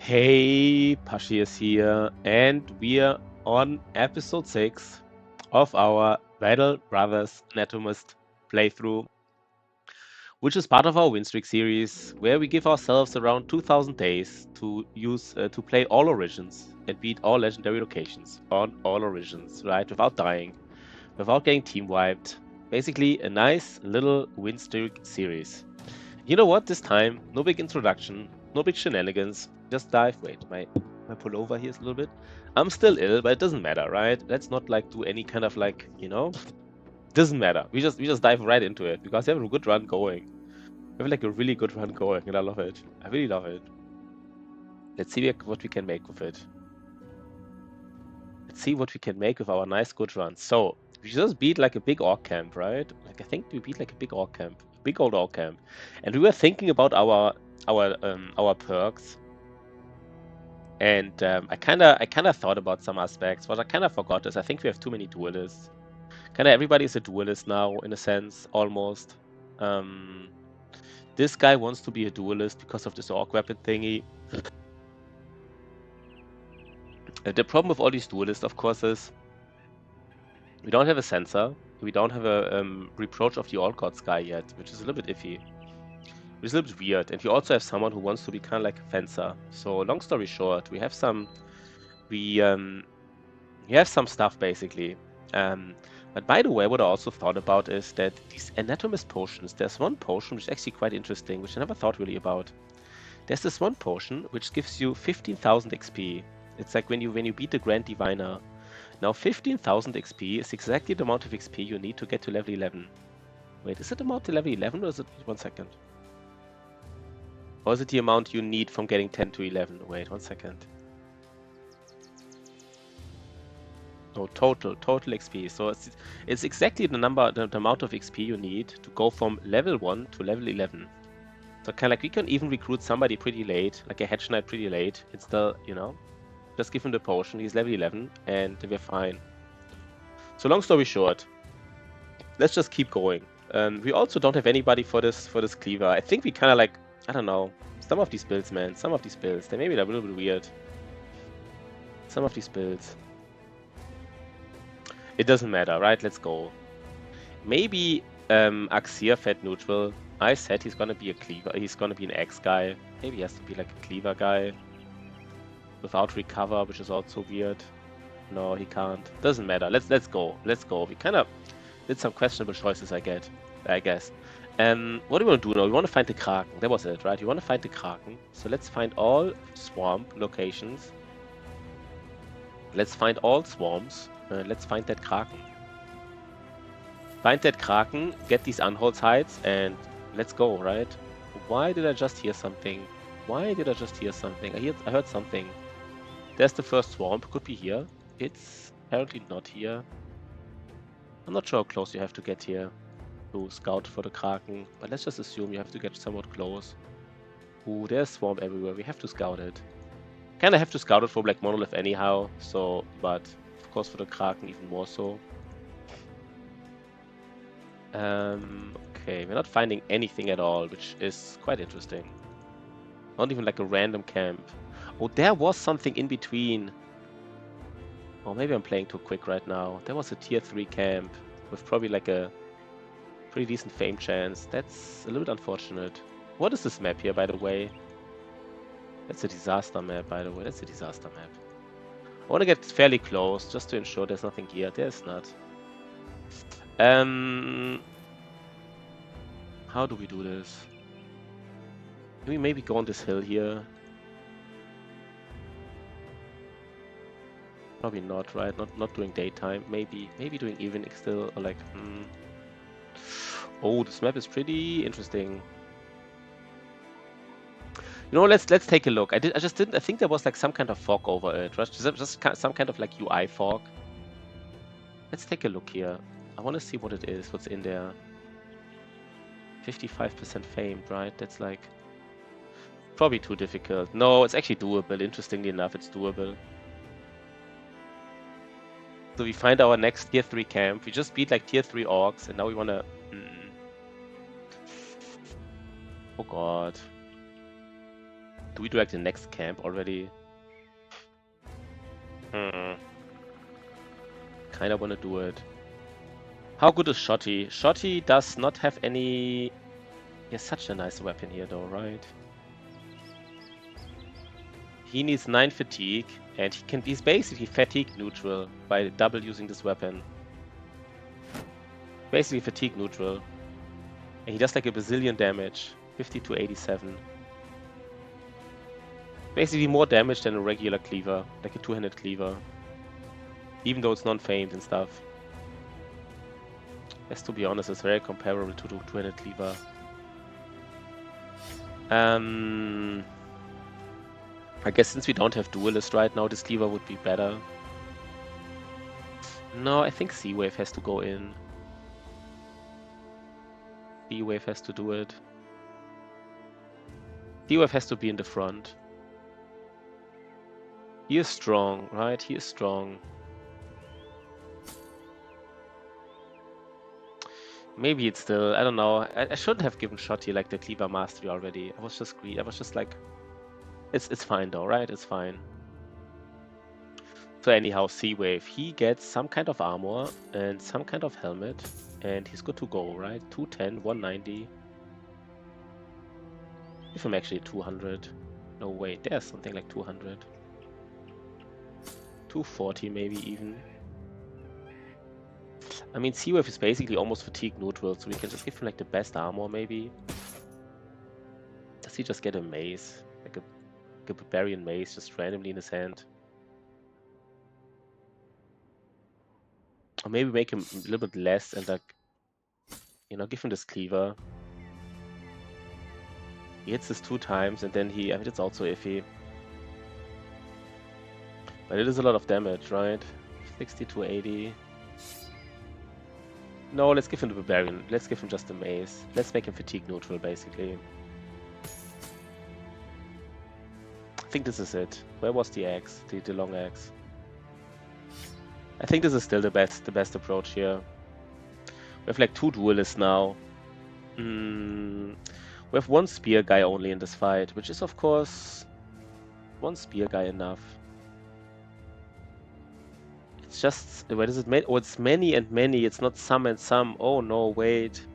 Hey, Pashi is here, and we're on episode 6 of our Battle Brothers Anatomist playthrough, which is part of our win streak series, where we give ourselves around 2000 days to use to play all origins and beat all legendary locations on all origins, right? Without dying, without getting team wiped. Basically, a nice little win streak series. You know what? This time, no big introduction, no big shenanigans. Just dive. Wait, my pullover here is a little bit. I'm still ill, but it doesn't matter, right? Let's not like do any kind of like, doesn't matter. We just dive right into it because we have a good run going. We have like a really good run going, and I love it. I really love it. Let's see what we can make with it. Let's see what we can make with our nice good run. So we just beat like a big orc camp, right? Like I think we beat like a big orc camp, big old orc camp, and we were thinking about our perks. And I kind of thought about some aspects. What I kind of forgot is I think we have too many duelists. Kind of everybody is a duelist now, in a sense, almost. This guy wants to be a duelist because of this orc weapon thingy. The problem with all these duelists, of course, is we don't have a sensor. We don't have a reproach of the all gods guy yet, which is a little bit iffy. Which is a little bit weird. And we also have someone who wants to be kind of like a fencer. So long story short, we have some stuff basically. But by the way, what I also thought about is that these Anatomist potions, there's one potion which is actually quite interesting, which I never thought really about. There's this one potion which gives you 15,000 XP. It's like when you beat the Grand Diviner. Now 15,000 XP is exactly the amount of XP you need to get to level 11. Wait, is it the amount to level 11 or is it... 1 second. Or is it the amount you need from getting 10 to 11? Wait, 1 second. No, total XP. So it's exactly the amount of XP you need to go from level 1 to level 11. So kind of like we can even recruit somebody pretty late, like a Hedge Knight pretty late. It's still, just give him the potion. He's level 11 and we're fine. So long story short, let's just keep going. We also don't have anybody for this cleaver. I think we kind of like, I don't know, some of these builds, man. Some of these builds, they maybe a little bit weird. Some of these builds. It doesn't matter, right? Let's go. Maybe Axir fed neutral. I said he's gonna be a cleaver. He's gonna be an X guy. Maybe he has to be like a cleaver guy without recover, which is also weird. No, he can't. Doesn't matter. Let's go. Let's go. We kind of did some questionable choices, I guess. What do we want to do now? We want to find the Kraken. That was it, right? We want to find the Kraken. So let's find all swamp locations. Let's find all swamps. Let's find that Kraken. Find that Kraken, get these Unholds hides, and let's go, right? Why did I just hear something? Why did I just hear something? I heard something. There's the first swamp. Could be here. It's apparently not here. I'm not sure how close you have to get here to scout for the Kraken, but let's just assume you have to get somewhat close. Ooh, there's swamp everywhere. We have to scout it. Kinda have to scout it for Black Monolith anyhow, so, but of course for the Kraken even more so. Okay, we're not finding anything at all, which is quite interesting. Not even like a random camp. Oh, there was something in between. Oh, maybe I'm playing too quick right now. There was a tier 3 camp with probably like a pretty decent fame chance. That's a little bit unfortunate. What is this map here, by the way? That's a disaster map, by the way. That's a disaster map. I want to get fairly close, just to ensure there's nothing here. There's not. How do we do this? Can we maybe go on this hill here? Probably not, right? Not doing daytime. Maybe doing evening still, or like. Oh, this map is pretty interesting. You know, let's take a look. I think there was like some kind of fog over it, right? Just some kind of like UI fog. Let's take a look here. I want to see what it is, what's in there. 55% famed, right? That's like probably too difficult. No, it's actually doable. Interestingly enough, it's doable. So we find our next tier 3 camp. We just beat like tier 3 orcs, and now we want to... Oh god. Do we direct the next camp already? Kinda wanna do it. How good is Shotty? Shotty does not have any... He has such a nice weapon here though, right? He needs 9 fatigue, and he's basically fatigue neutral by double using this weapon. Basically fatigue neutral. And he does like a bazillion damage. 50 to 87. Basically more damage than a regular cleaver, like a two-handed cleaver. Even though it's non-famed and stuff. Yes, to be honest, it's very comparable to the two-handed cleaver. I guess since we don't have duelist right now, this cleaver would be better. No, I think C-Wave has to go in. C-Wave has to do it. C-Wave has to be in the front. He is strong, right? He is strong. Maybe it's still, I don't know. I shouldn't have given Shotty like the cleaver mastery already. I was just greedy. I was just like, it's fine though, right? It's fine. So anyhow, C-Wave, he gets some kind of armor and some kind of helmet, and he's good to go, right? 210, 190. If I'm actually 200. No, wait, there's something like 200. 240 maybe even. I mean, C-Wave is basically almost fatigue neutral, so we can just give him like the best armor maybe. Does he just get a mace? Like a barbarian mace just randomly in his hand? Or maybe make him a little bit less and like, you know, give him this cleaver. He hits this 2 times and then I mean, it's also iffy. But it is a lot of damage, right? 60 to 80. No, let's give him the barbarian. Let's give him just the mace. Let's make him fatigue neutral, basically. I think this is it. Where was the axe? The long axe. I think this is still the best approach here. We have like 2 duelists now. We have 1 spear guy only in this fight, which is of course 1 spear guy enough. It's just, where does it make? Oh, it's many and many. It's not some and some. Oh no, wait.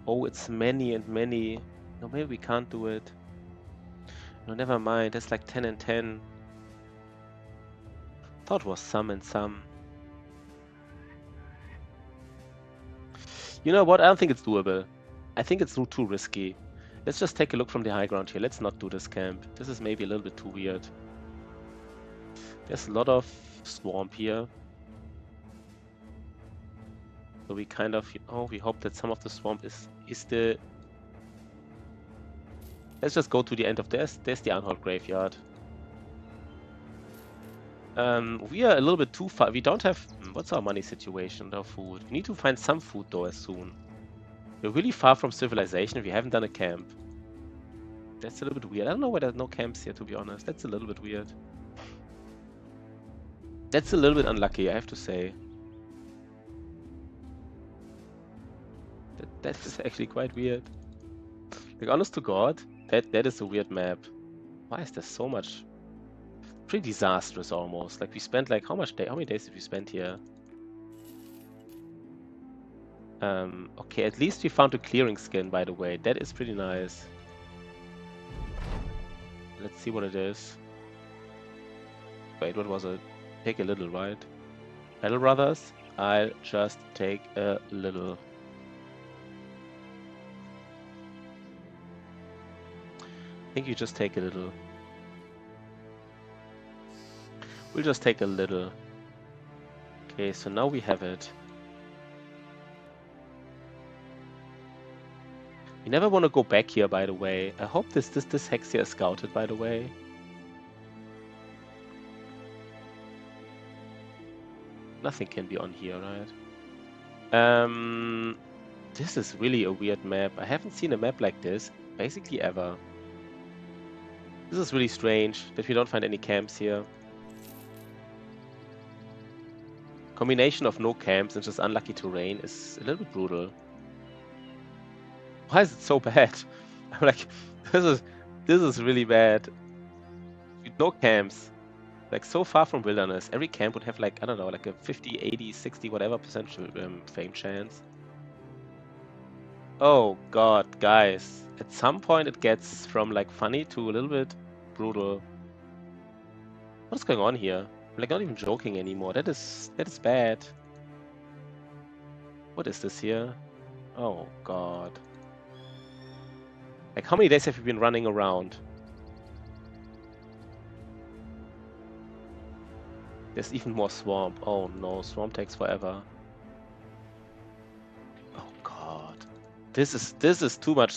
Oh, it's many and many. No, maybe we can't do it. No, never mind. That's like 10 and 10. Thought it was some and some. You know what? I don't think it's doable. I think it's too risky. Let's just take a look from the high ground here. Let's not do this camp. This is maybe a little bit too weird. There's a lot of swamp here. So we kind of, we hope that some of the swamp is the... Let's just go to the end of this. There's the Unhold Graveyard. We are a little bit too far. We don't have... What's our money situation? No food. We need to find some food though as soon. We're really far from civilization. We haven't done a camp. That's a little bit weird. I don't know why there's no camps here, to be honest. That's a little bit weird. That's a little bit unlucky, I have to say. That is actually quite weird. Like, honest to God, that is a weird map. Why is there so much? Pretty disastrous almost. Like, we spent like how many days did we spend here? Okay, at least we found a clearing skin, by the way. That is pretty nice. Let's see what it is. Wait, what was it? Take a little, right? Battle Brothers? I'll just take a little. I think you just take a little. We'll just take a little. Okay, so now we have it. We never want to go back here, by the way. I hope this hex here is scouted, by the way. Nothing can be on here, right? This is really a weird map. I haven't seen a map like this, basically ever. This is really strange that we don't find any camps here. Combination of no camps and just unlucky terrain is a little bit brutal. Why is it so bad? I'm like, this is This is really bad. No camps. Like, so far from wilderness. Every camp would have, like, I don't know, like a 50, 80, 60, whatever percent fame chance. Oh god, guys. At some point it gets from, like, funny to a little bit brutal. What's going on here? I'm, like, not even joking anymore. That is bad. What is this here? Oh god. Like, how many days have you been running around? There's even more swamp. Oh no, swamp takes forever. Oh god. This is too much.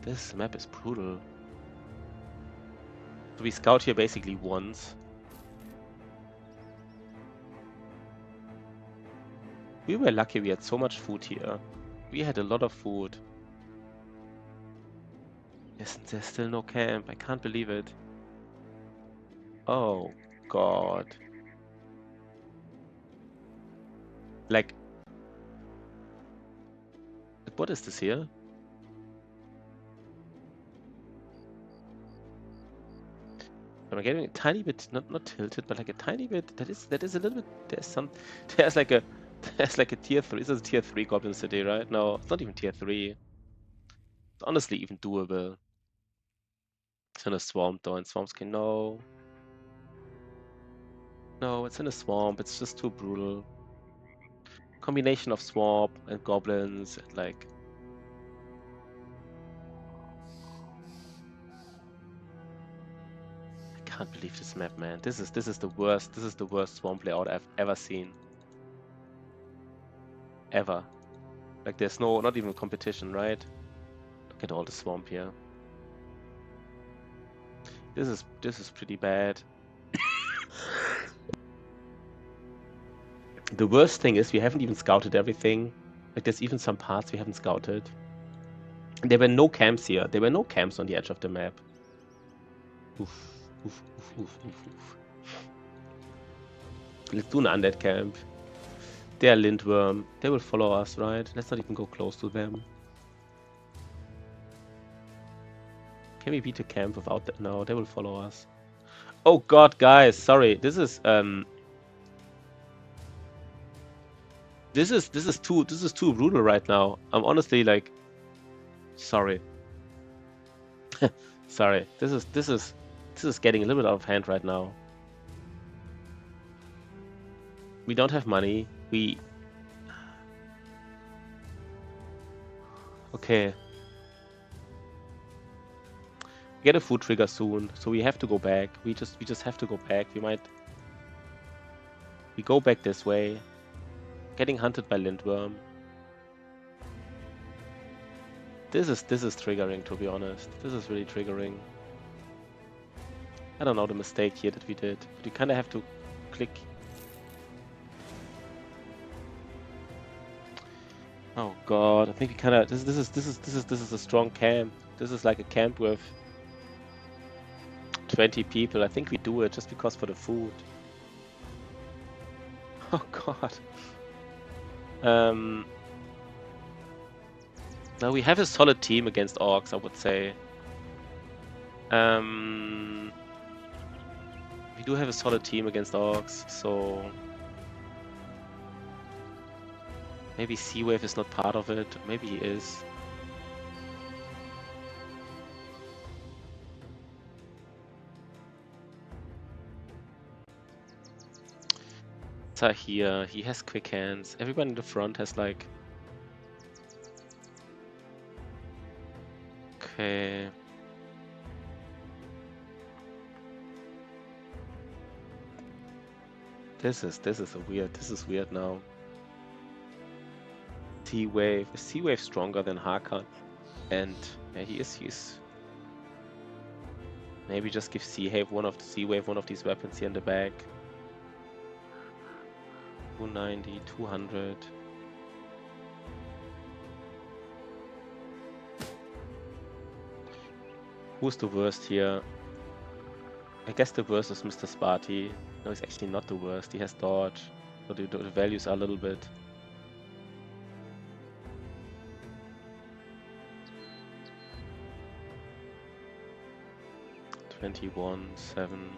This map is brutal. So we scout here basically once. We were lucky we had so much food here. We had a lot of food. There's still no camp. I can't believe it. Oh god. Like, what is this here? I'm getting a tiny bit, not tilted, but like a tiny bit. That is a little bit. There's like a tier 3. This is a tier 3 Goblin City, right? No, it's not even tier 3. It's honestly even doable. It's in a swamp though, and swamps can no. No, it's in a swamp. It's just too brutal. Combination of swamp and goblins and like. I can't believe this map, man. This is the worst. This is the worst swamp layout I've ever seen. Ever. Like, there's not even competition, right? Look at all the swamp here. This is pretty bad. The worst thing is we haven't even scouted everything. Like, there's even some parts we haven't scouted. There were no camps here. There were no camps on the edge of the map. Oof, oof, oof, oof, oof, oof. Let's do an undead camp. They're Lindworm. They will follow us, right? Let's not even go close to them. Can we beat a camp without that? No, they will follow us. Oh god, guys, sorry. This is too brutal right now. I'm honestly like, sorry. Sorry. This is getting a little bit out of hand right now. We don't have money. Okay. Get a food trigger soon, so we have to go back. We just have to go back. We go back this way. Getting hunted by Lindworm. This is triggering, to be honest. This is really triggering. I don't know the mistake here that we did, but you kind of have to click. Oh god, I think we kind of this is a strong camp. This is like a camp with 20 people. I think we do it just because for the food. Oh god. Now we have a solid team against orcs, I would say. We do have a solid team against orcs, so maybe Sea Wave is not part of it. Maybe he is. Here, he has quick hands. Everyone in the front has like. Okay. This is weird now. Sea Wave. Is Sea Wave stronger than Hakan? And yeah, he's. Maybe just give Sea Wave one of these weapons here in the back. 290, 200. Who's the worst here? I guess the worst is Mr. Sparty. No, he's actually not the worst. He has dodge. So the values are a little bit. 21, 7.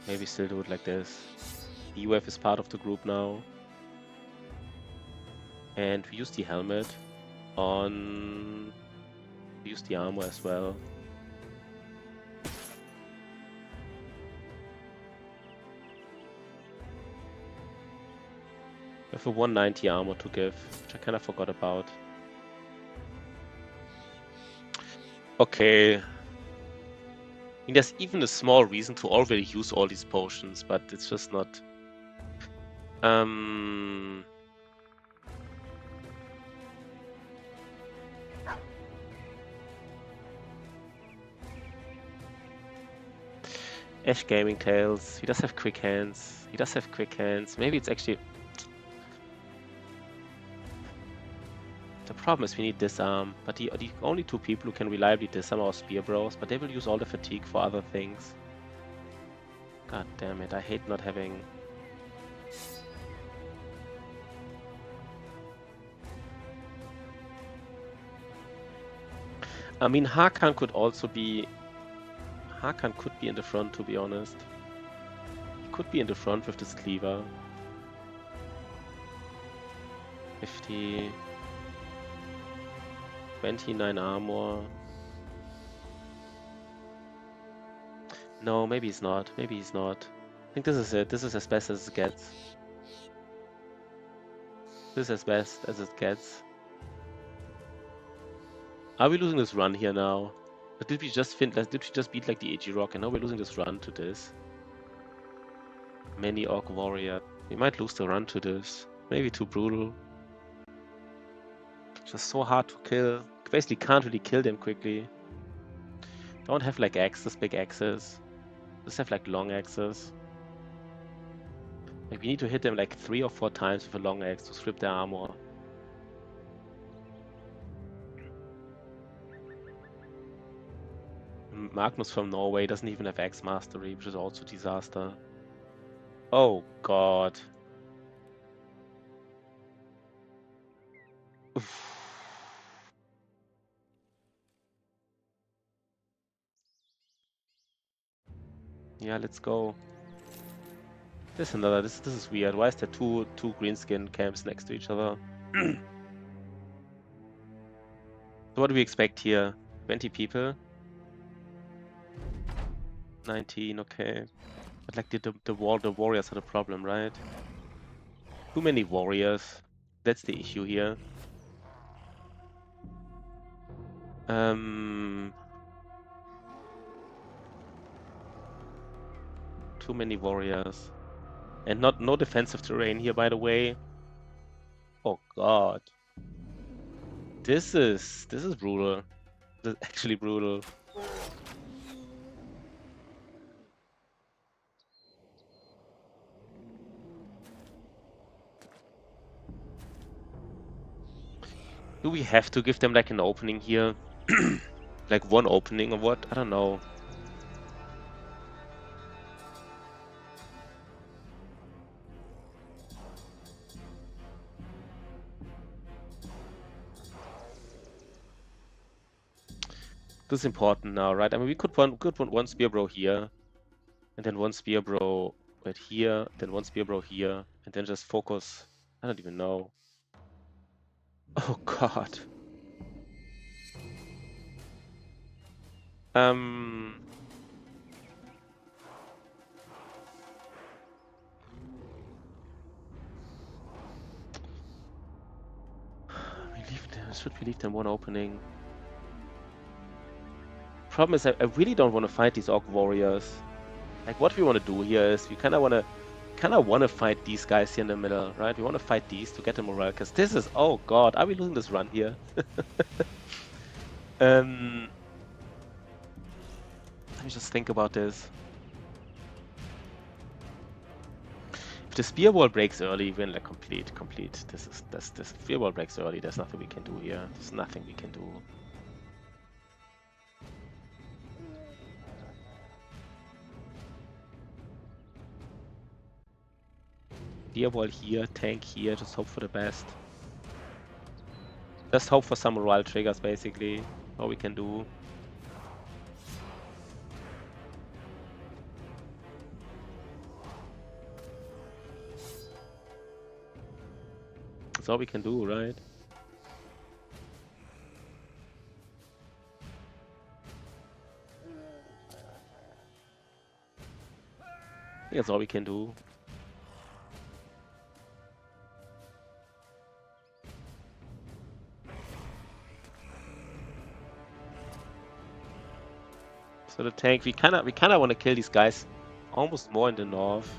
Maybe still do it like this. The UF is part of the group now. And we use the helmet on... We use the armor as well. We have a 190 armor to give, which I kind of forgot about. Okay. I mean, there's even a small reason to already use all these potions, but it's just not... Ash Gaming Tales. He does have quick hands. He does have quick hands. Maybe it's actually... The problem is we need disarm, but the only two people who can reliably disarm are spear bros, but they will use all the fatigue for other things. God damn it, I hate not having... I mean, Hakan could also be... Hakan could be in the front, to be honest. He could be in the front with this cleaver. 50... 29 armor. No, maybe he's not. Maybe he's not. I think this is it. This is as best as it gets. This is as best as it gets. Are we losing this run here now? Did we just did we just beat like the AG Rock and now we're losing this run to this? Many Orc Warrior. We might lose the run to this. Maybe too brutal. Just so hard to kill. Basically can't really kill them quickly. Don't have like axes, big axes. Just have like long axes. Like we need to hit them like 3 or 4 times with a long axe to strip their armor. Magnus from Norway doesn't even have axe mastery, which is also a disaster. Oh god. Oof. Yeah, let's go. This is weird. Why is there two greenskin camps next to each other? So what do we expect here? 20 people? 19, okay. But like the warriors are the problem, right? Too many warriors. That's the issue here. Too many warriors. And no defensive terrain here, by the way. Oh god. This is brutal. This is actually brutal. Do we have to give them like an opening here? Like one opening or what? I don't know. This is important now, right? I mean, we could put one spear bro here, and then one spear bro right here, then one spear bro here, and then just focus. I don't even know. Oh god. Should we leave them one opening? Problem is, I really don't want to fight these Orc Warriors. Like, what we want to do here is we kind of want to fight these guys here in the middle, right? We want to fight these to get the morale, because this is, oh god, are we losing this run here? Let me just think about this. If the spear wall breaks early, we're in like complete. This spear wall breaks early. There's nothing we can do here. There's nothing we can do. Spear wall here, tank here. Just hope for the best. Just hope for some morale triggers, basically. All we can do. That's all we can do, right? That's all we can do. So the tank, we kinda want to kill these guys almost more in the north.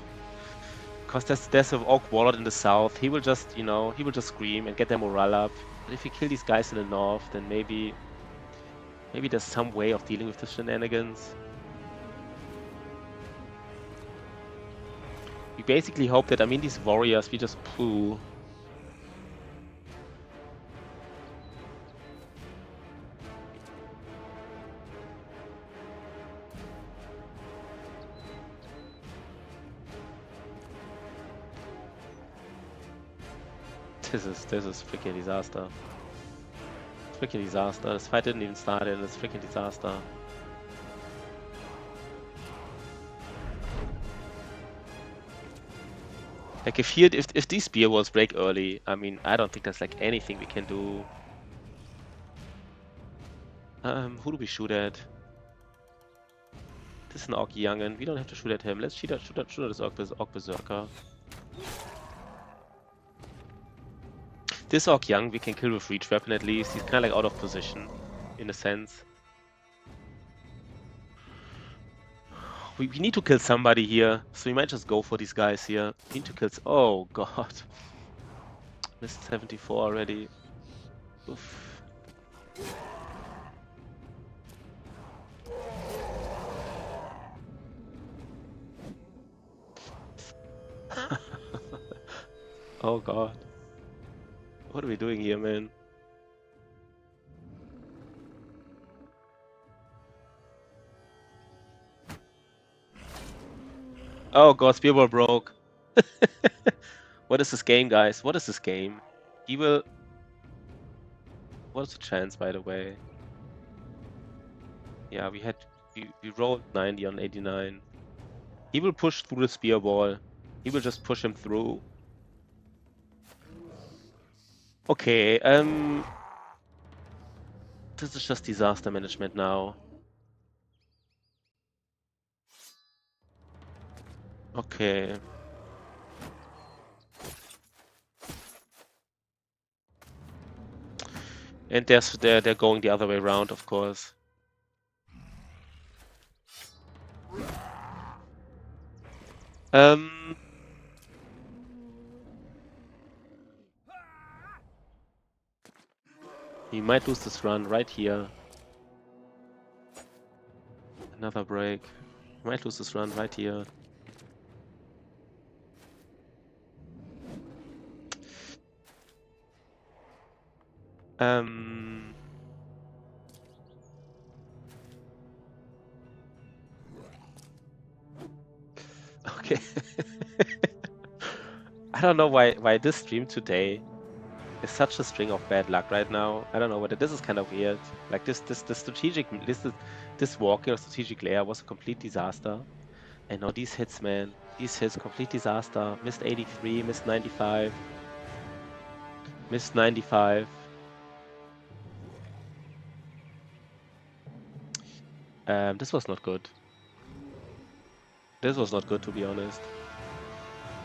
Because there's an Orc Warlord in the south. He will just, he will just scream and get their morale up. But if we kill these guys in the north, then maybe there's some way of dealing with the shenanigans. We basically hope that, these warriors, we just poo. This is freaking disaster. Freaking disaster. This fight didn't even start and it's freaking disaster. Like if these spear walls break early, I don't think there's like anything we can do. Who do we shoot at? This is an Orc Youngin. We don't have to shoot at him. Let's shoot at this Orc Berserker. This Orc Young we can kill with Reach Weapon at least. He's kind of like out of position, in a sense. We need to kill somebody here, so we might just go for these guys here. We need to kill. Oh god, missed 74 already. Oof. Oh god. What are we doing here, man? Oh god, Spearball broke. What is this game, guys? What is this game? He will... What is the chance, by the way? Yeah, we rolled 90 on 89. He will push through the Spearball. He will just push him through. Okay, this is just disaster management now. Okay. And they're going the other way around, of course. He might lose this run right here. Another break. He might lose this run right here. Okay. I don't know why this stream today is such a string of bad luck right now. I don't know whether this is kind of weird. Like this walking of strategic layer was a complete disaster. And now these hits, man. These hits, complete disaster. Missed 83, missed 95. Missed 95. This was not good. This was not good, to be honest.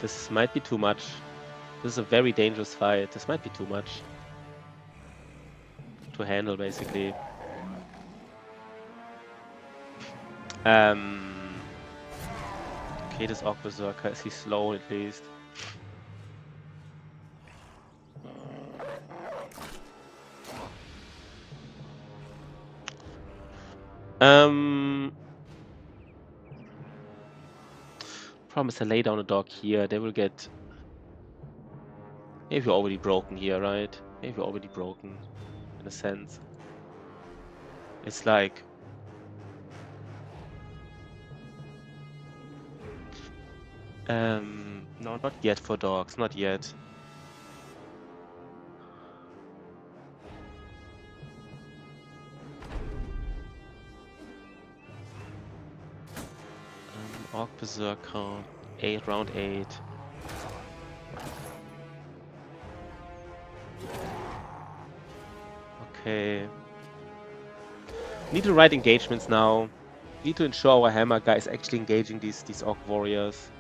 This might be too much. This is a very dangerous fight. This might be too much to handle, basically. Okay, this Orc Berserker, is he slow at least? Problem is I lay down a dog here, they will get... Maybe we're already broken here, right? Maybe we're already broken, in a sense. It's like... No, not yet for dogs, not yet. Orc Berserker. 8, round 8. Okay. Need to write engagements now. Need to ensure our hammer guy is actually engaging these orc warriors.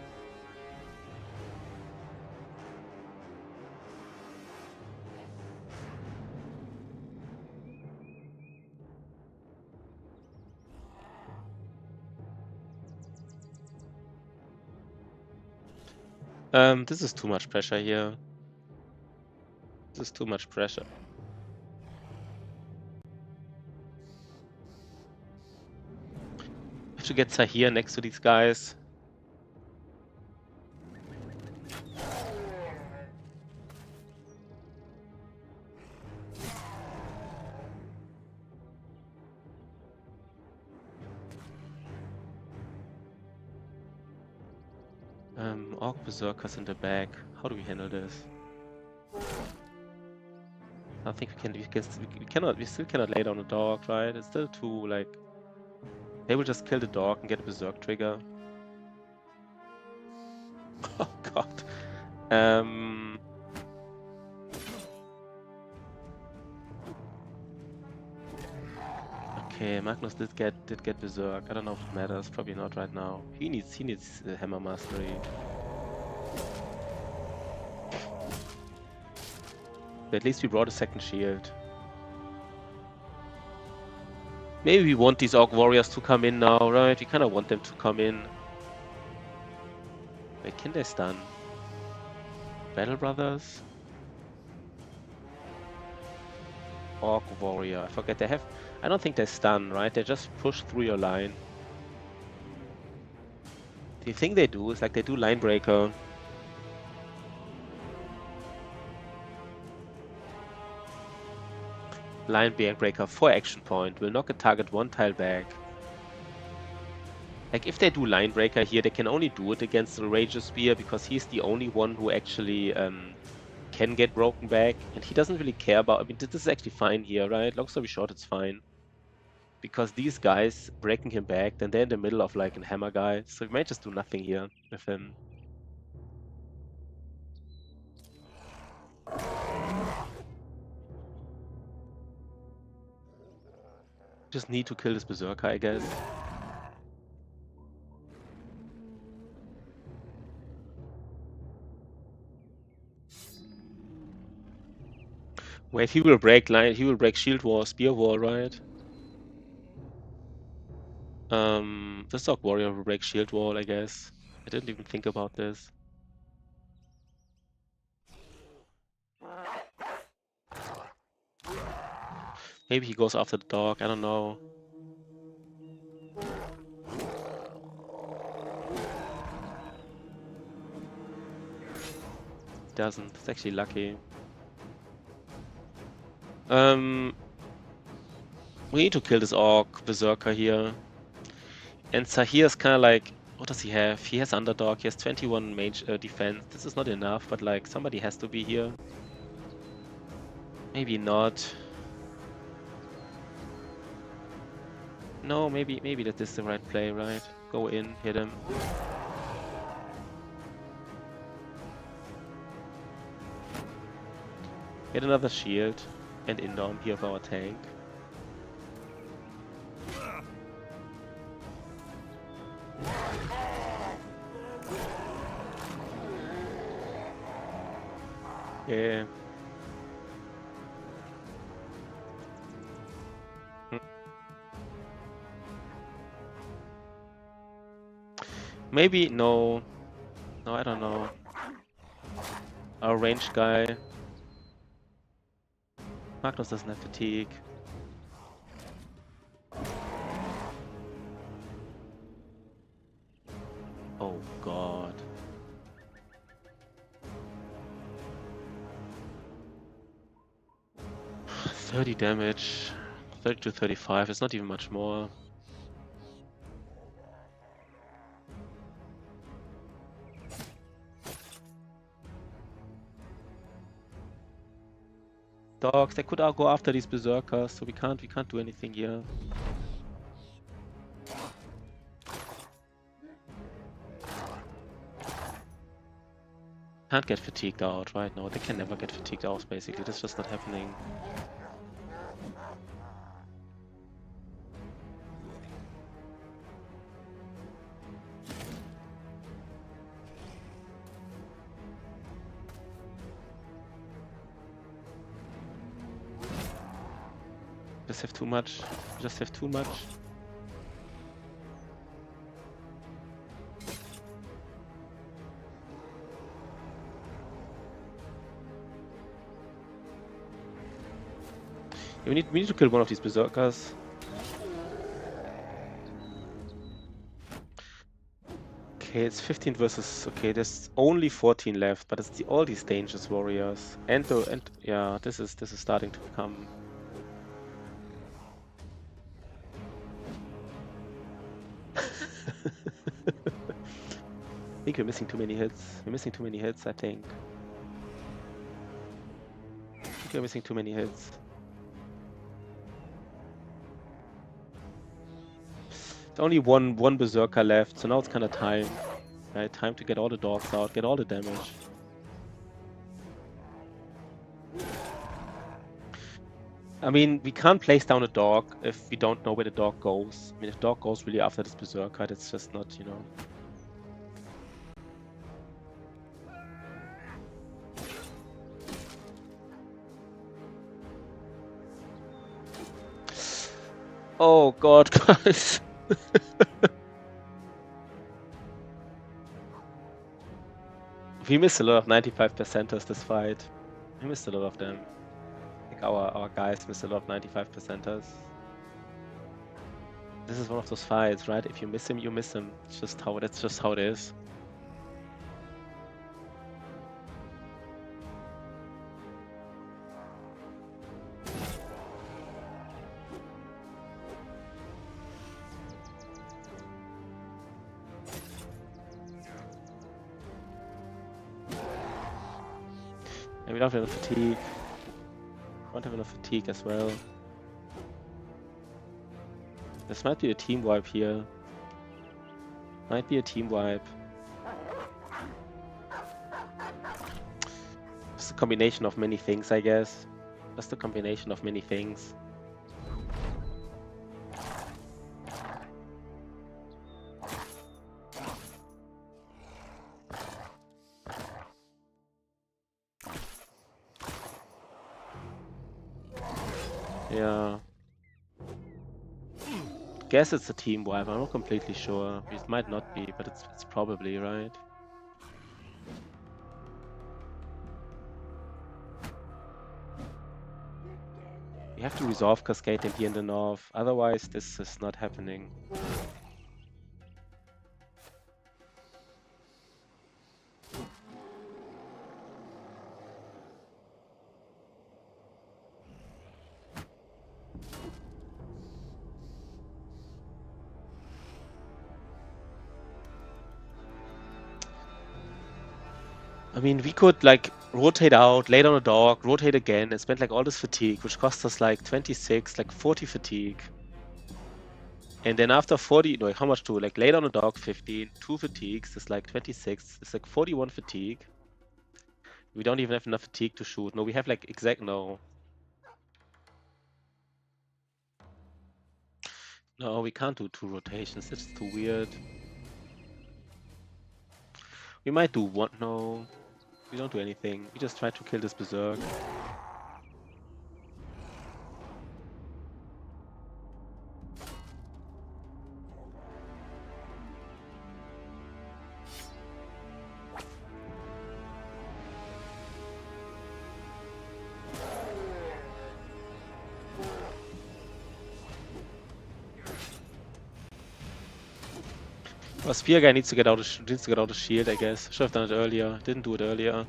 This is too much pressure here. This is too much pressure. I have to get Sahir next to these guys. Orc Berserkers in the back. How do we handle this? I think we still cannot lay down a dog, right? It's still too, like... They will just kill the dog and get a Berserk trigger. Oh god. Okay, Magnus did get Berserk. I don't know if it matters. Probably not right now. He needs hammer mastery. But at least we brought a second shield. Maybe we want these Orc Warriors to come in now, right? We kind of want them to come in. Wait, can they stun? Battle Brothers? Orc Warrior. I forget they have... I don't think they stun, right? They just push through your line. The thing they do is like they do line breaker. Line breaker for action point. Will knock a target one tile back. Like if they do line breaker here, they can only do it against the Rager Spear because he's the only one who actually can get broken back, and he doesn't really care about... I mean, this is actually fine here, right? Long story short, it's fine. Because these guys breaking him back, then they're in the middle of like a hammer guy, so we might just do nothing here with him. Just need to kill this Berserker, I guess. Wait, he will break line, he will break shield wall, spear wall, right? This Orc Warrior will break shield wall, I guess. I didn't even think about this. Maybe he goes after the dog, I don't know. Doesn't, it's actually lucky. We need to kill this Orc Berserker here. And Sahir is kind of like, what does he have? He has Underdog, he has 21 mage defense. This is not enough, but like somebody has to be here. Maybe not. No, maybe that is the right play, right? Go in, hit him. Get another shield and Indom here for our tank. Yeah. Maybe, no. No, I don't know. Our ranged guy. Magnus doesn't have fatigue. Oh god. $30 damage. 30 to 35, it's not even much more. Dogs, they could go after these berserkers, so we can't do anything here. can't get fatigued out, right? No, they can never get fatigued out, basically. That's just not happening. Just have too much. Just have too much. We need to kill one of these berserkers. Okay, it's 15 versus. Okay, there's only 14 left, but it's all these dangerous warriors. And yeah, this is starting to become. I think we're missing too many hits. We're missing too many hits, I think. I think we're missing too many hits. There's only one berserker left, so now it's kind of time. Right, time to get all the dogs out, get all the damage. I mean, we can't place down a dog if we don't know where the dog goes. I mean, if the dog goes really after this berserker, it's just not, you know. Oh god, guys. We missed a lot of 95%ers this fight. We missed a lot of them. I think our guys missed a lot of 95%ers. This is one of those fights, right? If you miss him, you miss him. That's just how it is. And we don't have enough fatigue. We don't have enough fatigue as well. This might be a team wipe here. Might be a team wipe. It's a combination of many things, I guess. Just a combination of many things. Yeah. Guess it's a team wipe. I'm not completely sure. It might not be, but it's probably right. We have to resolve Cascade and here in the north. Otherwise, this is not happening. I mean, we could like rotate out, lay down a dog, rotate again, and spend like all this fatigue, which costs us like 26, like 40 fatigue. And then after 40, no, how much to like lay down a dog? 15, 2 fatigues is like 26. It's like 41 fatigue. We don't even have enough fatigue to shoot. No, we have like no. No, we can't do 2 rotations. It's too weird. We might do one. No, we don't do anything. We just try to kill this berserk. Well, Spear guy needs to get out of shield, I guess. Should have done it earlier. Didn't do it earlier.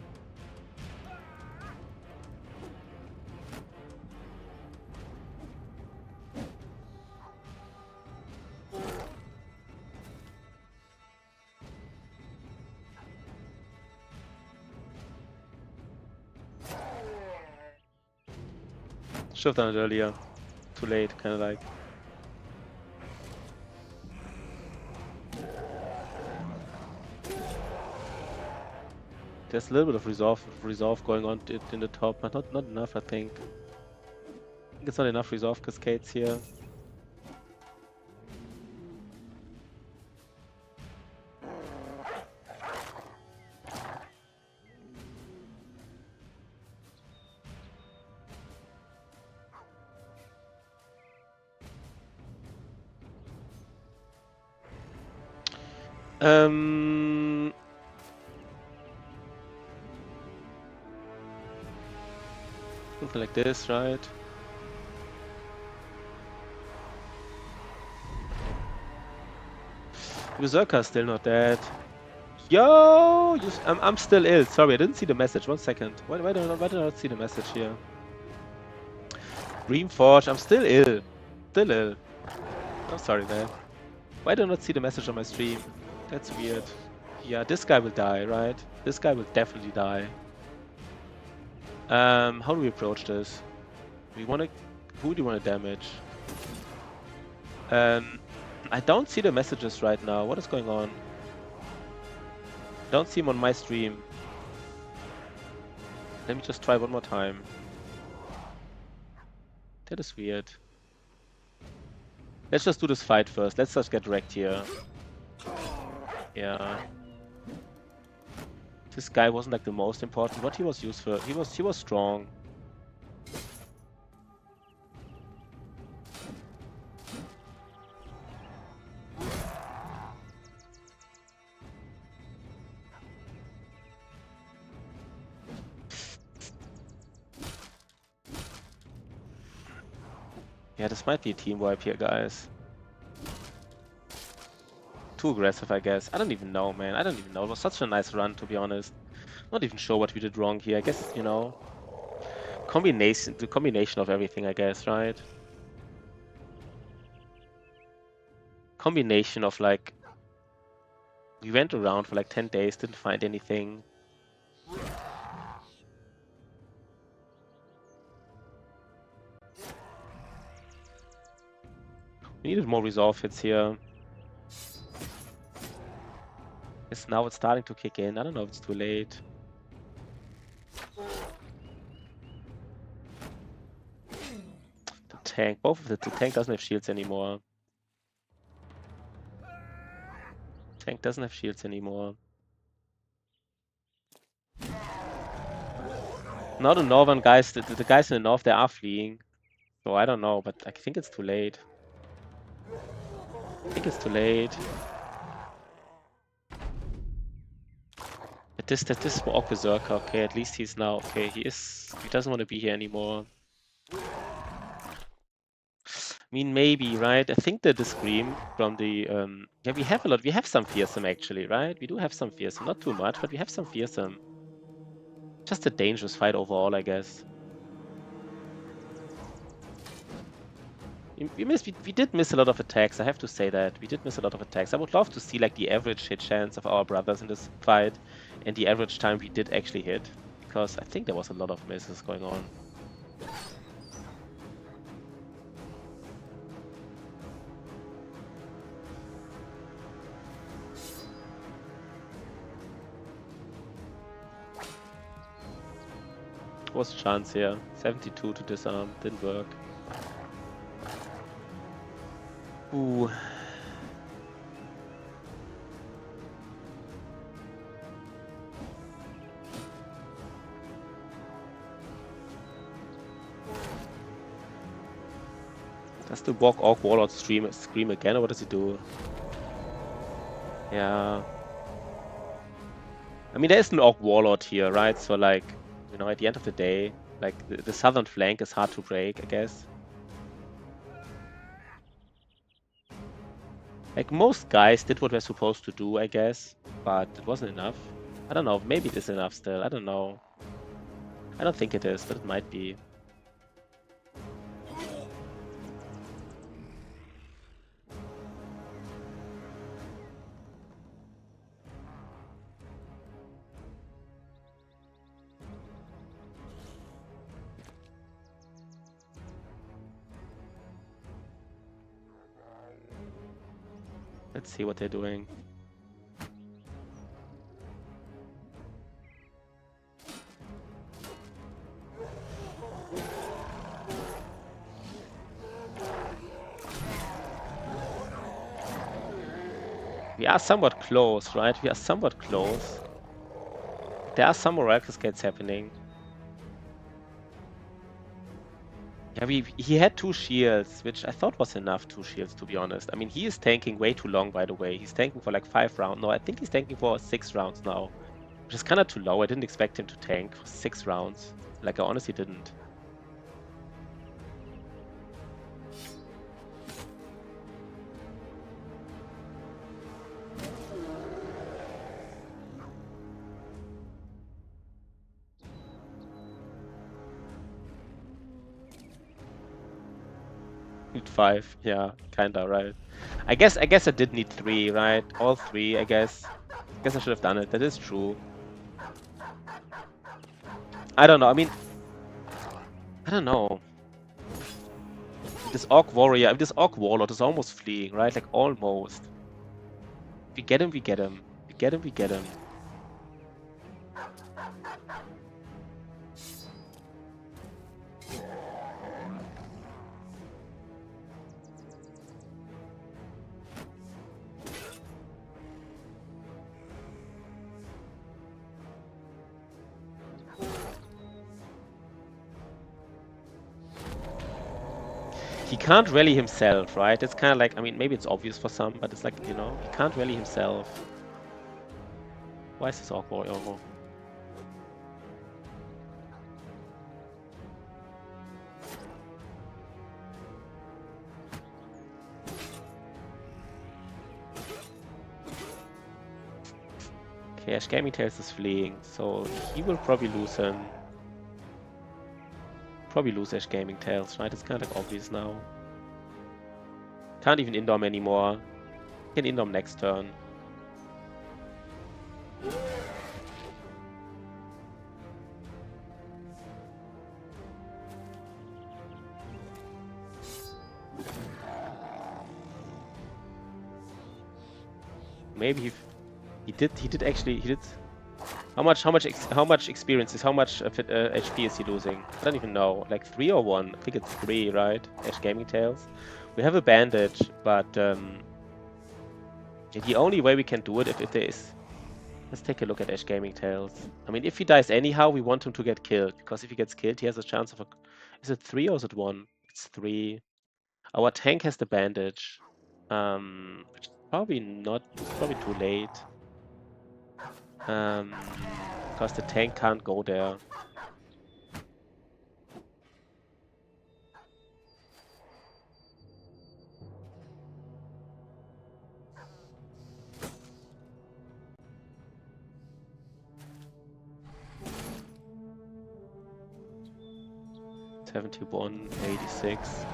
Should have done it earlier. Too late, kind of like. There's a little bit of resolve going on in the top, but not enough, I think. I think it's not enough resolve cascades here. Something like this, right? Berserker's still not dead. Yo, I'm still ill. Sorry, I didn't see the message. 1 second. Why did I not see the message here? Dreamforge, I'm still ill. Still ill. I'm sorry, man. Why do I not see the message on my stream? That's weird. Yeah, this guy will die, right? This guy will definitely die. How do we approach this? We want to... Who do you want to damage? I don't see the messages right now. What is going on? Don't see him on my stream. Let me just try one more time. That is weird. Let's just do this fight first. Let's just get wrecked here. Yeah. This guy wasn't like the most important. What he was useful. He was strong. Yeah, this might be a team wipe here, guys. Too aggressive, I guess. I don't even know, man. I don't even know. It was such a nice run, to be honest. Not even sure what we did wrong here. I guess, you know, the combination of everything, I guess, right? Combination of like, we went around for like 10 days, didn't find anything. We needed more resolve hits here. Now it's starting to kick in. I don't know if it's too late. The tank, both of the tank doesn't have shields anymore. Tank doesn't have shields anymore. Now the northern guys, the guys in the north, they are fleeing. So I don't know, but I think it's too late. I think it's too late. This is for Berserker. Okay, at least he's now okay. He doesn't want to be here anymore. I mean, maybe, right? I think the scream from the yeah, we have some fearsome actually, right? We do have some fearsome, not too much, but we have some fearsome. Just a dangerous fight overall, I guess. We did miss a lot of attacks, I have to say that. We did miss a lot of attacks. I would love to see like the average hit chance of our brothers in this fight and the average time we did actually hit. Because I think there was a lot of misses going on. Was a chance here. 72 to disarm, didn't work. Ooh. Does the Walk Orc Warlord scream again, or what does he do? Yeah. I mean, there is an Orc Warlord here, right? So, like, you know, at the end of the day, like, the southern flank is hard to break, I guess. Like, most guys did what they're supposed to do, I guess, but it wasn't enough. I don't know, maybe it is enough still, I don't know. I don't think it is, but it might be. Let's see what they're doing. We are somewhat close, right? We are somewhat close. There are some morale cascades happening. Yeah, he had 2 shields, which I thought was enough, 2 shields, to be honest. I mean, he is tanking way too long, by the way. He's tanking for like 5 rounds. No, I think he's tanking for 6 rounds now, which is kind of too low. I didn't expect him to tank for 6 rounds. Like, I honestly didn't. Need 5, yeah, kinda, right. I guess I did need 3, right? All 3, I guess. I guess I should have done it. That is true. I don't know. I mean, I don't know. This Orc Warrior, this Orc Warlord is almost fleeing, right? Like, almost. If we get him, we get him. We get him, we get him. He can't rally himself, right? It's kind of like, I mean, maybe it's obvious for some, but it's like, you know, he can't rally himself. Why is this Orc Warrior? Oh. Okay, Ash Gaming Tales is fleeing, so he will probably lose him. Probably lose Ash Gaming Tales, right? It's kind of like obvious now. Can't even Indom anymore. Can Indom next turn. Maybe he did actually. How much experience is, how much HP is he losing? I don't even know. Like 3 or 1? I think it's 3, right? Ash Gaming Tales. We have a bandage, but the only way we can do it if there is. Let's take a look at Ash Gaming Tales. I mean, if he dies anyhow, we want him to get killed, because if he gets killed, he has a chance of a. Is it 3 or is it 1? It's 3. Our tank has the bandage, which is probably not. It's probably too late. Because the tank can't go there. $71, 86.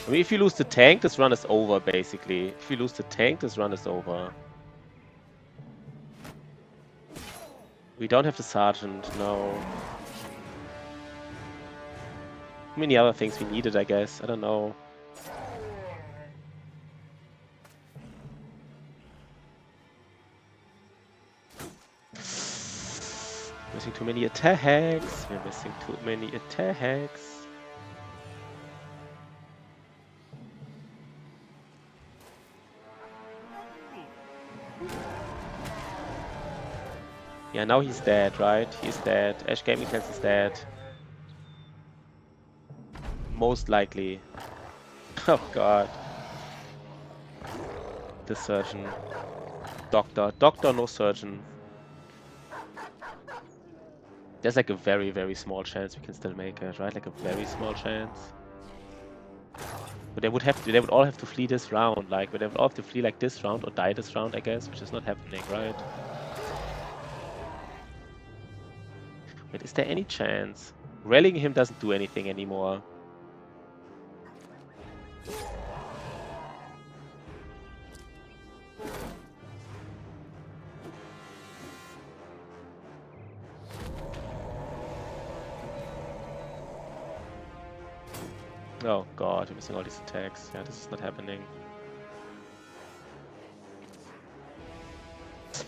I mean, if you lose the tank, this run is over, basically. If you lose the tank, this run is over. We don't have the sergeant, no. How many other things we needed, I guess? I don't know. Missing too many attacks. We're missing too many attacks. Yeah, now he's dead, right? He's dead. Ash Gaming Tales is dead. Most likely. Oh god. The surgeon. Doctor. Doctor, no surgeon. There's like a very, very small chance we can still make it, right? Like a very small chance. But they would all have to flee this round, like, but they would all have to flee like this round or die this round, I guess, which is not happening, right? Wait, is there any chance? Rallying him doesn't do anything anymore. Oh god, we're missing all these attacks. Yeah, this is not happening.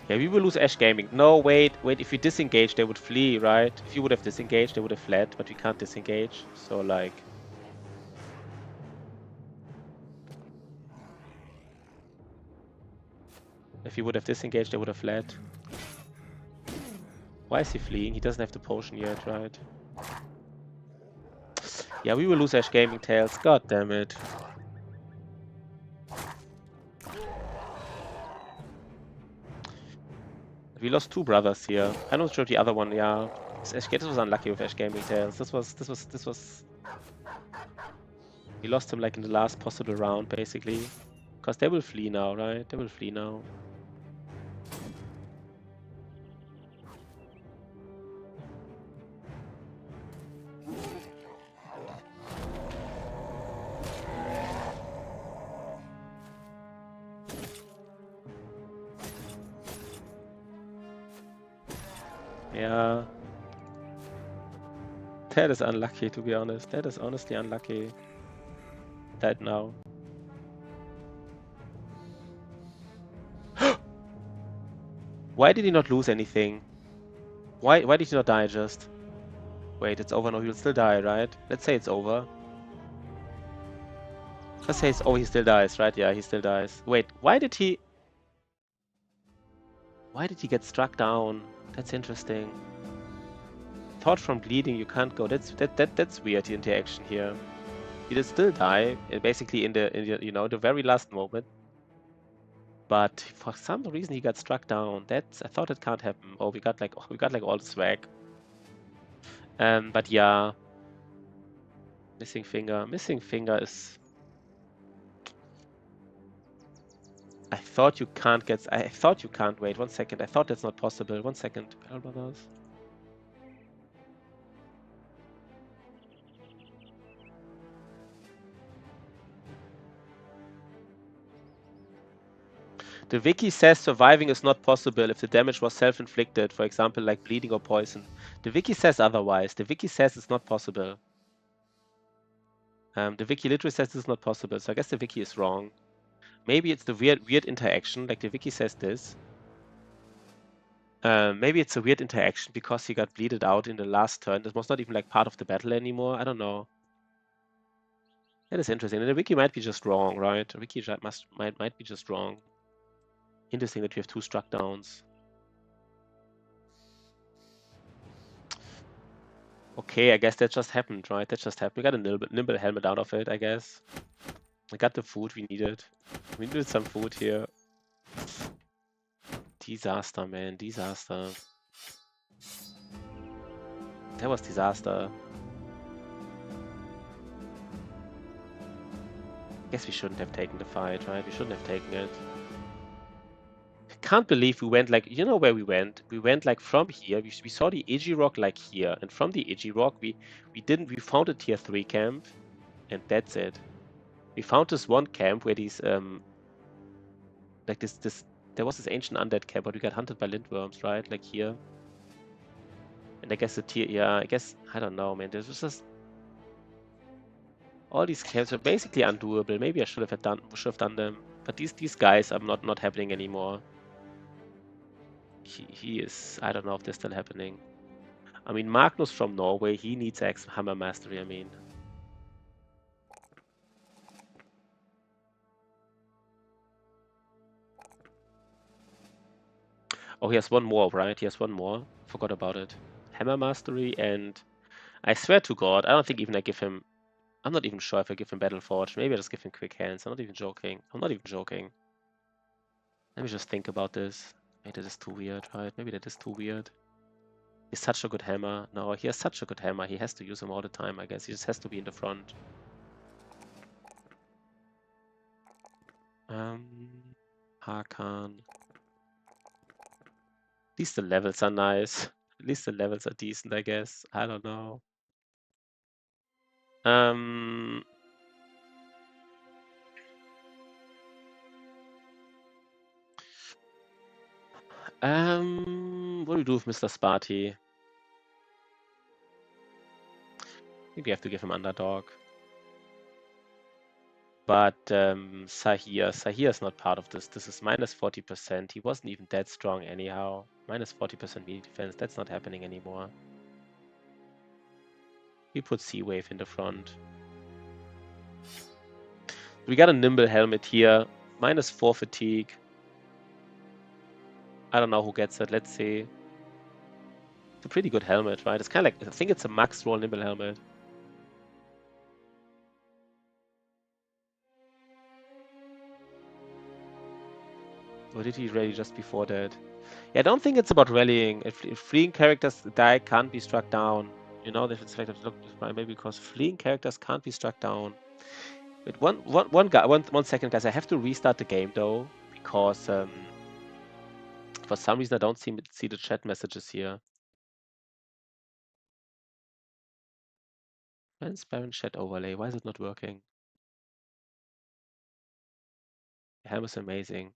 Yeah, we will lose Ash Gaming. No, wait, if we disengage, they would flee, right? If you would have disengaged, they would have fled, but we can't disengage. So, like... If he would have disengaged, they would have fled. Why is he fleeing? He doesn't have the potion yet, right? Yeah, we will lose Ash Gaming Tales. God damn it. We lost 2 brothers here. I'm not sure if the other one, yeah. This was unlucky with Ash Gaming Tales. This was... We lost him like in the last possible round, basically. Because they will flee now, right? They will flee now. Yeah. That is unlucky, to be honest. That is honestly unlucky. That now. Why did he not lose anything? Why did he not die just? Wait, it's over now. He will still die, right? Let's say it's over. Let's say it's... Oh, he still dies, right? Yeah, he still dies. Wait, why did he... Why did he get struck down? That's interesting. Thought from bleeding, you can't go. That's weird, the interaction here. He did still die, basically in the you know, the very last moment. But for some reason he got struck down. I thought it can't happen. Oh, we got like all the swag. But yeah. Missing finger. Missing finger is... I thought you can't get... I thought you can't wait. 1 second. I thought that's not possible. 1 second. Battle Brothers. The wiki says surviving is not possible if the damage was self-inflicted, for example, like bleeding or poison. The wiki says otherwise. The wiki says it's not possible. The wiki literally says it's not possible, so I guess the wiki is wrong. Maybe it's the weird interaction, like the wiki says this. Maybe it's a weird interaction because he got bleeded out in the last turn. This was not even like part of the battle anymore. I don't know. That is interesting. And the wiki might be just wrong, right? The wiki might be just wrong. Interesting that we have 2 struck downs. Okay, I guess that just happened, right? That just happened. We got a nimble helmet out of it, I guess. We got the food we needed. We needed some food here. Disaster, man. Disaster. That was disaster. Guess we shouldn't have taken the fight, right? We shouldn't have taken it. Can't believe we went like... You know where we went? We went like from here. We saw the Ag Rock like here. And from the Ag Rock, we found a tier 3 camp. And that's it. We found this one camp where these... like this... There was this ancient undead camp, but we got hunted by lindworms, right? Like here. And I guess the tier... Yeah, I guess... I don't know, man. There's just... All these camps are basically undoable. Maybe I should have done them. But these guys are not happening anymore. He is... I don't know if they're still happening. I mean, Magnus from Norway, he needs Hammer Mastery, I mean. Oh, he has one more, right? He has one more. Forgot about it. Hammer Mastery, and I swear to God, I don't think even I give him... I'm not even sure if I give him Battle Forge. Maybe I just give him Quick Hands. I'm not even joking. I'm not even joking. Let me just think about this. Maybe that is too weird, right? Maybe that is too weird. He's such a good hammer. No, he has such a good hammer. He has to use him all the time, I guess. He just has to be in the front. Hakan. At least the levels are nice. At least the levels are decent, I guess. I don't know. What do we do with Mr. Sparty? I think we have to give him Underdog. But Sahir is not part of this. This is minus 40%. He wasn't even that strong anyhow. Minus 40% melee defense. That's not happening anymore. We put Sea Wave in the front. We got a Nimble Helmet here. Minus 4 fatigue. I don't know who gets it. Let's see. It's a pretty good helmet, right? It's kind of like, I think it's a max roll nimble helmet. Or did he rally just before that? Yeah, I don't think it's about rallying. If fleeing characters die can't be struck down. You know, if it's like look, maybe because fleeing characters can't be struck down. Wait, one second, guys. I have to restart the game though, because for some reason I don't see the chat messages here. Transparent chat overlay. Why is it not working? The helm is amazing.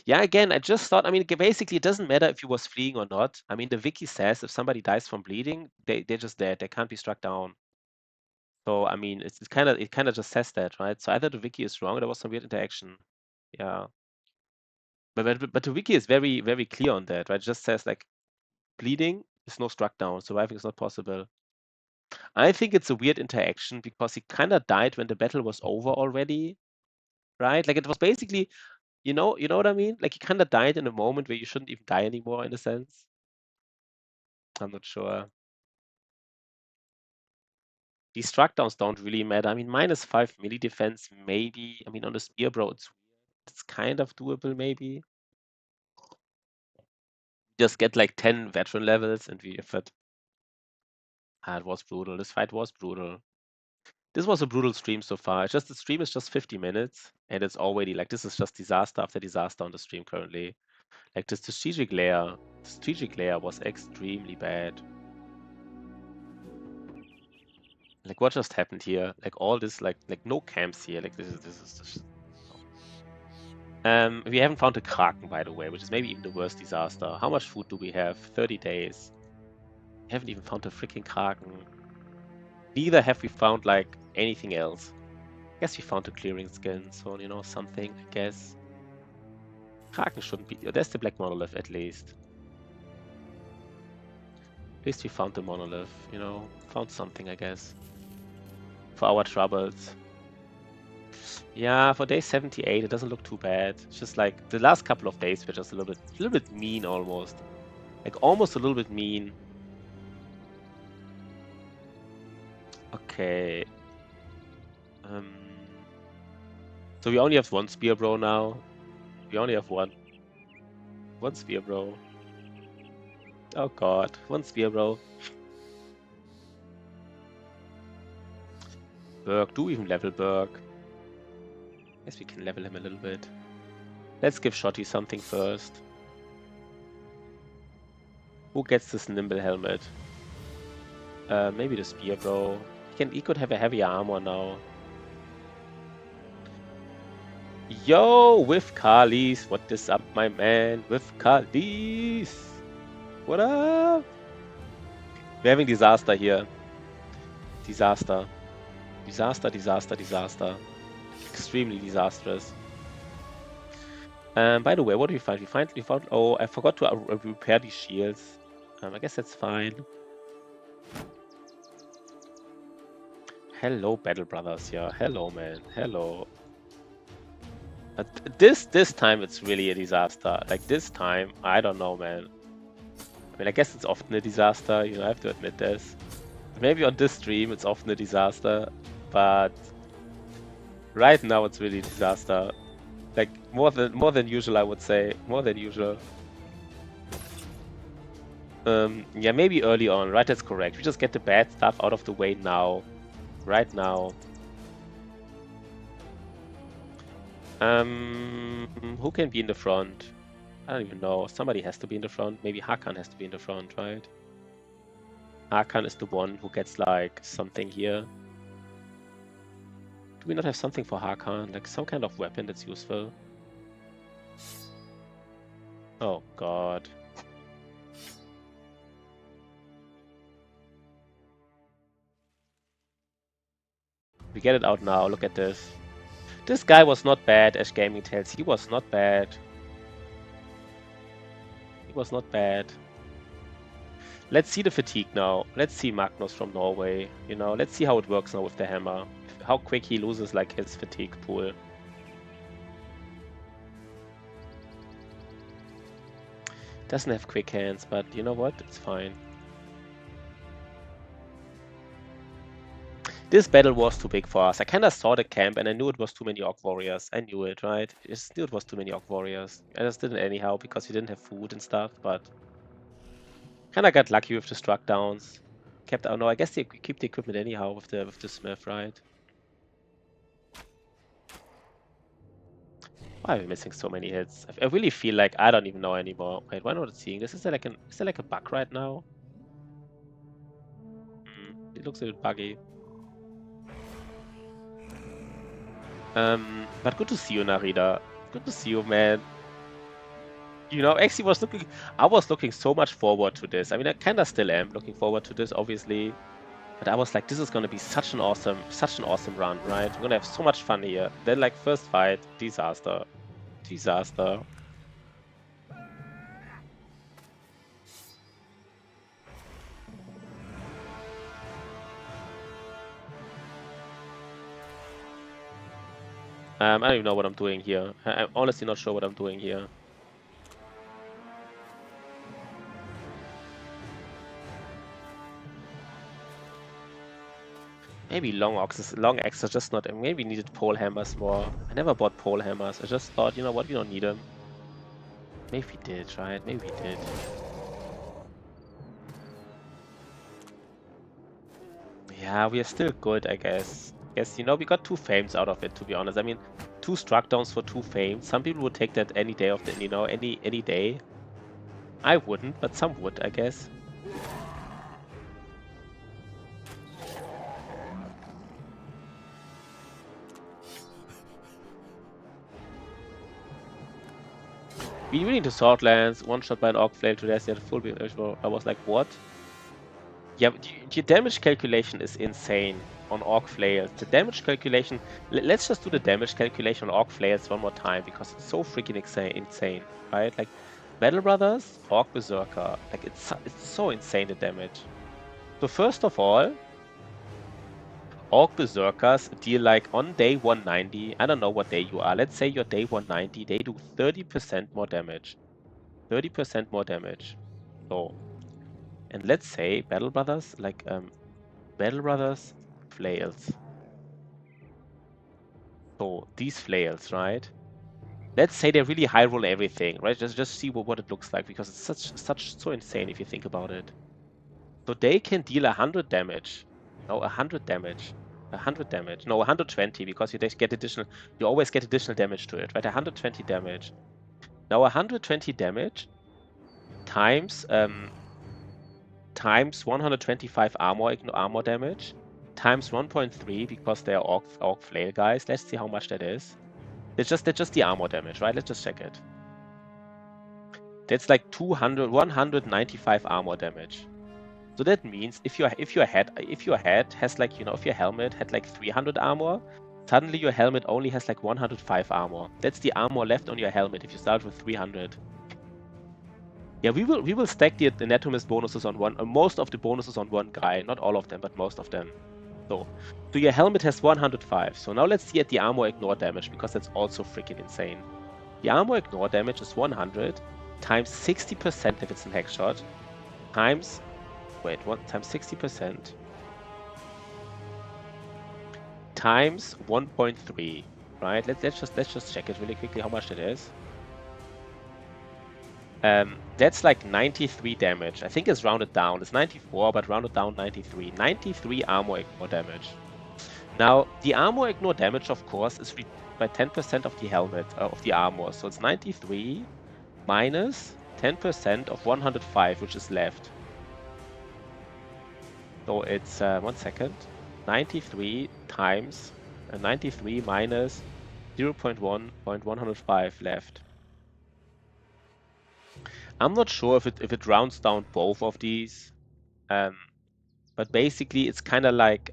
Yeah, again, I just thought, I mean, basically, it doesn't matter if he was fleeing or not. I mean, the wiki says if somebody dies from bleeding, they're just dead. They can't be struck down. So, I mean, it kind of just says that, right? So either the wiki is wrong or there was some weird interaction. Yeah. But the wiki is very, very clear on that, right? It just says, like, bleeding is no struck down. Surviving is not possible. I think it's a weird interaction because he kind of died when the battle was over already, right? Like, it was basically, you know what I mean? Like, he kind of died in a moment where you shouldn't even die anymore, in a sense. I'm not sure. These struck downs don't really matter. I mean, -5 melee defense, maybe. I mean, on the spear, bro, it's kind of doable, maybe. Just get like 10 veteran levels and we fit. Ah, it was brutal. This fight was brutal. This was a brutal stream so far. It's just the stream is just 50 minutes and it's already like this is just disaster after disaster on the stream currently. Like the strategic layer was extremely bad. Like what just happened here? Like all this like no camps here. Like this is just we haven't found a Kraken, by the way, which is maybe even the worst disaster. How much food do we have? 30 days. We haven't even found a freaking Kraken. Neither have we found, like, anything else. I guess we found a clearing skin, so, you know, something, I guess. Kraken shouldn't be... There's the black monolith, at least. At least we found the monolith, you know. Found something, I guess. For our troubles. Yeah, for day 78, it doesn't look too bad. It's just like the last couple of days were just a little bit mean almost. Like almost a little bit mean. Okay. So we only have one spear bro now. We only have one. One spear bro. Oh god, one spear bro. Berg, do even level Berg. Guess we can level him a little bit. Let's give Shotty something first. Who gets this nimble helmet? Maybe the spear bro. He could have a heavier armor now. Yo, with Kalis, what is up, my man? With Kalis, what up? We're having disaster here. Disaster. Disaster. Extremely disastrous. By the way, what did we find? We found. Oh, I forgot to repair these shields. I guess that's fine. Hello, Battle Brothers. Yeah, hello, man. Hello. But this time it's really a disaster. Like this time, I don't know, man. I mean, I guess it's often a disaster. You know, I have to admit this. Maybe on this stream it's often a disaster, but right now it's really a disaster. Like more than usual, I would say. More than usual. Yeah, maybe early on, right? That's correct. We just get the bad stuff out of the way now. Right now. Who can be in the front? I don't even know. Somebody has to be in the front. Maybe Hakan has to be in the front, right? Hakan is the one who gets like something here. Do we not have something for Hakan? Like some kind of weapon that's useful? Oh god. We get it out now. Look at this. This guy was not bad, as Gaming tells. He was not bad. He was not bad. Let's see the fatigue now. Let's see Magnus from Norway. You know, let's see how it works now with the hammer. How quick he loses like his fatigue pool. Doesn't have quick hands, but you know what? It's fine. This battle was too big for us. I kind of saw the camp and I knew it was too many Orc Warriors. I knew it, right? I just knew it was too many Orc Warriors. I just did it anyhow because we didn't have food and stuff, but kind of got lucky with the struck downs. Kept, oh no, I guess they keep the equipment anyhow with the smith, right? Why are we missing so many hits? I really feel like I don't even know anymore. Wait, why not seeing this? Is there like a bug right now? It looks a bit buggy. But good to see you, Narita. Good to see you, man. You know, actually I was looking so much forward to this. I mean, I kind of still am looking forward to this, obviously. But I was like, this is going to be such an awesome run, right? We're going to have so much fun here. Then, like, first fight, disaster. Disaster. I don't even know what I'm doing here. I'm honestly not sure what I'm doing here. Maybe long axes just not. Maybe needed pole hammers more. I never bought pole hammers. I just thought, you know what, we don't need them. Maybe we did, right? Maybe we did. Yeah, we are still good, I guess. Yes, you know, we got 2 fames out of it, to be honest. I mean, 2 struck downs for 2 fames. Some people would take that any day of the, you know, any day. I wouldn't, but some would, I guess. We need to sword lance, 1 shot by an orc flail to death, full beam. I was like, what? Yeah, your damage calculation is insane on orc flails. The damage calculation, let's just do the damage calculation on orc flails one more time because it's so freaking insane, right? Like, Battle Brothers, Orc Berserker, like it's so insane the damage. So first of all, Orc Berserkers deal like on day 190, I don't know what day you are, let's say you're day 190, they do 30% more damage. 30% more damage. So, and let's say Battle Brothers, like Battle Brothers flails. So these flails, right? Let's say they really high roll everything, right? Just see what it looks like because it's so insane if you think about it. So they can deal 100 damage. No, 100 damage. 100 damage. No, 120 because you get additional. You always get additional damage to it, right? 120 damage. Now 120 damage times times 125 armor damage times 1.3 because they're orc flail guys. Let's see how much that is. That's just the armor damage, right? Let's just check it. That's like 195 armor damage. So that means if your head has like, you know, if your helmet had like 300 armor, suddenly your helmet only has like 105 armor. That's the armor left on your helmet if you start with 300. Yeah, we will stack the Anatomist bonuses on one, most of the bonuses on one guy, not all of them, but most of them. So your helmet has 105. So now let's see at the armor ignore damage because that's also freaking insane. The armor ignore damage is 100 times 60% if it's a hex shot times, wait, what, times 60% times 1.3, right? Let's just check it really quickly how much it is. That's like 93 damage. I think it's rounded down. It's 94, but rounded down 93. 93 armor ignore damage. Now, the armor ignore damage, of course, is by 10% of the helmet, of the armor. So it's 93 minus 10% of 105, which is left. So it's, 1 second, 93 times 93 minus 0.1.105 left. I'm not sure if it rounds down both of these, but basically it's kind of like,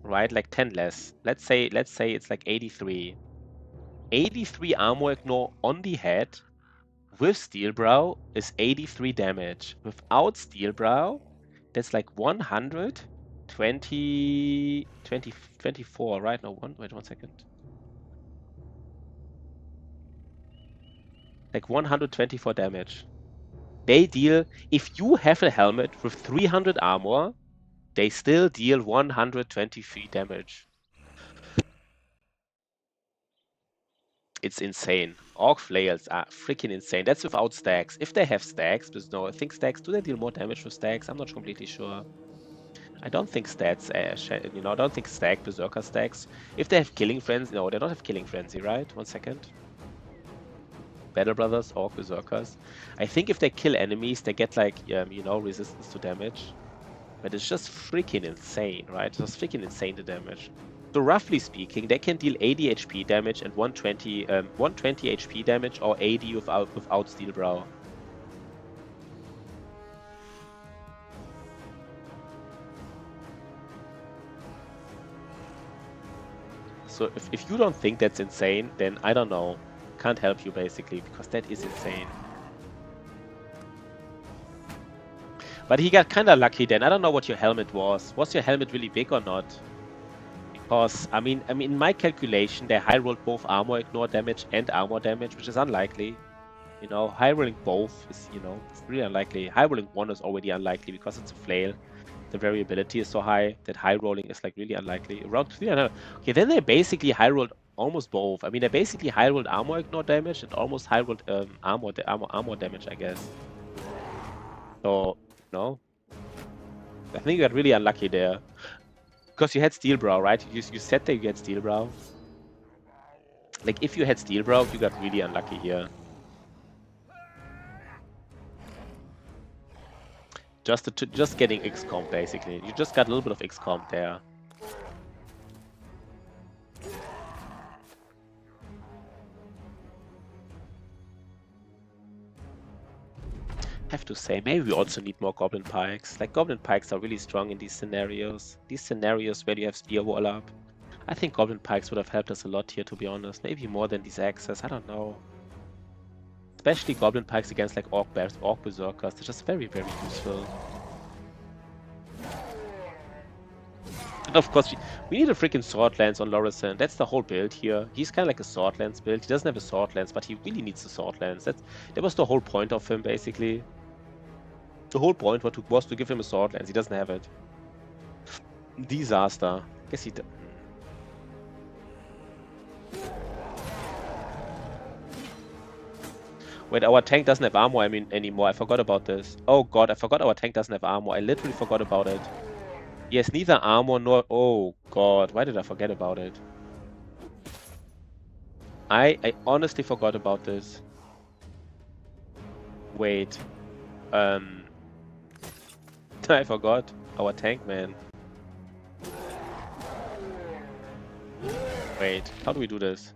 right, like 10 less. Let's say it's like 83. 83 armor ignore on the head with Steel Brow is 83 damage. Without Steel Brow, that's like 24, right? No, wait 1 second. Like 124 damage. They deal, if you have a helmet with 300 armor, they still deal 123 damage. It's insane. Orc flails are freaking insane. That's without stacks. If they have stacks, because no, I think stacks, do they deal more damage with stacks? I'm not completely sure. I don't think stats, I don't think stack berserker stacks. If they have killing frenzy, no, they don't have killing frenzy, right? 1 second. Battle Brothers, Orc berserkers. I think if they kill enemies, they get like, resistance to damage. But it's just freaking insane, right? It's just freaking insane, the damage. So roughly speaking, they can deal 80 HP damage and 120 HP damage or 80 without Steel Brow. So if you don't think that's insane, then I don't know. Can't help you basically, because that is insane. But he got kind of lucky then. I don't know what your helmet was. Was your helmet really big or not? Because, I mean, in my calculation, they high rolled both armor ignore damage and armor damage, which is unlikely. High rolling both is, it's really unlikely. High rolling one is already unlikely because it's a flail. The variability is so high that high rolling is like really unlikely. Around 300. Okay, then they basically high rolled almost both. I mean, they basically high rolled armor ignore damage and almost high rolled armor damage, I guess. So, no. I think you got really unlucky there. Because you had Steel Brow, right? You said that you had Steel Brow. Like, if you had Steel Brow, you got really unlucky here. Just getting XCOM, basically. You just got a little bit of XCOM there. Have to say, maybe we also need more Goblin Pikes. Like, Goblin Pikes are really strong in these scenarios. These scenarios where you have Spear Wall up. I think Goblin Pikes would have helped us a lot here, to be honest. Maybe more than these axes, I don't know. Especially Goblin Pikes against like Orc Berserkers. They're just very, very useful. And of course, we need a freaking Sword Lance on Lorison. That's the whole build here. He's kind of like a Sword Lance build. He doesn't have a Sword Lance, but he really needs a Sword Lance. That was the whole point of him, basically. The whole point was to give him a Sword Lance. He doesn't have it. Disaster. Guess he... Wait, our tank doesn't have armor anymore. I forgot about this. Oh god, I forgot our tank doesn't have armor. I literally forgot about it. He has neither armor nor... Oh god, why did I forget about it? I honestly forgot about this. Wait. I forgot. Our tank, man. Wait, how do we do this?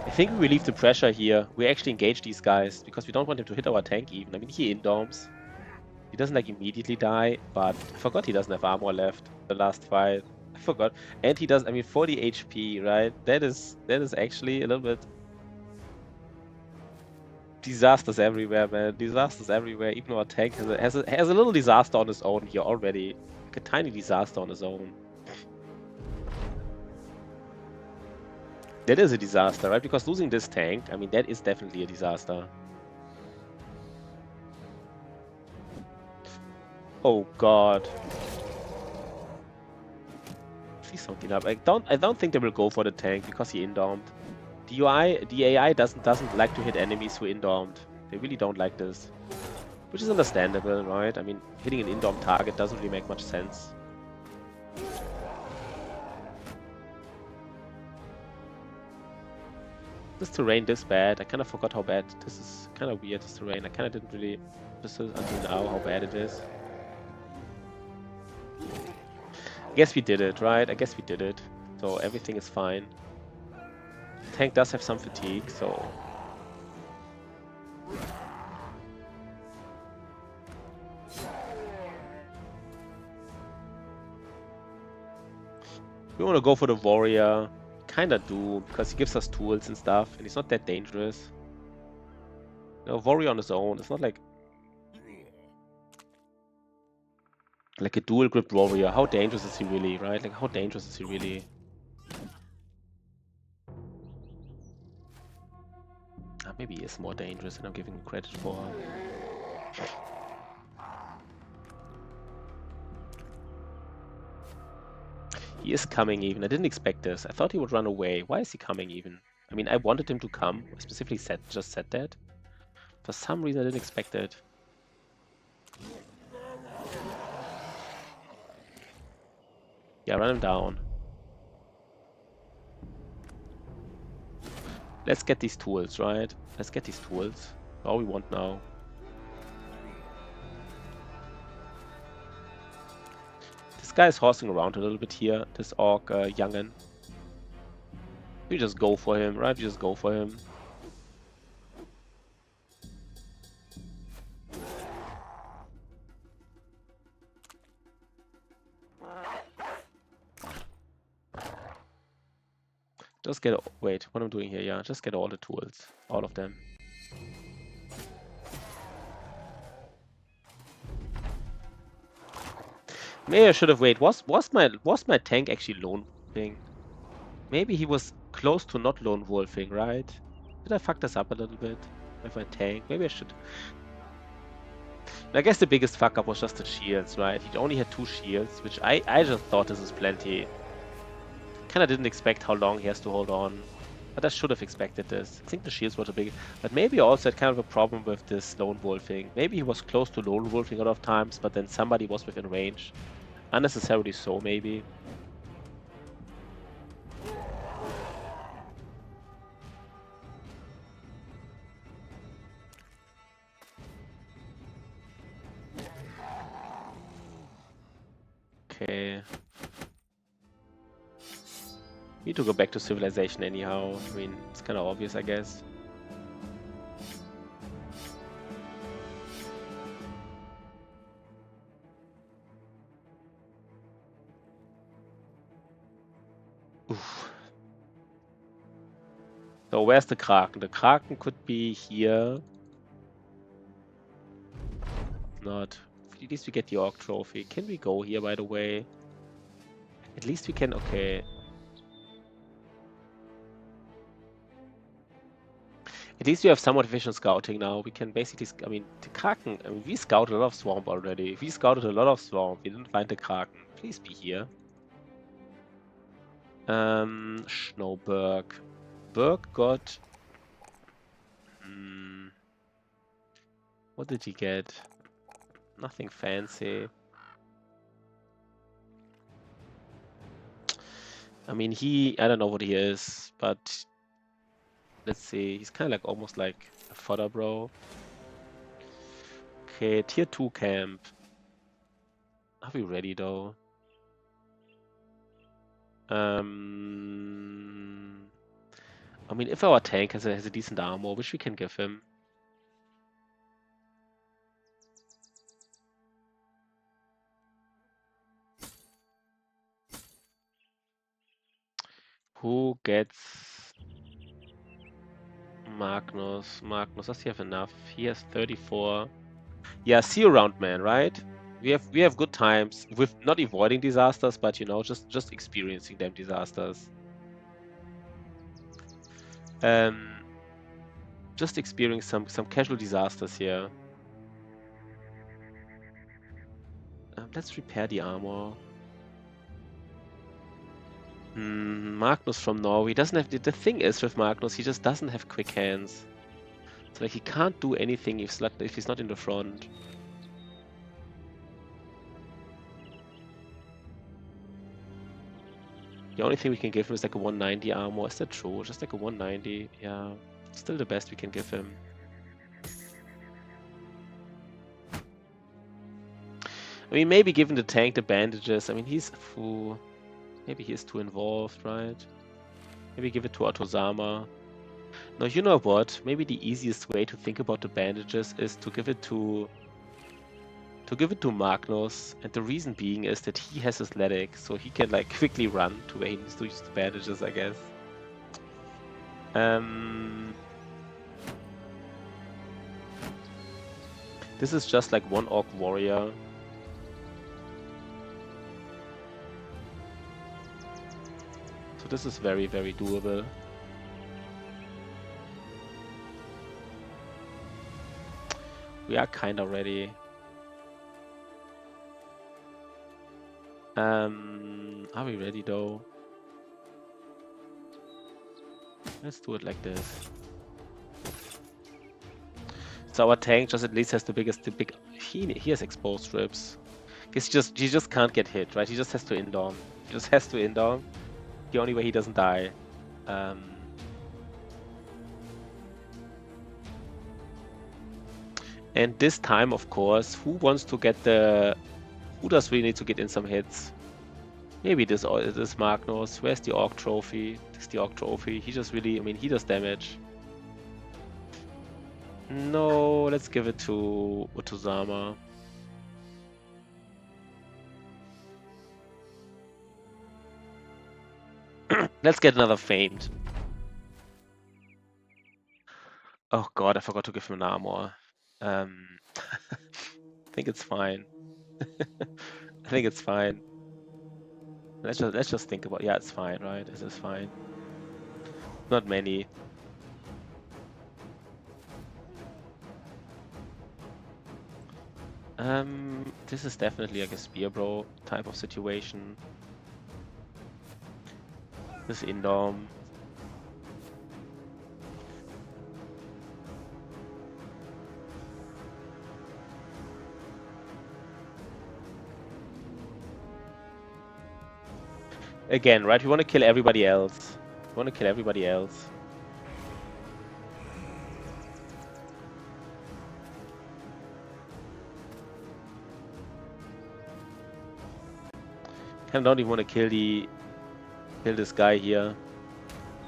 I think we relieve the pressure here. We actually engage these guys because we don't want him to hit our tank even. I mean, he indoms. He doesn't like immediately die, but I forgot he doesn't have armor left. The last fight. I forgot. And he does, I mean, 40 HP, right? That is actually a little bit... Disasters everywhere, man. Disasters everywhere. Even our tank has a little disaster on his own here already. Like a tiny disaster on his own. That is a disaster, right? Because losing this tank, I mean, that is definitely a disaster. Oh god. Please don't get up. I don't think they will go for the tank because he indomed. The AI doesn't like to hit enemies who indomed. They really don't like this. Which is understandable, right? I mean, hitting an indomed target doesn't really make much sense. This terrain this bad. I kind of forgot how bad this is. Kind of weird, this terrain. I kind of didn't really understand until now how bad it is. I guess we did it, right? I guess we did it. So everything is fine. Tank does have some fatigue, so... We want to go for the warrior. Kinda do, because he gives us tools and stuff, and he's not that dangerous. Warrior on his own, it's not like a dual grip warrior. How dangerous is he really, right? Like, how dangerous is he really? Maybe he is more dangerous than I'm giving him credit for. He is coming even. I didn't expect this. I thought he would run away. Why is he coming even? I mean, I wanted him to come. I specifically just said that. For some reason, I didn't expect it. Yeah, run him down. Let's get these tools, right? Let's get these tools. All we want now. This guy is horsing around a little bit here. This orc youngin. We just go for him, right? We just go for him. Just get... Wait, what am I doing here? Yeah, just get all the tools. All of them. Maybe I should have waited. Was my tank actually lone wolfing? Maybe he was close to not lone wolfing, right? Did I fuck this up a little bit with my tank? Maybe I should... I guess the biggest fuck up was just the shields, right? He only had 2 shields, which I just thought this is plenty. Kinda didn't expect how long he has to hold on. But I should have expected this. I think the shields were too big. But maybe also had kind of a problem with this lone wolfing. Maybe he was close to lone wolfing a lot of times, but then somebody was within range. Unnecessarily so, maybe. Okay. Need to go back to civilization anyhow. I mean, it's kind of obvious, I guess. Oof. So where's the Kraken? The Kraken could be here. Not. At least we get the Orc trophy. Can we go here, by the way? At least we can... Okay. At least we have somewhat efficient scouting now. We can basically... I mean, the Kraken... I mean, we scouted a lot of Swamp already. We scouted a lot of Swamp. We didn't find the Kraken. Please be here. Schnowberg. Berg got... What did he get? Nothing fancy. I mean, I don't know what he is, but let's see. He's kind of like almost like a fodder bro. Okay, tier 2 camp. Are we ready though? I mean, if our tank has a decent armor, which we can give him. Who gets Magnus? Magnus, does he have enough? He has 34. Yeah, see you around, man, right? We have good times with not avoiding disasters, but you know, just experiencing them disasters. Just experiencing some casual disasters here. Let's repair the armor. Magnus from Norway doesn't have... The thing is with Magnus, he just doesn't have quick hands. So like he can't do anything if he's not in the front. The only thing we can give him is like a 190 armor. Is that true? Just like a 190? Yeah. Still the best we can give him. I mean, maybe given the tank the bandages, I mean, he's... Ooh, maybe he's too involved, right? Maybe give it to Otozama. No, you know what? Maybe the easiest way to think about the bandages is to give it to Magnus, and the reason being is that he has athletic, so he can like quickly run to where he needs to use the bandages, I guess. This is just like one orc warrior. So this is very, very doable. We are kind of ready. Are we ready though? Let's do it like this. So our tank just at least has the big. He has exposed strips. He just can't get hit, right? He just has to indom. He just has to indom. The only way he doesn't die. And this time, of course, who wants to get the? Who does really need to get in some hits? Maybe this Magnus. Where's the Orc trophy? This is the Orc trophy. He just really, I mean, he does damage. No, let's give it to Utozama. Let's get another famed. Oh god, I forgot to give him an armor. I think it's fine. I think it's fine. Let's just think about. Yeah, it's fine, right? This is fine. Not many. This is definitely like a spear bro type of situation. This Indom. Again, right? We want to kill everybody else. We want to kill everybody else. I don't even want to kill this guy here.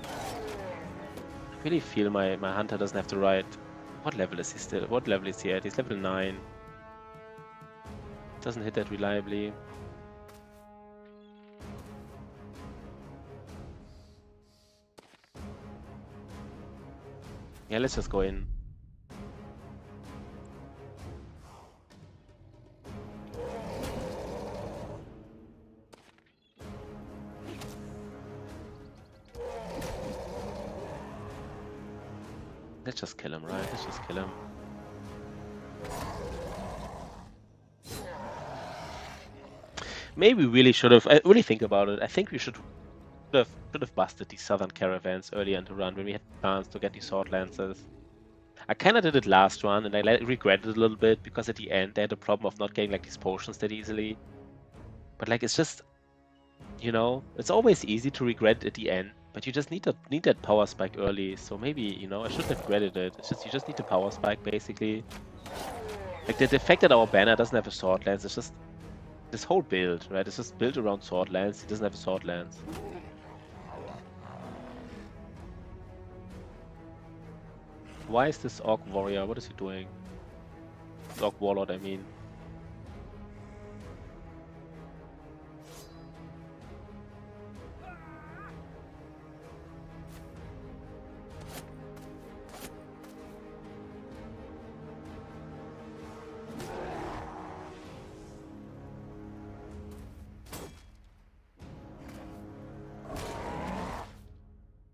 I really feel my hunter doesn't have to ride. What level is he still? What level is he at? He's level 9. Doesn't hit that reliably. Yeah, let's just go in. Let's just kill him, right? Let's just kill him. Maybe we really should have. I really think about it. I think we should have busted these southern caravans earlier in the run when we had the chance to get these sword lances. I kind of did it last run, and I regretted it a little bit because at the end they had the problem of not getting like these potions that easily. But like it's just, you know, it's always easy to regret at the end. But you just need that power spike early. So maybe, you know, I shouldn't have regretted it. It's just you just need the power spike basically. Like the fact that our banner doesn't have a sword lance, it's just this whole build, right? It's just built around sword lance. It doesn't have a sword lance. Why is this Orc warrior? What is he doing? Orc warlord, I mean.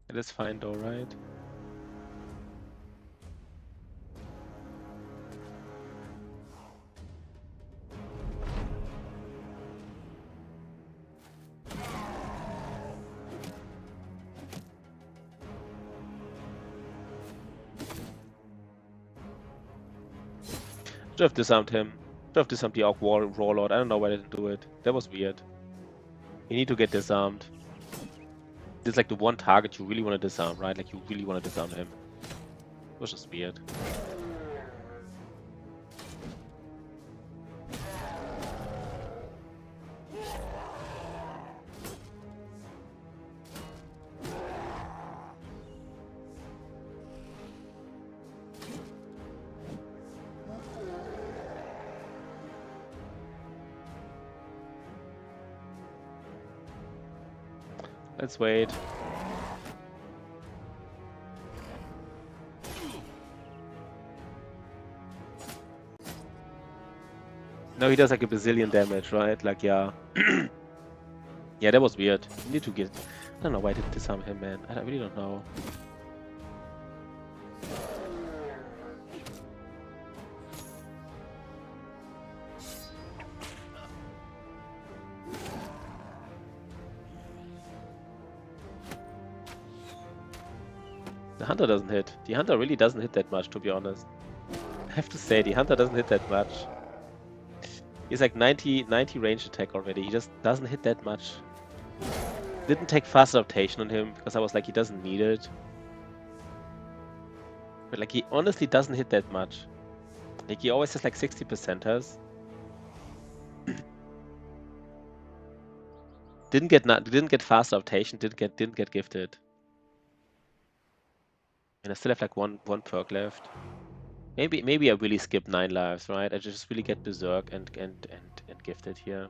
It is fine though, right? Should have disarmed him. Should have disarmed the Orc warlord. I don't know why I didn't do it. That was weird. You need to get disarmed. It's like the one target you really want to disarm, right? Like you really want to disarm him. It was just weird. Let's wait. No, he does like a bazillion damage, right? Like, yeah. Yeah, that was weird. You need to get... I don't know why I didn't disarm him, man. I really don't know. Hunter doesn't hit. The Hunter really doesn't hit that much, to be honest. I have to say, the Hunter doesn't hit that much. He's like 90 range attack already. He just doesn't hit that much. Didn't take fast adaptation on him because I was like, he doesn't need it. But like, he honestly doesn't hit that much. Like, he always has like 60%ers. Didn't get fast adaptation. Didn't get gifted. And I still have like one perk left. Maybe I really skip 9 lives, right? I just really get berserk and gifted here.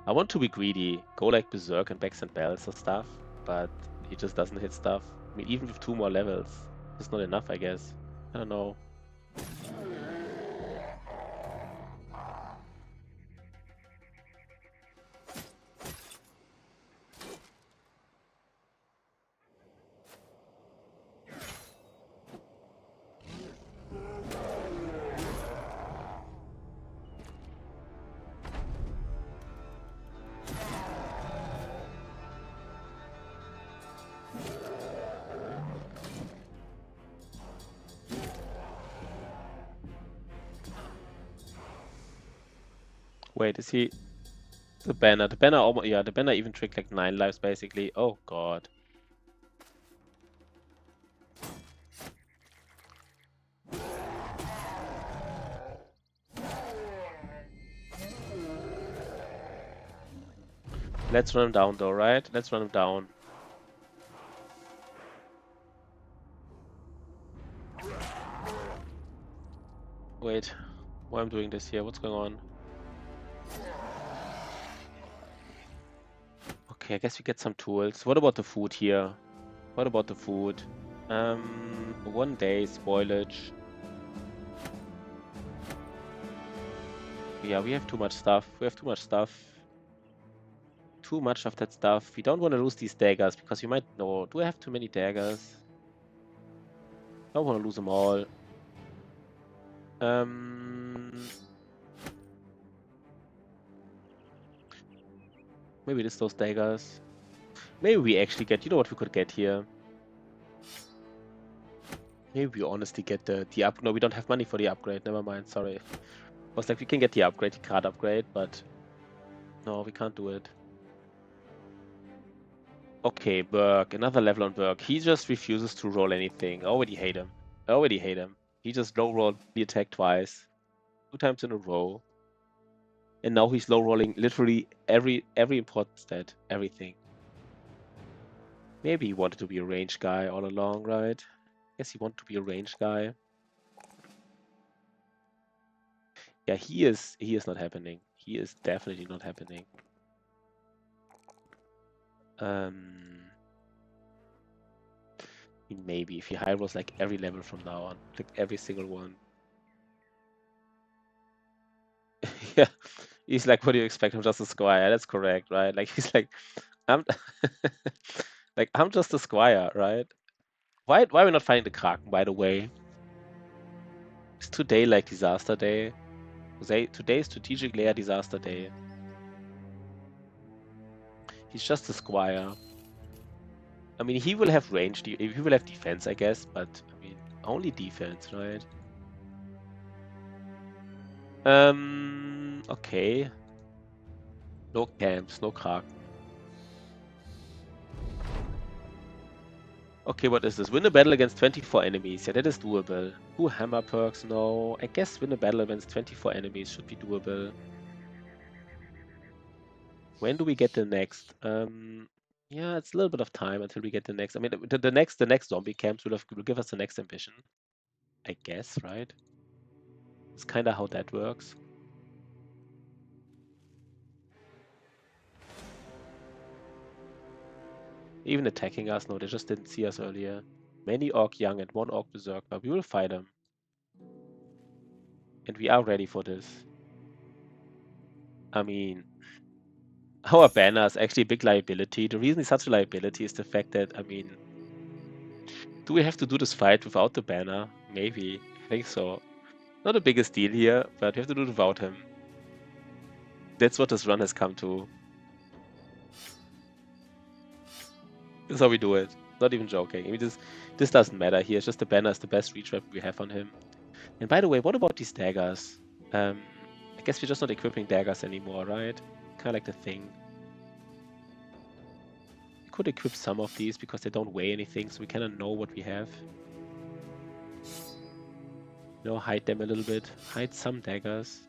I want to be greedy, go like berserk and backs and bells or stuff, but he just doesn't hit stuff. I mean, even with 2 more levels, it's not enough, I guess. I don't know. Wait, is he... The banner. The banner almost... Yeah, the banner even tricked like 9 lives, basically. Oh, God. Let's run him down, though, right? Let's run him down. Wait. Why I'm doing this here? What's going on? Okay, I guess we get some tools. What about the food here? What about the food? 1 day spoilage. Yeah, we have too much stuff. We have too much stuff. Too much of that stuff. We don't want to lose these daggers because we might... No, do I have too many daggers? I don't want to lose them all. Maybe this those daggers. Maybe we actually get... You know what we could get here? Maybe we honestly get the up... No, we don't have money for the upgrade. Never mind, sorry. I was like, we can get the upgrade, the card upgrade, but... No, we can't do it. Okay, Berg. Another level on Berg. He just refuses to roll anything. I already hate him. I already hate him. He just low rolled the attack twice. 2 times in a row. And now he's low rolling literally every important stat. Everything. Maybe he wanted to be a range guy all along, right? Guess he wanted to be a range guy. Yeah, he is not happening. He is definitely not happening. Maybe if he high rolls like every level from now on, like every single one. Yeah, he's like, what do you expect? I'm just a squire. That's correct, right? Like he's like, I'm like I'm just a squire, right? Why are we not finding the Kraken, by the way? Is today like disaster day? Today is strategic layer disaster day. He's just a squire. I mean, he will have range, he will have defense, I guess, but I mean, only defense, right? Okay. No camps, no Kraken. Okay, what is this? Win a battle against 24 enemies. Yeah, that is doable. 2 hammer perks, no. I guess win a battle against 24 enemies should be doable. When do we get the next? Yeah, it's a little bit of time until we get the next. I mean, the next zombie camps will give us the next ambition. I guess, right? It's kind of how that works. Even attacking us, no, they just didn't see us earlier. Many Orc Young and 1 Orc Berserker. We will fight them. And we are ready for this. I mean, our banner is actually a big liability. The reason it's such a liability is the fact that, I mean, do we have to do this fight without the banner? Maybe. I think so. Not the biggest deal here, but we have to do it without him. That's what this run has come to. This is how we do it. Not even joking. I mean, this doesn't matter here. It's just the banner is the best reach weapon we have on him. And by the way, what about these daggers? I guess we're just not equipping daggers anymore, right? Kind of like the thing. We could equip some of these because they don't weigh anything, so we kind of know what we have. You know, hide them a little bit. Hide some daggers.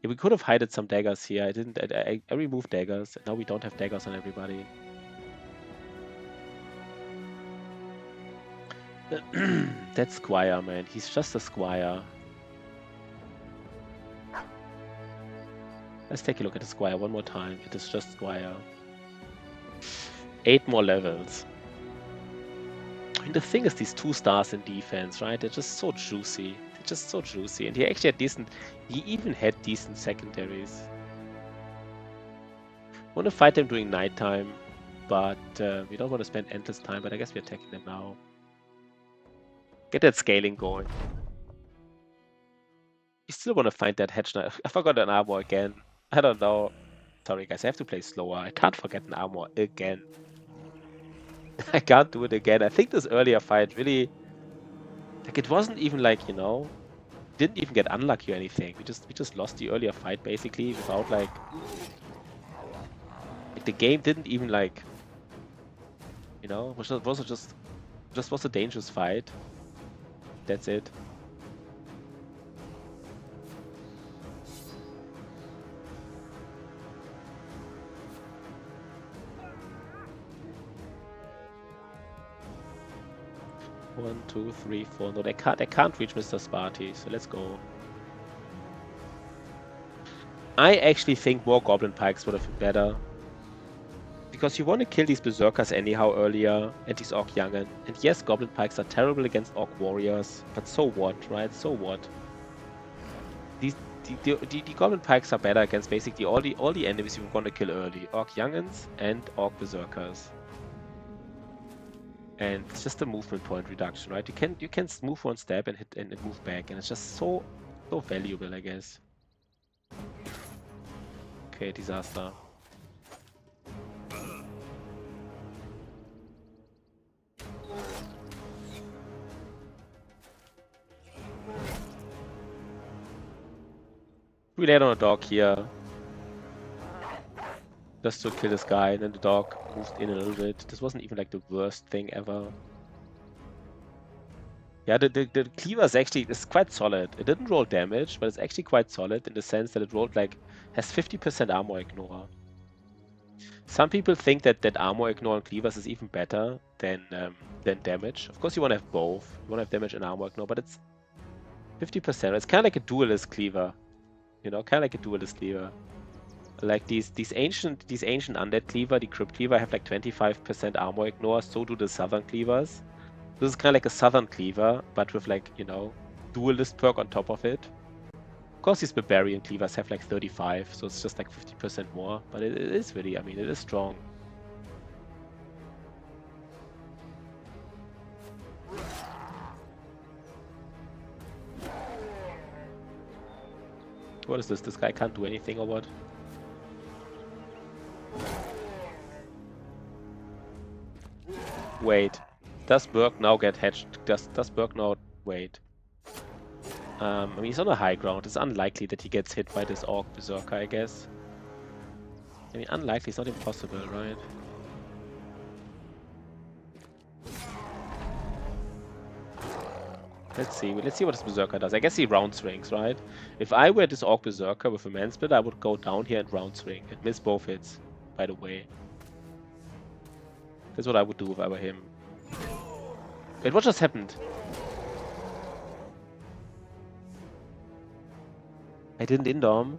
Yeah, we could have hidden some daggers here. I didn't. I removed daggers. And now we don't have daggers on everybody. That squire, man. He's just a squire. Let's take a look at the squire one more time. It is just squire. 8 more levels. And the thing is, these 2 stars in defense, right? They're just so juicy. They're just so juicy. And he actually had decent. He even had decent secondaries. I want to fight them during nighttime, but we don't want to spend endless time. But I guess we're attacking them now. Get that scaling going. We still want to find that hedge knight. I forgot an armor again. I don't know. Sorry guys, I have to play slower. I can't forget an armor again. I can't do it again. I think this earlier fight really... Like, it wasn't even like, you know... Didn't even get unlucky or anything. We just lost the earlier fight, basically, without, like... the game didn't even, like... You know, was a dangerous fight. That's it. One, two, three, four. No, they can't reach Mr. Sparty, so let's go. I actually think more Goblin Pikes would have been better. Because you want to kill these Berserkers anyhow earlier, and these Orc Youngen. And yes, Goblin Pikes are terrible against Orc Warriors, but so what, right? So what? The Goblin Pikes are better against basically all the enemies you want to kill early. Orc Youngens and Orc Berserkers. And it's just a movement point reduction, right? You can move one step and hit and move back, and it's just so valuable, I guess. Okay, disaster. We laid on a dog here. Just to kill this guy, and then the dog moved in a little bit. This wasn't even like the worst thing ever. Yeah, the cleaver is actually quite solid. It didn't roll damage, but it's actually quite solid in the sense that it rolled like has 50% armor ignore. Some people think that armor ignore on cleavers is even better than damage. Of course, you want to have both. You want to have damage and armor ignore, but it's 50%. It's kind of like a duelist cleaver, you know, kind of like a duelist cleaver. Like these ancient undead cleaver, the crypt cleaver have like 25% armor ignore. So do the southern cleavers. This is kind of like a southern cleaver, but with like, you know, duelist perk on top of it. Of course, these barbarian cleavers have like 35, so it's just like 50% more. But it is really, I mean, it is strong. What is this? This guy can't do anything or what? Wait. Does Berg now get hatched? Does Berg now... Wait. I mean, he's on a high ground. It's unlikely that he gets hit by this Orc Berserker, I guess. I mean, unlikely. It's not impossible, right? Let's see. Let's see what this Berserker does. I guess he round swings, right? If I were this Orc Berserker with a Man Split, I would go down here and round swing and miss both hits, by the way. That's what I would do if I were him. Wait, what just happened? I didn't indom.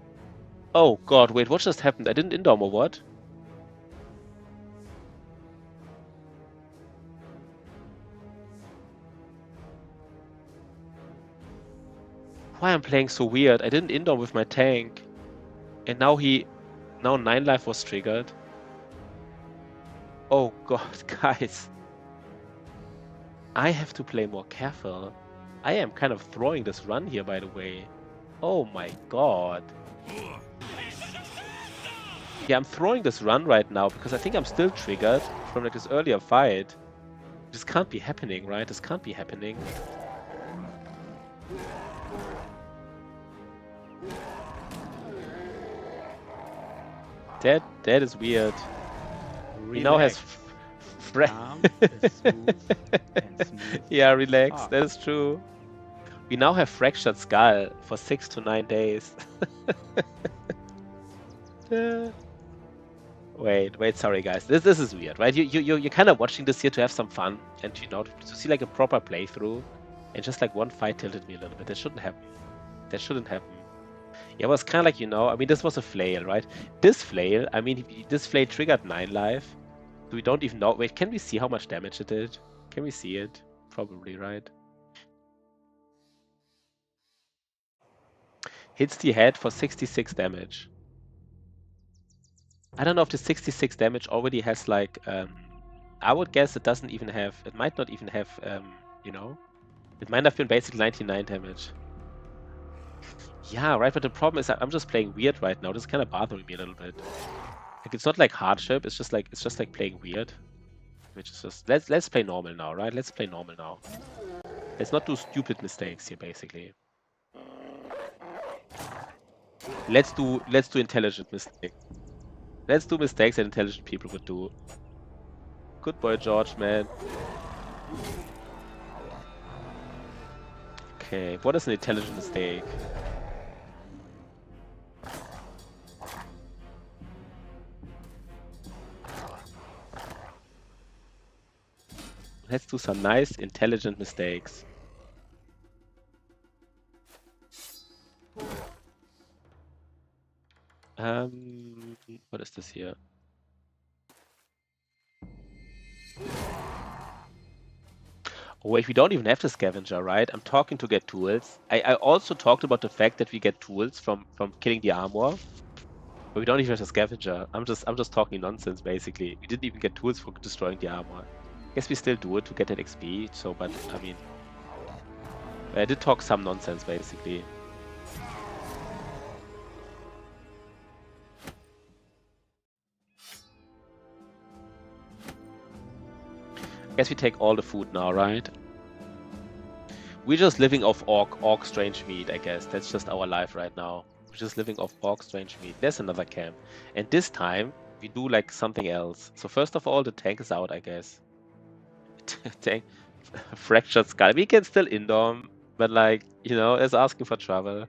Oh god, wait, what just happened? I didn't indom or what? Why I'm playing so weird? I didn't indom with my tank. And now 9 life was triggered. Oh god, guys. I have to play more careful. I am kind of throwing this run here, by the way. Oh my god. Yeah, I'm throwing this run right now because I think I'm still triggered from like this earlier fight. This can't be happening, right? This can't be happening. That is weird. He now has Calm is smooth and smooth yeah, is relax. hard. That is true. We now have fractured skull for 6 to 9 days. Wait, sorry guys. This is weird, right? You're kind of watching this here to have some fun and to see like a proper playthrough, and just like one fight tilted me a little bit. That shouldn't happen. That shouldn't happen. Yeah, it was kind of like, I mean, this was a flail, right? This flail, I mean, this flail triggered 9 life. So we don't even know. Wait, can we see how much damage it did? Can we see it? Probably, right? Hits the head for 66 damage. I don't know if the 66 damage already has like, I would guess it doesn't even have, it might not even have, it might have been basically 99 damage. Yeah, right, but the problem is I'm just playing weird right now. This is kind of bothering me a little bit. Like, it's not like hardship, it's just like playing weird. Which is just, let's play normal now, right? Let's play normal now. Let's not do stupid mistakes here, basically. Let's do intelligent mistakes. Let's do mistakes that intelligent people would do. Good boy, George, man. Okay, what is an intelligent mistake? Let's do some nice, intelligent mistakes. What is this here? Oh, wait, we don't even have the scavenger, right? I'm talking to get tools. I also talked about the fact that we get tools from killing the armor. But we don't even have the scavenger. I'm just talking nonsense, basically. We didn't even get tools for destroying the armor. Guess we still do it to get that XP, so, but, I mean... I did talk some nonsense, basically. Guess we take all the food now, right? We're just living off orc strange meat, I guess. That's just our life right now. We're just living off orc strange meat. There's another camp. And this time, we do, like, something else. So first of all, the tank is out, I guess. Tank... Fractured skull. We can still indom, but, like, it's asking for trouble.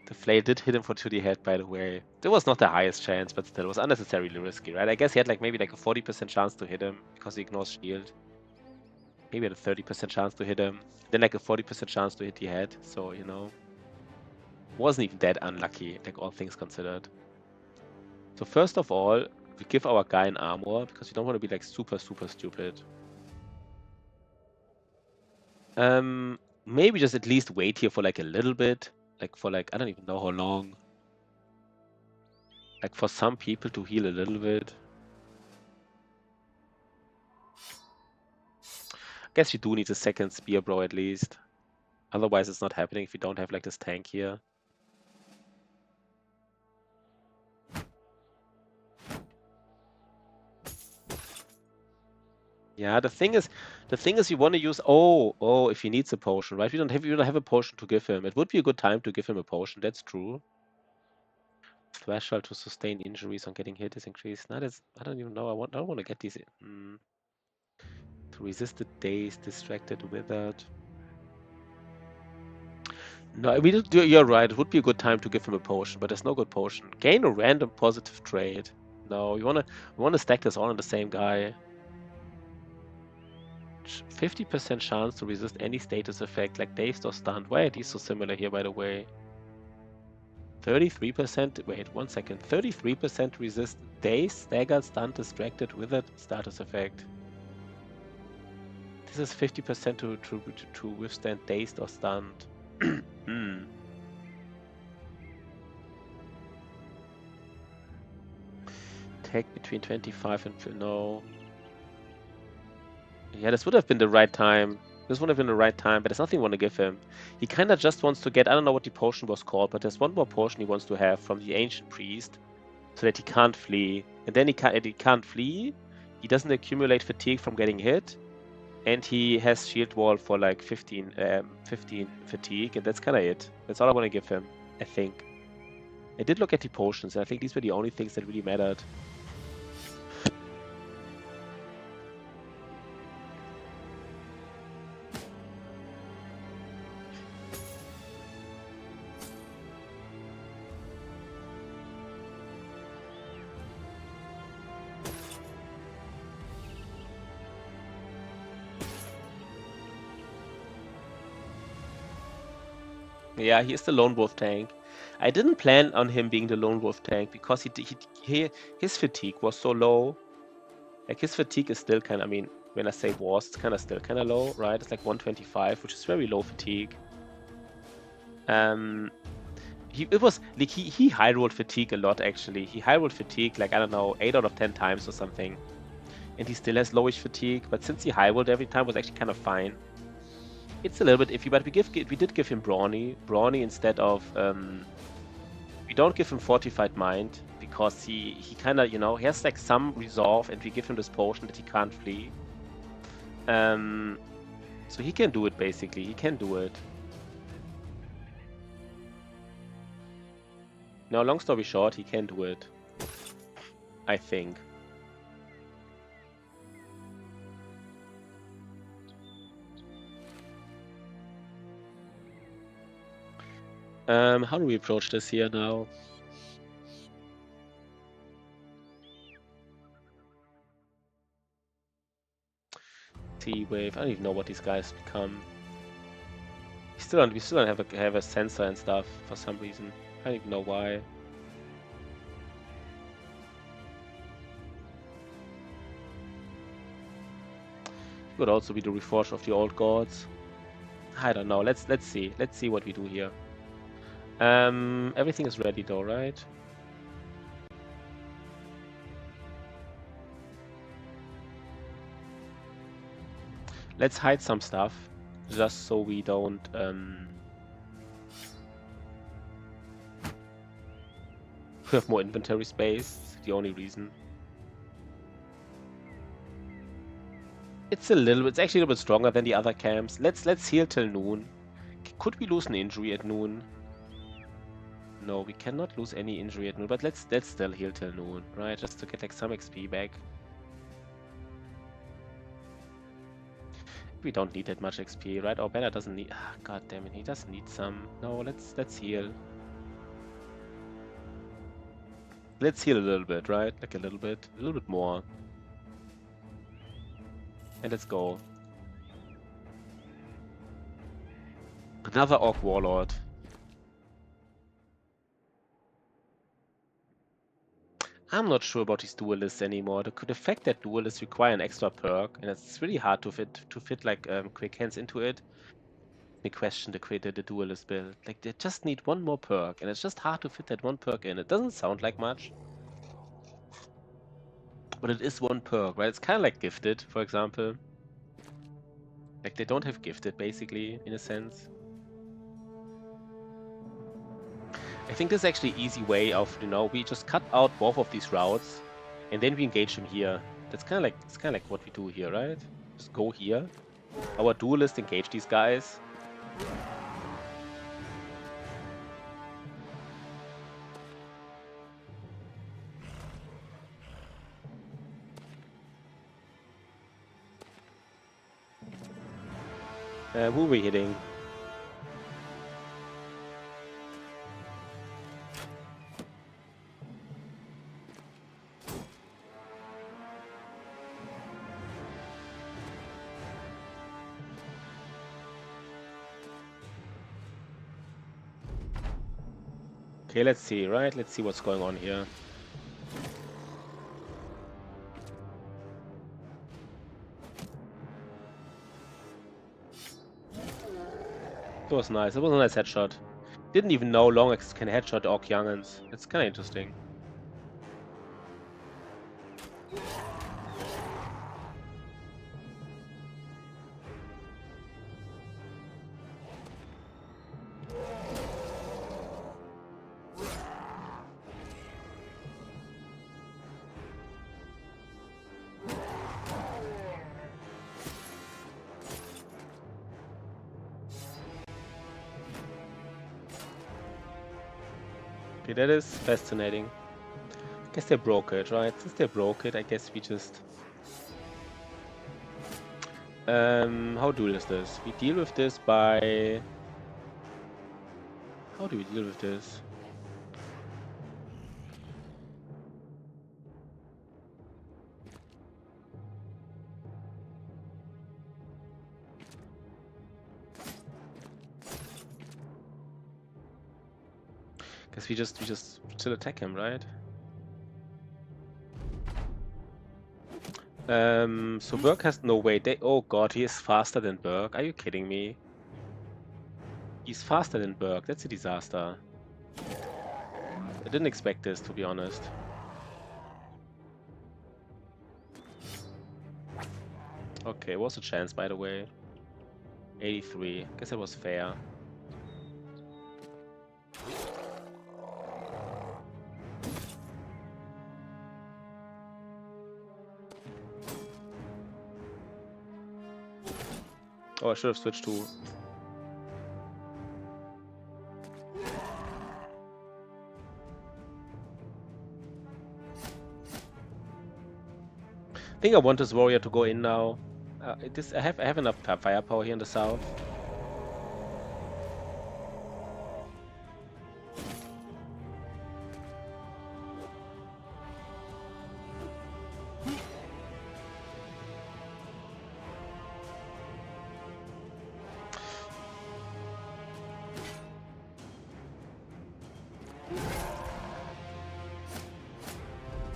The flail did hit him to the head, by the way. It was not the highest chance, but still, it was unnecessarily risky, right? I guess he had, like, maybe like a 40% chance to hit him because he ignores shield. Maybe had a 30% chance to hit him. Then, like, a 40% chance to hit the head. So, wasn't even that unlucky, like, all things considered. So first of all, we give our guy an armor because we don't want to be, like, super, super stupid. Maybe just at least wait here for, like, a little bit. Like, for, like, I don't even know how long. Like, for some people to heal a little bit. Guess you do need a second spear, bro, at least. Otherwise, it's not happening if you don't have, like, this tank here. Yeah, the thing is you want to use... Oh, if he needs a potion, right? We don't have a potion to give him. It would be a good time to give him a potion, that's true. Threshold to sustain injuries on getting hit is increased. No, that's... I don't even know. I don't want to get these... To resist the daze, distracted, withered. No, you're right. It would be a good time to give him a potion, but there's no good potion. Gain a random positive trait. No, we wanna stack this all on the same guy. 50% chance to resist any status effect like dazed or stunned. Why are these so similar here, by the way? 33%. Wait, 1 second. 33% resist dazed, staggered, stunned, distracted, withered status effect. This is 50% to withstand dazed or stunned. Take between 25 and... No. Yeah, this would have been the right time. This would have been the right time, but there's nothing I want to give him. He kind of just wants to get... I don't know what the potion was called, but there's one more potion he wants to have from the Ancient Priest so that he can't flee. And then he can't flee. He doesn't accumulate fatigue from getting hit. And he has shield wall for like 15 fatigue, and that's kind of it. That's all I want to give him, I think. I did look at the potions, and I think these were the only things that really mattered. Yeah, he is the lone wolf tank. I didn't plan on him being the lone wolf tank because his fatigue was so low. Like his fatigue is still kind of, I mean, when I say was, it's kind of still kind of low, right? It's like 125, which is very low fatigue. It was like he high rolled fatigue a lot actually. He high rolled fatigue like, I don't know, 8 out of 10 times or something. And he still has lowish fatigue, but since he high rolled every time, was actually kind of fine. It's a little bit iffy, but we did give him Brawny instead of we don't give him Fortified Mind because he kind of, you know, he has like some resolve, and we give him this potion that he can't flee. So he can do it basically. He can do it. Now, long story short, he can do it. I think. How do we approach this here now? T-Wave. I don't even know what these guys become. We still don't have a sensor and stuff for some reason. I don't even know why. It could also be the Reforge of the Old Gods. I don't know. Let's see. Let's see what we do here. Everything is ready though, right? Let's hide some stuff, just so we don't have more inventory space. It's the only reason. It's actually a little bit stronger than the other camps. Let's heal till noon. Could we lose an injury at noon? No, we cannot lose any injury at noon, but let's still heal till noon, right? Just to get like some XP back. We don't need that much XP, right? Our banner doesn't need. Ah, God damn it, he does need some. No, let's heal. Let's heal a little bit, right? Like a little bit more. And let's go. Another Orc Warlord. I'm not sure about these duelists anymore. The fact that duelists require an extra perk, and it's really hard to fit like quick hands into it. Me question the duelist build. Like they just need one more perk, and it's just hard to fit that one perk in. It doesn't sound like much, but it is one perk, right? It's kind of like gifted, for example. Like they don't have gifted basically in a sense. I think this is actually an easy way of, you know, we just cut out both of these routes, and then we engage him here. That's kind of like what we do here, right? Just go here. Our duelist engage these guys. Who are we hitting? Okay, let's see, right? Let's see what's going on here. It was nice. It was a nice headshot. Didn't even know Longex can headshot Orc Young'uns. It's kind of interesting. Okay, that is fascinating. I guess they broke it, right? Since they broke it, I guess we just... how do we do this? We deal with this by... How do we deal with this? Guess we just still attack him, right? So Berg has no way. Oh god, he is faster than Berg. Are you kidding me? He's faster than Berg. That's a disaster. I didn't expect this, to be honest. Okay, what's the chance, by the way? 83. Guess that was fair. Oh, I should have switched to... I think I want this warrior to go in now. I have enough firepower here in the south.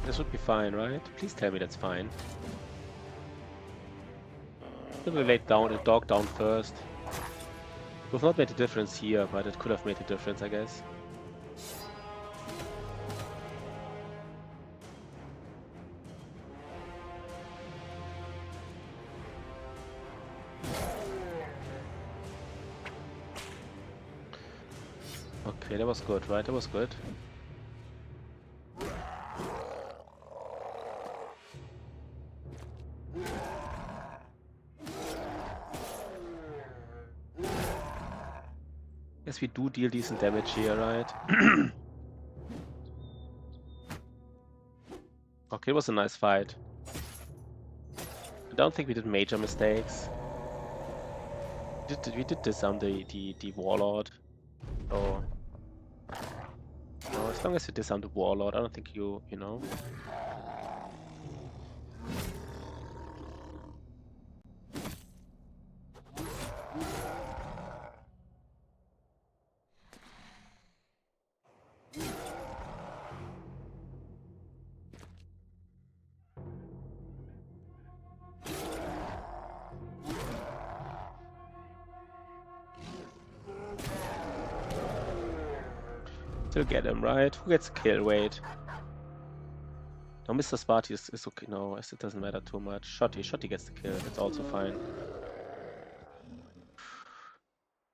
This would be fine, right? Please tell me that's fine. Let me lay down a dog down first. Would have not made a difference here, but it could have made a difference, I guess. Okay, that was good, right? That was good. Yes, we do deal decent damage here, right? Okay, it was a nice fight. I don't think we did major mistakes. We did disarm the warlord. So, no, as long as you disarm the warlord, I don't think you know. Still get him, right? Who gets kill? Wait. No, Mr. Sparty is okay. No, it doesn't matter too much. Shotty gets the kill. That's also fine.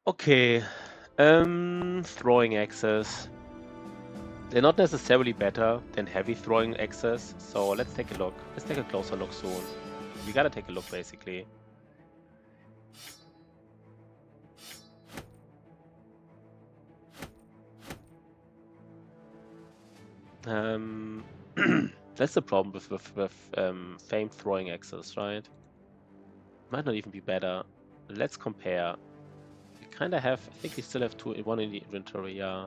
Okay. Throwing axes. They're not necessarily better than heavy throwing axes, so let's take a look. Let's take a closer look soon. We gotta take a look, basically. That's the problem with famed throwing axes, right? Might not even be better. Let's compare. We kind of have... I think we still have one in the inventory, yeah.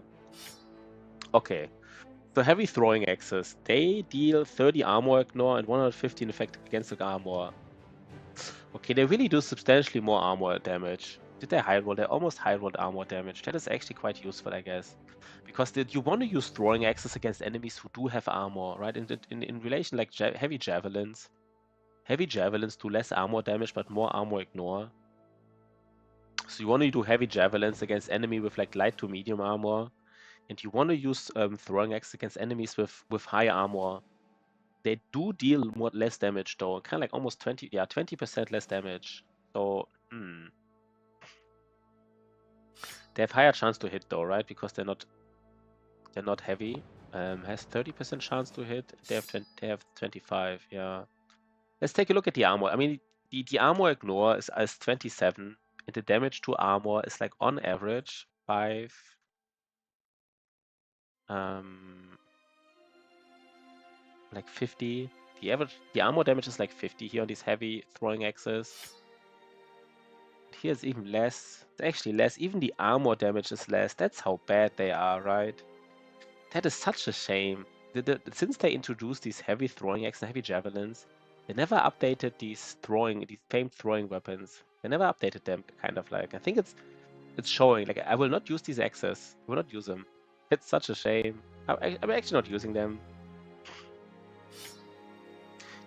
Okay. So heavy throwing axes, they deal 30 armor ignore and 115 effect against the armor. Okay, they really do substantially more armor damage. Did they high roll? They almost high rolled armor damage. That is actually quite useful, I guess. Because you want to use throwing axes against enemies who do have armor, right? In relation, like heavy javelins. Heavy javelins do less armor damage, but more armor ignore. So you want to do heavy javelins against enemy with like light to medium armor. And you want to use throwing axes against enemies with high armor. They do deal less damage though, kind of like almost 20% less damage. So, they have higher chance to hit though, right? Because they're not heavy. Has 30% chance to hit. They have 25. Yeah. Let's take a look at the armor. I mean, the armor ignore is 27, and the damage to armor is like on average 5. Like 50. The armor damage is like 50 here on these heavy throwing axes. Here's even less. It's actually less. Even the armor damage is less. That's how bad they are, right? That is such a shame. Since they introduced these heavy throwing axes and heavy javelins, they never updated these famed throwing weapons. They never updated them, kind of like. I think it's showing. Like, I will not use these axes. I will not use them. It's such a shame. I'm actually not using them.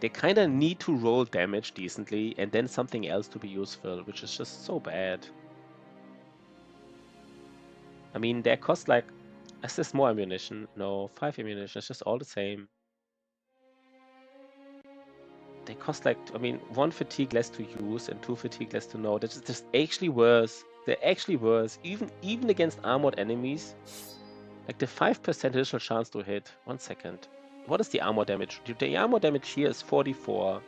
They kind of need to roll damage decently and then something else to be useful, which is just so bad. I mean, they cost like, is this more ammunition? No, 5 ammunition. It's just all the same. They cost like, I mean, 1 fatigue less to use and 2 fatigue less to know. That's just actually worse. They're actually worse. Even against armored enemies. Like the 5% additional chance to hit. 1 second. What is the armor damage? The armor damage here is 44.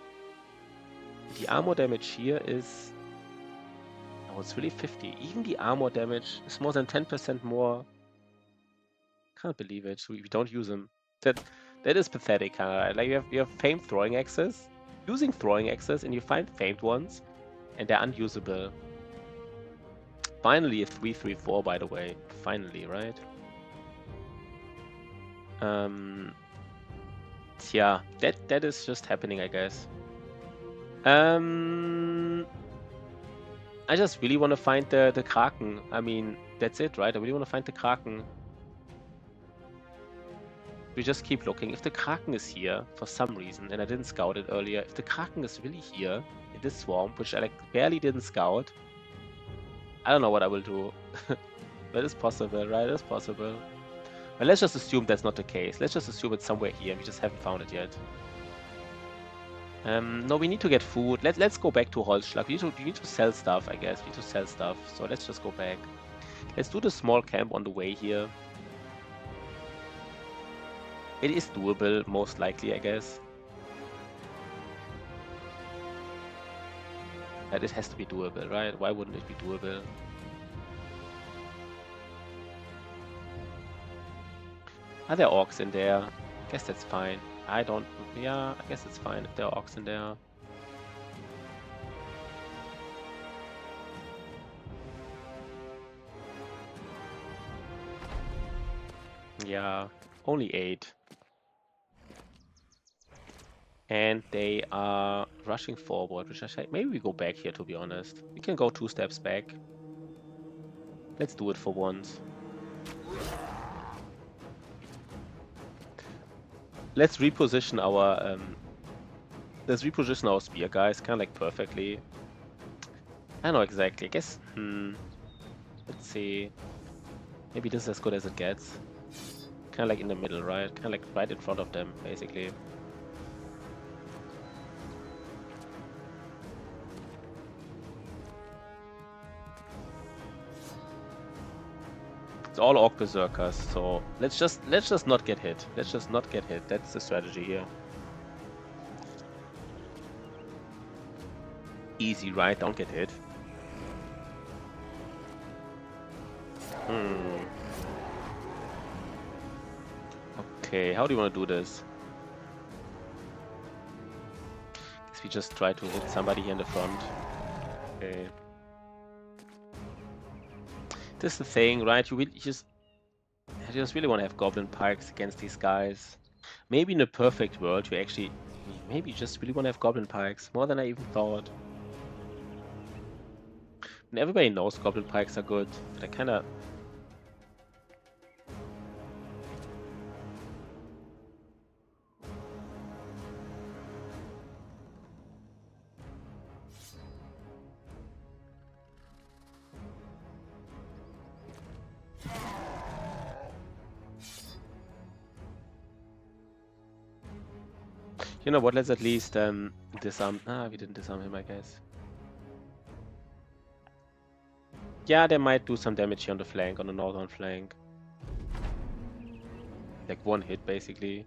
The armor damage here is... Oh, it's really 50. Even the armor damage is more than 10% more. Can't believe it. So we don't use them. That is pathetic, huh? Like you have famed throwing axes, using throwing axes, and you find famed ones, and they're unusable. Finally a 3-3-4, by the way. Finally, right? Yeah, that is just happening, I guess. I just really want to find the Kraken. I mean, that's it, right? I really want to find the Kraken. We just keep looking. If the Kraken is here for some reason, and I didn't scout it earlier, if the Kraken is really here in this swamp, which I like barely didn't scout, I don't know what I will do. But it's possible, right? It's possible. But let's just assume that's not the case. Let's just assume it's somewhere here. We just haven't found it yet. No, we need to get food. Let's go back to Holzschlag. We need to sell stuff, I guess. We need to sell stuff. So let's just go back. Let's do the small camp on the way here. It is doable, most likely, I guess. But it has to be doable, right? Why wouldn't it be doable? Are there orcs in there? I guess that's fine. Yeah, I guess it's fine if there are orcs in there. Yeah, only 8. And they are rushing forward, which I say, maybe we go back here, to be honest. We can go 2 steps back. Let's do it for once. Let's reposition our spear guys, kind of like perfectly. I don't know exactly. I guess. Let's see. Maybe this is as good as it gets. Kind of like in the middle, right? Kind of like right in front of them, basically. It's all orc berserkers, so let's just not get hit. Let's just not get hit. That's the strategy here. Easy, right? Don't get hit. Okay, how do you want to do this? Guess we just try to hit somebody here in the front. Okay. This is the thing, right? You just really want to have goblin pikes against these guys. Maybe in a perfect world, maybe you just really want to have goblin pikes more than I even thought. And everybody knows goblin pikes are good, but I kind of... You know what, let's at least disarm... we didn't disarm him, I guess. Yeah, they might do some damage here on the flank, on the northern flank. Like 1 hit, basically.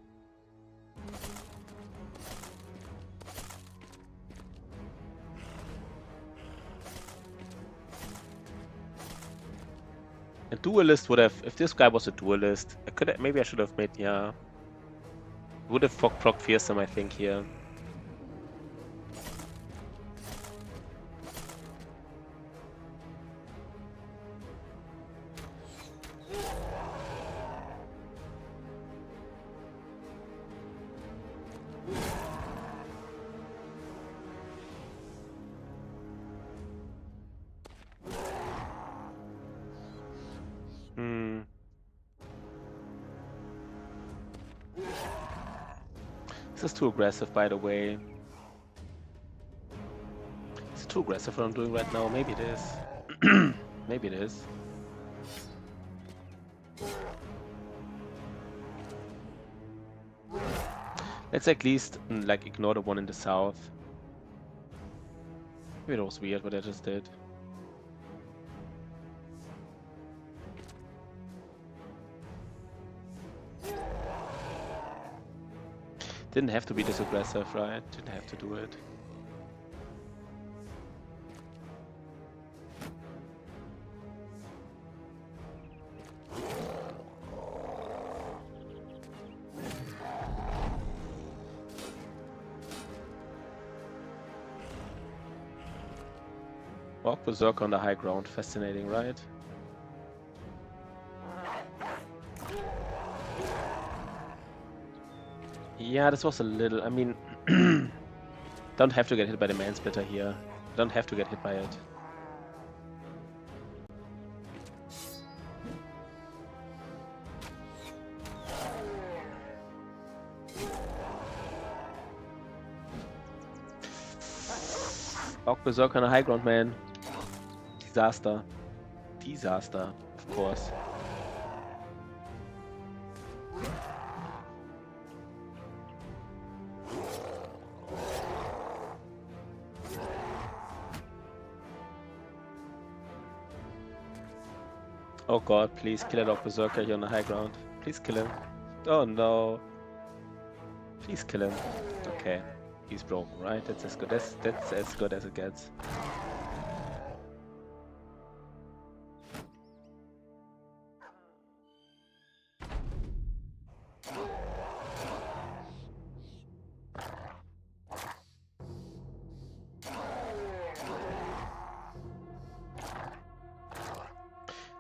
A duelist would have, if this guy was a duelist, maybe I should have made, yeah. Would have proc fearsome, I think, here. This is too aggressive, by the way. Is it too aggressive what I'm doing right now? Maybe it is. Maybe it is. Let's at least like ignore the one in the south. Maybe it was weird what I just did. Didn't have to be this aggressive, right? Didn't have to do it. Walk Berserker on the high ground. Fascinating, right? Yeah, this was a little... I mean... don't have to get hit by the Mansplitter here. Don't have to get hit by it. Walk Berserker on the high ground, man. Disaster. Disaster, of course. Oh god, please kill a Dog Berserker here on the high ground. Please kill him. Oh no. Please kill him. Okay. He's broken, right? That's as good as it gets.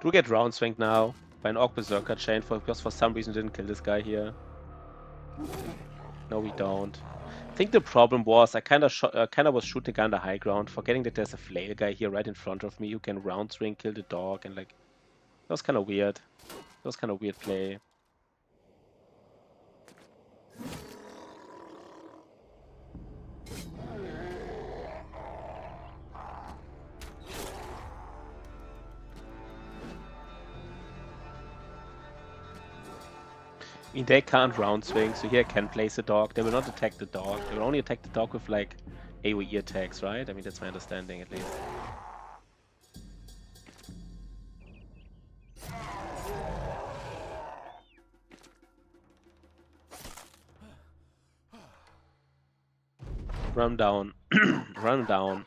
Do get round swinged now by an Orc Berserker chain because for some reason didn't kill this guy here. No, we don't. I think the problem was I kind of was shooting on the high ground, forgetting that there's a flail guy here right in front of me who can round swing, kill the dog, and like that was kind of weird. That was kind of weird play. I mean, they can't round swing, so here I can place a dog. They will not attack the dog. They will only attack the dog with like AoE attacks, right? I mean, that's my understanding at least. Run down. Run down.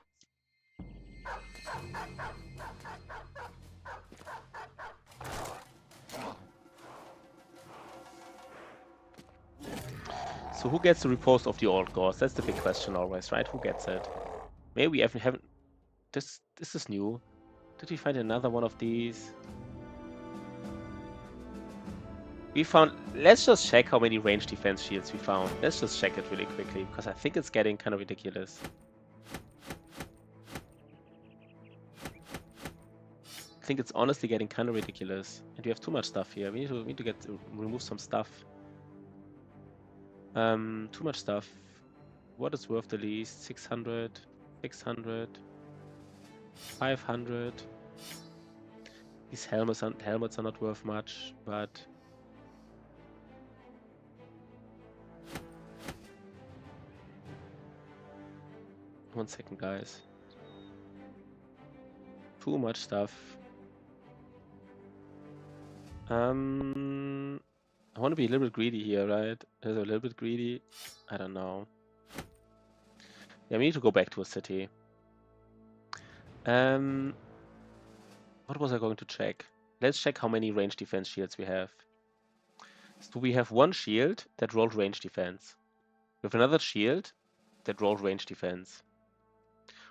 So who gets the repost of the old gods? That's the big question always, right? Who gets it? Maybe we haven't... This is new. Did we find another one of these? We found... Let's just check how many range defense shields we found. Let's just check it really quickly, because I think it's getting kind of ridiculous. I think it's honestly getting kind of ridiculous. And we have too much stuff here. We need to remove some stuff. Too much stuff. What is worth the least? 600, 600, 500. These helmets are not worth much, but... One second, guys. Too much stuff. I want to be a little bit greedy here, right? A little bit greedy. I don't know. Yeah, we need to go back to a city. What was I going to check? Let's check how many range defense shields we have. So we have one shield that rolled range defense. We have another shield that rolled range defense.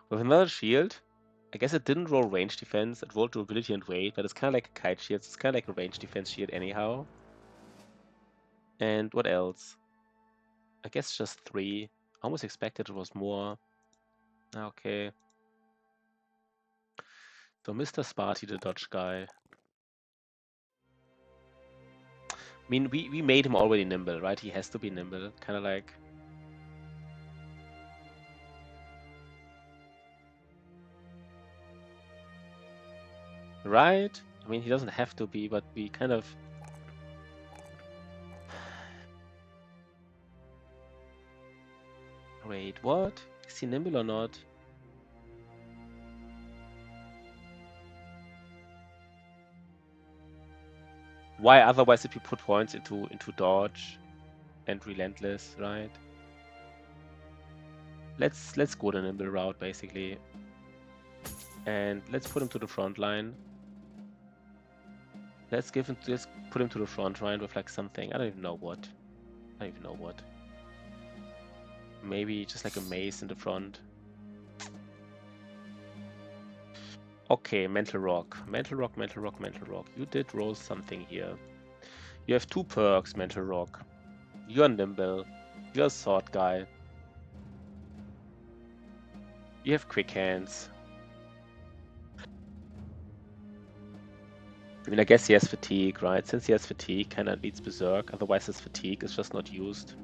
We have another shield. I guess it didn't roll range defense. It rolled durability and weight, but it's kind of like a kite shield. It's kind of like a range defense shield anyhow. And what else? I guess just 3. Almost expected it was more. Okay. So Mr. Sparty, the Dodge guy. I mean, we made him already nimble, right? He has to be nimble. Kind of like... Right? I mean, he doesn't have to be, but we kind of... Wait, what? Is he nimble or not? Why otherwise did we put points into dodge and relentless, right? Let's go the nimble route basically. And let's put him to the front line. Let's put him to the front line with like something. I don't even know what. I don't even know what. Maybe just like a mace in the front. Okay, mental rock. Mental rock, mental rock, mental rock. You did roll something here. You have 2 perks, mental rock. You're nimble. You're a sword guy. You have quick hands. I mean, I guess he has fatigue, right? Since he has fatigue, kinda needs berserk. Otherwise his fatigue is just not used.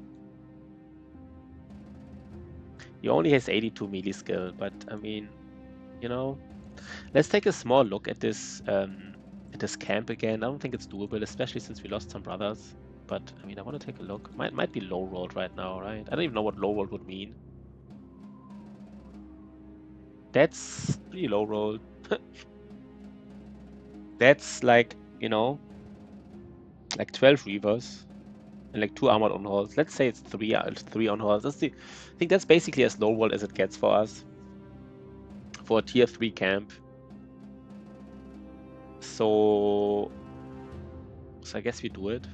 He only has 82 melee skill, but I mean, you know, let's take a small look at this camp again. I don't think it's doable, especially since we lost some brothers. But I mean, I want to take a look. Might be low rolled right now, right? I don't even know what low rolled would mean. That's pretty low rolled. That's like, you know, like 12 reavers and like 2 armored on halls. Let's say it's 3 on halls. I think that's basically as low rolled as it gets for us for a tier 3 camp. So I guess we do it.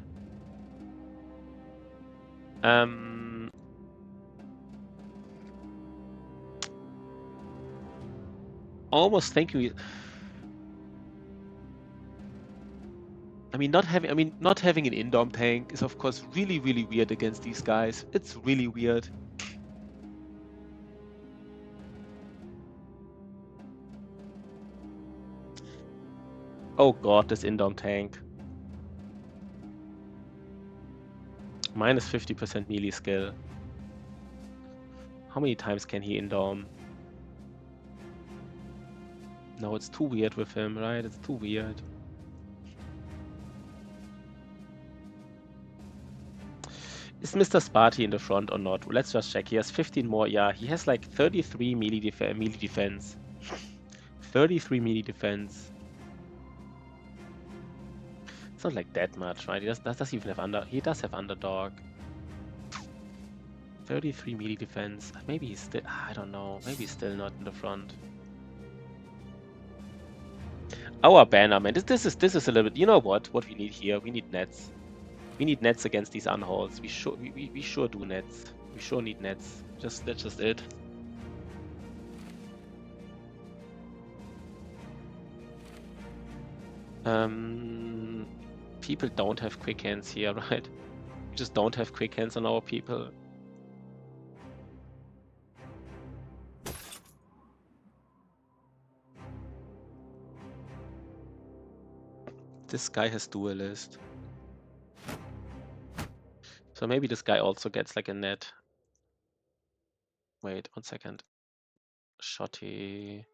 Almost thinking we... I mean, not having an Indom tank is of course really, really weird against these guys. It's really weird. Oh god, this Indom tank. Minus 50% melee skill. How many times can he Indom? No, it's too weird with him, right? It's too weird. Is Mr. Sparty in the front or not? Let's just check. He has 15 more. Yeah, he has like 33 melee defense. 33 melee defense. It's not like that much, right? He does even have he does have underdog. 33 melee defense. Maybe he's still... I don't know. Maybe he's still not in the front. Our banner, man. This is a little bit... You know what? What we need here? We need nets. We need nets against these unhauls. We sure do nets. We sure need nets. That's just it. People don't have quick hands here, right? We just don't have quick hands on our people. This guy has duelist. So maybe this guy also gets like a net. Wait, 1 second. Shotty.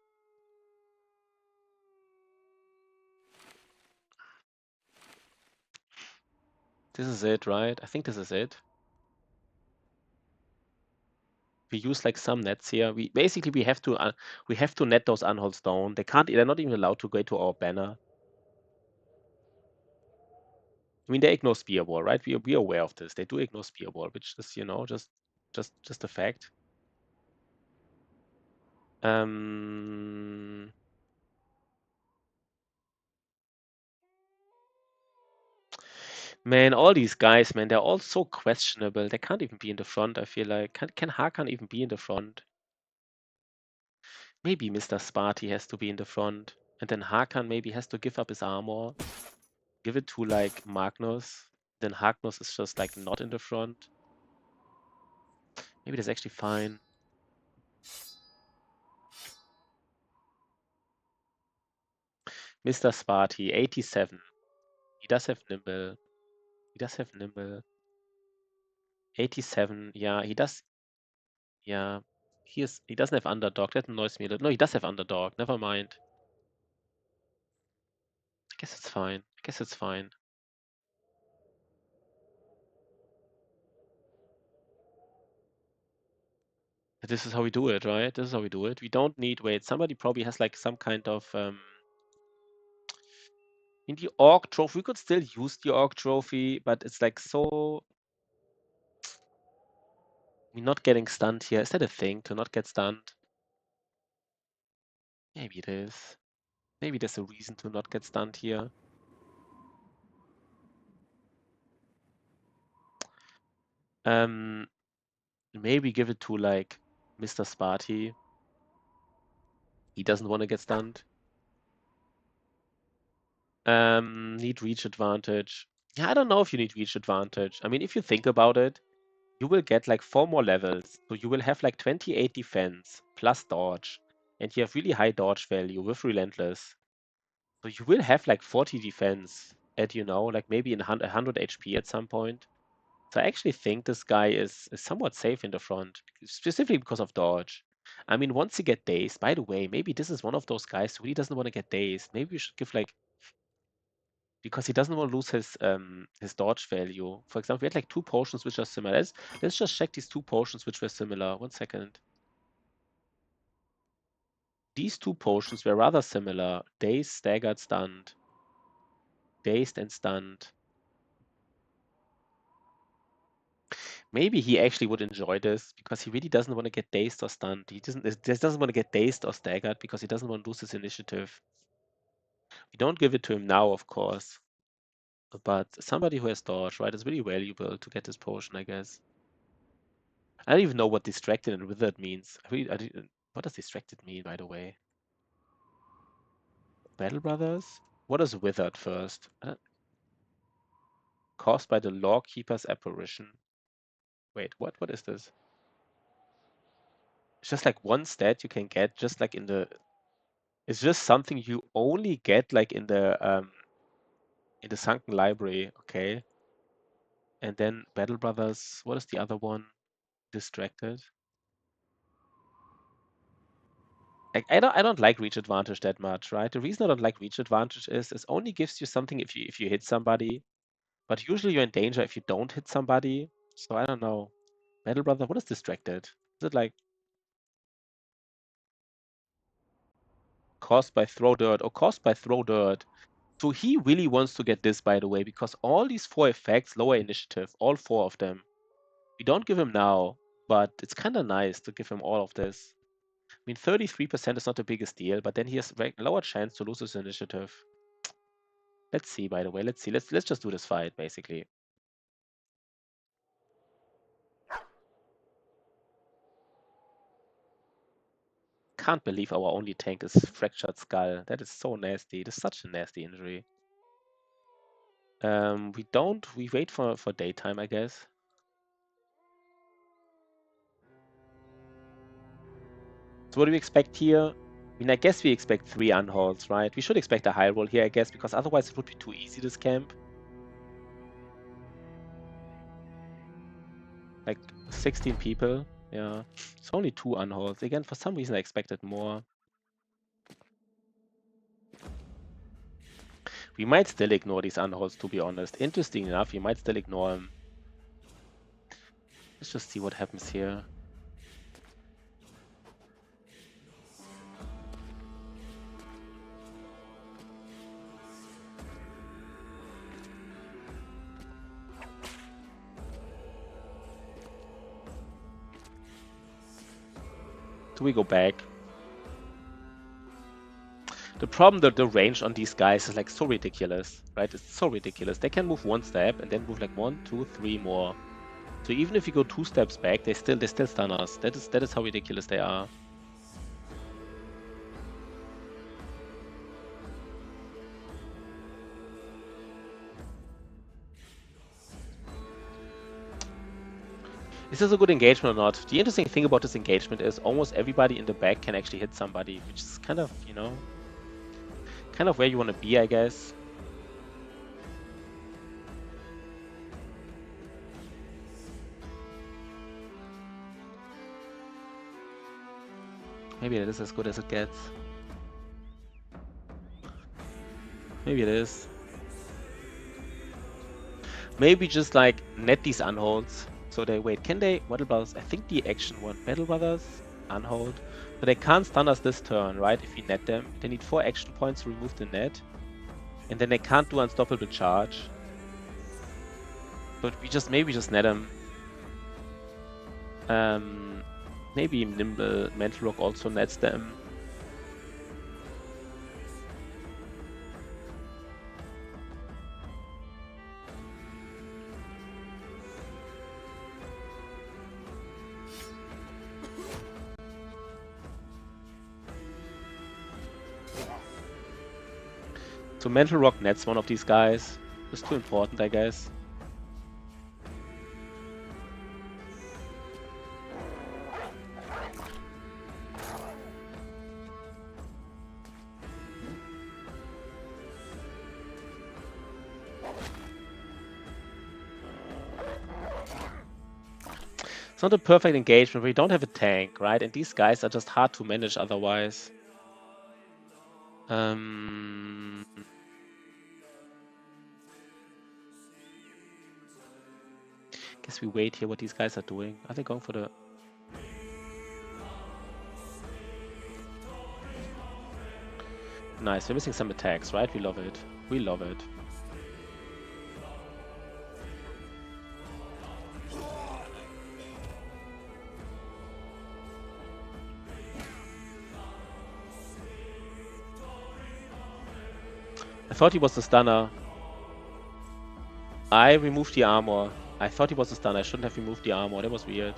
This is it, right? I think this is it. We use like some nets here. We have to net those unholds down. They're not even allowed to go to our banner. I mean, they ignore spear wall, right? We are aware of this. They do ignore spear wall, which is, you know, just a fact. Man, all these guys, man, they're all so questionable. They can't even be in the front, I feel like. Can Hakan even be in the front? Maybe Mr. Sparty has to be in the front. And then Hakan maybe has to give up his armor. Give it to, like, Magnus. Then Magnus is just, like, not in the front. Maybe that's actually fine. Mr. Sparty, 87. He does have Nimble. He does have Nimble. 87, yeah, he does. Yeah. He doesn't have Underdog. That annoys me a little. No, he does have Underdog. Never mind. I guess it's fine. I guess it's fine. This is how we do it, right? This is how we do it. We don't need, wait, somebody probably has like some kind of, in the Orc Trophy, we could still use the Orc Trophy, but it's like so, we're not getting stunned here. Is that a thing, to not get stunned? Maybe it is. Maybe there's a reason to not get stunned here. Maybe give it to like Mr. Sparty. He doesn't want to get stunned. Need reach advantage. Yeah, I don't know if you need reach advantage. I mean, if you think about it, you will get like 4 more levels. So you will have like 28 defense plus dodge. And you have really high dodge value with Relentless. So you will have like 40 defense at, like maybe in 100 HP at some point. So I actually think this guy is somewhat safe in the front, specifically because of dodge. I mean, once you get dazed, by the way, maybe this is one of those guys who really doesn't want to get dazed. Maybe we should give like, because he doesn't want to lose his dodge value. For example, we had like 2 potions which are similar. Let's just check these 2 potions which were similar. 1 second. These 2 potions were rather similar. Dazed, staggered, stunned. Dazed and stunned. Maybe he actually would enjoy this because he really doesn't want to get dazed or stunned. He just doesn't want to get dazed or staggered because he doesn't want to lose his initiative. We don't give it to him now, of course. But somebody who has dodge, right, is really valuable to get this potion, I guess. I don't even know what distracted and withered means. What does distracted mean, by the way? Battle Brothers? What is withered first? Caused by the Lawkeeper's apparition. Wait, what is this? It's just like one stat you can get, just like in the. It's just something you only get like in the Sunken Library, okay? And then Battle Brothers. What is the other one? Distracted. I don't like reach advantage that much, right? The reason I don't like reach advantage is it only gives you something if you hit somebody, but usually you're in danger if you don't hit somebody. So I don't know. Battle Brother, what is distracted? Is it like caused by throw dirt or caused by throw dirt? So he really wants to get this, by the way, because all these 4 effects lower initiative, all 4 of them. We don't give him now, but it's kind of nice to give him all of this. I mean, 33% is not the biggest deal, but then he has a lower chance to lose his initiative. Let's see, by the way. Let's see. Let's just do this fight, basically. Can't believe our only tank is Fractured Skull. That is so nasty. It is such a nasty injury. We wait for daytime, I guess. So what do we expect here? I mean, I guess we expect 3 unholds, right? We should expect a high roll here, I guess, because otherwise it would be too easy, this camp. Like 16 people. Yeah. It's only 2 unholds. Again, for some reason I expected more. We might still ignore these unholds, to be honest. Interesting enough, we might still ignore them. Let's just see what happens here. Do we go back? The problem that the range on these guys is like so ridiculous, right? It's so ridiculous. They can move one step and then move like 1, 2, 3 more. So even if you go 2 steps back, they still stun us. That is how ridiculous they are. Is this a good engagement or not? The interesting thing about this engagement is almost everybody in the back can actually hit somebody, which is kind of, you know, kind of where you want to be, I guess. Maybe it is as good as it gets. Maybe it is. Maybe just like net these unholds. So they wait, can they Battle Brothers? I think the action one Battle Brothers unhold. So they can't stun us this turn, right? If we net them. They need 4 action points to remove the net. And then they can't do unstoppable charge. But we just maybe just net them. Maybe Nimble Mental Rock also nets them. So Mental Rock nets one of these guys. It's too important, I guess. It's not a perfect engagement. We don't have a tank, right? And these guys are just hard to manage otherwise. Guess we wait here what these guys are doing. Are they going for the... Nice, we're missing some attacks, right? We love it. We love it. I thought he was the stunner. I removed the armor. I thought he was the stunner. I shouldn't have removed the armor. That was weird.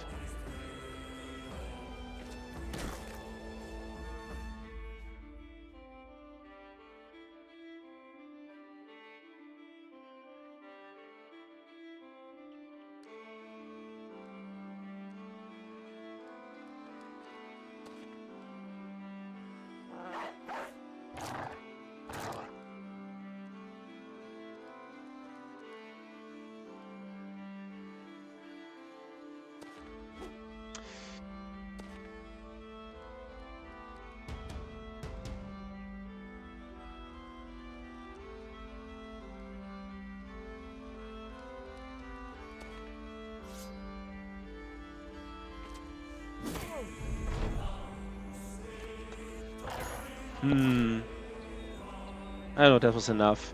I don't know, that was enough.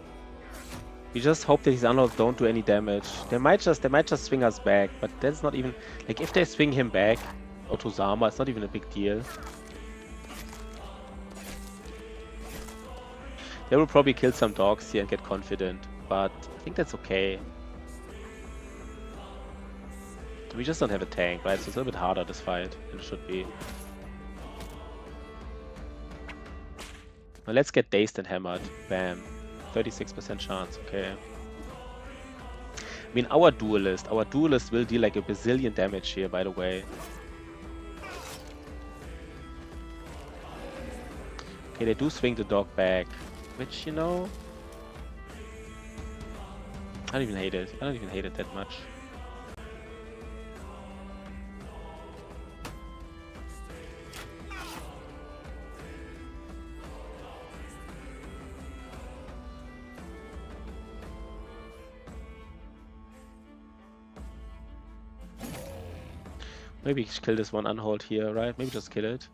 We just hope that these unlocks don't do any damage. They might just swing us back, but that's not even like if they swing him back or to Zama, it's not even a big deal. They will probably kill some dogs here and get confident, but I think that's okay. We just don't have a tank, right? So it's a little bit harder this fight than it should be. Well, let's get dazed and hammered. Bam. 36% chance, okay. I mean, our duelist will deal like a bazillion damage here, by the way. Okay, they do swing the dog back, which, you know, I don't even hate it. I don't even hate it that much. Maybe kill this one unhold here, right? Maybe just kill it.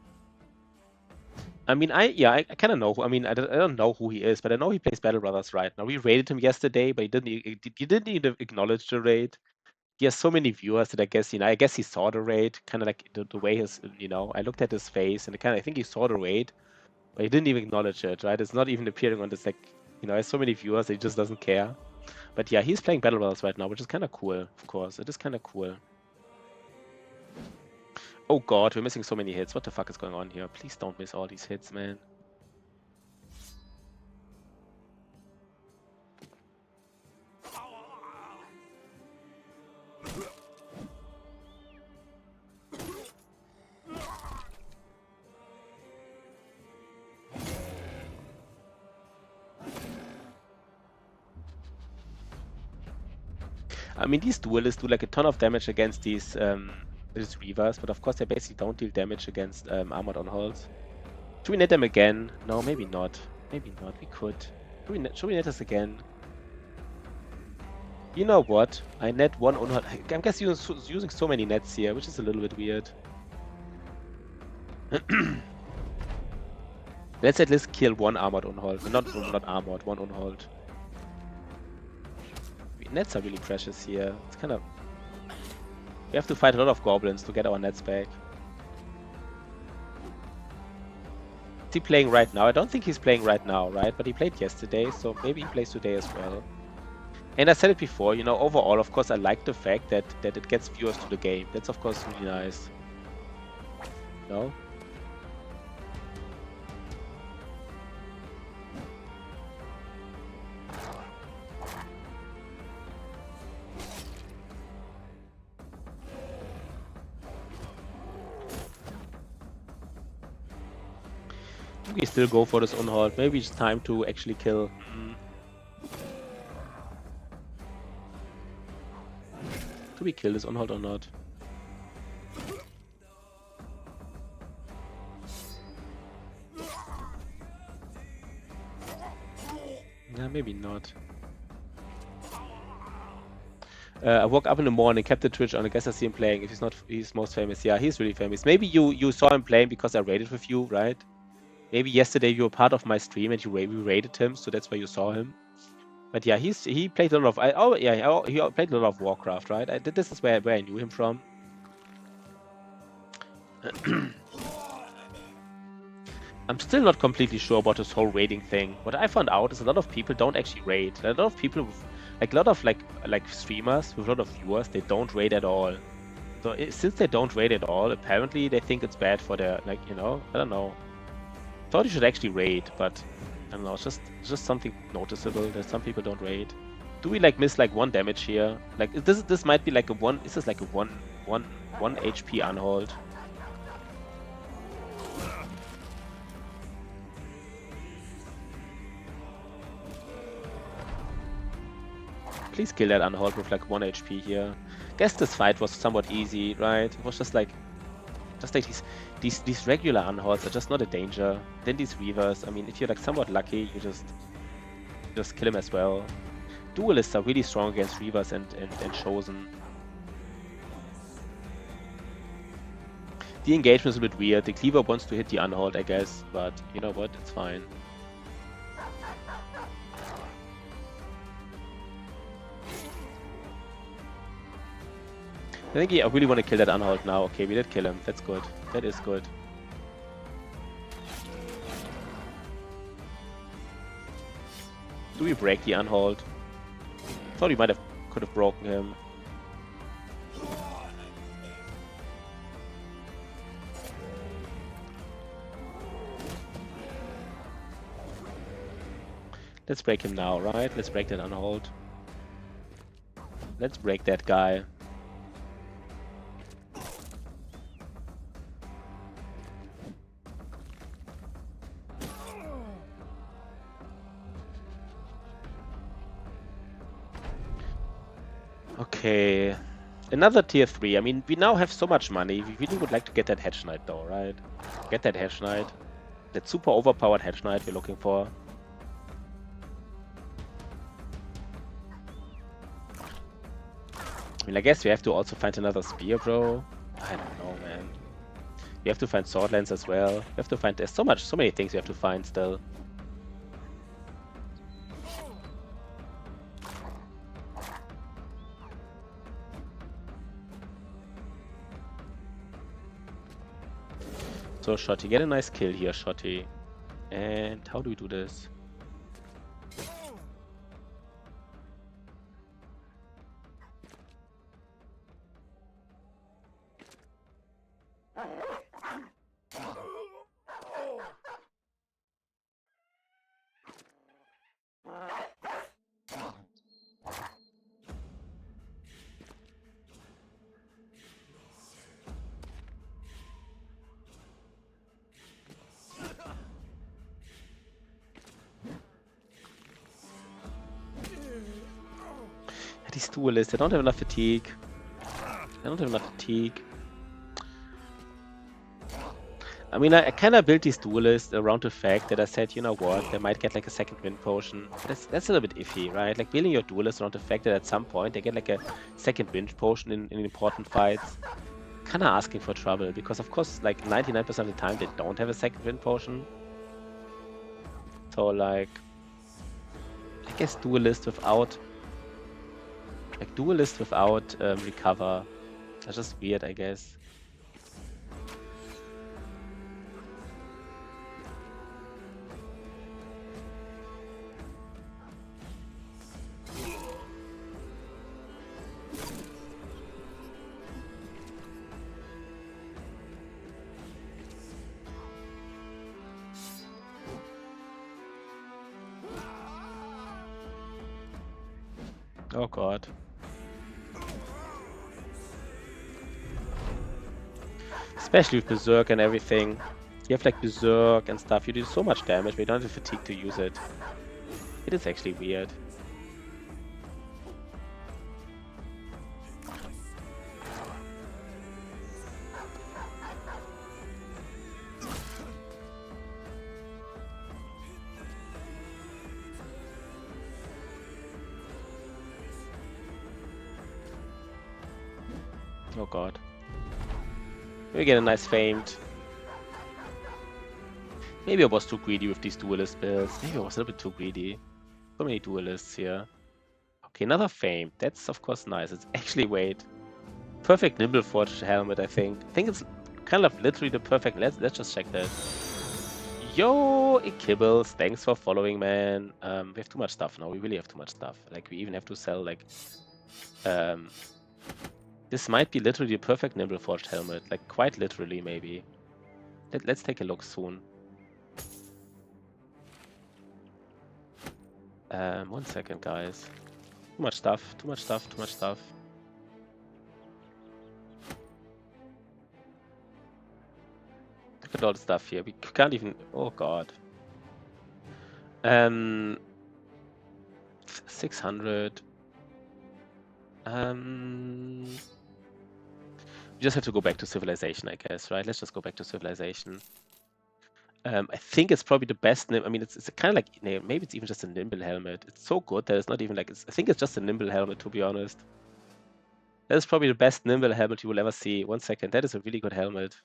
I mean, I kind of know. I mean, I don't know who he is, but I know he plays Battle Brothers right now. We raided him yesterday, but he didn't even acknowledge the raid. He has so many viewers that I guess, you know, I guess he saw the raid, kind of like the way his, you know, I looked at his face and I think he saw the raid, But he didn't even acknowledge it, right? It's not even appearing on the sec. You know, he has so many viewers, he just doesn't care. But yeah, he's playing Battle Royals right now, which is kind of cool, of course. It is kind of cool. Oh god, we're missing so many hits. What the fuck is going on here? Please don't miss all these hits, man. I mean, these duelists do like a ton of damage against these Reavers, but of course they basically don't deal damage against armored on-holds. Should we net them again? No, maybe not. Maybe not. We could. Should we net us again? You know what? I net one on-hold. I'm guess using so many nets here, which is a little bit weird. Let's at least kill one armored on-hold. Not armored, one on-hold. Nets are really precious here. It's kind of... We have to fight a lot of goblins to get our nets back. Is he playing right now? I don't think he's playing right now, right? But he played yesterday, so maybe he plays today as well. And I said it before, you know, overall, of course, I like the fact that it gets viewers to the game. That's, of course, really nice. No? We still go for this on-hold. Maybe it's time to actually kill. Do we kill this on-hold or not? Yeah, maybe not. I woke up in the morning, kept the Twitch on. I guess I see him playing. If he's most famous. Yeah, he's really famous. Maybe you saw him playing because I raided with you, right? Maybe yesterday you were part of my stream and we raided him, so that's why you saw him. But yeah, he played a lot of he played a lot of Warcraft, right? This is where I knew him from. I'm still not completely sure about this whole raiding thing. What I found out is a lot of people don't actually raid. A lot of people, like a lot of like streamers with a lot of viewers, they don't raid at all. So since they don't raid at all, apparently they think it's bad for their, like, you know, I don't know. Thought you should actually raid, but I don't know. It's just something noticeable that some people don't raid. Do we like miss like 1 damage here? Like this might be like a 1. Is this like a 1 HP unhold? Please kill that unhold with like 1 HP here. Guess this fight was somewhat easy, right? It was just like these regular unholds are just not a danger. Then these Reavers, I mean, if you're like somewhat lucky, you just kill him as well. Duelists are really strong against Reavers and Chosen. The engagement is a bit weird. The Cleaver wants to hit the unhold, I guess, but you know what? It's fine. I think I really want to kill that unhold now. Okay, we did kill him. That's good. That is good. Do we break the unhold? Thought we could have broken him. Let's break him now, right? Let's break that unhold. Let's break that guy. Okay, another tier 3. I mean, we now have so much money. We really would like to get that Hedge Knight though, right? Get that Hedge Knight. That super overpowered Hedge Knight we're looking for. I mean, I guess we have to also find another spear, bro. I don't know, man. We have to find sword lance as well. We have to find... There's so many things we have to find still. So, Shotty, get a nice kill here, Shotty. And how do we do this? These duelists, they don't have enough fatigue. They don't have enough fatigue. I mean, I kind of built these duelists around the fact that I said, you know what, they might get like a second wind potion. But that's a little bit iffy, right? Like building your duelists around the fact that at some point they get like a second wind potion in important fights. Kind of asking for trouble because, of course, like 99% of the time they don't have a second wind potion. So, like, I guess duelist without recover. That's just weird, I guess. Oh god. Especially with Berserk and everything. You have like Berserk and stuff, you do so much damage, but you don't have the fatigue to use it. It is actually weird. Oh god. We get a nice famed. Maybe I was too greedy with these duelist builds. Maybe I was a little bit too greedy. So many duelists here. Okay, another fame. That's of course nice. It's actually, wait. Perfect Nimble Forged helmet, I think. I think it's kind of literally the perfect. Let's just check that. Yo, it kibbles. Thanks for following, man. We have too much stuff now. We really have too much stuff. Like we even have to sell like this might be literally the perfect Nimble Forged helmet. Like quite literally maybe. Let's take a look soon. 1 second, guys. Too much stuff, too much stuff, too much stuff. Look at all the stuff here. We can't even. Oh god. 600. We just have to go back to civilization, I guess, right? Let's just go back to civilization. I think it's probably the best. I mean, it's kind of like maybe it's even just a nimble helmet. It's so good that it's not even like. I think it's just a nimble helmet, to be honest. That is probably the best nimble helmet you will ever see. 1 second. That is a really good helmet.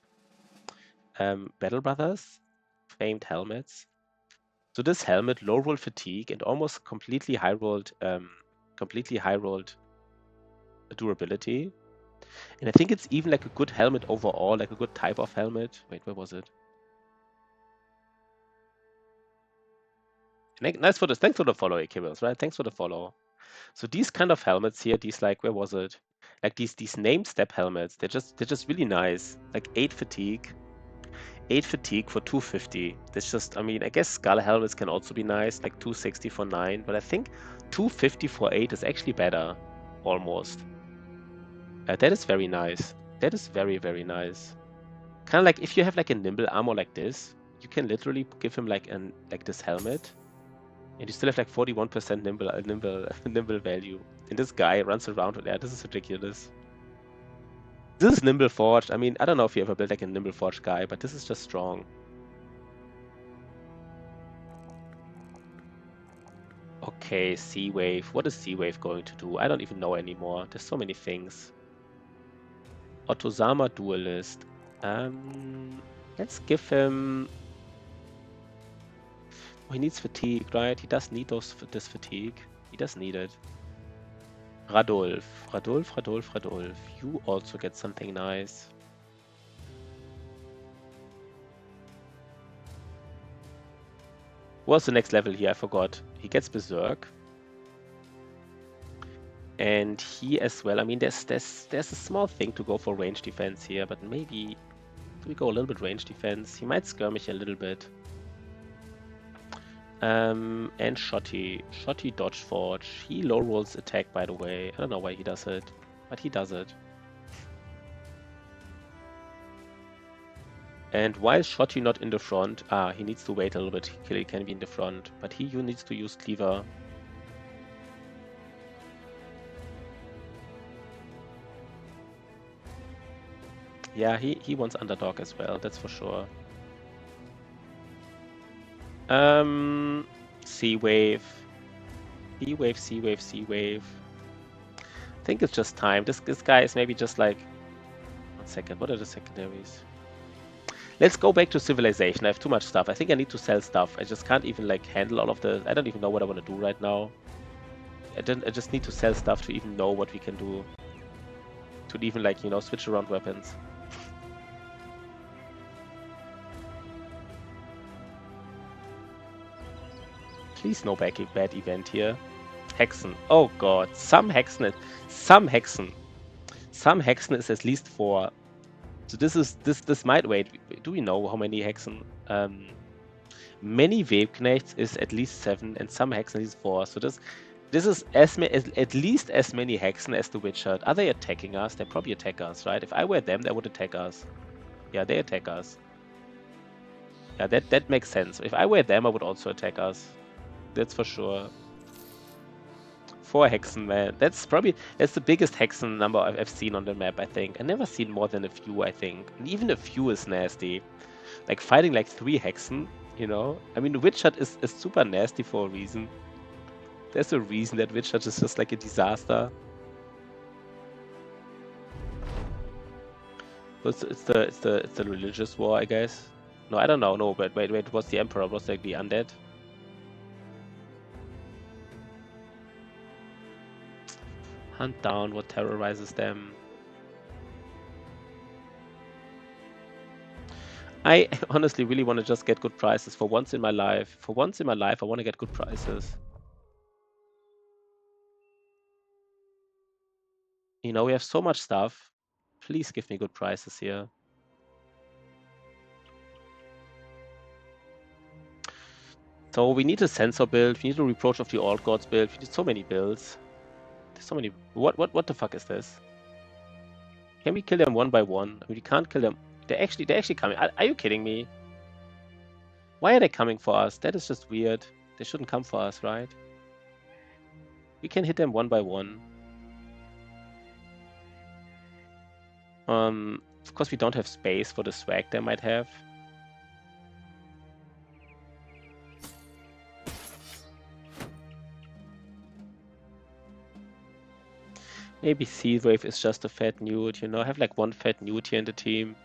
Battle Brothers, famed helmets. So this helmet, low roll fatigue and almost completely high rolled durability. And I think it's even like a good helmet overall, like a good type of helmet. Wait, where was it? Nice for this. Thanks for the follow, Akibbles, right? Thanks for the follow. So these kind of helmets here, these like, where was it? Like these name step helmets, they're just really nice. Like 8 fatigue for 250. That's just, I mean, I guess skull helmets can also be nice, like 260 for 9, but I think 250 for 8 is actually better, almost. That is very nice. That is very, very nice. Kind of like if you have like a nimble armor like this, you can literally give him like this helmet, and you still have like 41% nimble value. And this guy runs around with that. This is ridiculous. This is nimble forged. I mean, I don't know if you ever built like a nimble forged guy, but this is just strong. Okay, Sea Wave. What is Sea Wave going to do? I don't even know anymore. There's so many things. Otozama Duelist. Let's give him... Oh, he needs fatigue, right? He does need this fatigue. He does need it. Radolf. You also get something nice. What's the next level here? I forgot. He gets Berserk. And he as well. I mean, there's a small thing to go for range defense here, but maybe do we go a little bit range defense? He might skirmish a little bit. And Shotty dodge forge. He low rolls attack, by the way. I don't know why he does it, but he does it. And while Shotty not in the front, he needs to wait a little bit. He can be in the front, but he needs to use Cleaver. Yeah, he wants underdog as well, that's for sure. Sea Wave. Sea Wave, Sea Wave, Sea Wave. I think it's just time. This guy is maybe just like... 1 second, what are the secondaries? Let's go back to Civilization. I have too much stuff. I think I need to sell stuff. I just can't even like handle all of the... I don't even know what I want to do right now. I just need to sell stuff to even know what we can do. To even like, you know, switch around weapons. Please no bad event here. Hexen. Oh god. Some Hexen is at least 4. So this might wait. Do we know how many Hexen? Many Webknechts is at least 7 and some Hexen is 4. So this is at least as many Hexen as the Witcher. Are they attacking us? They probably attack us, right? If I were them, they would attack us. Yeah, they attack us. Yeah, that makes sense. If I were them, I would also attack us. That's for sure. 4 Hexen, man. That's the biggest Hexen number I've seen on the map, I think. I've never seen more than a few, I think. And even a few is nasty. Like fighting like 3 Hexen, you know? I mean, Witchhut is super nasty for a reason. There's a reason that Witchhut is just like a disaster. So it's the religious war, I guess. No, I don't know. No, but wait, what's the Emperor? What's like the undead? Hunt down what terrorizes them. I honestly really want to just get good prices for once in my life. For once in my life, I want to get good prices. You know, we have so much stuff. Please give me good prices here. So we need a sensor build. We need a reproach of the old gods build. We need so many builds. There's so many. What the fuck is this? Can we kill them one by one? I mean, we can't kill them. They're actually coming. Are you kidding me? Why are they coming for us? That is just weird. They shouldn't come for us, right? We can hit them one by one. Of course, we don't have space for the swag they might have. Maybe Seawave is just a fat newt, you know. I have like 1 fat newt here in the team.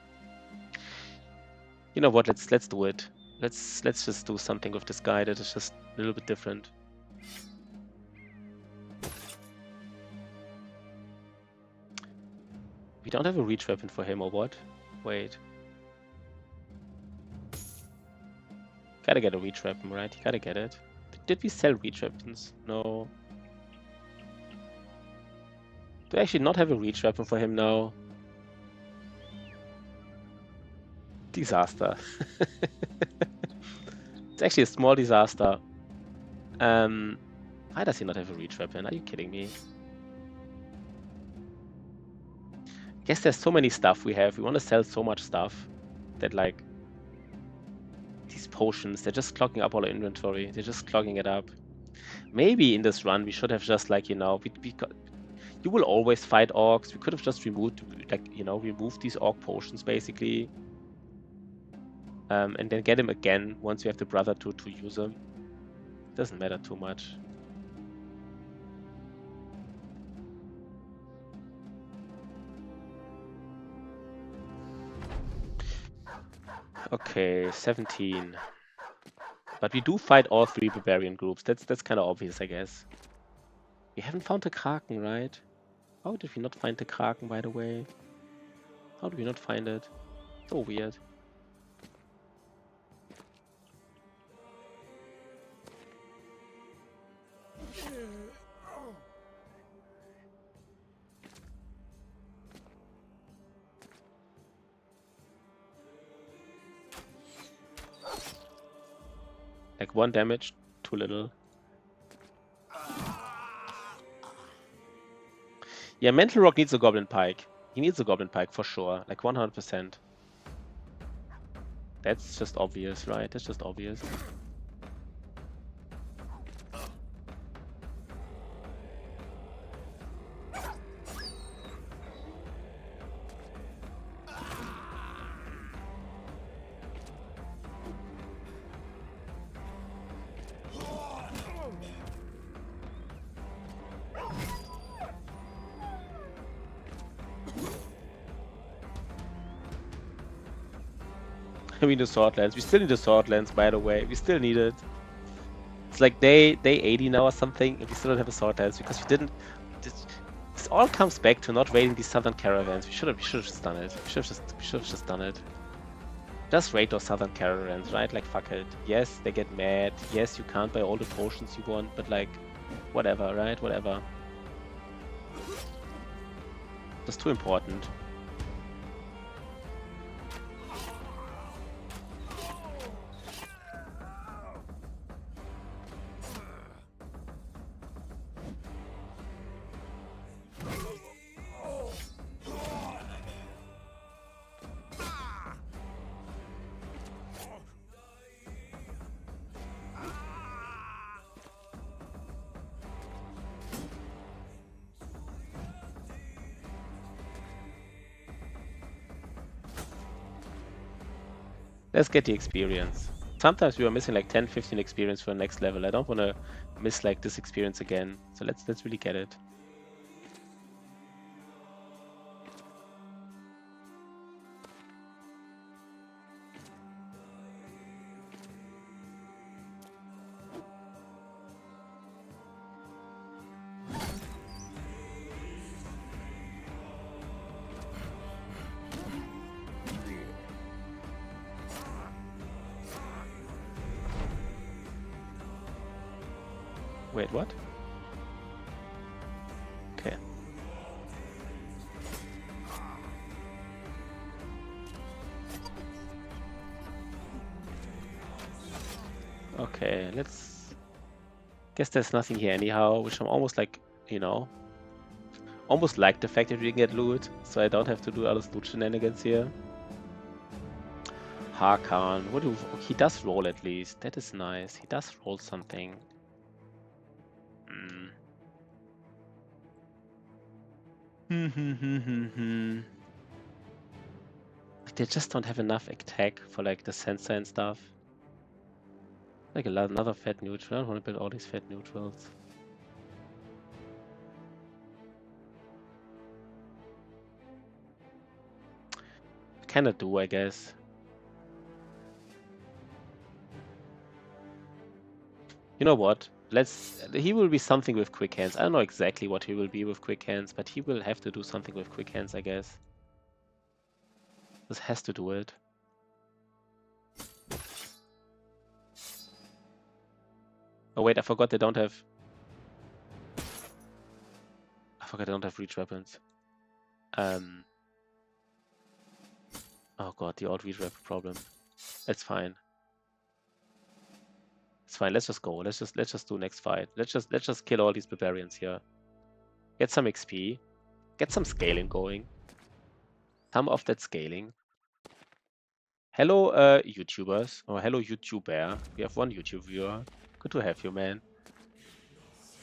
You know what? Let's do it. Let's just do something with this guy that is just a little bit different. We don't have a reach weapon for him, or what? Wait. Gotta get a reach weapon, right? You gotta get it. Did we sell reach weapons? No. Do I actually not have a reach weapon for him now? Disaster. It's actually a small disaster. Why does he not have a reach weapon? Are you kidding me? Guess there's so many stuff we have. We want to sell so much stuff that like these potions, they're just clogging up all our inventory. They're just clogging it up. Maybe in this run we should have just like, you know, you will always fight orcs. We could have just removed, like, you know, removed these orc potions basically. And then get him again once we have the brother to use them. Doesn't matter too much. Okay, 17. But we do fight all 3 barbarian groups. That's kind of obvious, I guess. We haven't found the Kraken, right? How did we not find the Kraken, by the way? How did we not find it? So weird. Like 1 damage, too little. Yeah, Mental Rock needs a Goblin Pike. He needs a Goblin Pike for sure, like 100%. That's just obvious, right? That's just obvious. I mean the Swordlands. We still need the Swordlands, by the way. We still need it. It's like day 80 now or something, and we still don't have a Swordlands because we didn't. This all comes back to not raiding these southern caravans. We should have just done it. We should have just done it. Just raid those southern caravans, right? Like fuck it. Yes, they get mad. Yes, you can't buy all the potions you want, but like, whatever, right? Whatever. That's too important. Let's get the experience. Sometimes we are missing like 10, 15 experience for the next level. I don't want to miss like this experience again. So let's really get it. Wait, what? Okay. Okay, let's... Guess there's nothing here anyhow, which I'm almost like, you know... Almost like the fact that we can get loot, so I don't have to do all this loot shenanigans here. Harkan, what do... He does roll at least, that is nice. He does roll something. They just don't have enough attack for like the sensor and stuff. Like another fat neutral. I don't want to build all these fat neutrals. I kinda do, I guess. You know what? He will be something with quick hands. I don't know exactly what he will be with quick hands, but he will have to do something with quick hands, I guess. This has to do it. Oh wait, I forgot they don't have... I forgot they don't have reach weapons. Oh god, the old reach weapon problem. It's fine. It's fine. Let's just go. Let's just do next fight. Let's just kill all these barbarians here. Get some XP. Get some scaling going. Some of that scaling. Hello, YouTubers. Or hello, YouTuber. We have one YouTube viewer. Good to have you, man.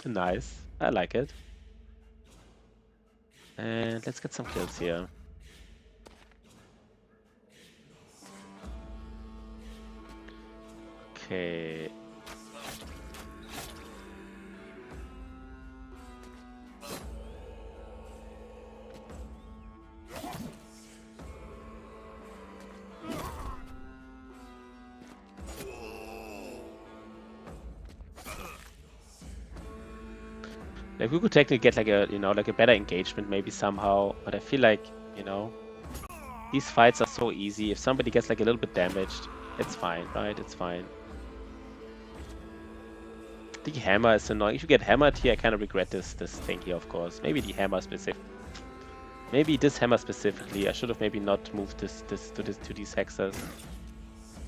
Nice. I like it. And let's get some kills here. Okay. Like we could technically get like a, you know, like a better engagement maybe somehow, but I feel like, you know, these fights are so easy. If somebody gets like a little bit damaged, it's fine, right? It's fine. The hammer is annoying. If you get hammered here, I kind of regret this thing here, of course. Maybe the hammer specific. Maybe this hammer specifically. I should have maybe not moved this to these hexers.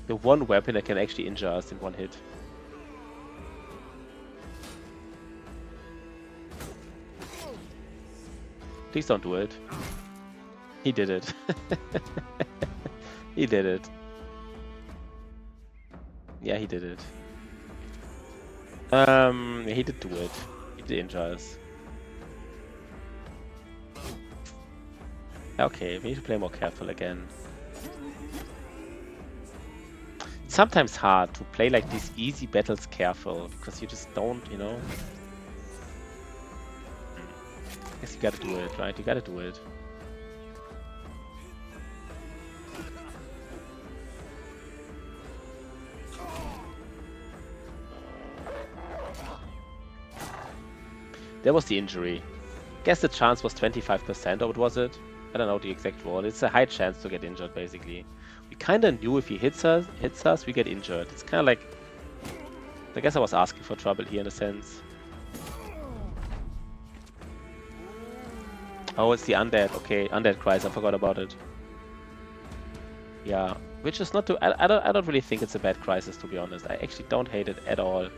The one weapon that can actually injure us in one hit. Please don't do it. He did it. He did it. Yeah, he did it. He did do it. He did injure us. Okay, we need to play more careful again. It's sometimes hard to play like these easy battles careful, because you just don't, you know? I guess you gotta do it, right? You gotta do it. There was the injury. Guess the chance was 25%, or what was it? I don't know the exact word. It's a high chance to get injured, basically. We kind of knew if he hits us, we get injured. It's kind of like... I guess I was asking for trouble here in a sense. Oh, it's the undead. Okay, undead cries. I forgot about it. Yeah, which is not too... I don't really think it's a bad crisis, to be honest. I actually don't hate it at all.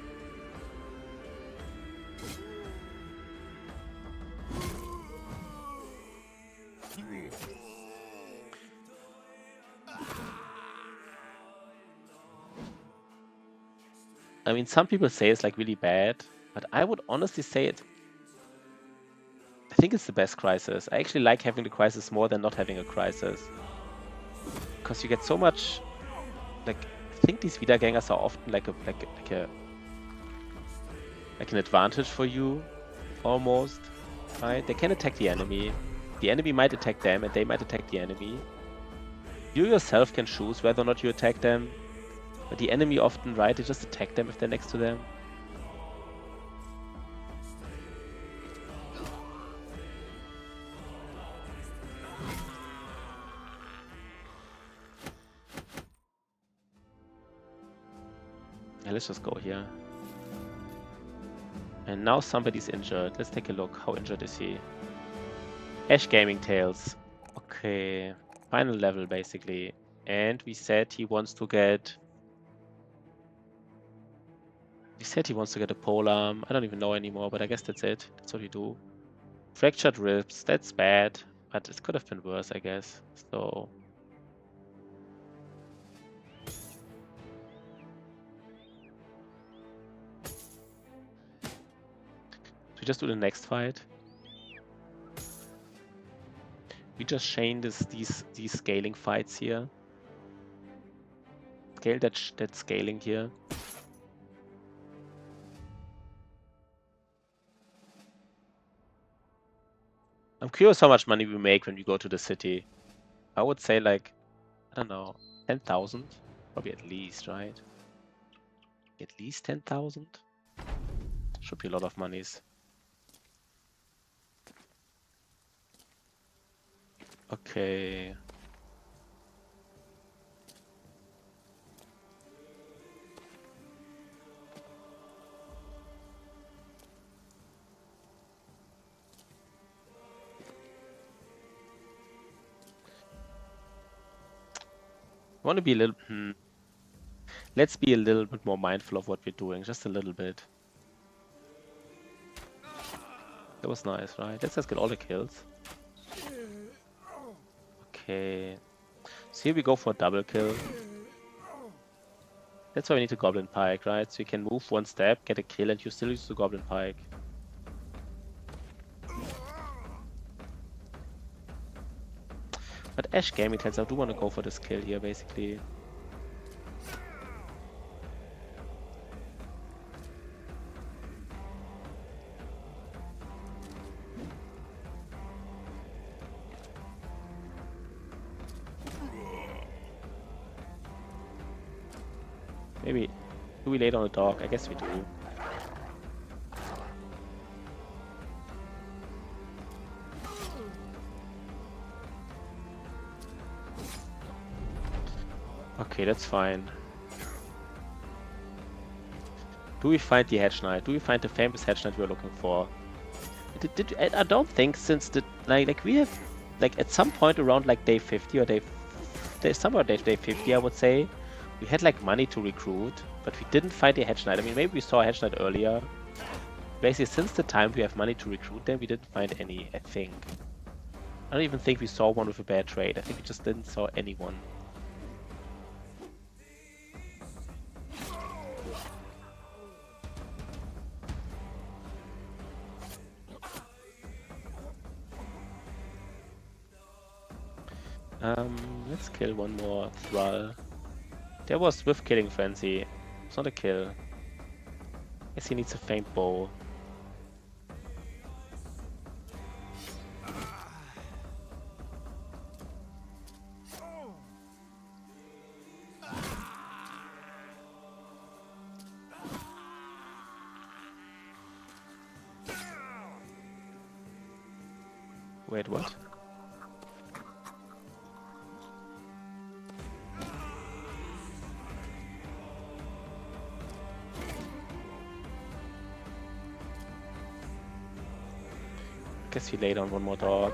I mean, some people say it's like really bad, but I would honestly say it. I think it's the best crisis. I actually like having the crisis more than not having a crisis. Because you get so much, like, I think these Wiedergängers are often like an advantage for you, almost, right? They can attack the enemy. The enemy might attack them, and they might attack the enemy. You yourself can choose whether or not you attack them, but the enemy often, right, they just attack them if they're next to them. Yeah, let's just go here. And now somebody's injured. Let's take a look. How injured is he? Ash Gaming Tales. Okay. Final level, basically. And we said he wants to get... He said he wants to get a polearm. I don't even know anymore, but I guess that's it. That's what we do. Fractured ribs. That's bad. But it could have been worse, I guess. So... we just do the next fight. We just chain these scaling fights here. Scale that scaling here. I'm curious how much money we make when we go to the city. I would say like, I don't know, 10,000? Probably at least, right? At least 10,000? Should be a lot of monies. Okay. I want to be a little... Let's be a little bit more mindful of what we're doing, just a little bit. That was nice, right? Let's just get all the kills. Okay. So here we go for a double kill. That's why we need a Goblin Pike, right? So you can move one step, get a kill, and you still use the Goblin Pike. But Ash Gaming Tales, I do want to go for this kill here, basically. Maybe. Do we lay it on a dog? I guess we do. Okay, that's fine. Do we find the Hedge Knight? Do we find the famous Hedge Knight we're looking for? I don't think since the like we have like at some point around like day 50 or somewhere day 50 I would say we had like money to recruit, but we didn't find a Hedge Knight. I mean, maybe we saw a Hedge Knight earlier. Basically, since the time we have money to recruit them, we didn't find any. I think. I don't even think we saw one with a bad trade. I think we just didn't saw anyone. Let's kill one more Thrall. There was Swift Killing Frenzy. It's not a kill. Guess he needs a faint bow. Wait, what? Guess he laid on one more dog.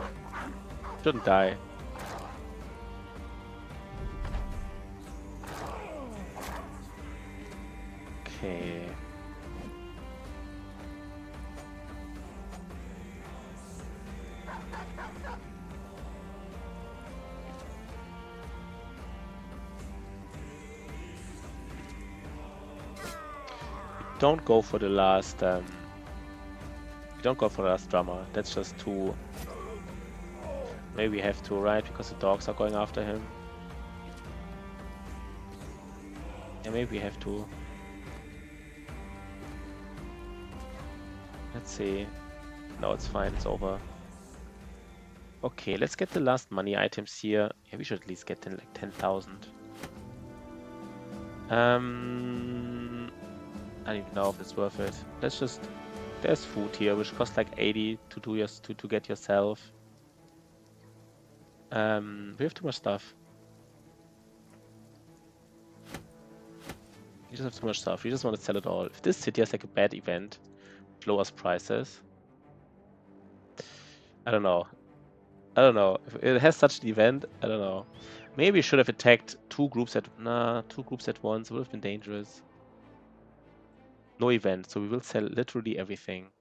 Shouldn't die. Okay. Don't go for the last don't go for the last drummer. That's just too. Maybe we have to, right? Because the dogs are going after him. Yeah, maybe we have to. Let's see. No, it's fine. It's over. Okay, let's get the last money items here. Yeah, we should at least get like 10,000. I don't even know if it's worth it. Let's just. There's food here, which costs like 80 to do to get yourself. We have too much stuff. We just have too much stuff. We just want to sell it all. If this city has like a bad event, lowers prices. I don't know. I don't know. If it has such an event, I don't know. Maybe we should have attacked two groups at once. It would have been dangerous. No event, so we will sell literally everything.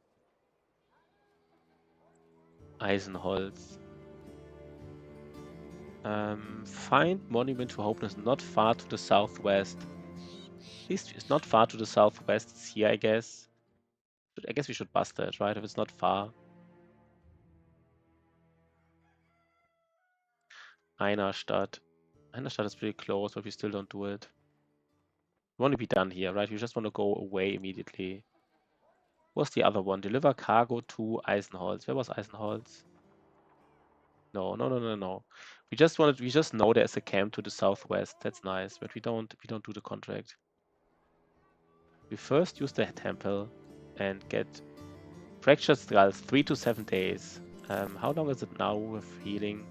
Eisenholz. Find Monument to Hopeness not far to the southwest. At least it's not far to the southwest. It's here, I guess. I guess we should bust it, right? If it's not far. Einerstadt. Einerstadt is pretty close, but we still don't do it. We want to be done here, right? We just want to go away immediately. What's the other one? Deliver cargo to Eisenholz. Where was Eisenholz? No. We just know there's a camp to the southwest. That's nice, but we don't do the contract. We first use the temple and get fractured skulls 3 to 7 days. How long is it now with healing?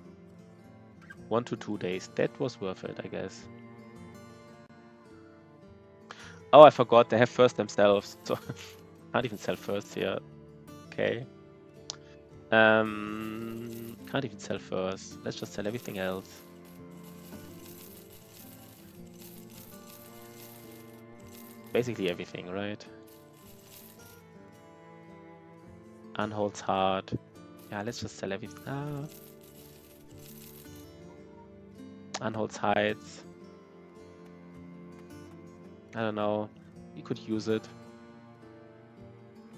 1 to 2 days. That was worth it, I guess. Oh, I forgot. They have first themselves, so can't even sell first here. Okay. Can't even sell first. Let's just sell everything else. Basically everything, right? Unholds hard. Yeah, let's just sell everything. Unholds hides. I don't know. We could use it.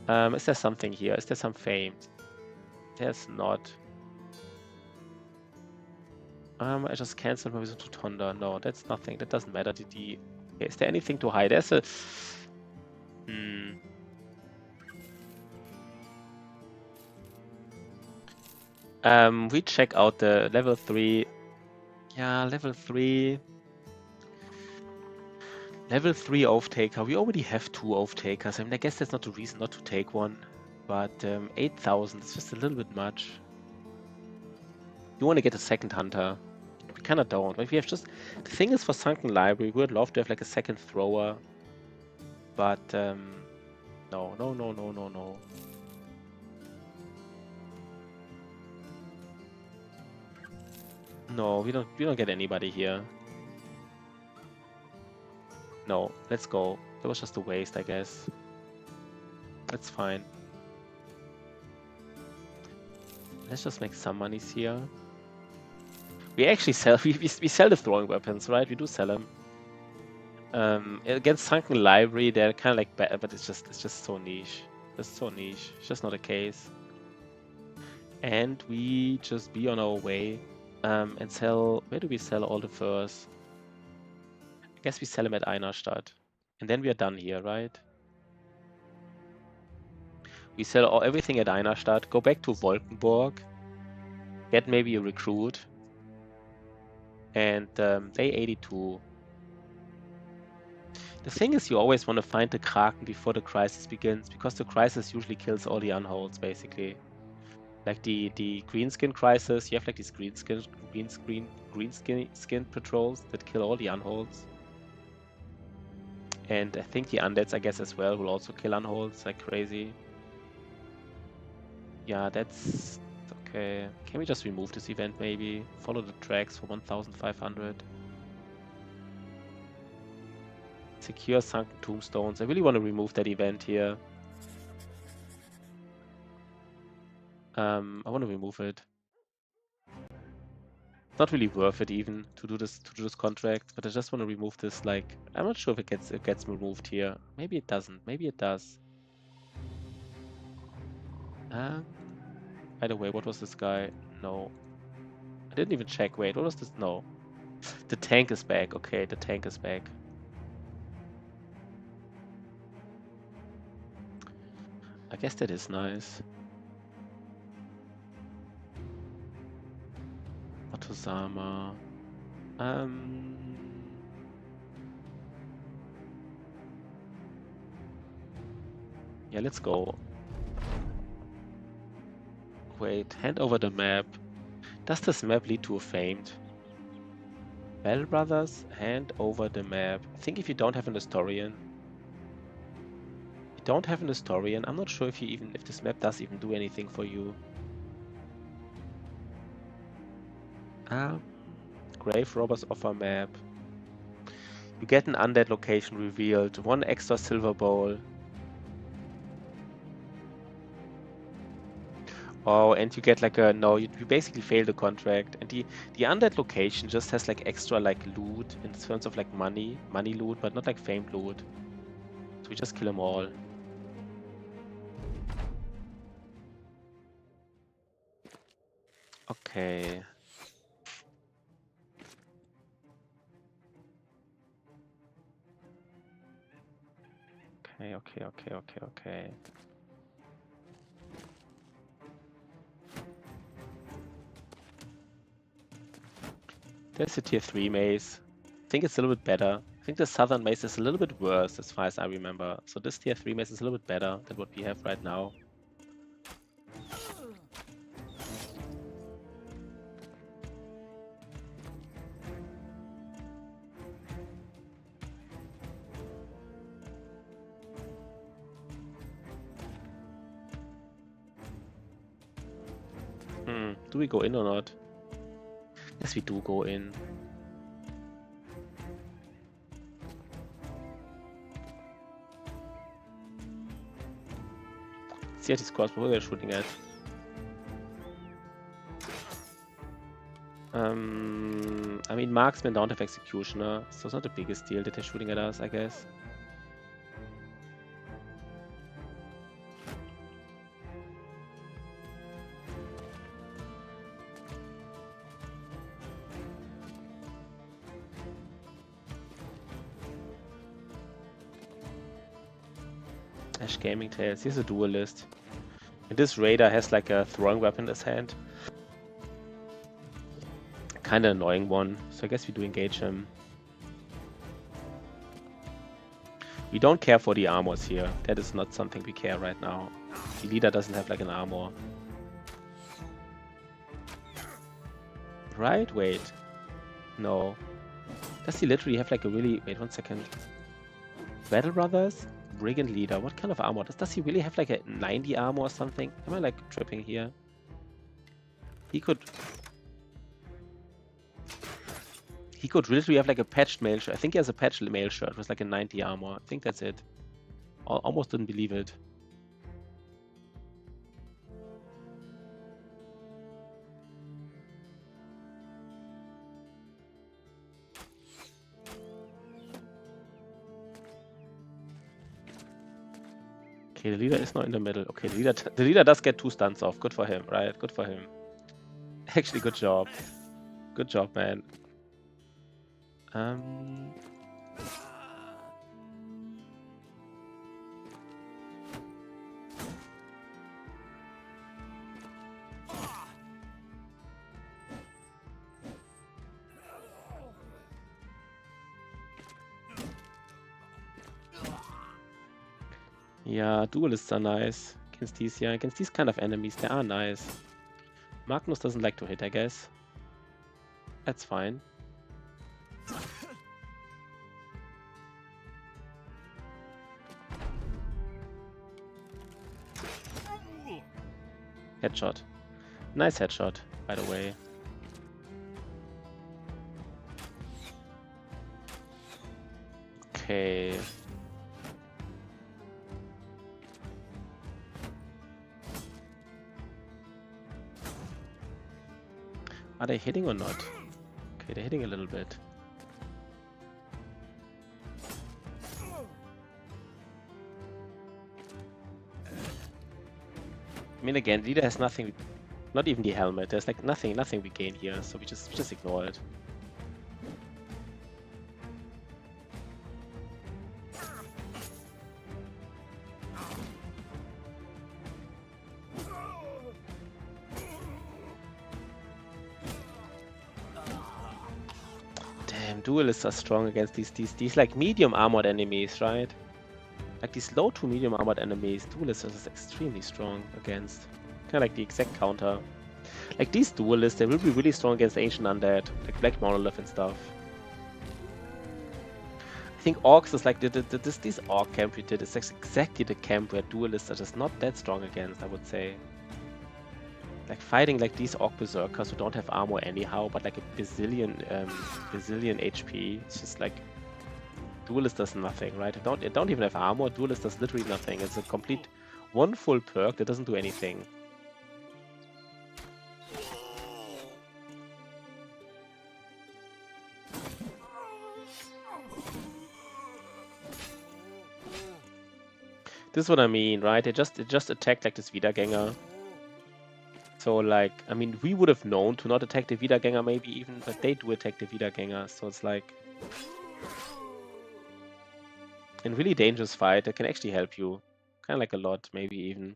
Is there something here? Is there some fame? There's not. I just cancelled my visit to Tonda. No, that's nothing. That doesn't matter. Okay, is there anything to hide? There's a. We check out the level 3. Yeah, level 3. Level 3 off-taker. We already have 2 off-takers. I mean, I guess that's not a reason not to take one. But 8,000 is just a little bit much. You want to get a second hunter. We kind of don't. Like, we have just... The thing is, for Sunken Library, we would love to have like a second thrower. But No, no, no, no, no, no. No, we don't get anybody here. No, let's go. That was just a waste, I guess. That's fine. Let's just make some monies here. We actually sell we sell the throwing weapons, right? We do sell them. Against Sunken Library, they're kind of like bad, but it's just so niche. It's so niche. It's just not a case. And we just be on our way and sell. Where do we sell all the furs? I guess we sell them at Einerstadt. And then we are done here, right? We sell everything at Einerstadt, go back to Wolkenburg, get maybe a recruit, and day 82. The thing is, you always want to find the Kraken before the crisis begins, because the crisis usually kills all the unholds, basically. Like the greenskin crisis, you have like these greenskin patrols that kill all the unholds. And I think the undeads, I guess, as well, will also kill unholds like crazy. Yeah, that's okay. Can we just remove this event maybe? Follow the tracks for 1,500. Secure sunken tombstones. I really want to remove that event here. I want to remove it. It's not really worth it even to do this contract, but I just want to remove this. Like, I'm not sure if it gets removed here. Maybe it doesn't. Maybe it does. By the way, what was this guy? No, I didn't even check. Wait, what was this? No, the tank is back. Okay, the tank is back. I guess that is nice. Otosama. Yeah, let's go. Wait, hand over the map. Does this map lead to a famed? Bell Brothers, hand over the map. I think if you don't have an historian, I'm not sure if this map does even do anything for you. Grave Robbers offer map. You get an undead location revealed. 1 extra silver bowl. Oh, and you get like a no. You basically fail the contract, and the undead location just has like extra like loot in terms of like money loot, but not like famed loot. So we just kill them all. Okay. Okay. There's a tier 3 maze. I think it's a little bit better. I think the southern maze is a little bit worse as far as I remember. So this tier 3 maze is a little bit better than what we have right now. Do we go in or not? Yes, we do go in. See at these crossbow they're shooting at. I mean, marksmen don't have executioner, so it's not the biggest deal that they're shooting at us, I guess. Ash Gaming Tales, he's a duelist. And this raider has like a throwing weapon in his hand. Kinda annoying one, so I guess we do engage him. We don't care for the armors here. That is not something we care right now. The leader doesn't have like an armor. Right? Wait. No. Does he literally have like a really... Wait 1 second. Battle Brothers? Brigand Leader. What kind of armor? Does he really have like a 90 armor or something? Am I like tripping here? He could literally have like a patched mail shirt. I think he has a patched mail shirt with like a 90 armor. I think that's it. Almost didn't believe it. Okay, the leader is not in the middle. Okay, the leader does get 2 stuns off. Good for him, right? Good for him. Actually, good job. Good job, man. Yeah, duelists are nice against these. Yeah, against these kind of enemies, they are nice. Magnus doesn't like to hit, I guess. That's fine. Headshot. Nice headshot, by the way. Okay. Are they hitting or not? Okay, they're hitting a little bit. I mean, again, leader has nothing. Not even the helmet. There's like nothing we gain here, so we just ignore it. Damn, duelists are strong against these like medium armored enemies, right? Like these low to medium armored enemies, duelists are just extremely strong against. Kind of like the exact counter. Like these duelists, they will be really strong against Ancient Undead, like Black Monolith and stuff. I think Orcs is like this Orc camp we did is exactly the camp where duelists are just not that strong against, I would say. Like fighting like these Orc Berserkers who don't have armor anyhow, but like a bazillion HP. It's just like Duelist does nothing, right? It don't even have armor. Duelist does literally nothing. It's a complete one full perk that doesn't do anything. This is what I mean, right? It just attacked like this Wiedergänger. So like, I mean, we would have known to not attack the Wiedergänger maybe even, but they do attack the Wiedergänger. So it's like a really dangerous fight that can actually help you. Kind of like a lot, maybe even.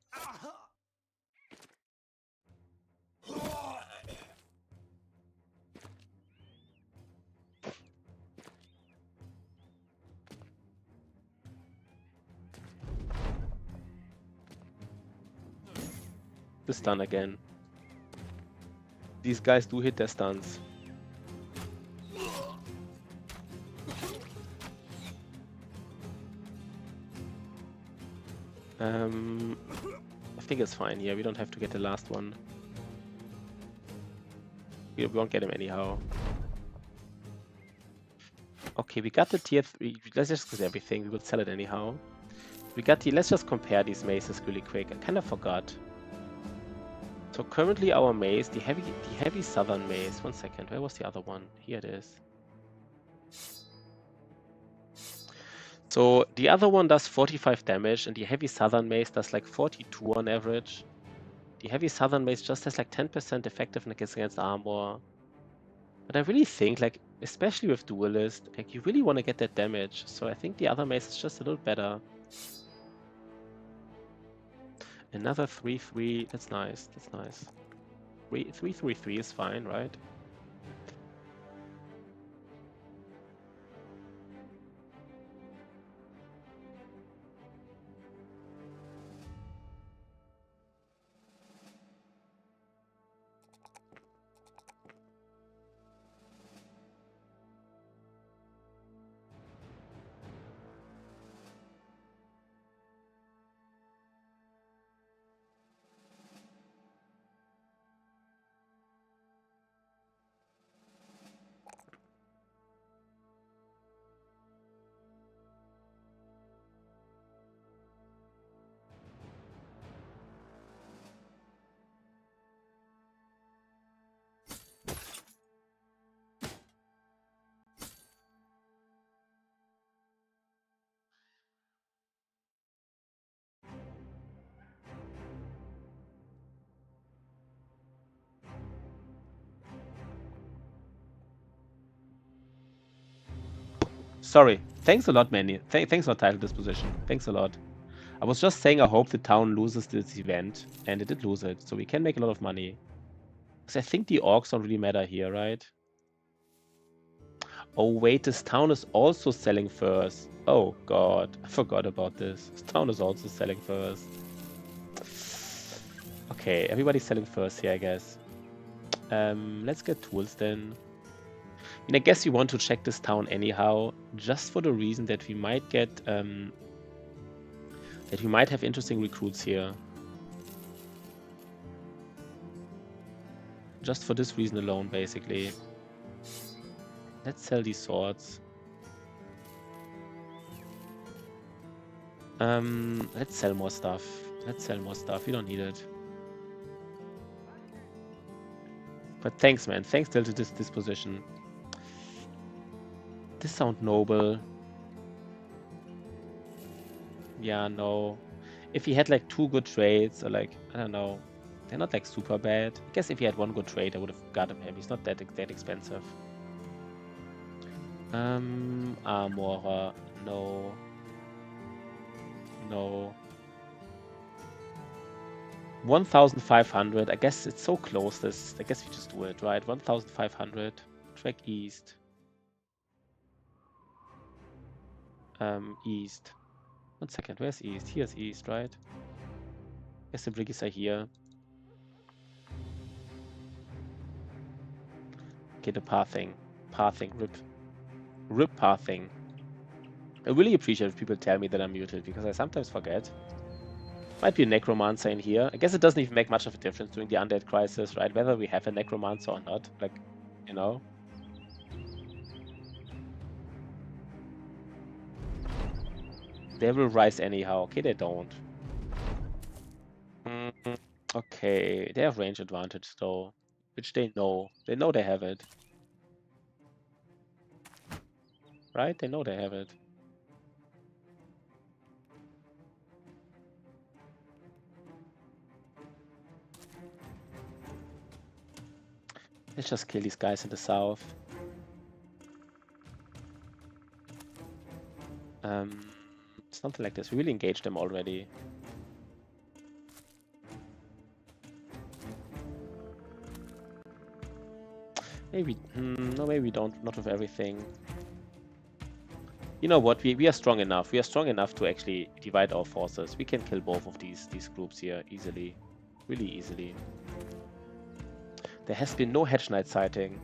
The stun again. These guys do hit their stuns. I think it's fine here. We don't have to get the last one. We won't get him anyhow. Okay, we got the tier 3. Let's just get everything. We would sell it anyhow. We got the... Let's just compare these maces really quick. I kind of forgot. So currently our mace, the heavy southern mace. 1 second. Where was the other one? Here it is. So the other one does 45 damage, and the heavy southern mace does like 42 on average. The heavy southern mace just has like 10% effectiveness against armor. But I really think, like, especially with duelist, like you really want to get that damage. So I think the other mace is just a little better. Another 3-3. That's nice. That's nice. 3-3-3 is fine, right? Sorry. Thanks a lot, Manny. Thanks for title disposition. Thanks a lot. I was just saying I hope the town loses this event, and it did lose it, so we can make a lot of money. Because I think the orcs don't really matter here, right? Oh wait, this town is also selling furs. Oh god, I forgot about this. This town is also selling furs. Okay, everybody's selling furs here, I guess. Let's get tools then. I guess we want to check this town anyhow, just for the reason that we might get that we might have interesting recruits here. Just for this reason alone, basically. Let's sell these swords. Let's sell more stuff. Let's sell more stuff. We don't need it. But thanks, man. Thanks still to this disposition. This sound noble. Yeah, no. If he had like 2 good trades, or like, I don't know. They're not like super bad. I guess if he had 1 good trade, I would have got him. He's not that expensive. Armorer. No. No. 1,500. I guess it's so close. This. I guess we just do it, right? 1,500. Track east. East. 1 second. Where's east? Here's east, right? Guess the briggies are here. Okay, the pathing. Pathing. Rip. Rip pathing. I really appreciate if people tell me that I'm muted, because I sometimes forget. Might be a necromancer in here. I guess it doesn't even make much of a difference during the undead crisis, right? Whether we have a necromancer or not. Like, you know. They will rise anyhow. Okay, they don't. Okay, they have range advantage though, which they know. They know they have it. Right? They know they have it. Let's just kill these guys in the south. Something like this. We really engaged them already. Maybe, no, maybe we don't. Not with everything. You know what? We are strong enough. We are strong enough to actually divide our forces. We can kill both of these groups here easily, really easily. There has been no Hedge Knight sighting.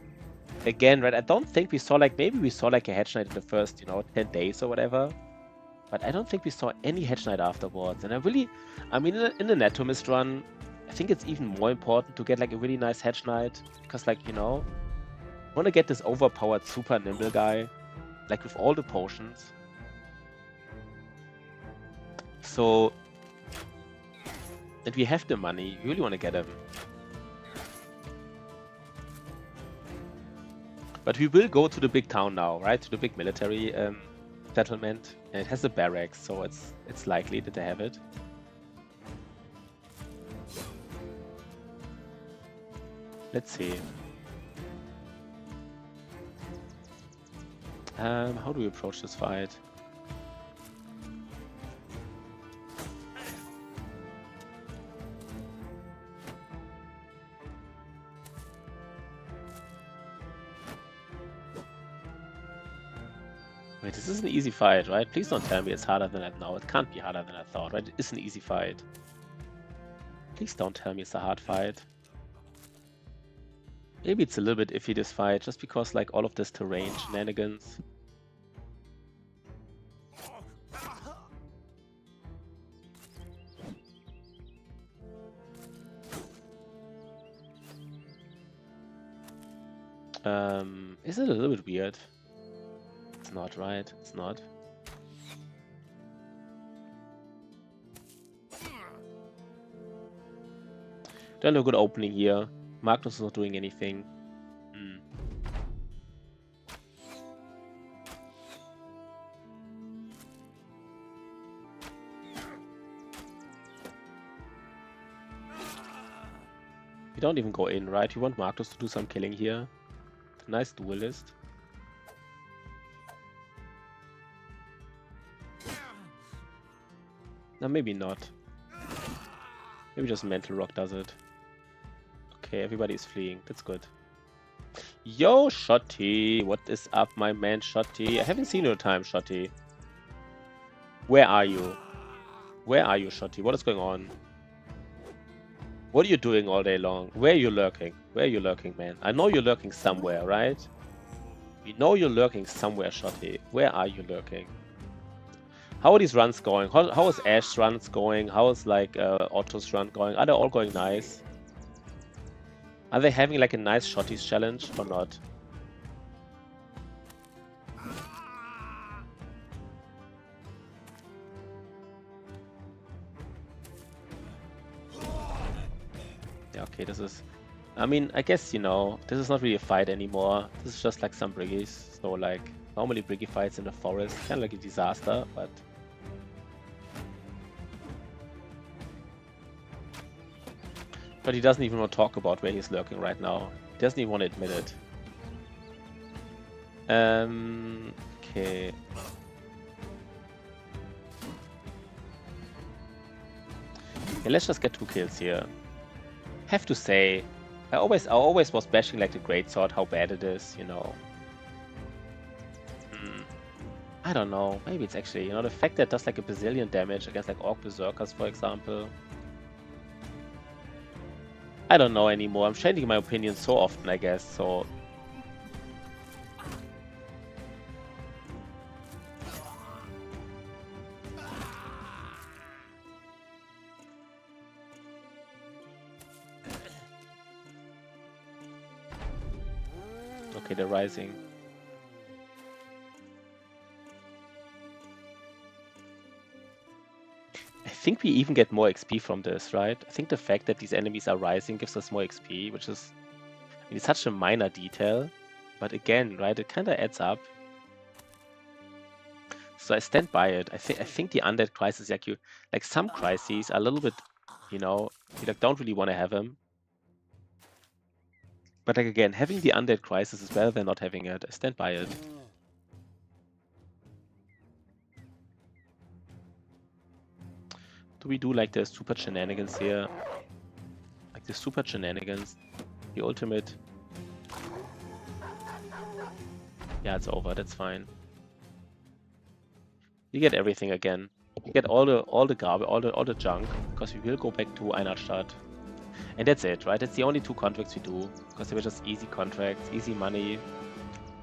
Again, right? I don't think we saw like, maybe we saw like a Hedge Knight in the first, 10 days or whatever. But I don't think we saw any Hedge Knight afterwards. And I mean, in the Anatomist run, I think it's even more important to get like a really nice Hedge Knight. Because like, I want to get this overpowered super nimble guy. Like with all the potions. So, and we have the money. You really want to get him. But we will go to the big town now, right? To the big military settlement. And it has a barracks, so it's likely that they have it. Let's see. How do we approach this fight? Wait, this is an easy fight, right? Please don't tell me it's harder than I know. It can't be harder than I thought, right? It is an easy fight. Please don't tell me it's a hard fight. Maybe it's a little bit iffy, this fight, just because like all of this terrain shenanigans. Is it a little bit weird? It's not, right? It's not. Don't have a good opening here. Magnus is not doing anything. We don't even go in, right? We want Magnus to do some killing here. Nice duelist. maybe not. Maybe just Mental Rock does it. Okay, everybody's fleeing. That's good. Yo, Shotty! What is up, my man, Shotty? I haven't seen you in time, Shotty. Where are you? Where are you, Shotty? What is going on? What are you doing all day long? Where are you lurking? Where are you lurking, man? I know you're lurking somewhere, right? We know you're lurking somewhere, Shotty. Where are you lurking? How are these runs going? How is Ash's runs going? How is like Otto's run going? Are they all going nice? Are they having like a nice Shotty's challenge or not? Yeah, okay, this is... I mean, I guess, you know, this is not really a fight anymore. This is just like some briggies. So like, normally briggie fights in the forest, kind of like a disaster, but... But he doesn't even want to talk about where he's lurking right now. He doesn't even want to admit it. Okay. Yeah, let's just get 2 kills here. Have to say, I always was bashing like the greatsword, how bad it is, you know. I don't know. Maybe it's actually, you know, the fact that it does like a bazillion damage against like Orc Berserkers, for example. I don't know anymore. I'm changing my opinion so often, I guess, so... Okay, they're rising. I think we even get more XP from this, right? I think the fact that these enemies are rising gives us more XP, which is... I mean, it's such a minor detail. But again, right, it kind of adds up. So I stand by it. I think the undead crisis, like some crises are a little bit, you know, you like don't really want to have them. But like again, having the undead crisis is better than not having it. I stand by it. Do we do like the super shenanigans here? Like the super shenanigans, the ultimate. Yeah, it's over. That's fine. You get everything again. You get all the garbage, all the junk, because we will go back to Einarstadt. And that's it, right? That's the only 2 contracts we do, because they were just easy contracts, easy money.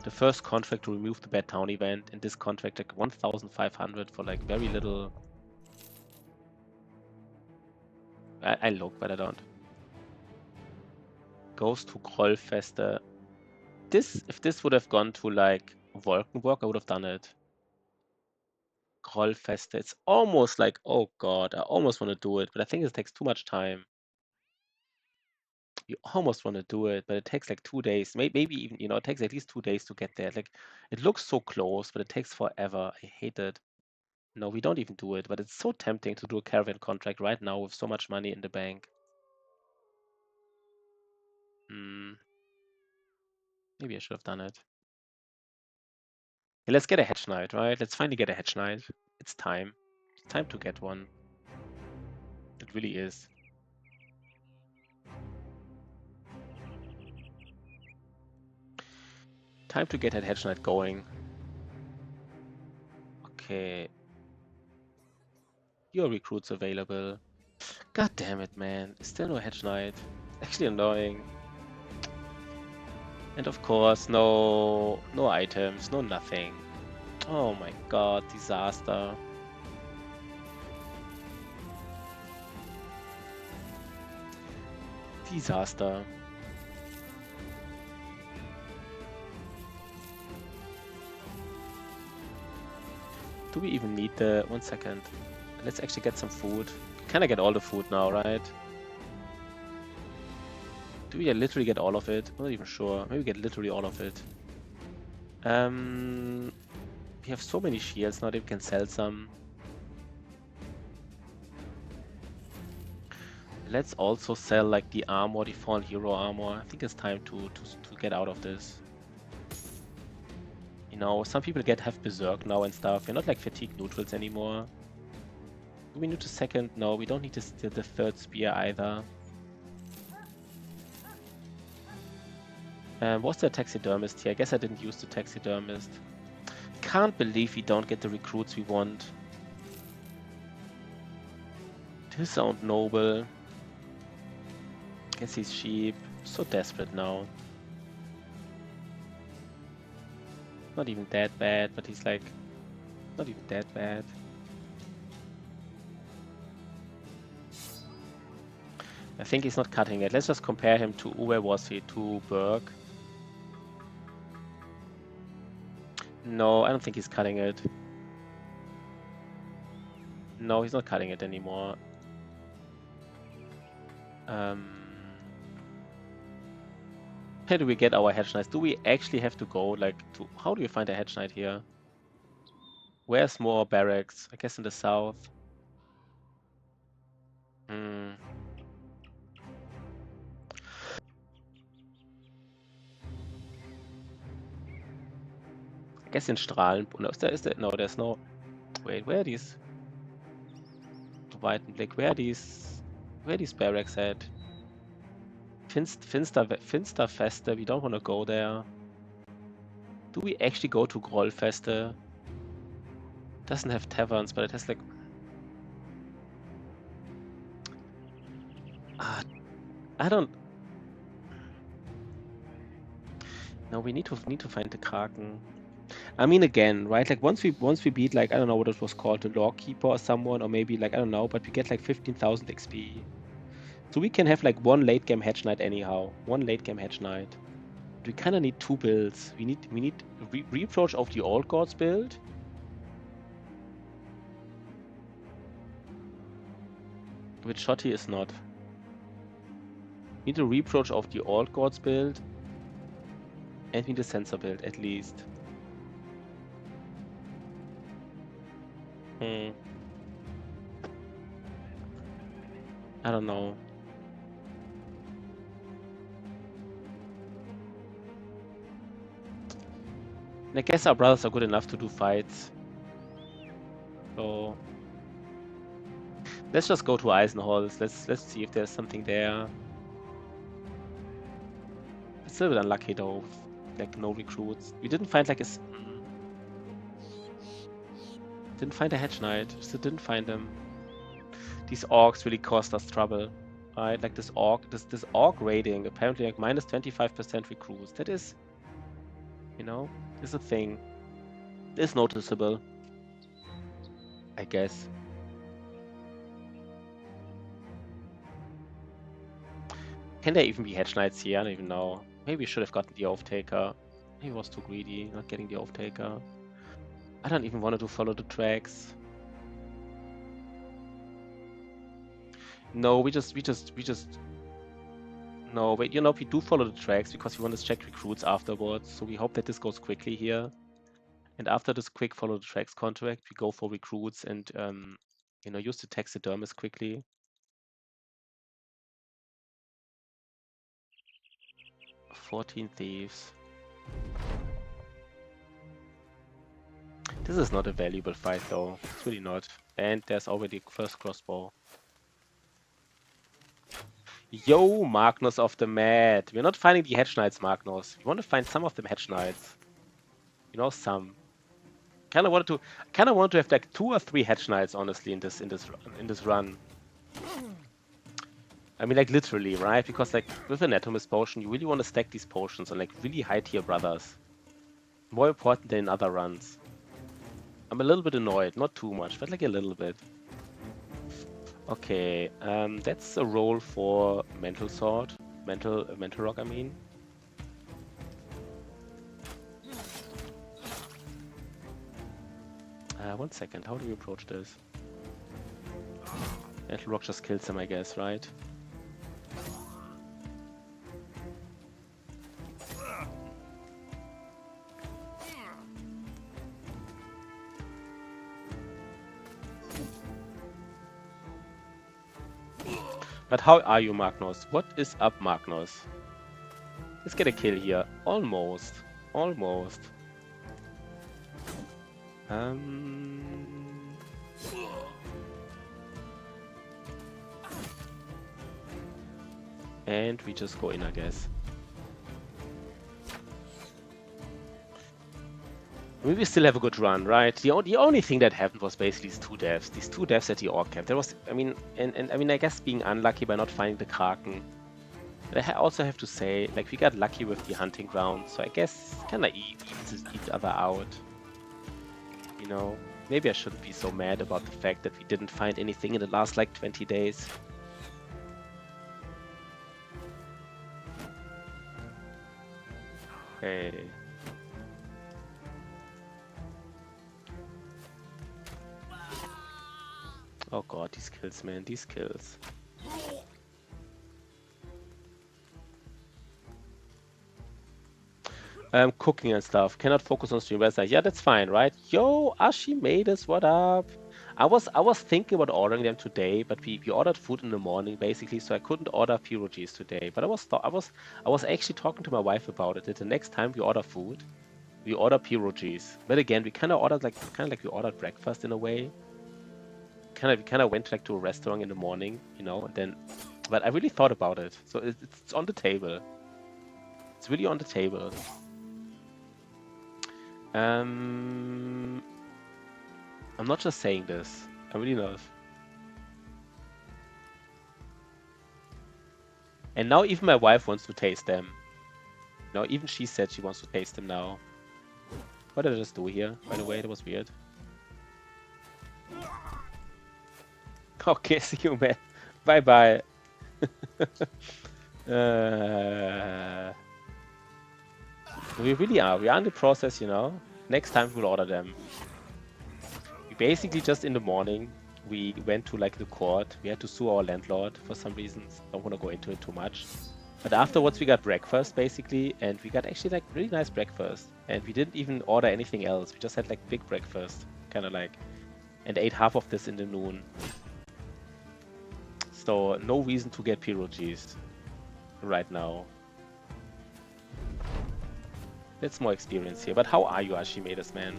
The first contract to remove the Bad Town event, and this contract like 1,500 for like very little. I look, but I don't. Goes to Grollfeste. If this would have gone to like Wolkenburg, I would have done it. Grollfeste. It's almost like, oh god, I almost want to do it, but I think it takes too much time. You almost want to do it, but it takes like 2 days, maybe even, you know, it takes at least 2 days to get there. Like, it looks so close, but it takes forever. I hate it. No, we don't even do it, but it's so tempting to do a caravan contract right now with so much money in the bank. Maybe I should have done it. Yeah, let's get a Hedge Knight, right? Let's finally get a Hedge Knight. It's time. It's time to get one. It really is. Time to get that Hedge Knight going. Okay. Your recruits available. God damn it, man. Still no Hedge Knight. Actually annoying. And of course, no items, no nothing. Oh my god, disaster. Disaster. Do we even need the... 1 second. Let's actually get some food. Can I get all the food now, right? Do we literally get all of it? I'm not even sure. Maybe we get literally all of it. We have so many shields now that we can sell some. Let's also sell like the armor, the fallen hero armor. I think it's time to get out of this. You know, some people have berserk now and stuff. You're not like fatigue neutrals anymore. Do we need a second? No, we don't need the third spear either. Was there a taxidermist here? I guess I didn't use the taxidermist. Can't believe we don't get the recruits we want. This sound noble. Guess he's sheep. So desperate now. Not even that bad, but he's like... Not even that bad. I think he's not cutting it. Let's just compare him to... Where was he? To Burke. No, I don't think he's cutting it. No, he's not cutting it anymore. Where do we get our hedge knights? Do we actually have to go, like, to... How do you find a hedge knight here? Where's more barracks? I guess in the south. I guess in Strahlen... No, is there... No, there's no... Wait, where are these... Weitenblick, where are these barracks at? Finsterfeste, we don't want to go there. Do we actually go to Grollfeste? Doesn't have taverns, but it has like... I don't... No, we need to find the Kraken. I mean, again, right? Like once we beat, like, I don't know what it was called, the Lawkeeper or someone, or maybe like, I don't know, but we get like 15,000 XP. So we can have like one late game hedge knight anyhow. One late game hedge knight. We kind of need two builds. We need reapproach of the Old Gods build. Which Shotty is not. We need a reapproach of the Old Gods build. And we need a sensor build at least. I don't know. I guess our brothers are good enough to do fights. So let's just go to Eisenholz. Let's see if there's something there. It's a little bit unlucky though. Like no recruits. We didn't find like a... Didn't find a hedge knight. Still didn't find them. These orcs really caused us trouble. Right? Like this orc raiding, apparently like minus 25% recruits. That is, you know, is a thing. It's noticeable, I guess. Can there even be hedge knights here? I don't even know. Maybe we should have gotten the oath taker. Maybe I was too greedy, not getting the oath taker. I don't even want to do follow the tracks. No, we just... No, wait, you know, we do follow the tracks because we want to check recruits afterwards. So we hope that this goes quickly here. And after this quick follow the tracks contract, we go for recruits and, you know, use the taxidermist quickly. 14 thieves. This is not a valuable fight though. It's really not. And there's already first crossbow. Yo, Magnus of the Mat. We're not finding the hedge knights, Magnus. We want to find some of them hedge knights. You know, some. Kind of wanted to have like 2 or 3 hedge knights, honestly, in this run. I mean, like literally, right? Because like with Anatomist potion, you really want to stack these potions on like really high tier brothers. More important than in other runs. I'm a little bit annoyed, not too much, but like a little bit. Okay, that's a roll for mental sword, mental rock. I mean. One second. How do we approach this? Mental rock just kills him, I guess, right? But how are you, Magnus? What is up, Magnus? Let's get a kill here. Almost. Almost. And we just go in, I guess. I mean, we still have a good run, right? The only thing that happened was basically these two deaths at the orc camp. There was, I mean, and I mean, I guess being unlucky by not finding the Kraken. But I also have to say, like, we got lucky with the hunting ground, so I guess kind of evens each other out. You know, maybe I shouldn't be so mad about the fact that we didn't find anything in the last, like, 20 days. Okay. Oh god, these kills, man, these kills. Cooking and stuff. Cannot focus on stream website. Yeah, that's fine, right? Yo, Archimedes, what up? I was thinking about ordering them today, but we ordered food in the morning basically, so I couldn't order pierogies today. But I was actually talking to my wife about it. That the next time we order food, we order pierogies. But again, we kind of like we ordered breakfast in a way. We kind of went like to a restaurant in the morning, you know, and then. But I really thought about it, so it's on the table. It's really on the table. I'm not just saying this. I'm really not. And now even my wife wants to taste them. Now even she said she wants to taste them now. What did I just do here? By the way, that was weird. Okay, see you, man. Bye bye. We really are. We are in the process, you know. Next time we'll order them. We basically just in the morning, we went to like the court. We had to sue our landlord for some reasons. Don't want to go into it too much. But afterwards we got breakfast basically, and we got actually like really nice breakfast. And we didn't even order anything else. We just had like big breakfast, kind of like, and ate half of this in the noon. So no reason to get pierogies right now. That's more experience here. But how are you, Archimedes, man?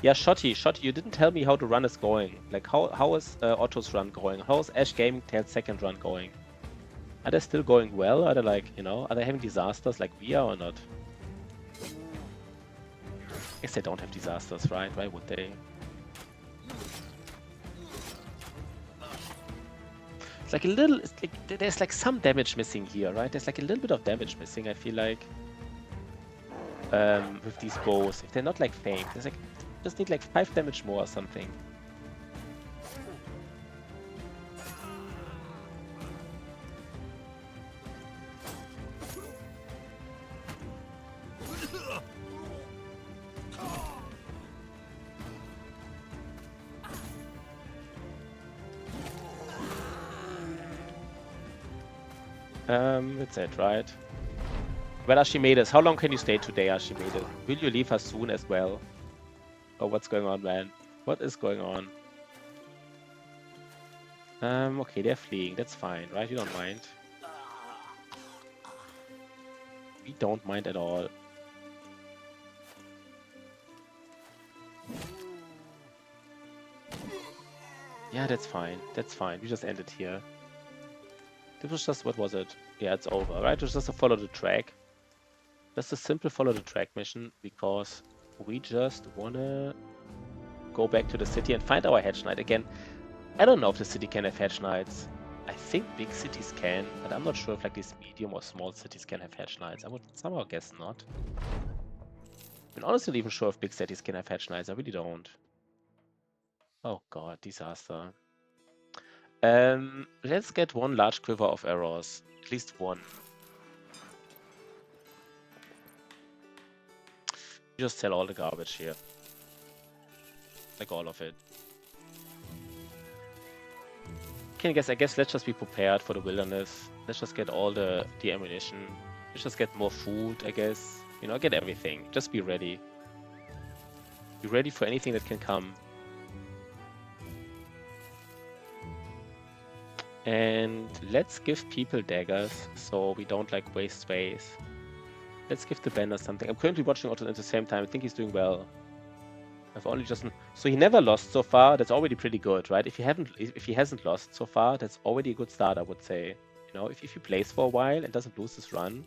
Yeah, Shotty, you didn't tell me how the run is going. Like, how is Otto's run going? How is Ash Gaming Tail's second run going? Are they still going well? Are they like, you know, are they having disasters like we are or not? I guess they don't have disasters, right? Why would they? It's like a little, it's like, there's like some damage missing here, right? There's like a little bit of damage missing, I feel like. With these bows. If they're not like famed, there's like, just need like 5 damage more or something. That's it, right? Well, Archimedes, how long can you stay today, Archimedes? Will you leave us soon as well? Oh, what's going on, man? What is going on? Okay, they're fleeing. That's fine, right? You don't mind. We don't mind at all. Yeah, that's fine. That's fine. We just ended here. This was just, what was it? Yeah, it's over, right? It was just a follow the track. Just a simple follow the track mission, because we just wanna go back to the city and find our Hedge Knight again. I don't know if the city can have Hedge Knights. I think big cities can, but I'm not sure if like these medium or small cities can have Hedge Knights. I would somehow guess not. I'm honestly not even sure if big cities can have Hedge Knights. I really don't. Oh god, disaster. Let's get one large quiver of arrows. At least one. Just sell all the garbage here. Like all of it. I guess let's just be prepared for the wilderness. Let's just get all the ammunition. Let's just get more food, I guess. You know, get everything. Just be ready. Be ready for anything that can come. And let's give people daggers so we don't like waste space. Let's give the Bender something. I'm currently watching Otto at the same time. I think he's doing well. I've only just... So he never lost so far. That's already pretty good, right? If he hasn't lost so far, that's already a good start, I would say. You know, if he plays for a while and doesn't lose his run,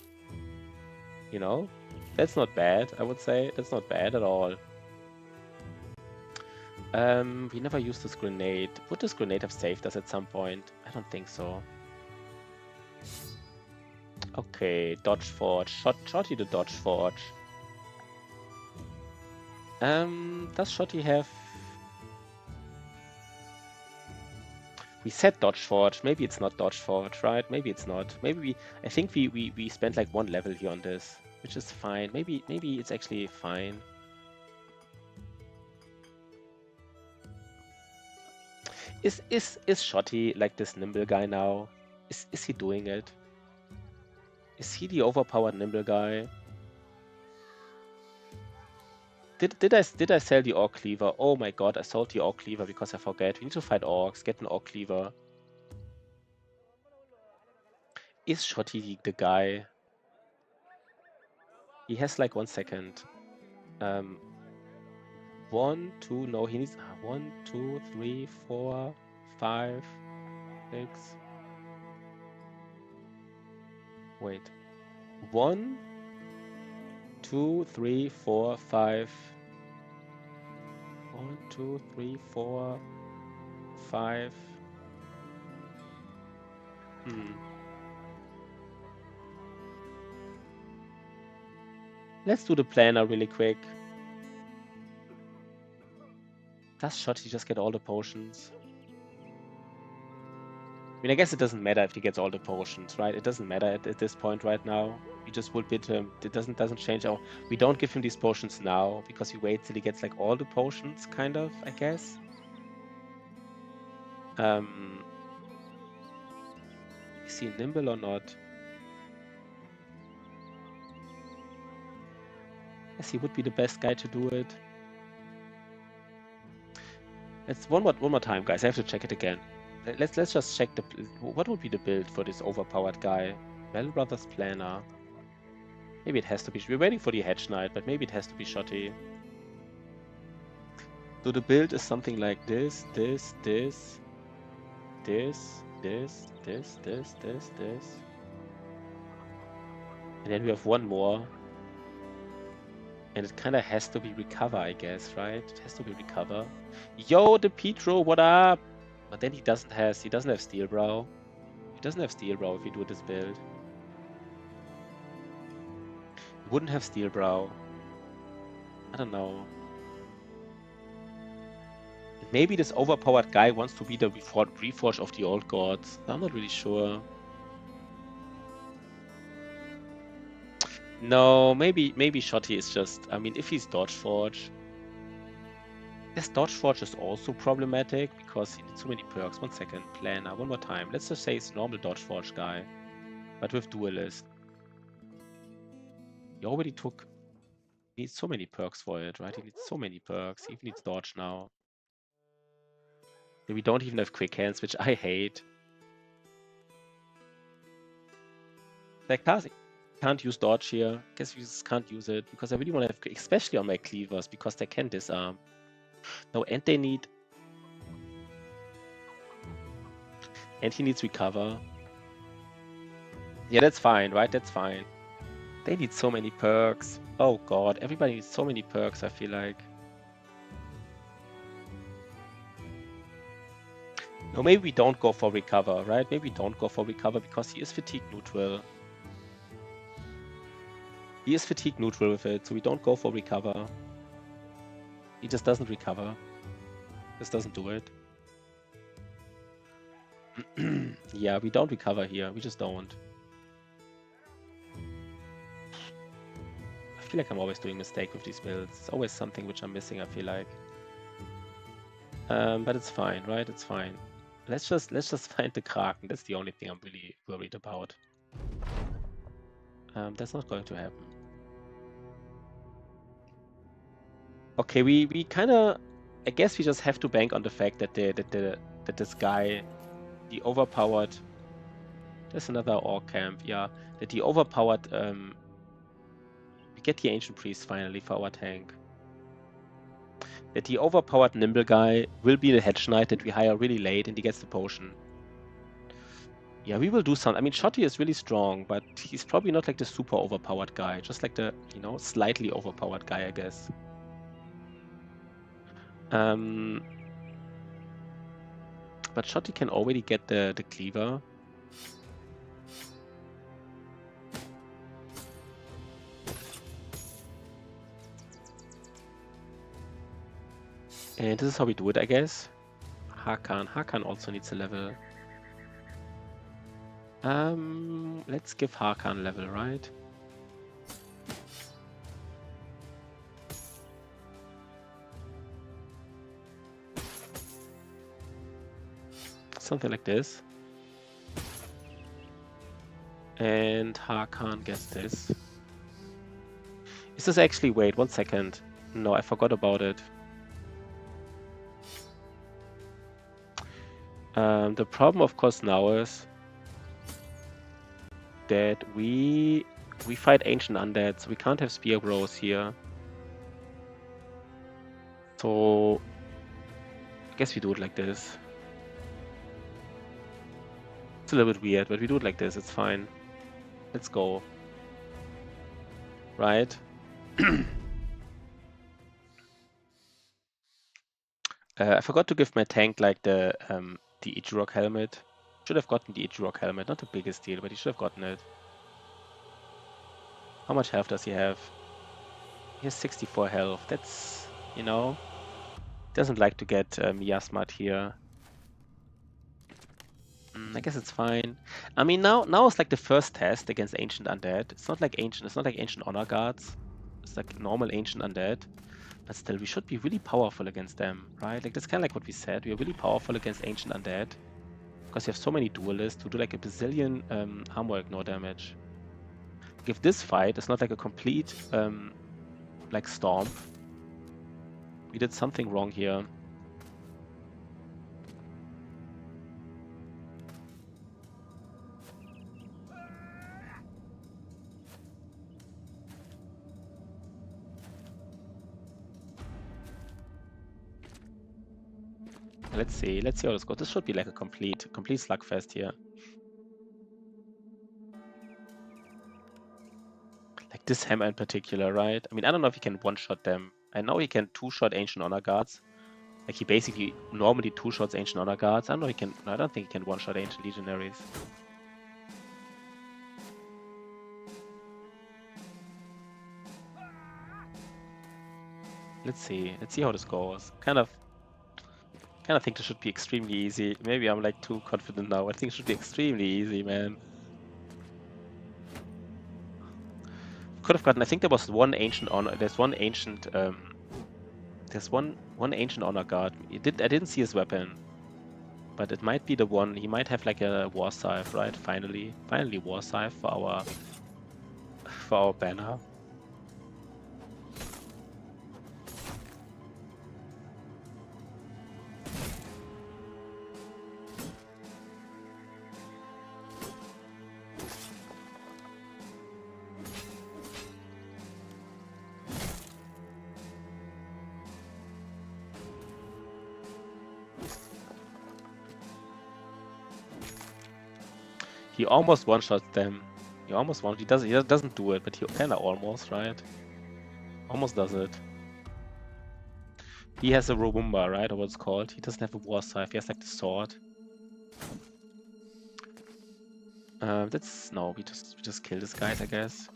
you know, that's not bad, I would say. That's not bad at all. We never used this grenade. Would this grenade have saved us at some point? I don't think so. Okay, dodge forge. Shotty the dodge forge. Does Shotty have... We said dodge forge. Maybe it's not dodge forge, right? Maybe it's not. Maybe I think we spent like 1 level here on this, which is fine. Maybe it's actually fine. Is Shotty like this nimble guy now? Is he doing it? Is he the overpowered nimble guy? Did I sell the orc cleaver? Oh my god, I sold the orc cleaver because I forget. We need to fight orcs. Get an orc cleaver. Is Shotty the guy? He has like 1 second. 1, 2, no, he needs 1, 2, 3, 4, 5, 6. Wait. 1, 2, 3, 4, 5. 1, 2, 3, 4, 5. Let's do the planner really quick. Does Shotty just get all the potions? I mean, I guess it doesn't matter if he gets all the potions, right? It doesn't matter at this point right now. We just would bid him. It doesn't change our... We don't give him these potions now because we wait till he gets like all the potions, kind of, I guess. Is he nimble or not? Yes, he would be the best guy to do it. Let's one more time, guys. I have to check it again. Let's just check what would be the build for this overpowered guy. Battle Brothers Planner. Maybe it has to be... We're waiting for the Hedge Knight, but maybe it has to be Shotty. So the build is something like this, this, this, this, this, this, this, this, this. And then we have one more. And it kind of has to be Recover, I guess, right? It has to be Recover. Yo, the Petro, what up? But then he doesn't have Steel Brow. He doesn't have Steel Brow if you do this build. He wouldn't have Steel Brow. I don't know. Maybe this overpowered guy wants to be the Reforge of the old gods. I'm not really sure. No, maybe Shotty is just... I mean, if he's Dodge Forge... This Dodge Forge is also problematic because he needs so many perks. 1 second, Planner, one more time. Let's just say it's normal Dodge Forge guy, but with Duelist. He already took... He needs so many perks for it, right? He needs so many perks. He even needs Dodge now. We don't even have Quick Hands, which I hate. Like, can't use Dodge here. Guess we just can't use it because I really want to have... Especially on my Cleavers, because they can disarm. No, and they need... And he needs Recover. Yeah, that's fine, right? That's fine. They need so many perks. Oh god, everybody needs so many perks, I feel like. No, maybe we don't go for Recover, right? Maybe we don't go for Recover because he is fatigue neutral. He is fatigue neutral with it, so we don't go for Recover. He just doesn't recover. This doesn't do it. Yeah, we don't recover here. We just don't. I feel like I'm always doing a mistake with these builds. It's always something which I'm missing, I feel like. But it's fine, right? It's fine. Let's just find the Kraken. That's the only thing I'm really worried about. That's not going to happen. Okay, we kind of... I guess we just have to bank on the fact that that this guy, the overpowered... There's another orc camp, yeah. That the overpowered... we get the Ancient Priest finally for our tank. That the overpowered Nimble guy will be the Hedge Knight that we hire really late and he gets the potion. Yeah, we will do something. I mean, Shotty is really strong, but he's probably not like the super overpowered guy. Just like the, you know, slightly overpowered guy, I guess. But Shotty can already get the cleaver. And this is how we do it, I guess. Hakan also needs a level. Let's give Hakan level, right? Something like this. And Hakan gets this. Is this actually... Wait, 1 second. No, I forgot about it. The problem, of course, now is that we fight ancient undead, so we can't have spear bros here. So I guess we do it like this. It's a little bit weird, but we do it like this. It's fine. Let's go. Right? I forgot to give my tank like the Ichirok helmet. Should have gotten the Ichirok helmet. Not the biggest deal, but he should have gotten it. How much health does he have? He has 64 health. That's, you know, doesn't like to get Miasmat here. I guess it's fine. I mean, now it's like the first test against ancient undead. It's not like ancient honor guards. It's like normal ancient undead. But still, we should be really powerful against them, right? Like, that's kind of like what we said. We are really powerful against ancient undead. Because you have so many duelists who do like a bazillion armor ignore damage. Like, if this fight is not like a complete like stomp, we did something wrong here. Let's see how this goes. This should be like a complete slugfest here. Like this hammer in particular, right? I mean, I don't know if he can one-shot them. I know he can two-shot ancient honor guards. Like, he basically normally two-shots ancient honor guards. I don't know he can... No, I don't think he can one-shot ancient legionaries. Let's see how this goes. Kind of think this should be extremely easy. Maybe I'm like too confident now. I think it should be extremely easy, man. Could have gotten... I think there was one ancient honor... There's one ancient... There's one ancient honor guard. I didn't see his weapon. But it might be the one... He might have like a war scythe, right? Finally war scythe for our banner. He almost one-shots them. He doesn't do it, but he kinda almost, right? Almost does it. He has a Robumba, right? Or what it's called. He doesn't have a war scythe, he has like the sword. No, we just kill these guys, I guess.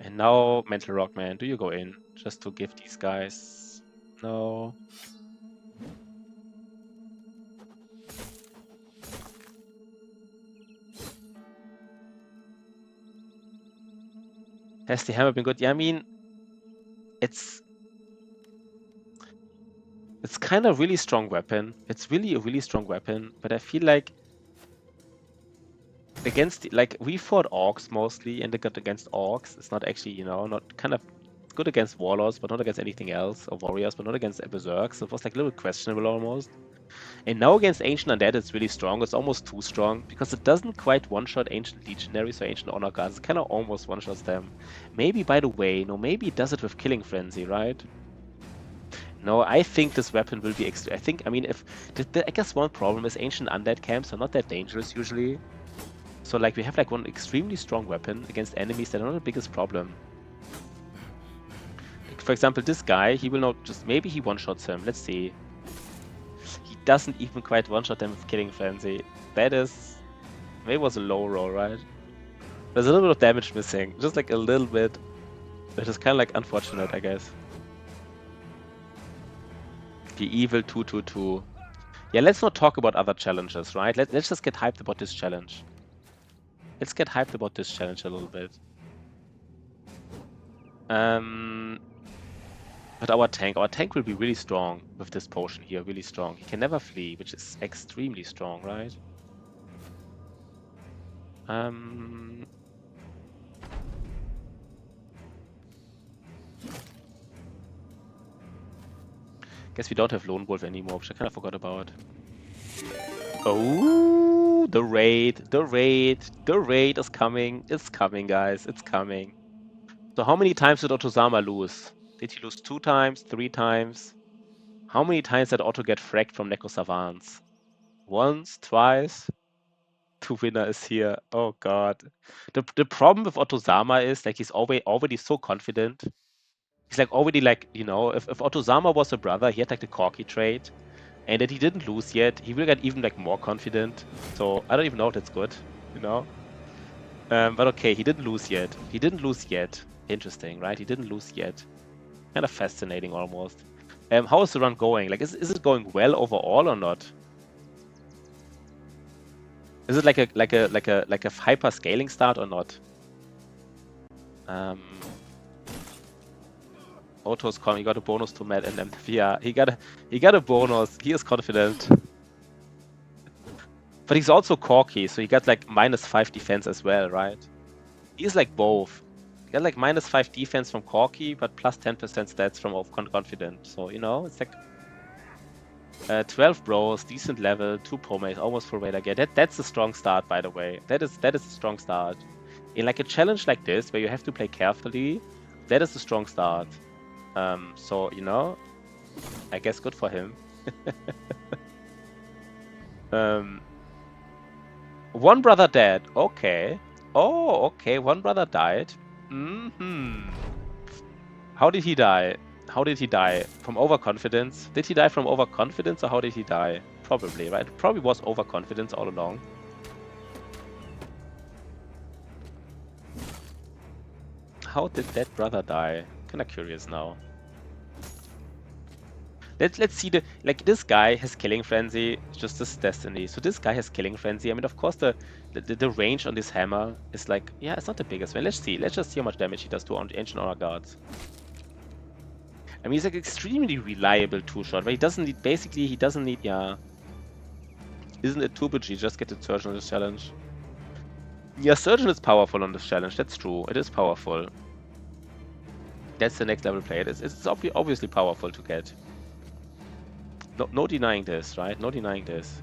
And now, Mental Rock, man, do you go in? Just to give these guys... No. Has the hammer been good? Yeah, I mean, it's kind of really strong weapon. It's really a really strong weapon, but I feel like against, like, we fought orcs mostly, and they got against orcs. It's not actually, you know, not kind of good against warlords, but not against anything else, or warriors, but not against berserks. So it was like a little questionable almost. And now against ancient undead, it's really strong. It's almost too strong because it doesn't quite one-shot ancient legionaries or ancient honor guards. It kind of almost one-shots them. Maybe, by the way, no, maybe it does it with killing frenzy, right? No, I think this weapon will be extra. I mean, if I guess one problem is ancient undead camps are not that dangerous usually. So like we have like one extremely strong weapon against enemies that are not the biggest problem. Like, for example, this guy, he will not just maybe he one-shots him. Let's see. He doesn't even quite one-shot them with Killing Frenzy. That is maybe it was a low roll, right? There's a little bit of damage missing, just like a little bit. Which is kind of like unfortunate, I guess. The evil 222. Yeah, let's not talk about other challenges, right? Let's just get hyped about this challenge. Let's get hyped about this challenge a little bit. But our tank will be really strong with this potion here, really strong. He can never flee, which is extremely strong, right? Guess we don't have Lone Wolf anymore, which I kind of forgot about. Oh, the raid is coming. It's coming, guys. It's coming. So how many times did Otozama lose? Did he lose 2 times, 3 times? How many times did Otto get fracked from Neko Savants? Once, twice? The winner is here. Oh god. The problem with Otozama is like he's already so confident. He's like already like, you know, if Otozama was a brother, he had like the Corky trait. And that he didn't lose yet, he will get even like more confident. So I don't even know if that's good, you know. But okay, he didn't lose yet. He didn't lose yet. Interesting, right? He didn't lose yet. Kind of fascinating almost. How is the run going? Like, is it going well overall or not? Is it like a hyper scaling start or not? Otto's coming. He got a bonus to Matt and yeah, he got a bonus. He is confident. But he's also Corky, so he got like -5 defense as well, right? He's like both. He got like -5 defense from Corky, but plus 10% stats from Confident. So, you know, it's like 12 bros, decent level, 2 pomates, almost full raider gear. That's a strong start, by the way. That is a strong start. In like a challenge like this, where you have to play carefully, that is a strong start. So, you know, I guess good for him. One brother dead. Okay. Oh, okay. One brother died. How did he die? From overconfidence? Did he die from overconfidence or how did he die? Probably, right? Probably was overconfidence all along. How did that brother die? Kinda curious now. Let's see this guy has Killing Frenzy, just this destiny. So this guy has Killing Frenzy. I mean, of course the range on this hammer is like, yeah, it's not the biggest one. Let's see. Let's just see how much damage he does to Ancient Honor Guards. I mean, he's like extremely reliable 2-shot, but he doesn't need, yeah. Isn't it 2-bg? Just get the Surgeon on this challenge. Yeah, Surgeon is powerful on this challenge. That's true. It is powerful. That's the next level play. It's obviously powerful to get. No denying this, right? No denying this.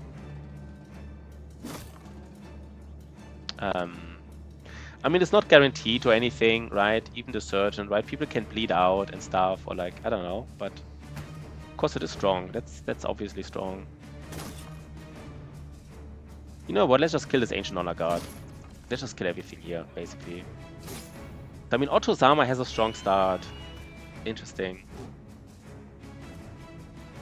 I mean, it's not guaranteed or anything, right? Even the Surgeon, right? People can bleed out and stuff, or like, I don't know. But of course it is strong. That's obviously strong. You know what? Let's just kill this Ancient Honor Guard. Let's just kill everything here, basically. I mean, Otozama has a strong start. Interesting.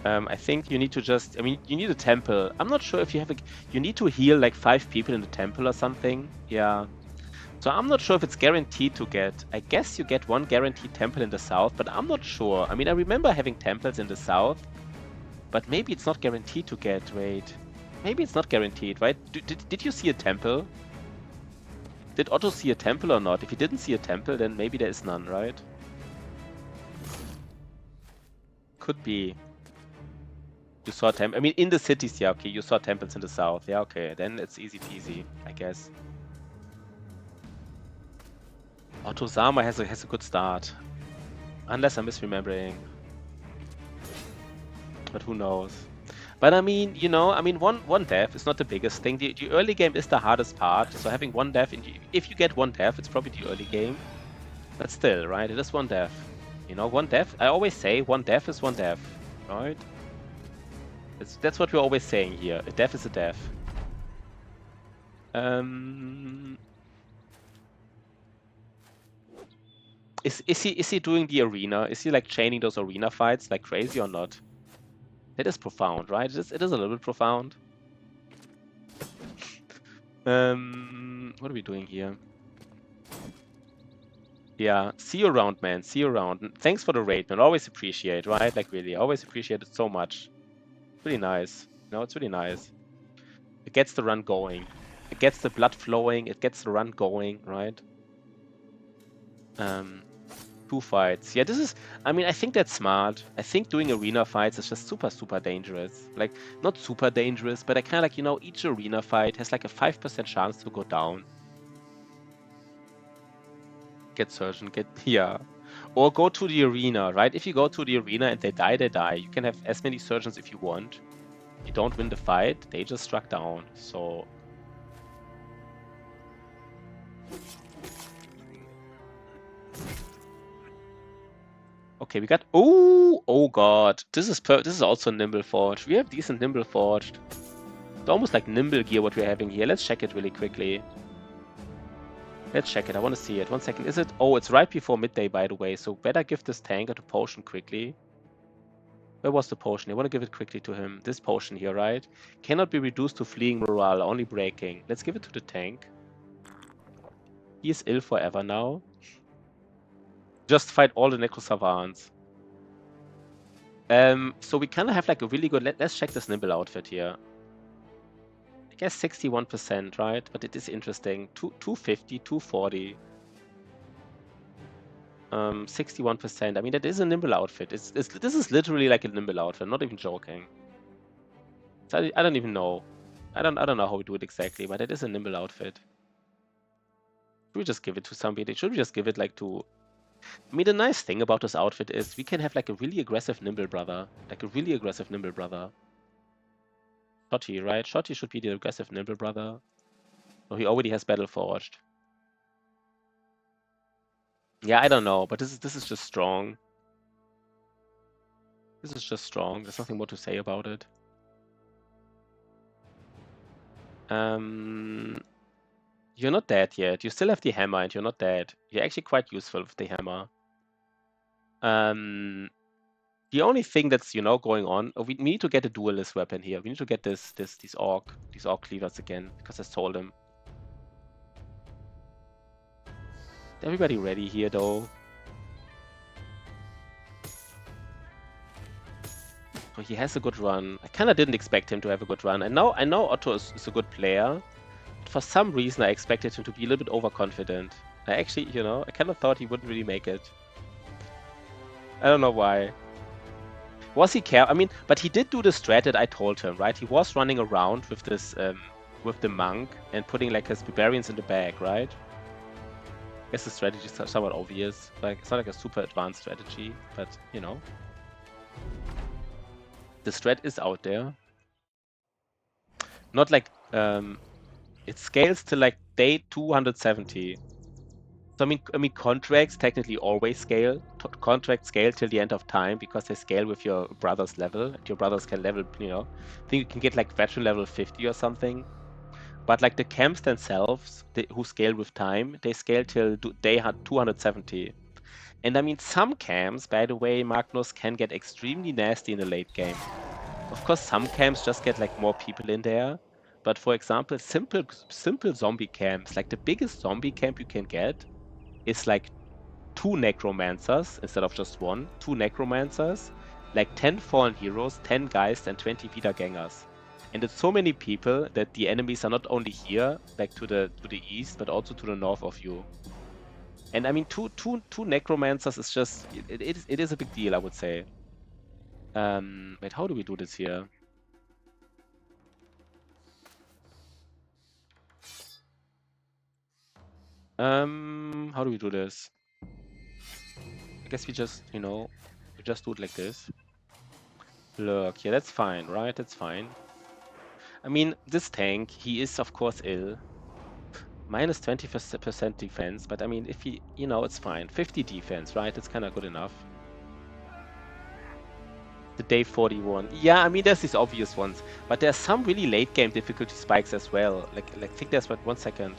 I think you need to just... I mean, you need a temple. I'm not sure if you have a... You need to heal like 5 people in the temple or something. Yeah. So I'm not sure if it's guaranteed to get... I guess you get 1 guaranteed temple in the south, but I'm not sure. I mean, I remember having temples in the south, but maybe it's not guaranteed to get... Wait. Maybe it's not guaranteed, right? Did you see a temple? Did Otto see a temple or not? If he didn't see a temple, then maybe there is none, right? Could be. You saw temples. I mean, in the cities, yeah, okay. You saw temples in the south. Yeah, okay. Then it's easy peasy, I guess. Otozama has a good start. Unless I'm misremembering. But who knows? But I mean, you know, I mean, one death is not the biggest thing. The early game is the hardest part. So having 1 death, if you get 1 death, it's probably the early game. But still, right? It is 1 death. You know, 1 death. I always say 1 death is 1 death. right? That's what we're always saying here. A death is a death. Is he doing the arena? Is he like chaining those arena fights like crazy or not? That is profound, right? It is a little bit profound. What are we doing here? Yeah, see you around, man. See you around. Thanks for the raid, man. Always appreciate, right? Like really, always appreciate it so much. Really nice. No, it's really nice. It gets the run going. It gets the blood flowing. It gets the run going, right? 2 fights. Yeah, this is. I mean, I think that's smart. I think doing arena fights is just super, super dangerous. Like, not super dangerous, but I kind of like, each arena fight has like a 5% chance to go down. Get surgeon, yeah. Or go to the arena, right? If you go to the arena and they die, they die. You can have as many surgeons if you want. You don't win the fight, they just struck down. So okay, we got oh god. This is also nimble forged. We have decent nimble forged. It's almost like nimble gear what we're having here. Let's check it really quickly. Let's check it. I want to see it. 1 second. Is it? Oh, it's right before midday, by the way. So better give this tank a potion quickly. Where was the potion? I want to give it quickly to him. This potion here, right? Cannot be reduced to fleeing morale, only breaking. Let's give it to the tank. He is ill forever now. Just fight all the Necro Savants. So we kind of have like a really good... Let's check this Nimble outfit here. I guess 61%, right? But it is interesting. 250, 240. 61%. I mean, that is a Nimble outfit. This is literally like a Nimble outfit. I'm not even joking. So I don't even know. I don't know how we do it exactly, but it is a Nimble outfit. Should we just give it to somebody? Should we just give it like to... I mean, the nice thing about this outfit is we can have like a really aggressive Nimble brother. Like a really aggressive Nimble brother. Shotty, right? Shotty should be the aggressive Nimble brother. Oh, he already has Battle Forged. Yeah, I don't know, but this is just strong. This is just strong. There's nothing more to say about it. You're not dead yet. You still have the hammer and you're not dead. You're actually quite useful with the hammer. The only thing that's, going on, we need to get a duelist weapon here. We need to get these orc cleavers again, because I sold them. Everybody ready here, though? Oh, he has a good run. I kind of didn't expect him to have a good run. I know Otto is a good player. But for some reason, I expected him to be a little bit overconfident. I actually, I kind of thought he wouldn't really make it. I don't know why. Was he I mean, but he did do the strat that I told him, right? He was running around with this, with the monk and putting like his barbarians in the bag, right? I guess the strategy is somewhat obvious. Like, it's not like a super advanced strategy, but the strat is out there. Not like it scales to like day 270. So I mean, contracts technically always scale. Contracts scale till the end of time because they scale with your brother's level. Your brothers can level, I think you can get like veteran level 50 or something. But like the camps themselves, who scale with time, they scale till day 270. And I mean, some camps, by the way, Magnus, can get extremely nasty in the late game. Of course, some camps just get like more people in there. But for example, simple zombie camps, like the biggest zombie camp you can get is like 2 necromancers instead of just 1. 2 necromancers, like 10 fallen heroes, 10 geist, and 20 wiedergängers. And it's so many people that the enemies are not only here, like to the east, but also to the north of you. And I mean, two necromancers is just it is a big deal, I would say. Wait, how do we do this here? How do we do this? I guess we just, we just do it like this. Look, yeah, that's fine, right? That's fine. I mean, this tank, he is of course ill. Minus 20% defense, but I mean, if he, it's fine. 50 defense, right? It's kind of good enough. The day 41. Yeah, I mean, there's these obvious ones, but there's some really late game difficulty spikes as well. Like I think there's one second.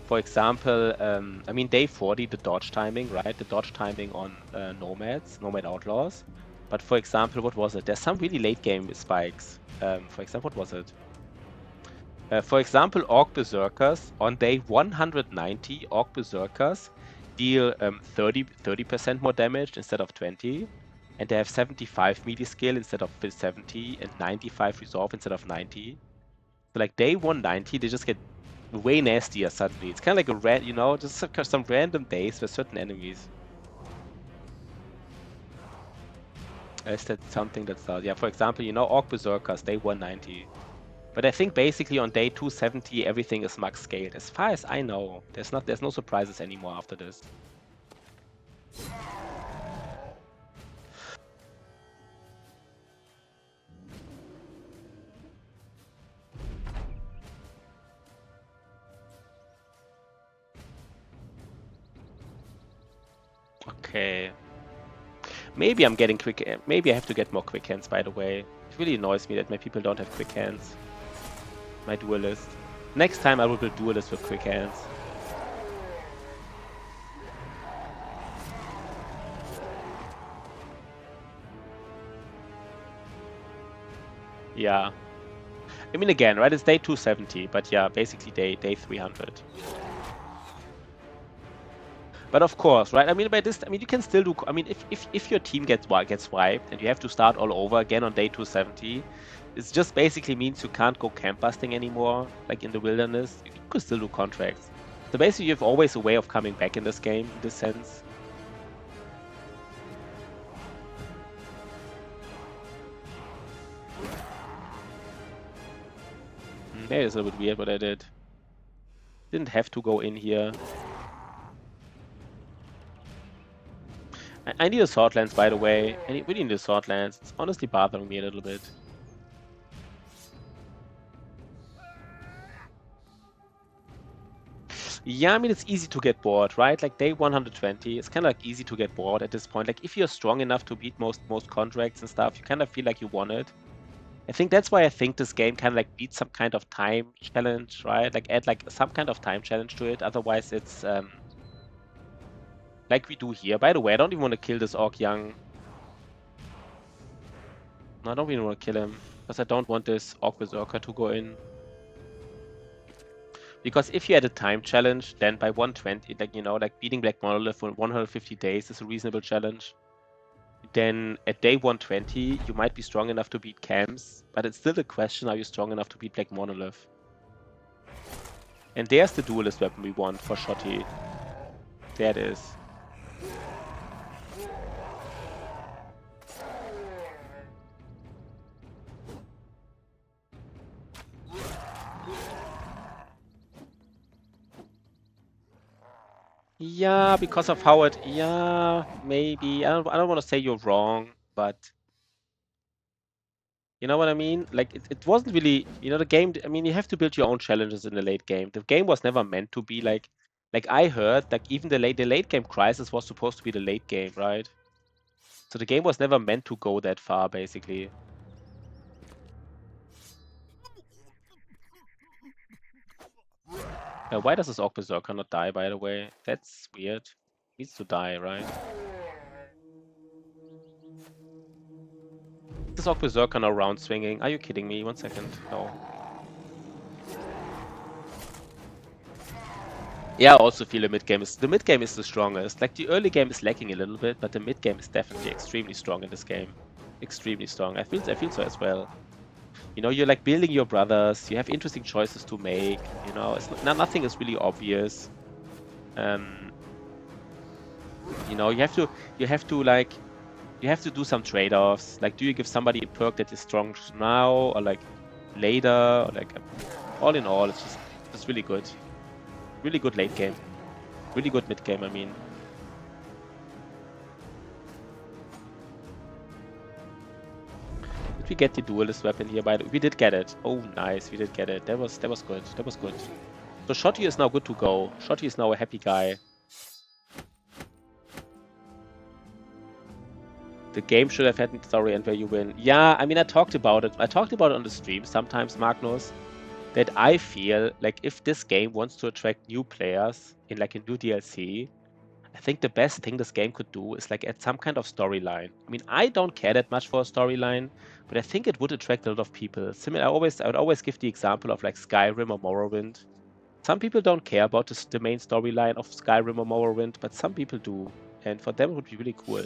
For example, I mean, day 40, the dodge timing, right? The dodge timing on Nomad Outlaws. But for example, what was it? There's some really late game spikes. For example, what was it? For example, Orc Berserkers on day 190, Orc Berserkers deal 30% more damage instead of 20, and they have 75 melee skill instead of 70, and 95 resolve instead of 90. So like day 190, they just get way nastier suddenly. It's kind of like a just some random days with certain enemies. Is that something that's yeah? For example, Orc Berserkers day 190. But I think basically on day 270 everything is max scaled. As far as I know, there's no surprises anymore after this. Okay. Maybe I'm getting quick. Maybe I have to get more quick hands. By the way, it really annoys me that my people don't have quick hands. My duelist. Next time I will build duelist with quick hands. Yeah. I mean, again, right? It's day 270, but yeah, basically day 300. But of course, right? I mean, by this, I mean you can still do. I mean, if your team gets wiped and you have to start all over again on day 270, it just basically means you can't go camp busting anymore, like in the wilderness. You could still do contracts. So basically, you have always a way of coming back in this game, in this sense. Maybe it's a little bit weird what I did. Didn't have to go in here. I need a sword lance, by the way. I really need a sword lance. It's honestly bothering me a little bit. Yeah, I mean, it's easy to get bored, right? Like day 120, it's kind of like easy to get bored at this point. Like if you're strong enough to beat most contracts and stuff, you kind of feel like you won it. I think that's why I think this game kind of like beats some kind of time challenge, right? Like add like some kind of time challenge to it. Otherwise, it's like we do here. By the way, I don't even want to kill this Orc Young. No, I don't even want to kill him because I don't want this Orc Berserker to go in. Because if you had a time challenge, then by 120, like beating Black Monolith for 150 days is a reasonable challenge. Then at day 120, you might be strong enough to beat camps, but it's still a question: are you strong enough to beat Black Monolith? And there's the duelist weapon we want for Shotty. There it is. Yeah, because of how it. Yeah, maybe. I don't want to say you're wrong, but you know what I mean? Like it wasn't really. The game. I mean, you have to build your own challenges in the late game. The game was never meant to be like. Like I heard, like even the late game crisis was supposed to be the late game, right? So the game was never meant to go that far, basically. Why does this Orc Berserker not die, by the way? That's weird. Needs to die, right? This Orc Berserker now round swinging. Are you kidding me? 1 second. No. Yeah, I also feel the mid game is the strongest. Like the early game is lacking a little bit, but the mid game is definitely extremely strong in this game. Extremely strong. I feel so as well. You're like building your brothers. You have interesting choices to make. Nothing is really obvious. You have to do some trade-offs. Like, do you give somebody a perk that is strong now, or like later, or like all in all, it's just really good. Really good late game. Really good mid game, I mean. Did we get the duelist weapon here? We did get it. Oh, nice. We did get it. That was good. That was good. So Shotty is now good to go. Shotty is now a happy guy. The game should have had a story end where you win. Yeah, I mean, I talked about it. I talked about it on the stream sometimes, Magnus, that I feel like if this game wants to attract new players in like a new DLC, I think the best thing this game could do is like add some kind of storyline. I mean, I don't care that much for a storyline, but I think it would attract a lot of people. Similar, I would always give the example of like Skyrim or Morrowind. Some people don't care about the main storyline of Skyrim or Morrowind, but some people do. And for them, it would be really cool.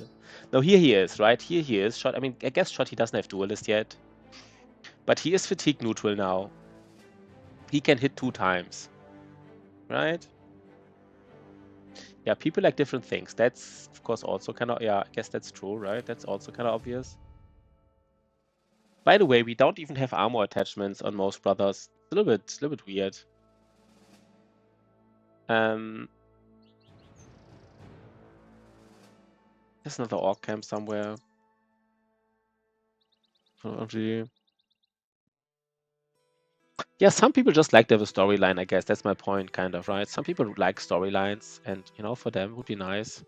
Now, here he is, right? Here he is. I mean, I guess Shotty doesn't have Duelist yet. But he is fatigue neutral now. He can hit 2 times. Right? Yeah, people like different things. That's, of course, also kind of... Yeah, I guess that's true, right? That's also kind of obvious. By the way, we don't even have armor attachments on most brothers. It's a little bit weird. There's another orc camp somewhere. Oh, gee. Yeah, some people just like to have a storyline, I guess. That's my point, kind of, right? Some people like storylines, and, you know, for them, it would be nice.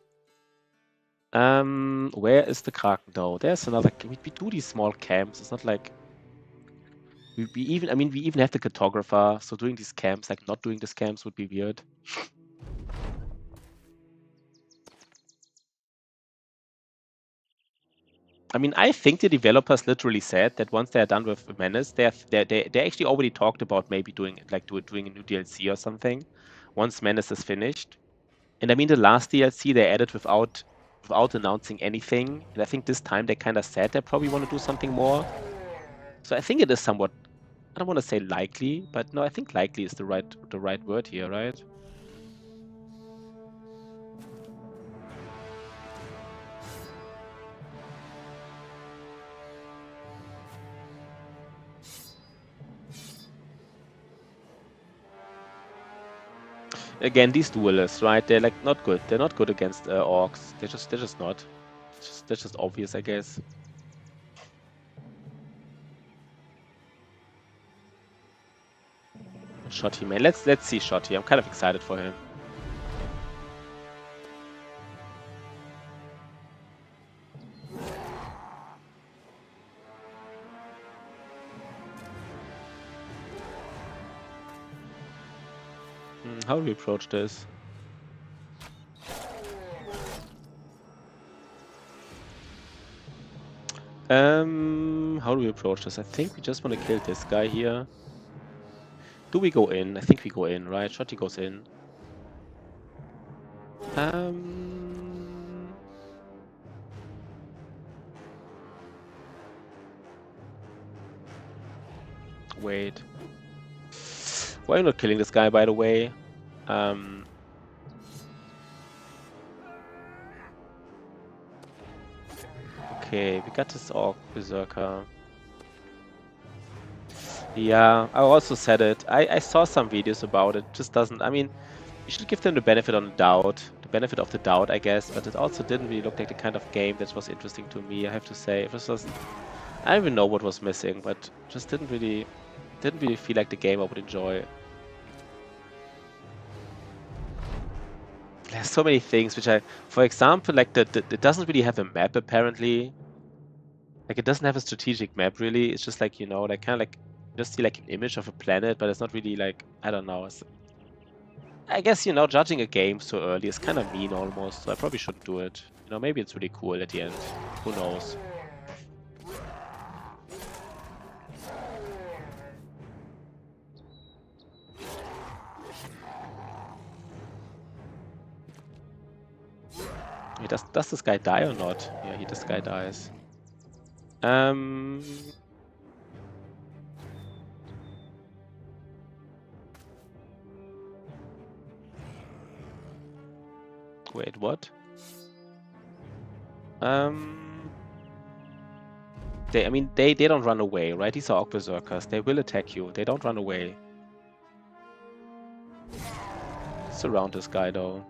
Where is the Kraken, though? There's another... We do these small camps. It's not like... we even... I mean, we even have the cartographer, so doing these camps, like, not doing these camps would be weird. I mean, I think the developers literally said that once they're done with Menace, they actually already talked about maybe doing a new DLC or something once Menace is finished. And I mean, the last DLC they added without announcing anything, and I think this time they kind of said they probably want to do something more. So I think it is somewhat, I don't want to say likely, but no, I think likely is the right word here, right? Again, these duelists, right? They're like not good. They're not good against orcs. They're just not. That's just obvious, I guess. Shotty, man. Let's see Shotty. I'm kind of excited for him. How do we approach this? How do we approach this? I think we just want to kill this guy here. Do we go in? I think we go in, right? Shotty goes in. Wait. Why are you not killing this guy, by the way? Okay, we got this orc berserker. Yeah, I also said it. I saw some videos about it. Just doesn't... I mean, you should give them the benefit of the doubt, I guess. But it also didn't really look like the kind of game that was interesting to me, I have to say. It was just... I don't even know what was missing, but just didn't really feel like the game I would enjoy. There's so many things which for example, like it doesn't really have a map apparently. Like it doesn't have a strategic map really. It's just like, you know, like kind of like just see like an image of a planet, but it's not really like, I don't know. I guess, you know, judging a game so early is kind of mean almost. So I probably shouldn't do it. You know, maybe it's really cool at the end. Who knows? Hey, does this guy die or not? Yeah, this guy dies. Wait, what? They don't run away, right? These are orc berserkers. They will attack you. They don't run away. Surround this guy though.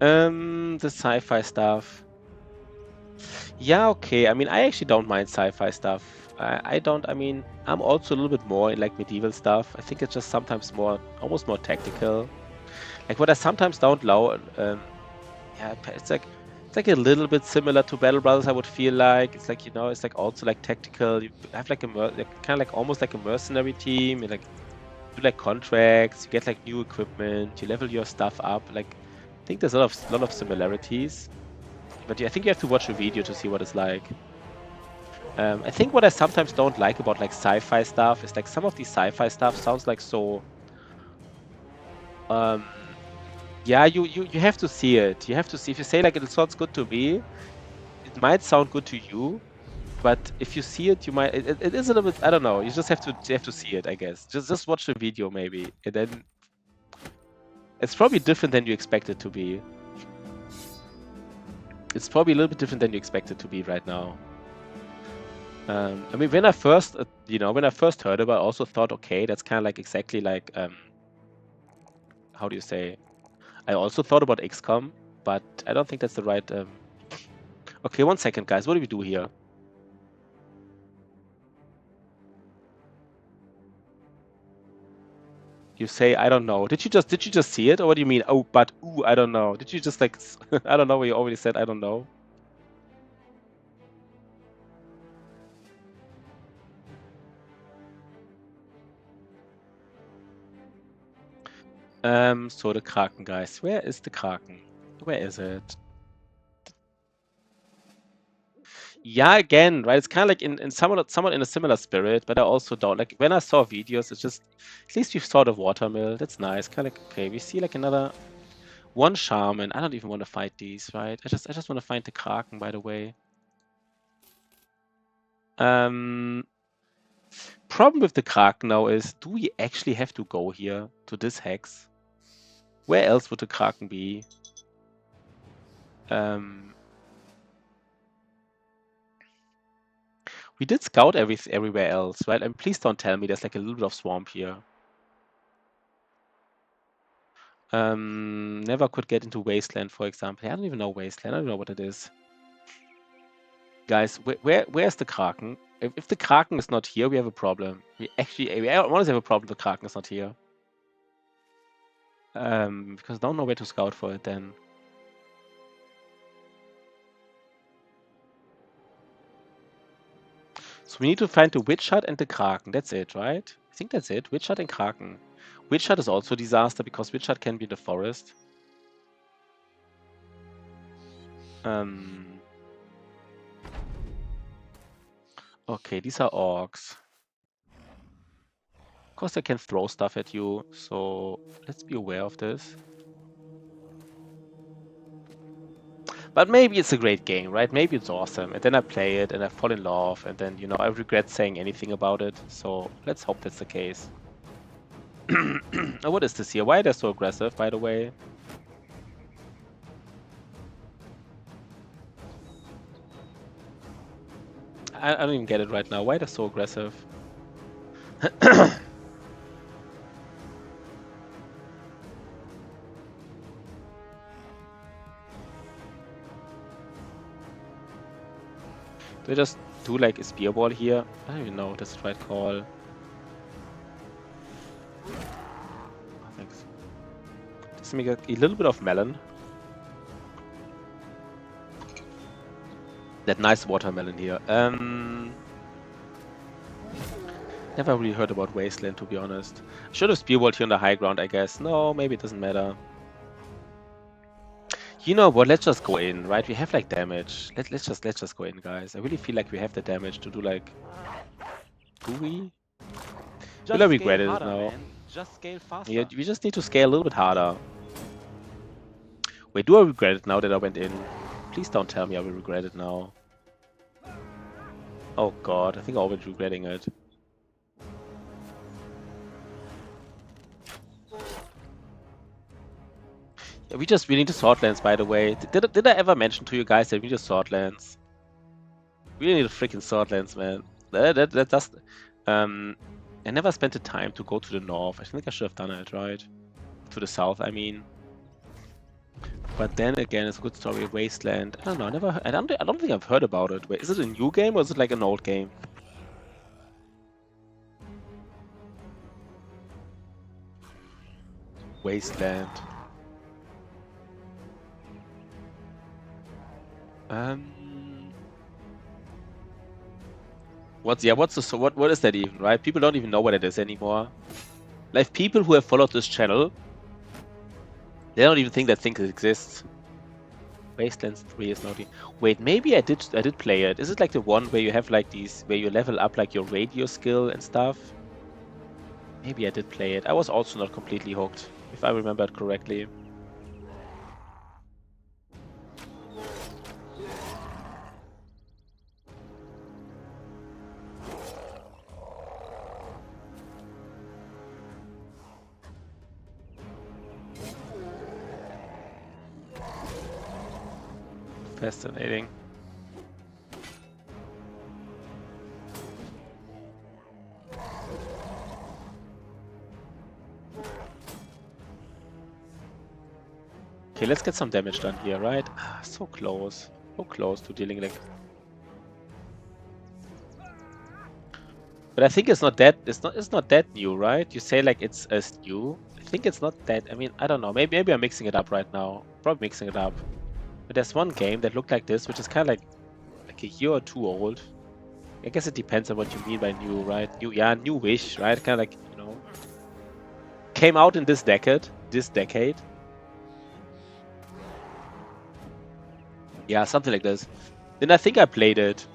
The sci-fi stuff. Yeah, okay. I mean, I actually don't mind sci-fi stuff. I mean, I'm also a little bit more in like medieval stuff. I think it's just sometimes almost more tactical. Like what I sometimes don't love, yeah, it's like a little bit similar to Battle Brothers. I would feel like it's like it's like also like tactical. You have like kind of like almost like a mercenary team. You like do like contracts. You get like new equipment. You level your stuff up. Like I think there's a lot of similarities. But yeah, I think you have to watch a video to see what it's like. I think what I sometimes don't like about like sci-fi stuff is like some of these sci-fi stuff sounds like so. Yeah, you have to see it. You have to see. If you say like it sounds good to me, it might sound good to you, but if you see it, you might. It is a little bit. I don't know. You just have to see it, I guess. Just watch the video maybe, and then it's probably different than you expect it to be. It's probably a little bit different than you expect it to be right now. I mean, when I first, when I first heard about it, I also thought, okay, that's kind of like exactly like, how do you say? I also thought about XCOM, but I don't think that's the right. Okay, 1 second, guys. What do we do here? You say, I don't know. Did you just see it, or what do you mean? Oh, but ooh, I don't know. Did you just like, I don't know? Where you already said I don't know. So the Kraken, guys. Where is the Kraken? Where is it? Yeah, again, right? It's kind of like in somewhat in a similar spirit, but I also don't like when I saw videos. It's just at least we saw the watermill. That's nice. Kind of like okay, we see like another one shaman. I don't even want to fight these, right? I just want to find the Kraken. By the way, problem with the Kraken now is, do we actually have to go here to this hex? Where else would the Kraken be? We did scout everywhere else, right? And please don't tell me there's like a little bit of swamp here. Never could get into Wasteland, for example. I don't even know Wasteland. I don't know what it is. Guys, where's the Kraken? If the Kraken is not here, we have a problem. We honestly have a problem the Kraken is not here. Because I don't know where to scout for it then. So we need to find the Witch Hut and the Kraken. That's it, right? I think that's it. Witch Hut and Kraken. Witch Hut is also a disaster because Witch Hut can be in the forest. Okay, these are orcs. Of course, they can throw stuff at you, so let's be aware of this. But maybe it's a great game, right? Maybe it's awesome, and then I play it and I fall in love, and then I regret saying anything about it. So let's hope that's the case. Oh, what is this here? Why are they so aggressive, by the way? I don't even get it right now. Why are they so aggressive? Do I just do like a spear ball here? I don't even know what that's the right call. Oh, thanks. Just make a little bit of melon. That nice watermelon here. Never really heard about Wasteland, to be honest. Should have spearwalled here on the high ground, I guess. No, maybe it doesn't matter. You know what? Let's just go in, right? We have like damage. Let's just go in, guys. I really feel like we have the damage to do like. Do we? Will I regret it now? Man. Just scale faster. Yeah, we just need to scale a little bit harder. Wait, do I regret it now that I went in? Please don't tell me I will regret it now. Oh god, I think I'm always regretting it. Yeah, we need the Swordlands, by the way. Did I ever mention to you guys that we need the Swordlands? We need the freaking Swordlands, man. That just I never spent the time to go to the north. I think I should have done it, right? To the south, I mean. But then again, it's a good story. Wasteland. I don't know. I don't think I've heard about it. Wait, is it a new game or is it like an old game? Wasteland. What is that even, right? People don't even know what it is anymore. Like people who have followed this channel, they don't even think that thing exists. Wastelands 3 is not. Wait, maybe I did play it. Is it like the one where you have like these where you level up like your radio skill and stuff? Maybe I did play it. I was also not completely hooked, if I remembered correctly. Fascinating. Okay, let's get some damage done here, right? So close. So close to dealing like... But I think it's not that new, right? You say like it's as new. I think it's not that. I mean, I don't know. Maybe I'm mixing it up right now. Probably mixing it up. But there's one game that looked like this, which is kind of like a year or two old. I guess it depends on what you mean by new, right? Newish, right? Kind of like, you know, came out in this decade. Yeah, something like this. Then I think I played it.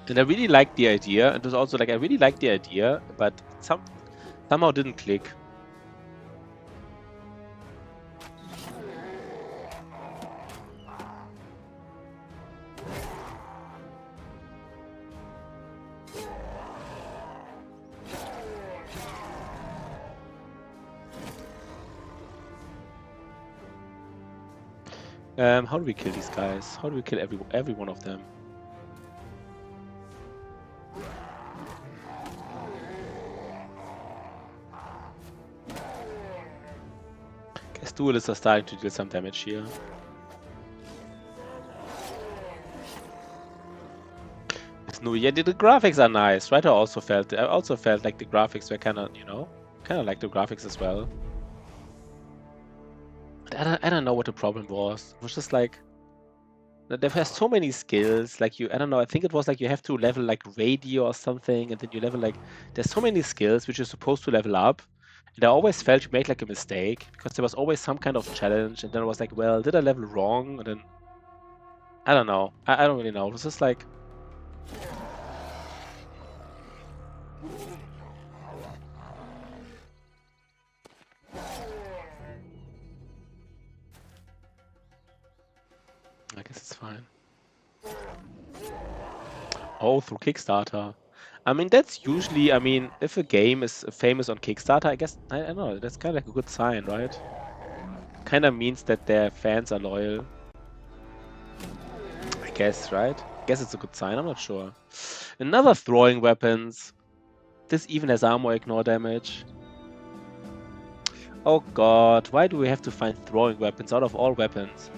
And I really liked the idea. It was also like I really liked the idea, but somehow didn't click. How do we kill these guys? How do we kill every one of them? Guess duelists are starting to deal some damage here. It's new. Yeah, the graphics are nice, right? I also felt like the graphics were kind of, you know, kind of like the graphics as well. But I don't know what the problem was. It was just like there were so many skills. Like I don't know. I think it was like you have to level like radio or something, and then you level like there's so many skills which you're supposed to level up. And I always felt you make like a mistake because there was always some kind of challenge, and then I was like, well, did I level wrong? And then I don't know. I don't really know. It was just like I guess it's fine. Oh, through Kickstarter. I mean, that's usually, I mean, if a game is famous on Kickstarter, I guess, I don't know, that's kind of like a good sign, right? Kind of means that their fans are loyal. I guess, right? I guess it's a good sign, I'm not sure. Another throwing weapons. This even has armor ignore damage. Oh god, why do we have to find throwing weapons out of all weapons?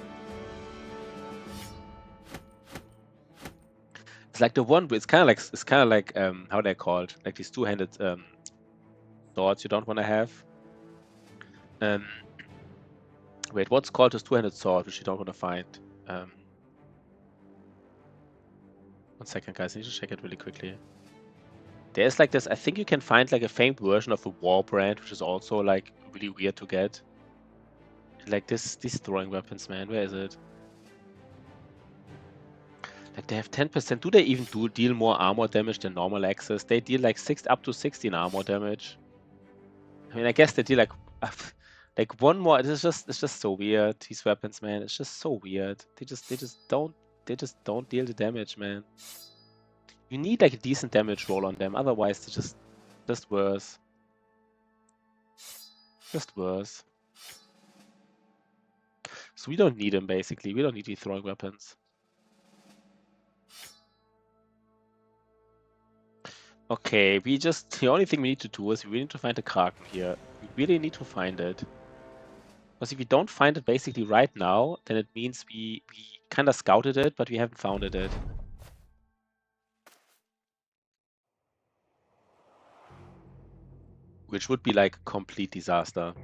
It's like the one, it's kind of like how they're called, like these two-handed swords you don't want to have. Wait, what's called this two-handed sword which you don't want to find? 1 second, guys. I need to check it really quickly. There's like this. I think you can find like a famed version of a war brand, which is also like really weird to get. Like these throwing weapons, man. Where is it? Like they have 10%. Do they even deal more armor damage than normal axes? They deal like up to 16 armor damage. I mean, I guess they deal like like one more. It's just so weird. These weapons, man. It's just so weird. They just don't deal the damage, man. You need like a decent damage roll on them, otherwise they're just worse. Just worse. So we don't need them basically. We don't need these throwing weapons. Okay, the only thing we need to do is we need to find a Kraken here. We really need to find it. Because if we don't find it basically right now, then it means we kind of scouted it, but we haven't found it yet. Which would be like a complete disaster.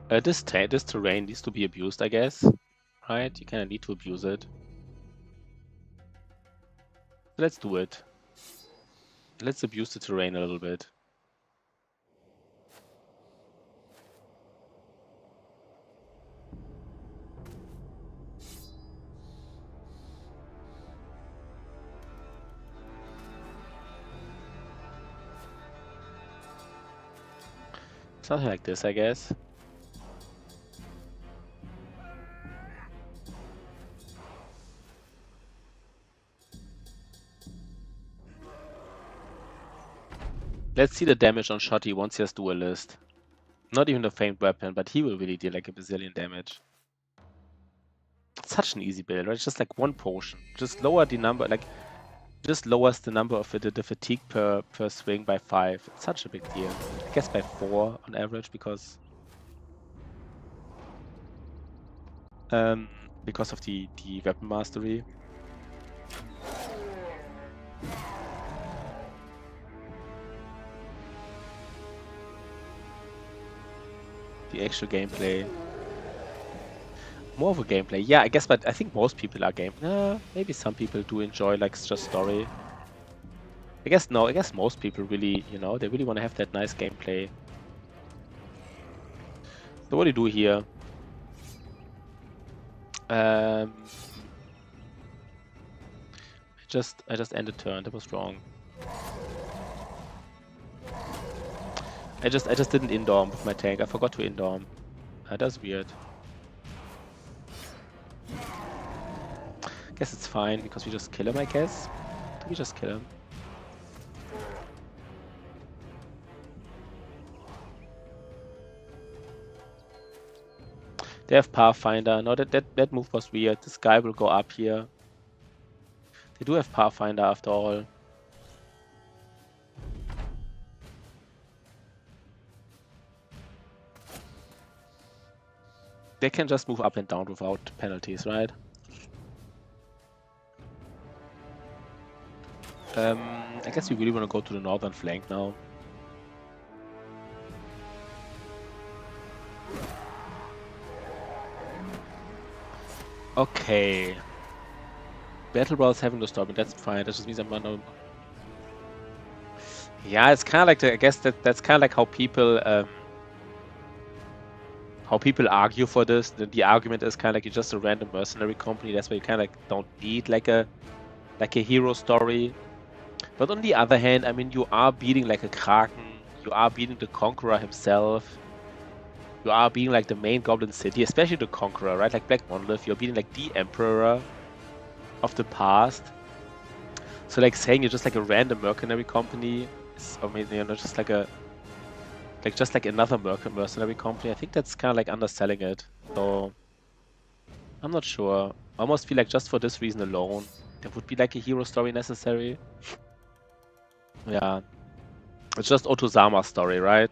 This terrain needs to be abused, I guess. Right? You kind of need to abuse it. Let's do it. Let's abuse the terrain a little bit. Something like this, I guess. Let's see the damage on Shotty once he has Duelist. Not even the famed weapon, but he will really deal like a bazillion damage. It's such an easy build, right? It's just like one potion. Just lower the number, like, just lowers the number of the fatigue per swing by 5. It's such a big deal. I guess by 4 on average because of the weapon mastery. The actual gameplay. More of a gameplay. Yeah, I guess, but I think most people are maybe some people do enjoy like just story. I guess most people really, they really want to have that nice gameplay. So what do you do here? I just ended turn. That was wrong. I just didn't indorm with my tank. I forgot to indorm. That's weird. Guess it's fine because we just kill him, I guess. Do we just kill him? They have Pathfinder. No, that move was weird. This guy will go up here. They do have Pathfinder after all. They can just move up and down without penalties, right? I guess we really want to go to the northern flank now. Okay. Battle Brawl's having to stop, and that's fine. That just means I'm not. Yeah, it's kind of like I guess that's kind of like how people argue for this. The argument is kind of like you're just a random mercenary company. That's why you kind of like don't need like a hero story. But on the other hand, I mean, you are beating like a Kraken. You are beating the Conqueror himself. You are beating like the main Goblin City, especially the Conqueror, right? Like Black Monolith. You're beating like the Emperor of the past. So like saying you're just like a random mercenary company, I mean, just like another mercenary company. I think that's kind of like underselling it. So I'm not sure. I almost feel like just for this reason alone, there would be like a hero story necessary. Yeah, it's just Otozama's story, right?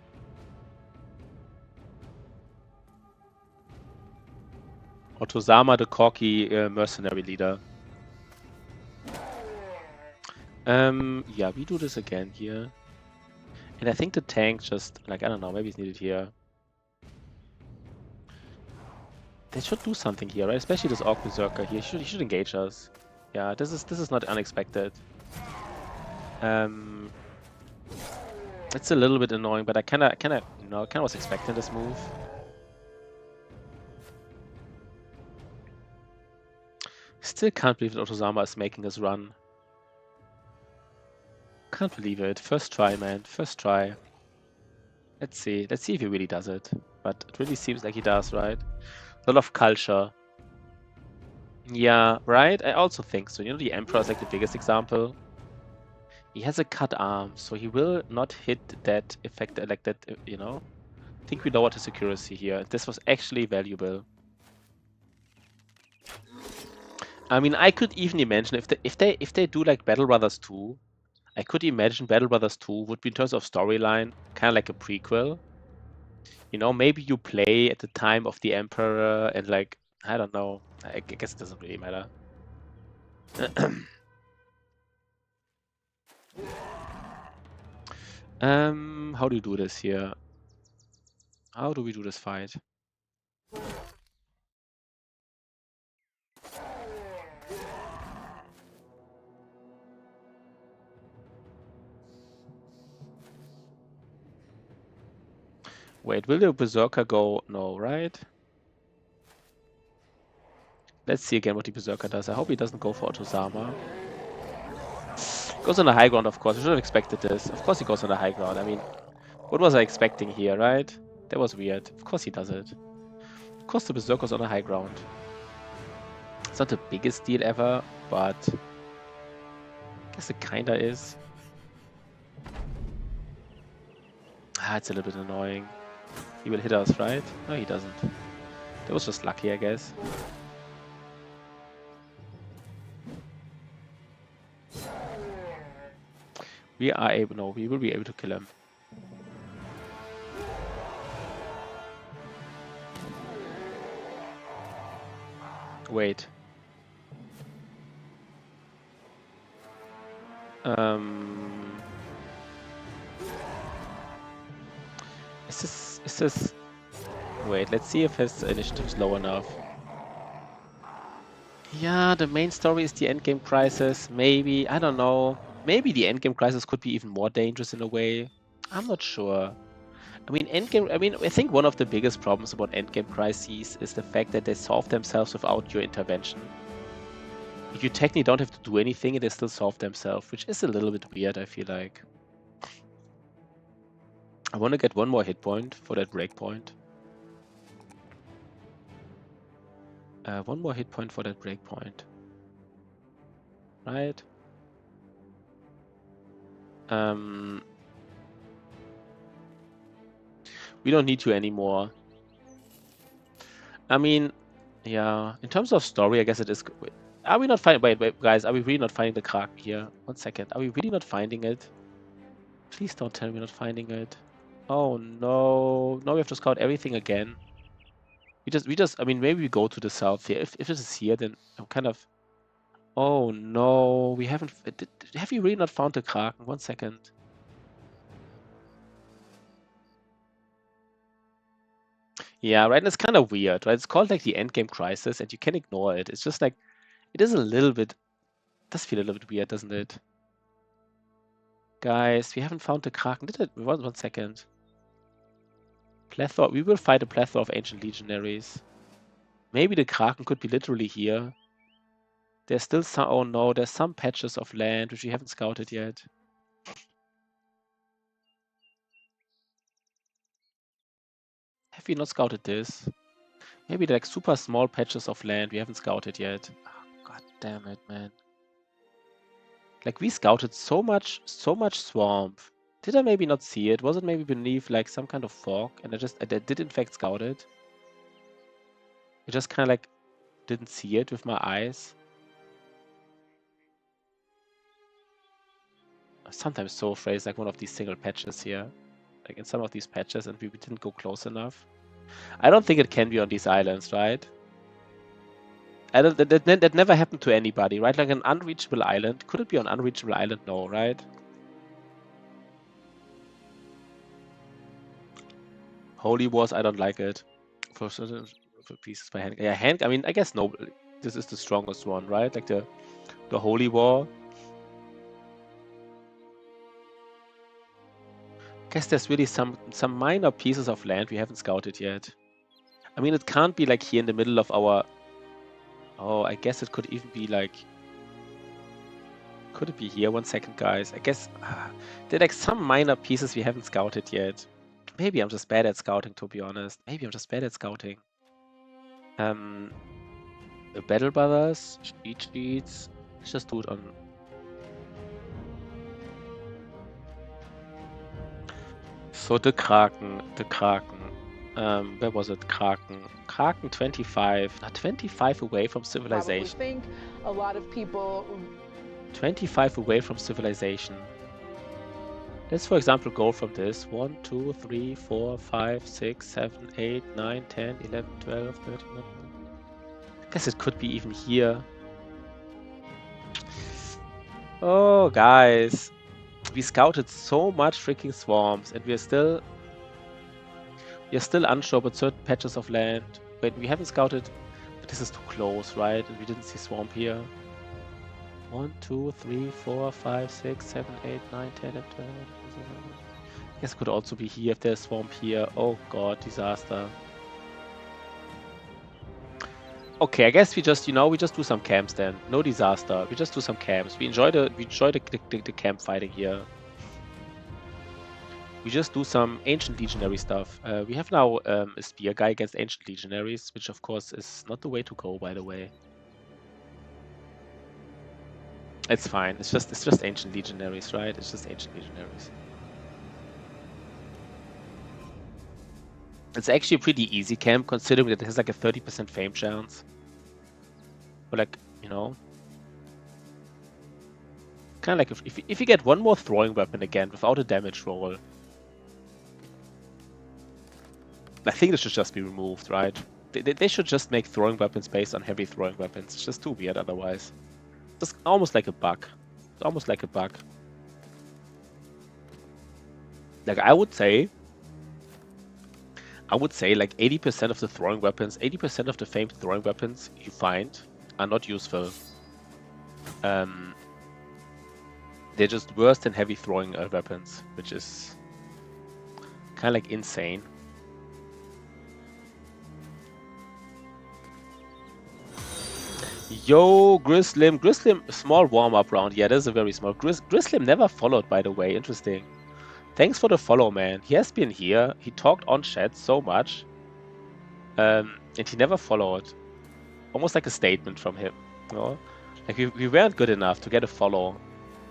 Otozama, the cocky mercenary leader. Yeah, we do this again here. And I think the tank just, like, I don't know, maybe it's needed here. They should do something here, right? Especially this Orc Berserker here. He should engage us. Yeah, this is not unexpected. It's a little bit annoying, but I kinda was expecting this move. Still can't believe that Otozama is making us run. Can't believe it. First try, man. First try. Let's see. Let's see if he really does it. But it really seems like he does, right? A lot of culture. Yeah, right? I also think so. The Emperor is like the biggest example. He has a cut arm, so he will not hit that effect like that, I think we lowered his accuracy here. This was actually valuable. I mean, I could even imagine if they do like Battle Brothers 2, I could imagine Battle Brothers 2 would be in terms of storyline kind of like a prequel. Maybe you play at the time of the Emperor and like, I don't know. I guess it doesn't really matter. How do you do this here? How do we do this fight? Wait, will the Berserker go? No, right? Let's see again what the Berserker does. I hope he doesn't go for Otozama. Goes on the high ground, of course. I should have expected this. Of course he goes on the high ground. I mean, what was I expecting here, right? That was weird. Of course he does it. Of course the Berserker's on the high ground. It's not the biggest deal ever, but I guess it kinda is. Ah, it's a little bit annoying. He will hit us, right? No, he doesn't. That was just lucky, I guess. We are able, no, we will be able to kill him. Wait. Is this... Wait, let's see if his initiative's low enough. Yeah, the main story is the endgame crisis. Maybe, I don't know. Maybe the endgame crisis could be even more dangerous in a way. I'm not sure. I mean, I think one of the biggest problems about endgame crises is the fact that they solve themselves without your intervention. You technically don't have to do anything and they still solve themselves, which is a little bit weird, I feel like. I want to get one more hit point for that breakpoint. One more hit point for that breakpoint. Right? We don't need you anymore. I mean, yeah, in terms of story, I guess it is... Are we not finding... Wait, guys, are we really not finding the Kraken here? 1 second. Are we really not finding it? Please don't tell me we're not finding it. Oh, no. Now we have to scout everything again. I mean, maybe we go to the south here. If this is here, then I'm kind of... Oh, no. We haven't... Have you really not found the Kraken? 1 second. Yeah, right. And it's kind of weird, right? It's called like the endgame crisis, and you can ignore it. It's just like... It is a little bit... It does feel a little bit weird, doesn't it? Guys, we haven't found the Kraken. Did it? 1 second. Plethora. We will fight a plethora of ancient legionaries. Maybe the Kraken could be literally here. There's still some... Oh no, there's some patches of land which we haven't scouted yet. Have we not scouted this? Maybe they're like super small patches of land we haven't scouted yet. Oh, God damn it, man. Like we scouted so much swamp. Did I maybe not see it? Was it maybe beneath like some kind of fog? And I did in fact scout it. I just kind of like didn't see it with my eyes. I'm sometimes so afraid it's like one of these single patches here. Like in some of these patches and we didn't go close enough. I don't think it can be on these islands, right? That never happened to anybody, right? Like an unreachable island. Could it be on unreachable island? No, right? Holy Wars, I don't like it. For certain pieces by hand. Yeah, hand. I mean, I guess no. This is the strongest one, right? Like the Holy War. I guess there's really some minor pieces of land we haven't scouted yet. I mean, it can't be like here in the middle of our... Oh, I guess it could even be like... Could it be here? 1 second, guys. I guess there are like some minor pieces we haven't scouted yet. Maybe I'm just bad at scouting, to be honest. Maybe I'm just bad at scouting. The Battle Brothers, cheat sheets. Let's just do it on... So the Kraken. Where was it? Kraken 25. 25 away from civilization. Think a lot of people 25 away from civilization. Let's, for example, go from this 1, 2, 3, 4, 5, 6, 7, 8, 9, 10, 11, 12, 13. I guess it could be even here. Oh, guys. We scouted so much freaking swarms and we're still... You're still unsure about certain patches of land. Wait, we haven't scouted, but this is too close, right? And we didn't see swamp here. 1, 2, 3, 4, 5, 6, 7, 8, 9, 10, 11, 12. I guess it could also be here if there's swamp here. Oh god, disaster. Okay, I guess we just, we just do some camps then. No disaster. We just do some camps. We enjoy the camp fighting here. We just do some ancient legionary stuff. We have now a spear guy against ancient legionaries, which of course is not the way to go, by the way. It's fine. It's just ancient legionaries, right? It's just ancient legionaries. It's actually a pretty easy camp considering that it has like a 30% fame chance. Or like, kind of like if you get one more throwing weapon again without a damage roll, I think this should just be removed, right? They should just make throwing weapons based on heavy throwing weapons. It's just too weird otherwise. It's almost like a bug. It's almost like a bug. Like I would say like 80% of the throwing weapons, 80% of the famed throwing weapons you find are not useful. They're just worse than heavy throwing weapons, which is kind of like insane. Yo, Grislim, small warm-up round. Yeah, that is a very small. Grislim never followed, by the way. Interesting. Thanks for the follow, man. He has been here. He talked on chat so much. And he never followed. Almost like a statement from him. Like we weren't good enough to get a follow.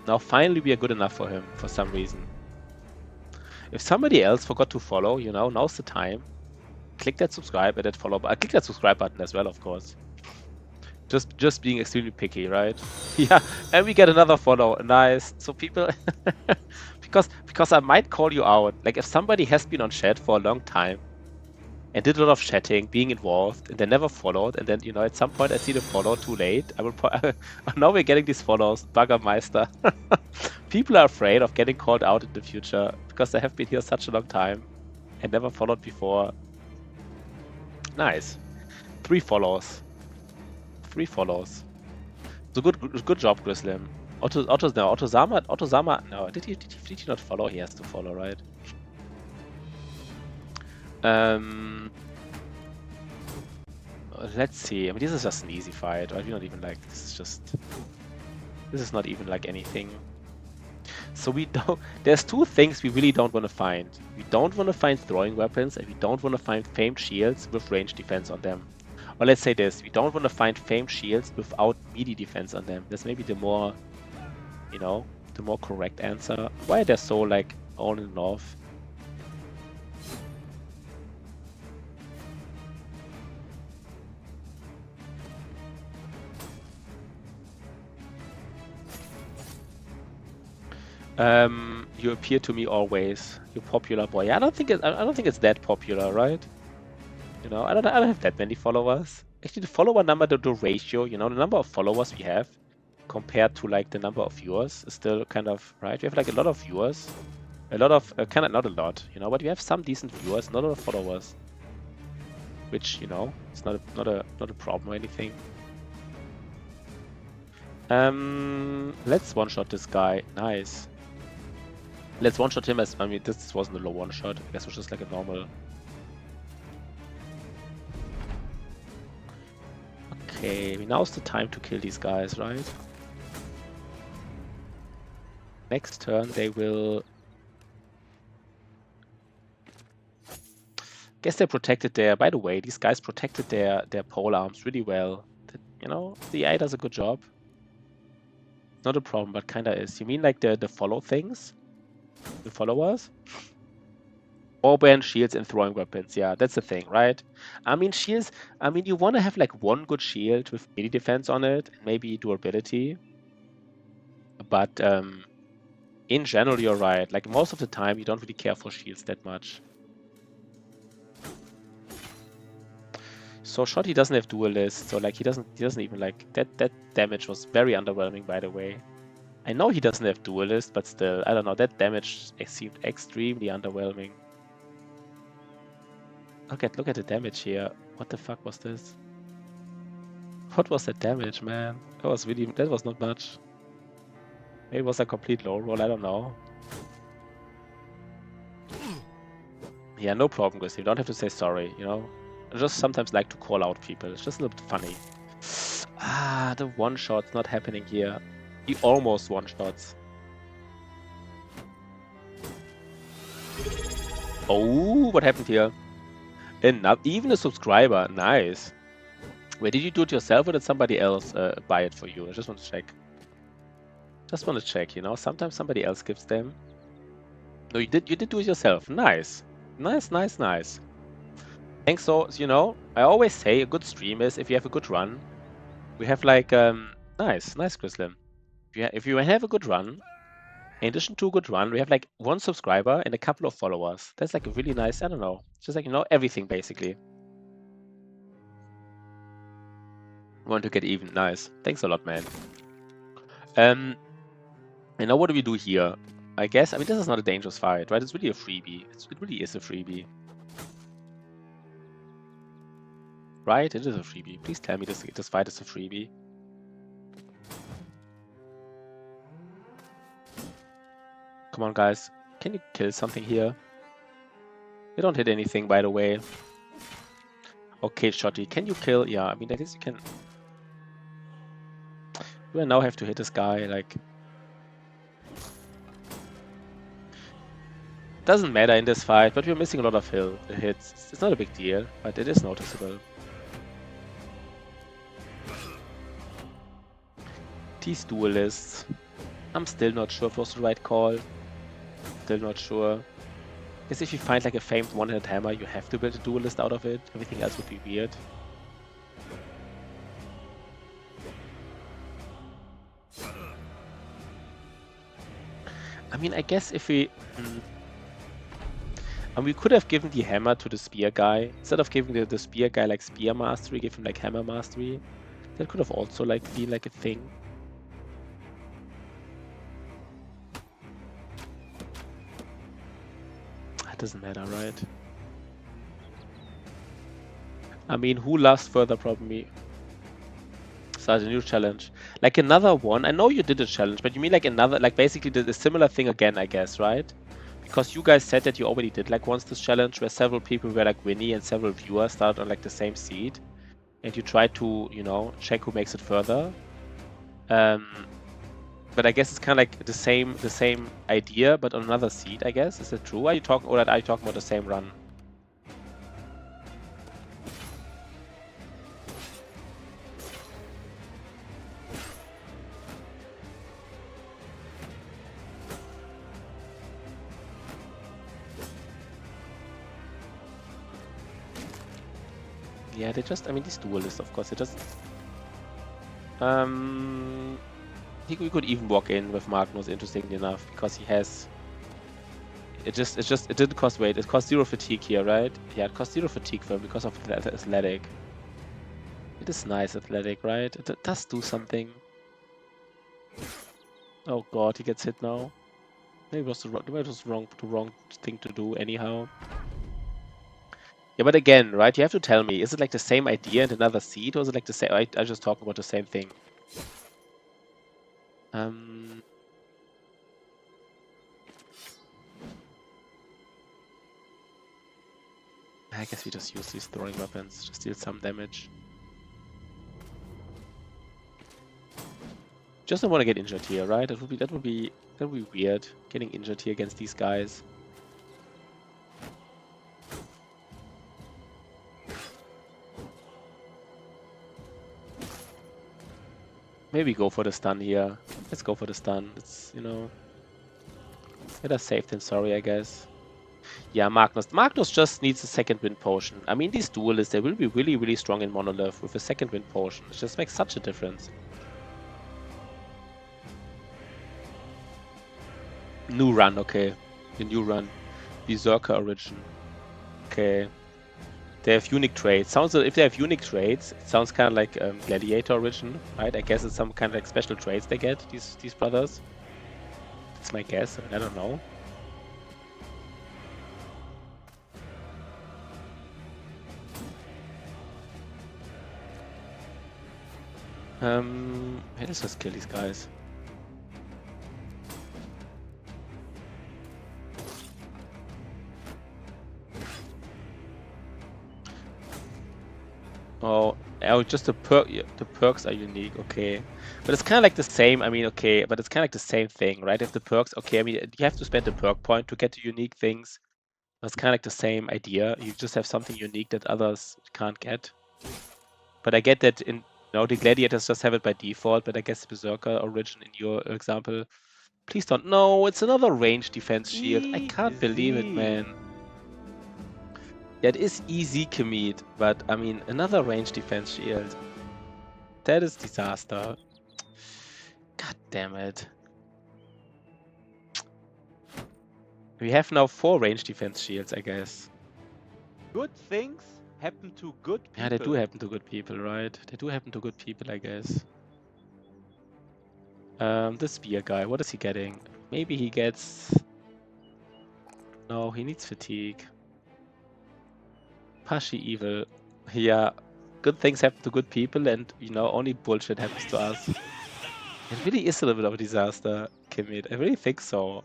Now finally we are good enough for him for some reason. If somebody else forgot to follow, now's the time. Click that subscribe and that follow button. Click that subscribe button as well, of course. Just being extremely picky, right? Yeah, and we get another follow. Nice. So people, because I might call you out. Like if somebody has been on chat for a long time and did a lot of chatting, being involved, and they never followed, and then at some point I see the follow too late. I will. Now we're getting these follows. Baggermeister. People are afraid of getting called out in the future because they have been here such a long time and never followed before. Nice. 3 follows. 3 follows. So good job, Grislim. Otozama. No, did he not follow? He has to follow, right? Let's see. I mean, this is just an easy fight, right? We're not even like this is not even like anything. So we don't. There's 2 things we really don't want to find. We don't want to find throwing weapons, and we don't want to find famed shields with range defense on them. Or let's say this, we don't want to find famed shields without melee defense on them. That's maybe the more, the more correct answer. Why are they so, like, on and off? You appear to me always. You popular boy. Yeah, I don't think it's that popular, right? I don't have that many followers. Actually, the follower number, the ratio, the number of followers we have compared to like the number of viewers is still kind of right. We have like a lot of viewers, a lot of kind of not a lot, but we have some decent viewers, not a lot of followers, which it's not a problem or anything. Let's one-shot this guy. Nice. Let's one-shot him as, I mean, this wasn't a low one-shot. I guess it was just like a normal. Okay, now's the time to kill these guys, right? Next turn they will... Guess they protected their... By the way, these guys protected their pole arms really well. The AI does a good job. Not a problem, but kinda is. You mean like the follow things? The followers? Warband, shields, and throwing weapons. Yeah, that's the thing, right? I mean, shields... I mean, you want to have like one good shield with melee defense on it, and maybe durability. But in general, you're right. Like, most of the time, you don't really care for shields that much. So Shotty doesn't have duelist, so like he doesn't even like... That damage was very underwhelming, by the way. I know he doesn't have duelist, but still, I don't know, that damage seemed extremely underwhelming. Look at the damage here. What the fuck was this? What was that damage, man? That was not much. Maybe it was a complete low roll, I don't know. Yeah, no problem, Chris. You don't have to say sorry, you know? I just sometimes like to call out people. It's just a little bit funny. Ah, the one-shot's not happening here. He almost one-shots. Oh, what happened here? Enough. Even a subscriber. Nice. Wait, did you do it yourself or did somebody else buy it for you? I just want to check. Just want to check, you know? Sometimes somebody else gives them. No, you did do it yourself. Nice. Nice, nice, nice. Thanks. So, you know, I always say a good stream is if you have a good run. We have like, nice, Grislim. If you have a good run, in addition to a good run, we have like 1 subscriber and a couple of followers. That's like a really nice, I don't know, just like, you know, everything basically. Want to get even. Nice. Thanks a lot, man. And now what do we do here? I guess, I mean, this is not a dangerous fight, right? It's really a freebie. It really is a freebie. Right? It is a freebie. Please tell me this fight is a freebie. Come on, guys. Can you kill something here? You don't hit anything, by the way. Okay, Shotty. Can you kill? Yeah, I mean, I guess you can. You will now have to hit this guy, like... Doesn't matter in this fight, but we're missing a lot of hits. It's not a big deal, but it is noticeable. These duelists. I'm still not sure if it was the right call. Still not sure. Because if you find like a famed one-handed hammer, you have to build a duelist out of it. Everything else would be weird. I mean, I guess if we... And we could have given the hammer to the spear guy. Instead of giving the spear guy like spear mastery, give him like hammer mastery. That could have also like been like a thing. That doesn't matter, right? I mean, who loves further probably? Start a new challenge. Like another one. I know you did a challenge, but you mean like another, like basically the similar thing again, I guess, right? Because you guys said that you already did like once this challenge where several people were like Winnie and several viewers started on like the same seed. And you tried to, you know, check who makes it further. But I guess it's kind of like the same idea, but on another seed, I guess. Is that true? Are you talking, or are you talking about the same run? Yeah, they just, I mean, these duelists, of course, they just... we could even walk in with Magnus, interestingly enough, because he has... It didn't cost weight. It cost 0 fatigue here, right? Yeah, it cost 0 fatigue for him because of the athletic. It is nice athletic, right? It does do something. Oh god, he gets hit now. Maybe it was the wrong thing to do anyhow. Yeah, but again, right, you have to tell me, is it like the same idea and another seed, or is it like the same... I just talking about the same thing. I guess we just use these throwing weapons, just deal some damage. Just don't want to get injured here, right? That would be weird, getting injured here against these guys. Maybe go for the stun here. Let's go for the stun. It's, you know, better safe than sorry, I guess. Yeah, Magnus. Magnus just needs a second wind potion. I mean, these duelists, they will be really, really strong in Monolith with a second wind potion. It just makes such a difference. New run, okay. The new run. Berserker Origin. Okay. They have unique traits. Sounds if they have unique traits, it sounds kind of like Gladiator Origin, right? I guess it's some kind of like special traits they get, these brothers. That's my guess. I don't know. Hey, let's just kill these guys. Oh, just the perks are unique, okay. But it's kind of like the same, I mean, okay, but it's kind of like the same thing, right? If the perks, okay, I mean, you have to spend a perk point to get the unique things. That's kind of like the same idea. You just have something unique that others can't get. But I get that in, the gladiators just have it by default, but I guess the Berserker Origin in your example, please don't. No, it's another range defense shield. I can't believe it, man. Yeah, it is easy commit, but I mean, another range defense shield. That is disaster. God damn it. We have now 4 range defense shields, I guess. Good things happen to good people. Yeah, they do happen to good people, right? They do happen to good people, I guess. The spear guy, what is he getting? Maybe he gets... No, he needs fatigue. Pashi evil. Yeah, good things happen to good people and, only bullshit happens to us. It really is a little bit of a disaster, Kimmit. I really think so.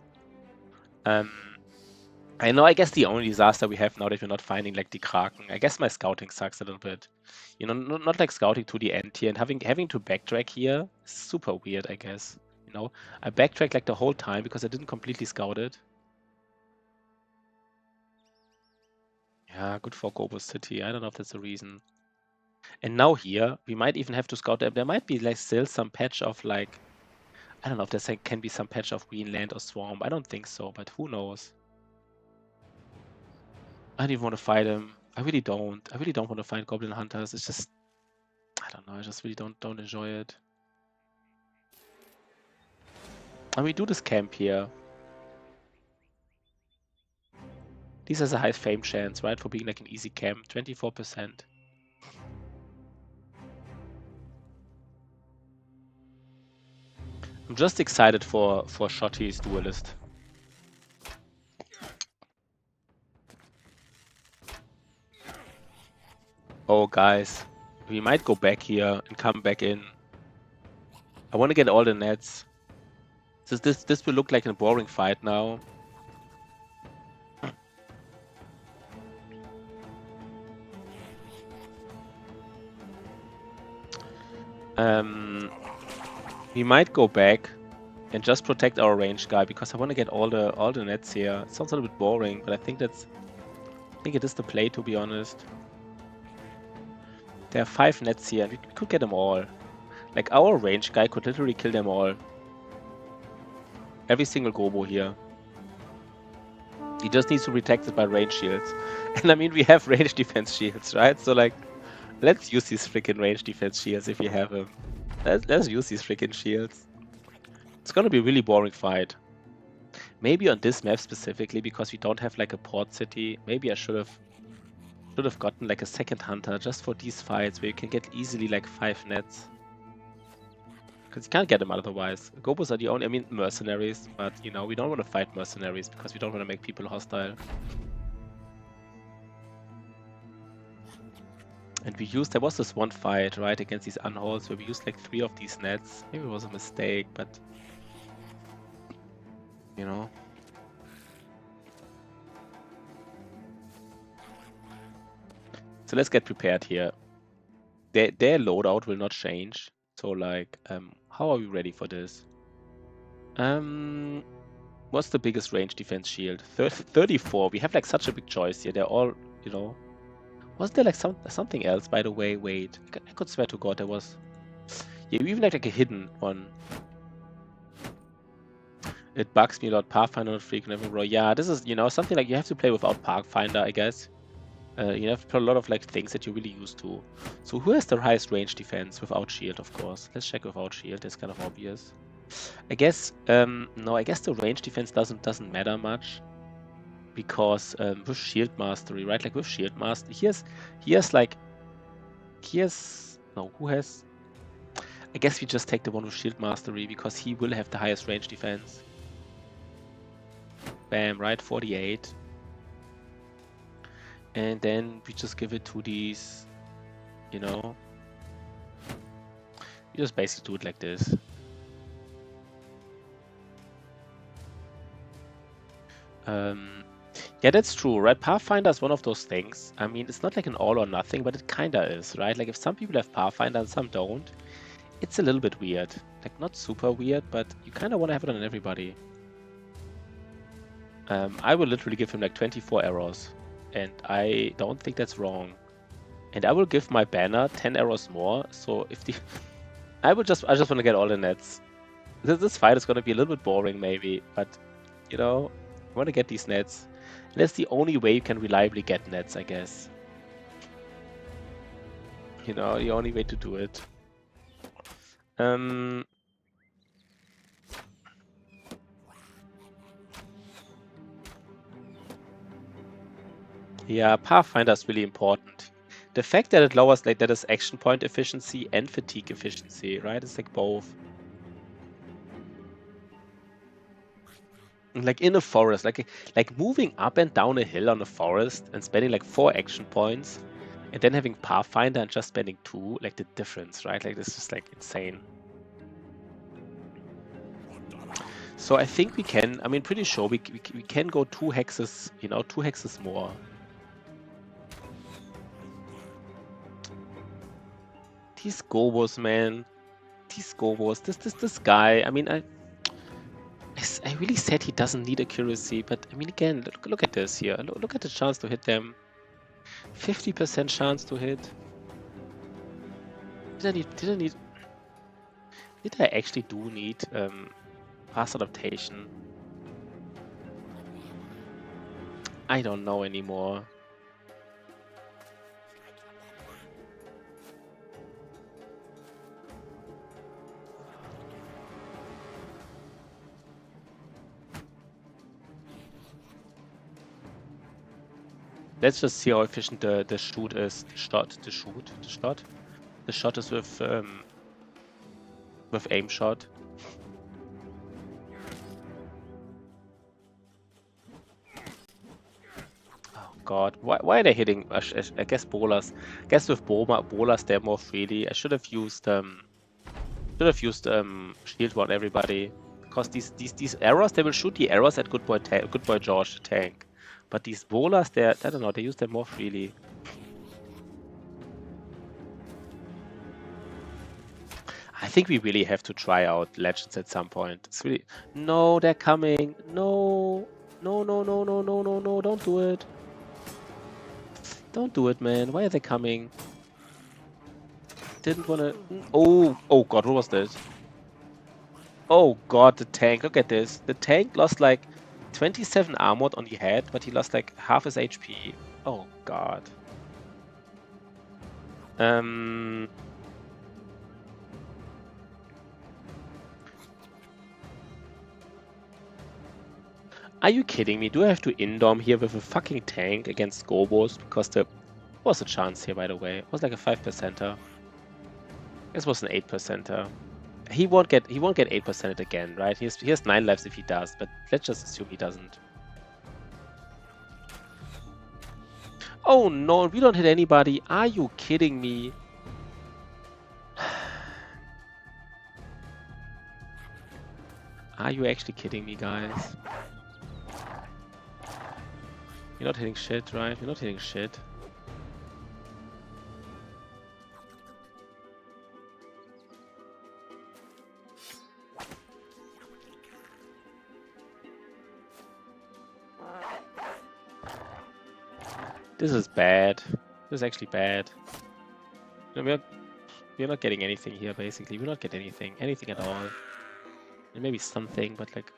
I know, I guess the only disaster we have now that we're not finding like the Kraken. I guess my scouting sucks a little bit. Not like scouting to the end here and having to backtrack here is super weird, I guess. I backtracked like the whole time because I didn't completely scout it. Yeah, good for Gobos City. I don't know if that's the reason. And now here, we might even have to scout them. There might be like still some patch of like, I don't know if there can be some patch of Greenland or Swamp. I don't think so, but who knows? I don't even want to fight him. I really don't. I really don't want to fight Goblin Hunters. It's just, I don't know. I just really don't enjoy it. And we do this camp here. This has a high fame chance, right? For being like an easy camp, 24%. I'm just excited for Shotty's duelist. Oh, guys, we might go back here and come back in. I want to get all the nets. This will look like a boring fight now. We might go back and just protect our range guy because I want to get all the nets here. It sounds a little bit boring, but I think it is the play, to be honest. There are 5 nets here, and we could get them all. Like, our range guy could literally kill them all. Every single Gobo here. He just needs to be protected by range shields. And I mean, we have range defense shields, right? So, like, let's use these freaking range defense shields if we have them. Let's use these freaking shields. It's gonna be a really boring fight. Maybe on this map specifically, because we don't have like a port city, maybe I should have gotten like a second hunter just for these fights where you can get easily like 5 nets. Because you can't get them otherwise. Gobos are the only, I mean, mercenaries, but we don't want to fight mercenaries because we don't want to make people hostile. And there was this one fight, right, against these unholds where we used like 3 of these nets. Maybe it was a mistake, but So let's get prepared here. Their loadout will not change. So like, how are we ready for this? What's the biggest range defense shield? 34. We have like such a big choice here. They're all, Was there like something else, by the way? Wait, I could swear to God there was. Yeah, we even like a hidden one. It bugs me a lot. Pathfinder not frequent every row. Yeah, this is something like you have to play without Pathfinder, I guess. You have to play a lot of like things that you're really used to. So who has the highest range defense without shield? Of course, let's check without shield. That's kind of obvious. I guess no. I guess the range defense doesn't matter much because with shield mastery, right? Like with shield mastery, who has? I guess we just take the one with shield mastery because he will have the highest range defense. Bam, right? 48. And then we just give it to these, You just basically do it like this. Yeah, that's true, right? Pathfinder is one of those things. I mean, it's not like an all or nothing, but it kinda is, right? Like if some people have Pathfinder and some don't, it's a little bit weird. Like not super weird, but you kinda want to have it on everybody. I will literally give him like 24 arrows, and I don't think that's wrong. And I will give my banner 10 arrows more. So if the I just want to get all the nets. This fight is gonna be a little bit boring maybe, but you know, I want to get these nets. And that's the only way you can reliably get nets, I guess. You know, the only way to do it. Yeah, Pathfinder is really important. The fact that it lowers, like, that is action point efficiency and fatigue efficiency, right? It's like both. Like in a forest, like moving up and down a hill on a forest and spending like 4 action points, and then having Pathfinder and just spending 2, like the difference, right? Like this is like insane. So I think we can. I mean, pretty sure we can go 2 hexes. You know, 2 hexes more. These gobos, man. These gobos. This guy. I mean, I really said he doesn't need accuracy, but I mean, again, look at this here. Look at the chance to hit them. 50% chance to hit. Did I actually do need fast adaptation? I don't know anymore. Let's just see how efficient the shoot is. The shot is with aim shot. Oh god, why are they hitting? I guess bolas. I guess with bolas they're more freely. I should have used shield on everybody, because these arrows, they will shoot the arrows at good boy George the tank. But these bolas, I don't know, they use them more freely. I think we really have to try out Legends at some point. It's really... No, they're coming. No, don't do it. Don't do it, man. Why are they coming? Didn't wanna... Oh god, what was this? Oh god, the tank, look at this. The tank lost like 27 armor on the head, but he lost like half his HP. Oh god. Are you kidding me? Do I have to indom here with a fucking tank against Gobos? Because there was a chance here, by the way. It was like a 5%er. This was an 8%er. He won't get 8% again, right? He has 9 lives if he does, but let's just assume he doesn't. Oh no, we don't hit anybody. Are you kidding me? Are you actually kidding me, guys? You're not hitting shit, right? You're not hitting shit. This is bad. This is actually bad. No, we're not getting anything here, basically. We're not getting anything at all. And maybe something, but like...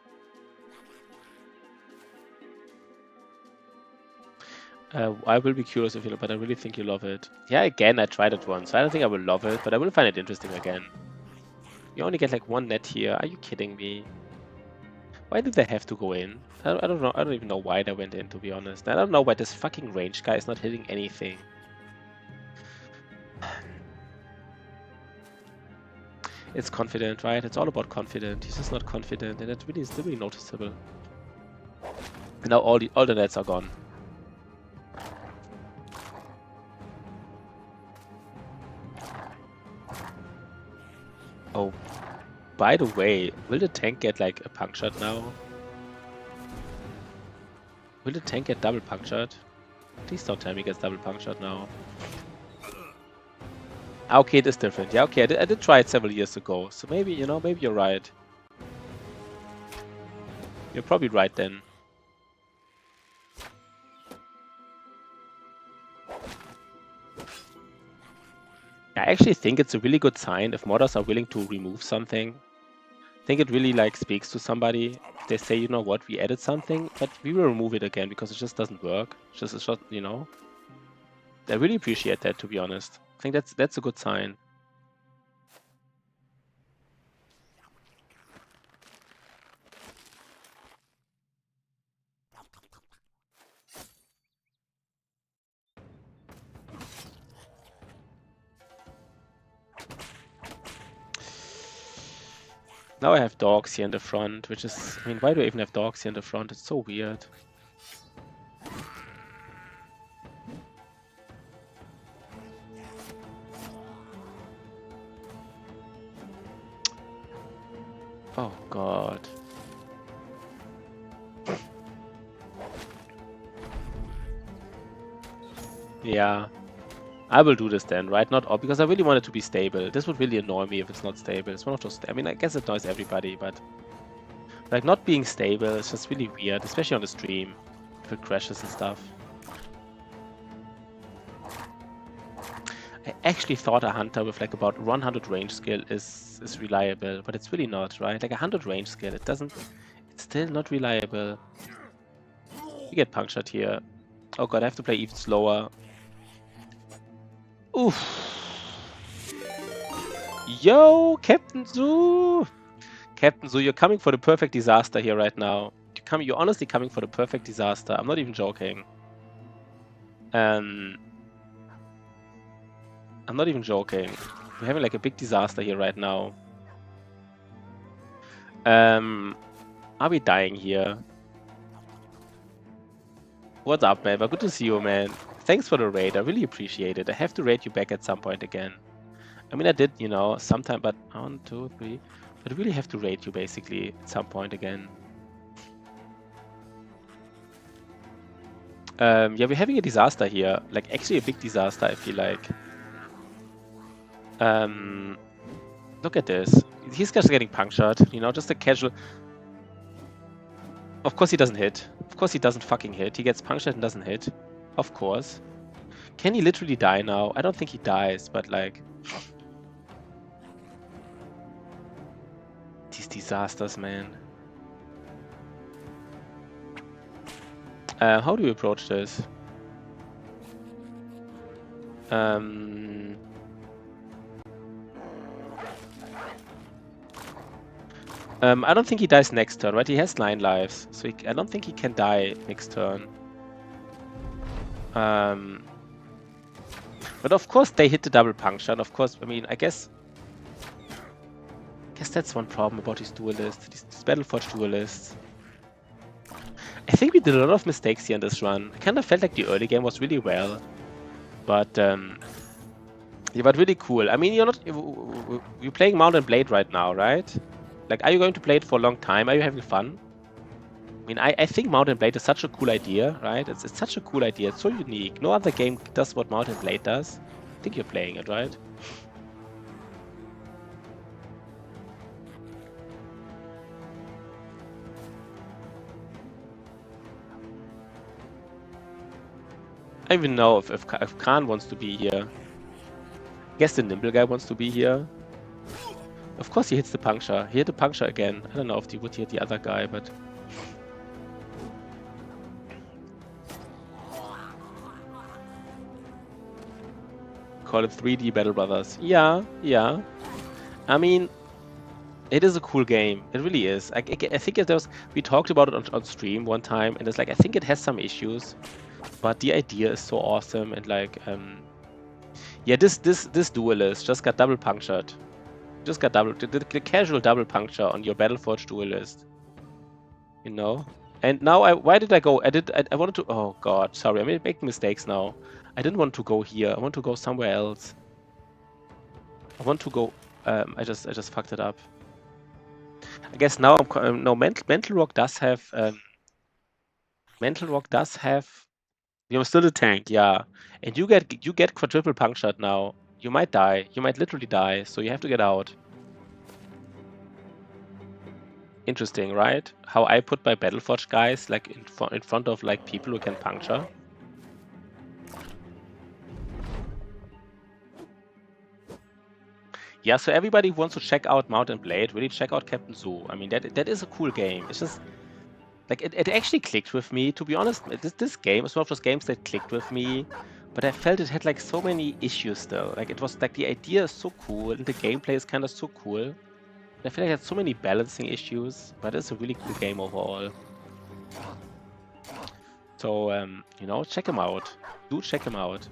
I will be curious if you love, but I really think you love it. Yeah, again, I tried it once. I don't think I will love it, but I will find it interesting again. You only get like 1 net here. Are you kidding me? Why did they have to go in? I don't know. I don't even know why they went in, to be honest. I don't know why this fucking range guy is not hitting anything. It's confident, right? It's all about confident. He's just not confident, and it's really noticeable. And now all the nets are gone. by the way, will the tank get like a punctured now? Will the tank get double punctured? Please don't tell me it gets double punctured now. Okay, it is different. Yeah, okay, I did try it several years ago. So maybe, you know, maybe you're right. You're probably right then. I actually think it's a really good sign if modders are willing to remove something. I think it really like speaks to somebody if they say, you know what, we added something, but we will remove it again because it just doesn't work. It's just, you know. I really appreciate that, to be honest. I think that's a good sign. Now I have dogs here in the front, which is, I mean, why do I even have dogs here in the front? It's so weird. Oh god. Yeah. I will do this then, right? Not all, because I really want it to be stable. This would really annoy me if it's not stable. It's one of those, I mean, I guess it annoys everybody, but like not being stable is just really weird, especially on the stream, if it crashes and stuff. I actually thought a hunter with like about 100 range skill is reliable, but it's really not, right? Like 100 range skill, it's still not reliable. You get punctured here. Oh god, I have to play even slower. Oof. Yo, Captain Zoo! Captain Zoo, you're coming for the perfect disaster here right now. You're honestly coming for the perfect disaster. I'm not even joking. I'm not even joking. We're having like a big disaster here right now. Are we dying here? What's up, man? But good to see you, man. Thanks for the raid. I really appreciate it. I have to raid you back at some point again. I mean, I did, you know, sometime, but 1, 2, 3. But I really have to raid you basically at some point again. Yeah, we're having a disaster here. Like, actually a big disaster, I feel like. Look at this. He's just getting punctured, you know, just a casual... Of course he doesn't hit. Of course he doesn't fucking hit. He gets punctured and doesn't hit. Of course. Can he literally die now? I don't think he dies, but like... These disasters, man. How do we approach this? I don't think he dies next turn, right? He has 9 lives, so I don't think he can die next turn. But of course they hit the double puncture, and of course, I mean, I guess that's one problem about these duelists, these Battleforge duelists. I think we did a lot of mistakes here in this run. I kind of felt like the early game was really well, but yeah, but really cool. I mean, you're playing Mount and Blade right now, right? Like, are you going to play it for a long time? Are you having fun? I mean, I think Mount and Blade is such a cool idea, right? It's such a cool idea. It's so unique. No other game does what Mount and Blade does. I think you're playing it, right? I don't even know if Khan wants to be here. I guess the Nimble guy wants to be here. Of course he hits the puncture. He hit the puncture again. I don't know if he would hit the other guy, but... Call it 3D Battle Brothers. Yeah, yeah. I mean, it is a cool game. It really is. I think we talked about it on stream one time, and it's like, I think it has some issues, but the idea is so awesome, and like, yeah, this duelist just got double punctured. Just got the casual double puncture on your Battleforge duelist. You know? And now why did I go? I wanted to, oh god, sorry, I'm making mistakes now. I didn't want to go here. I want to go somewhere else. I want to go, I just fucked it up. I guess now no, Mental Rock does have you're still a tank, yeah. And you get quadruple punctured now. You might die. You might literally die, so you have to get out. Interesting, right? How I put my Battleforge guys like in front of like people who can puncture. Yeah, so everybody who wants to check out Mount and Blade, really check out Captain Zoo. I mean, that is a cool game. It's just like it actually clicked with me. To be honest, this game is one of those games that clicked with me, but I felt it had like so many issues still. Like it was like the idea is so cool and the gameplay is kind of so cool. I feel like it had so many balancing issues, but it's a really cool game overall. So you know, check him out. Do check him out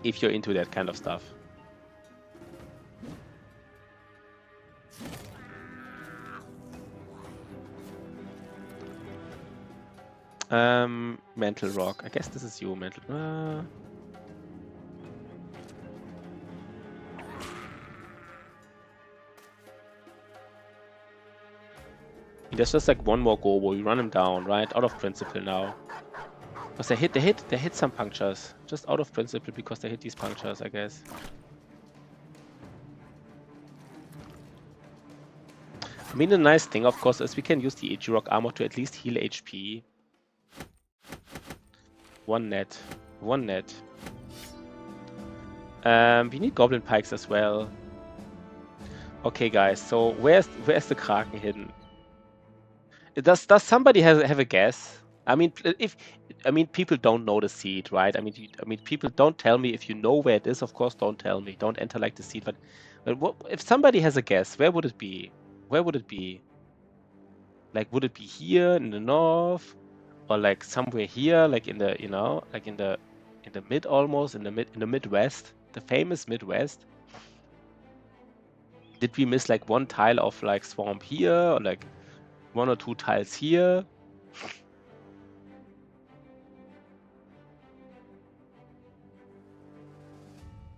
if you're into that kind of stuff. Mental Rock. I guess this is you, Mental. There's just like one more go where you run him down, right? Out of principle now. Because they hit some punctures. Just out of principle because they hit these punctures, I guess. I mean, the nice thing, of course, is we can use the Rock armor to at least heal HP. One net. One net. We need Goblin Pikes as well. Okay, guys, so where's the Kraken hidden? Does somebody have a guess? I mean, people don't know the seed, right? I mean, people don't tell me if you know where it is. Of course, don't tell me. Don't enter like the seed. But what, if somebody has a guess, where would it be? Where would it be? Like, would it be here in the north, or like somewhere here, like in the like in the mid almost in the Midwest, the famous Midwest? Did we miss like one tile of like swamp here, or like one or two tiles here?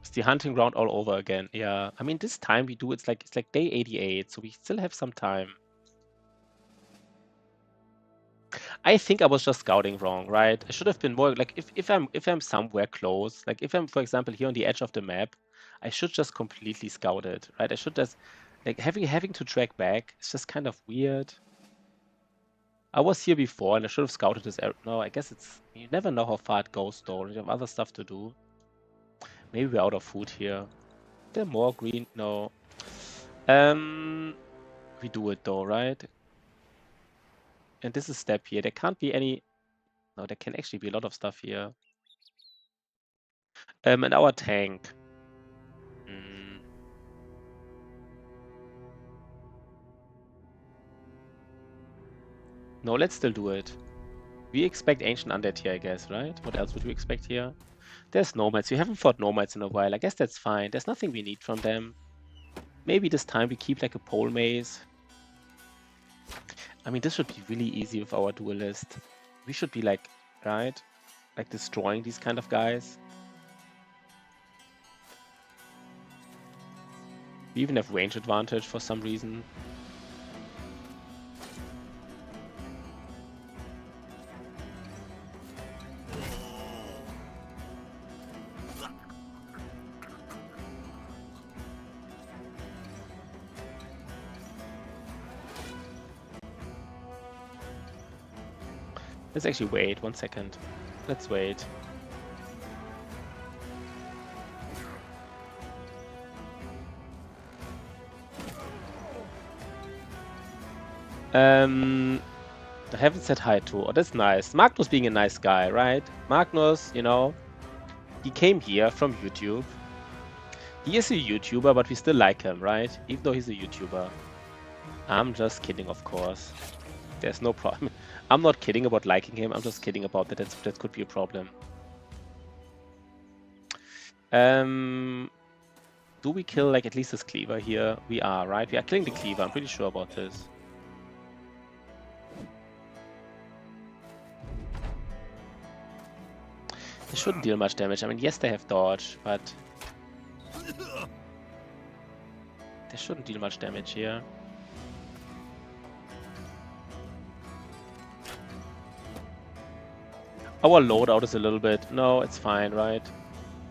It's the hunting ground all over again. Yeah, I mean, this time we do it's like day 88, so we still have some time. I think I was just scouting wrong, right? I should have been more like if I'm somewhere close, like if I'm, for example, here on the edge of the map, I should just completely scout it, right? I should just like having to track back. It's just kind of weird. I was here before and I should have scouted this area. No, I guess it's you never know how far it goes though. You have other stuff to do. Maybe we're out of food here. There more green? No. We do it though, right? And this is step here. There can't be any. No, there can actually be a lot of stuff here. And our tank. No, let's still do it. We expect Ancient Undead here, I guess, right? What else would we expect here? There's Nomads. We haven't fought Nomads in a while. I guess that's fine. There's nothing we need from them. Maybe this time we keep like a pole maze. I mean, this should be really easy with our duelist. We should be like, right? Like destroying these kind of guys. We even have range advantage for some reason. Let's actually wait 1 second. Let's wait. I haven't said hi to. Oh, that's nice. Magnus being a nice guy, right? Magnus, you know, he came here from YouTube. He is a YouTuber, but we still like him, right? Even though he's a YouTuber. I'm just kidding, of course. There's no problem. I'm not kidding about liking him. I'm just kidding about that. That could be a problem. Do we kill like at least this cleaver here? We are, right? We are killing the cleaver. I'm pretty sure about this. They shouldn't deal much damage. I mean, yes, they have dodge, but They shouldn't deal much damage here. Our loadout is a little bit... No, it's fine, right?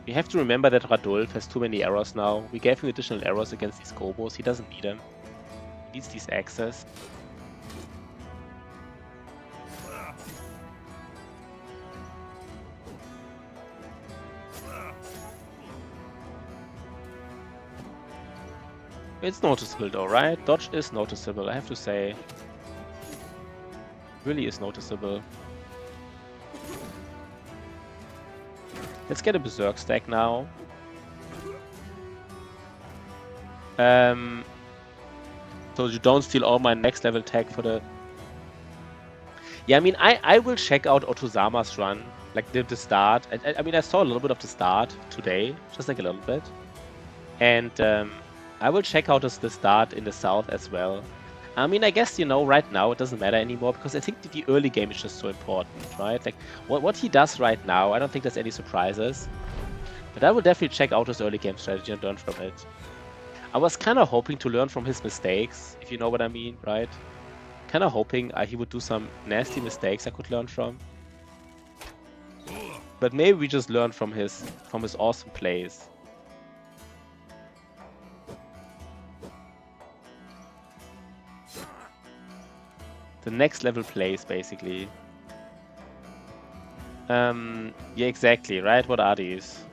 We have to remember that Radulf has too many arrows now. We gave him additional arrows against these Kobos. He doesn't need them. He needs these axes. It's noticeable though, right? Dodge is noticeable, I have to say. Really is noticeable. Let's get a Berserk stack now. So you don't steal all my next level tech for the... Yeah, I mean, I will check out Otozama's run, like the start. I mean, I saw a little bit of the start today, just like a little bit. And I will check out the start in the south as well. I mean, I guess, you know, right now it doesn't matter anymore because I think the early game is just so important, right? Like, what he does right now, I don't think there's any surprises. But I will definitely check out his early game strategy and learn from it. I was kind of hoping to learn from his mistakes, if you know what I mean, right? Kind of hoping he would do some nasty mistakes I could learn from. But maybe we just learn from his awesome plays. The next level plays, basically. Yeah, exactly, right? What are these?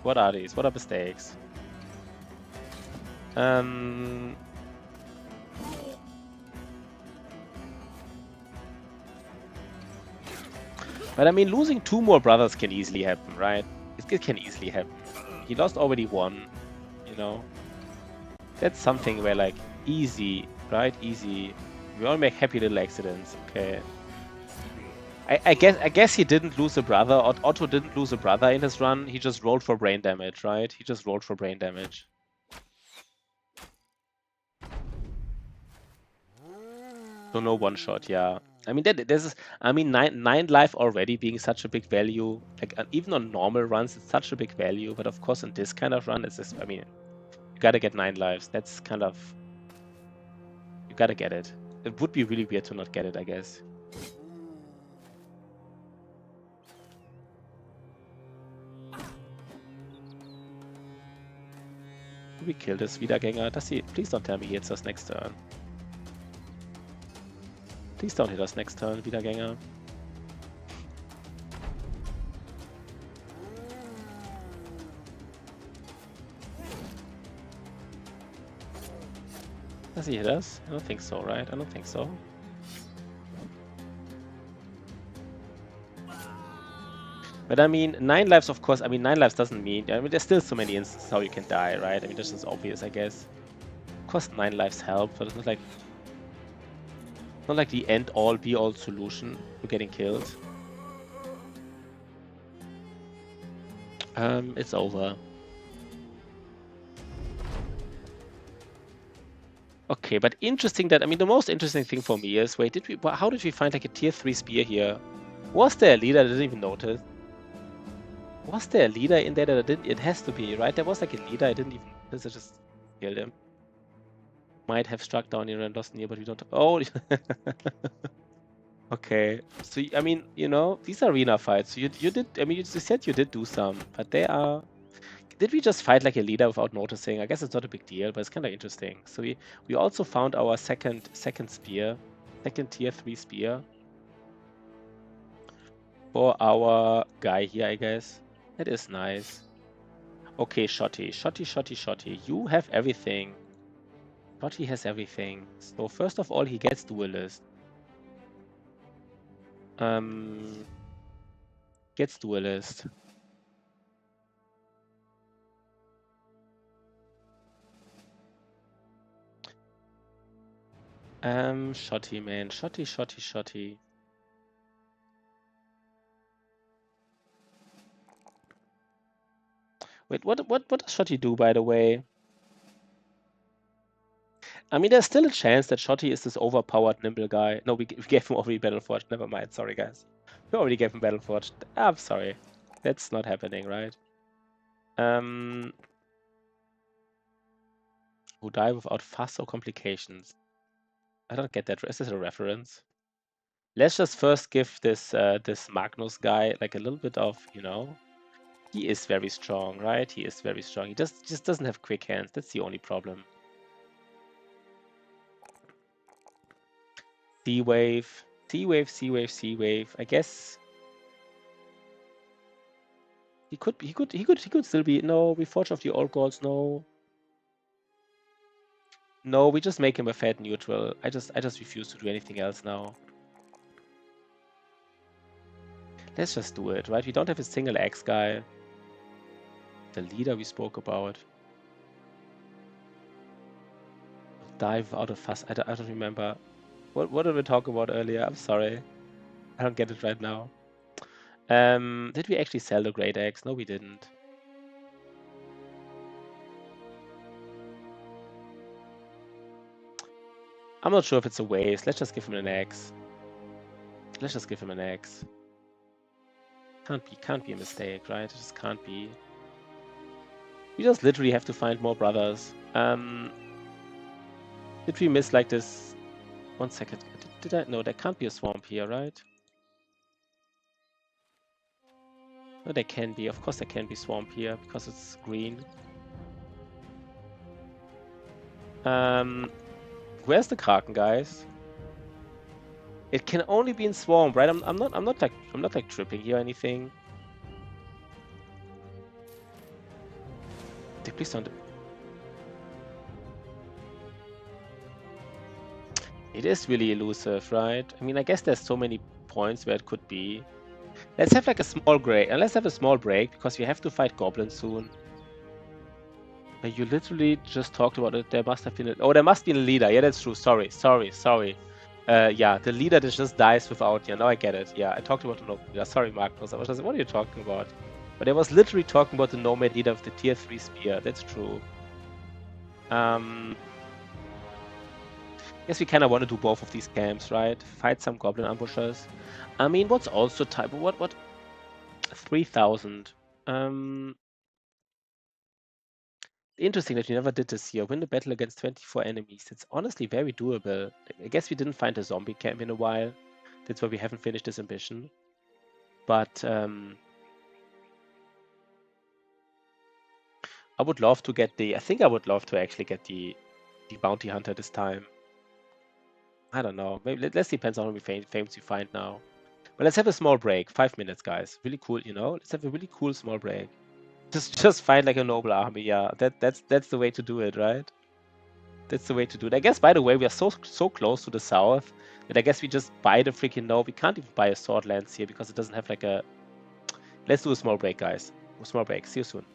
What are these? What are mistakes? But I mean, losing 2 more brothers can easily happen, right? It can easily happen. He lost already 1, you know? That's something where, like, easy, right? Easy. We all make happy little accidents, okay? I guess he didn't lose a brother. Otto didn't lose a brother in his run. He just rolled for brain damage, right? He just rolled for brain damage. So no one shot, yeah. I mean, I mean, 9 life already being such a big value. Like even on normal runs, it's such a big value. But of course, in this kind of run, it's just, I mean, you gotta get 9 lives. That's kind of, you gotta get it. It would be really weird to not get it, I guess. Do we kill this Wiedergänger? Does he? Please don't tell me he hits us next turn. Please don't hit us next turn, Wiedergänger. Does he hit us? I don't think so, right? I don't think so. But I mean, 9 lives, of course. I mean, 9 lives doesn't mean... I mean, there's still so many instances how you can die, right? I mean, that's just obvious, I guess. Of course, 9 lives help, but it's not like the end-all, be-all solution to getting killed. It's over. Okay, but interesting that... I mean, the most interesting thing for me is... Wait, how did we find, like, a tier 3 spear here? Was there a leader I didn't even notice? Was there a leader in there that I didn't? It has to be, right? There was like a leader I didn't even notice. I just killed him. Might have struck down here and lost near, but we don't. Oh, okay. So I mean, you know, these are arena fights. So you did. I mean, you said you did do some, but they are. Did we just fight like a leader without noticing? I guess it's not a big deal, but it's kind of interesting. So we also found our second spear, second tier 3 spear for our guy here, I guess. That is nice. Okay, Shotty. You have everything. Shotty has everything. So first of all, he gets Duelist. Gets Duelist. Shotty, man. Shotty. Wait, what does Shotty do, by the way? I mean, there's still a chance that Shotty is this overpowered nimble guy. No, we gave him already Battleforged. Never mind. Sorry, guys. We already gave him Battleforged. I'm sorry. That's not happening, right? Who die without fuss or complications. I don't get that. Is this a reference? Let's just first give this this Magnus guy like a little bit of, you know, he is very strong, right? He is very strong. He just doesn't have quick hands. That's the only problem. Sea wave, sea wave, sea wave, sea wave. I guess he could still be. No, we forge off the old gods. No, no, we just make him a fat neutral. I just refuse to do anything else now. Let's just do it, right? We don't have a single X guy. The leader we spoke about. Dive out of fuss. I don't remember. What did we talk about earlier? I'm sorry. I don't get it right now. Did we actually sell the Great Axe? No, we didn't. I'm not sure if it's a waste. Let's just give him an Axe. Let's just give him an Axe. Can't be a mistake, right? It just can't be. We just literally have to find more brothers. Did we miss like this? 1 second. Did I? No, there can't be a swamp here, right? No, there can be. Of course there can be swamp here because it's green. Where's the Kraken, guys? It can only be in swamp, right? I'm not like tripping here or anything. Please don't. It is really elusive, right? I mean, I guess there's so many points where it could be. Let's have like a small break. And let's have a small break because we have to fight goblins soon. You literally just talked about it. There must have been oh, there must be a leader. Yeah, that's true. Sorry. Yeah, the leader that just dies without. Yeah, now I get it. Yeah, I talked about the nomad leader. Sorry, Magnus. I was just, what are you talking about? But I was literally talking about the nomad leader of the tier 3 spear. That's true. Guess we kind of want to do both of these camps, right? Fight some goblin ambushers. I mean, what's also type? What? 3,000. Interesting that we never did this here. Win the battle against 24 enemies. It's honestly very doable. I guess we didn't find a zombie camp in a while. That's why we haven't finished this ambition. But I would love to get the. I think I would love to actually get the bounty hunter this time. I don't know. Maybe let's depends on how many fames we find now. But let's have a small break. 5 minutes, guys. Really cool, you know. Let's have a really cool small break. Just find like a noble army. Yeah, that's the way to do it, right? That's the way to do it. I guess, by the way, we are so close to the south that I guess we just buy the freaking no. We can't even buy a sword lance here because it doesn't have like a. Let's do a small break, guys. A small break. See you soon.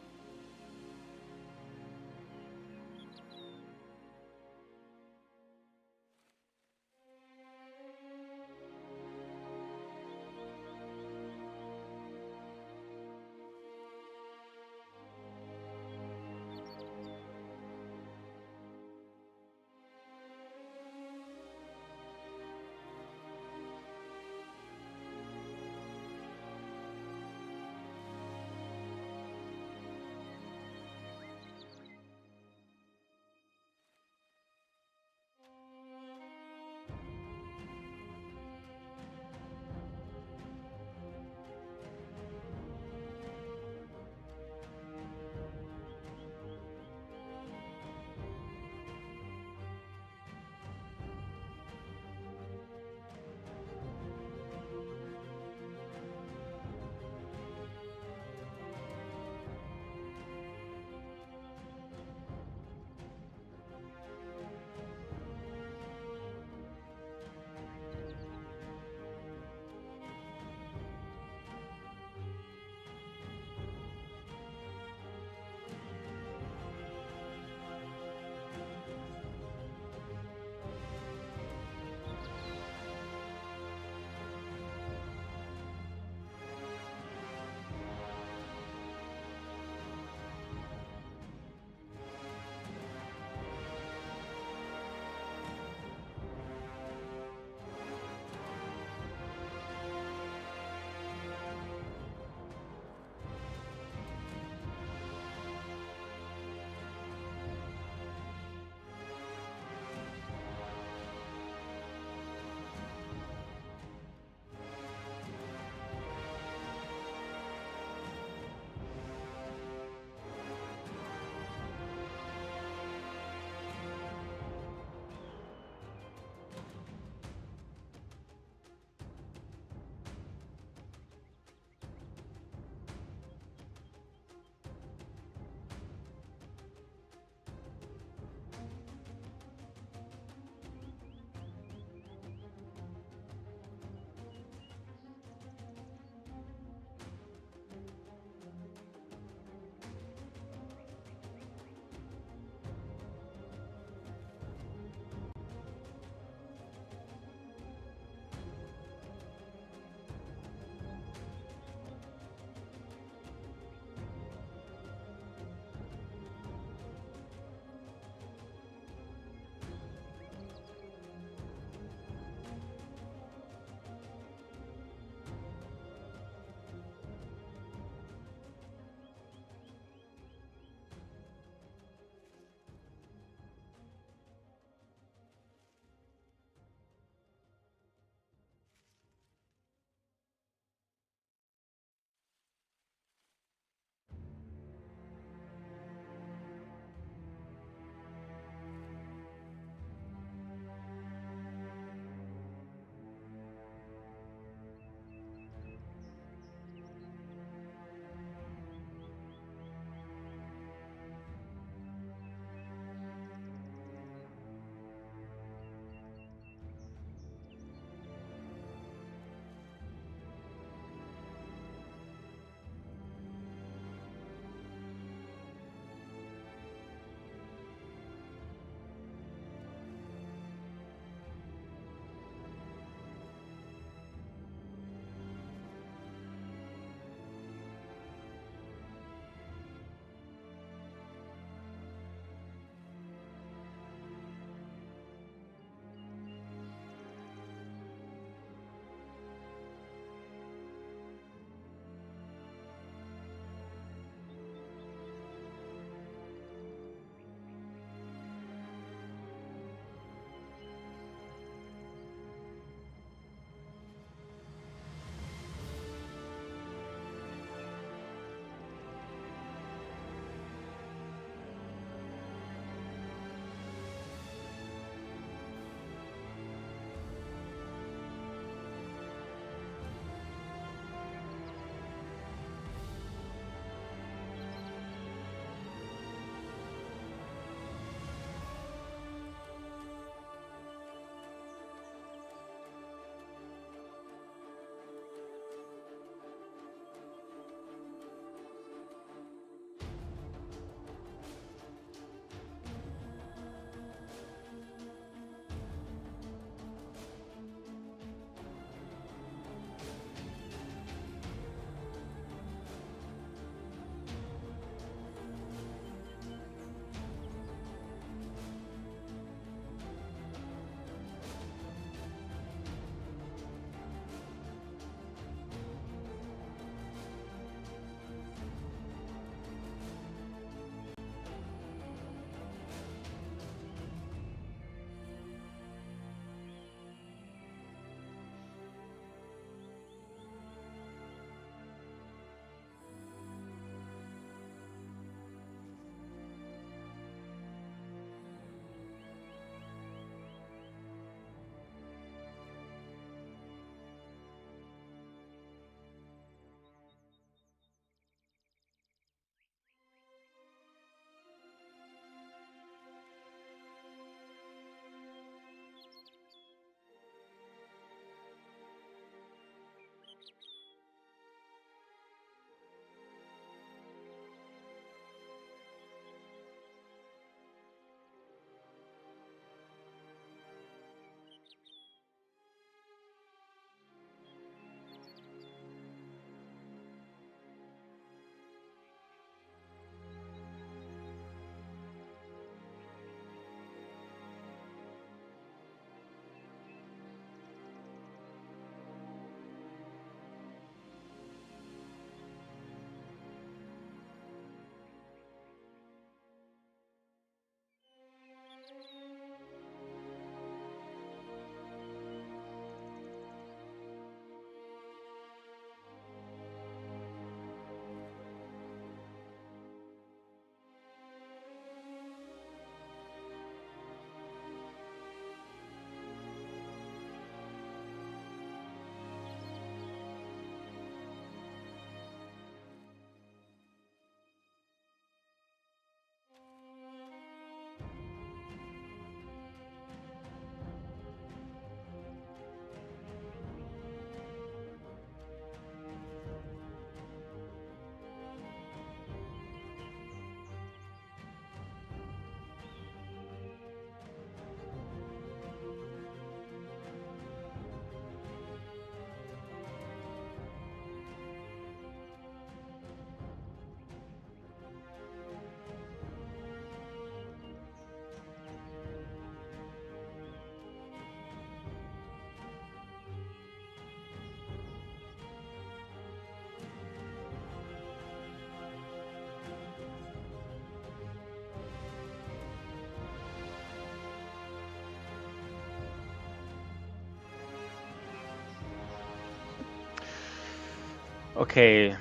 Okay.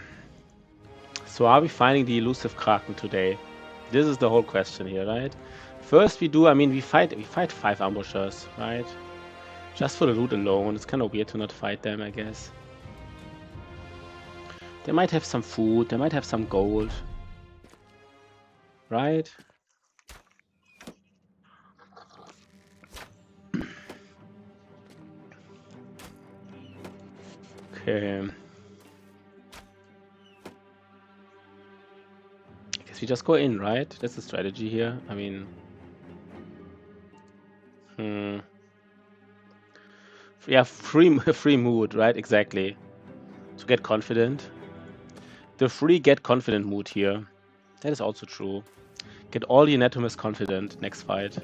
So are we finding the elusive Kraken today? This is the whole question here, right? First we do, I mean, we fight 5 ambushers, right? Just for the loot alone. It's kind of weird to not fight them, I guess. They might have some food, they might have some gold. Right? Okay. I guess we just go in, right? That's the strategy here. I mean... Yeah, free mood, right? Exactly. To get confident. The free get confident mood here. That is also true. Get all the Anatomist confident next fight.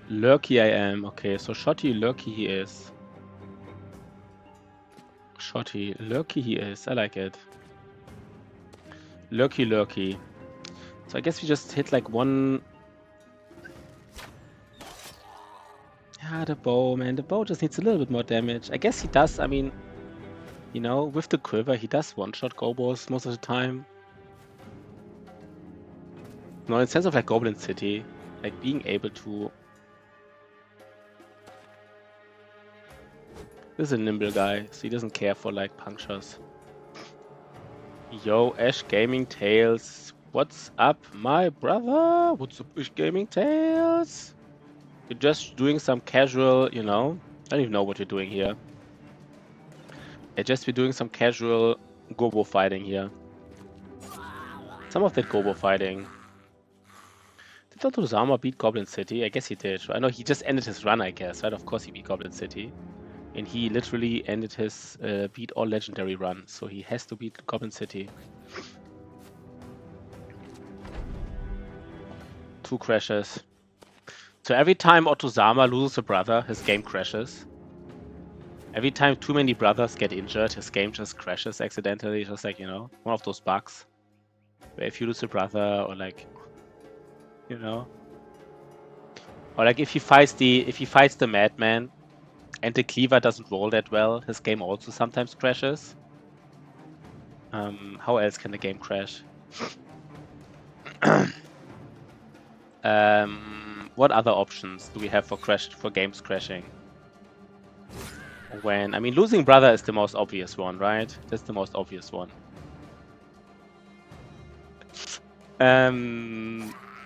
Lurky I am. Okay, so Shotty, Lurky he is. Shotty, Lurky he is. I like it. Lurky, Lurky. So I guess we just hit like one... Yeah, the bow, man. The bow just needs a little bit more damage. I guess he does, I mean... You know, with the quiver, he does one-shot gobos most of the time. No, in the sense of like Goblin City. Like being able to... This is a nimble guy, so he doesn't care for like punctures. Yo, Ash Gaming Tales. What's up, my brother? What's up, Ash Gaming Tales? You're just doing some casual, you know? I don't even know what you're doing here. You're just doing some casual gobo fighting here. Some of that gobo fighting. Did Otozama beat Goblin City? I guess he did. I know he just ended his run, I guess, right? Of course he beat Goblin City. And he literally ended his beat all legendary run, so he has to beat Goblin City. 2 crashes. So every time Otozama loses a brother, his game crashes. Every time too many brothers get injured, his game just crashes accidentally, just like, you know, one of those bugs. Where if you lose a brother, or like, you know, or like if he fights the madman, and the cleaver doesn't roll that well, his game also sometimes crashes. How else can the game crash? What other options do we have for games crashing? When, I mean, losing brother is the most obvious one, right? That's the most obvious one.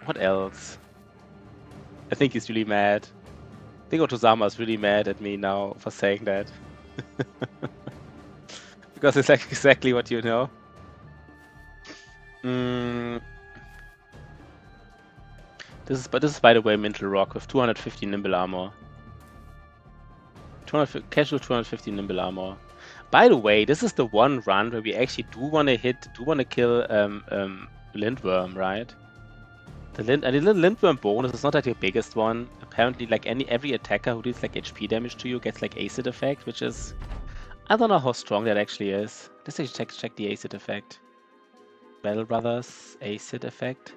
What else? I think he's really mad. I think Otozama is really mad at me now for saying that. Because it's like exactly what you know. This is by the way Mental Rock with 250 nimble armor. Casual 250 nimble armor. By the way, this is the one run where we actually do want to kill Lindworm, right? The Lindworm bonus is not like your biggest one. Apparently, like every attacker who deals like HP damage to you gets like acid effect, which is, I don't know how strong that actually is. Let's actually check the acid effect. Battle Brothers acid effect.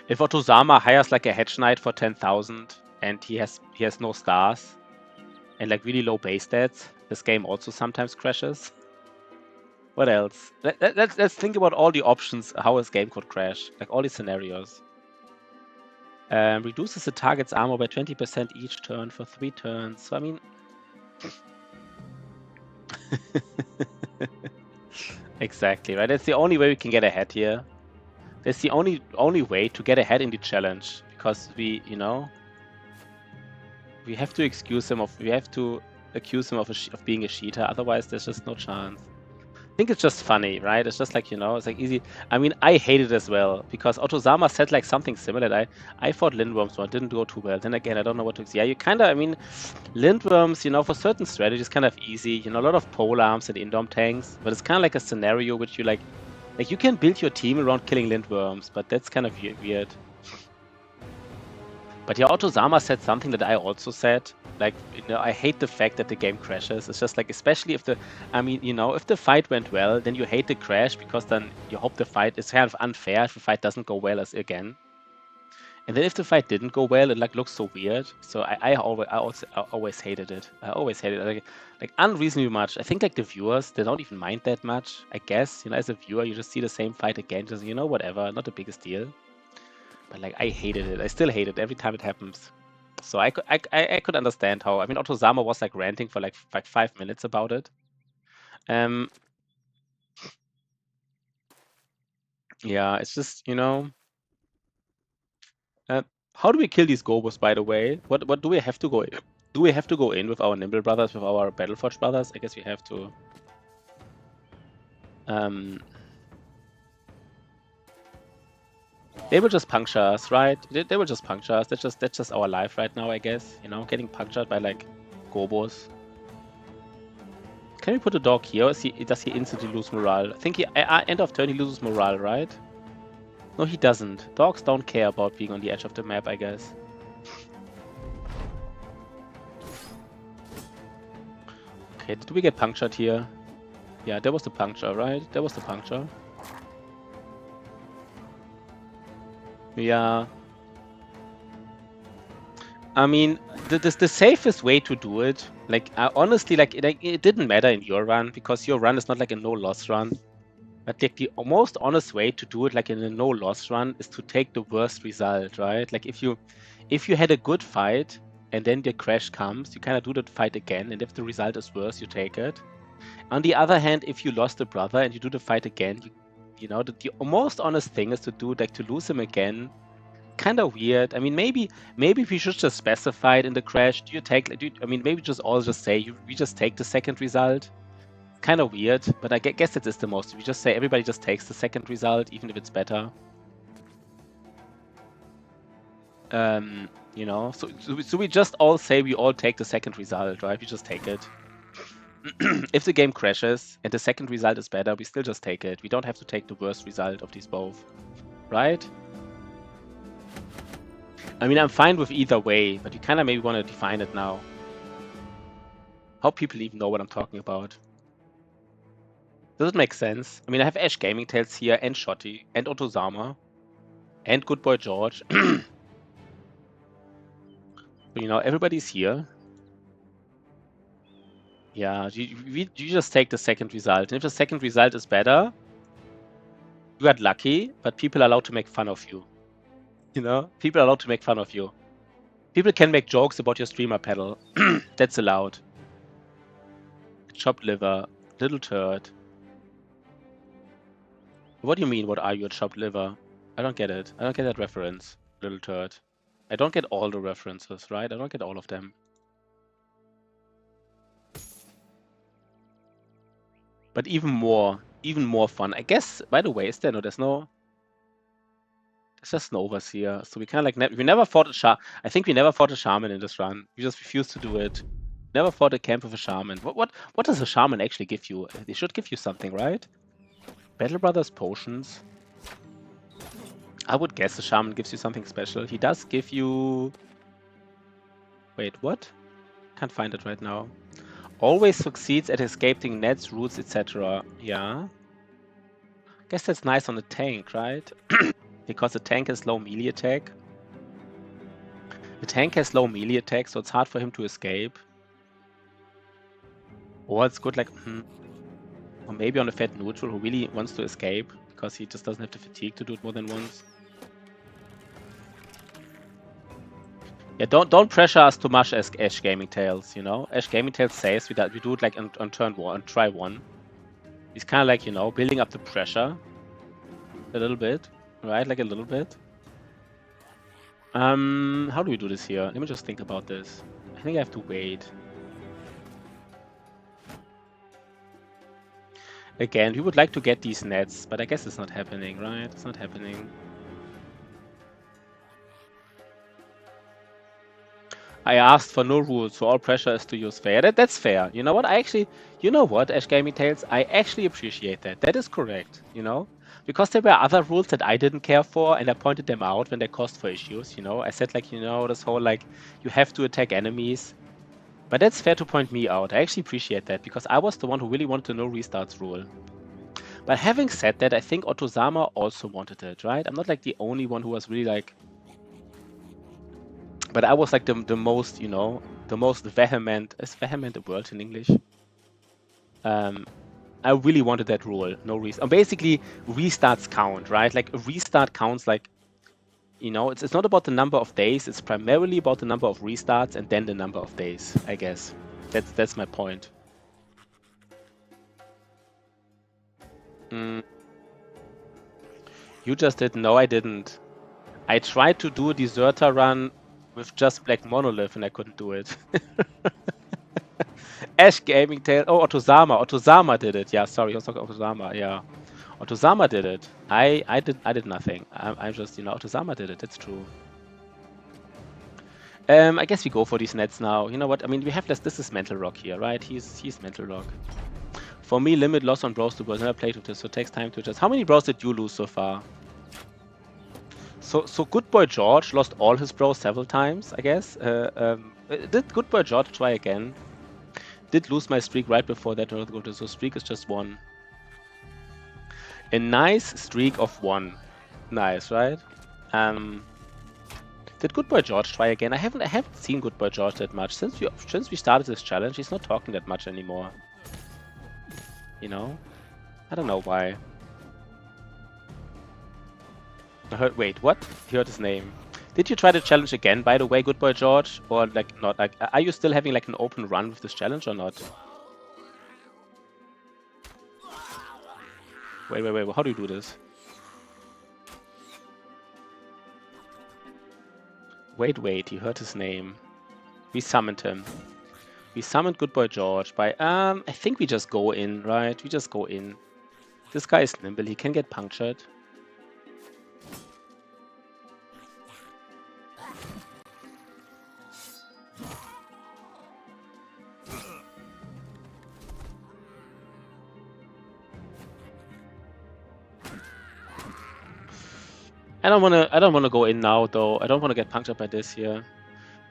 If Otozama hires like a Hedge Knight for 10,000 and he has no stars and like really low base stats, this game also sometimes crashes. What else? Let's think about all the options how his game could crash, like all the scenarios. Reduces the target's armor by 20% each turn for 3 turns. So I mean, exactly right. That's the only way we can get ahead here. That's the only way to get ahead in the challenge, because we have to accuse him of being a cheater. Otherwise, there's just no chance. I think it's just funny, right? It's just like, you know, it's like easy. I mean, I hate it as well because Otozama said like something similar. I thought Lindworms one didn't go too well. Then again, I don't know what to say. Yeah, you kind of, I mean, Lindworms, you know, for certain strategies, kind of easy. You know, a lot of pole arms and indom tanks, but it's kind of like a scenario which you like you can build your team around killing Lindworms, but that's kind of weird. But yeah, Otozama said something that I also said. Like, you know, I hate the fact that the game crashes. It's just like, especially if if the fight went well, then you hate the crash because then you hope the fight is kind of unfair if the fight doesn't go well as again. And then if the fight didn't go well, it like looks so weird. So I always hated it. I always hated it like unreasonably much. I think like the viewers, they don't even mind that much. I guess, you know, as a viewer, you just see the same fight again, just, you know, whatever, not the biggest deal. But like I hated it. I still hate it every time it happens. So I could understand how. I mean, Otozama was like ranting for like 5 minutes about it. Yeah, it's just, you know. How do we kill these Gobos, by the way? What do we have to go in? Do we have to go in with our Nimble brothers, with our Battleforge brothers? I guess we have to. They will just puncture us, right? They will just puncture us. That's just our life right now, I guess. You know, getting punctured by like Gobos. Can we put a dog here? Or does he instantly lose morale? I think he end of turn he loses morale, right? No, he doesn't. Dogs don't care about being on the edge of the map, I guess. Okay, did we get punctured here? Yeah, there was the puncture, right? There was the puncture. Yeah. I mean, the safest way to do it, like, honestly, like, it didn't matter in your run, because your run is not like a no-loss run. But like, the most honest way to do it, like in a no-loss run, is to take the worst result, right? Like, if you had a good fight, and then the crash comes, you kind of do the fight again, and if the result is worse, you take it. On the other hand, if you lost a brother and you do the fight again, you know, the most honest thing is to do, like, to lose him again. Kind of weird. I mean, maybe we should just specify it in the crash. Do you take? I mean, maybe just all just say we just take the second result. Kind of weird, but I guess it is the most. We just say everybody just takes the second result, even if it's better. You know, so we just all say we all take the second result, right? We just take it. If the game crashes and the second result is better, we still just take it. We don't have to take the worst result of these both, right? I mean, I'm fine with either way, but you kind of maybe want to define it now. Hope people even know what I'm talking about. Does it make sense? I mean, I have Ash Gaming Tales here, and Shotty, and Otozama, and Good Boy George. You know, everybody's here. Yeah, you just take the second result. And if the second result is better, you got lucky, but people are allowed to make fun of you. You know? People are allowed to make fun of you. People can make jokes about your streamer pedal. That's allowed. Chopped liver, little turd. What do you mean, what are you, a chopped liver? I don't get it. I don't get that reference, little turd. I don't get all the references, right? I don't get all of them. But even more fun. I guess, by the way, is there no, there's just Novas here. So we kind of like, we never fought a I think we never fought a shaman in this run. We just refused to do it. Never fought a camp with a shaman. What does a shaman actually give you? They should give you something, right? Battle Brothers potions. I would guess the shaman gives you something special. He does give you... Wait, what? Can't find it right now. Always succeeds at escaping nets, roots, etc. Yeah. Guess that's nice on the tank, right? Because the tank has low melee attack. The tank has low melee attack, so it's hard for him to escape. Or it's good, like, or maybe on a fat neutral who really wants to escape, because he just doesn't have the fatigue to do it more than once. Yeah, don't pressure us too much as Ash Gaming Tales, you know? Ash Gaming Tales says we do it like on turn 1, on try 1. He's kind of like, you know, building up the pressure a little bit, right? Like a little bit. How do we do this here? Let me just think about this. I think I have to wait. Again, we would like to get these nets, but I guess it's not happening, right? It's not happening. I asked for no rules, so all pressure is to use fair. That's fair. You know what? You know what, Ash Gaming Tales? I actually appreciate that. That is correct, you know? Because there were other rules that I didn't care for, and I pointed them out when they caused for issues, you know? I said, like, you know, this whole, like, you have to attack enemies. But that's fair to point me out. I actually appreciate that, because I was the one who really wanted the no restarts rule. But having said that, I think Otozama also wanted it, right? I'm not, like, the only one who was really, like... But I was like the most, the most vehement. Is vehement a word in English? I really wanted that rule. No reason. Basically, restarts count, right? Like a restart counts like, it's not about the number of days. It's primarily about the number of restarts and then the number of days, I guess. That's my point. You just did. No, I didn't. I tried to do a deserter run with just Black Monolith and I couldn't do it. Ash Gaming Tail. Oh, Otozama. Otozama did it. Yeah, sorry, I was talking Otozama. Yeah, Otozama did it. I did nothing. I'm just, Otozama did it. That's true. I guess we go for these nets now. You know what? I mean, we have less. This is Mental Rock here, right? He's Mental Rock. For me, limit loss on bros to bros. Never played with this, so it takes time to adjust. How many bros did you lose so far? So good boy George lost all his bros several times, I guess. Did good boy George try again? Did lose my streak right before that. So streak is just one. A nice streak of one. Nice, right? Did good boy George try again? I haven't seen good boy George that much since we started this challenge. He's not talking that much anymore. I don't know why. Wait, what? He heard his name. Did you try the challenge again, by the way, good boy George? Or like not? Like, are you still having like an open run with this challenge or not? Wait. How do you do this? Wait. He heard his name. We summoned him. We summoned good boy George by I think we just go in, right? We just go in. This guy is nimble. He can get punctured. I don't wanna go in now though. I don't wanna get punctured by this here.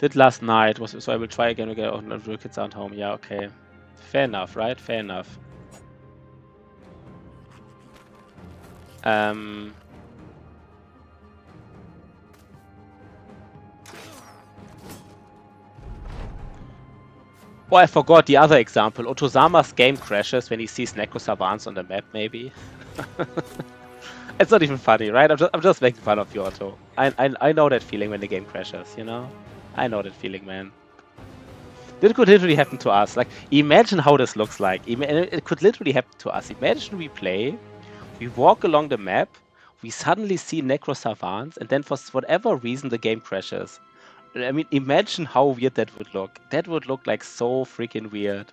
Did last night so I will try again. Okay, oh no, the kids aren't home. Yeah, okay. Fair enough, right? Fair enough. Oh, I forgot the other example. Otozama's game crashes when he sees Necro Savants on the map, maybe. It's not even funny, right? I'm just making fun of you, Otto. I know that feeling when the game crashes, I know that feeling, man. This could literally happen to us. Like, imagine how this looks like. It could literally happen to us. Imagine we play, we walk along the map, we suddenly see Necro Savants, and then for whatever reason the game crashes. I mean, imagine how weird that would look. That would look like so freaking weird.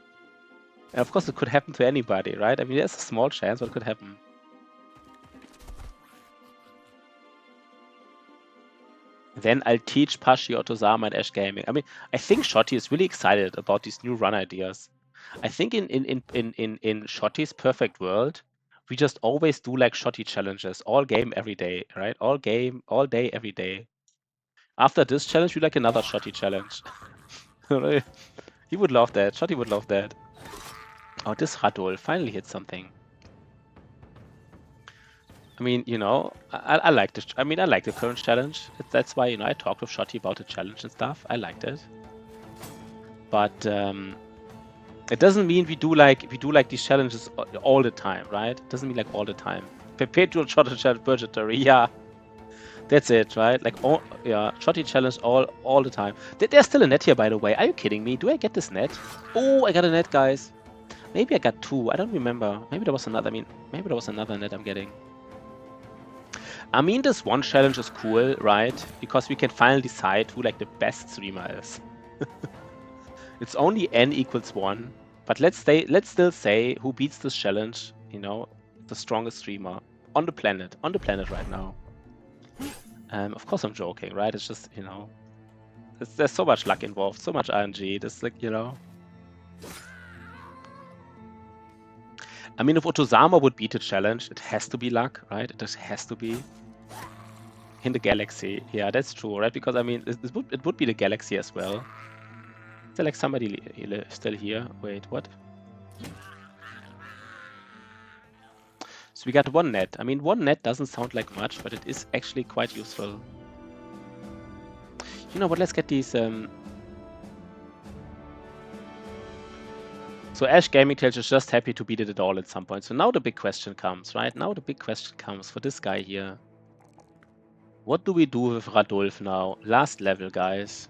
And of course, it could happen to anybody, right? I mean, there's a small chance, but it could happen. Then I'll teach Pashi, Otozama, and Ash Gaming. I mean, I think Shotty is really excited about these new run ideas. I think in Shotty's perfect world, we just always do like Shotty challenges, all game, every day, right? All game, all day, every day. After this challenge, we like another Shotty challenge. He would love that. Shotty would love that. Oh, this Radol finally hit something. I mean, I like this. I mean, I like the current challenge. That's why, I talked with Shotty about the challenge and stuff. I liked it. But it doesn't mean we do like these challenges all the time, right? It doesn't mean like all the time. Perpetual Shotty challenge purgatory, yeah. That's it, right? Like, Shotty challenge all the time. There's still a net here, by the way. Are you kidding me? Do I get this net? Oh, I got a net, guys. Maybe I got two. I don't remember. Maybe there was another. I mean, maybe there was another net I'm getting. I mean, this one challenge is cool, right? Because we can finally decide who like the best streamer is. It's only n equals 1, but let's still say who beats this challenge, the strongest streamer on the planet right now. Of course I'm joking, right? It's just, there's so much luck involved, so much RNG. Just like, I mean, if Otozama would beat the challenge, it has to be luck, right? It just has to be. In the galaxy. Yeah, that's true, right? Because, I mean, it would be the galaxy as well. Is there like somebody still here? Wait, what? So we got one net. I mean, one net doesn't sound like much, but it is actually quite useful. You know what? Let's get these. So Ash Gaming Tales is just happy to beat it at all at some point. So now the big question comes, right? Now the big question comes for this guy here. What do we do with Radolf now? Last level, guys.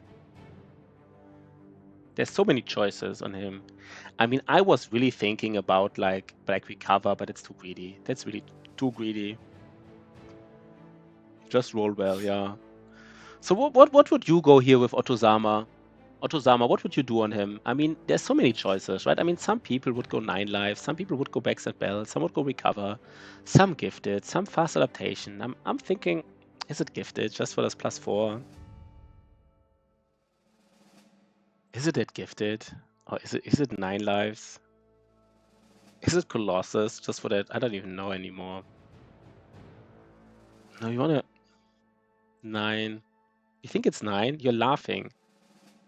There's so many choices on him. I mean, I was really thinking about like recover, but it's too greedy. That's really too greedy. Just roll well, yeah. So what would you go here with Otozama? Otozama, what would you do on him? I mean, there's so many choices, right? I mean, some people would go 9 life, some people would go Backside Bell, some would go recover, some gifted, some fast adaptation. I'm thinking, is it gifted just for this +4? Is it gifted? Or is it 9 lives? Is it Colossus just for that? I don't even know anymore. No, you wanna 9. You think it's 9? You're laughing.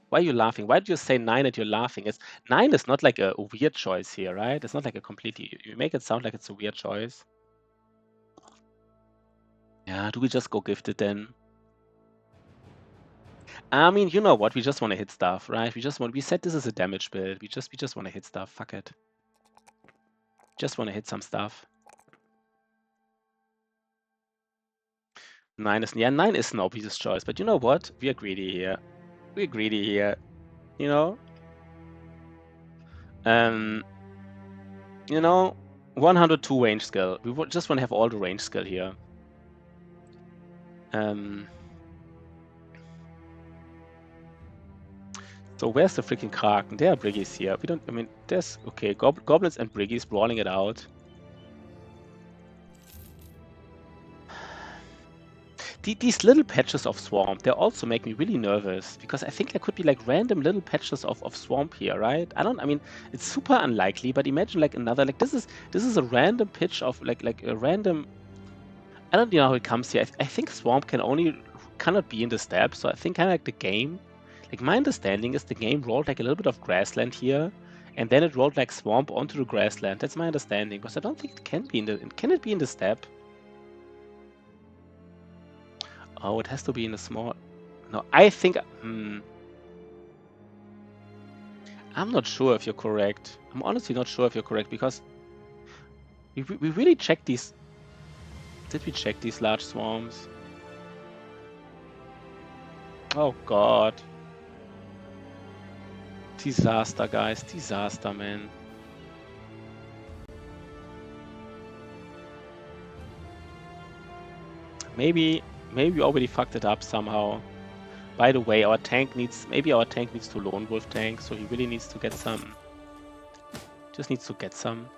Why are you laughing? Why did you say 9 and you're laughing? 9 is not like a weird choice here, right? It's not like a completely... You make it sound like it's a weird choice. Yeah, do we just go gifted then? I mean, you know what? We just want to hit stuff, right? We said this is a damage build. We just want to hit stuff. Fuck it. Just want to hit some stuff. 9 is... Yeah, 9 is an obvious choice. But you know what? We are greedy here. We're greedy here. You know? You know, 102 range skill. We just want to have all the range skill here. So where's the freaking Kraken? There are Briggies here. We don't... I mean, there's... Okay, Goblins and Briggies brawling it out. These little patches of swamp, they also make me really nervous because I think there could be like random little patches of swamp here, right? I mean, it's super unlikely, but imagine like another, like this is a random pitch of like a random, I don't know how it comes here. I think swamp cannot be in the step, so I think kind of like the game, like my understanding is the game rolled like a little bit of grassland here, and then it rolled like swamp onto the grassland. That's my understanding, because I don't think it can be in the, can it be in the step? Oh, it has to be in a small... No, I think... I'm not sure if you're correct. I'm honestly not sure if you're correct, because we really checked these... Did we check these large swarms? Oh, God. Disaster, guys. Disaster, man. Maybe we already fucked it up somehow. By the way, our tank needs... Maybe our tank needs to lone wolf tank, so he really needs to get some... Just needs to get some.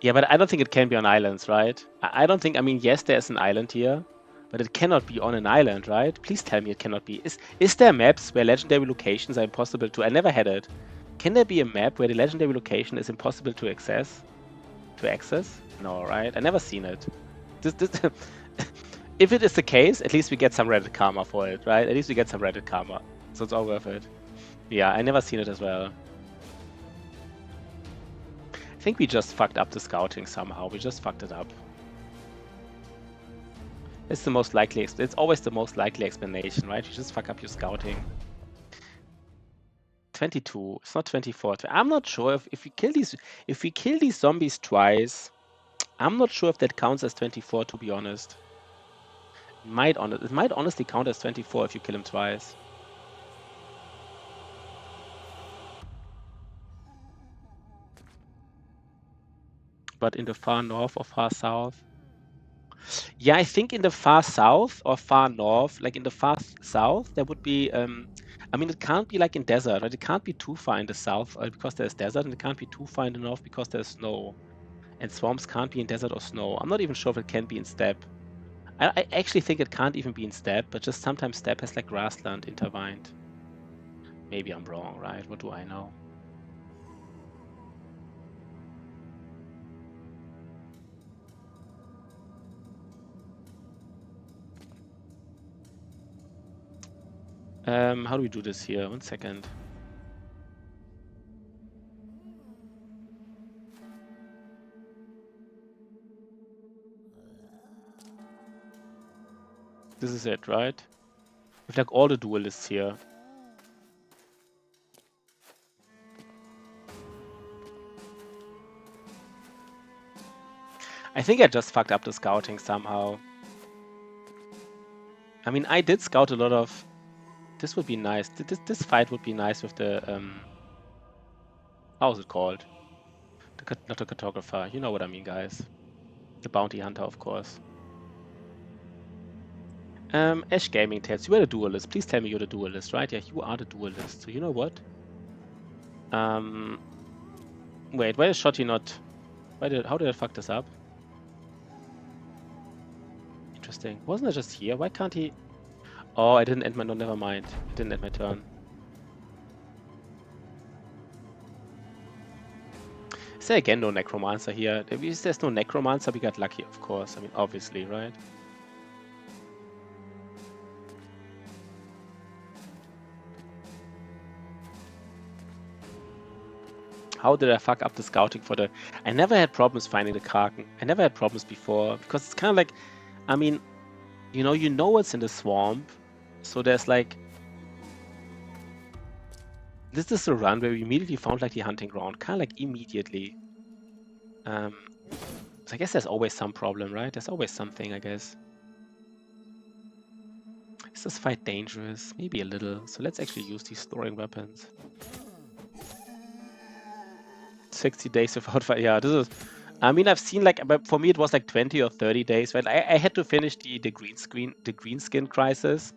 Yeah, but I don't think it can be on islands, right? I don't think... I mean, yes, there's an island here, but it cannot be on an island, right? Please tell me it cannot be. Is there maps where legendary locations are impossible to... I never had it. Can there be a map where the legendary location is impossible to access? No, right? I never seen it. If it is the case, at least we get some Reddit karma for it, right? At least we get some Reddit karma. So it's all worth it. Yeah, I never seen it as well. I think we just fucked up the scouting somehow. We just fucked it up. It's the most likely... It's always the most likely explanation, right? You just fuck up your scouting. 22. It's not 24. I'm not sure if we kill these zombies twice. I'm not sure if that counts as 24, to be honest. It might honestly count as 24 if you kill him twice. But in the far north or far south? Yeah, I think in the far south or far north, like in the far south, there would be... I mean, it can't be like in desert, right? It can't be too far in the south because there's desert, and it can't be too far in the north because there's snow. And swamps can't be in desert or snow. I'm not even sure if it can be in steppe. I actually think it can't even be in steppe, but just sometimes steppe has like grassland intertwined. Maybe I'm wrong, right? What do I know? How do we do this here? 1 second. This is it, right? With like all the duelists here. I think I just fucked up the scouting somehow. I mean, I did scout a lot of... This would be nice. This fight would be nice with the... How's it called? Not the cartographer. You know what I mean, guys. The bounty hunter, of course. Ash Gaming Tales, you are the duelist. Please tell me you're the duelist, right? Yeah, you are the duelist. So you know what? Wait, why is Shotty not... How did I fuck this up? Interesting. Wasn't it just here? Why can't he... Oh, I didn't end my... No, never mind. I didn't end my turn. Is there again no Necromancer here? If there's no Necromancer, we got lucky, of course. I mean, obviously, right? How did I fuck up the scouting for the... I never had problems finding the Kraken. I never had problems before, because it's kind of like... I mean, you know it's in the swamp, so there's like... This is a run where we immediately found like the hunting ground, kind of like immediately. So I guess there's always some problem, right? There's always something, I guess. Is this fight dangerous? Maybe a little. So let's actually use these storing weapons. 60 days without fight. Yeah, this is... I mean, I've seen like... But for me, it was like 20 or 30 days. Right? I had to finish the green skin crisis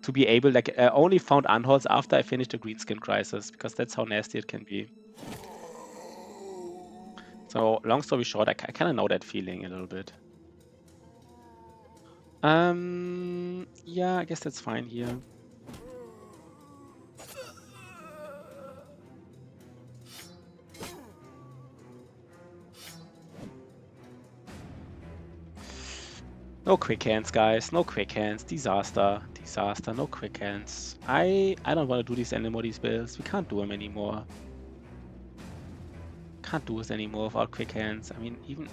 to be able... Like, I only found unholds after I finished the green skin crisis, because that's how nasty it can be. So, long story short, I kind of know that feeling a little bit. Yeah, I guess that's fine here. No quick hands, guys. No quick hands. Disaster. Disaster. No quick hands. I don't want to do these anymore, these builds. We can't do them anymore. Can't do this anymore without quick hands. I mean, even...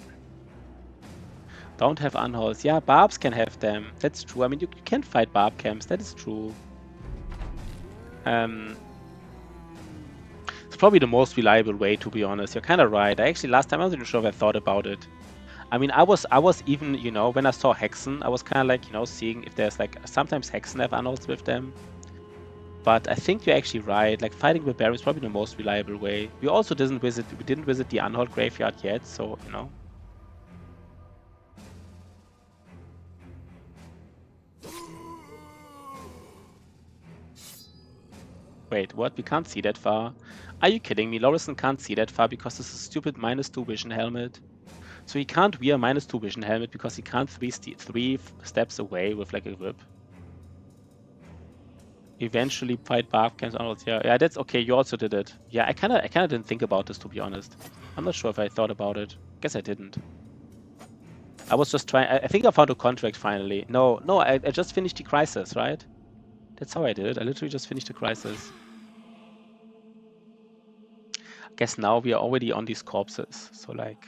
Don't have unholds. Yeah, barbs can have them. That's true. I mean, you can fight barb camps. That is true. It's probably the most reliable way, to be honest. You're kind of right. I actually, last time I wasn't sure if I thought about it. I mean, I was even, when I saw Hexen, I was kind of like, seeing if there's like, sometimes Hexen have unholds with them. But I think you're actually right. Like, fighting with Baron is probably the most reliable way. We also didn't visit the unhold graveyard yet, so, Wait, what? We can't see that far? Are you kidding me? Lorison can't see that far because this is a stupid -2 vision helmet. So he can't wear -2 vision helmet because he can't three steps away with like a whip. Eventually fight barb camps onwards. Yeah, that's okay. You also did it. Yeah, I kind of didn't think about this, to be honest. I'm not sure if I thought about it. Guess I didn't. I was just trying. I think I found a contract finally. No, I just finished the crisis, right? That's how I did it. I literally just finished the crisis. I guess now we are already on these corpses. So like,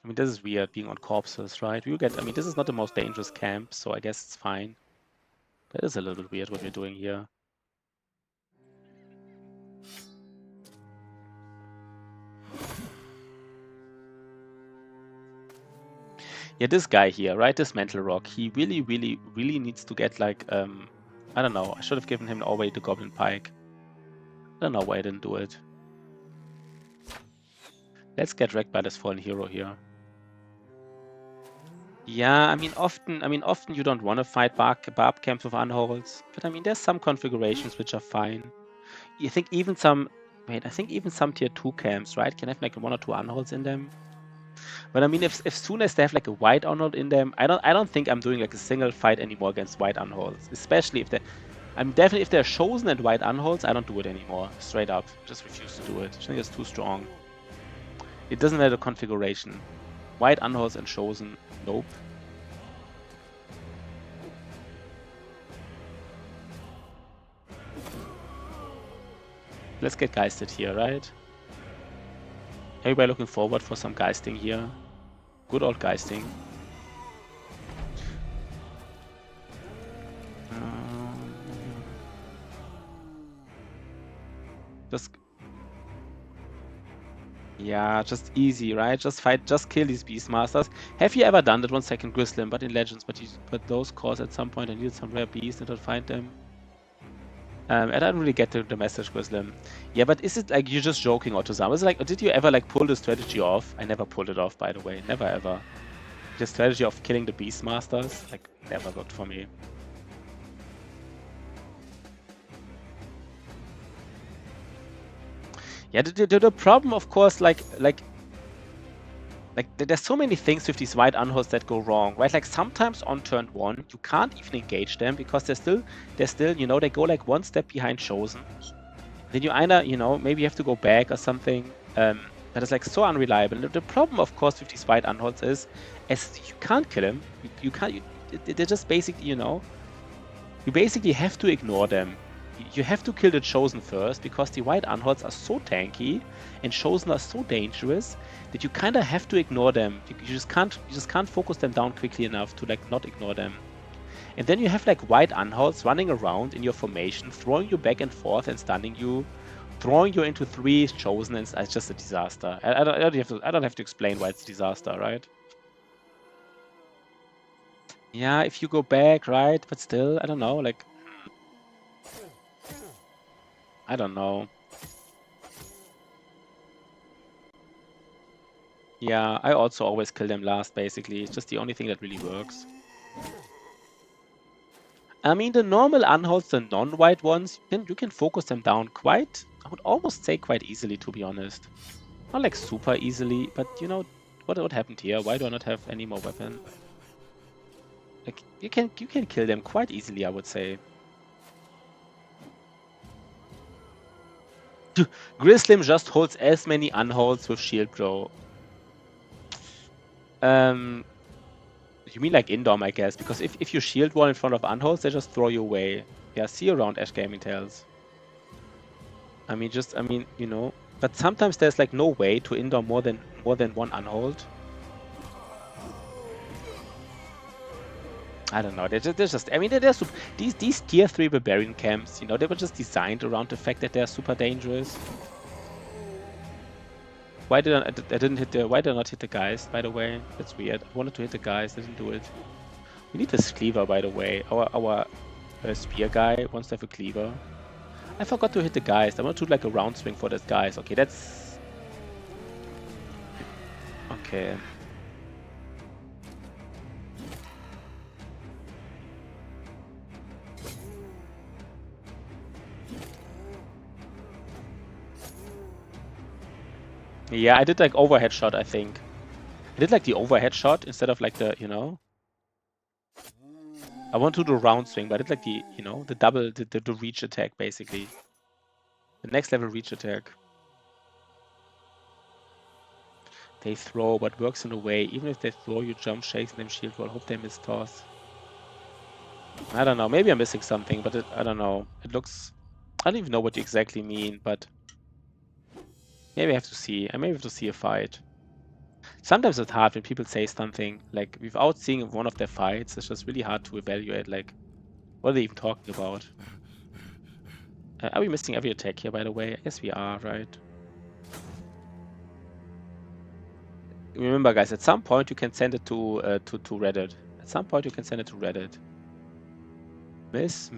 I mean, this is weird being on corpses, right? I mean, this is not the most dangerous camp, so I guess it's fine. That is a little bit weird what we're doing here. Yeah, this guy here, right? This Mental Rock, he really needs to get like, I don't know. I should have given him already the Goblin Pike. I don't know why I didn't do it. Let's get wrecked by this fallen hero here. Yeah, I mean, often you don't want to fight barb camps with unholds, but I mean, there's some configurations which are fine. I think even some tier 2 camps, right, can have like 1 or 2 unholds in them. But I mean, if soon as they have like a white unhold in them, I don't think I'm doing like a single fight anymore against white unholds. Especially if if they're chosen and white unholds, I don't do it anymore. Straight up, just refuse to do it. I think it's too strong. It doesn't matter the configuration. White unholds and chosen, nope. Let's get geisted here, right? Everybody looking forward for some geisting here. Good old geisting. Just... Yeah, just easy, right? Just fight, just kill these Beastmasters. Have you ever done that 1 second Grislim, but in Legends, but those cores at some point I needed some rare beasts and to find them. I don't really get the message, Grislim. Yeah, but is it like you're just joking, Otozama? Is it like, did you ever like pull the strategy off? I never pulled it off, by the way. Never ever. The strategy of killing the Beastmasters, like, never worked for me. Yeah, the problem, of course, like there's so many things with these white unholds that go wrong, right? Like sometimes on turn 1, you can't even engage them because they're still, you know, they go like 1 step behind Chosen. Then you either, you know, maybe you have to go back or something. That is like so unreliable. The problem, of course, with these white unholds is, as you can't kill them, you can't. They're just basically, you know, you basically have to ignore them. You have to kill the Chosen first because the white unholds are so tanky and Chosen are so dangerous that you kind of have to ignore them. You just can't focus them down quickly enough to like not ignore them. And then you have like white unholds running around in your formation, throwing you back and forth and stunning you, throwing you into 3 Chosen, and it's just a disaster. I don't have to explain why it's a disaster, right? Yeah, if you go back, right? But still, I don't know, like, I don't know. Yeah, I also always kill them last, basically. It's just the only thing that really works. I mean, the normal unholds, the non-white ones, you can focus them down quite, I would almost say quite easily, to be honest. Not like super easily, but you know, what happened here? Why do I not have any more weapon? Like, you can kill them quite easily, I would say. Grislim just holds as many unholds with shield, bro. You mean like Indom, I guess, because if you shield one in front of unholds, they just throw you away. Yeah, see you around, Ash Gaming Tales. I mean, you know, but sometimes there's like no way to Indom more than 1 unhold. I don't know. They're just. I mean, these tier 3 barbarian camps. You know, they were just designed around the fact that they're super dangerous. Why did I didn't hit the? Why did I not hit the guys? By the way, that's weird. I wanted to hit the guys, didn't do it. We need this cleaver, by the way. Our spear guy wants to have a cleaver. I forgot to hit the guys. I want to do like a round swing for those guys. Okay, that's okay. Yeah, I did like overhead shot, I think. I did like the overhead shot instead of like the, you know. I want to do a round swing, but I did like the, you know, the double, the reach attack, basically. The next level reach attack. They throw, but works in a way. Even if they throw, you jump, shakes, and then shield wall. Hope they miss toss. I don't know. Maybe I'm missing something, but I don't know. It looks... I don't even know what you exactly mean, but... Maybe I have to see. I maybe have to see a fight. Sometimes it's hard when people say something, like, without seeing one of their fights. It's just really hard to evaluate, like, what are they even talking about? Are we missing every attack here, by the way? I guess we are, right? Remember, guys, at some point you can send it to Reddit. At some point you can send it to Reddit. Miss.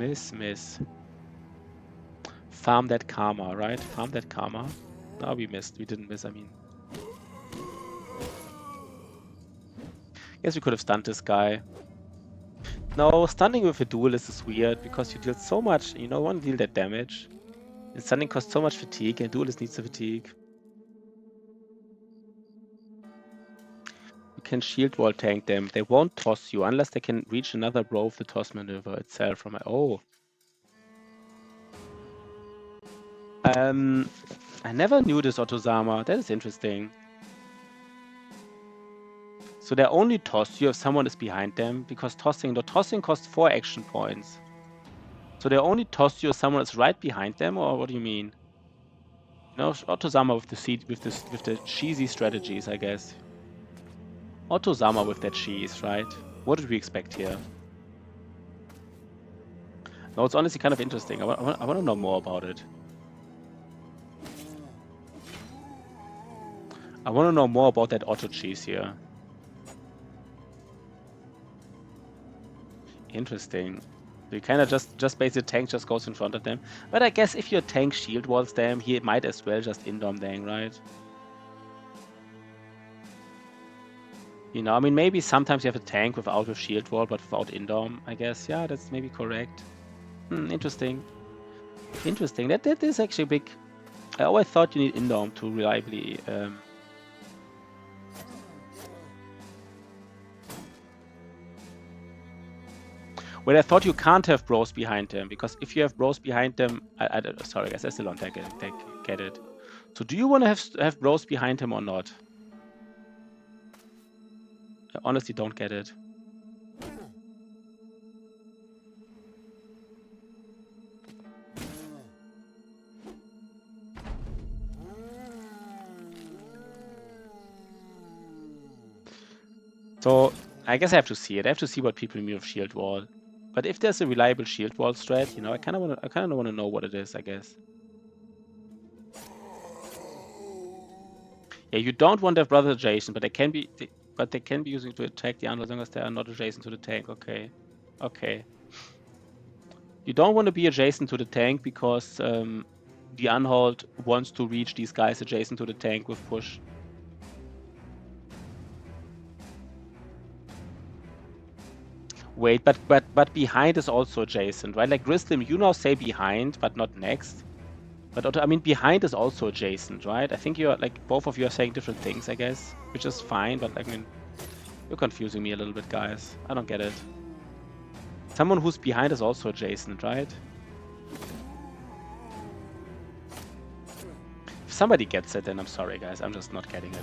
Farm that karma, right? Farm that karma. No, we missed. We didn't miss, I mean. Guess we could have stunned this guy. No, stunning with a duelist is weird because you deal so much. You don't want to deal that damage. And stunning costs so much fatigue, and duelist needs the fatigue. You can shield wall tank them. They won't toss you unless they can reach another row of the toss maneuver itself from my... Oh. I never knew this, Otozama. That is interesting. So they only toss you if someone is behind them, because the tossing costs 4 action points. So they only toss you if someone is right behind them, or what do you mean? No, Otozama with the cheesy strategies, I guess. Otozama with that cheese, right? What did we expect here? No, it's honestly kind of interesting. I want to know more about it. I want to know more about that auto cheese here. Interesting. So you kind of just basically tank just goes in front of them. But I guess if your tank shield walls them, he might as well just indom them, right? You know, I mean, maybe sometimes you have a tank without a shield wall, but without indom, I guess. Yeah, that's maybe correct. Interesting. Interesting. That is actually big. I always thought you need indom to reliably. Well, I thought you can't have bros behind him, because if you have bros behind them, sorry guys, I still don't get it. So do you want to have bros behind him or not? I honestly don't get it. So I guess I have to see it. I have to see what people mean with shield wall. But if there's a reliable shield wall strat, you know, I kind of want to know what it is, I guess. Yeah, you don't want to have brothers adjacent, but they can be using to attack the undead as long as they are not adjacent to the tank. Okay. Okay. You don't want to be adjacent to the tank because the unhold wants to reach these guys adjacent to the tank with push. Wait, but behind is also adjacent, right? Like Grislim, you now say behind, but not next. But I mean, behind is also adjacent, right? I think you're like both of you are saying different things, I guess, which is fine. But I mean, you're confusing me a little bit, guys. I don't get it. Someone who's behind is also adjacent, right? If somebody gets it, then I'm sorry, guys. I'm just not getting it.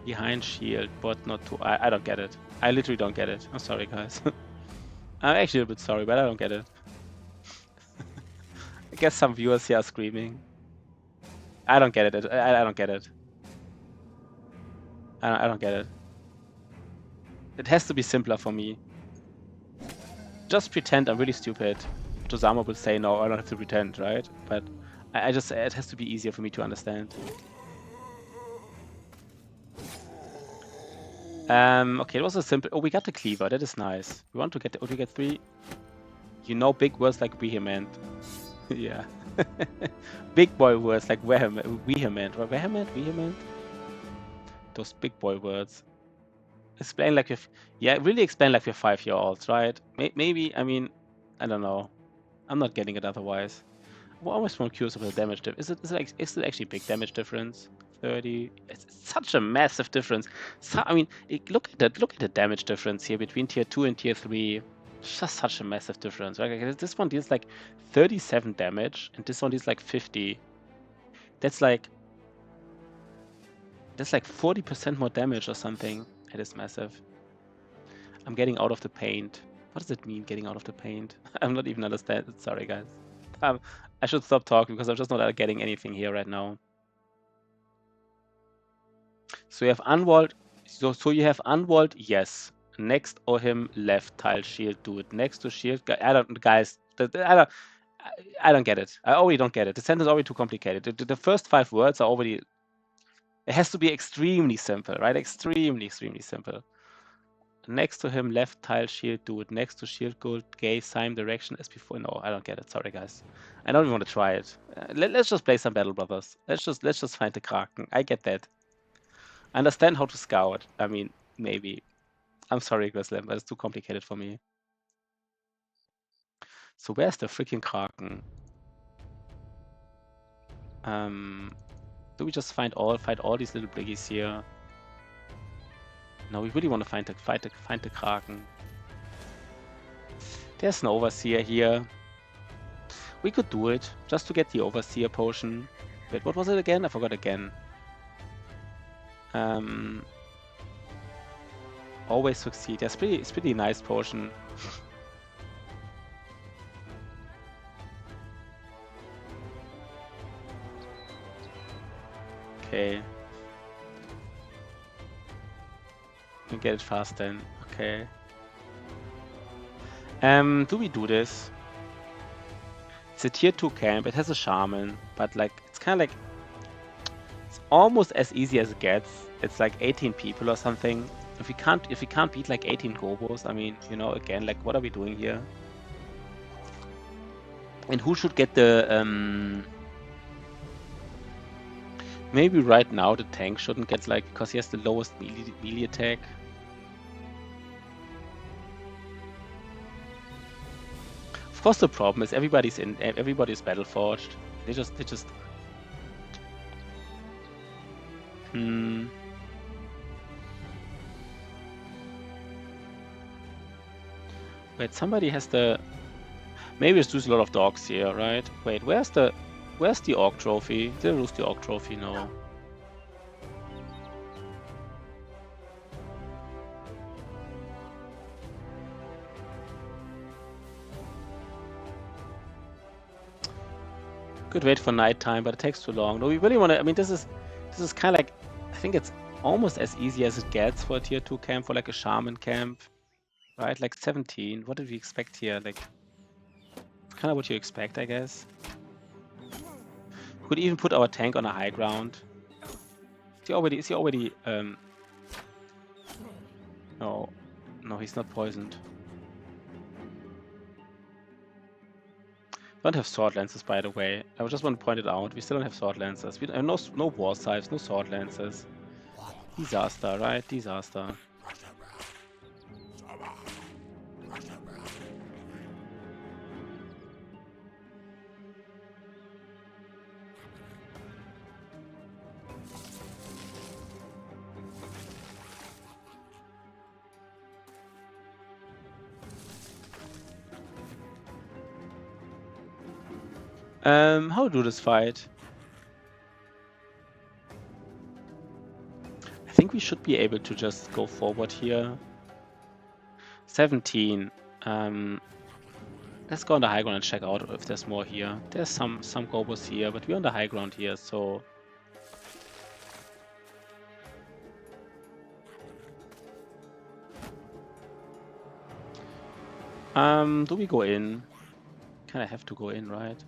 Behind shield, but not to. I don't get it. I literally don't get it. I'm sorry, guys. I'm actually a bit sorry, but I don't get it. I guess some viewers here are screaming. I don't get it. I don't get it. I don't get it. It has to be simpler for me. Just pretend I'm really stupid. Josama will say, no, I don't have to pretend, right? But I just, it has to be easier for me to understand. Okay, it was a simple. Oh, we got the cleaver. That is nice. We want to get. We get 3. You know, big words like vehement. Yeah. Big boy words like vehement. Vehement. Those big boy words. Explain like if. Yeah, really explain like we're 5-year-olds, right? Maybe. I mean, I don't know. I'm not getting it otherwise. I'm always more curious about the damage difference. Is it actually big damage difference? 30. It's such a massive difference. So, I mean, look at the damage difference here between tier 2 and tier 3. It's just such a massive difference, right? Like, this one deals like 37 damage, and this one deals like 50. That's like 40% more damage or something. It is massive. I'm getting out of the paint. What does it mean, getting out of the paint? I'm not even understanding. Sorry, guys. I should stop talking because I'm just not getting anything here right now. So you have unwalled. So you have unwalled, yes. Next or him, left tile shield, do it. Next to shield, I don't, guys. I don't get it. I already don't get it. The sentence is already too complicated. The first 5 words are already. It has to be extremely simple, right? Extremely simple. Next to him, left tile shield, do it. Next to shield, gold, gay, same direction as before. No, I don't get it. Sorry, guys. I don't even want to try it. Let's just play some Battle Brothers. Let's just find the Kraken. I get that. I understand how to scout. I mean, maybe. I'm sorry, Grislam, but it's too complicated for me. So where's the freaking Kraken? Do we just fight all these little briggies here? No, we really want to find the Kraken. There's an overseer here. We could do it just to get the overseer potion. Wait, what was it again? I forgot again. Always succeed. Yeah, it's pretty nice potion. Okay. You get it fast then. Okay. Do we do this? It's a tier 2 camp, it has a shaman, but like it's kind of like it's almost as easy as it gets. It's like 18 people or something. If we can't beat like 18 gobos, I mean, you know, again, like what are we doing here? And who should get the maybe right now the tank shouldn't get like, because he has the lowest melee attack. Of course, the problem is everybody's battle forged. They just Wait, somebody has the. Maybe it's just a lot of dogs here, right? Wait, where's the orc trophy? Did I lose the orc trophy? No. Could wait for nighttime, but it takes too long. No, we really want to. I mean, this is kind of like, I think it's almost as easy as it gets for a tier 2 camp, for like a shaman camp, right? Like 17. What did we expect here? Like, it's kind of what you expect, I guess. Could even put our tank on a high ground. Is he already? No, he's not poisoned. We don't have sword lancers, by the way. I just want to point it out. We still don't have sword lancers. We have no war scythes, no sword lancers. Disaster, right? Disaster. How to do this fight? I think we should be able to just go forward here. 17. Let's go on the high ground and check out if there's more here. There's some gobos here, but we're on the high ground here, so. Do we go in? Kinda have to go in, right?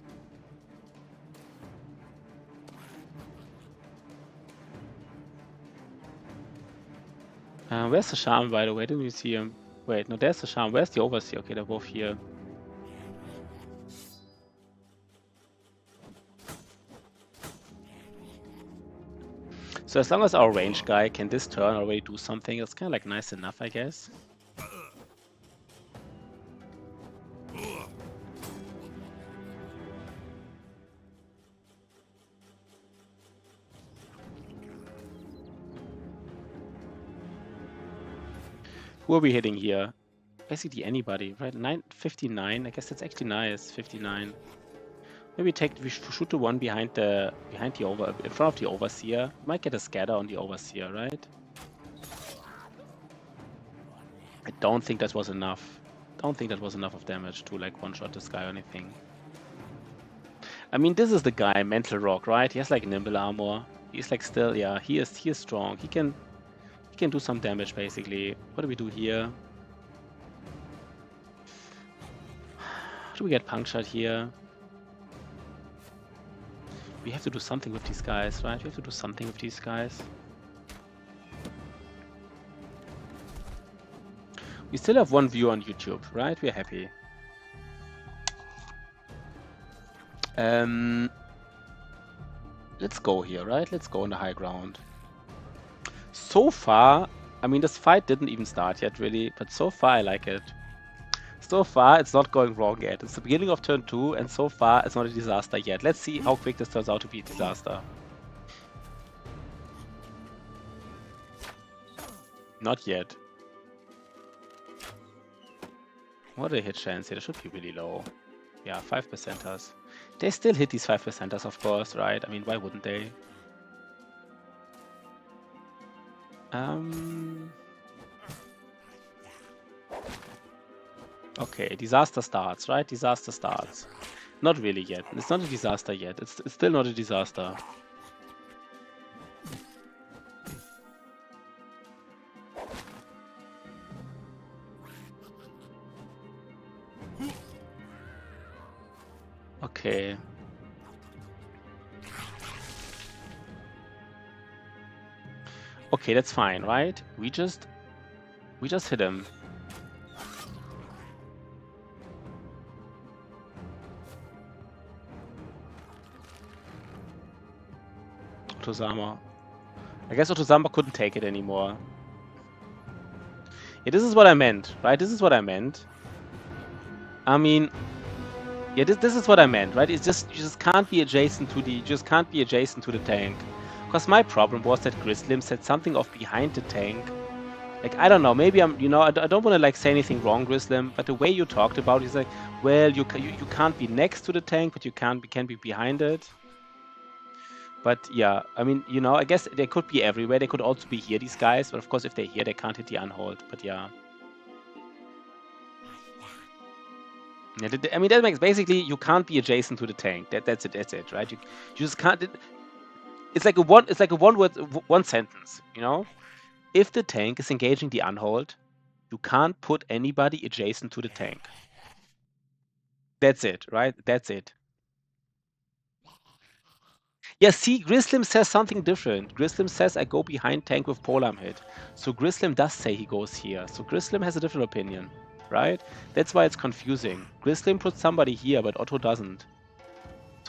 Where's the shaman, by the way? Didn't we see him? Wait, no, there's the shaman. Where's the overseer? Okay, they're both here. So as long as our range guy can this turn already do something, it's kind of like nice enough, I guess. Who are we hitting here? Basically anybody, right? 59. I guess that's actually nice. 59. Maybe we shoot the one behind the in front of the overseer. Might get a scatter on the overseer, right? I don't think that was enough. Don't think that was enough of damage to like one-shot this guy or anything. I mean, this is the guy, Mental Rock, right? He has like nimble armor. He's like still, yeah, he is strong. He can do some damage basically. What do we do here? Do we get punctured here? We have to do something with these guys, right? We have to do something with these guys. We still have one view on YouTube, right? We're happy. Let's go here, right? Let's go on the high ground. So far, I mean, this fight didn't even start yet, really, but so far I like it. So far, it's not going wrong yet. It's the beginning of turn 2, and so far, it's not a disaster yet. Let's see how quick this turns out to be a disaster. Not yet. What a hit chance here. It should be really low. Yeah, 5%ers. They still hit these 5%ers, of course, right? I mean, why wouldn't they? Okay, disaster starts, right? Disaster starts. Not really yet. It's not a disaster yet. It's still not a disaster. Okay. Okay, that's fine, right? We just hit him. Otozama. I guess Otozama couldn't take it anymore. Yeah, this is what I meant, right? This is what I meant. I mean, yeah, this is what I meant, right? It's just you just can't be adjacent to the tank. Because my problem was that Grislim said something of behind the tank. Like, I don't know, maybe I don't want to like say anything wrong, Grislim, but the way you talked about it is like, well, you can't be next to the tank, but you can be behind it. But yeah, I mean, I guess they could be everywhere. They could also be here, these guys. But of course, if they're here, they can't hit the unhold. But yeah. Yeah, I mean, that makes basically you can't be adjacent to the tank. That's it, right? You just can't. It's like a one sentence. If the tank is engaging the unhold, you can't put anybody adjacent to the tank. That's it, right? That's it. Yeah, see, Grislim says something different. Grislim says I go behind tank with polearm hit. So Grislim does say he goes here. So Grislim has a different opinion, right? That's why it's confusing. Grislim puts somebody here, but Otto doesn't.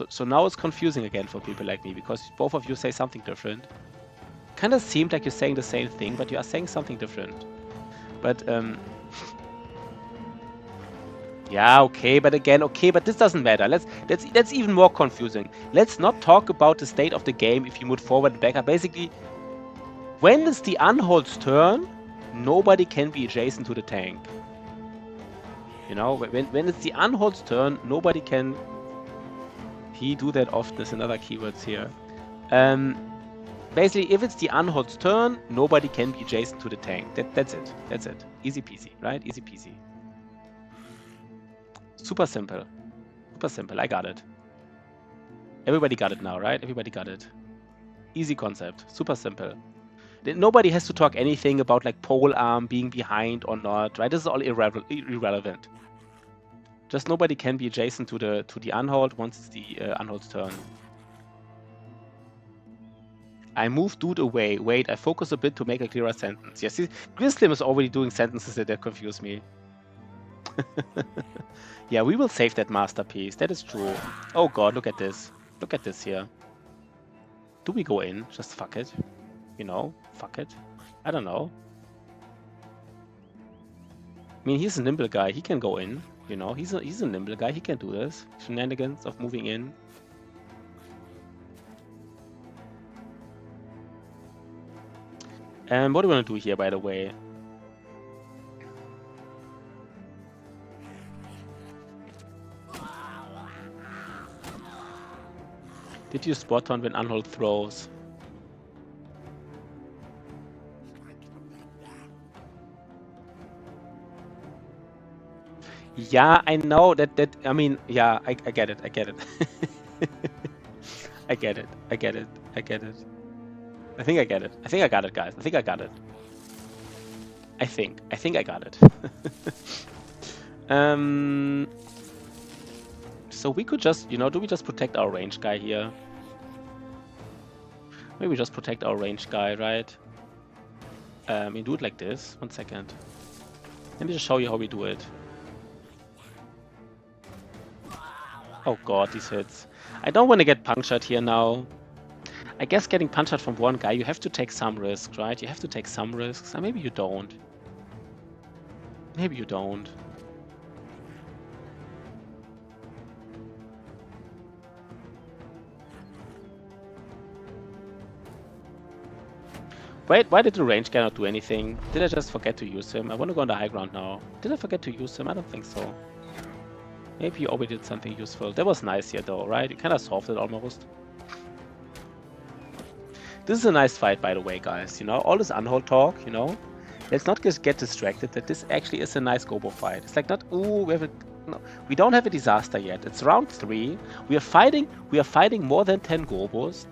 So now it's confusing again for people like me, because both of you say something different. Kind of seemed like you're saying the same thing, but you are saying something different. But, yeah, okay, but again, but this doesn't matter. That's even more confusing. Let's not talk about the state of the game if you move forward and back up. Basically, when it's the unhold's turn, nobody can be adjacent to the tank. When it's the unhold's turn, nobody can. He do that often is another keywords here. Basically, if it's the unhold's turn, nobody can be adjacent to the tank. That's it. That's it. Easy peasy, right? Easy peasy. Super simple. Super simple. I got it. Everybody got it now, right? Everybody got it. Easy concept. Super simple. Nobody has to talk anything about like pole arm being behind or not, right? This is all irrelevant. Just nobody can be adjacent to the unhold once it's the unhold's turn. I move dude away. Wait, I focus a bit to make a clearer sentence. Yes, Grislim is already doing sentences that confuse me. Yeah, we will save that masterpiece. That is true. Oh god, look at this. Look at this here. Do we go in? Just fuck it. Fuck it. I don't know. I mean, he's a nimble guy. He can go in. He's a nimble guy. He can do this. Shenanigans of moving in. And what do we want to do here, by the way? Did you spot on when unhold throws? Yeah, I know that. I mean, yeah, I get it. I get it. I get it. I get it. I get it. I think I get it. I think I got it, guys. I think I got it. I think I got it. So we could just, do we just protect our range guy here? Maybe we just protect our range guy, right? We do it like this. 1 second. Let me just show you how we do it. Oh god, these hits. I don't want to get punctured here now. I guess getting punctured from one guy, you have to take some risks, right? You have to take some risks. Or maybe you don't. Maybe you don't. Wait, why did the range guy not do anything? Did I just forget to use him? I want to go on the high ground now. Did I forget to use him? I don't think so. Maybe you already did something useful. That was nice here though, right? You kind of solved it almost. This is a nice fight, by the way, guys. All this unhold talk, Let's not just get distracted that this actually is a nice gobo fight. It's like not, ooh, no, we don't have a disaster yet. It's round 3. We are fighting more than 10 gobos.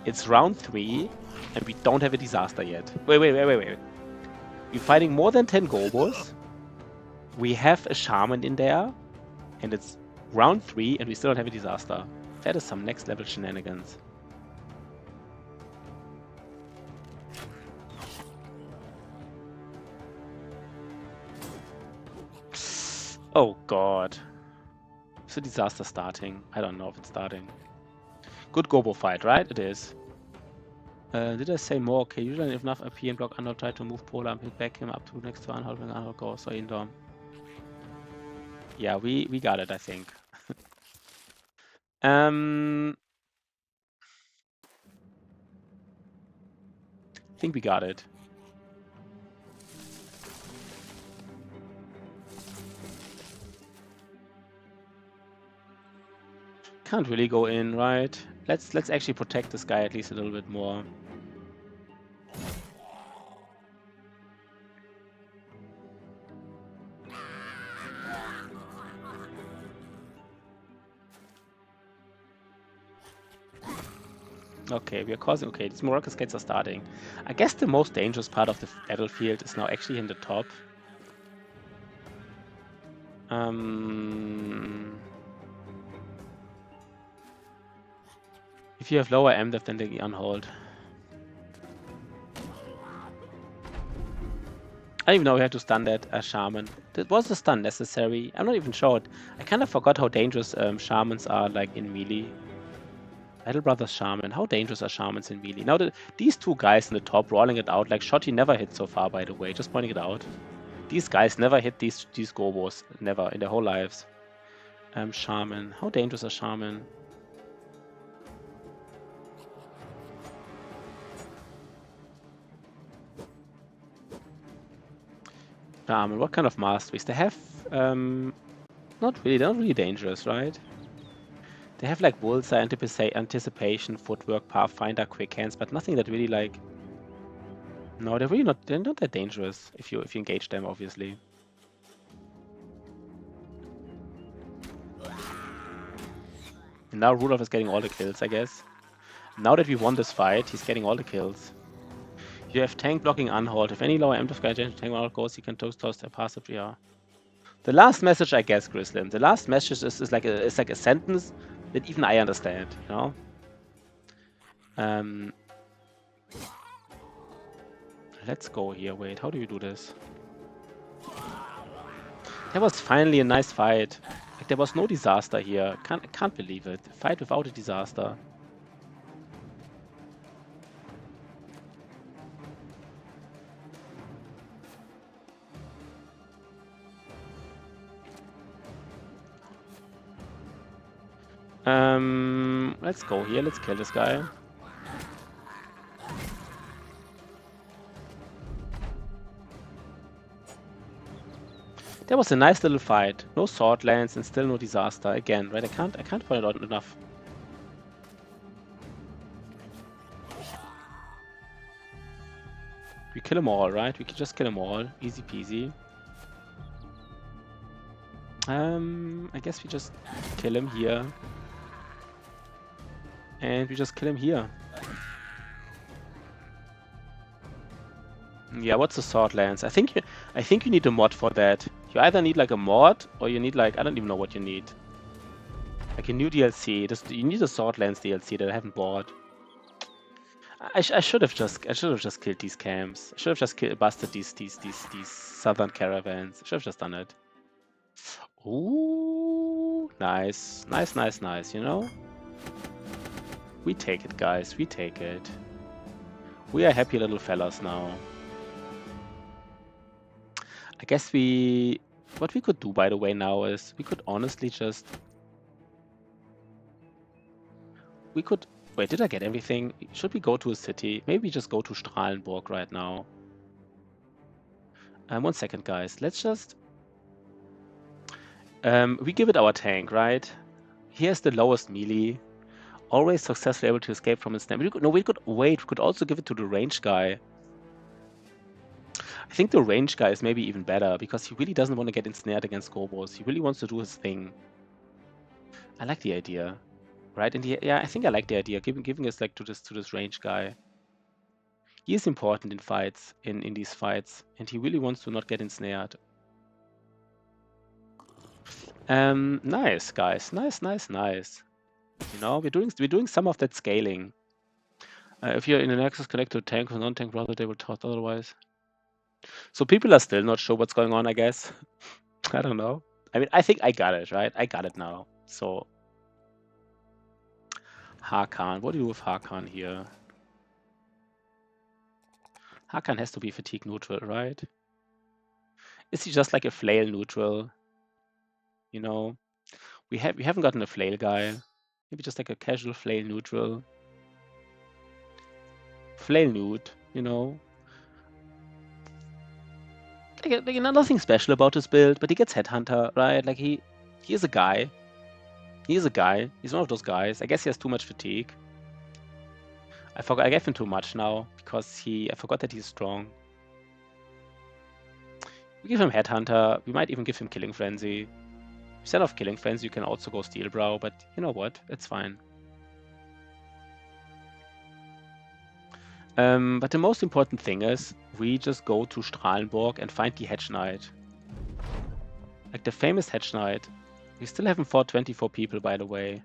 It's round 3. And we don't have a disaster yet. Wait. We're fighting more than 10 gobos. We have a shaman in there. And it's round 3 and we still don't have a disaster. That is some next level shenanigans. Oh god. Is the disaster starting? I don't know if it's starting. Good Gobo fight, right? It is. Did I say more? Okay, usually if enough AP and block Unhold, try to move Polar and pick back him up to next to Unhold when Unhold goes or Indom. Yeah, we got it, I think. I think we got it. Can't really go in, right? Let's actually protect this guy at least a little bit more. Okay, we are causing... Okay, these Morocco skates are starting. I guess the most dangerous part of the battlefield is now actually in the top. If you have lower MDEF, then they unhold. I don't even know we had to stun that shaman. Was the stun necessary? I'm not even sure. I kind of forgot how dangerous shamans are like in melee. Battle Brothers Shaman. How dangerous are shamans in melee? Now, these two guys in the top rolling it out, like Shotty never hit so far, by the way, just pointing it out. These guys never hit these gobos, never, in their whole lives. Shaman. How dangerous are shaman? Shaman, what kind of masteries? They have, not really, they're not really dangerous, right? They have like bullseye, anticipation, footwork, pathfinder, quick hands, but nothing that really like... No, they're really not, they're not that dangerous if you engage them, obviously. And now Rudolph is getting all the kills, I guess. Now that we won this fight, he's getting all the kills. You have tank blocking unhold. If any lower MDF guy tank unhold goes, you can toast their passive. Yeah. The last message, I guess, Grislin. The last message is like a sentence that even I understand. You know. Let's go here. Wait, how do you do this? That was finally a nice fight. Like there was no disaster here. I can't believe it. Fight without a disaster. Let's go here. Let's kill this guy. That was a nice little fight. No sword lands and still no disaster. Again, right? I can't point it out enough. We kill them all, right? We can just kill them all. Easy peasy. I guess we just kill him here. And we just kill him here. Yeah, what's the sword lance? I think you need a mod for that. You either need like a mod or you need like, I don't even know what you need. Like a new DLC. You need a sword lance DLC that I haven't bought. I should have just killed these camps. I should have just busted these southern caravans. I should have just done it. Ooh, nice, nice. You know, we take it, guys. We take it. We are happy little fellas now. I guess what we could do, by the way, now is we could honestly just... Wait, did I get everything? Should we go to a city? Maybe just go to Strahlenburg right now. 1 second, guys. Let's just... we give it our tank, right? Here's the lowest melee. Always successfully able to escape from his snap. We could also give it to the range guy. I think the range guy is maybe even better because he really doesn't want to get ensnared against Gobos. He really wants to do his thing. I like the idea, right? And yeah, I think I like the idea giving us like to this range guy. He is important in fights, in these fights, and he really wants to not get ensnared. Nice, guys. Nice. You know, we're doing some of that scaling. If you're in an access connected to tank or non-tank, rather they will talk otherwise. So people are still not sure what's going on, I guess. I don't know. I mean, I think I got it, right? I got it now. So Hakan, what do you do with Hakan here? Hakan has to be fatigue neutral, right? Is he just like a flail neutral? You know, we haven't gotten a flail guy. Maybe just like a casual flail neutral. Flail nude, you know. Like nothing special about his build, but he gets Headhunter, right? Like he is a guy. He is a guy. He's one of those guys. I guess he has too much fatigue. I gave him too much now because I forgot that he's strong. We give him Headhunter. We might even give him Killing Frenzy. Instead of Killing Frenzy, you can also go Steel Brow, but you know what? It's fine. But the most important thing is we just go to Strahlenburg and find the Hedge Knight. Like the famous Hedge Knight. We still haven't fought 24 people, by the way.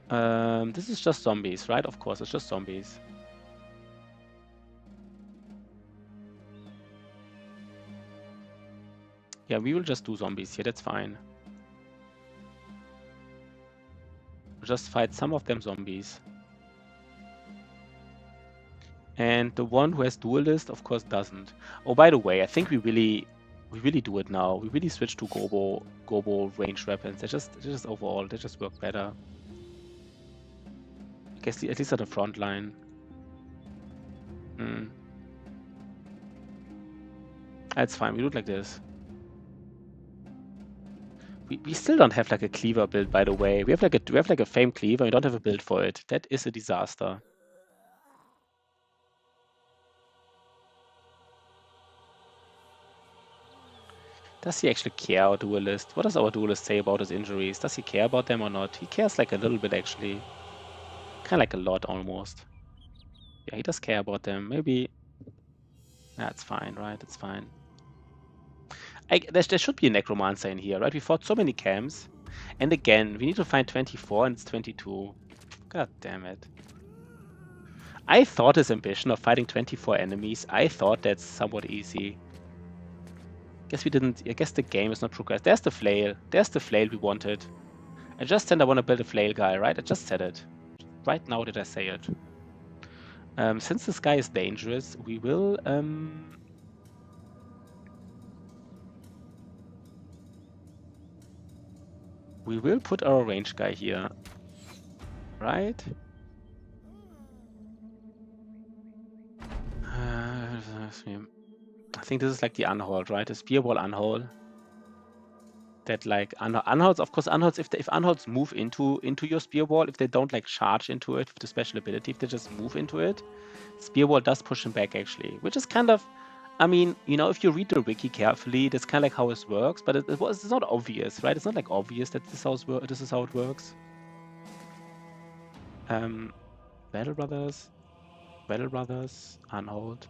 This is just zombies, right? Of course, it's just zombies. Yeah, we will just do zombies here, that's fine. We'll just fight some of them zombies. And the one who has Duelist, of course, doesn't. Oh, by the way, I think we really do it now. We really switch to Gobo range weapons. They just overall, they just work better. I guess at least at the front line. That's fine. We do it like this. We still don't have like a cleaver build, by the way. We have like a fame cleaver. We don't have a build for it. That is a disaster. Does he actually care, our duelist? What does our duelist say about his injuries? Does he care about them or not? He cares like a little bit, actually. Kind of like a lot, almost. Yeah, he does care about them. Maybe... That's fine, right? It's fine. There should be a Necromancer in here, right? We fought so many camps. And again, we need to find 24 and it's 22. God damn it. I thought his ambition of fighting 24 enemies, I thought that's somewhat easy. Guess we didn't... I guess the game is not progressed. There's the flail. There's the flail we wanted. I just said I want to build a flail guy, right? I just said it. Right now did I say it. Since this guy is dangerous, we will... we will put our range guy here. Right? I think this is like the Unhold, right? The Spearball Unhold. That like Unholds, of course, Unholds, if Unholds move into your Spearball, if they don't like charge into it with the special ability, if they just move into it, Spearball does push him back actually, which is kind of, I mean, you know, if you read the wiki carefully, that's kind of like how it works, but it's not obvious, right? It's not like obvious that this is how it works. Battle Brothers, Unhold.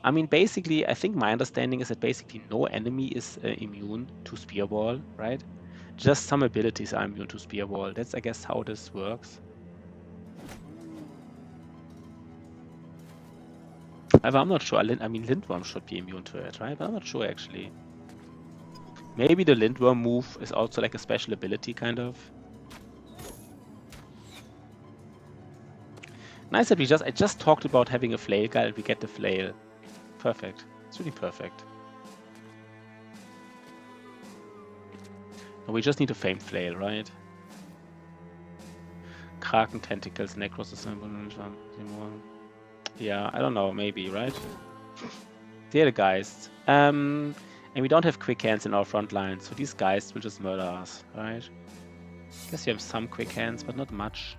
I mean, basically, I think my understanding is that basically no enemy is immune to Spearball, right? Just some abilities are immune to Spearball. That's, I guess, how this works. However, I'm not sure. I mean, Lindworm should be immune to it, right? But I'm not sure, actually. Maybe the Lindworm move is also like a special ability, kind of. Nice that I just talked about having a flail guy and we get the flail. Perfect. It's really perfect. We just need a famed flail, right? Kraken tentacles, Necros is yeah, I don't know, maybe, right? They're the guys. And we don't have quick hands in our front line, so these guys will just murder us, right? Guess you have some quick hands, but not much.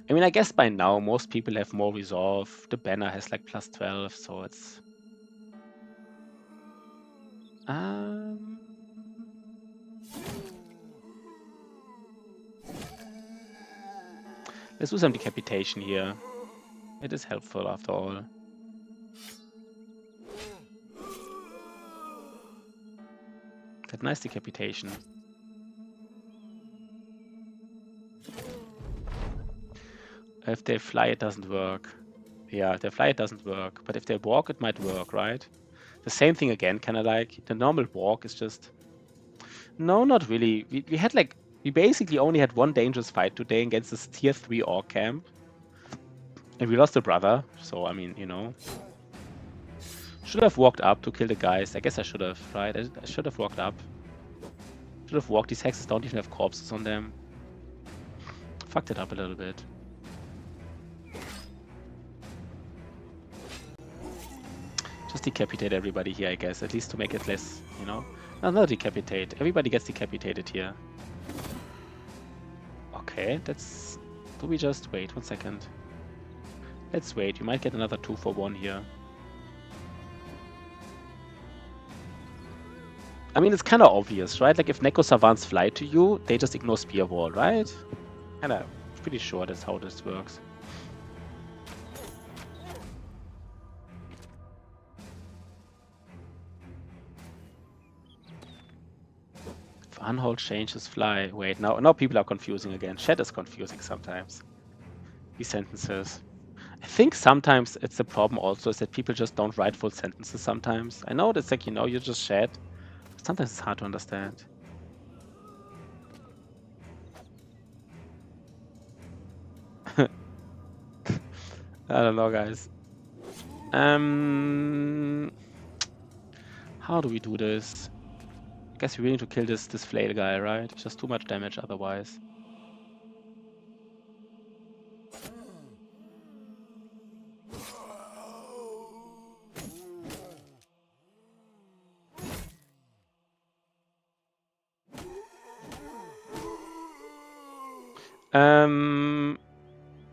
I mean, I guess by now most people have more resolve. The banner has like plus 12, so it's... Let's do some decapitation here. It is helpful after all. That nice decapitation. If they fly, it doesn't work. Yeah, if they fly, it doesn't work. But if they walk, it might work, right? The same thing again, kind of like the normal walk is just... No, not really. We had like... We basically only had one dangerous fight today against this tier 3 orc camp. And we lost a brother, so I mean, you know. Should have walked up to kill the guys. I guess I should have, right? I should have walked up. Should have walked. These hexes don't even have corpses on them. Fucked it up a little bit. Just decapitate everybody here, I guess. At least to make it less, you know. No, not decapitate. Everybody gets decapitated here. Okay, that's... Do we just... Wait, 1 second. Let's wait. You might get another 2 for 1 here. I mean, it's kind of obvious, right? Like, if Neko Savants fly to you, they just ignore Spear Wall, right? Kind of pretty sure that's how this works. If Unhold changes fly. Wait, now people are confusing again. Chat is confusing sometimes. These sentences. I think sometimes it's the problem also is that people just don't write full sentences sometimes. I know that's like, you know, you just chat. Sometimes it's hard to understand. I don't know, guys. How do we do this? I guess we need to kill this flail guy, right? It's just too much damage otherwise.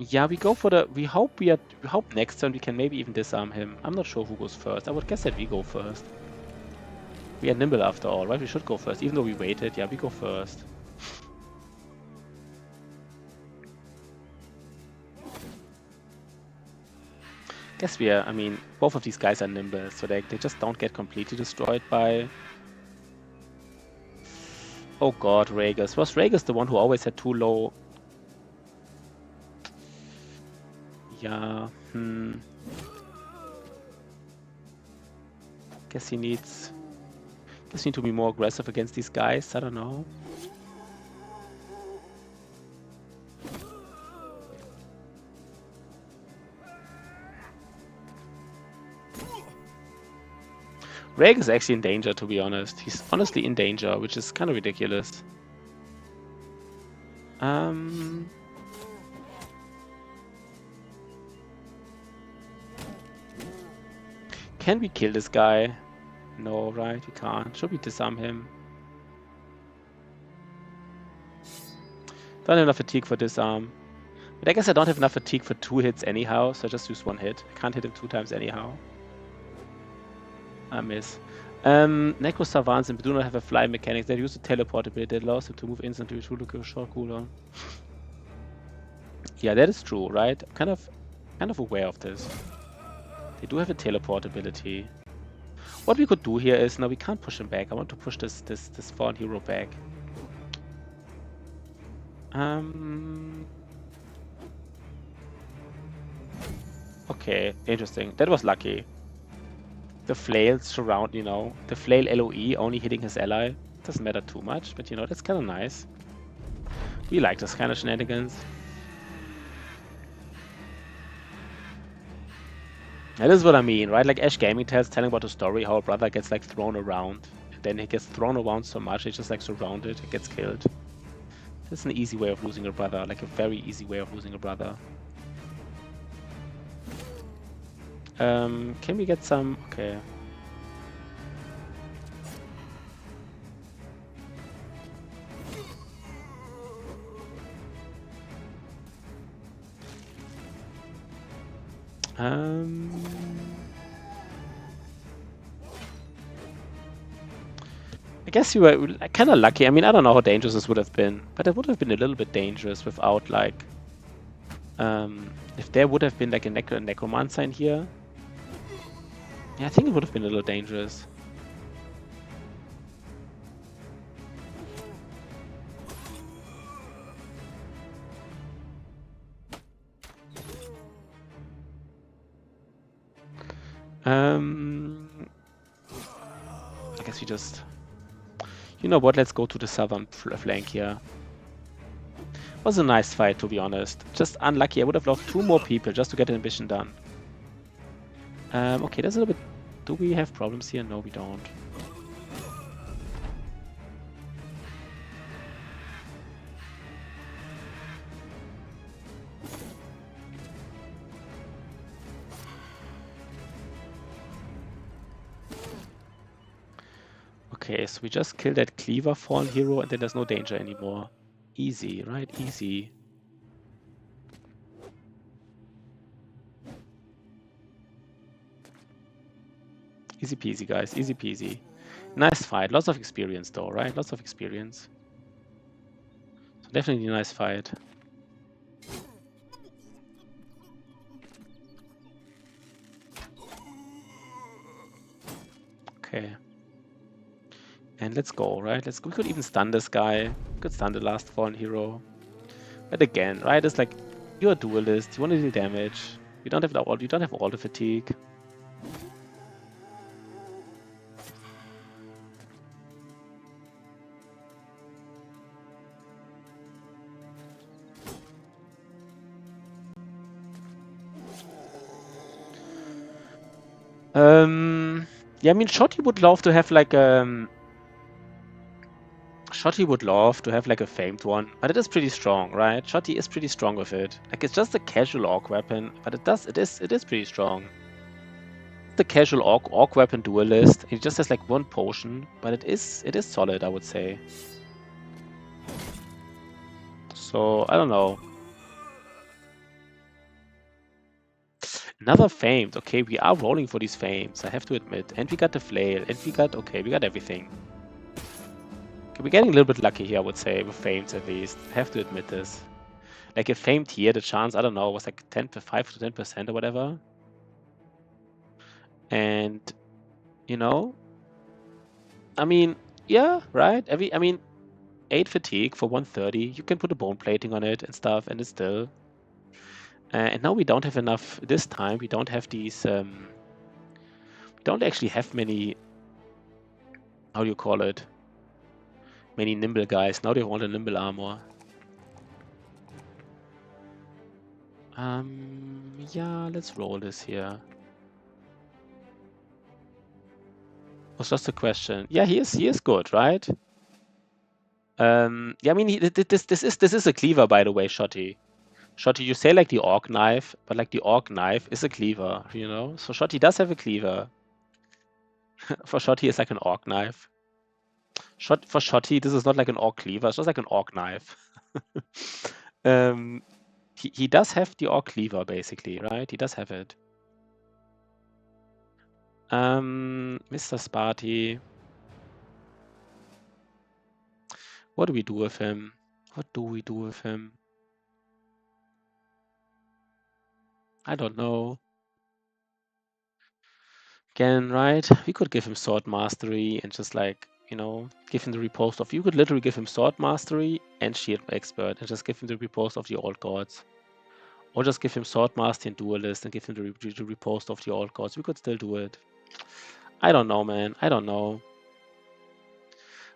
Yeah, we go for the... We hope next turn we can maybe even disarm him. I'm not sure who goes first. I would guess that we go first. We are nimble after all, right? We should go first. Even though we waited, yeah, we go first. Guess we are... I mean, both of these guys are nimble, so they just don't get completely destroyed by... Oh god, Rhaegus. Was Rhaegus the one who always had too low... Yeah, Guess he needs to be more aggressive against these guys. I don't know. Rhaegus is actually in danger, to be honest. He's honestly in danger, which is kind of ridiculous. Can we kill this guy? No, right? We can't. Should we disarm him? Don't have enough fatigue for disarm. But I guess I don't have enough fatigue for 2 hits anyhow, so I just use 1 hit. I can't hit him 2 times anyhow. I miss. Neko Savants do not have a fly mechanics. They use the teleport ability that allows them to move instantly to look a short cooldown. Yeah, that is true, right? I'm kind of aware of this. They do have a teleport ability. What we could do here is, no, we can't push him back. I want to push this fallen hero back. Okay, interesting. That was lucky. The flail surround, you know, the flail LOE only hitting his ally. Doesn't matter too much, but you know, that's kind of nice. We like this kind of shenanigans. That is what I mean, right? Like Ash Gaming telling about the story, how a brother gets like thrown around. And then he gets thrown around so much, he's just like surrounded, he gets killed. That's an easy way of losing a brother, like a very easy way of losing a brother. Can we get some... Okay. I guess you were kind of lucky. I mean, I don't know how dangerous this would have been, but it would have been a little bit dangerous without, like... if there would have been, like, a necromancer in here... Yeah, I think it would have been a little dangerous. I guess we just... You know what? Let's go to the southern flank here. Was a nice fight, to be honest. Just unlucky. I would have loved 2 more people just to get an ambition done. Okay, that's a little bit... Do we have problems here? No, we don't. Okay, so we just kill that cleaver fallen hero and then there's no danger anymore. Easy, right? Easy. Easy peasy, guys. Easy peasy. Nice fight. Lots of experience, though, right? Lots of experience. So definitely a nice fight. Okay. And let's go, right? We could even stun this guy. We could stun the last fallen hero. But again, right? It's like, you're a duelist. You want to deal damage. You don't have all the fatigue. Yeah, I mean, Shotty would love to have like Shotty would love to have like a famed one, but it is pretty strong, right? Shotty is pretty strong with it. Like it's just a casual orc weapon, but it is pretty strong. The casual orc weapon duelist. It just has like 1 potion, but it is solid, I would say. So I don't know. Another famed. Okay, we are rolling for these fames, I have to admit. And we got the flail, and we got everything. Okay, we're getting a little bit lucky here, I would say, with fames at least. I have to admit this. Like a famed here, the chance, I don't know, was like 5 to 10% or whatever. And you know, I mean, yeah, right? I mean, 8 fatigue for 130. You can put a bone plating on it and stuff, and it's still. And now we don't have enough this time. We don't have these. We don't actually have many. How do you call it? Many nimble guys. Now they want a nimble armor. Yeah, let's roll this here. Was just a question. Yeah, he is good, right? Yeah, I mean, this is a cleaver, by the way, Shotty. Shotty, you say like the orc knife, but like the orc knife is a cleaver, you know? So Shotty does have a cleaver. For Shotty, it's like an orc knife. For Shotty, this is not like an orc cleaver, it's just like an orc knife. He does have the orc cleaver, basically, right? He does have it. Mr. Sparty. What do we do with him? What do we do with him? I don't know. Again, right? We could give him sword mastery and just like, you know, give him the riposte of... You could literally give him sword mastery and shield expert and just give him the riposte of the old gods. Or just give him sword mastery and duelist and give him the riposte of the old gods. We could still do it. I don't know, man. I don't know.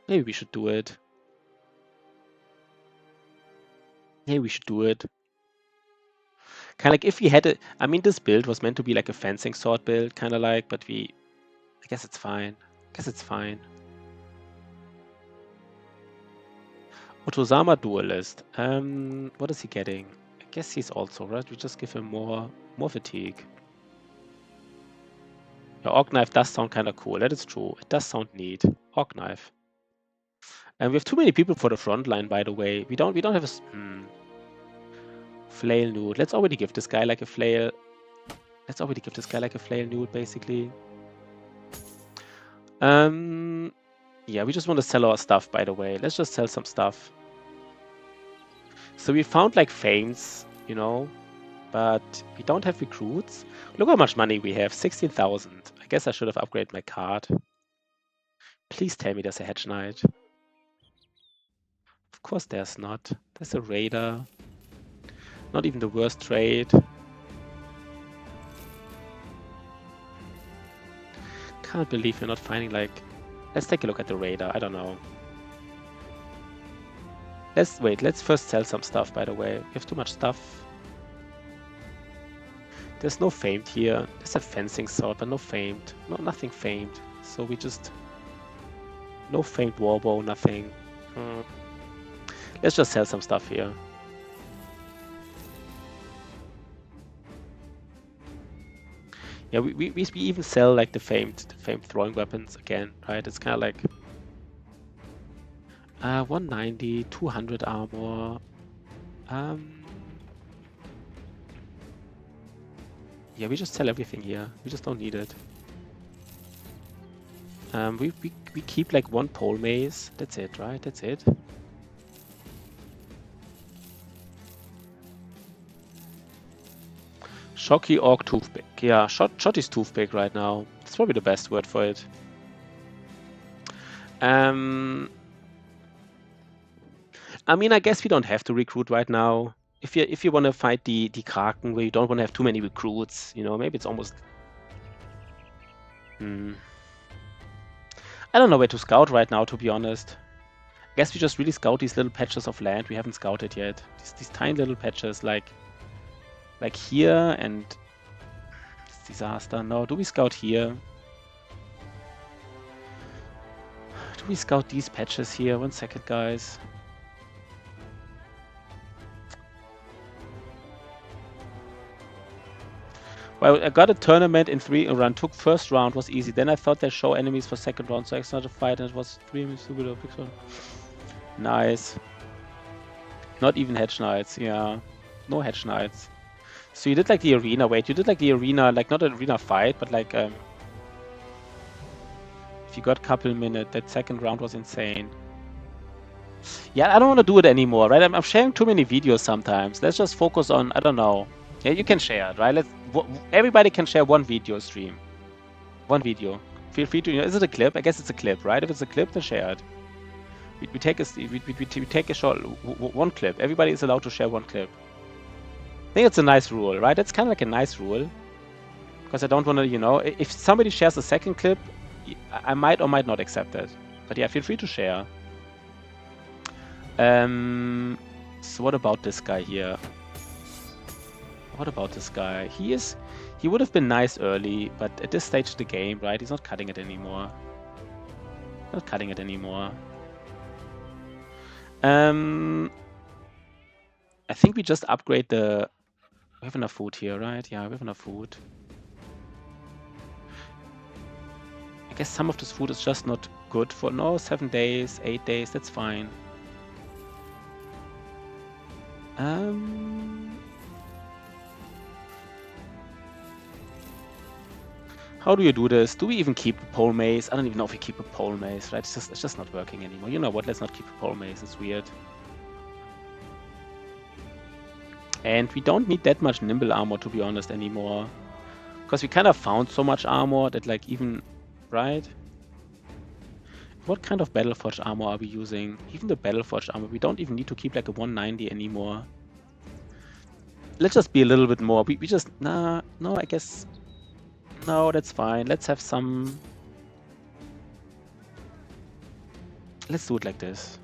Maybe we should do it. Maybe we should do it. Kind of like if we had it. I mean, this build was meant to be like a fencing sword build, kind of like, but I guess it's fine. I guess it's fine. Otozama duelist. What is he getting? I guess he's also, right? We just give him more fatigue. Yeah, Orc Knife does sound kind of cool. That is true. It does sound neat. Orc Knife. And we have too many people for the front line, by the way. We don't have a flail nude. Let's already give this guy like a flail. Let's already give this guy like a flail nude, basically. Yeah, we just want to sell our stuff, by the way. Let's just sell some stuff. So we found like fames, you know, but we don't have recruits. Look how much money we have, 16,000. I guess I should have upgraded my card. Please tell me there's a Hedge Knight. Of course there's not. There's a Raider. Not even the worst trade. can't believe we're not finding, like... Let's take a look at the radar. I don't know. Let's first sell some stuff, by the way. We have too much stuff. There's no famed here. There's a fencing sword, but no famed. No, nothing famed. So we just... No famed warbow, nothing. Let's just sell some stuff here. Yeah, we even sell like the famed throwing weapons again, right? It's kind of like 190, 200 armor. Yeah, we just sell everything here. We just don't need it. We keep like one pole mace. That's it, right? That's it. Shocky Orc Toothpick. Yeah, shot is toothpick right now. That's probably the best word for it. I mean, I guess we don't have to recruit right now. If you want to fight the Kraken where you don't want to have too many recruits, you know, maybe it's almost... I don't know where to scout right now, to be honest. I guess we just really scout these little patches of land we haven't scouted yet. These tiny little patches, like here and... It's disaster. No, do we scout here? Do we scout these patches here? 1 second, guys. Well, I got a tournament in 3 run. Took first round, was easy. Then I thought they show enemies for second round, so I started a fight and it was 3 minutes to big one. Nice. Not even hedge knights, yeah. No hedge knights. So you did like the arena. Wait, you did like the arena, like not an arena fight, but like if you got a couple minutes, that second round was insane. Yeah, I don't want to do it anymore, right? I'm sharing too many videos sometimes. Let's just focus on, I don't know. Yeah, you can share it, right? Everybody can share one video stream. One video. Feel free to, is it a clip? I guess it's a clip, right? If it's a clip, then share it. We take a short, one clip. Everybody is allowed to share one clip. I think it's a nice rule, right? It's kind of like a nice rule. Because I don't want to, you know, if somebody shares a second clip, I might or might not accept it. But yeah, feel free to share. So what about this guy here? What about this guy? He would have been nice early, but at this stage of the game, right? He's not cutting it anymore. Not cutting it anymore. I think we just upgrade the... We have enough food here, right? Yeah, we have enough food. I guess some of this food is just not good for... No, 7 days, 8 days, that's fine. How do you do this? Do we even keep a pole mace? I don't even know if we keep a pole mace, right? It's just not working anymore. You know what? Let's not keep a pole mace. It's weird. And we don't need that much nimble armor, to be honest, anymore. Because we kind of found so much armor that, like, even... Right? What kind of Battleforged armor are we using? Even the Battleforged armor, we don't even need to keep, like, a 190 anymore. Let's just be a little bit more. We just... Nah, no, I guess... No, that's fine. Let's have some... Let's do it like this.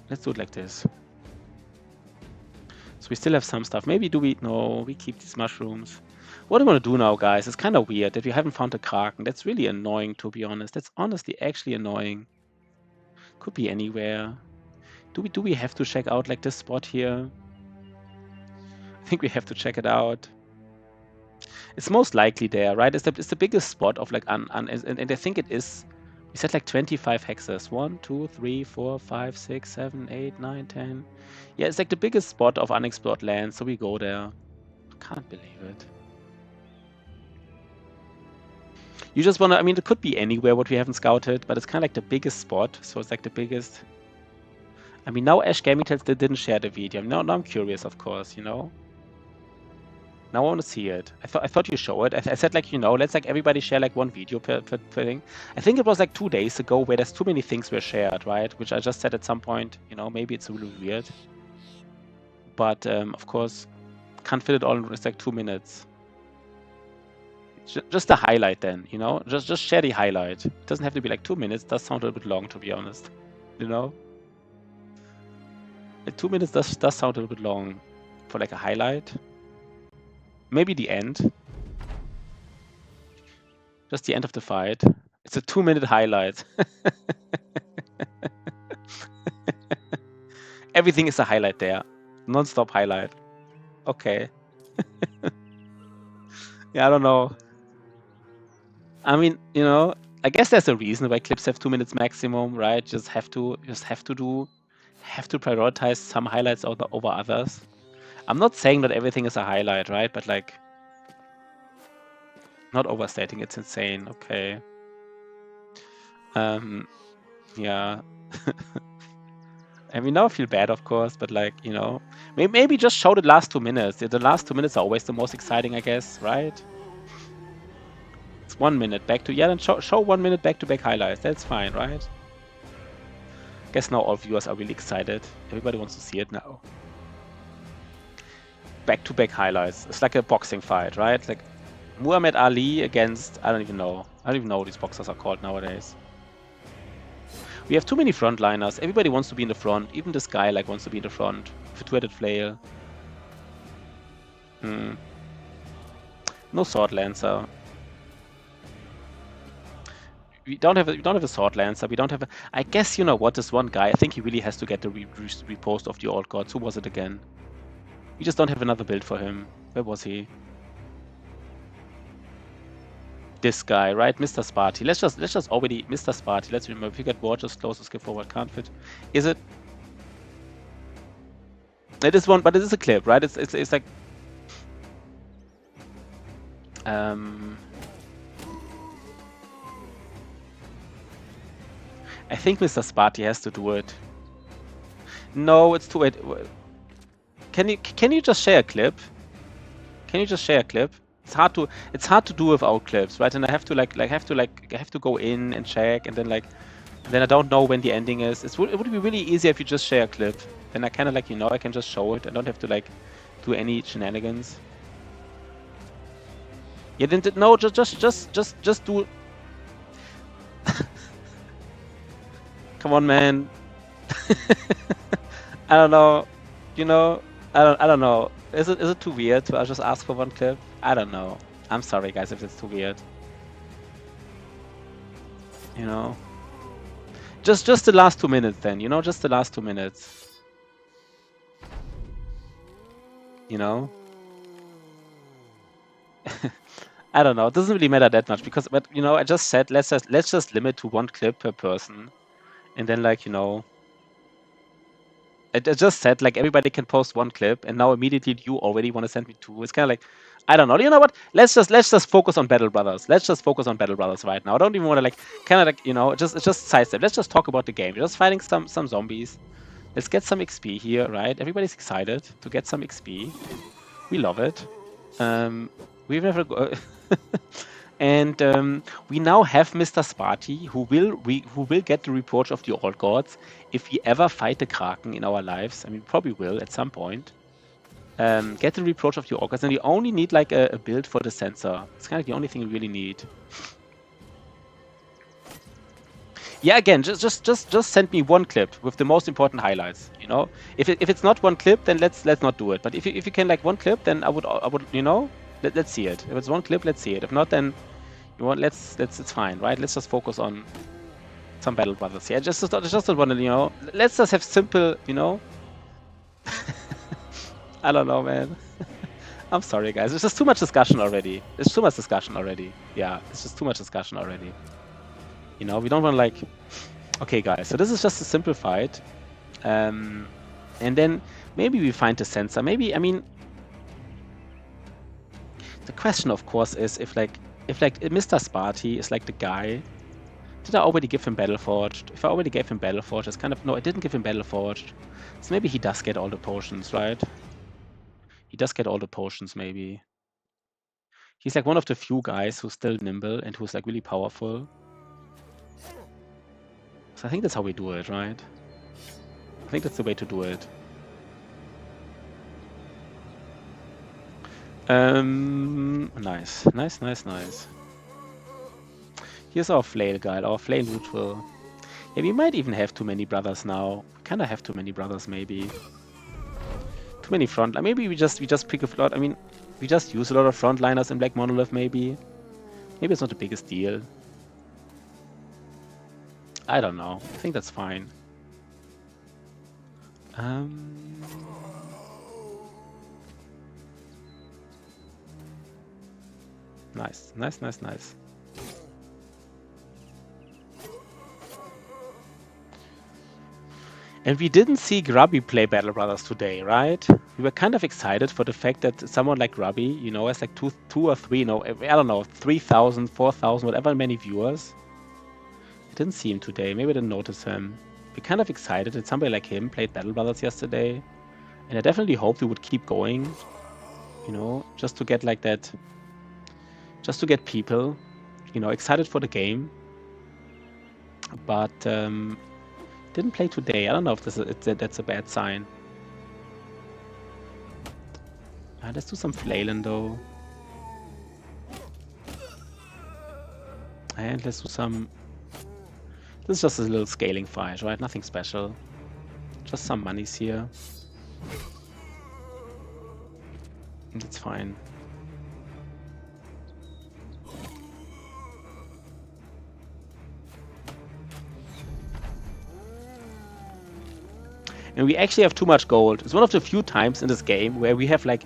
Let's do it like this. So we still have some stuff. Maybe do we... No, we keep these mushrooms. What do we want to do now, guys? It's kind of weird that we haven't found a Kraken. That's really annoying, to be honest. That's honestly actually annoying. Could be anywhere. Do we have to check out, like, this spot here? I think we have to check it out. It's most likely there, right? It's the biggest spot of, like, and I think it is... We said, like, 25 hexes. 1, 2, 3, 4, 5, 6, 7, 8, 9, 10. Yeah, it's, like, the biggest spot of unexplored land, so we go there. Can't believe it. You just want to... I mean, it could be anywhere what we haven't scouted, but it's kind of like the biggest spot, so it's, like, the biggest... I mean, now Ash Gaming Tales, they didn't share the video. Now I'm curious, of course, you know? Now I want to see it. I thought you show it. I said, like, you know, let's, like, everybody share, like, one video per thing. I think it was, like, 2 days ago where there's too many things were shared, right? Which I just said at some point, you know, maybe it's really weird. But, of course, can't fit it all in, it's like 2 minutes. Just the highlight then, you know? Just share the highlight. It doesn't have to be like 2 minutes. Does sound a little bit long, to be honest. You know? Like 2 minutes does sound a little bit long for like a highlight. Maybe the end. Just the end of the fight. It's a 2-minute highlight. Everything is a highlight there. Non-stop highlight. Okay. Yeah, I don't know. I mean, you know, I guess there's a reason why clips have 2 minutes maximum, right? Just have to prioritize some highlights over others. I'm not saying that everything is a highlight, right? But like, not overstating. It's insane. Okay. Yeah. And we now feel bad, of course, but like, you know, maybe just show the last 2 minutes. The last 2 minutes are always the most exciting, I guess, right? It's 1 minute back to, yeah, then show 1 minute back-to-back highlights. That's fine, right? Guess now all viewers are really excited. Everybody wants to see it now. Back-to-back highlights. It's like a boxing fight, right? Like Muhammad Ali against, I don't even know what these boxers are called nowadays. We have too many frontliners. Everybody wants to be in the front. Even this guy like wants to be in the front. With a two-headed flail. No sword lancer. We don't have a sword lancer. We don't have a. I guess you know what? This one guy. I think he really has to get the repost of the old gods. Who was it again? We just don't have another build for him. Where was he? This guy, right? Mr. Sparty. Let's just already Mr. Sparty. Let's remember. If you get war, just close to skip forward. Can't fit. Is it? It is one, but it is a clip, right? It's like. I think Mr. Sparty has to do it. No, it's too late. Can you just share a clip? Can you just share a clip? It's hard to do without clips, right? And I have to go in and check, and then I don't know when the ending is. It would be really easier if you just share a clip. Then I kind of like, you know, I can just show it. I don't have to like do any shenanigans. Yeah, then no, just do. Come on, man. I don't know. You know, I don't know. Is it too weird to just ask for one clip? I don't know. I'm sorry, guys, if it's too weird. You know, just the last 2 minutes, then. You know, just the last 2 minutes. You know. I don't know. It doesn't really matter that much because, but you know, I just said let's just limit to 1 clip per person, and then like, you know. I just said like everybody can post 1 clip, and now immediately you already want to send me 2. It's kind of like, I don't know. You know what? Let's just focus on Battle Brothers. Let's just focus on Battle Brothers right now. I don't even want to like kind of like, you know, just sidestep. Let's just talk about the game. We're just fighting some zombies. Let's get some XP here, right? Everybody's excited to get some XP. We love it. We've never go and we now have Mr. Sparty, who will get the reproach of the old gods if we ever fight the Kraken in our lives. I mean, probably will at some point. Get the reproach of the old gods, and we only need like a build for the sensor. It's kind of the only thing we really need. Yeah, again, just send me 1 clip with the most important highlights. You know, if it's not 1 clip, then let's not do it. But if you can like 1 clip, then I would you know, let's see it. If it's 1 clip, let's see it. If not, then you want it's fine, right? Let's just focus on some Battle Brothers. Yeah, just don't want to, you know. Let's just have simple, you know. I don't know, man. I'm sorry, guys. It's just too much discussion already. It's too much discussion already. Yeah, it's just too much discussion already. You know, we don't want to like. Okay, guys. So this is just a simple fight, and then maybe we find the sensor. Maybe, I mean, the question, of course, is if Mr. Sparty is like the guy. Did I already give him Battleforged? If I already gave him Battleforged, it's kind of, no, I didn't give him Battleforged. So maybe he does get all the potions, right? He does get all the potions, maybe. He's like one of the few guys who's still nimble and who's like really powerful. So I think that's how we do it, right? I think that's the way to do it. Nice. Nice, nice, nice. Here's our flail guy, our flail neutral. Yeah, we might even have too many brothers now. Kinda have too many brothers, maybe. Too many front. Maybe we just pick a lot. I mean, we just use a lot of frontliners in Black Monolith, maybe. Maybe it's not the biggest deal. I don't know. I think that's fine. Nice, nice, nice, nice. And we didn't see Grubby play Battle Brothers today, right? We were kind of excited for the fact that someone like Grubby, you know, has like two or three, you know, I don't know, 3,000, 4,000, whatever many viewers. I didn't see him today. Maybe I didn't notice him. We're kind of excited that somebody like him played Battle Brothers yesterday. And I definitely hoped we would keep going, you know, just to get like that, just to get people, you know, excited for the game. But didn't play today. I don't know if that's a bad sign. Let's do some flailing though. And let's do some... This is just a little scaling fight, right? Nothing special. Just some monies here. That's fine. And we actually have too much gold. It's one of the few times in this game where we have like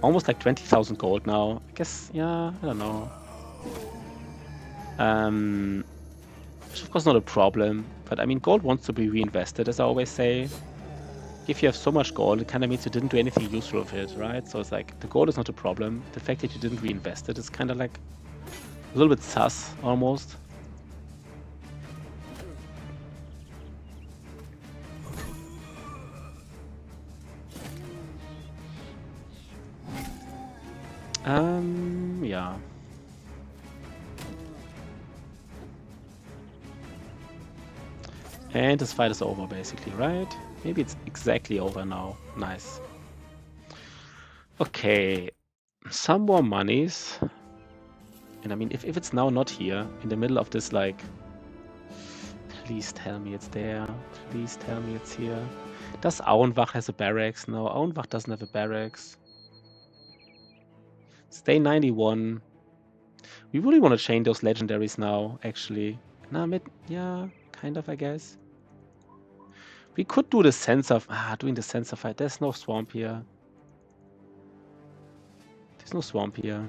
almost like 20,000 gold now. I guess, yeah, I don't know. Which of course not a problem, but I mean gold wants to be reinvested, as I always say. If you have so much gold, it kind of means you didn't do anything useful with it, right? So it's like, the gold is not a problem. The fact that you didn't reinvest it is kind of like a little bit sus, almost. Yeah. And this fight is over, basically, right? Maybe it's exactly over now. Nice. Okay. Some more monies. And I mean, if it's now not here, in the middle of this, like... Please tell me it's there. Please tell me it's here. Does Auenwach has a barracks? No, Auenwach doesn't have a barracks. Stay 91. We really want to chain those legendaries now, actually. Nah, yeah, kind of, I guess. We could do the sensor... doing the sensor fight. There's no swamp here. There's no swamp here.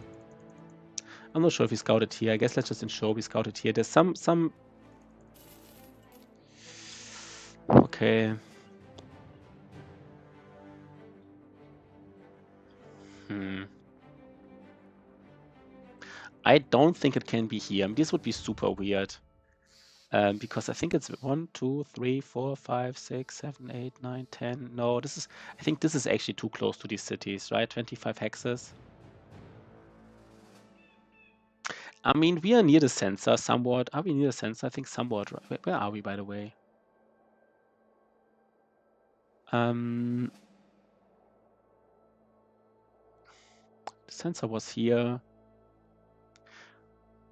I'm not sure if we scouted here. I guess let's just ensure we scouted here. There's some... Okay. I don't think it can be here. This would be super weird. Because I think it's 1, 2, 3, 4, 5, 6, 7, 8, 9, 10. No, this is... I think this is actually too close to these cities, right? 25 hexes. I mean, we are near the sensor somewhat. Are we near the sensor? I think somewhat. Where are we, by the way? The sensor was here.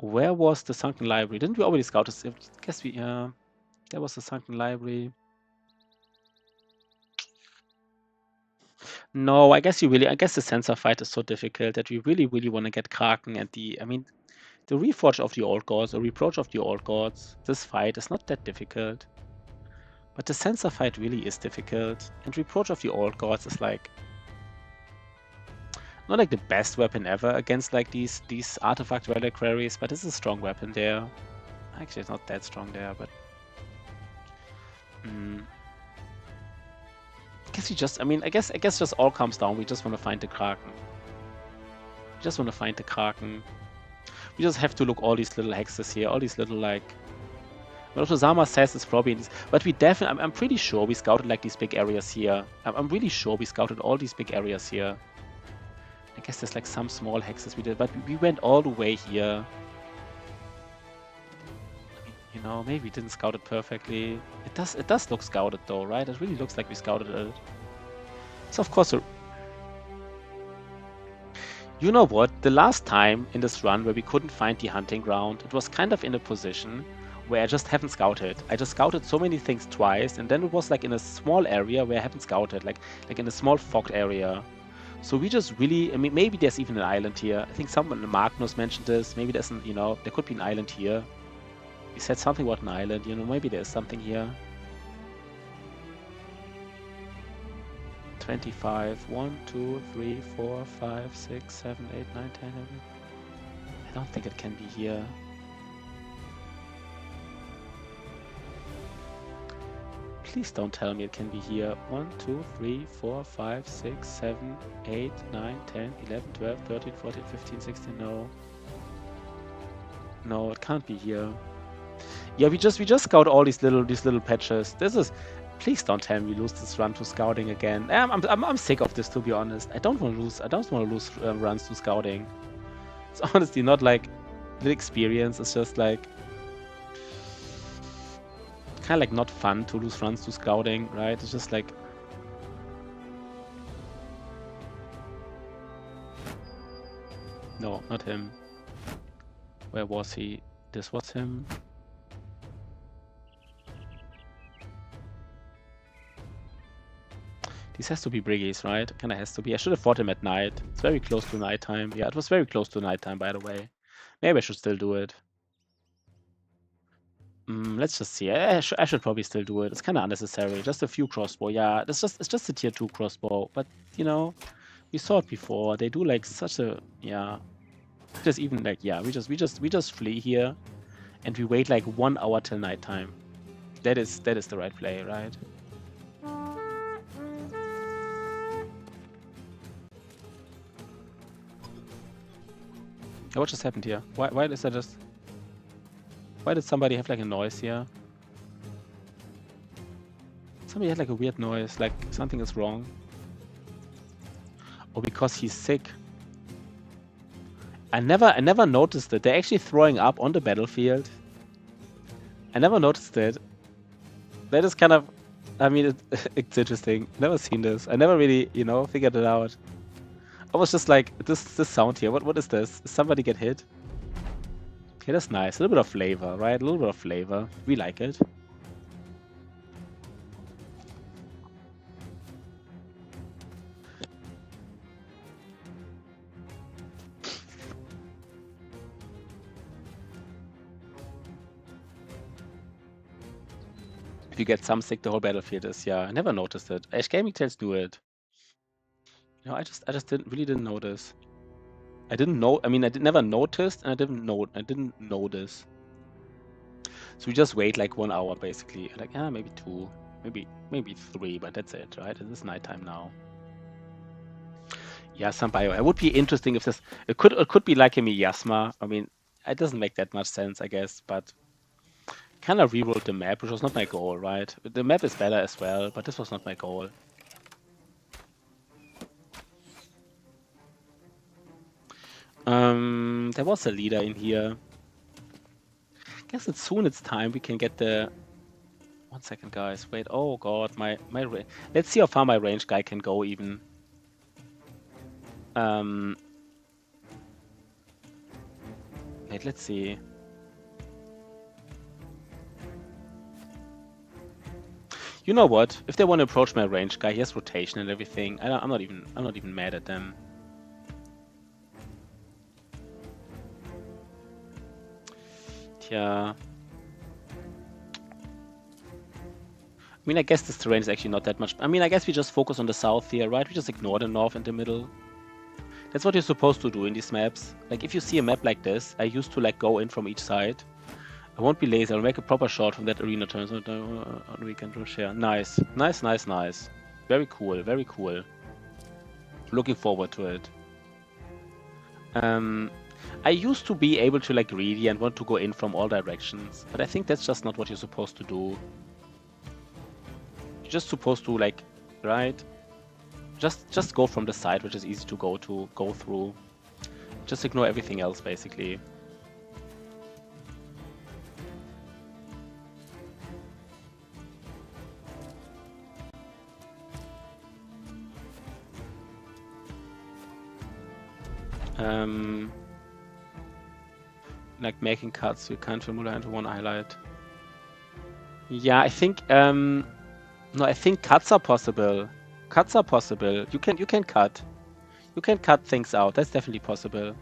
Where was the sunken library? Didn't we already scout this? I guess we... there was the sunken library. No, I guess the sensor fight is so difficult that we really want to get Kraken and the... I mean, the Reforge of the Old Gods, or Reproach of the Old Gods, this fight is not that difficult. But the sensor fight really is difficult. And Reproach of the Old Gods is like... not like the best weapon ever against like these artifact reliquaries, but it's a strong weapon there. Actually, it's not that strong there, but... I guess we just... I mean, I guess just all comes down. We just want to find the Kraken. We just want to find the Kraken. We just have to look all these little hexes here, all these little like... What Osama says is probably... But we definitely... I'm pretty sure we scouted like these big areas here. I'm really sure we scouted all these big areas here. I guess there's like some small hexes we did, but we went all the way here. You know, maybe we didn't scout it perfectly. It does look scouted though, right? It really looks like we scouted it. It's of course a... You know what? The last time in this run where we couldn't find the hunting ground, it was kind of in a position where I just haven't scouted. I just scouted so many things twice, and then it was like in a small area where I haven't scouted, like in a small fogged area. So we just really, I mean, maybe there's even an island here. I think someone, Magnus mentioned this. Maybe there's an, there could be an island here. He said something about an island, maybe there's something here. 25, 1, 2, 3, 4, 5, 6, 7, 8, 9, 10, 11. I don't think it can be here. Please don't tell me it can be here. 1, 2, 3, 4, 5, 6, 7, 8, 9, 10, 11, 12, 13, 14, 15, 16. No. No, it can't be here. Yeah, we just scout all these little patches. Please don't tell me we lose this run to scouting again. I'm sick of this, to be honest. I don't want to lose runs to scouting. It's honestly not like the experience. It's just like kind of like not fun to lose runs to scouting, right? It's just like no, not him. Where was he? This was him. This has to be Briggies, right? Kind of has to be. I should have fought him at night. It's very close to nighttime. Yeah, it was very close to nighttime, by the way. Maybe I should still do it. Let's just see. I should probably still do it. It's kind of unnecessary. Just a few crossbow. Yeah, it's just a tier 2 crossbow. But, we saw it before. They do like such a, yeah. Just even like, yeah, we just flee here. And we wait like 1 hour till nighttime. That is the right play, right? What just happened here? Why is that just... Why did somebody have like a noise here? Somebody had like a weird noise, like something is wrong. Oh, because he's sick. I never noticed it. They're actually throwing up on the battlefield. I never noticed it. That is kind of... I mean, it's interesting. Never seen this. I never really, figured it out. I was just like, this sound here, what is this? Did somebody get hit? Okay, that's nice. A little bit of flavor, right? A little bit of flavor. We like it. If you get some sick, the whole battlefield is, yeah. I never noticed it. Ash Gaming Tales do it. I just really didn't notice. I didn't know. I mean, never noticed, and I didn't notice. So we just wait like 1 hour basically. Like, maybe 2, maybe 3, but that's it, right? It is nighttime now. Yeah, some bio. It would be interesting if this. It could be like a miasma. I mean, it doesn't make that much sense, I guess, but kind of rewrote the map, which was not my goal, right? The map is better as well, but this was not my goal. There was a leader in here. I guess it's time we can get the... 1 second, guys. Wait. Oh god, my let's see how far my range guy can go even. Wait, let's see. You know what? If they want to approach my range guy, he has rotation and everything. I'm not even mad at them. Yeah. I mean, I guess this terrain is actually not that much. I mean, I guess we just focus on the south here, right? We just ignore the north and the middle. That's what you're supposed to do in these maps. Like, if you see a map like this, I used to, like, go in from each side. I won't be lazy. I'll make a proper shot from that arena turn. So on weekend share. Nice. Nice, nice, nice. Very cool, very cool. Looking forward to it. I used to be able to, like, greedy and want to go in from all directions. But I think that's just not what you're supposed to do. You're just supposed to, like, right? Just go from the side, which is easy to go through. Just ignore everything else, basically. Like making cuts, you can't remove into one highlight. Yeah, I think no, I think cuts are possible. Cuts are possible. You can cut. You can cut things out. That's definitely possible.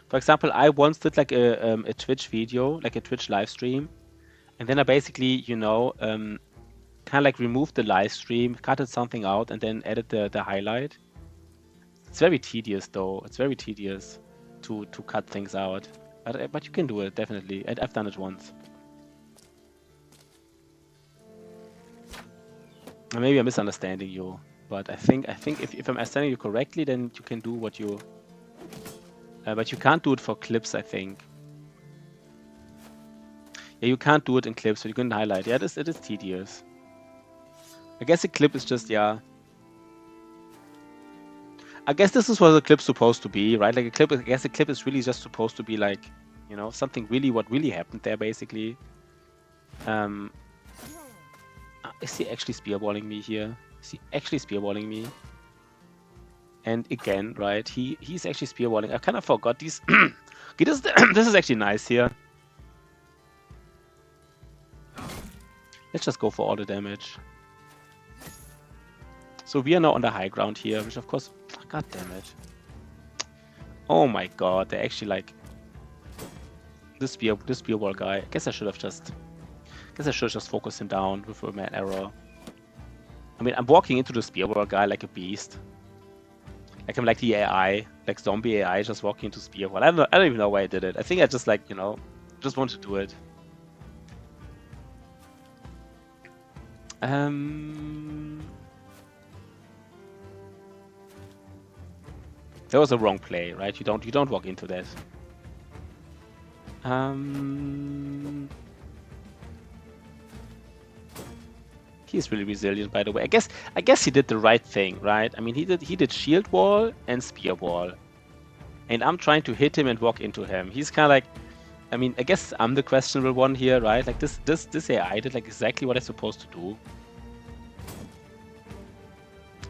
For example, I once did like a Twitch video, like a Twitch live stream, and then I basically, you know, kind of like removed the live stream, cutted something out, and then added the highlight. It's very tedious though. It's very tedious to cut things out. But you can do it, definitely. I've done it once. Maybe I'm misunderstanding you, but I think if I'm understanding you correctly, then you can do what you... but you can't do it for clips, I think. Yeah, you can't do it in clips, so you can highlight. Yeah, it is tedious. I guess a clip is just, yeah... I guess this is what a clip's supposed to be, right? Like a clip, I guess a clip is really just supposed to be like, you know, something really, what really happened there, basically. Is he actually spearballing me here? Is he actually spearballing me? And again, right, he's actually spearballing. I kind of forgot these. This is actually nice here. Let's just go for all the damage. So we are now on the high ground here, which of course, god damn it. Oh my god, they're actually like this spearball guy. I guess I should have just focused him down with a mad arrow. I mean, I'm walking into the spearball guy like a beast. Like I'm like the AI, like zombie AI, just walking into spearball. I don't even know why I did it. I think I just like, you know, just want to do it. That was a wrong play, right? You don't walk into that. He's really resilient, by the way. I guess he did the right thing, right? I mean, he did shield wall and spear wall, and I'm trying to hit him and walk into him. He's kind of like, I mean, I guess I'm the questionable one here, right? Like this AI did like exactly what I'm supposed to do.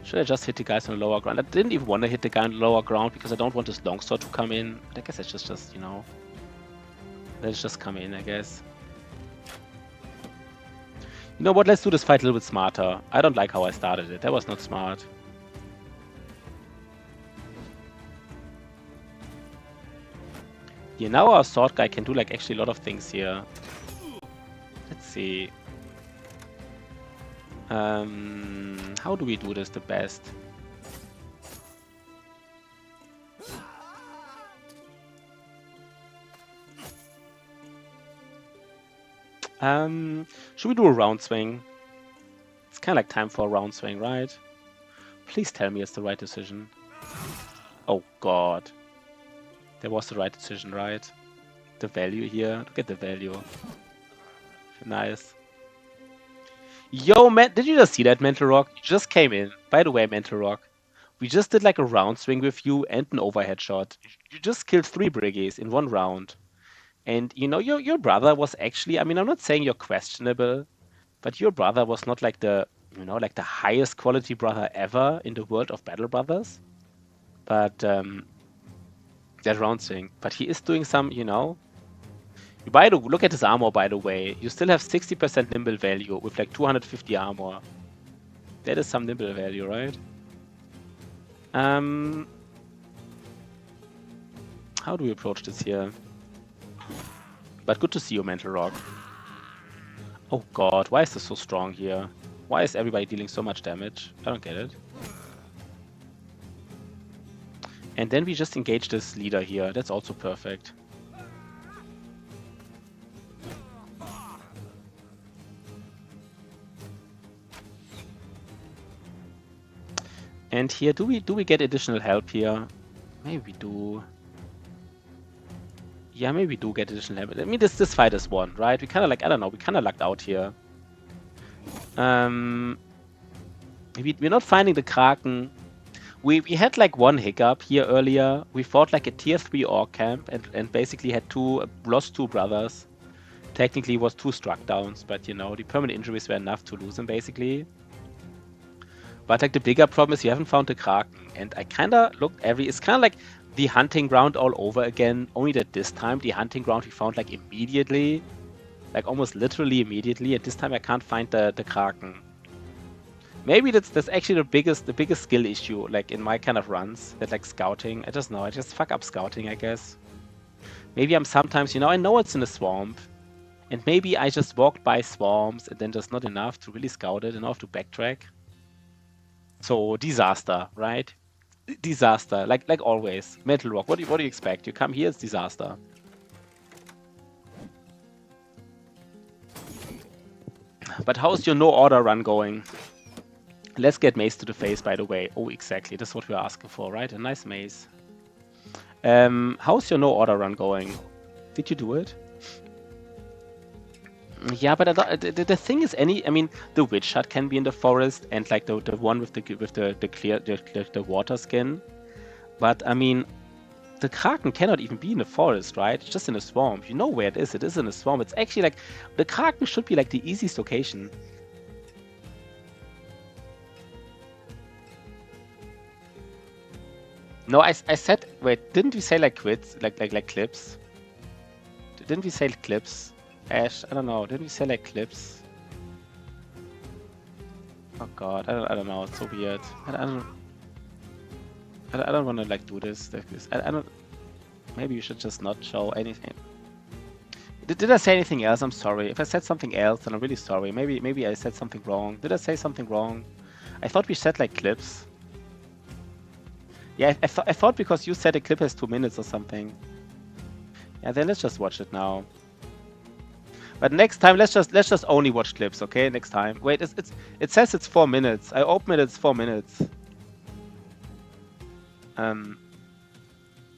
Should I just hit the guys on the lower ground? I didn't even want to hit the guy on the lower ground because I don't want this longsword to come in. But I guess it's just you know, let's just come in, I guess. You know what? Let's do this fight a little bit smarter. I don't like how I started it. That was not smart. Yeah, now our sword guy can do like actually a lot of things here. Let's see. How do we do this the best? Should we do a round swing? It's kind of like time for a round swing, right? Please tell me it's the right decision. Oh god. That was the right decision, right? The value here. Look at the value. Nice. Yo, man, did you just see that, Mental Rock? You just came in. By the way, Mental Rock, we just did like a round swing with you and an overhead shot. You just killed 3 Briggies in 1 round. And, you know, your brother was actually, I mean, I'm not saying you're questionable, but your brother was not like the, you know, like the highest quality brother ever in the world of Battle Brothers. But, that round swing. But he is doing some, you know... Look at his armor, by the way. You still have 60% nimble value with like 250 armor. That is some nimble value, right? How do we approach this here? But good to see you, Mental Rock. Oh god, why is this so strong here? Why is everybody dealing so much damage? I don't get it. And then we just engage this leader here. That's also perfect. And here, do we get additional help here? Maybe we do. Yeah, maybe we do get additional help. I mean, this fight is won, right? We kind of like, I don't know, we kind of lucked out here. We're not finding the Kraken. We had like 1 hiccup here earlier. We fought like a tier 3 orc camp and basically had lost 2 brothers. Technically was 2 struck downs, but you know, the permanent injuries were enough to lose him basically. But like the bigger problem is you haven't found the Kraken, and I kind of looked it's kind of like the hunting ground all over again, only that this time the hunting ground we found like immediately, like almost literally immediately, and this time I can't find the Kraken. Maybe that's actually the biggest skill issue, like in my kind of runs, that like scouting. I just know, I just fuck up scouting, I guess. Maybe I'm sometimes, I know it's in a swamp, and maybe I just walked by swamps and then just not enough to really scout it and I have to backtrack. So disaster, right? Disaster, like always. Metal Rock, what do you expect? You come here, it's disaster. But how's your no order run going? Let's get mace to the face, by the way. Oh, exactly. That's what we're asking for, right? A nice mace. How's your no order run going? Did you do it? Yeah, but the thing is, I mean, the witch hut can be in the forest, and like the one with the water skin. But I mean, the Kraken cannot even be in the forest, right? It's just in a swamp. You know where it is. It is in a swamp. It's actually like the Kraken should be like the easiest location. No, I said, wait, didn't we say like quits, like clips? Didn't we say clips? Ash, I don't know. Didn't we say like clips? Oh god, I don't know. It's so weird. I don't want to like do this. I don't. Maybe you should just not show anything. Did I say anything else? I'm sorry. If I said something else, then I'm really sorry. Maybe I said something wrong. Did I say something wrong? I thought we said like clips. Yeah, I thought because you said a clip has 2 minutes or something. Yeah, then let's just watch it now. But next time, let's just only watch clips, okay? Next time. Wait, it says it's 4 minutes. I open it, it's 4 minutes.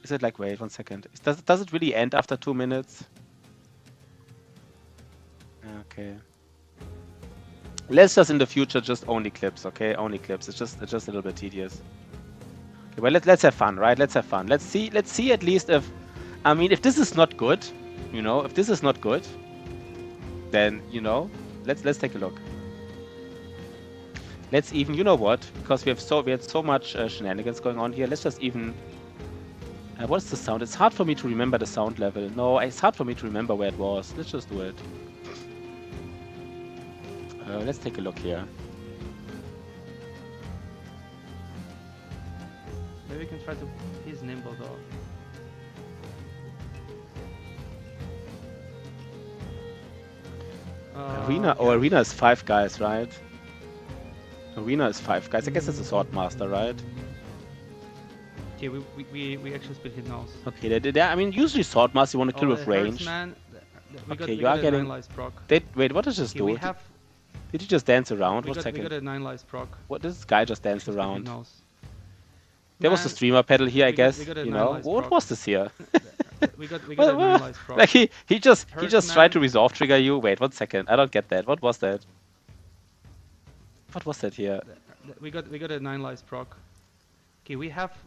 Is it like, wait, 1 second. Does it really end after 2 minutes? Okay. Let's just in the future just only clips, okay? Only clips. It's just a little bit tedious. Okay, well, let's have fun, right? Let's have fun. Let's see at least if, I mean, if this is not good, if this is not good, then let's take a look. Let's even, you know what? Because we had so much shenanigans going on here. Let's just even. What's the sound? It's hard for me to remember the sound level. No, it's hard for me to remember where it was. Let's just do it. Let's take a look here. Maybe we can try to. He's nimble though. Arena is 5 guys, right? Arena is 5 guys. I guess it's a sword master, right? Okay, we actually split him now. Okay, I mean, usually sword master you want to kill with range. Okay, you are getting. Proc. Wait, what does this do? Did you just dance around? We got a 9 lives proc. What? This guy just danced around. There was a streamer pedal here, I guess. What was this here? we got a 9 lives proc. Like he just tried to resolve trigger you. Wait, 1 second. I don't get that. What was that? What was that here? We got a 9 lives proc. Okay, we have.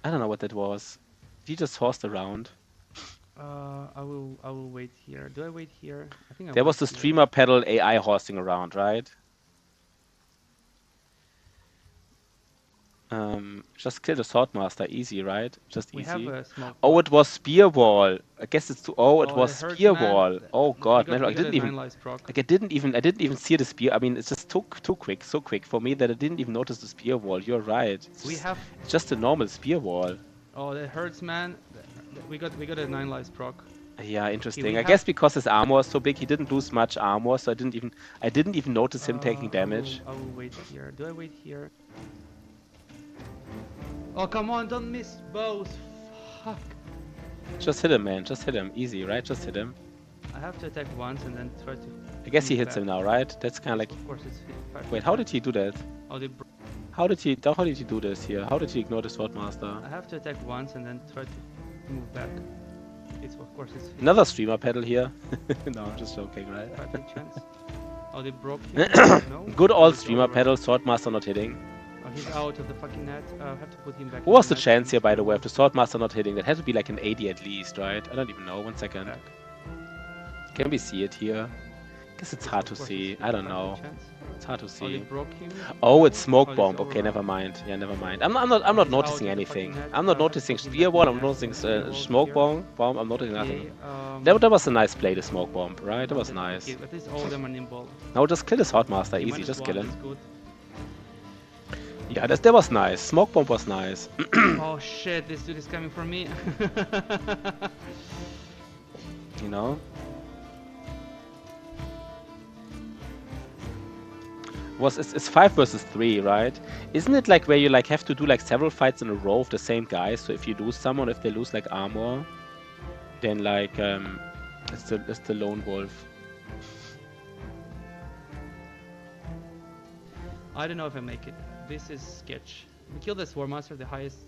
I don't know what that was. He just horsed around. I will wait here. Do I wait here? I think there was the streamer pedal AI horsing around, right? Just kill the swordmaster, easy, right? Just easy. We have a small oh, it was spear wall. I guess it's too. Oh, it was spear wall. Oh god, man, I didn't even see the spear. I mean, it's just so quick for me that I didn't even notice the spear wall. You're right. It's just a normal spear wall. Oh, that hurts, man. We got a 9 lives proc. Yeah, interesting. I guess because his armor was so big, he didn't lose much armor, so I didn't even notice him taking damage. I will wait here. Do I wait here? Oh, come on, don't miss both. Fuck. Just hit him, man. Just hit him. Easy, right? Just hit him. I have to attack once and then try to. I guess he hits him now, right? That's kind of like. Of course, it's. Wait, how did he do that? Oh, how did he do this here? How did he ignore the swordmaster? I have to attack once and then try to move back. Of course, it's. Another streamer pedal here. No, I'm just joking, right? Chance. Oh, they broke. No? Good old streamer pedal, swordmaster not hitting. Oh, he's out of the fucking net. I have to put him back. What was the chance here, by the way, of the swordmaster not hitting? That had to be like an 80 at least, right? I don't even know. 1 second. Can we see it here? guess it's Which hard of to course see. is I don't 50% know. chance. It's hard to Oh, they see. broke him. Oh, it's Oh, smoke this bomb. Okay, overrun. never mind. Yeah, never mind. I'm not He's noticing out of the anything. fucking net. I'm not Have to noticing put him spear back wall. in I'm net. noticing Reroll smoke here. bomb. I'm noticing Okay. nothing. That was a nice play, the smoke bomb, right? That was Okay, nice. at least all of them are nimble. Now just kill this Hotmaster. Okay, Easy, just kill -1, him. that's good. Yeah, that was nice. Smoke bomb was nice. Oh shit, this dude is coming for me. You know? It's 5 versus 3, right? Isn't it like where you like have to do like several fights in a row of the same guys? So if you lose someone, if they lose like armor, then like it's the lone wolf. I don't know if I make it. This is sketch. We killed the Swarm Master, the highest,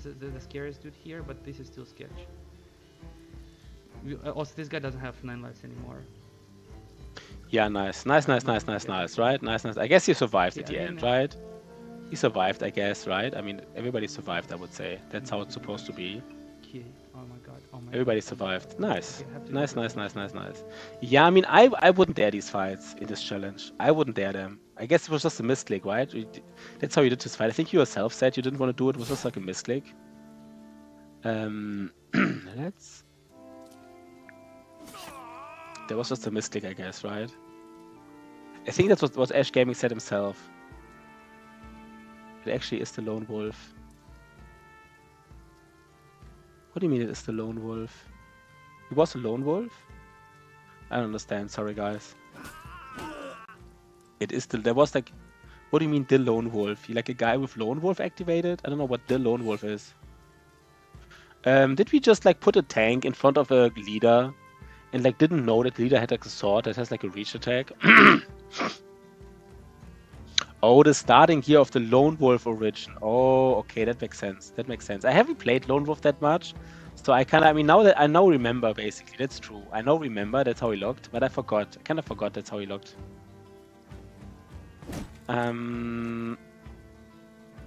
the scariest dude here, but this is still sketch. Also, this guy doesn't have 9 lives anymore. Yeah, nice, right? Nice. I guess he survived at the end, right? He survived, I guess, right? I mean, everybody survived, I would say. That's how it's supposed to be. Okay. Oh my god. Everybody survived. Nice. Okay, Nice. Yeah, I mean, I wouldn't dare these fights in this challenge. I wouldn't dare them. I guess it was just a misclick, right? That's how you did this fight. I think you yourself said you didn't want to do it. It was just like a misclick. Let's... There was just a misclick, I guess, right? I think that's what Ash Gaming said himself. It actually is the lone wolf. What do you mean it is the lone wolf? He was a lone wolf? I don't understand, sorry guys. It is there was like, what do you mean the lone wolf? You like a guy with lone wolf activated? I don't know what the lone wolf is. Did we just like put a tank in front of a leader and like didn't know that leader had like a sword that has like a reach attack? Oh, the starting here of the Lone Wolf origin. Oh, okay, that makes sense. I haven't played Lone Wolf that much, so I mean, now that I now remember, basically, that's true. I now remember that's how he looked, but I kind of forgot that's how he looked.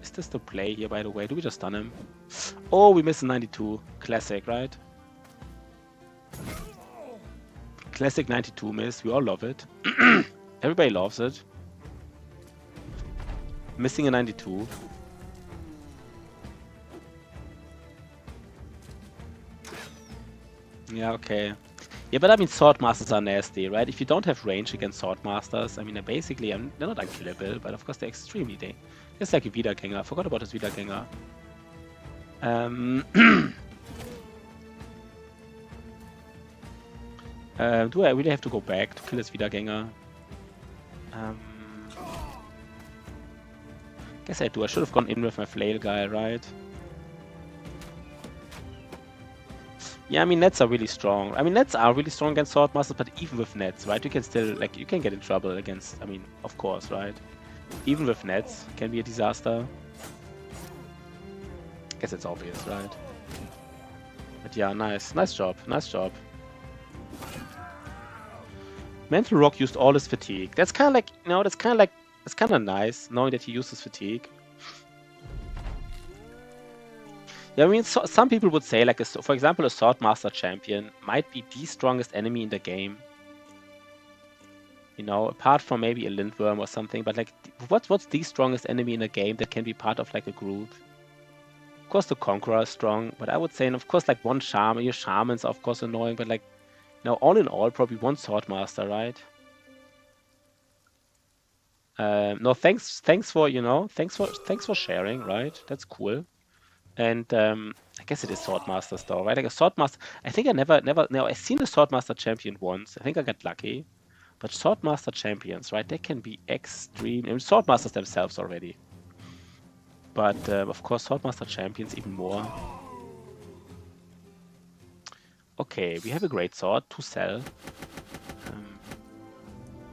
Is this the play here, by the way? Do we just stun him? Oh, we missed a 92. Classic, right? Classic 92 miss. We all love it. Everybody loves it. Missing a 92. Yeah, okay. Yeah, but I mean, Sword Masters are nasty, right? If you don't have range against Sword Masters, I mean, they're basically, they're not unkillable, but of course they're extremely dangerous. It's like a Wiedergänger. I forgot about his Wiedergänger. Do I really have to go back to kill his Wiedergänger? Guess I do. I should have gone in with my flail guy, right? Yeah, I mean, nets are really strong. I mean, nets are really strong against sword masters, but even with nets, right? You can still, like, you can get in trouble against, I mean, of course, right? Even with nets, can be a disaster. Guess it's obvious, right? But yeah, nice job. Mental Rock used all his fatigue. That's kind of like, you know, it's kind of nice knowing that he uses fatigue. Yeah, I mean, some people would say, like, for example, a Swordmaster champion might be the strongest enemy in the game. You know, apart from maybe a Lindworm or something, but like, what's the strongest enemy in a game that can be part of like a group? Of course, the Conqueror is strong, but I would say, and of course, like one Shaman. Your Shamans are of course annoying, but like, you know, all in all, probably one Swordmaster, right? No, thanks for, you know, thanks for sharing, right? That's cool. And I guess it is Swordmasters though, right? Like a Swordmaster. I think I never. No, I've seen a Swordmaster champion once. I think I got lucky. But Swordmaster champions, right? They can be extreme. I mean, Swordmasters themselves already. But of course, Swordmaster champions even more. Okay, we have a great sword to sell.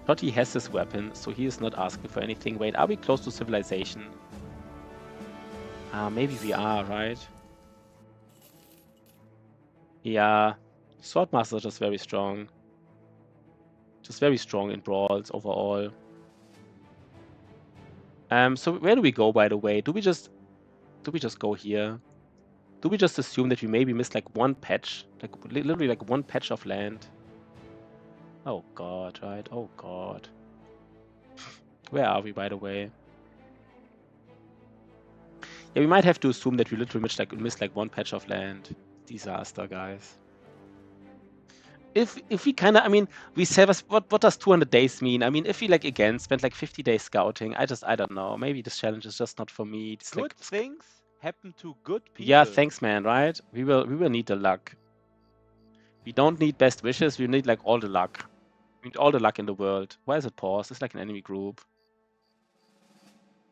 But he has this weapon, so he is not asking for anything. Wait, are we close to civilization? Maybe we are, right? Yeah, Swordmaster is just very strong. Just very strong in brawls overall. So where do we go, by the way? Do we just go here? Do we just assume that we maybe missed like one patch? Like literally like one patch of land? Oh god, right? Oh god. Where are we, by the way? Yeah, we might have to assume that we literally missed like one patch of land. Disaster, guys. If we kind of, I mean, we save us. What does 200 days mean? I mean, if we like again spent like 50 days scouting, I don't know. Maybe this challenge is just not for me. It's Good like, things happen to good people. yeah, thanks, man. Right? We will need the luck. We don't need best wishes. We need like all the luck. We need all the luck in the world. Why is it paused? It's like an enemy group.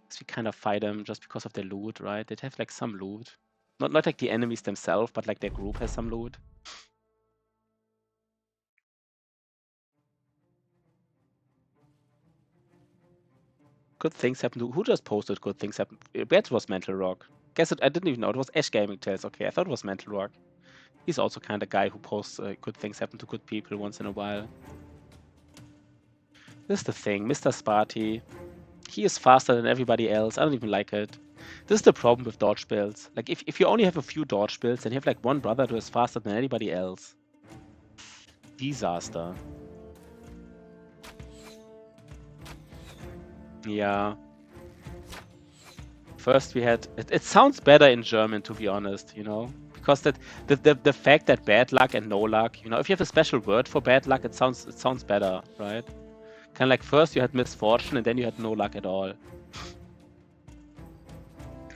So we kind of fight them just because of their loot, right? They'd have like some loot. Not like the enemies themselves, but like their group has some loot. Good things happen to... Who just posted good things happen? That was Mental Rock. Guess it, I didn't even know. It was Ash Gaming Tales. Okay, I thought it was Mental Rock. He's also kind of guy who posts good things happen to good people once in a while. This is the thing. Mr. Sparty. He is faster than everybody else. I don't even like it. This is the problem with dodge builds. Like, if you only have a few dodge builds, then you have like one brother who is faster than anybody else. Disaster. Yeah. First we had... It sounds better in German, to be honest, you know? Because the fact that bad luck and no luck, you know, if you have a special word for bad luck, it sounds better, right? Kind of like first you had misfortune and then you had no luck at all.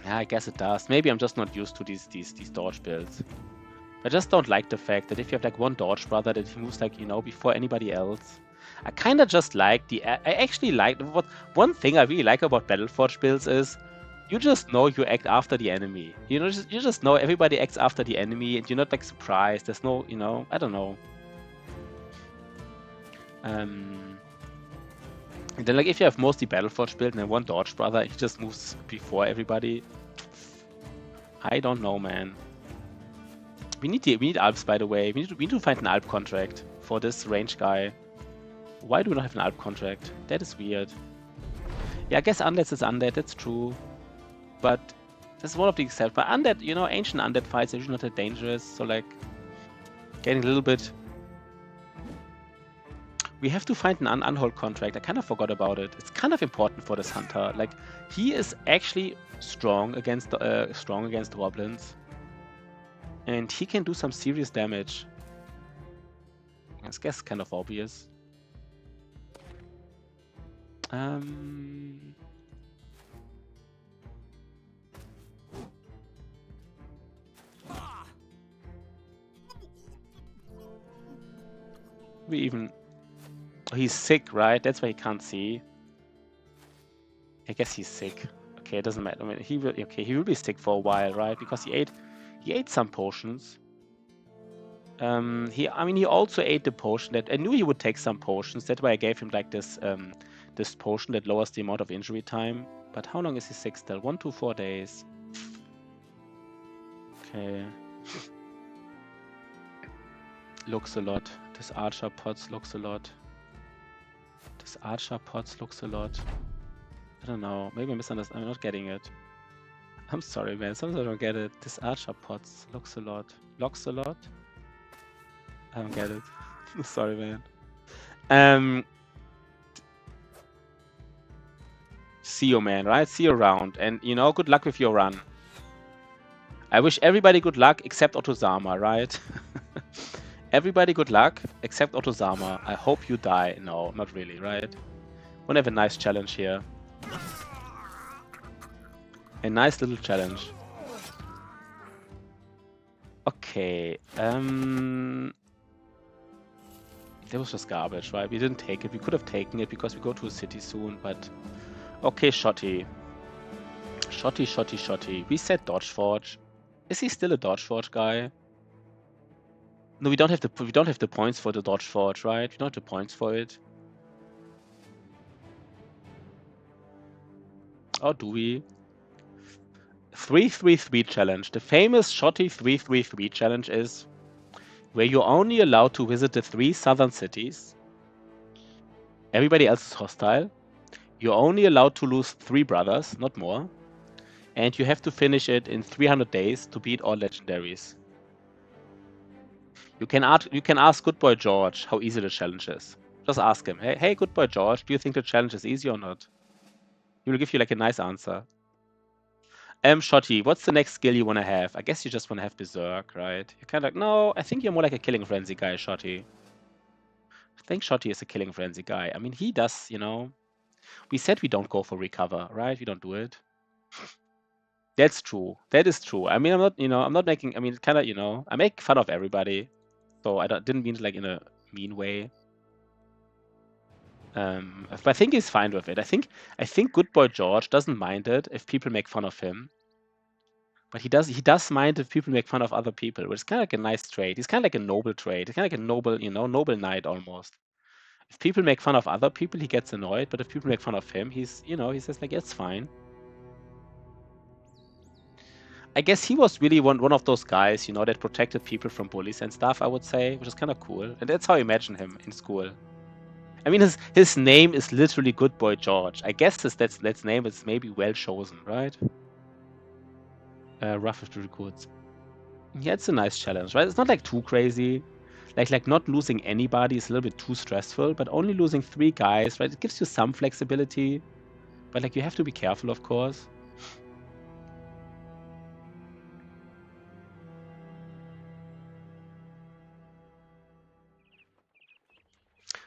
Yeah, I guess it does. Maybe I'm just not used to these dodge builds. I just don't like the fact that if you have like one dodge brother that he moves like, you know, before anybody else. I kind of just like I actually like one thing I really like about Battleforge builds is you just know you act after the enemy. You know, you just know everybody acts after the enemy and you're not like surprised. There's no, you know, I don't know. And then like if you have mostly Battleforge build and then one dodge brother, he just moves before everybody. I don't know, man. We need Alps, by the way. We need to find an Alp contract for this range guy. Why do we not have an Alp contract? That is weird. Yeah, I guess Undead is Undead, that's true. But this is one of the exceptions. But Undead, you know, ancient Undead fights are usually not that dangerous. So like, getting a little bit... We have to find an unhold contract. I kind of forgot about it. It's kind of important for this hunter. Like, he is actually strong against goblins. And he can do some serious damage. I guess kind of obvious. We even... Oh, he's sick, right? That's why he can't see. I guess he's sick. Okay, it doesn't matter. I mean, he will be sick for a while, right? Because he ate some potions. He also ate the potion that I knew he would take some potions. That's why I gave him like this this potion that lowers the amount of injury time. But how long is he sick still? 1 to 4 days. Okay. Looks a lot. This archer pots looks a lot. This archer pots looks a lot. I don't know. Maybe I'm misunderstanding. I'm not getting it. I'm sorry, man. Sometimes I don't get it. This archer pots looks a lot. Locks a lot? I don't get it. Sorry, man. See you, man, right? See you around. And, you know, good luck with your run. I wish everybody good luck except Otozama, right? Everybody good luck except Otozama. I hope you die. No, not really, right? Wanna have a nice challenge here. A nice little challenge. Okay. That was just garbage, right? We didn't take it. We could have taken it because we go to a city soon, but... Okay, Shotty. Shotty. We said Dodge Forge. Is he still a Dodge Forge guy? No, we don't have the points for the Dodge Forge, right? We don't have the points for it. Or do we? 333 challenge. The famous Shotty 333 challenge is where you're only allowed to visit the 3 southern cities. Everybody else is hostile. You're only allowed to lose 3 brothers, not more. And you have to finish it in 300 days to beat all legendaries. You can ask Good Boy George how easy the challenge is. Just ask him. Hey, good boy George, do you think the challenge is easy or not? He will give you like a nice answer. Shotty, what's the next skill you want to have? I guess you just want to have Berserk, right? You're kind of like, no, I think you're more like a Killing Frenzy guy, Shotty. I think Shotty is a Killing Frenzy guy. I mean, he does, you know. We said we don't go for Recover, right? We don't do it. That's true. That is true. I mean, I'm not, you know, I'm not making, I mean, kind of, you know, I make fun of everybody. So didn't mean it like in a mean way. But I think he's fine with it. I think good boy George doesn't mind it if people make fun of him. But he does mind if people make fun of other people, which is kind of like a nice trait. He's kind of like a noble trait. He's kind of like a noble, you know, noble knight almost. If people make fun of other people, he gets annoyed. But if people make fun of him, he's, you know, he says like, it's fine. I guess he was really one of those guys, you know, that protected people from bullies and stuff, I would say, which is kind of cool. And that's how I imagine him in school. I mean, his name is literally Good Boy George. I guess that name is maybe well chosen, right? Roughest recruits. Yeah, it's a nice challenge, right? It's not like too crazy. Like not losing anybody is a little bit too stressful, but only losing 3 guys, right? It gives you some flexibility, but like you have to be careful, of course.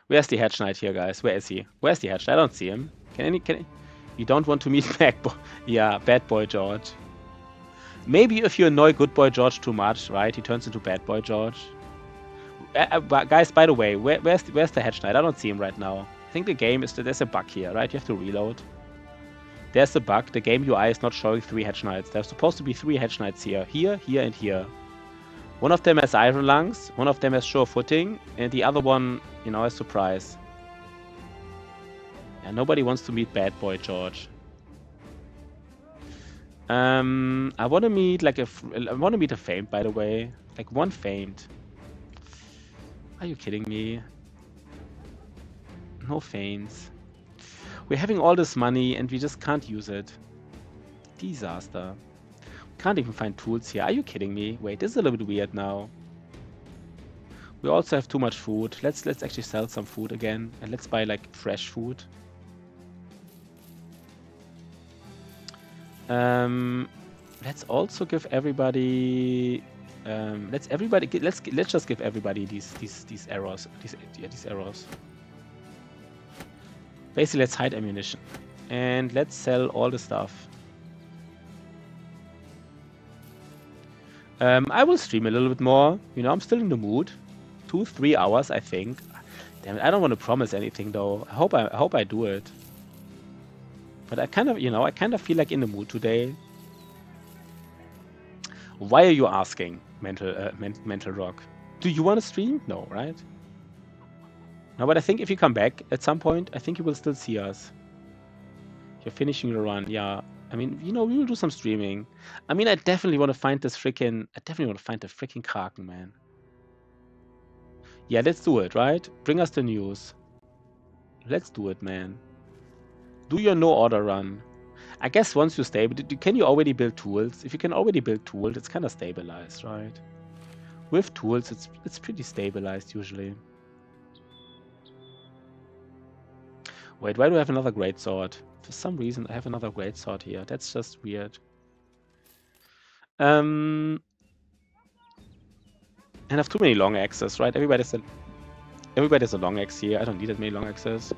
Where's the Hedge Knight here, guys? Where is he? Where's the Hedge Knight? I don't see him. Can you don't want to meet Bad Boy George. Maybe if you annoy Good Boy George too much, right? He turns into Bad Boy George. Guys, by the way, where's the Hedge Knight? I don't see him right now. I think the game is there's a bug here, right? You have to reload. There's a bug. The game UI is not showing 3 Hedge Knights. There's supposed to be 3 Hedge Knights here, here, and here. One of them has Iron Lungs, one of them has Sure Footing, and the other one, you know, has Surprise. Yeah, nobody wants to meet Bad Boy George. I want to meet a Famed, by the way. Like 1 Famed. Are you kidding me? No Fames. We're having all this money and we just can't use it. Disaster. Can't even find tools here. Are you kidding me? Wait, this is a little bit weird now. We also have too much food. Let's actually sell some food again, and let's buy like fresh food. Let's also give everybody. Let's just give everybody these arrows. These arrows. Basically, let's hide ammunition, and let's sell all the stuff. I will stream a little bit more. You know, I'm still in the mood. 2-3 hours, I think. Damn it, I don't want to promise anything though. I hope I do it. But I kind of, you know, I kind of feel like in the mood today. Why are you asking, Mental Rock? Do you want to stream? No, right? No, but I think if you come back at some point, I think you will still see us. You're finishing your run, yeah. I mean, you know, we will do some streaming. I mean, I definitely want to find the freaking Kraken, man. Yeah, let's do it, right? Bring us the news. Let's do it, man. Do your no order run. I guess once you can you already build tools? If you can already build tools, it's kind of stabilized, right? With tools, it's pretty stabilized usually. Wait, why do I have another greatsword? For some reason, I have another greatsword here. That's just weird. And I have too many long axes, right? Everybody's a long axe here. I don't need that many long axes.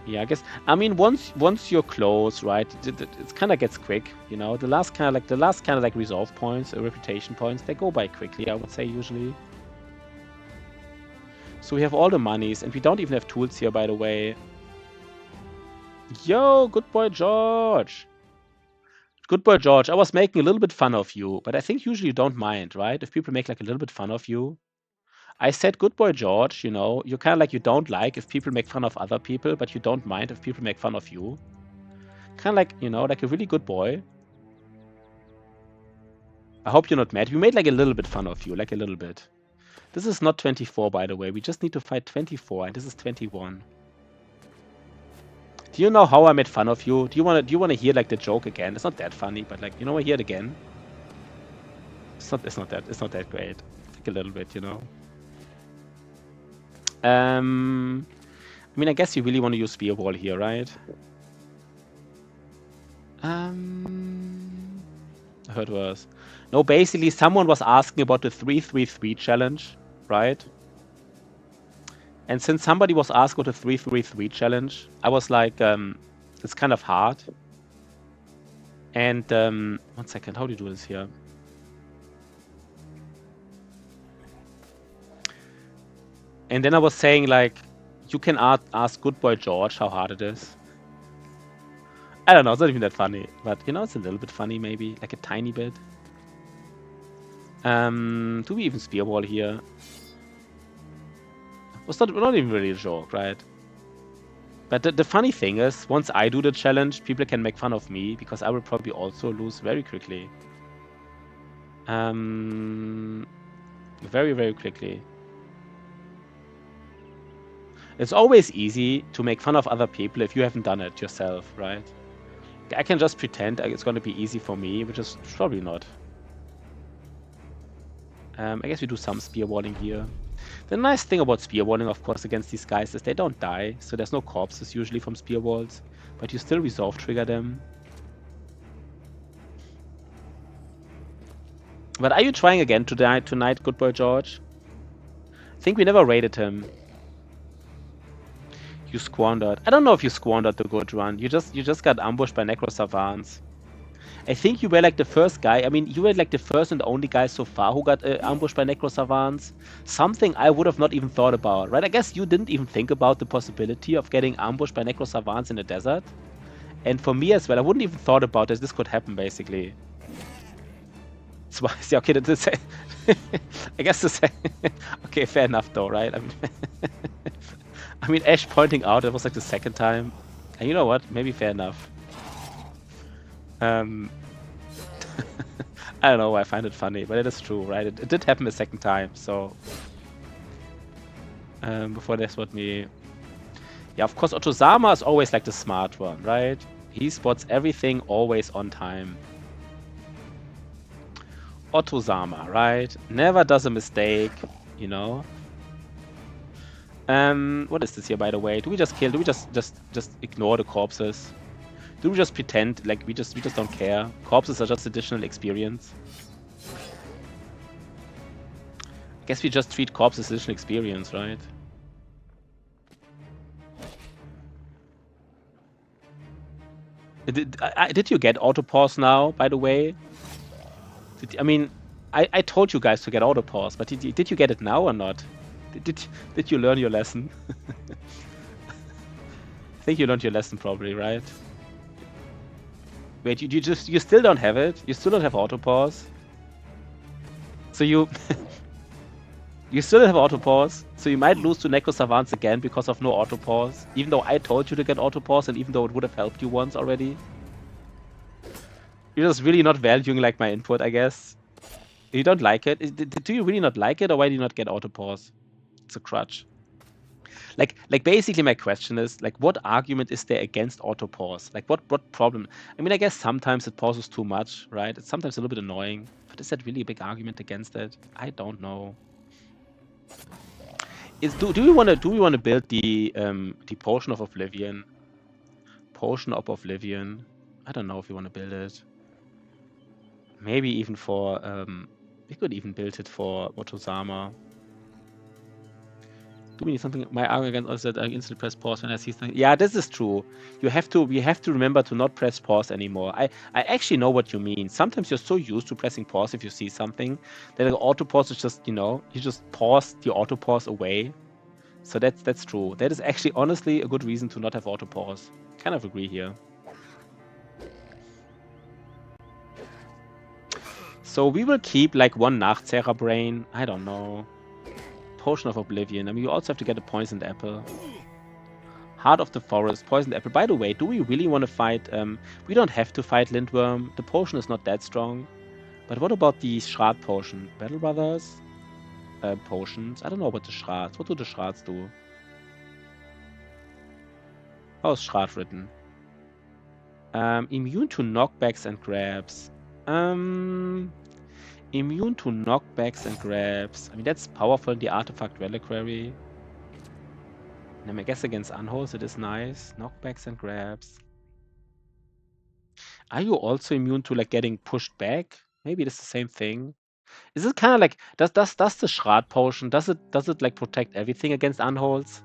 Yeah, I guess. I mean, once you're close, right? It kind of gets quick, you know. The last kind of like resolve points or reputation points, they go by quickly, I would say usually. So we have all the monies, and we don't even have tools here, by the way. Yo, good boy George. Good boy George. I was making a little bit fun of you, but I think usually you don't mind, right? If people make like a little bit fun of you. I said, good boy George, you know, you're kind of like you don't like if people make fun of other people, but you don't mind if people make fun of you. Kind of like, you know, like a really good boy. I hope you're not mad. We made like a little bit fun of you, like a little bit. This is not 24, by the way. We just need to fight 24, and this is 21. Do you know how I made fun of you? Do you want to hear like the joke again? It's not that funny, but like, you know, I hear it again. It's not that great. Like a little bit, you know. I mean, I guess you really want to use Spear Wall here, right? I heard worse. No, basically, someone was asking about the 3-3-3 challenge, right? And since somebody was asking about the 3-3-3 challenge, I was like, it's kind of hard. And 1 second, how do you do this here? And then I was saying, like, you can ask Good Boy George how hard it is. I don't know, it's not even that funny, but you know, it's a little bit funny, maybe, like a tiny bit. Do we even Spear Wall here? It's not even really a joke, right? But the funny thing is, once I do the challenge, people can make fun of me because I will probably also lose very quickly. Very, very quickly. It's always easy to make fun of other people if you haven't done it yourself, right? I can just pretend it's going to be easy for me, which is probably not. I guess we do some spear walling here. The nice thing about spear walling, of course, against these guys is they don't die, so there's no corpses usually from spear walls, but you still resolve trigger them. But are you trying again tonight, Good Boy George? I think we never raided him. You squandered. I don't know if you squandered the good run. You just got ambushed by Necro Savants. I think you were like the first guy. I mean, you were like the first and only guy so far who got ambushed by Necro Savants. Something I would have not even thought about, right? I guess you didn't even think about the possibility of getting ambushed by Necro Savants in the desert. And for me as well, I wouldn't even thought about this could happen, basically. So, yeah, okay, I guess to say... Okay, fair enough though, right? I mean, Ash pointing out it was like the second time. And you know what? Maybe fair enough. I don't know, I find it funny, but it is true, right? It did happen a second time, so... before that's what me... Yeah, of course, Otozama is always like the smart one, right? He spots everything always on time. Otozama, right? Never does a mistake, you know? What is this here, by the way? Do we just kill? Do we just ignore the corpses? Do we just pretend like we just don't care? Corpses are just additional experience. I guess we just treat corpses as additional experience, right? Did you get auto pause now, by the way? I mean, I told you guys to get auto pause, but did you get it now or not? Did you learn your lesson? I think you learned your lesson probably, right? Wait, you still don't have it? You still don't have auto pause? So you you still have auto pause, so you might lose to Necro Savants again because of no auto pause, even though I told you to get auto pause and even though it would have helped you once already. You're just really not valuing like my input, I guess. You don't like it? Do you really not like it, or why do you not get auto pause? It's a crutch. Like basically my question is, like, what argument is there against auto pause? Like what problem? I mean, I guess sometimes it pauses too much, right? It's sometimes a little bit annoying, but is that really a big argument against it? I don't know. Do we want to build the Potion of Oblivion? Potion of Oblivion. I don't know if we want to build it. Maybe even for we could even build it for Otozama. Do we need something? My argument is that I instantly press pause when I see something. Yeah, this is true. We have to remember to not press pause anymore. I actually know what you mean. Sometimes you're so used to pressing pause if you see something that the auto pause is just, you know, you just pause the auto pause away. So that's true. That is actually honestly a good reason to not have auto pause. Kind of agree here. So we will keep like one Nachtzehrer brain. I don't know. Potion of Oblivion. I mean, you also have to get a poisoned apple. Heart of the Forest, poisoned apple. By the way, do we really want to fight? We don't have to fight Lindworm. The potion is not that strong. But what about the Shroud potion? Battle Brothers? Potions. I don't know about the Shrats. What do the Shrats do? How is Shroud written? Immune to knockbacks and grabs. Immune to knockbacks and grabs. I mean, that's powerful in the Artifact Reliquary. And I guess against unholds it is nice. Knockbacks and grabs. Are you also immune to like getting pushed back? Maybe it's the same thing. Is it kind of like does the Shroud potion does it like protect everything against unholds?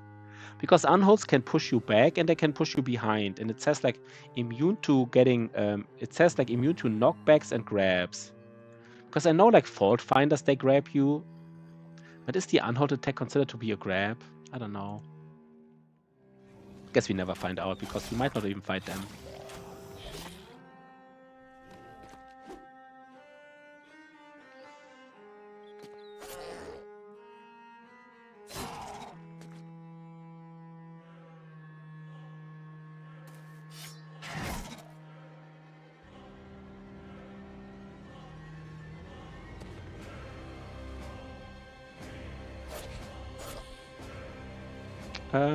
Because unholds can push you back and they can push you behind, and it says like immune to getting it says like immune to knockbacks and grabs. Because I know like fault finders they grab you, but is the unhold attack considered to be a grab? I don't know. Guess we never find out because we might not even fight them.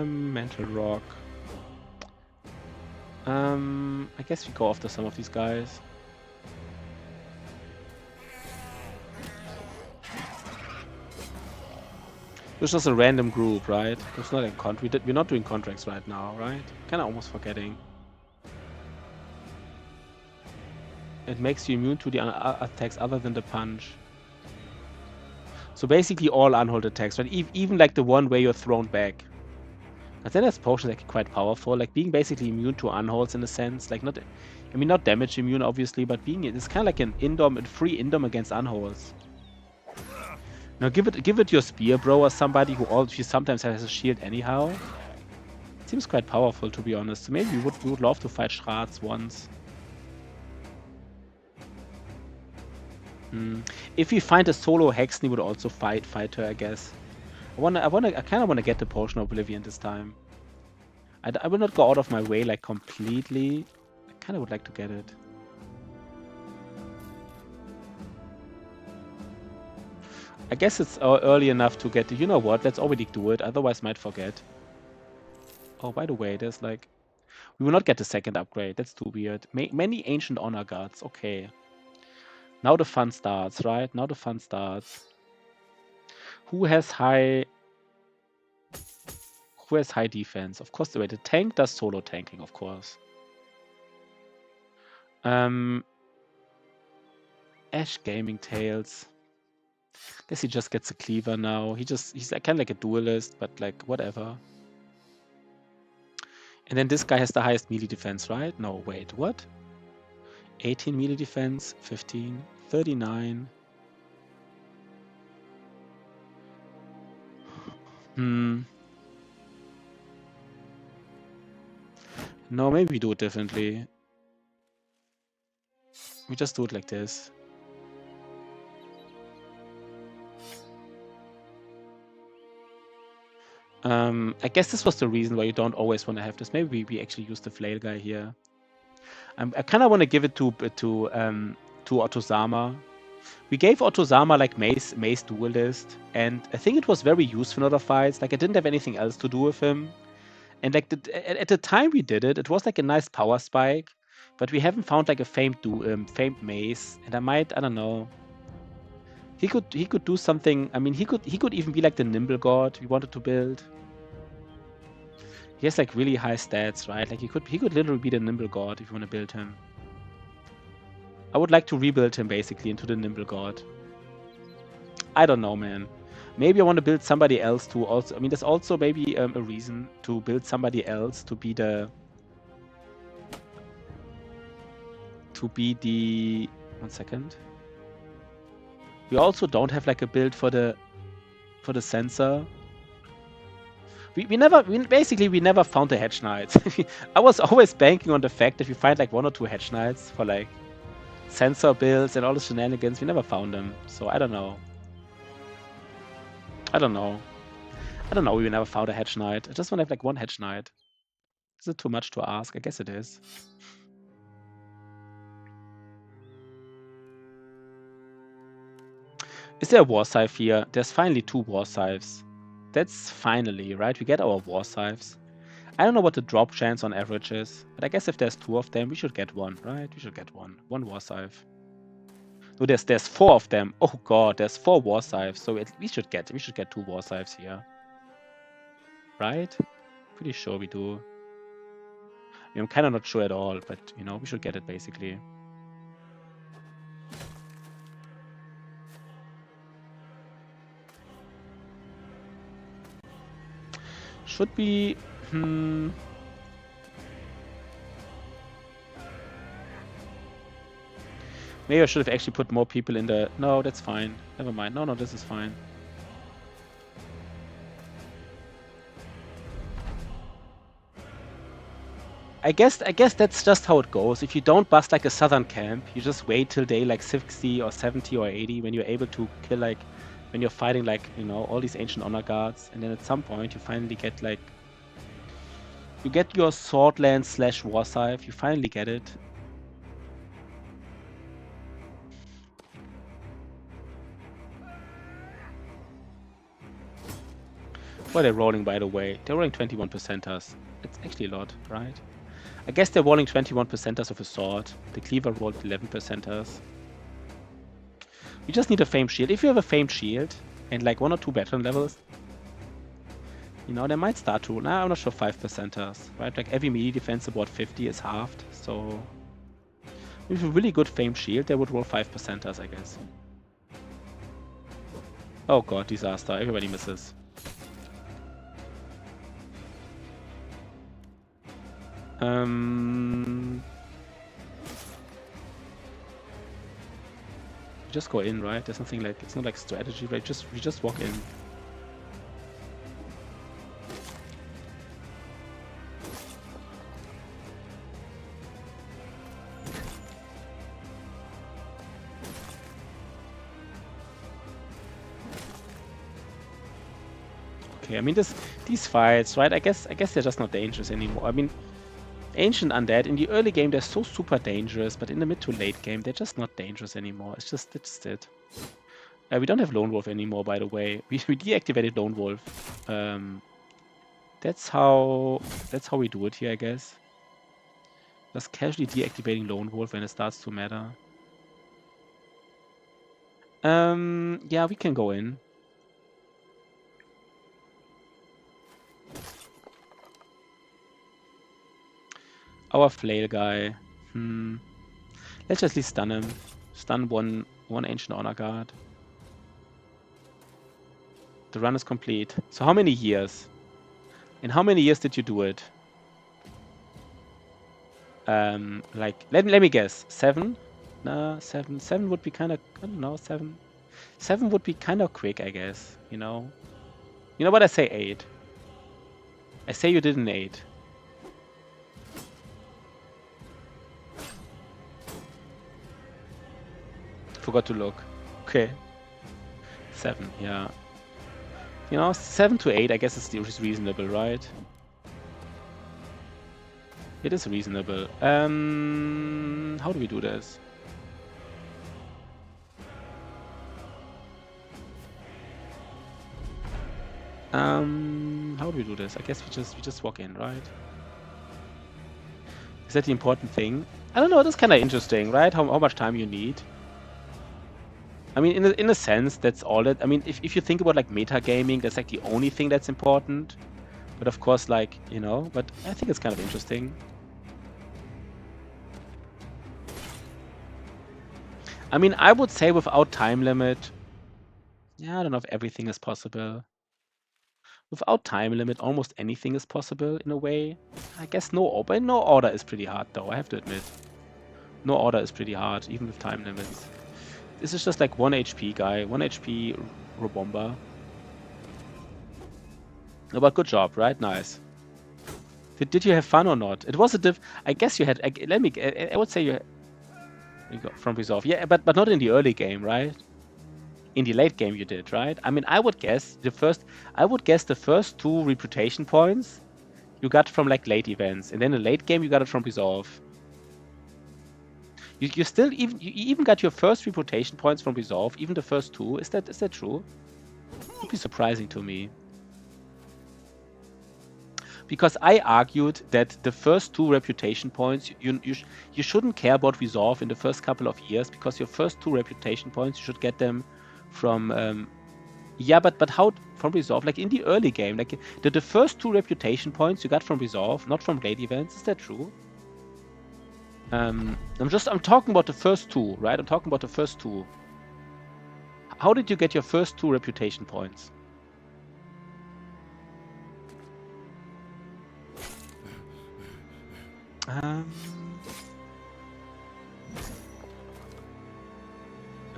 Mental rock. I guess we go after some of these guys. It's just a random group, right? It's not a we're not doing contracts right now, right? Kinda almost forgetting. It makes you immune to the attacks other than the punch. So basically all unhold attacks, right? Even like the one where you're thrown back. But then there's potions that are quite powerful, like being basically immune to unholds in a sense. Like not damage immune obviously, but it's kind of like an free indom against unholds. Now give it your spear bro or somebody who sometimes has a shield anyhow. Seems quite powerful to be honest. So maybe we would love to fight Schratz once. If we find a solo Hexney, would also fight her, I guess. I kind of wanna get the Potion of Oblivion this time. I will not go out of my way like completely. I kind of would like to get it. I guess it's early enough to get. You know what? Let's already do it. Otherwise, might forget. Oh, by the way, there's like, we will not get the second upgrade. That's too weird. Many ancient honor guards. Okay. Now the fun starts, right? Now the fun starts. Who has high defense? Of course, the tank does solo tanking, of course. Ash Gaming Tales. Guess he just gets a cleaver now. He's kind of like a duelist, but like whatever. And then this guy has the highest melee defense, right? No, wait, what? 18 melee defense, 15, 39. No, maybe we do it differently. We just do it like this. I guess this was the reason why you don't always want to have this. Maybe we actually use the flail guy here. I kind of want to give it to Otozama. We gave Otozama like Mace Duelist, and I think it was very useful in other fights. Like I didn't have anything else to do with him, and like at the time we did it, it was like a nice power spike, but we haven't found like a famed Mace, and I don't know. He could do something. I mean, he could even be like the Nimble God we wanted to build. He has like really high stats, right? Like he could literally be the Nimble God if you want to build him. I would like to rebuild him basically into the Nimble God. I don't know, man. Maybe I want to build somebody else too. Also, I mean, there's also maybe a reason to build somebody else to be the 1 second. We also don't have like a build for the sensor. We never found the Hedge Knights. I was always banking on the fact that we find like 1 or 2 Hedge Knights for like sensor builds and all the shenanigans. We never found them, so I don't know. I don't know. We never found a Hedge Knight. I just want to have like 1 Hedge Knight. Is it too much to ask? I guess it is. Is there a War Scythe here? There's finally 2 War Scythes. That's finally, right? We get our War Scythes. I don't know what the drop chance on average is, but I guess if there's 2 of them, we should get 1, right? We should get 1. 1 War Scythe. No, there's 4 of them. Oh god, there's 4 War Scythes. So we should get 2 War Scythes here. Right? pretty sure we do. I mean, I'm kind of not sure at all, but you know, we should get it basically. Should be. Maybe I should have actually put more people in the. No, that's fine. Never mind. No, this is fine. I guess that's just how it goes. If you don't bust like a southern camp, you just wait till day like 60 or 70 or 80 when you're able to kill like when you're fighting like, you know, all these ancient honor guards, and then at some point you finally get like you get your swordland / war scythe, you finally get it. What are they rolling, by the way? They're rolling 21%ers. It's actually a lot, right? I guess they're rolling 21%ers of a sword. The cleaver rolled 11%ers. You just need a famed shield. If you have a famed shield and like 1 or 2 veteran levels, you know, they might start to. Nah, I'm not sure 5%ers, right? Like every melee defense about 50 is halved. So with a really good famed shield, they would roll 5%ers, I guess. Oh god, disaster. Everybody misses. Just go in, right? There's nothing like, it's not like strategy, right? We just walk in. Okay, I mean these fights, right? I guess they're just not dangerous anymore. I mean, Ancient Undead, in the early game, they're so super dangerous, but in the mid to late game, they're just not dangerous anymore. It's just it. We don't have Lone Wolf anymore, by the way. We deactivated Lone Wolf. That's how we do it here, I guess. Just casually deactivating Lone Wolf when it starts to matter. Yeah, we can go in. Our flail guy. Let's just at least stun him. Stun one ancient honor guard. The run is complete. So how many years? In how many years did you do it? Like let me guess. 7? Nah, 7. 7 would be kind of, I don't know, 7. 7 would be kind of quick, I guess. You know. You know what? I say 8. I say you did an 8. Forgot to look. Okay. 7, yeah. You know, 7 to 8, I guess is reasonable, right? It is reasonable. How do we do this? How do we do this? I guess we just walk in, right? Is that the important thing? I don't know. That's kind of interesting, right? How much time you need? I mean, in a sense, that's all that. I mean, if you think about like metagaming, that's like the only thing that's important. But of course, like, you know, but I think it's kind of interesting. I mean, I would say without time limit, yeah, I don't know if everything is possible. Without time limit, almost anything is possible in a way. I guess no order is pretty hard, though, I have to admit. No order is pretty hard, even with time limits. This is just like 1 HP guy, 1 HP Robomba. No, but good job, right? Nice. Did you have fun or not? It was a I guess you had. I would say you got from Resolve. Yeah, but not in the early game, right? In the late game you did, right? I mean, I would guess the first 2 reputation points you got from like late events, and then in the late game you got it from Resolve. You even got your first reputation points from Resolve, even the first 2. Is that true? It would be surprising to me. Because I argued that the first 2 reputation points, you shouldn't care about Resolve in the first couple of years, because your first 2 reputation points, you should get them from Yeah, but how from Resolve? Like in the early game, like the first 2 reputation points you got from Resolve, not from late events. Is that true? I'm talking about the first 2, right? I'm talking about the first 2. How did you get your first 2 reputation points?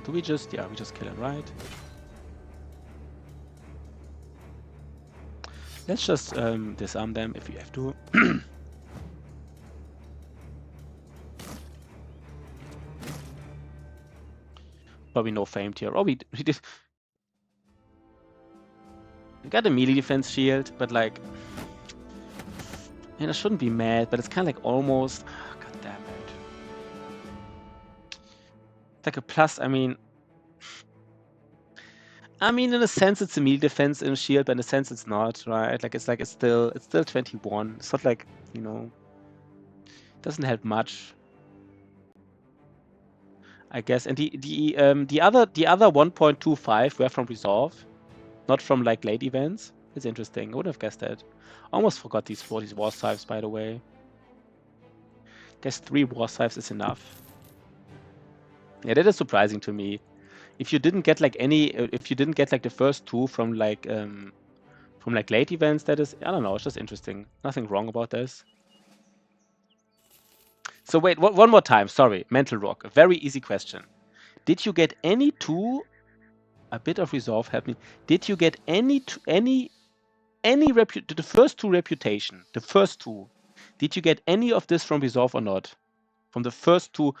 Do we just, yeah, we just kill him, right? Let's just disarm them if we have to. Probably no famed here. Oh, we did. We got a melee defense shield, but like, I shouldn't be mad, but it's kind of like almost. Oh, God damn it. It's like a plus. I mean, in a sense, it's a melee defense in a shield, but in a sense, it's not, right? Like, it's still 21. It's not like, doesn't help much, I guess. And the other 1.25 were from Resolve, not from like late events. It's interesting. I would have guessed that. Almost forgot these war scythes, by the way. Guess 3 war scythes is enough. Yeah, that is surprising to me. If you didn't get like the first 2 from like late events, that is, I don't know, it's just interesting. Nothing wrong about this. So wait, one more time. Sorry, Mental Rock. A very easy question. Did you get any 2? A bit of Resolve help me. Did you get the first 2 reputation? The first 2. Did you get any of this from Resolve or not? From the first 2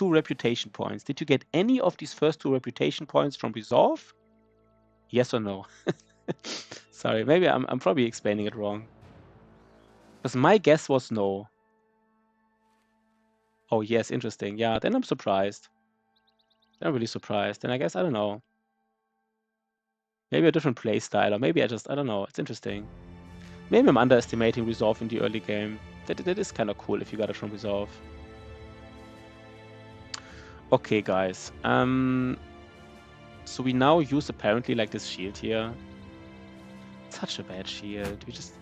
reputation points. Did you get any of these first 2 reputation points from Resolve? Yes or no? Sorry, maybe I'm probably explaining it wrong. Because my guess was no. Oh yes, interesting. Yeah, then I'm surprised. I'm really surprised. Then I guess, I don't know. Maybe a different play style, or maybe I don't know. It's interesting. Maybe I'm underestimating Resolve in the early game. That is kind of cool if you got it from Resolve. Okay, guys. So we now use apparently like this shield here. Such a bad shield. We just...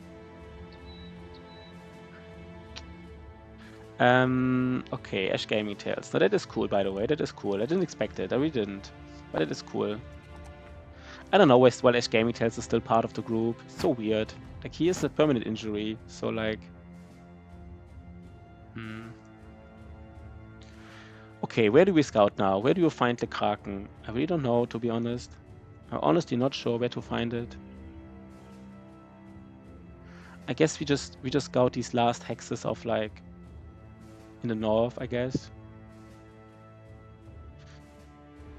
okay, Ash Gaming Tales. Now that is cool, by the way. That is cool. I didn't expect it. I really didn't. But it is cool. I don't know why Ash Gaming Tales is still part of the group. It's so weird. Like, he is a permanent injury. So, like... Okay, where do we scout now? Where do you find the Kraken? I really don't know, to be honest. I'm honestly not sure where to find it. I guess we just scout these last hexes of, like... in the north, I guess.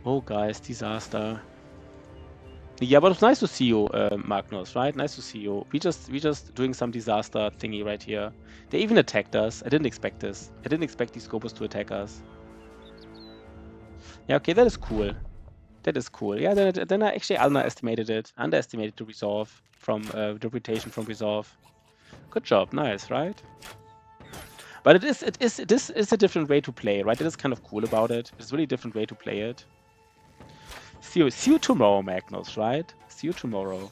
Oh, guys, disaster. Yeah, but it's nice to see you, Magnus, right? Nice to see you. We just doing some disaster thingy right here. They even attacked us. I didn't expect this. I didn't expect these Scopus to attack us. Yeah, okay, that is cool. That is cool. Yeah, then I actually underestimated it. Underestimated the Resolve from the reputation from Resolve. Good job, nice, right? But this is a different way to play, right? That is kind of cool about it. It's a really different way to play it. See you tomorrow, Magnus, right? See you tomorrow.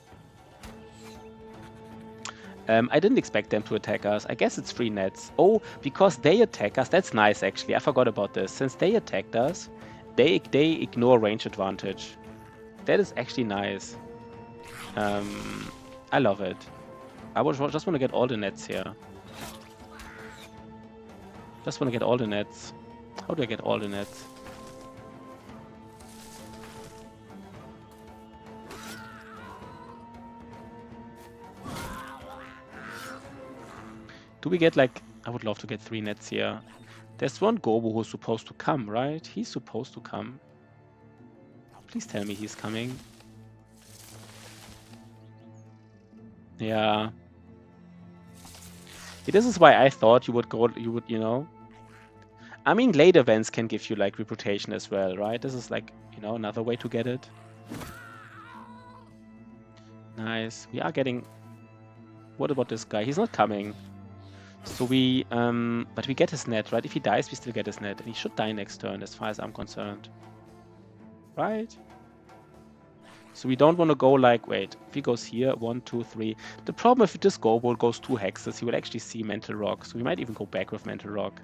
I didn't expect them to attack us. I guess it's 3 nets. Oh, because they attack us. That's nice, actually. I forgot about this. Since they attacked us, they ignore range advantage. That is actually nice. I love it. I just want to get all the nets here. Just want to get all the nets. How do I get all the nets? Do we get like... I would love to get 3 nets here. There's one Gobu who's supposed to come, right? He's supposed to come. Please tell me he's coming. Yeah. This is why I thought you would, you know. I mean, late events can give you like reputation as well, right? This is like, another way to get it. Nice. We are getting... What about this guy? He's not coming. So we, but we get his net, right? If he dies, we still get his net. And he should die next turn, as far as I'm concerned. Right? So we don't want to go like, wait, if he goes here, 1, 2, 3. The problem if this Gobold goes 2 hexes, he will actually see Mental Rock. So we might even go back with Mental Rock.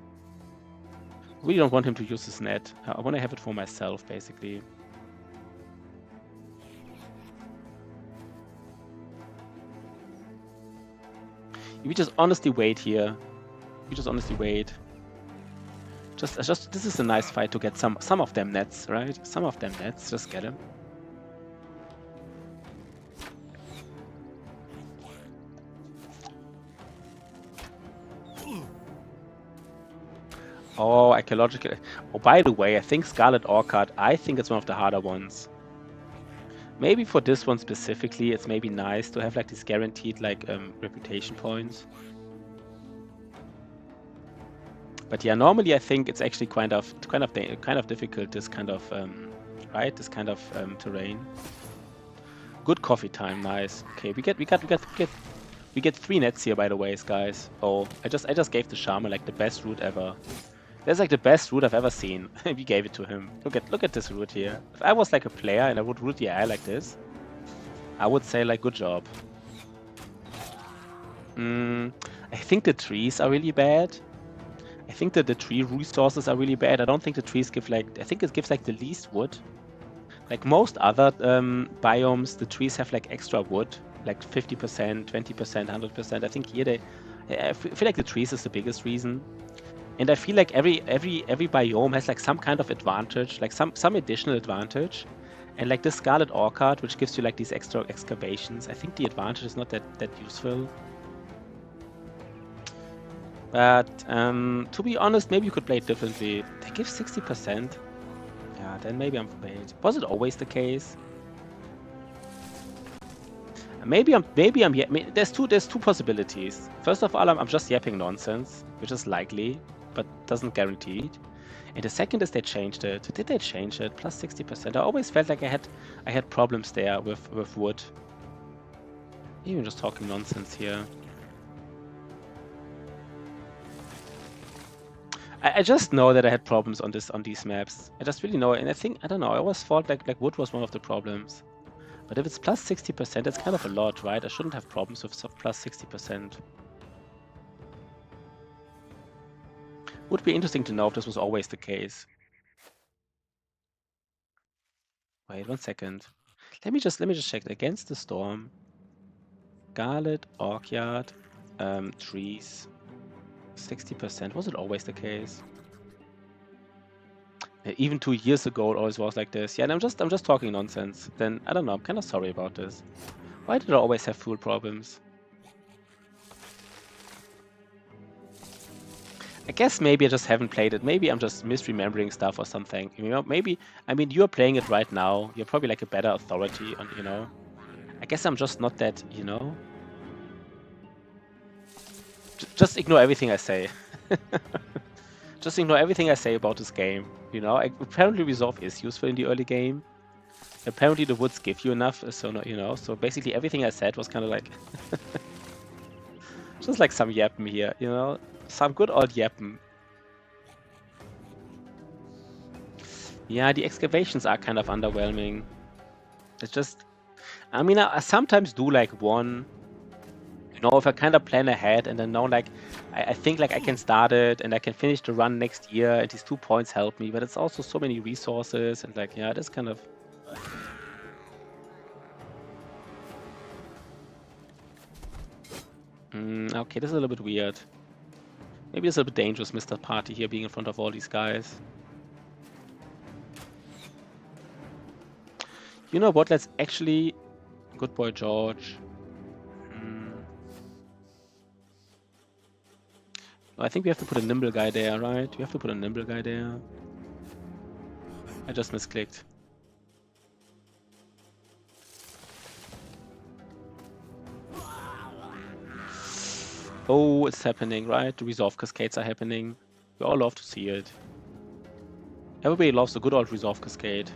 We don't want him to use his net. I want to have it for myself, basically. We just honestly wait here. We just honestly wait. Just this is a nice fight to get some of them nets, right? Some of them nets, just get them. Oh, archaeological. Oh, by the way, I think Scarlet Orchard, I think it's one of the harder ones. Maybe for this one specifically, it's maybe nice to have like these guaranteed like reputation points. But yeah, normally I think it's actually kind of difficult, this kind of right, this kind of terrain. Good coffee time, nice. Okay, we get 3 nets here, by the way, guys. Oh, I just gave the Shaman like the best route ever. That's like the best route I've ever seen. We gave it to him. Look at this route here. If I was like a player and I would route the AI like this, I would say like good job. I think the trees are really bad. I think that the tree resources are really bad. I don't think the trees give like, I think it gives like the least wood. Like most other biomes, the trees have like extra wood, like 50%, 20%, 100%. I think here I feel like the trees is the biggest reason. And I feel like every biome has like some kind of advantage, like some additional advantage. And like this Scarlet Orchard, which gives you like these extra excavations, I think the advantage is not that useful. But to be honest, maybe you could play it differently. They give 60%. Yeah, then maybe I'm paid. Was it always the case? Maybe I'm there's two possibilities. First of all, I'm just yapping nonsense, which is likely, but doesn't guarantee it. And the second is they changed it. Did they change it? Plus 60%. I always felt like I had problems there with wood. Even just talking nonsense here. I just know that I had problems on these maps. I just really know it, and I don't know. I always thought like wood was one of the problems. But if it's plus 60%, it's kind of a lot, right? I shouldn't have problems with plus 60%. Would be interesting to know if this was always the case. Wait 1 second. Let me just check. Against the storm, Scarlet Orchard, trees, 60%. Was it always the case? Even 2 years ago, it always was like this. Yeah, and I'm just talking nonsense. Then I don't know. I'm kind of sorry about this. Why did I always have fool problems? I guess maybe I just haven't played it. Maybe I'm just misremembering stuff or something. You know, maybe, I mean, you're playing it right now. You're probably like a better authority on, you know. I guess I'm just not that, you know. Just ignore everything I say. Just ignore everything I say about this game. You know, apparently resolve is useful in the early game. Apparently the woods give you enough, so no, you know. So basically everything I said was kind of like, just like some yapping here, you know. Some good old yapping. Yeah, the excavations are kind of underwhelming. It's just, I mean, I sometimes do like one. You know, if I kind of plan ahead and then know like, I think like I can start it and I can finish the run next year and these 2 points help me, but it's also so many resources and like, yeah, it is kind of... Okay, this is a little bit weird. Maybe it's a bit dangerous, Mr. Party here being in front of all these guys. You know what, let's actually... Good boy, George. I think we have to put a nimble guy there, right? We have to put a nimble guy there. I just misclicked. Oh, it's happening, right? The resolve cascades are happening. We all love to see it. Everybody loves a good old resolve cascade.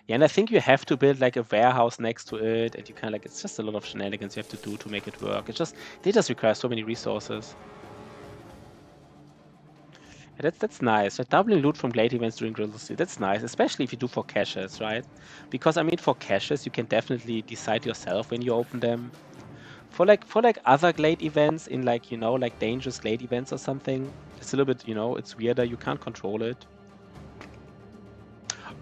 Yeah, and I think you have to build like a warehouse next to it, and you kind of like, it's just a lot of shenanigans you have to do to make it work. They just require so many resources. That's nice. Right? Doubling loot from glade events during Grizzle Season. That's nice, especially if you do for caches, right? Because I mean, for caches, you can definitely decide yourself when you open them. For like other glade events in like like dangerous glade events or something, it's a little bit it's weirder. You can't control it.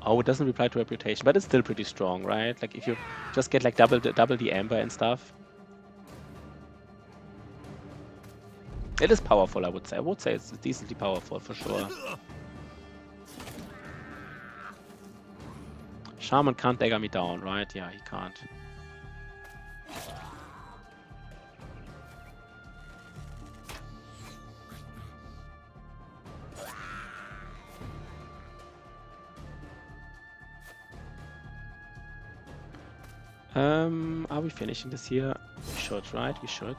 Oh, it doesn't reply to reputation, but it's still pretty strong, right? Like if you just get like double the amber and stuff. It is powerful, I would say. I would say it's decently powerful for sure. Shaman can't dagger me down, right? Yeah, he can't. Are we finishing this here? We should, right? We should.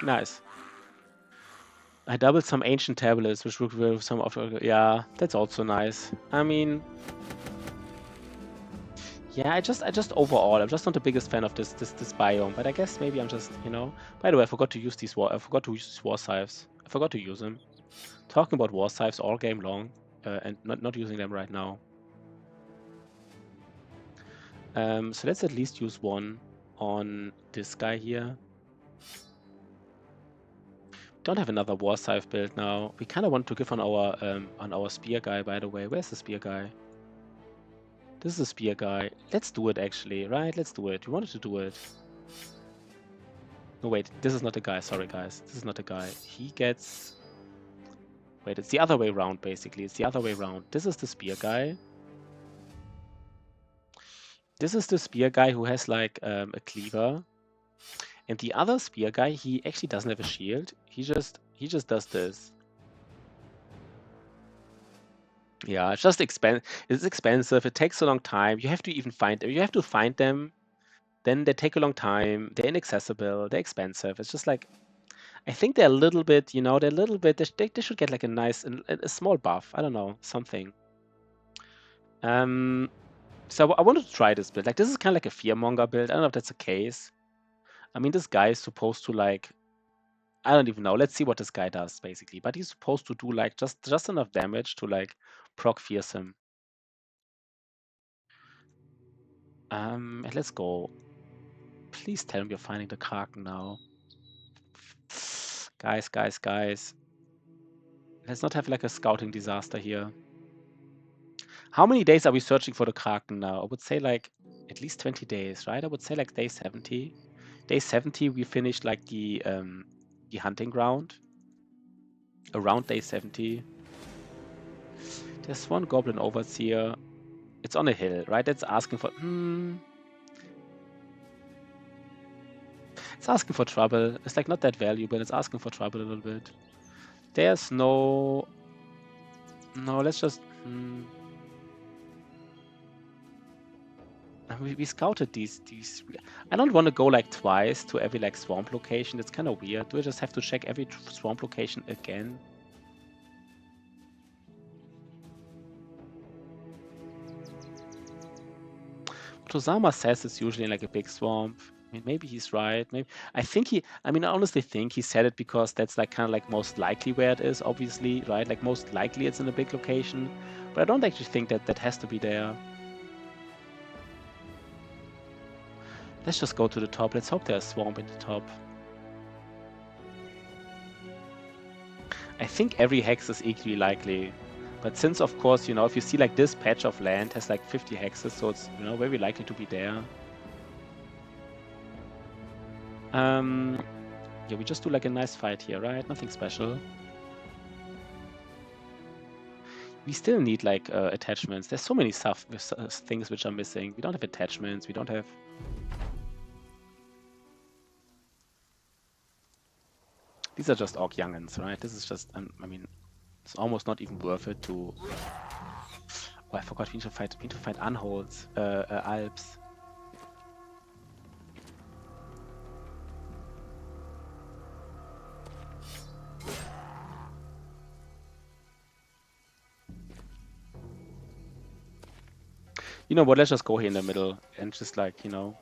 Nice. I doubled some ancient tablets, which were some of yeah, that's also nice. I mean, yeah, I just overall, I'm just not the biggest fan of this biome, but I guess maybe I'm just, By the way, I forgot to use these I forgot to use these war scythes. I forgot to use them. Talking about war scythes all game long, and not using them right now. So let's at least use one on this guy here. Don't have another war scythe build now. We kind of want to give on our spear guy, by the way. Where's the spear guy? This is a spear guy. Let's do it actually, right? Let's do it. We wanted to do it. No, wait. This is not the guy. Sorry, guys. This is not the guy. He gets... Wait, it's the other way around, basically. It's the other way around. This is the spear guy. This is the spear guy who has, like, a cleaver. And the other spear guy, he actually doesn't have a shield. He just does this. Yeah, it's just It's expensive. It takes a long time. You have to even find them. You have to find them. Then they take a long time. They're inaccessible. They're expensive. It's just like, I think they're a little bit, they're a little bit. They should get like a nice, a small buff. I don't know, something. So I wanted to try this build. Like, this is kind of like a fearmonger build. I don't know if that's the case. I mean, this guy is supposed to like, I don't even know. Let's see what this guy does basically. But he's supposed to do like just enough damage to like proc fearsome. Let's go. Please tell me you're finding the Kraken now. Guys. Let's not have like a scouting disaster here. How many days are we searching for the Kraken now? I would say like at least 20 days, right? I would say like day 70. Day 70 we finished like the hunting ground. Around day 70. There's one goblin overseer. It's on a hill, right? It's asking for it's asking for trouble. It's like not that valuable. It's asking for trouble a little bit. There's no, let's just we scouted these. I don't want to go like twice to every like swamp location. It's kind of weird. Do I just have to check every swamp location again? Tozama says it's usually in like a big swamp. I mean, maybe he's right. Maybe I honestly think he said it because that's like kind of like most likely where it is. Obviously, right? Like most likely it's in a big location, but I don't actually think that has to be there. Let's just go to the top. Let's hope there's a swamp in the top. I think every hex is equally likely. But since, of course, if you see like this patch of land has like 50 hexes, so it's, very likely to be there. Yeah, we just do like a nice fight here, right? Nothing special. We still need like attachments. There's so many things which are missing. We don't have attachments. We don't have... These are just orc youngins, right? This is just, I mean, it's almost not even worth it to... Oh, I forgot, we need to fight Unholds, Alps. You know what? Let's just go here in the middle and just like, you know,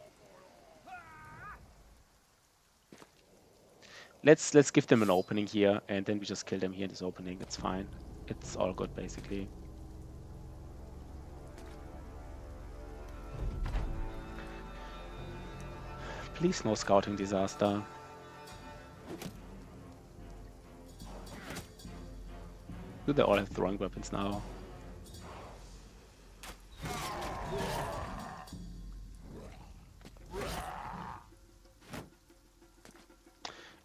let's give them an opening here, and then we just kill them here in this opening. It's fine. It's all good basically. Please no scouting disaster. Do they all have throwing weapons now?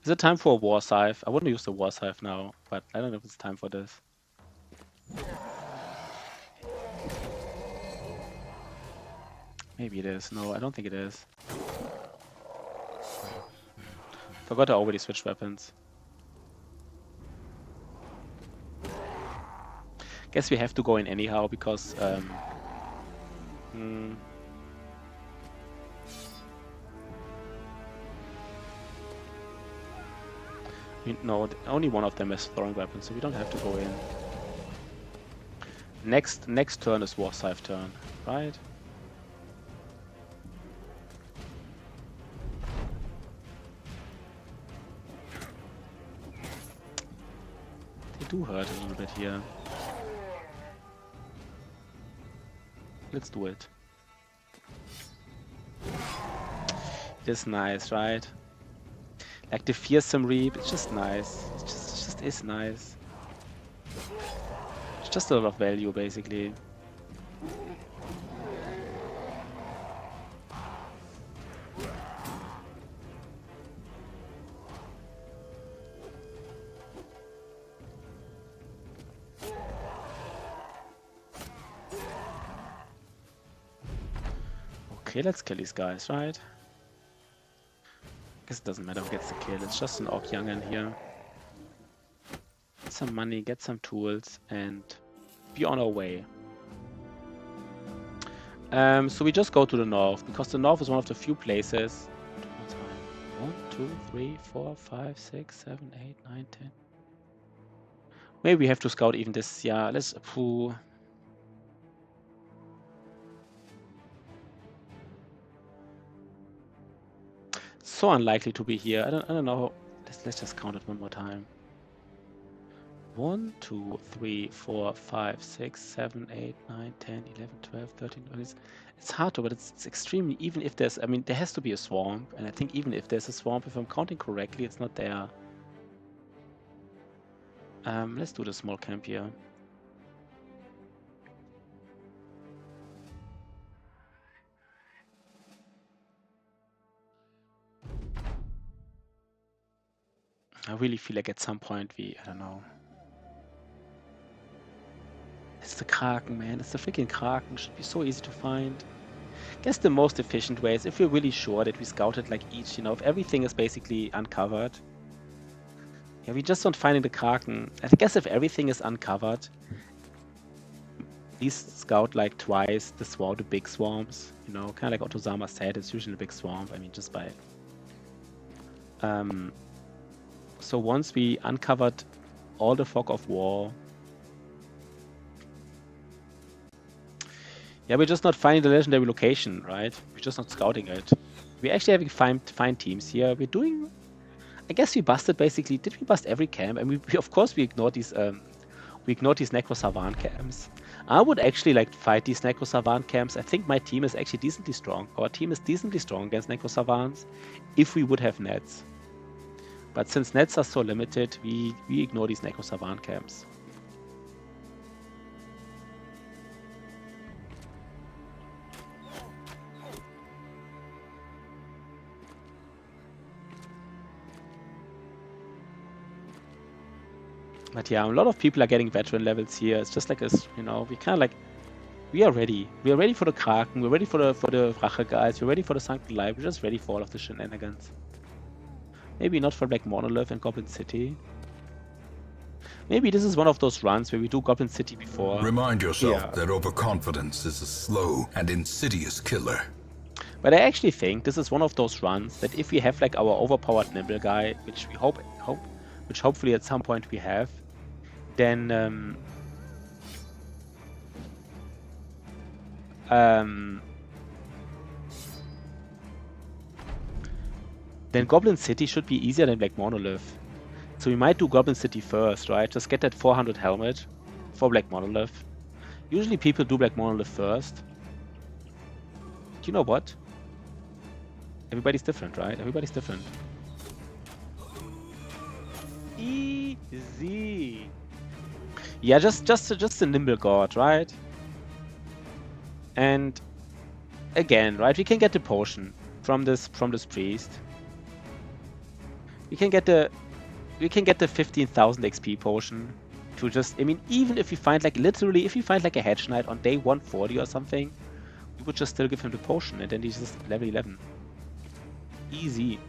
Is it time for a war scythe? I wouldn't use the war scythe now, but I don't know if it's time for this. Maybe it is. No, I don't think it is. Forgot I already switched weapons. Guess we have to go in anyhow because no, only one of them has throwing weapons, so we don't have to go in. Next turn is war scythe turn, right? They do hurt a little bit here. Let's do it. It is nice, right? Like the fearsome reap, it's just nice. It just is nice. It's just a lot of value, basically. Okay, let's kill these guys, right? Guess it doesn't matter who gets the kill, it's just an Orc Young'un here. Get some money, get some tools, and be on our way. So we just go to the north, because the north is one of the few places. 1, 2, 3, 4, 5, 6, 7, 8, 9, 10. Maybe we have to scout even this. Yeah, let's. So unlikely to be here. I don't know. Let's just count it one more time. 1, 2, 3, 4, 5, 6, 7, 8, 9, 10, 11, 12, 13. It's hard to, but it's extremely. Even if there's, I mean, there has to be a swamp, and I think even if there's a swamp, if I'm counting correctly, it's not there. Let's do the small camp here. I really feel like at some point I don't know. It's the Kraken, man. It's the freaking Kraken. Should be so easy to find. Guess the most efficient way is if we're really sure that we scouted like each, you know, if everything is basically uncovered. Yeah, we just don't find the Kraken. I guess if everything is uncovered, at least scout like twice the big swarms. You know, kind of like Otozama said, it's usually a big swamp. I mean, just by. So once we uncovered all the fog of war. Yeah, we're just not finding the legendary location, right? We're just not scouting it. We're actually having fine teams here. We're doing. I guess we busted basically. Did we bust every camp? And we of course we ignored these. We ignored these Necro Savant camps. I would actually like to fight these Necro Savant camps. I think my team is actually decently strong. Our team is decently strong against Necro Savants if we would have nets. But since nets are so limited, we ignore these Necro Savant camps. But yeah, a lot of people are getting veteran levels here. It's just like us, you know, we kind of like, we are ready. We are ready for the Kraken. We're ready for the Rache guys. We're ready for the Sunken Life. We're just ready for all of the shenanigans. Maybe not for Black Monolith and Goblin City. Maybe this is one of those runs where we do Goblin City before. Remind yourself that overconfidence is a slow and insidious killer. But I actually think this is one of those runs that if we have like our overpowered Nimble guy, which we which hopefully at some point we have, then then Goblin City should be easier than Black Monolith. So we might do Goblin City first, right? Just get that 400 helmet for Black Monolith. Usually people do Black Monolith first. Do you know what? Everybody's different, right? Everybody's different. Easy. Yeah, just a nimble god, right? And again, right? We can get the potion from this priest. We can get the 15,000 XP potion to just, I mean, even if we find like literally, if we find like a Hedge Knight on day 140 or something, we would just still give him the potion and then he's just level 11. Easy.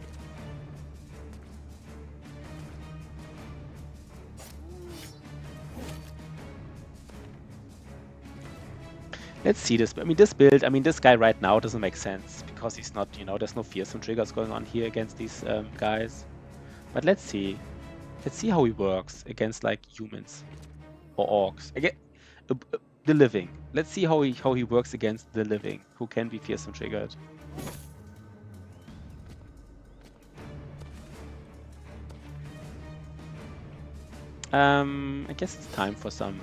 Let's see this. I mean, this build, I mean, this guy right now doesn't make sense because he's not, you know, there's no fearsome triggers going on here against these guys. But let's see. Let's see how he works against like humans or orcs. Again, the living. Let's see how he works against the living, who can be fearsome triggered. I guess it's time for some.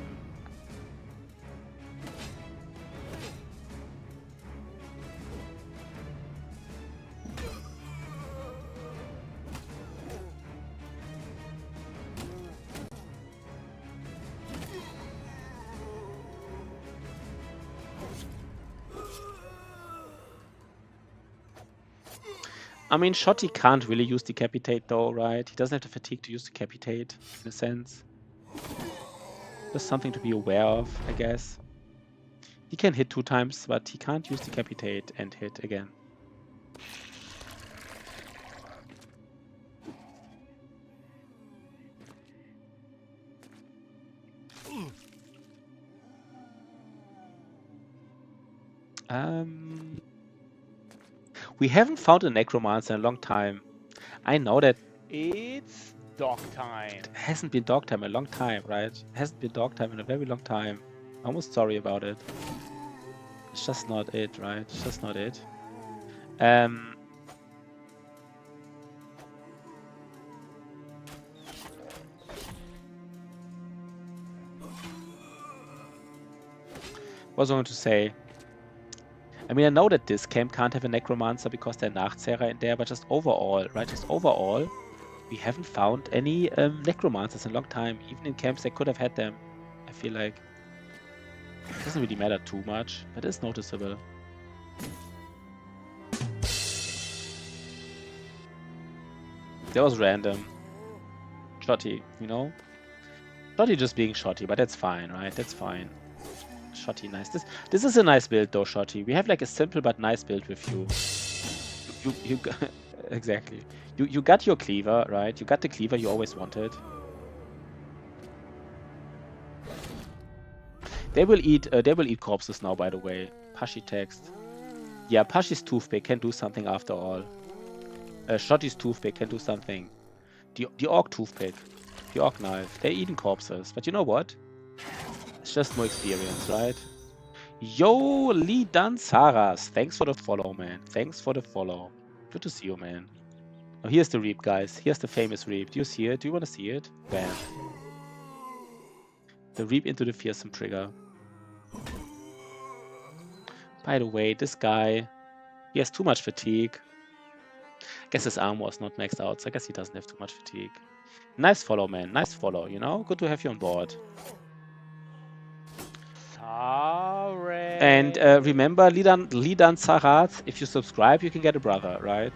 I mean, Shotty can't really use Decapitate though, right? He doesn't have the fatigue to use Decapitate, in a sense. Just something to be aware of, I guess. He can hit 2 times, but he can't use Decapitate and hit again. We haven't found a Necromancer in a long time. I know that It's dog time. it hasn't been dog time in a long time, right? It hasn't been dog time in a very long time. I'm almost sorry about it. It's just not it, right? It's just not it. What was I going to say? I mean, I know that this camp can't have a Necromancer because there are Nachzehrer in there, but just overall, right? Just overall, we haven't found any Necromancers in a long time. Even in camps that could have had them, I feel like. It doesn't really matter too much, but it's noticeable. That was random. Shotty, you know? Shotty just being Shotty, but that's fine, right? That's fine. Shotty, nice. This is a nice build though, Shotty. We have like a simple but nice build with you. You exactly. You got your cleaver, right? You got the cleaver you always wanted. They will eat corpses now, by the way. Pashy text. Yeah, Pashy's toothpick can do something after all. Shotty's toothpick can do something. The orc toothpick, the orc knife, they're eating corpses. But you know what? It's just more experience, right? Yo, Lee Dan Saras, thanks for the follow, man. Thanks for the follow. Good to see you, man. Now here's the reap, guys. Here's the famous reap. Do you see it? Do you want to see it? Bam. The reap into the fearsome trigger. By the way, this guy, he has too much fatigue. I guess his armor is not maxed out, so I guess he doesn't have too much fatigue. Nice follow, man. Nice follow, you know? Good to have you on board. Sorry. And remember, Lidan Sarat, if you subscribe, you can get a brother, right?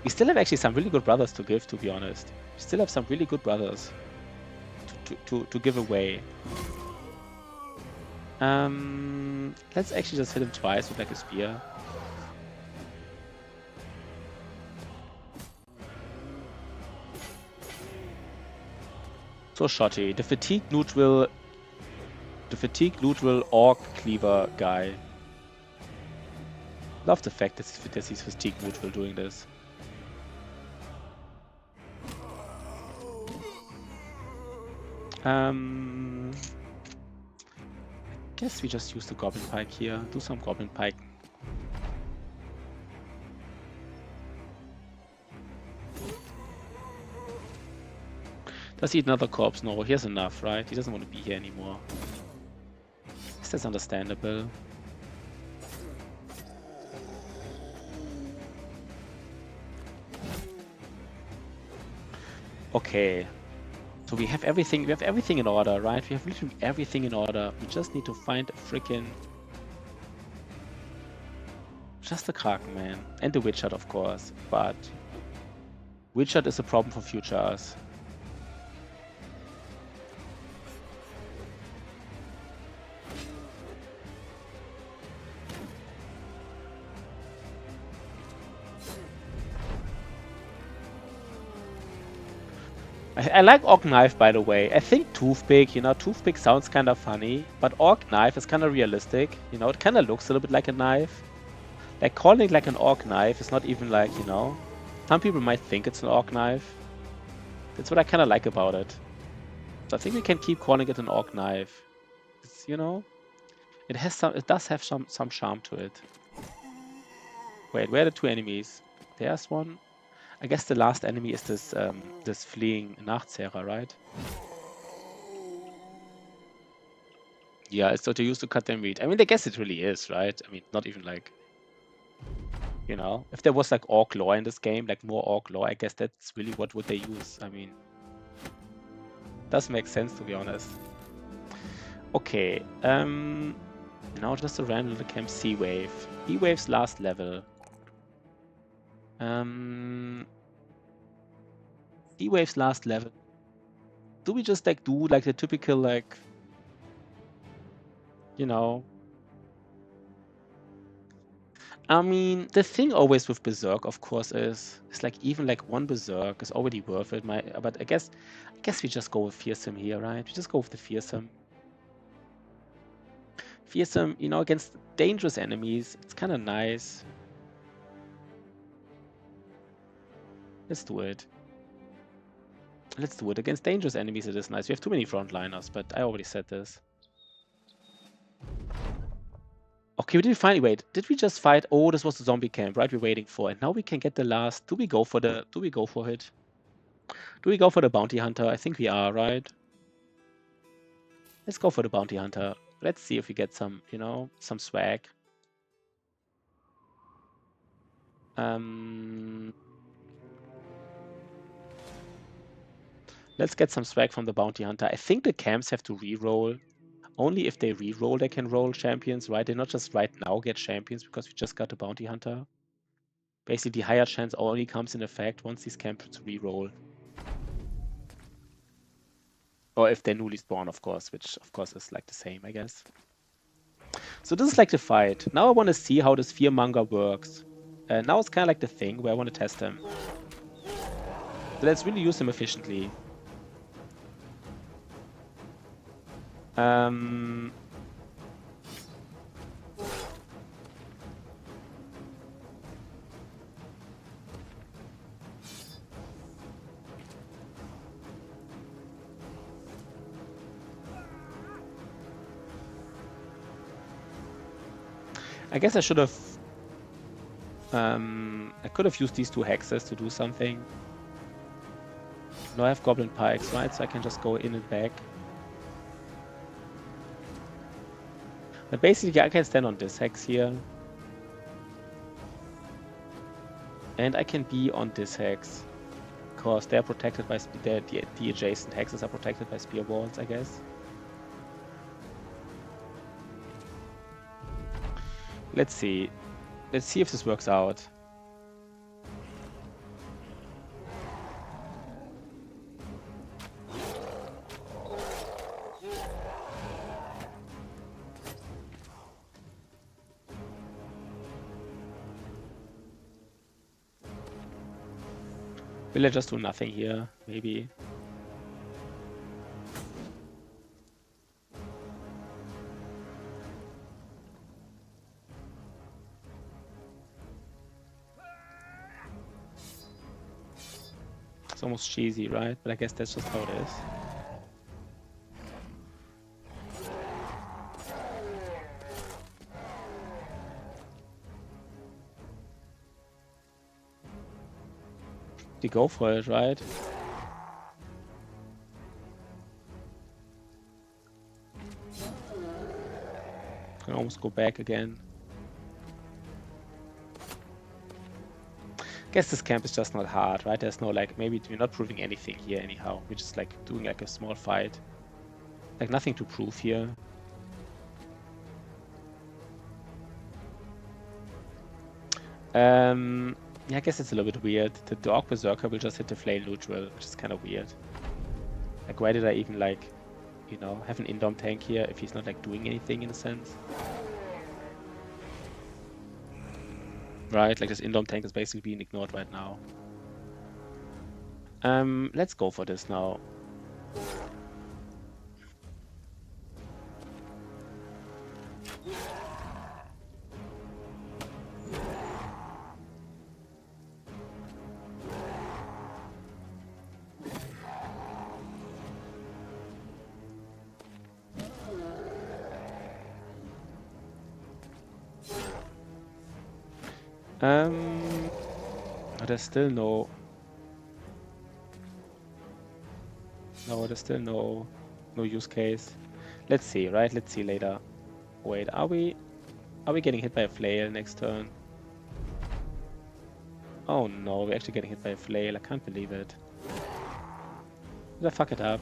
We still have actually some really good brothers to give, to be honest. We still have some really good brothers to give away. Let's actually just hit him twice with like a spear. So Shotty, the fatigue neutral orc cleaver guy. Love the fact that he's fatigue neutral doing this. Guess we just use the Goblin Pike here. Do some Goblin Pike. Does he eat another corpse? No, he has enough, right? He doesn't want to be here anymore. Guess that's understandable. Okay. So we have everything in order, right? We have literally everything in order. We just need to find a freaking... Just the Kraken, man. And the Witch Hut, of course. But... Witch Hut is a problem for future us. I like Orc Knife, by the way. I think Toothpick, you know, Toothpick sounds kind of funny, but Orc Knife is kind of realistic. You know, it kind of looks a little bit like a knife. Like, calling it like an Orc Knife is not even like, you know... Some people might think it's an Orc Knife. That's what I kind of like about it. So I think we can keep calling it an Orc Knife. It's, you know... It does have some charm to it. Wait, where are the two enemies? There's one. I guess the last enemy is this this fleeing Nachtzehrer, right? Yeah, so to use to cut their meat. I mean, I guess it really is, right? I mean, not even like, you know, if there was like orc lore in this game, like more orc lore, I guess that's really what would they use. I mean, does make sense to be honest. Okay, now just a random little camp Sea Wave. Sea Wave's last level. Sea Wave's last level. Do we just like do like the typical like, you know? I mean, the thing always with Berserk, of course, is like even like one Berserk is already worth it. But I guess we just go with Fearsome here, right? We just go with the Fearsome. Fearsome, you know, against dangerous enemies, it's kind of nice. Let's do it. Let's do it. Against dangerous enemies, it is nice. We have too many frontliners, but I already said this. Okay, we didn't find... Wait, did we just fight? Oh, this was the zombie camp, right? We're waiting for it. Now we can get the last... Do we go for it? Do we go for the bounty hunter? I think we are, right? Let's go for the bounty hunter. Let's see if we get some, you know, some swag. Let's get some swag from the bounty hunter. I think the camps have to re-roll. Only if they re-roll, they can roll champions, right? They not just right now get champions because we just got a bounty hunter. Basically, the higher chance only comes in effect once these camps re-roll. Or if they're newly spawned, of course, which of course is like the same, I guess. So this is like the fight. Now I want to see how this Fearmonger works. Now it's kind of like the thing where I want to test him. So let's really use him efficiently. I guess I should have... I could have used these two hexes to do something. Now I have Goblin Pikes, right? So I can just go in and back. But basically I can stand on this hex here. And I can be on this hex. Because they're protected by... The adjacent hexes are protected by spear walls, I guess. Let's see. Let's see if this works out. Will I just do nothing here? Maybe. It's almost cheesy, right? But I guess that's just how it is. We go for it, right? Can almost go back again. Guess this camp is just not hard, right? There's no like, maybe we're not proving anything here anyhow. We're just like doing like a small fight. Like nothing to prove here. Yeah, I guess it's a little bit weird. The Orc Berserker will just hit the Flail neutral, which is kind of weird. Like, why did I even like, you know, have an Indom tank here if he's not like doing anything in a sense? Right, like this Indom tank is basically being ignored right now. Let's go for this now. There's still no... No, there's still no use case. Let's see, right? Let's see later. Wait, are we getting hit by a flail next turn? Oh no, we're actually getting hit by a flail. I can't believe it. Did I fuck it up?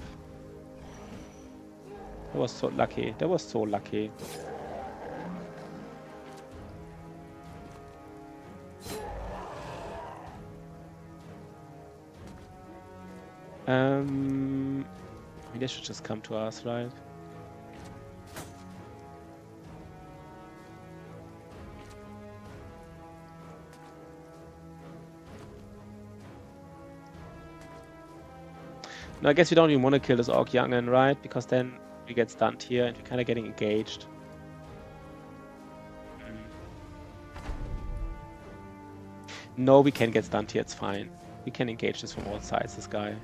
That was so lucky. That was so lucky. I mean, they should just come to us, right? No, I guess we don't even want to kill this Orc Young'un, right? Because then we get stunned here and we're kind of getting engaged. No, we can get stunned here, it's fine. We can engage this from all sides, this guy.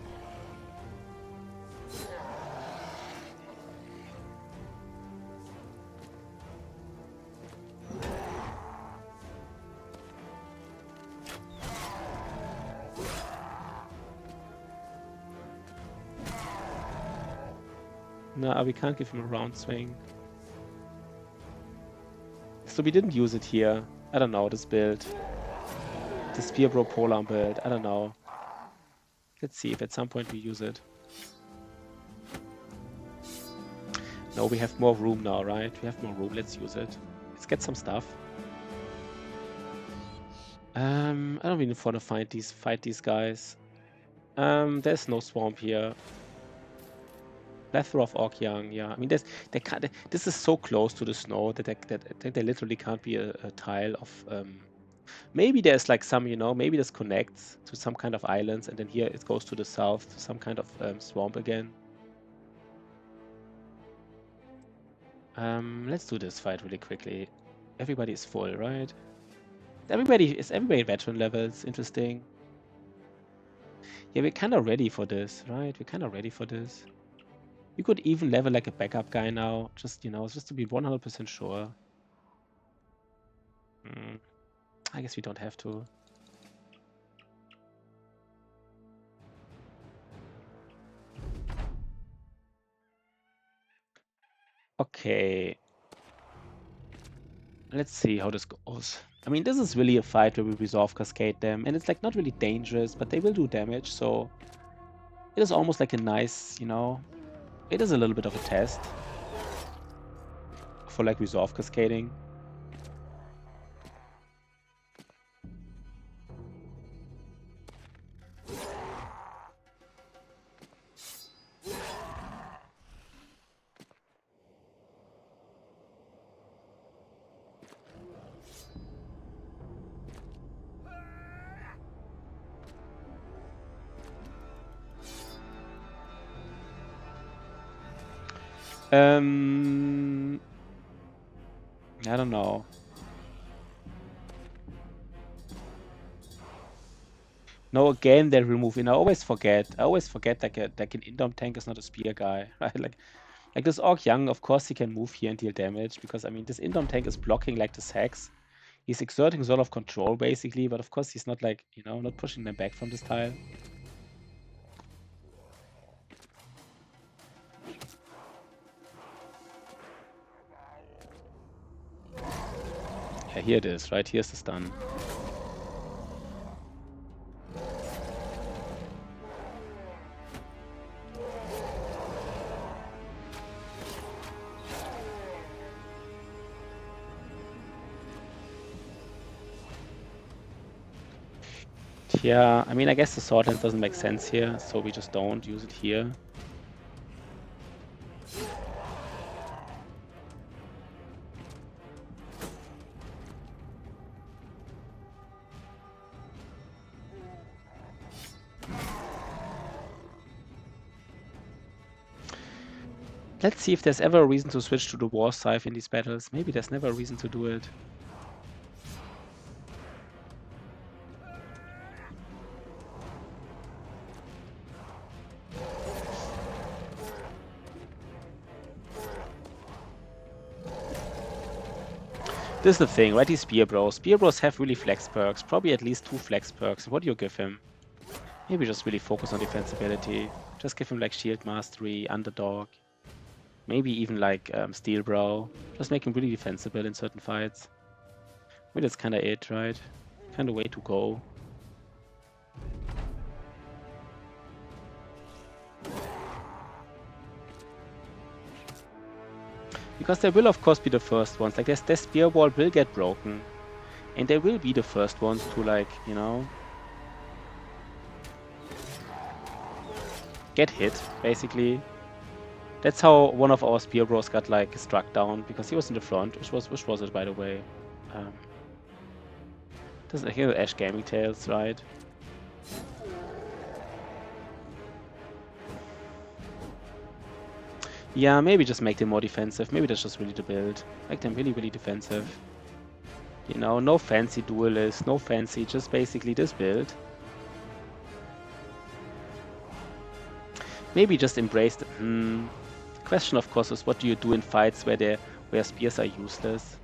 No, we can't give him a round swing. So we didn't use it here. I don't know, this build. The Spear Bro Polar build, I don't know. Let's see if at some point we use it. No, we have more room now, right? We have more room, let's use it. Let's get some stuff. I don't really want to fight these guys. There's no swamp here. Plethora of Orc Young, yeah. I mean, this is so close to the snow that there literally can't be a tile of. Maybe there's like some, you know, maybe this connects to some kind of islands, and then here it goes to the south to some kind of swamp again. Let's do this fight really quickly. Everybody is full, right? Is everybody veteran levels? Interesting. Yeah, we're kind of ready for this, right? We're kind of ready for this. We could even level like a backup guy now, just, you know, just to be 100% sure. I guess we don't have to. Okay. Let's see how this goes. I mean, this is really a fight where we resolve cascade them, and it's like not really dangerous, but they will do damage, so it is almost like a nice, you know, it is a little bit of a test for like resolve cascading. I don't know. No, again they remove in. I always forget like an Indom tank is not a spear guy, right? Like this Orc Young, of course he can move here and deal damage because I mean this Indom tank is blocking like this hex. He's exerting sort of control, basically, but of course he's not like, you know, not pushing them back from this tile. Yeah, here it is, right? Here's the stun. Yeah, I mean, I guess the sword hand doesn't make sense here, so we just don't use it here. Let's see if there's ever a reason to switch to the War Scythe in these battles. Maybe there's never a reason to do it. This is the thing, right? These Spear Bros. Spear Bros have really flex perks, probably at least 2 flex perks. What do you give him? Maybe just really focus on defensibility. Just give him like Shield Mastery, Underdog. Maybe even like Steel Brow. Just make him really defensible in certain fights. Maybe that's kinda it, right? Kinda way to go. Because they will of course be the first ones. Like their spear wall will get broken. And they will be the first ones to like, you know, get hit, basically. That's how one of our Spear Bros got like struck down, because he was in the front. Which was it, by the way? Doesn't hear the Ash Gaming Tales, right? Yeah, maybe just make them more defensive. Maybe that's just really the build. Make them really, really defensive. You know, no fancy duelist, no fancy, just basically this build. Maybe just embrace the... The question, of course, is what do you do in fights where spears are useless?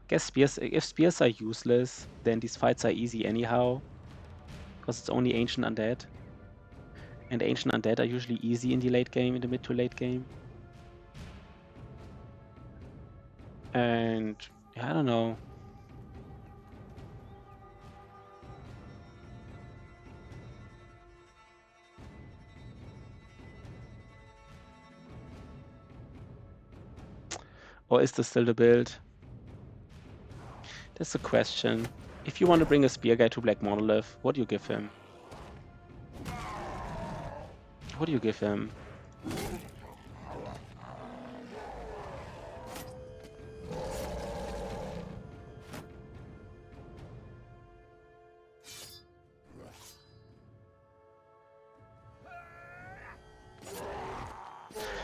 I guess if spears are useless, then these fights are easy anyhow. Because it's only Ancient Undead. And Ancient Undead are usually easy in the late game, in the mid to late game. And yeah, I don't know. Or is this still the build? That's the question. If you want to bring a spear guy to Black Monolith, what do you give him? What do you give him?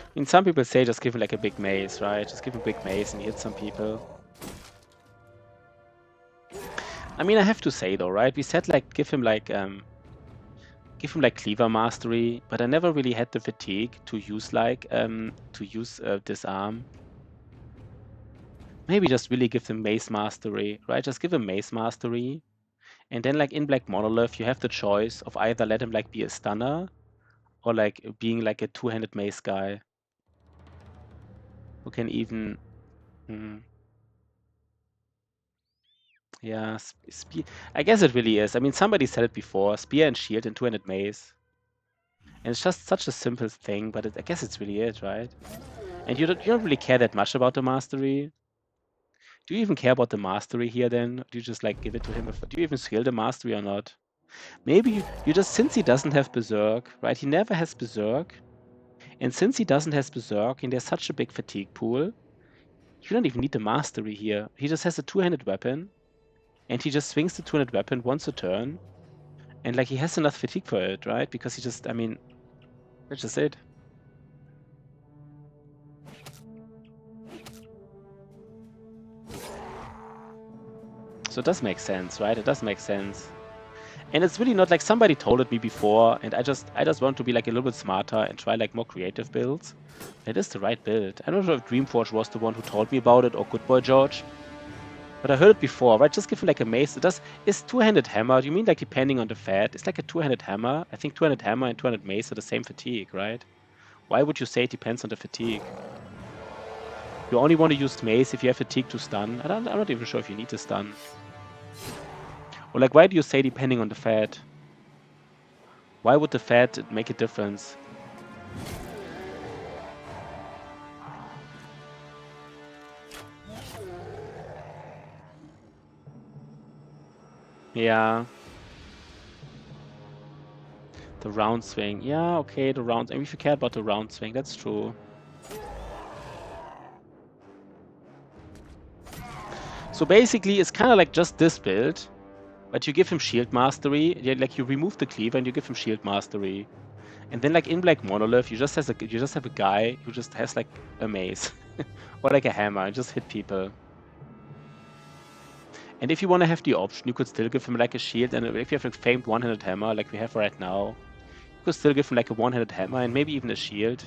I mean, some people say just give him like a big mace, right? Just give him a big mace and hit some people. I mean, I have to say though, right? We said like give him like Cleaver Mastery, but I never really had the fatigue to use like Disarm. Maybe just really give them Mace Mastery, right? Just give him Mace Mastery, and then like in Black Monolith, you have the choice of either let him like be a stunner, or like being like a two-handed mace guy who can even. Yeah, spear. I guess it really is. I mean, somebody said it before: spear and shield and two-handed mace. And it's just such a simple thing, but I guess it's really it, right? And you don't really care that much about the mastery. Do you even care about the mastery here then? Do you just like give it to him? Do you even skill the mastery or not? Maybe you just, since he doesn't have Berserk, right? He never has Berserk. And since he doesn't have Berserk and there's such a big fatigue pool, you don't even need the mastery here. He just has a two-handed weapon. And he just swings the two-handed weapon once a turn. And like he has enough fatigue for it, right? Because he just, I mean, that's just it. So it does make sense, right? It does make sense. And it's really not like somebody told it me before, and I just want to be like a little bit smarter and try like more creative builds. It is the right build. I don't know if Dreamforge was the one who told me about it or Good Boy George. But I heard it before, right? Just give him like a mace. Is two-handed hammer, do you mean like depending on the fat? It's like a two-handed hammer. I think two-handed hammer and two-handed mace are the same fatigue, right? Why would you say it depends on the fatigue? You only want to use mace if you have fatigue to stun. I'm not even sure if you need to stun. Or like, why do you say depending on the fat? Why would the fat make a difference? Yeah. The round swing. Yeah, okay, the round. And if you care about the round swing, that's true. So basically, it's kind of like just this build, but you give him shield mastery. Like you remove the cleaver and you give him shield mastery. And then like in Black Monolith, you just have a guy who just has like a mace or like a hammer and just hit people. And if you want to have the option, you could still give him like a shield, and if you have a famed one-handed hammer like we have right now, you could still give him like a one-handed hammer and maybe even a shield.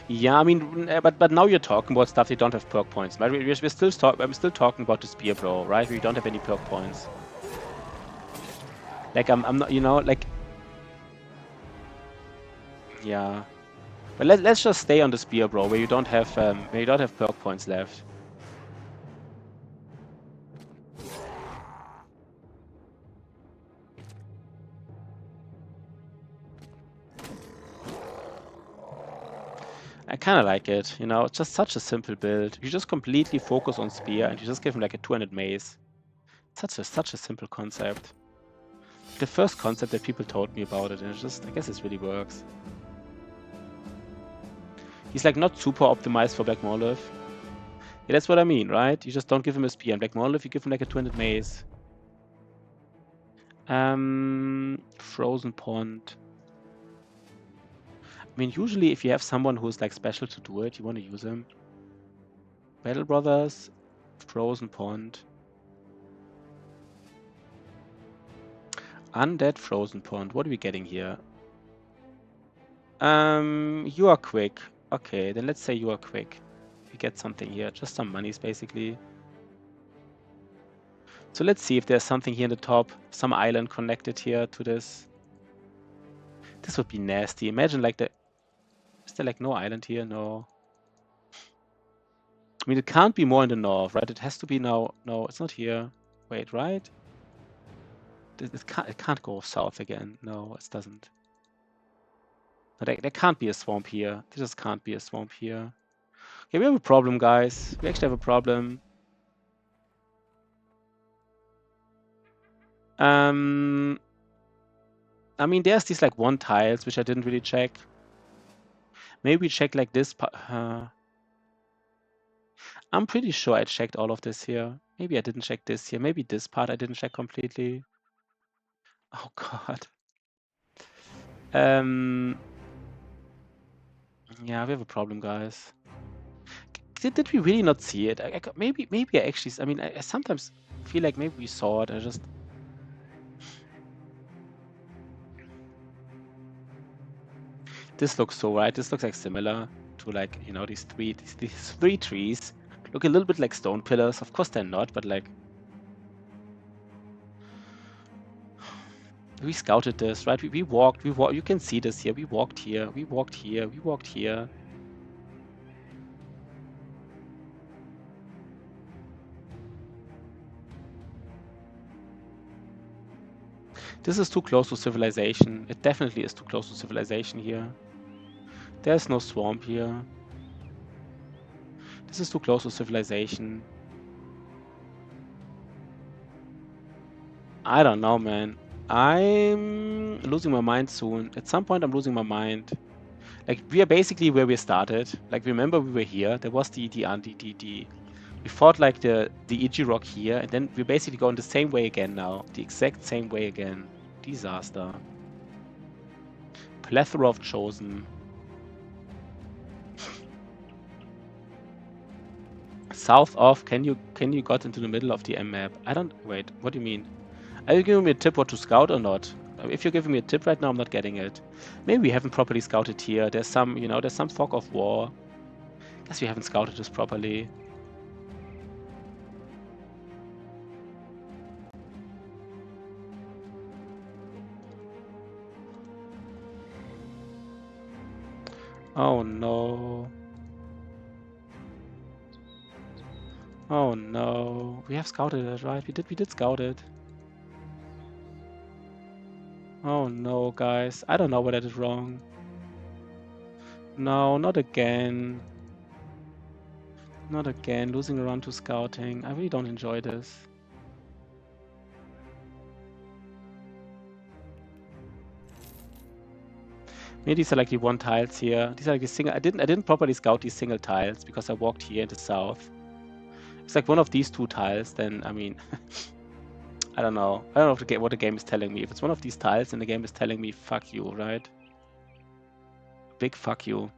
Yeah, I mean, but now you're talking about stuff they don't have perk points, right? I'm still talking about the spear bro, right? We don't have any perk points. Like I'm not, you know, like, yeah. But let's just stay on the spear bro, where you don't have perk points left. I kind of like it, you know, it's just such a simple build. You just completely focus on spear and you just give him like a 200 mace. Such a simple concept. The first concept that people told me about it, and it's just, I guess it really works. He's like not super optimized for Black Monolith. Yeah, that's what I mean, right? You just don't give him a spear. In Black Monolith, you give him like a 200 mace. Frozen Pond. I mean, usually if you have someone who's like special to do it, you want to use him. Battle Brothers, Frozen Pond. Undead Frozen Pond. What are we getting here? You are quick. Okay, then let's say you are quick. We get something here. Just some monies, basically. So let's see if there's something here in the top. Some island connected here to this. This would be nasty. Imagine like the... Is there like no island here? No. I mean, it can't be more in the north, right? It has to be now... No, it's not here. Wait, right? It can't go south again. No, it doesn't. There can't be a swamp here. There just can't be a swamp here. Okay, we have a problem, guys. We actually have a problem. I mean, there's these like one tiles, which I didn't really check. Maybe we check like this. I'm pretty sure I checked all of this here. Maybe I didn't check this here. Maybe this part I didn't check completely. Oh, God. Yeah, we have a problem, guys. Did we really not see it? Maybe I actually... I mean, I sometimes feel like maybe we saw it. I just... This looks so right. This looks like similar to like, you know, these three trees. Look a little bit like stone pillars. Of course they're not, but like... We scouted this, right? We walked. You can see this here. We walked here. We walked here. We walked here. This is too close to civilization. It definitely is too close to civilization here. There's no swamp here. This is too close to civilization. I don't know, man. I'm losing my mind soon. At some point, I'm losing my mind. Like, we are basically where we started. Like, remember we were here. There was we fought like the EG rock here, and then we're basically going the same way again now. The exact same way again. Disaster. Plethora of chosen. South of, can you got into the middle of the M map? I don't... Wait, what do you mean? Are you giving me a tip what to scout or not? If you're giving me a tip right now, I'm not getting it. Maybe we haven't properly scouted here. There's some, you know, there's some fog of war. Guess we haven't scouted this properly. Oh no. Oh no. We have scouted it, right? We did scout it. Oh no, guys. I don't know what I did wrong. No, not again. Not again. Losing a run to scouting. I really don't enjoy this. Maybe these are like the one tiles here. These are like the single. I didn't properly scout these single tiles because I walked here in the south. It's like one of these two tiles. Then I mean, I don't know. I don't know what the game is telling me. If it's one of these tiles, then the game is telling me, "Fuck you," right? Big fuck you.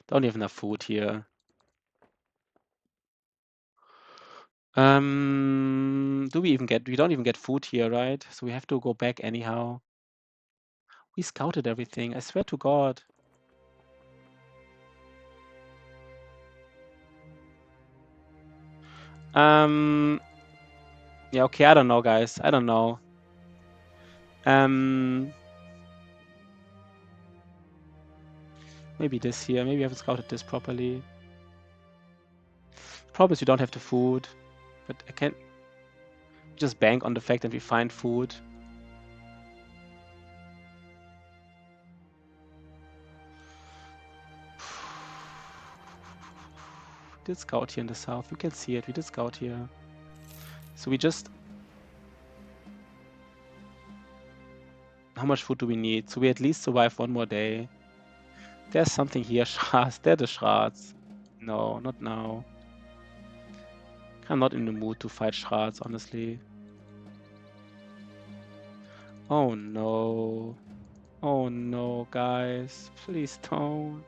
Don't have enough food here. Do we even get? We don't even get food here, right? So we have to go back anyhow. We scouted everything. I swear to God. Yeah, okay, I don't know, guys. I don't know. Maybe this here. Maybe I haven't scouted this properly. Problem is you don't have the food. But I can't just bank on the fact that we find food. We did scout here in the south. You can see it. We did scout here. So we just... How much food do we need? So we at least survive one more day. There's something here. Schrats. They're the Schrats. No, not now. I'm not in the mood to fight Schrats, honestly. Oh no. Oh no, guys. Please don't.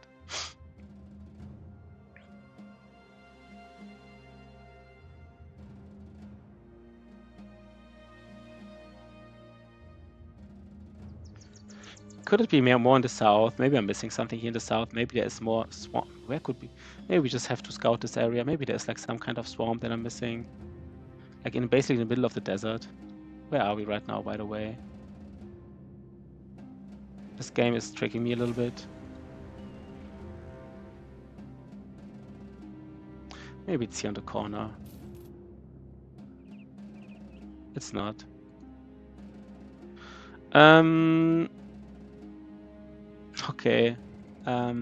Could it be more in the south? Maybe I'm missing something here in the south. Maybe there is more swamp. Where could be? Maybe we just have to scout this area. Maybe there's like some kind of swamp that I'm missing. Like in basically in the middle of the desert. Where are we right now, by the way? This game is tricking me a little bit. Maybe it's here on the corner. It's not. Okay. Yeah,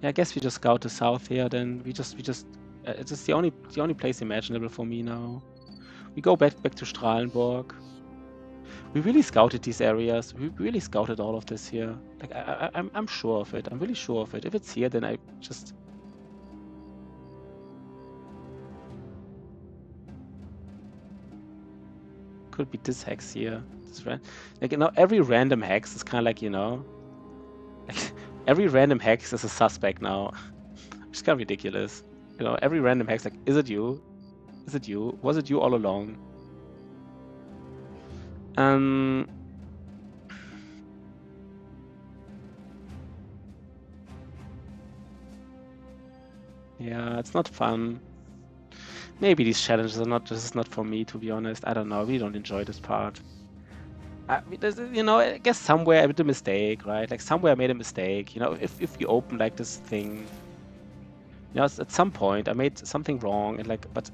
I guess we just scout the south here. Then we just it's just the only place imaginable for me now. We go back to Strahlenburg. We really scouted these areas. We really scouted all of this here. Like I'm sure of it. I'm really sure of it. If it's here, then I just... Could be this hex here. This like, you know, every random hex is kind of like, you know, like, every random hex is a suspect now. It's kind of ridiculous. You know, every random hex, like, is it you? Is it you? Was it you all along? Yeah, it's not fun. Maybe these challenges are not... This is not for me, to be honest. I don't know. We don't enjoy this part. You know, I guess somewhere I made a mistake, right? Like somewhere I made a mistake. You know, if you open like this thing, you know, at some point I made something wrong, and like, but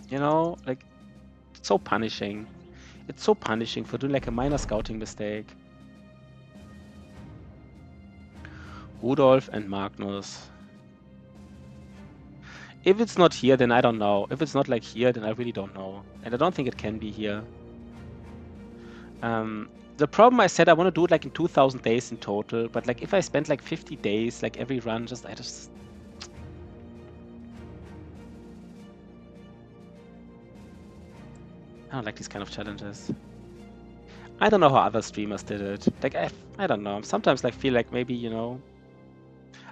you know, like, it's so punishing. It's so punishing for doing like a minor scouting mistake. Rudolf and Magnus. If it's not here, then I don't know. If it's not like here, then I really don't know. And I don't think it can be here. The problem, I said I want to do it like in 2,000 days in total, but like if I spend like 50 days, like every run, I don't like these kind of challenges. I don't know how other streamers did it. Like I don't know. Sometimes like feel like maybe, you know,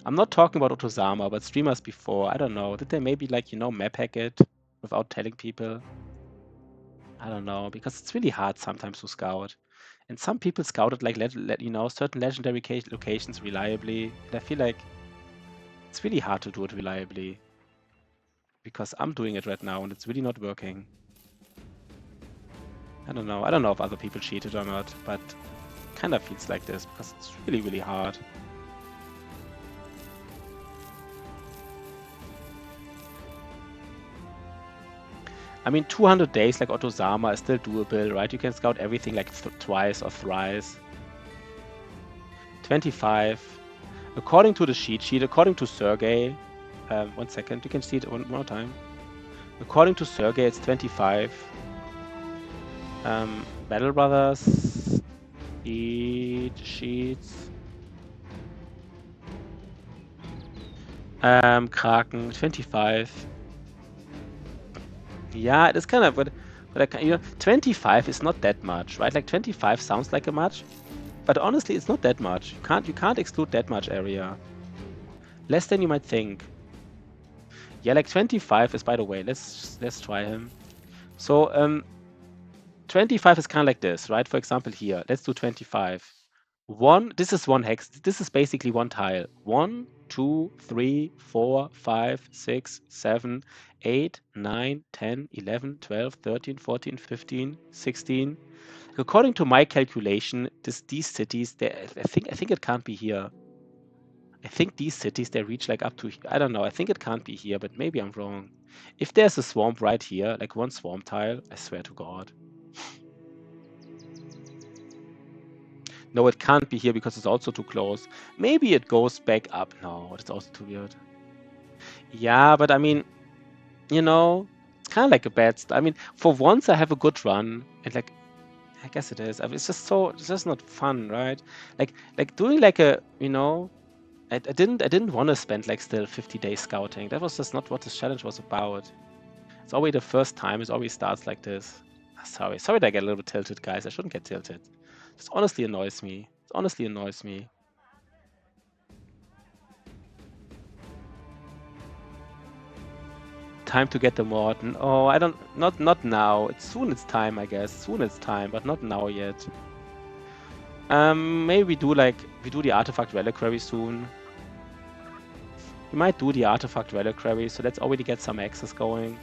I'm not talking about Otozama, but streamers before. I don't know. Did they maybe like, you know, map hack it? without telling people. I don't know, because it's really hard sometimes to scout. And some people scouted like certain legendary locations reliably. And I feel like it's really hard to do it reliably. Because I'm doing it right now and it's really not working. I don't know. I don't know if other people cheated or not, but it kind of feels like this because it's really, really hard. I mean, 200 days like Otozama is still doable, right? You can scout everything like twice or thrice. 25. According to the cheat sheet, according to Sergey, 1 second, you can see it one more time. According to Sergey, it's 25. Battle Brothers cheat sheets. Kraken 25. Yeah, it is kind of, but you know, 25 is not that much, right? Like 25 sounds like a much, but honestly, it's not that much. You can't exclude that much area. Less than you might think. Yeah, like 25 is, by the way, let's try him. So 25 is kind of like this, right? For example, here, let's do 25. This is one hex. This is basically one tile. 1, 2, 3, 4, 5, 6, 7, 8, 9, 10, 11, 12, 13, 14, 15, 16. According to my calculation, these cities, I think it can't be here. I think these cities, they reach like up to, I don't know, I think it can't be here, but maybe I'm wrong. If there's a swamp right here, like one swamp tile, I swear to God. No, it can't be here because it's also too close. Maybe it goes back up. No, it's also too weird. Yeah, but I mean, you know, it's kind of like a bad. I mean, for once I have a good run, and like, I guess it is. I mean, it's just not fun, right? Like doing like a, you know, I didn't want to spend like still 50 days scouting. That was just not what this challenge was about. It's always the first time. It always starts like this. Sorry that I get a little bit tilted, guys. I shouldn't get tilted. This honestly annoys me. It honestly annoys me. Time to get the Morton. Oh, I don't. Not now. It's time, I guess. Soon it's time, but not now yet. Maybe we do the artifact reliquary soon. We might do the artifact reliquary, so let's already get some access going.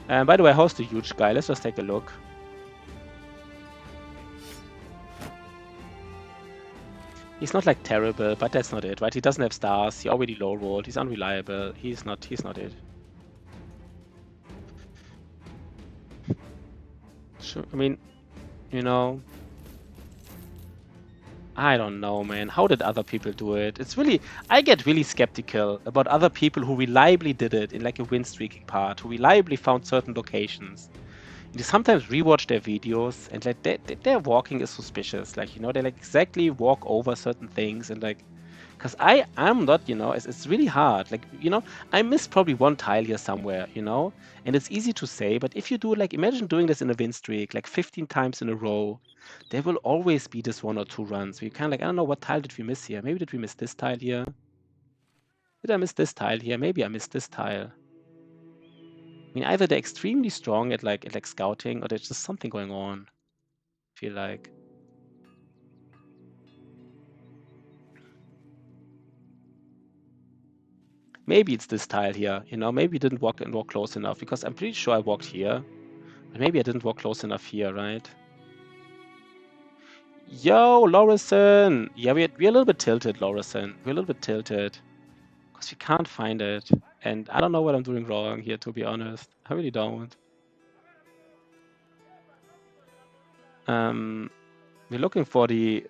By the way, how's the huge guy? Let's just take a look. He's not like terrible, but that's not it, right? He doesn't have stars. He already low rolled. He's unreliable. He's not it. Sure. I mean, you know, I don't know, man. How did other people do it? It's really, I get really skeptical about other people who reliably did it in like a win streaking part, who reliably found certain locations. And you sometimes rewatch their videos and like their walking is suspicious. Like, you know, they like exactly walk over certain things and like, because I'm not, you know, it's really hard. Like, you know, I missed probably one tile here somewhere, you know, and it's easy to say, but if you do like, imagine doing this in a win streak, like 15 times in a row, there will always be this 1 or 2 runs where you kind of like, I don't know, what tile did we miss here? Maybe did we miss this tile here? Did I miss this tile here? Maybe I missed this tile. I mean, either they're extremely strong at like scouting or there's just something going on, I feel like. Maybe it's this tile here, you know, maybe I didn't walk close enough because I'm pretty sure I walked here. But maybe I didn't walk close enough here, right? Yo, Lorison! Yeah, we're a little bit tilted, Lorison. We're a little bit tilted. Because we can't find it. And I don't know what I'm doing wrong here, to be honest. I really don't. We're looking for the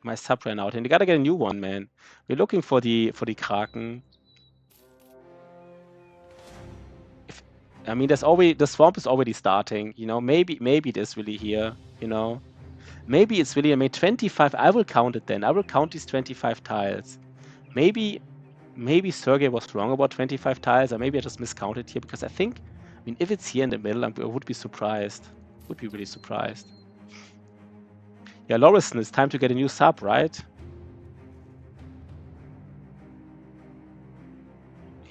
my sub ran out, and you gotta get a new one, man. We're looking for the Kraken. I mean, the swamp is already starting. You know, maybe it is really here. You know, maybe it's really. I mean, 25. I will count it then. I will count these 25 tiles. Maybe Sergey was wrong about 25 tiles, or maybe I just miscounted here because I think. I mean, if it's here in the middle, I would be surprised. Would be really surprised. Yeah, Lorison, it's time to get a new sub, right?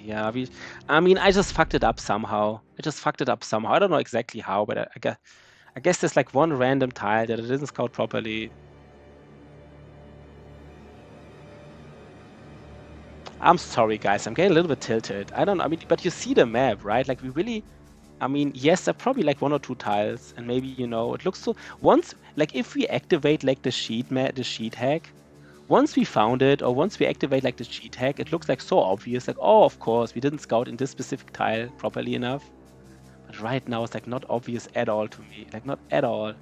Yeah, I mean, I just fucked it up somehow. I don't know exactly how, but I guess there's like one random tile that I didn't scout properly. I'm sorry, guys. I'm getting a little bit tilted. I don't know. I mean, but you see the map, right? Like, we really. I mean, yes, there are probably like 1 or 2 tiles, and maybe, you know, it looks so. Once, like, if we activate like the sheet hack, once we found it, or once we activate like the cheat hack, it looks like so obvious, like, oh, of course, we didn't scout in this specific tile properly enough. But right now, it's like not obvious at all to me, like not at all.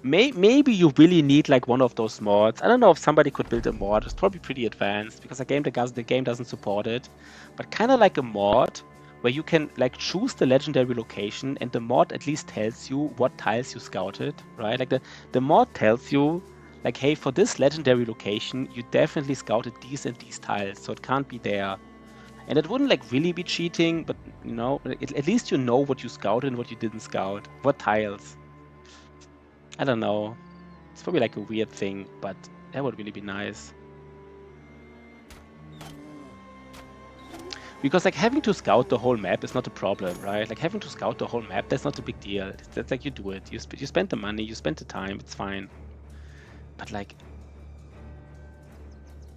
Maybe you really need like one of those mods. I don't know if somebody could build a mod. It's probably pretty advanced because the game doesn't support it. But kind of like a mod where you can like choose the legendary location, and the mod at least tells you what tiles you scouted, right? Like the mod tells you like, hey, for this legendary location, you definitely scouted these and these tiles, so it can't be there. And it wouldn't like really be cheating, but you know, at least you know what you scouted and what you didn't scout, what tiles. I don't know. It's probably like a weird thing, but that would really be nice. Because like having to scout the whole map is not a problem, right? Like having to scout the whole map, that's not a big deal. That's like you do it. You spend the money, you spend the time, it's fine. But like,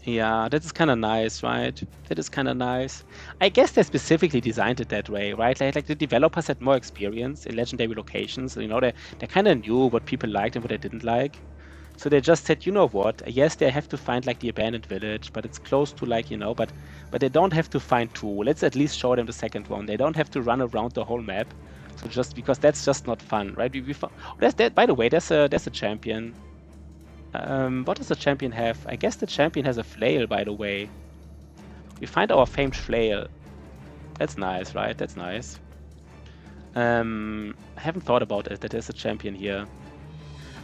yeah, that is kind of nice, right? That is kind of nice. I guess they specifically designed it that way, right? Like the developers had more experience in legendary locations. You know, they kind of knew what people liked and what they didn't like. So they just said, you know what? Yes, they have to find like the abandoned village, but it's close to like, you know, but they don't have to find 2. Let's at least show them the second one. They don't have to run around the whole map. So just because that's just not fun, right? There's that. By the way, there's a champion. What does the champion have? I guess the champion has a flail, by the way. We find our famed flail. That's nice, right? That's nice. I haven't thought about it, that there's a champion here.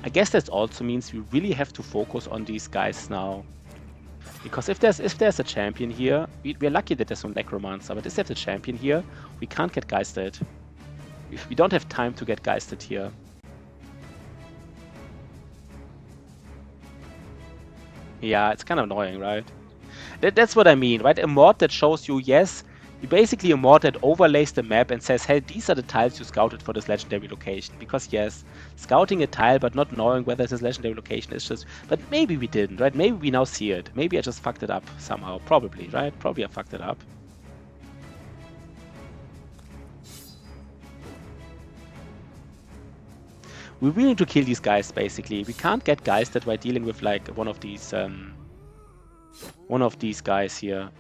I guess that also means we really have to focus on these guys now. Because if there's a champion here, we're lucky that there's no necromancer, but if there's a champion here, we can't get geisted. We don't have time to get geisted here. Yeah, it's kind of annoying, right? That's what I mean, right? A mod that shows you, yes, basically a mod that overlays the map and says, hey, these are the tiles you scouted for this legendary location. Because yes, scouting a tile but not knowing whether this legendary location is just... But maybe we didn't, right? Maybe we now see it. Maybe I just fucked it up somehow. Probably, right? Probably I fucked it up. We really need to kill these guys, basically. We can't get guys that by dealing with like one of these guys here.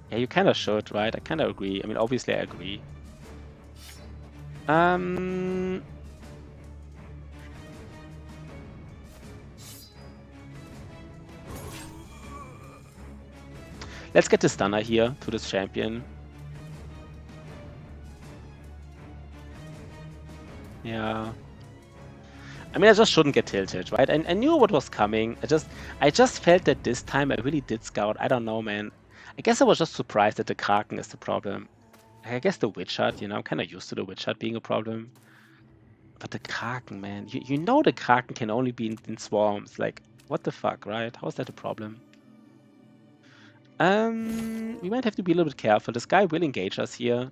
Yeah, you kind of should, right? I kind of agree. I mean, obviously I agree. Let's get the stunner here to this champion. Yeah. I mean, I just shouldn't get tilted, right? I knew what was coming. I just felt that this time I really did scout. I don't know, man. I guess I was just surprised that the Kraken is the problem. I guess the Witch Hut, you know, I'm kind of used to the Witch Hut being a problem. But the Kraken, man. You know the Kraken can only be in swarms. Like, what the fuck, right? How is that a problem? We might have to be a little bit careful. This guy will engage us here.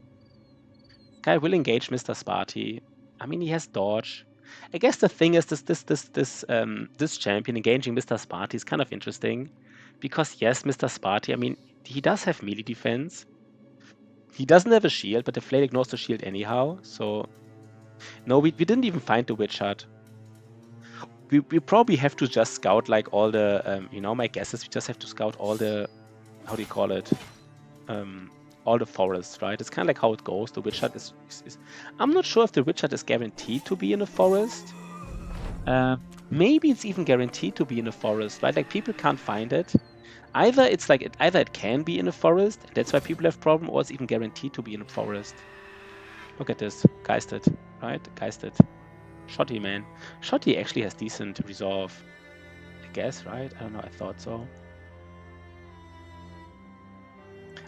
Guy will engage Mr. Sparty. I mean, he has dodge. I guess the thing is this champion engaging Mr. Sparty is kind of interesting. Because yes, Mr. Sparty, I mean, he does have melee defense. He doesn't have a shield, but the flail ignores the shield anyhow. So no, we didn't even find the Witch Hut. We probably have to just scout like all the you know, my guess is we just have to scout all the, how do you call it? All the forests, right? It's kind of like how it goes. The Witch Hut is... I'm not sure if the Witch Hut is guaranteed to be in a forest. Maybe it's even guaranteed to be in a forest, right? Like, people can't find it. Either it's like... Either it can be in a forest, and that's why people have problem, or it's even guaranteed to be in a forest. Look at this. Geisted, right? Geisted. Shotty, man. Shotty actually has decent resolve. I guess, right? I don't know. I thought so.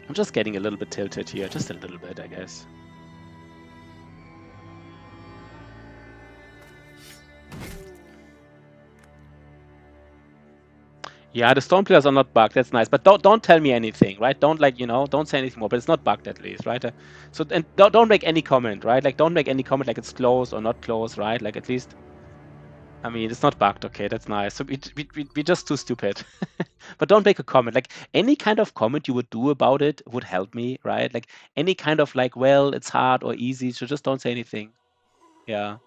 I'm just getting a little bit tilted here, just a little bit, I guess. Yeah, the storm pillars are not bugged. That's nice, but don't tell me anything, right? Don't don't say anything more. But it's not bugged at least, right? So and don't make any comment, right? Like don't make any comment like it's closed or not closed, right? Like at least, I mean, it's not bugged. Okay, that's nice. So we're just too stupid. But don't make a comment. Like any kind of comment you would do about it would help me, right? Like any kind of like, well, it's hard or easy. So just don't say anything. Yeah.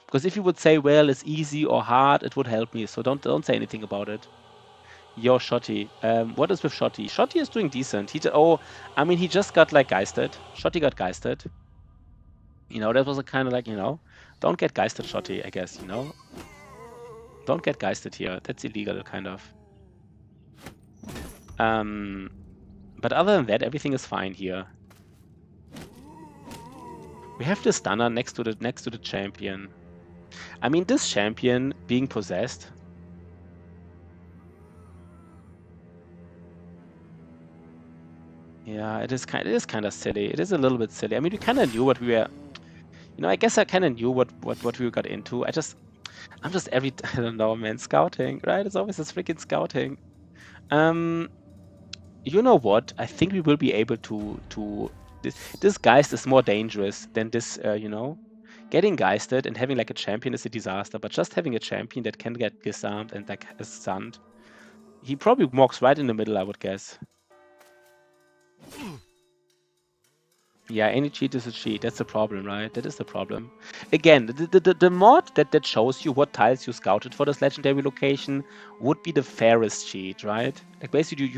Because if you would say, well, it's easy or hard, it would help me. So don't say anything about it. Yo, Shotty. What is with Shotty? Shotty is doing decent. I mean, he just got like geisted. Shotty got geisted. That was a kind of like, don't get geisted, Shotty, I guess, Don't get geisted here. That's illegal, kind of. But other than that, everything is fine here. We have the stunner next to the champion. I mean, this champion being possessed. Yeah, it is kind of silly. It is a little bit silly. I mean, we kind of knew what we were. I guess I kind of knew what we got into. I don't know, man. Scouting, right? It's always this freaking scouting. You know what? I think we will be able to. This geist is more dangerous than this. Getting geisted and having like a champion is a disaster. But just having a champion that can get disarmed and like stunned, he probably walks right in the middle, I would guess. Yeah, any cheat is a cheat. That's the problem, right? That is the problem. Again, the mod that shows you what tiles you scouted for this legendary location would be the fairest cheat, right? Like basically,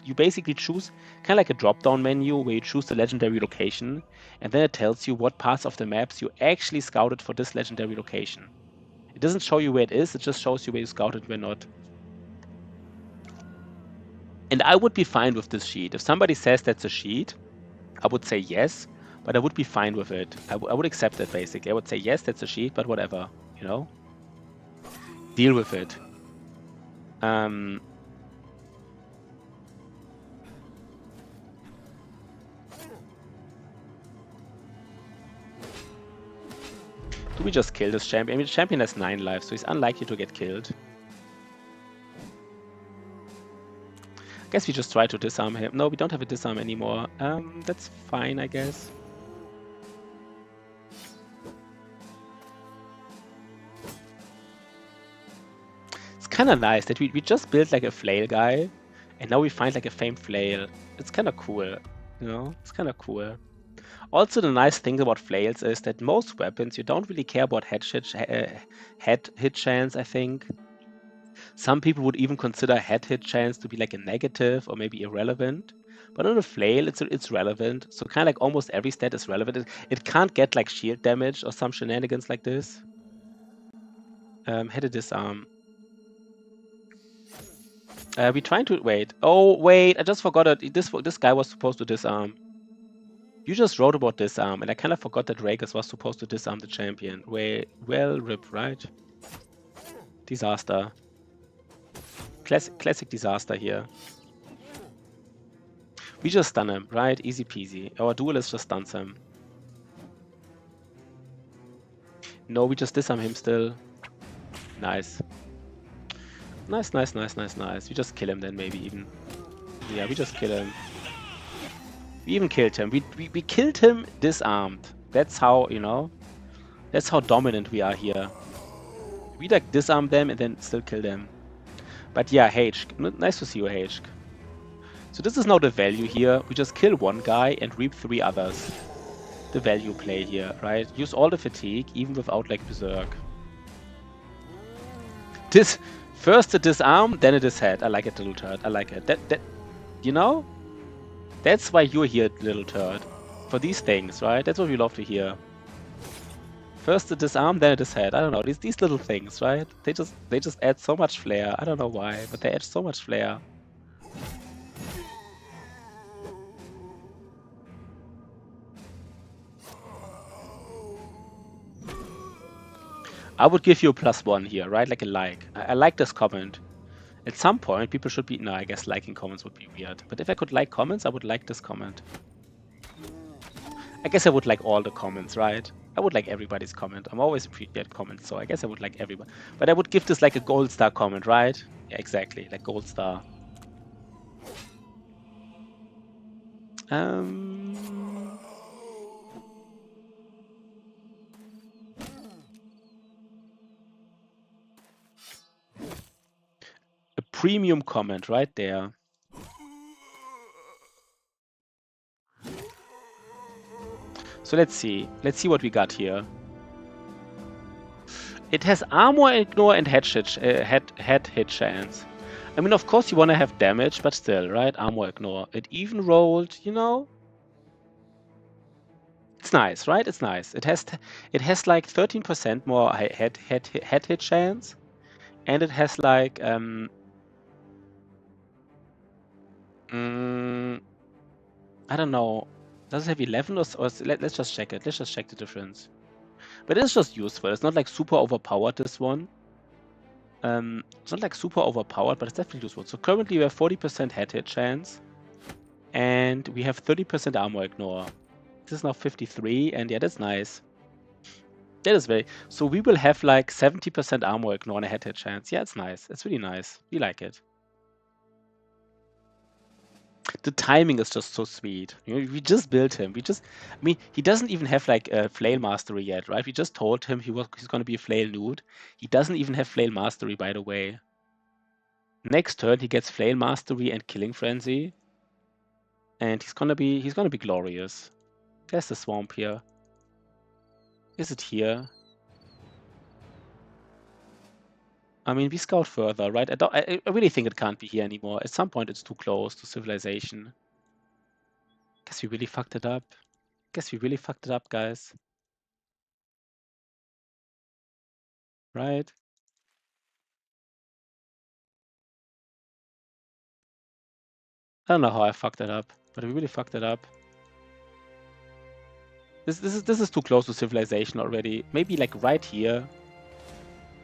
you basically choose kind of like a drop-down menu where you choose the legendary location, and then it tells you what parts of the maps you actually scouted for this legendary location. It doesn't show you where it is. It just shows you where you scouted, where not. And I would be fine with this sheet. If somebody says that's a sheet, I would say yes, but I would be fine with it. I would accept it, basically. I would say, yes, that's a sheet, but whatever, Deal with it. Do we just kill this champion? I mean, the champion has 9 lives, so he's unlikely to get killed. I guess we just try to disarm him. No, we don't have a disarm anymore. That's fine, I guess. It's kind of nice that we just built like a flail guy, and now we find like a famed flail. It's kind of cool, It's kind of cool. Also, the nice thing about flails is that most weapons, you don't really care about head hit chance, I think. Some people would even consider head hit chance to be like a negative or maybe irrelevant. But on a flail, it's relevant. So kind of like almost every stat is relevant. It can't get like shield damage or some shenanigans like this. Had a disarm. We trying to wait. Oh wait, I just forgot it. This guy was supposed to disarm. You just wrote about disarm, and I kind of forgot that Ragus was supposed to disarm the champion. Well, rip, right? Disaster. Classic disaster here. We just stun him, right? Easy peasy. Our duelist just stuns him. No, we just disarm him still. Nice. Nice. We just kill him then, maybe even. Yeah, we just kill him. We even killed him. We killed him disarmed. That's how, that's how dominant we are here. We like disarm them and then still kill them. But yeah, H. Nice to see you, H. So this is now the value here. We just kill one guy and reap 3 others. The value play here, right? Use all the fatigue, even without like berserk. First the disarm, then it is head. I like it, little turd. I like it. That's why you're here, little turd. For these things, right? That's what we love to hear. First the disarm, then it is head. I don't know, these little things, right? They just add so much flair. I don't know why, but they add so much flair. I would give you a +1 here, right? Like a like. I like this comment. At some point, people should be... No, I guess liking comments would be weird. But if I could like comments, I would like this comment. I guess I would like all the comments, right? I would like everybody's comment. I'm always appreciate comments, so I guess I would like everybody. But I would give this like a gold star comment, right? Yeah, exactly, like gold star. A premium comment right there. So let's see what we got here. It has armor ignore and head hit chance. I mean, of course you want to have damage, but still, right? Armor ignore. It even rolled, you know. It's nice, right? It's nice. It has like 13% more head hit chance, and it has like I don't know. Does it have 11 or let's just check it. Let's just check the difference. But it's just useful. It's not like super overpowered, this one. It's not like super overpowered, but it's definitely useful. So currently we have 40% head hit chance, and we have 30% armor ignore. This is now 53, and yeah, that's nice. That is very... So we will have like 70% armor ignore and a head hit chance. Yeah, it's nice. It's really nice. We like it. The timing is just so sweet. You know, we just built him. I mean, he doesn't even have like a flail mastery yet, right? We just told him he's going to be a flail nude. He doesn't even have flail mastery, by the way. Next turn he gets flail mastery and killing frenzy, and he's gonna be glorious. There's the swamp here. Is it here? I mean, we scout further, right? I really think it can't be here anymore. At some point, it's too close to civilization. Guess we really fucked it up. Guys. Right? I don't know how I fucked it up, but we really fucked it up. This is too close to civilization already. Maybe like right here.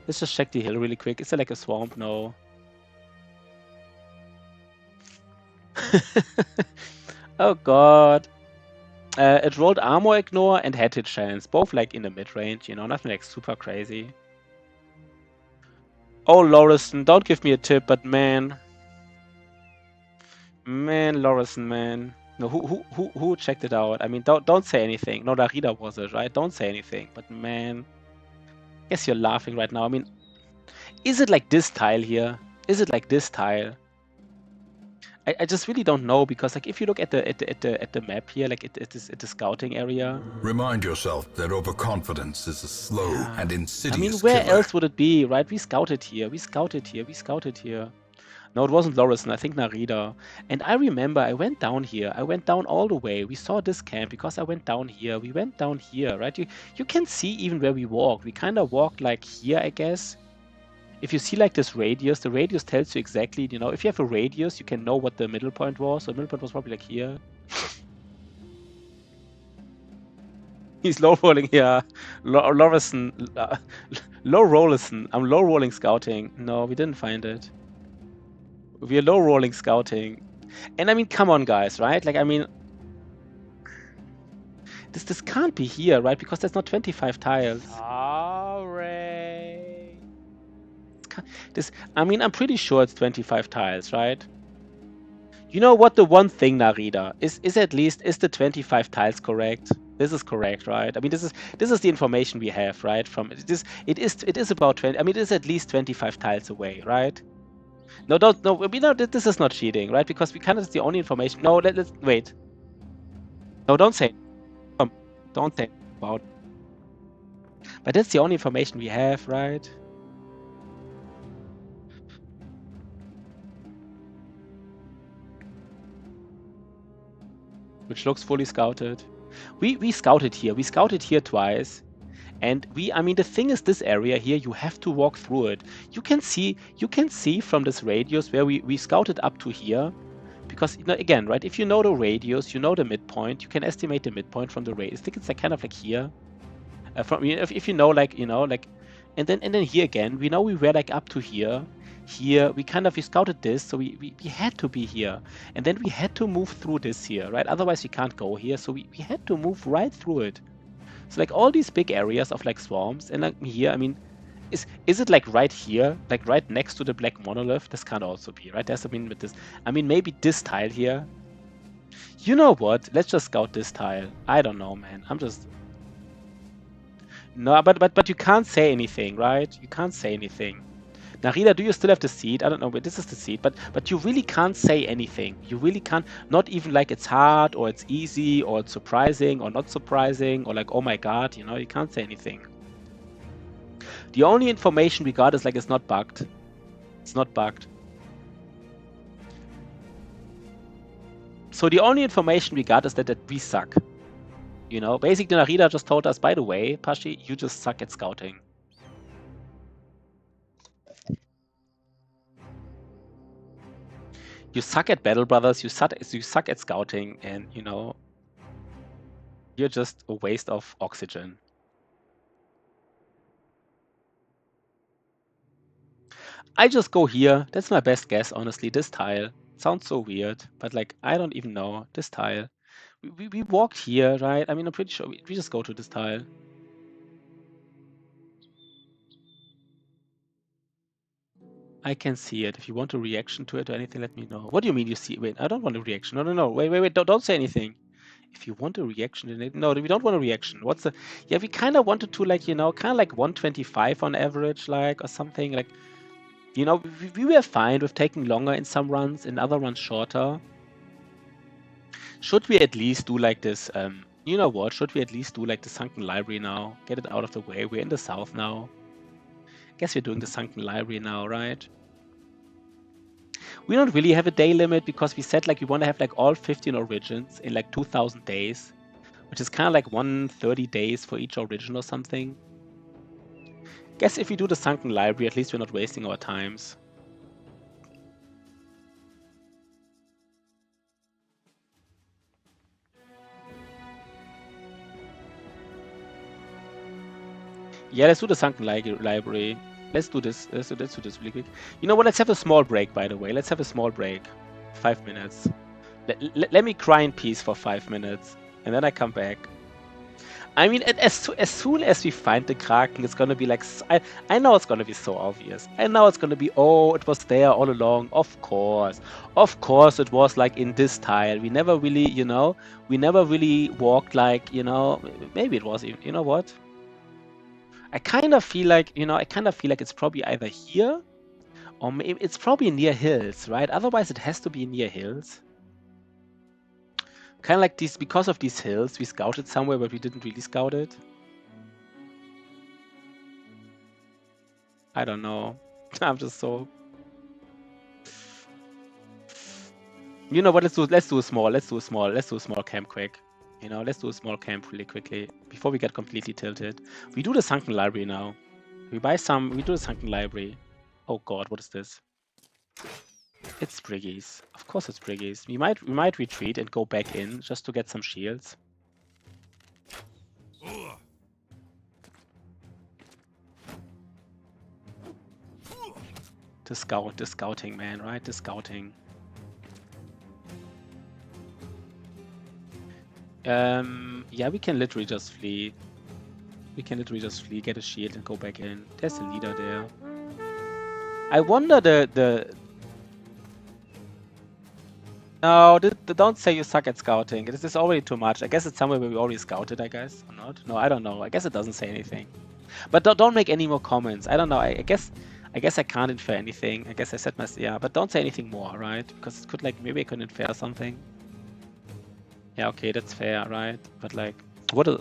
Let's just check the hill really quick. Is there like a swamp? No. Oh god. It rolled armor ignore and head hit chance, both like in the mid range, you know, nothing like super crazy. Oh, Lorison, don't give me a tip, but man, Lorison, man. No, who checked it out? I mean, don't say anything. No, Darida was it, right? Don't say anything. But man, guess you're laughing right now. I mean, is it like this tile here? Is it like this tile? I just really don't know, because like if you look at the map here, like at the scouting area. Remind yourself that overconfidence is a slow and insidious I mean, where killer. else would it be, right? We scouted here. No, it wasn't Lorison, I think Narita. And I remember I went down here. I went down all the way. We saw this camp because I went down here. We went down here, right? You can see even where we walked. We kind of walked like here, I guess. If you see like this radius, the radius tells you exactly, you know, if you have a radius, you can know what the middle point was. So the middle point was probably like here. He's low rolling here. Lorison, low rollison. I'm low rolling scouting. No, we didn't find it. We are low rolling scouting. And I mean, come on, guys, right? Like, I mean, this can't be here, right? Because there's not 25 tiles. Sorry. I mean, I'm pretty sure it's 25 tiles, right? You know what? The one thing, Narita, is the 25 tiles correct? This is correct, right? I mean, this is the information we have, right? From it is about 20. I mean, it is at least 25 tiles away, right? No, this is not cheating, right? Because we kind of, it's the only information. No, let's wait. No, don't say. Don't say about. But that's the only information we have, right? Which looks fully scouted. We scouted here. We scouted here twice. And I mean, the thing is, this area here, you have to walk through it. You can see from this radius where we scouted up to here. Because, you know, again, right, if you know the radius, you know the midpoint, you can estimate the midpoint from the radius. I think it's like kind of like here. If you know, like, you know, like, and then here again, we know we were like up to here. here. We scouted this, so we had to be here. And then we had to move through this here, right? Otherwise we can't go here, so we had to move right through it. So like all these big areas of like swarms, and like here, I mean, is it like right here, like right next to the black monolith? This can't also be, right? There's, I mean, with this, I mean, maybe this tile here. You know what? Let's just scout this tile. I don't know, man. I'm just... No, but you can't say anything, right? You can't say anything. Narita, do you still have the seed? I don't know, but this is the seed. But you really can't say anything. You really can't. Not even like it's hard or it's easy or it's surprising or not surprising or like, oh my god, you know, you can't say anything. The only information we got is like it's not bugged. It's not bugged. So the only information we got is that we suck. You know, basically Narita just told us, by the way, Pashi, you just suck at scouting. You suck at Battle Brothers, you suck at scouting, and you know, you're just a waste of oxygen. I just go here. That's my best guess, honestly. This tile. Sounds so weird, but like, I don't even know. This tile. We walked here, right? I mean, I'm pretty sure we just go to this tile. I can see it. If you want a reaction to it or anything, let me know. What do you mean you see? Wait, I don't want a reaction. No. Wait. Don't say anything. If you want a reaction, no, we don't want a reaction. What's the... Yeah, we kind of wanted to, like, you know, kind of like 125 on average, like, or something. Like, you know, we were fine with taking longer in some runs, in other runs shorter. Should we at least do like this? You know what? Should we at least do like the Sunken Library now? Get it out of the way. We're in the south now. Guess we're doing the Sunken Library now, right? We don't really have a day limit because we said like we want to have like all 15 origins in like 2000 days, which is kind of like 130 days for each origin or something. Guess if we do the Sunken Library, at least we're not wasting our times. Yeah, let's do the Sunken Library. Let's do this. Let's do this really quick. You know what? Let's have a small break, by the way. Let's have a small break. 5 minutes. Let me cry in peace for 5 minutes, and then I come back. I mean, as soon as we find the Kraken, it's gonna be like... I know it's gonna be so obvious. I know it's gonna be, oh, it was there all along. Of course. Of course it was like in this tile. We never really, you know, we never really walked like, you know, maybe it was even, you know what? I kind of feel like, you know, it's probably either here or maybe it's probably near hills, right? Otherwise it has to be near hills. Kind of like these, because of these hills, we scouted somewhere but we didn't really scout it. I don't know. I'm just so... You know what, let's do a small camp quick. You know, let's do a small camp really quickly before we get completely tilted. We do the Sunken Library now. We do the Sunken Library. Oh god, what is this? It's Briggies. Of course it's Briggies. We might retreat and go back in just to get some shields. The scouting, man, right? The scouting. Yeah, we can literally just flee. Get a shield and go back in. There's a leader there. I wonder No, don't say you suck at scouting. This is already too much. I guess it's somewhere where we already scouted, I guess. Or not? No, I don't know. I guess it doesn't say anything. But don't make any more comments. I don't know. I guess I can't infer anything. I guess I said my... Yeah, but don't say anything more, right? Because it could, like, maybe I could infer something. Yeah, okay, that's fair, right? But like, what is...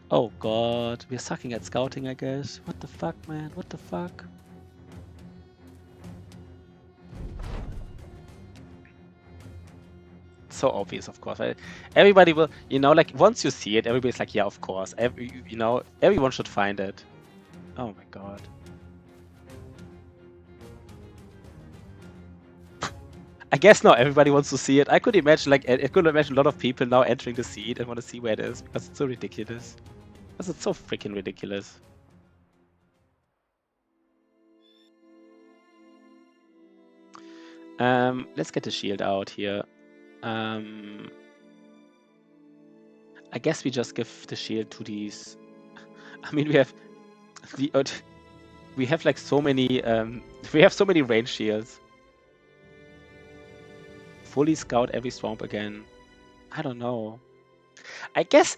Oh god, we're sucking at scouting, I guess. What the fuck, man? What the fuck? So obvious, of course. Right? Everybody will, you know, like, once you see it, everybody's like, yeah, of course. You know, everyone should find it. Oh my god. I guess not everybody wants to see it. I could imagine, like, a lot of people now entering the seed and want to see where it is because it's so ridiculous. Because it's so freaking ridiculous. Let's get the shield out here. I guess we just give the shield to these. I mean, we have like so many we have so many range shields. Fully scout every swamp again. I don't know. I guess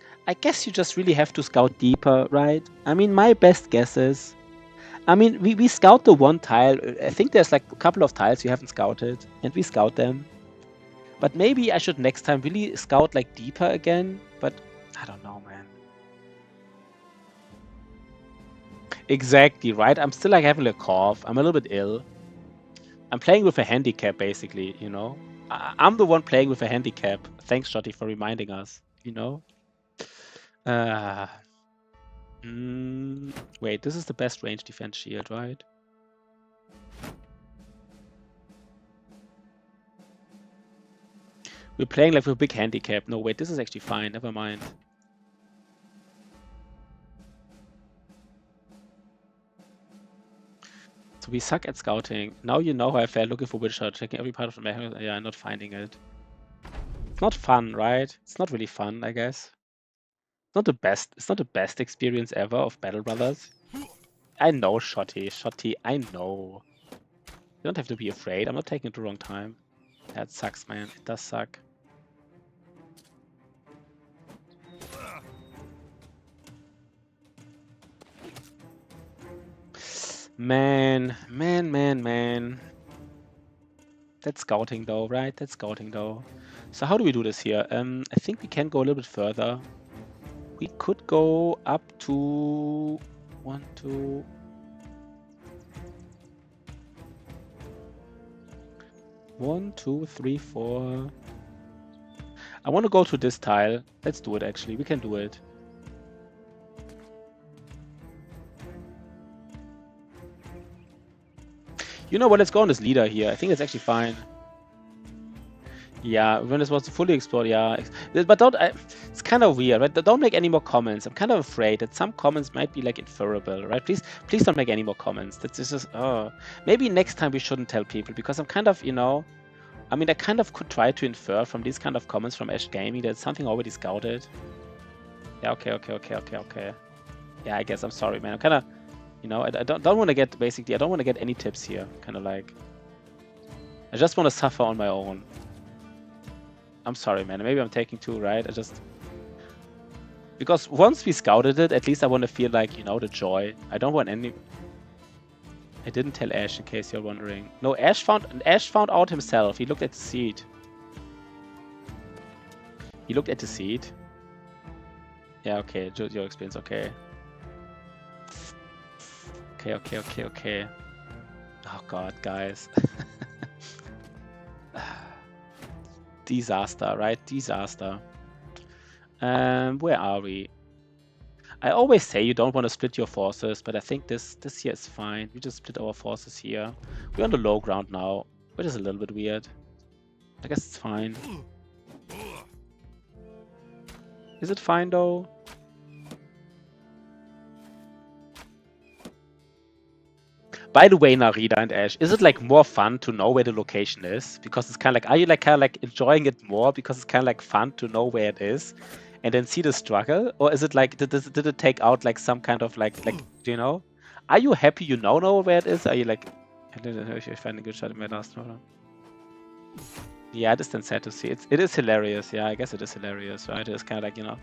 you just really have to scout deeper, right? I mean, my best guess is, I mean, we scout the one tile. I think there's like a couple of tiles you haven't scouted, and we scout them. But maybe I should next time really scout like deeper again. But I don't know, man. Exactly, right? I'm still like having a cough. I'm a little bit ill. I'm playing with a handicap, basically, you know? I'm the one playing with a handicap. Thanks, Shotty, for reminding us, you know? Wait, this is the best range defense shield, right? We're playing like with a big handicap. No, wait, this is actually fine. Never mind. So we suck at scouting. Now you know how I felt looking for Witcher, checking every part of the map. Yeah, not finding it. It's not fun, right? It's not really fun, I guess. It's not the best. It's not the best experience ever of Battle Brothers. I know, Shotty. Shotty, I know. You don't have to be afraid. I'm not taking it the wrong time. That sucks, man. It does suck. Man. That's scouting though, right? That's scouting though. So how do we do this here? I think we can go a little bit further. We could go up to 1, 2. 1, 2, 3, 4. I want to go to this tile. Let's do it actually. We can do it. You know what? Let's go on this leader here. I think it's actually fine. Yeah, when this was fully explored, yeah. But don't. It's kind of weird, right? Don't make any more comments. I'm kind of afraid that some comments might be like inferable, right? Please don't make any more comments. That's just. Oh, maybe next time we shouldn't tell people because I'm kind of, you know. I mean, I kind of could try to infer from these kind of comments from Ash Gaming that something already scouted. Yeah. Okay. Yeah, I guess I'm sorry, man. I'm kind of, you know, I don't want to get basically. I don't want to get any tips here. Kind of like. I just want to suffer on my own. I'm sorry, man. Maybe I'm taking too, right? Because once we scouted it, at least I want to feel like, you know, the joy. I don't want any... I didn't tell Ash, in case you're wondering. No, Ash found out himself. He looked at the seed. He looked at the seed. Yeah, okay. Your experience, okay. Okay. Oh god, guys. Disaster, right? Disaster. Where are we? I always say you don't want to split your forces, but I think this here is fine. We just split our forces here. We're on the low ground now, which is a little bit weird. I guess it's fine. Is it fine though? By the way, Narita and Ash, is it like more fun to know where the location is? Because it's kind of like, are you like kind of like enjoying it more because it's kind of like fun to know where it is, and then see the struggle, or is it like did it take out like some kind of like you know? Are you happy you know where it is? Are you like, I don't know if you find a good shot in my last round. Yeah, it is then sad to see. It is hilarious. Yeah, I guess it is hilarious, right? It's kind of like, you know,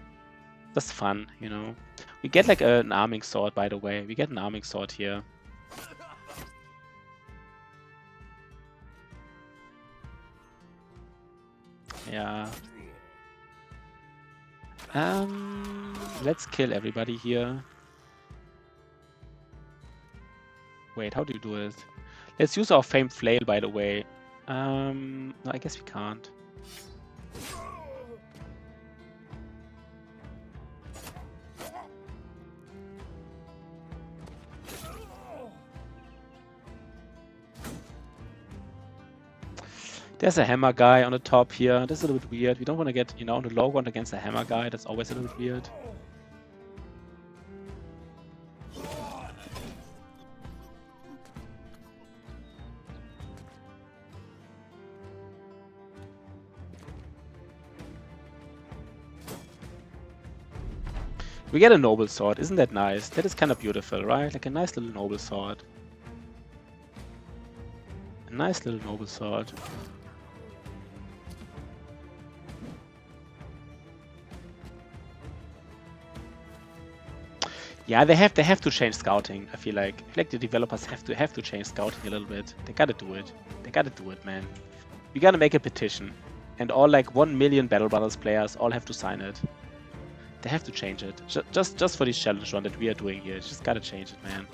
just fun, you know. We get like an arming sword, by the way. We get an arming sword here. Yeah. Let's kill everybody here. Wait, how do you do it? Let's use our famed flail, by the way. No, I guess we can't. There's a hammer guy on the top here. This is a little bit weird. We don't want to get, you know, on the low ground against a hammer guy. That's always a little bit weird. We get a noble sword. Isn't that nice? That is kind of beautiful, right? Like a nice little noble sword. A nice little noble sword. Yeah, they have to change scouting. I feel like the developers have to change scouting a little bit. They gotta do it. They gotta do it, man. We gotta make a petition, and all like 1 million Battle Brothers players all have to sign it. They have to change it. Just for this challenge run that we are doing here. Just gotta change it, man.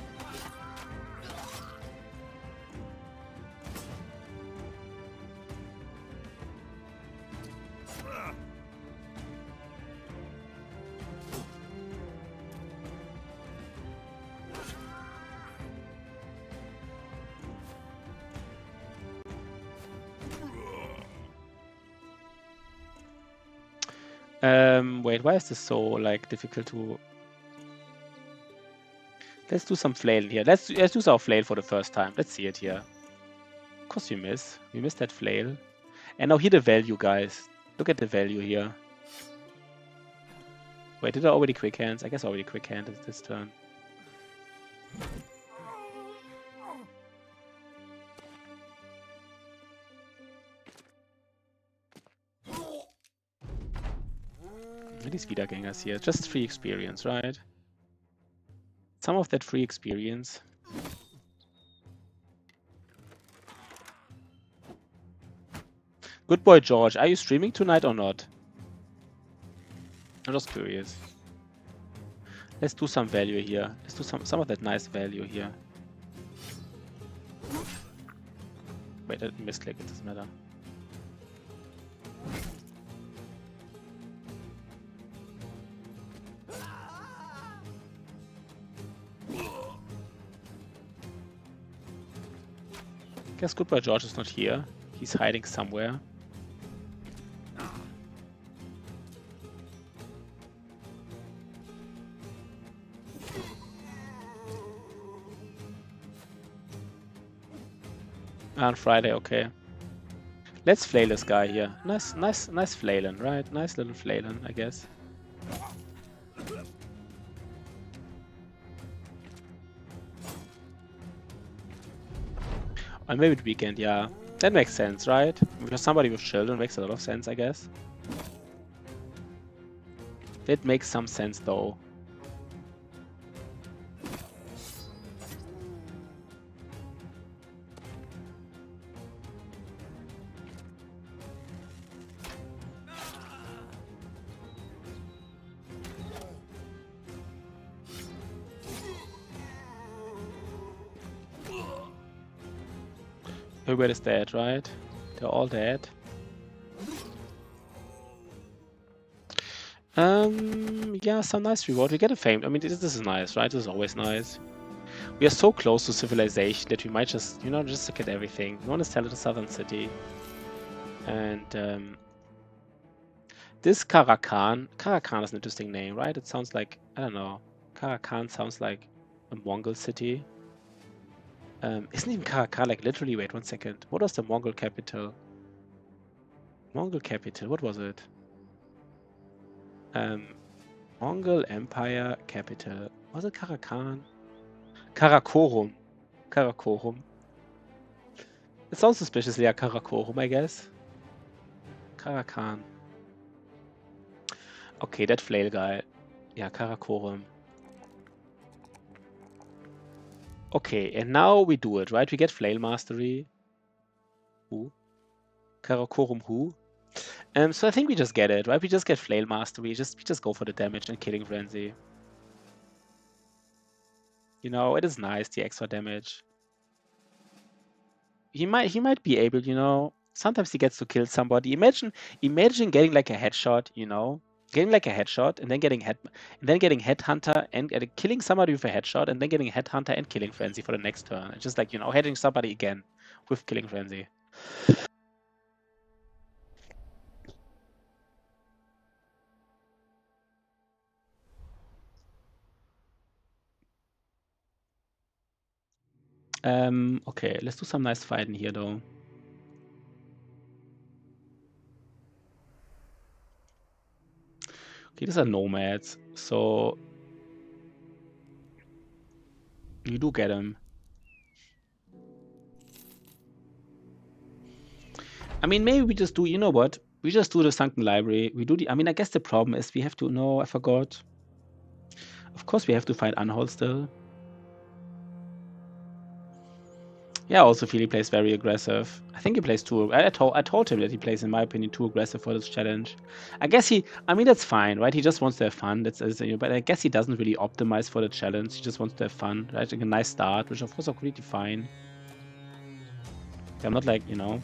Wait, why is this so like difficult to? Let's do some flail here. Let's use our flail for the first time. Let's see it here. Of course we miss. We missed that flail. And now here the value, guys. Look at the value here. Wait, did I already quick hands? I guess I already quick handed this turn. These Wiedergängers here. Just free experience, right? Some of that free experience. Good boy, George. Are you streaming tonight or not? I'm just curious. Let's do some value here. Let's do some of that nice value here. Wait, I misclick. It doesn't matter. Guess Goodbye George is not here. He's hiding somewhere. On Friday, okay. Let's flail this guy here. Nice flailing, right? Nice little flailing, I guess. On maybe the weekend, yeah. That makes sense, right? Because somebody with children makes a lot of sense, I guess. That makes some sense, though. Everybody's dead, right? They're all dead. Yeah, some nice reward. We get a fame. I mean, this is nice, right? This is always nice. We are so close to civilization that we might just, just look at everything. We want to sell it to Southern City. And this Karakan is an interesting name, right? It sounds like, I don't know. Karakan sounds like a Mongol city. Isn't even Karakan like literally? Wait 1 second. What was the Mongol capital? Mongol capital. What was it? Mongol Empire capital. Was it Karakan? Karakorum. Karakorum. It sounds suspiciously like Karakorum, I guess. Karakan. Okay, that flail guy. Yeah, Karakorum. Okay, and now we do it, right? We get flail mastery. Who? Karakorum who? So I think we just get it, right? We just get flail mastery. We just go for the damage and killing frenzy. It is nice, the extra damage. He might be able, sometimes he gets to kill somebody. Imagine getting like a headshot, getting like a headshot and then getting headhunter and killing somebody with a headshot and then getting headhunter and killing frenzy for the next turn. It's just like, hitting somebody again with killing frenzy. Okay, let's do some nice fighting here though. Okay, These are nomads, so you do get them. I mean, maybe we just do, you know what? We just do the Sunken Library. We do the, I mean, I guess the problem is we have to, no, I forgot. Of course we have to find Unhold still. Yeah, I also feel he plays very aggressive. I think he plays too, I told him that he plays, in my opinion, too aggressive for this challenge. I guess I mean, that's fine, right? He just wants to have fun, but I guess he doesn't really optimize for the challenge. He just wants to have fun, right? Like a nice start, which of course are completely fine. I'm not like, you know.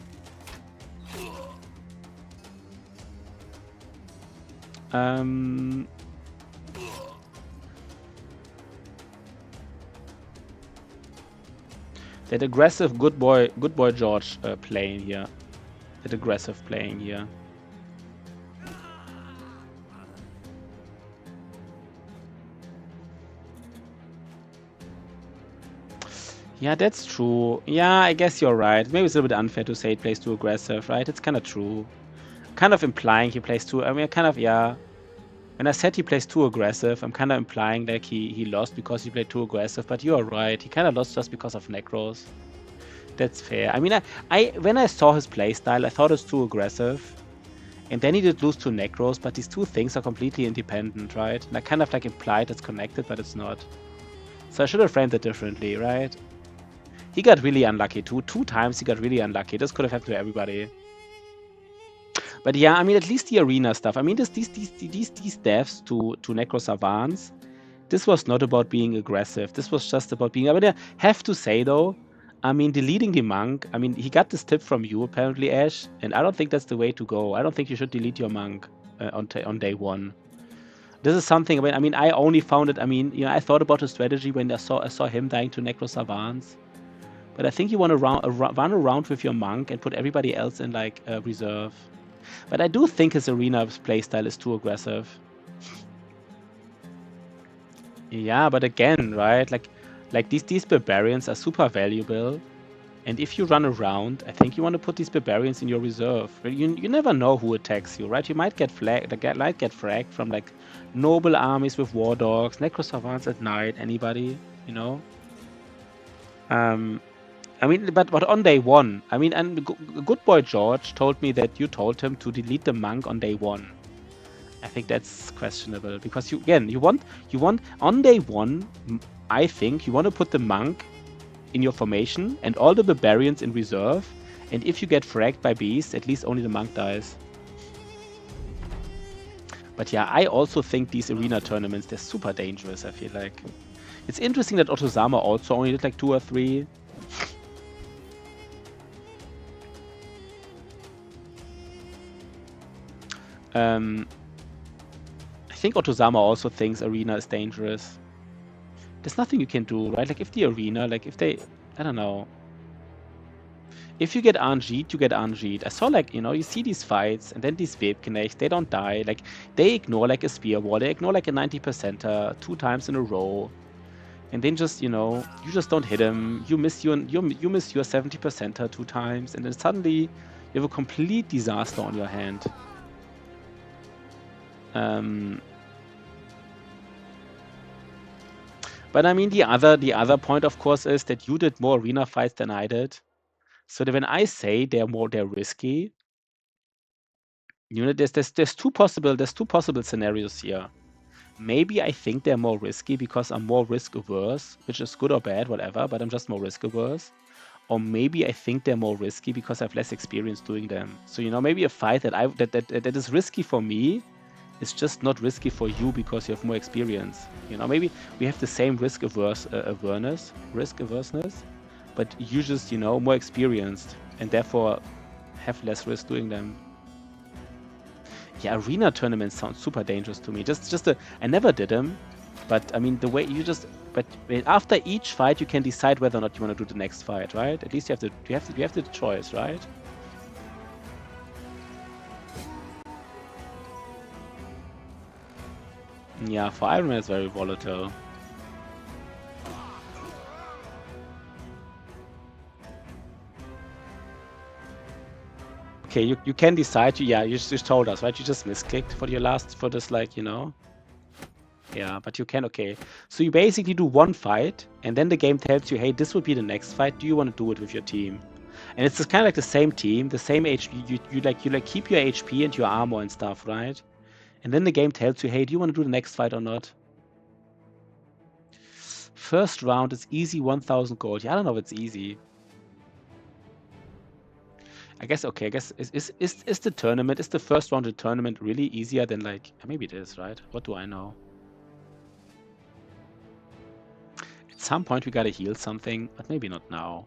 That aggressive good boy George playing here. That aggressive playing here. Yeah, that's true. Yeah, I guess you're right. Maybe it's a little bit unfair to say he plays too aggressive, right? It's kind of true. Kind of implying he plays too. I mean, kind of, yeah. When I said he plays too aggressive, I'm kind of implying like he lost because he played too aggressive. But you are right. He kind of lost just because of Necros. That's fair. I mean, when I saw his playstyle, I thought it was too aggressive. And then he did lose to Necros, but these two things are completely independent, right? And I kind of like implied it's connected, but it's not. So I should have framed it differently, right? He got really unlucky too. 2 times he got really unlucky. This could have happened to everybody. But yeah, I mean, at least the arena stuff. I mean, these deaths to Necro Savants, this was not about being aggressive. This was just about being. I mean, I have to say though, I mean, deleting the monk. I mean, he got this tip from you apparently, Ash, and I don't think that's the way to go. I don't think you should delete your monk on day 1. This is something. I mean, I only found it. I mean, you know, I thought about the strategy when I saw him dying to Necro Savants. But I think you want to run around with your monk and put everybody else in like reserve. But I do think his arena playstyle is too aggressive. Yeah, but again, right? Like these barbarians are super valuable. And if you run around, I think you want to put these barbarians in your reserve. You never know who attacks you, right? You might get fragged from like noble armies with war dogs, Necro Savants at night, anybody, you know? I mean, but on day 1, I mean, and good boy George told me that you told him to delete the monk on day 1. I think that's questionable because you want on day 1. I think you want to put the monk in your formation and all the barbarians in reserve. And if you get fragged by beasts, at least only the monk dies. But yeah, I also think these arena tournaments, they're super dangerous. I feel like it's interesting that Otozama also only did like 2 or 3. I think Otozama also thinks arena is dangerous. There's nothing you can do, right? Like if the arena, like if they, I don't know. If you get RNG'd, you get RNG'd. I saw like, you know, you see these fights and then these Webknechts, they don't die. Like they ignore like a spear wall, they ignore like a 90%er 2 times in a row. And then just, you know, you just don't hit him. You miss your 70%er 2 times, and then suddenly you have a complete disaster on your hand. But I mean, the other point, of course, is that you did more arena fights than I did. So that when I say they're risky, you know, there's two possible scenarios here. Maybe I think they're more risky because I'm more risk averse, which is good or bad, whatever. But I'm just more risk averse. Or maybe I think they're more risky because I have less experience doing them. So you know, maybe a fight that is risky for me. It's just not risky for you because you have more experience. You know, maybe we have the same risk averseness, but you just, you know, more experienced and therefore have less risk doing them. Yeah, arena tournaments sound super dangerous to me. I never did them, but I mean the way but after each fight you can decide whether or not you want to do the next fight, right? At least you have the choice, right? Yeah, for Iron Man it's very volatile. Okay, you can decide. Yeah, you just told us, right? You just misclicked for your last, for this, like, you know. Yeah, but you can, okay. So you basically do one fight, and then the game tells you, hey, this would be the next fight. Do you want to do it with your team? And it's just kind of like the same team, the same HP. You like keep your HP and your armor and stuff, right? And then the game tells you, hey, do you want to do the next fight or not? First round is easy, 1,000 gold. Yeah, I don't know if it's easy. I guess, okay, I guess, is the tournament, is the first round of the tournament really easier than, like, maybe it is, right? What do I know? At some point we gotta heal something, but maybe not now.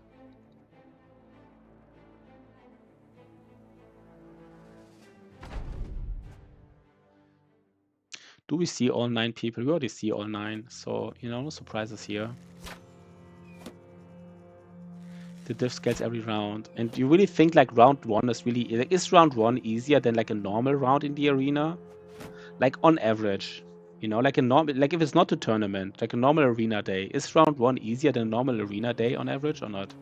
Do we see all 9 people? We already see all 9, so, you know, no surprises here. The diff scales every round. And you really think, like, round 1 is really... Like, is round 1 easier than, like, a normal round in the arena? Like, on average. You know, like a normal... Like, if it's not a tournament, like a normal arena day, is round 1 easier than a normal arena day on average or not?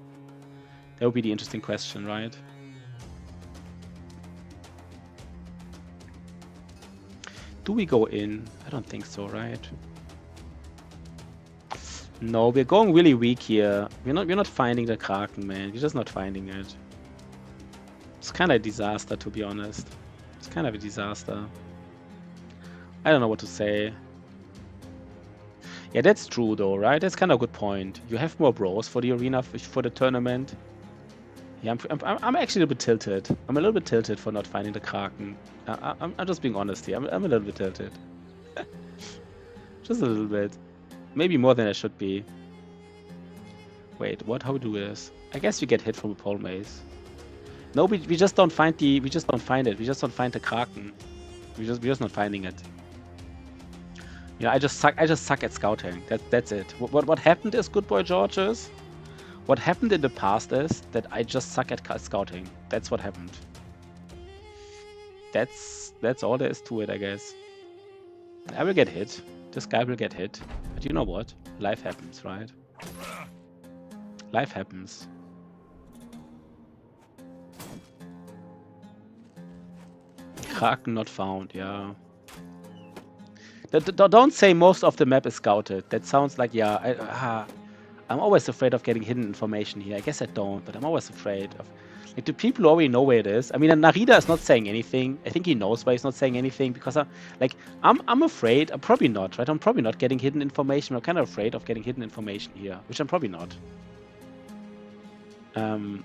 That would be the interesting question, right? Do we go in? I don't think so, right? No, we're going really weak here. We're not finding the Kraken, man. We're just not finding it. It's kind of a disaster, to be honest. It's kind of a disaster. I don't know what to say. Yeah, that's true though, right? That's kind of a good point. You have more bros for the arena, for the tournament. Yeah, I'm actually a little bit tilted. I'm a little bit tilted for not finding the Kraken. I'm just being honest here. I'm a little bit tilted. Just a little bit. Maybe more than I should be. Wait, what? How do we do this? I guess you get hit from a pole mace. No, we just don't find the... We just don't find it. We just don't find the Kraken. We're just not finding it. Yeah, I just suck at scouting. That's it. What happened is, good boy Georges, what happened in the past is that I just suck at scouting. That's what happened. That's all there is to it, I guess. I will get hit. This guy will get hit. But you know what? Life happens, right? Life happens. Kraken not found, yeah. Don't say most of the map is scouted. That sounds like, yeah, I'm always afraid of getting hidden information here. I guess I don't, but I'm always afraid of... Like, the people already know where it is. I mean, Narita is not saying anything. I think he knows why he's not saying anything, because I'm afraid. I'm probably not, right? I'm probably not getting hidden information. I'm kind of afraid of getting hidden information here, which I'm probably not. Yeah,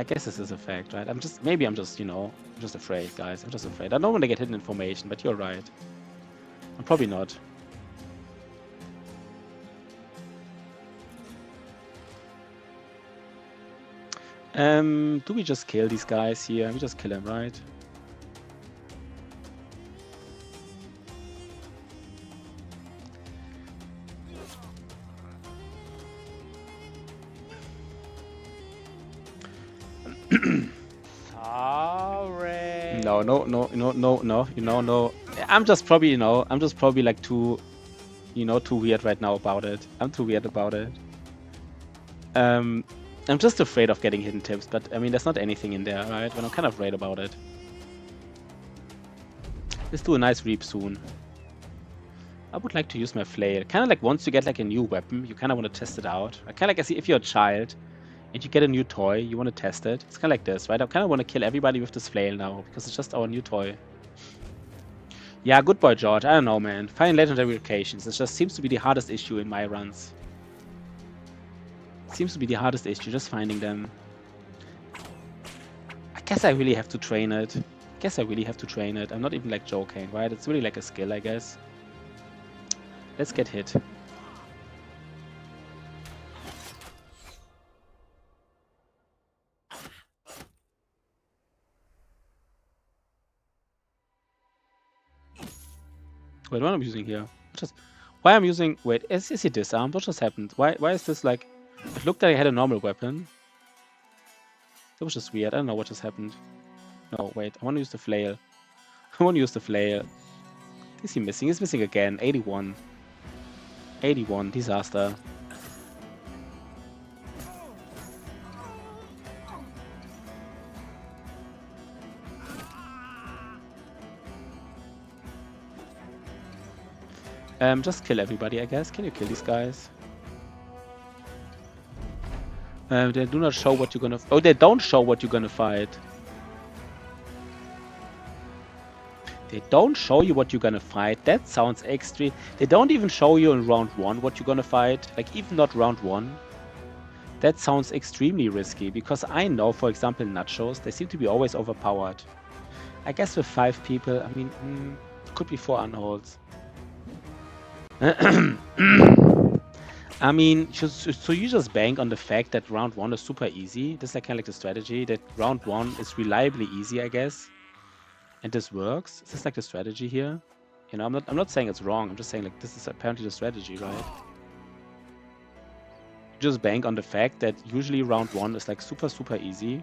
I guess this is a fact, right? Maybe I'm just, you know, I'm just afraid, guys. I'm just afraid. I don't want to get hidden information, but you're right. I'm probably not. Do we just kill these guys here? We just kill them, right? Sorry. No. I'm just probably, you know, like too weird right now about it. I'm too weird about it. I'm just afraid of getting hidden tips, but I mean, there's not anything in there, right? But I'm kind of afraid about it. Let's do a nice reap soon. I would like to use my flail. Kind of like once you get like a new weapon, you kind of want to test it out. I kind of like, if you're a child and you get a new toy, you want to test it. It's kind of like this, right? I kind of want to kill everybody with this flail now because it's just our new toy. Yeah, good boy, George. I don't know, man. Finding legendary locations. It just seems to be the hardest issue in my runs. Seems to be the hardest issue, just finding them. I guess I really have to train it. I'm not even like joking, right? It's really like a skill, I guess. Let's get hit. Wait, what am I using here? Why I'm using... Wait, is he disarmed? What just happened? Why is this like... It looked like I had a normal weapon. That was just weird. I don't know what just happened. No, wait. I want to use the flail. Is he missing? He's missing again. 81. 81. Disaster. Just kill everybody, I guess. Can you kill these guys? They do not show what you're gonna... Oh, they don't show what you're gonna fight. They don't show you what you're gonna fight. That sounds extreme. They don't even show you in round 1 what you're gonna fight. Like, even not round 1. That sounds extremely risky, because I know, for example, nachos, they seem to be always overpowered. I guess with 5 people, I mean, could be 4 unholds. I mean, so you just bank on the fact that round 1 is super easy. This is like kind of like the strategy, that round 1 is reliably easy, I guess. And this works. Is this like the strategy here? You know, I'm not saying it's wrong. I'm just saying like this is apparently the strategy, right? You just bank on the fact that usually round 1 is like super, super easy.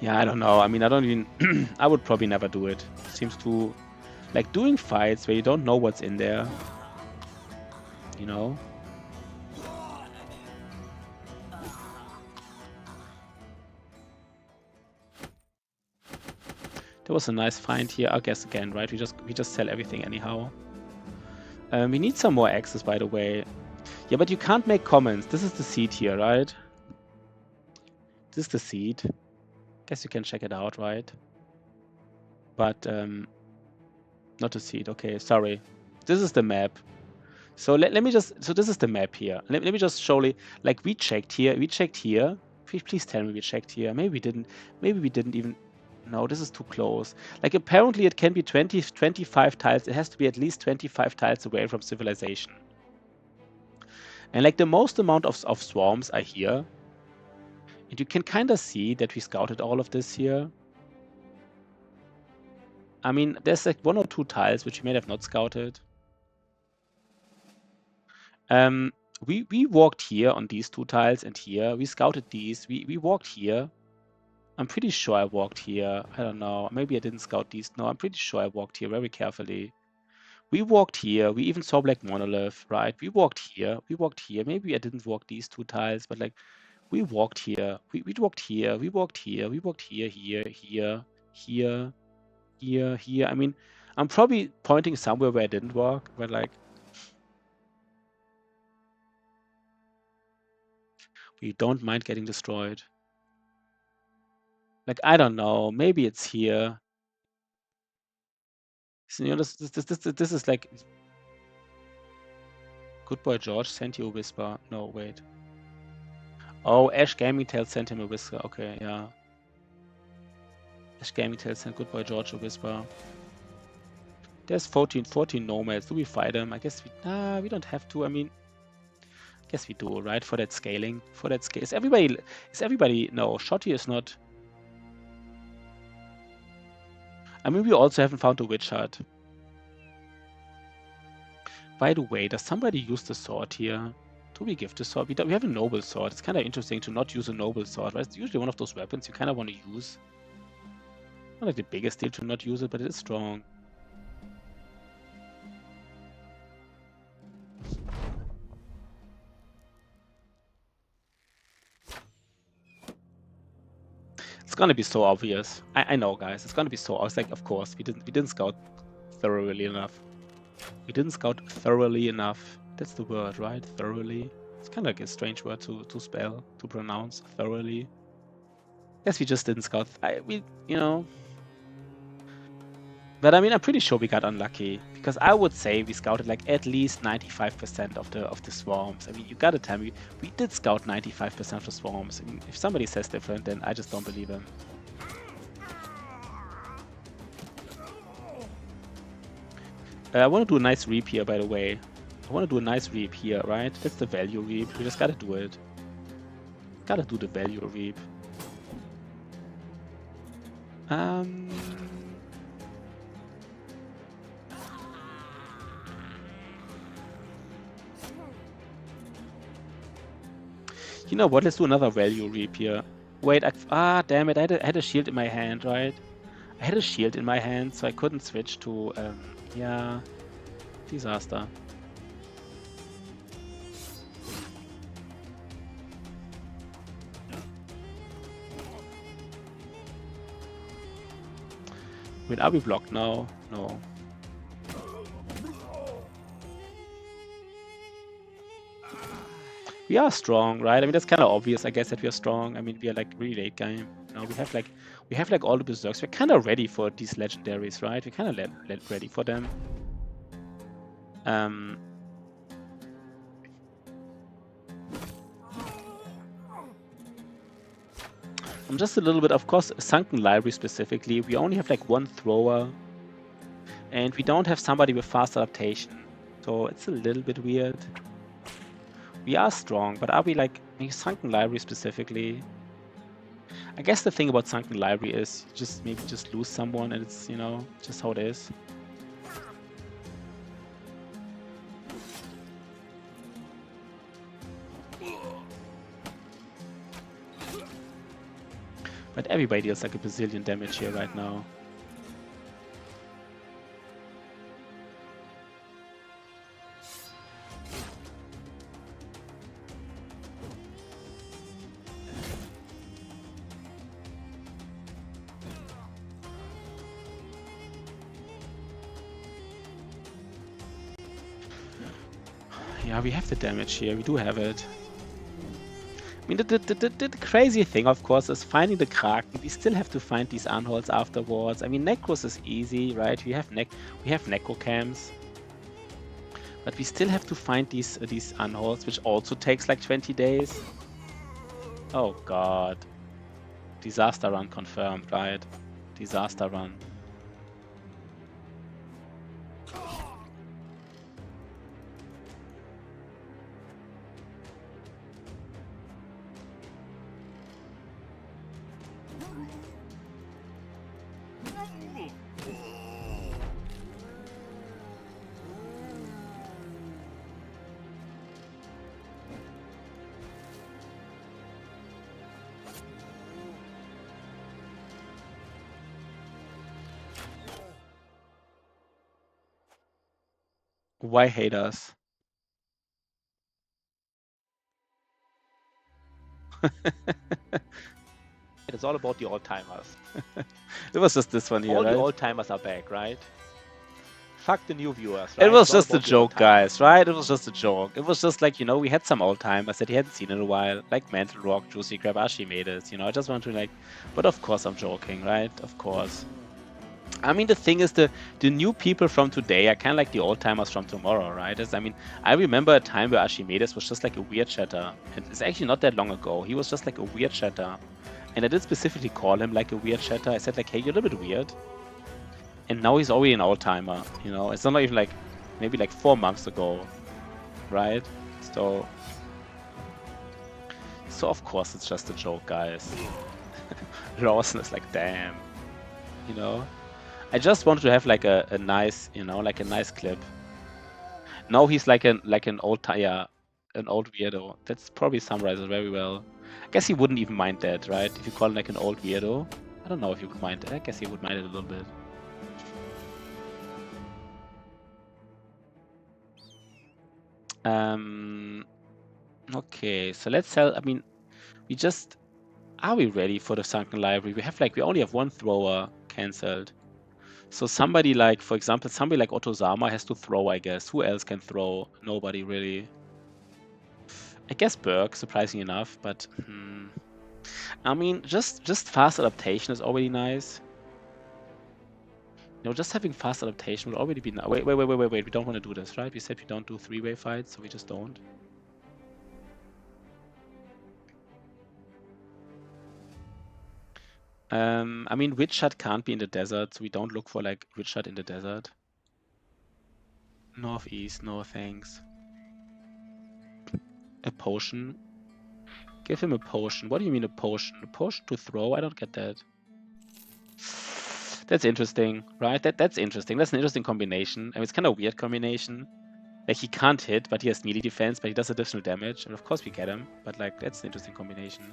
Yeah, I don't know. I mean, I don't even... I would probably never do it. Seems too... Like, doing fights where you don't know what's in there. You know? There was a nice find here. I guess again, right? We just sell everything anyhow. We need some more access, by the way. Yeah, but you can't make comments. This is the seed here, right? This is the seed. Guess you can check it out, right? But not the seed. Okay, sorry. This is the map. So let me just... So this is the map here. Let me just show you... Like, we checked here. We checked here. Please tell me we checked here. Maybe we didn't. Maybe we didn't even... No, this is too close. Like, apparently it can be 25 tiles. It has to be at least 25 tiles away from civilization. And, like, the most amount of swarms are here. And you can kind of see that we scouted all of this here. I mean, there's, like, 1 or 2 tiles which we may have not scouted. We walked here on these 2 tiles and here. We scouted these. We walked here. I'm pretty sure I walked here. I don't know. Maybe I didn't scout these. No, I'm pretty sure I walked here very carefully. We walked here. We even saw Black Monolith, right? We walked here. We walked here. Maybe I didn't walk these 2 tiles, but like we walked here. We walked here. We walked here. We walked here, here, here, here, here, here. I mean, I'm probably pointing somewhere where I didn't walk, but like we don't mind getting destroyed. Like, I don't know. Maybe it's here. So, you know, this is like... Good boy George sent you a whisper. No, wait. Oh, Ash Gaming Tail sent him a whisper. Okay, yeah. Ash Gaming Tail sent Good boy George a whisper. There's 14 nomads. Do we fight them? I guess we don't have to. I mean, I guess we do, right? For that scaling. For that scale. Is everybody... No, Shotty is not... I mean, we also haven't found a witch hut. By the way, does somebody use the sword here? Do we give the sword? We have a noble sword. It's kind of interesting to not use a noble sword, right? It's usually one of those weapons you kind of want to use. Not like the biggest deal to not use it, but it is strong. It's gonna be so obvious. I know, guys. It's gonna be so obvious. Like, of course, we didn't scout thoroughly enough. We didn't scout thoroughly enough. That's the word, right? Thoroughly. It's kind of like a strange word to spell, to pronounce. Thoroughly. Guess we just didn't scout. You know. But I mean, I'm pretty sure we got unlucky, because I would say we scouted like at least 95% of the swarms. I mean, you gotta tell me we did scout 95% of the swarms. I mean, if somebody says different, then I just don't believe him. I want to do a nice reap here, by the way. I want to do a nice reap here, right? That's the value reap. We just gotta do it. Gotta do the value reap. You know what? Let's do another value reap here. Wait, damn it. I had a shield in my hand, right? I had a shield in my hand, so I couldn't switch to, yeah, disaster. mean, are we blocked now? No. We are strong, right? I mean, that's kind of obvious, I guess, that we are strong. I mean, we are like really late game. Now we have like all the berserks. We're kind of ready for these legendaries, right? We're kind of ready for them. I'm just a little bit, of course, Sunken Library specifically. We only have like one thrower, and we don't have somebody with fast adaptation, so it's a little bit weird. We are strong, but are we like Sunken Library specifically? I guess the thing about Sunken Library is you just maybe just lose someone, and it's, you know, just how it is. But everybody deals like a bazillion damage here right now. Yeah, we have the damage here. We do have it. I mean, the crazy thing, of course, is finding the Kraken. We still have to find these Unholds afterwards. I mean, Necros is easy, right? We have Necrocams. But we still have to find these Unholds, which also takes like 20 days. Oh god. Disaster run confirmed, right? Disaster run. Why hate us? It's all about the old-timers. It was just this one here, All right? the old-timers are back, right? Fuck the new viewers, right? It was It's all just a about the joke, old-timers. guys, right? It was just a joke. It was just like, you know, we had some old timers that he hadn't seen in a while, like Mantle Rock, Juicy Crab, Archimedes, you know. I just want to like, but of course I'm joking, right? Of course. I mean, the thing is, the new people from today are kind of like the old timers from tomorrow, right? I mean, I remember a time where Archimedes was just like a weird chatter, and it's actually not that long ago. He was just like a weird chatter, and I did specifically call him like a weird chatter. I said like, hey, you're a little bit weird. And now he's already an old-timer, you know? It's not even like, maybe like 4 months ago, right? So of course it's just a joke, guys. Lawson is like, damn, you know? I just wanted to have like a nice, you know, like a nice clip. Now he's like an old, yeah, an old weirdo. That's probably summarizes very well. I guess he wouldn't even mind that, right? If you call him like an old weirdo. I don't know if he would mind it. I guess he would mind it a little bit. Okay, so let's sell. I mean, we just, are we ready for the Sunken Library? We only have one thrower cancelled. So somebody like, for example, somebody like Otozama has to throw, I guess. Who else can throw? Nobody really. I guess Berg, surprisingly enough, but I mean, just fast adaptation is already nice. You know, just having fast adaptation would already be nice. Wait. We don't want to do this, right? We said we don't do 3-way fights, so we just don't. I mean, Witch Shot can't be in the desert, so we don't look for like Witch Shot in the desert. Northeast, no thanks. A potion. Give him a potion. What do you mean a potion? A potion to throw? I don't get that. That's interesting, right? That's interesting. That's an interesting combination. I mean, it's kind of a weird combination. Like, he can't hit, but he has melee defense, but he does additional damage. And of course we get him, but like, that's an interesting combination.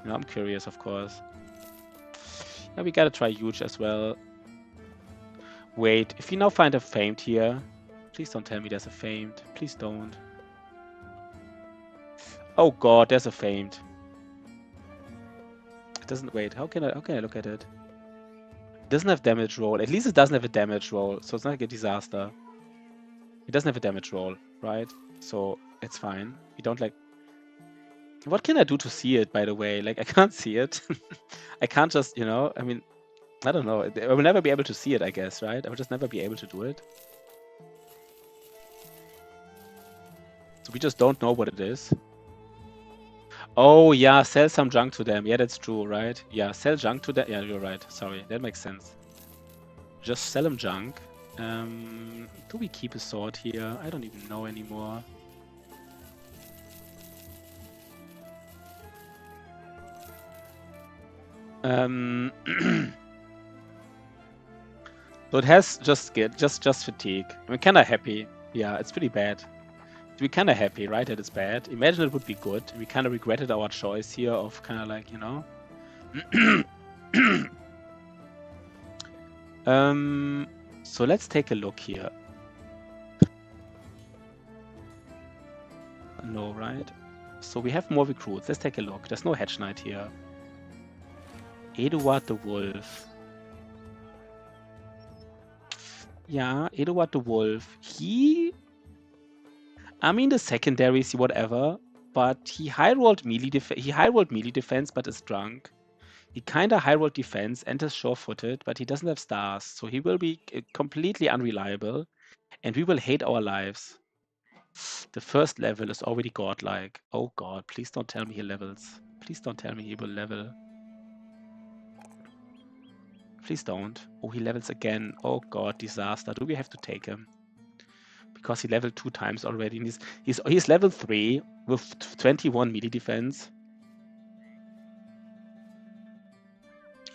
You know, I'm curious, of course. Yeah, we gotta try huge as well. Wait, if we now find a famed here, please don't tell me there's a famed. Please don't. Oh god, there's a famed. It doesn't. Wait. How can I look at it? It doesn't have damage roll. At least it doesn't have a damage roll, so it's not like a disaster. It doesn't have a damage roll, right? So it's fine. We don't like. What can I do to see it? By the way, like I can't see it. I can't just, you know. I mean, I don't know. I will never be able to see it. I guess, right? I will just never be able to do it. So we just don't know what it is. Oh, yeah, sell some junk to them. Yeah, that's true, right? Yeah, sell junk to them. Yeah, you're right. Sorry, that makes sense. Just sell them junk. Do we keep a sword here? I don't even know anymore. So it has just fatigue. I'm kind of happy. Yeah, it's pretty bad. We're kind of happy, right, that it's bad. Imagine it would be good. We kind of regretted our choice here of kind of like, you know. So let's take a look here. No, right? So we have more recruits. Let's take a look. There's no Hedge Knight here. Eduard the Wolf. Yeah, Eduard the Wolf. I mean, the secondaries, whatever, but he high-rolled melee defense, but is drunk. He kind of high-rolled defense and is sure-footed, but he doesn't have stars, so he will be completely unreliable, and we will hate our lives. The first level is already godlike. Oh god, please don't tell me he levels. Please don't tell me he will level. Please don't. Oh, he levels again. Oh god, disaster. Do we have to take him? Because he leveled 2 times already. And he's level 3 with 21 melee defense.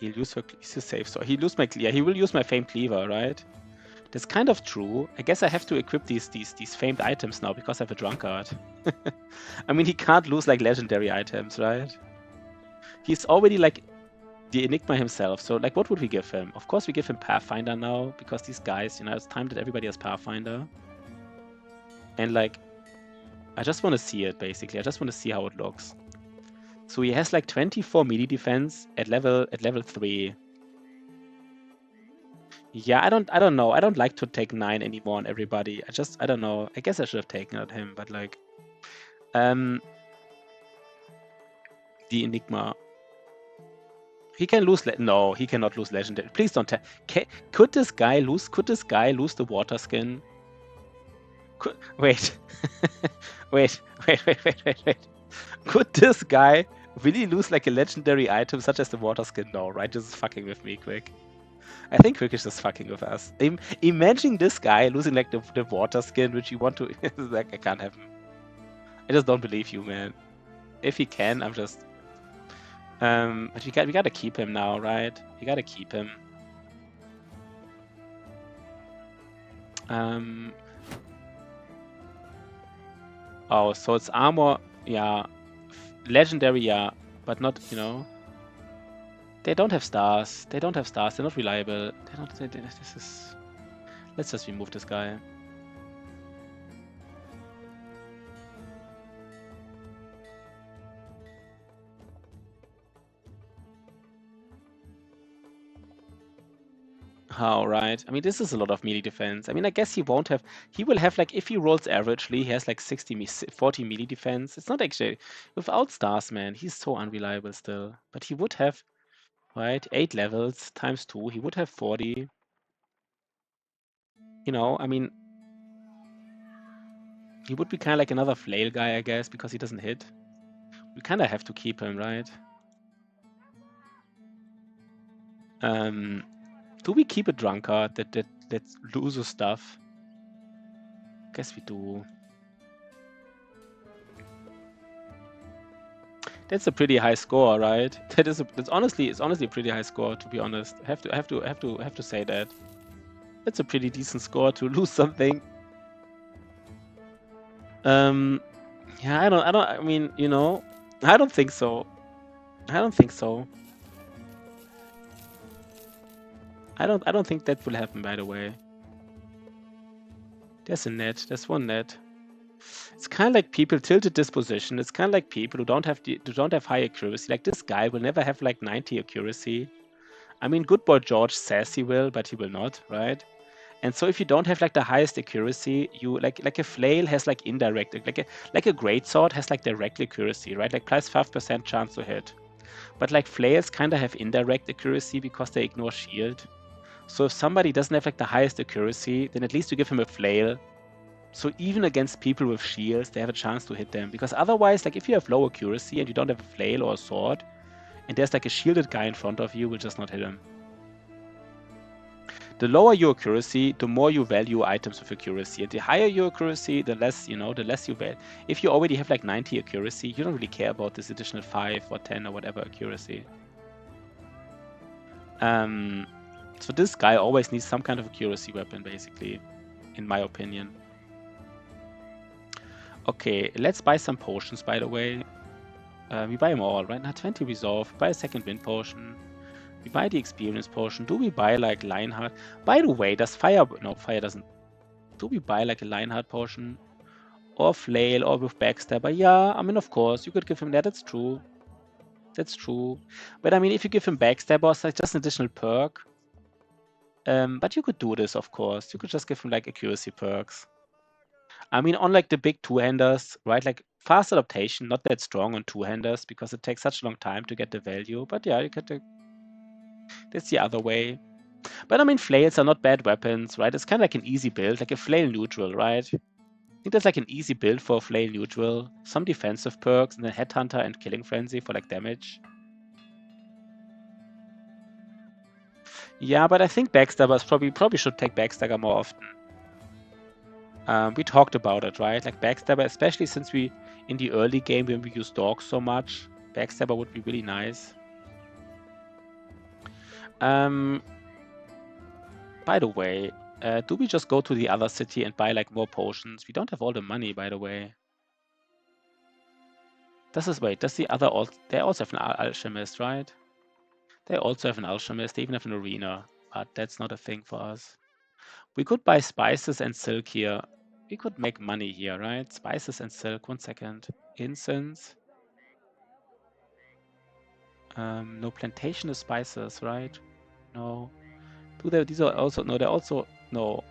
He'll use he's a safe, so he will use my famed cleaver, right? That's kind of true. I guess I have to equip these famed items now because I have a drunkard. I mean, he can't lose like legendary items, right? He's already like the Enigma himself. So like, what would we give him? Of course, we give him Pathfinder now because these guys, you know, it's time that everybody has Pathfinder. And like, I just want to see it basically. I just want to see how it looks. So he has like 24 melee defense at level 3. Yeah, I don't know. I don't like to take 9 anymore on everybody. I don't know. I guess I should have taken it on him, but like, the Enigma. He can lose. No, he cannot lose legendary. Please don't tell. Could this guy lose? Could this guy lose the water skin? Wait. wait. Could this guy really lose like a legendary item such as the water skin? No, right? This is fucking with me, Quick. I think Quick is just fucking with us. Imagine this guy losing like the water skin, which you want to. Like, I can't have him. I just don't believe you, man. If he can, I'm just. But we gotta keep him now, right? We gotta keep him. Oh, so it's armor, yeah. Legendary, yeah. But not, you know. They don't have stars. They're not reliable. This is... Let's just remove this guy. How, right? I mean, this is a lot of melee defense. I mean, I guess he won't have... He will have, like, if he rolls averagely, he has, like, 40 melee defense. It's not actually... Without stars, man, he's so unreliable still. But he would have, right, 8 levels times 2. He would have 40. You know, I mean... He would be kind of like another flail guy, I guess, because he doesn't hit. We kind of have to keep him, right? Do we keep a drunkard that loses stuff? Guess we do. That's a pretty high score, right? It's honestly a pretty high score, to be honest. I have to say that. That's a pretty decent score to lose something. Yeah, I mean, you know, I don't think so. I don't think that will happen, by the way. There's a net. There's one net. It's kind of like people tilted disposition. It's kind of like people who don't have high accuracy. Like this guy will never have like 90 accuracy. I mean, good boy George says he will, but he will not, right? And so if you don't have like the highest accuracy, you like a flail has like indirect, like a greatsword has like direct accuracy, right? Like plus 5% chance to hit. But like flails kind of have indirect accuracy because they ignore shield. So if somebody doesn't have like the highest accuracy, then at least you give him a flail. So even against people with shields, they have a chance to hit them. Because otherwise, like if you have low accuracy and you don't have a flail or a sword, and there's like a shielded guy in front of you, will just not hit him. The lower your accuracy, the more you value items with accuracy. And the higher your accuracy, the less, the less you value. If you already have like 90 accuracy, you don't really care about this additional 5 or 10 or whatever accuracy. So this guy always needs some kind of accuracy weapon, basically, in my opinion. Okay, let's buy some potions, by the way. We buy them all, right? Now 20 resolve, buy a second wind potion. We buy the experience potion. Do we buy like Lionheart? By the way, does fire... No, fire doesn't... Do we buy like a Lionheart potion? Or flail, or with backstabber? Yeah, I mean, of course, you could give him that. That's true. That's true. But I mean, if you give him backstabber, it's like just an additional perk. But you could do this, of course. You could just give him like accuracy perks. I mean, on like the big two-handers, right? Like fast adaptation, not that strong on two-handers because it takes such a long time to get the value. But yeah, you could. That's the other way. But I mean, flails are not bad weapons, right? It's kind of like an easy build, like a flail neutral, right? I think that's like an easy build for a flail neutral. Some defensive perks, and then headhunter and killing frenzy for like damage. Yeah, but I think backstabbers probably should take backstabber more often. We talked about it, right? Like backstabber, especially since we in the early game when we use dogs so much, backstabber would be really nice. By the way, do we just go to the other city and buy like more potions? We don't have all the money, by the way. Does the other they also have an alchemist, right? They also have an alchemist, they even have an arena, but that's not a thing for us. We could buy spices and silk here. We could make money here, right? Spices and silk, 1 second. Incense. No plantation of spices, right? No. These are also, no, they're also, no.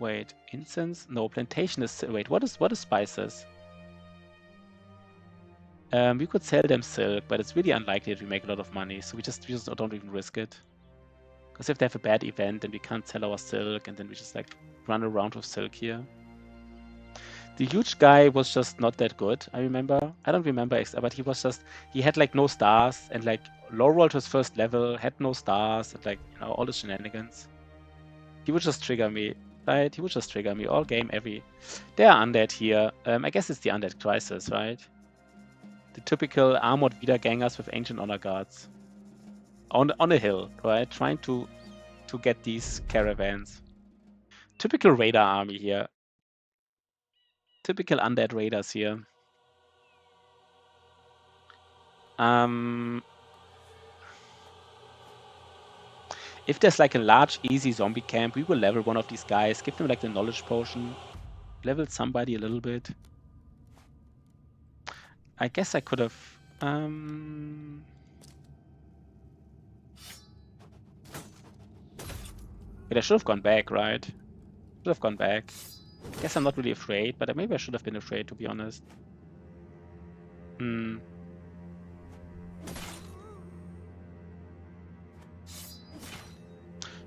Wait, incense? No, plantation is, wait, what is spices? We could sell them silk, but it's really unlikely that we make a lot of money, so we just don't even risk it. Because if they have a bad event, then we can't sell our silk, and then we just like run around with silk here. The huge guy was just not that good, I remember. I don't remember, but he had like no stars, and like low rolled his first level, had no stars, and like, all the shenanigans. He would just trigger me, right? He would just trigger me all game, There are undead here. I guess it's the undead crisis, right? The typical armored Wiedergängers with ancient honor guards. On a hill, right? Trying to get these caravans. Typical raider army here. Typical undead raiders here. If there's like a large, easy zombie camp, we will level one of these guys, give them like the knowledge potion, level somebody a little bit. I guess I could have. Wait, I should have gone back, right? Should have gone back. Guess I'm not really afraid, but maybe I should have been afraid, to be honest.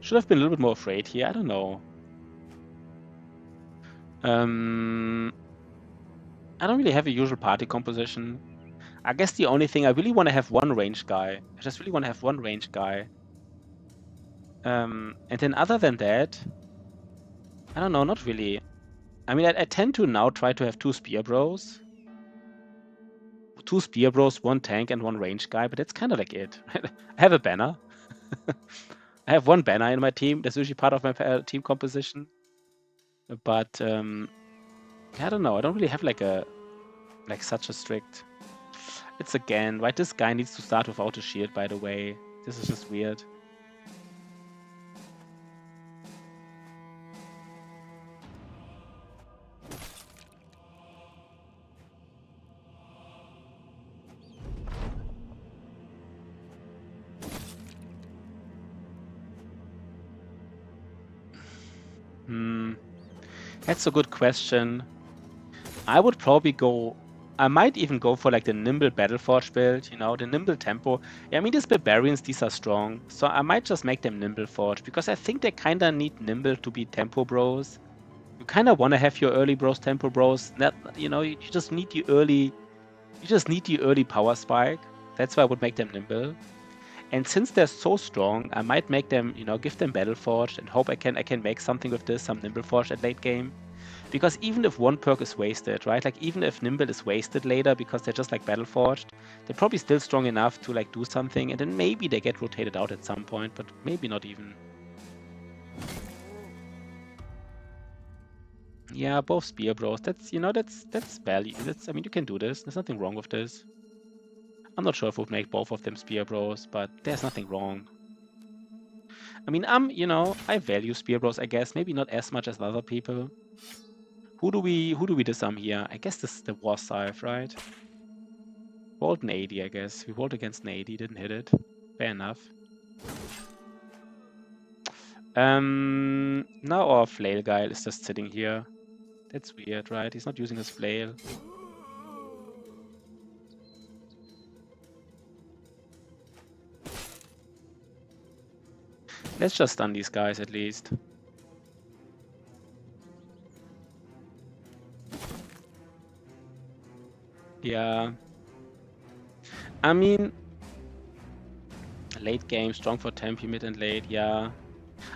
Should have been a little bit more afraid here. I don't know. I don't really have a usual party composition. I guess the only thing I really want to have one range guy. I just really want to have one range guy. And then other than that, I don't know, not really. I mean, I tend to now try to have 2 spear bros. 2 spear bros, 1 tank, and 1 range guy, but that's kind of like it. I have a banner. I have 1 banner in my team. That's usually part of my team composition. But I don't know. I don't really have like such a strict. It's again, right? This guy needs to start without a shield, by the way. This is just weird. That's a good question. I would probably go... I might even go for like the Nimble Battleforge build, you know, the Nimble Tempo. Yeah, I mean, these Barbarians, these are strong. So I might just make them Nimble Forge, because I think they kind of need Nimble to be Tempo Bros. You kind of want to have your early bros Tempo Bros. That, you know, you just need the early... You just need the early power spike. That's why I would make them Nimble. And since they're so strong, I might make them, you know, give them Battleforged and hope I can make something with this, some Nimble Forge at late game. Because even if one perk is wasted, right? Like even if Nimble is wasted later because they're just like Battleforged, they're probably still strong enough to like do something, and then maybe they get rotated out at some point, but maybe not even. Yeah, both Spear Bros. That's, you know, that's value. That's, I mean, you can do this. There's nothing wrong with this. I'm not sure if we'd make both of them Spear Bros, but there's nothing wrong. I mean, you know, I value Spear Bros, I guess. Maybe not as much as other people. Who do we disarm here? I guess this is the War Scythe, right? Rolled an 80, I guess. We rolled against an 80, didn't hit it. Fair enough. Now our flail guy is just sitting here. That's weird, right? He's not using his flail. Let's just stun these guys at least. Yeah. I mean, late game, strong for tempo, mid and late, yeah.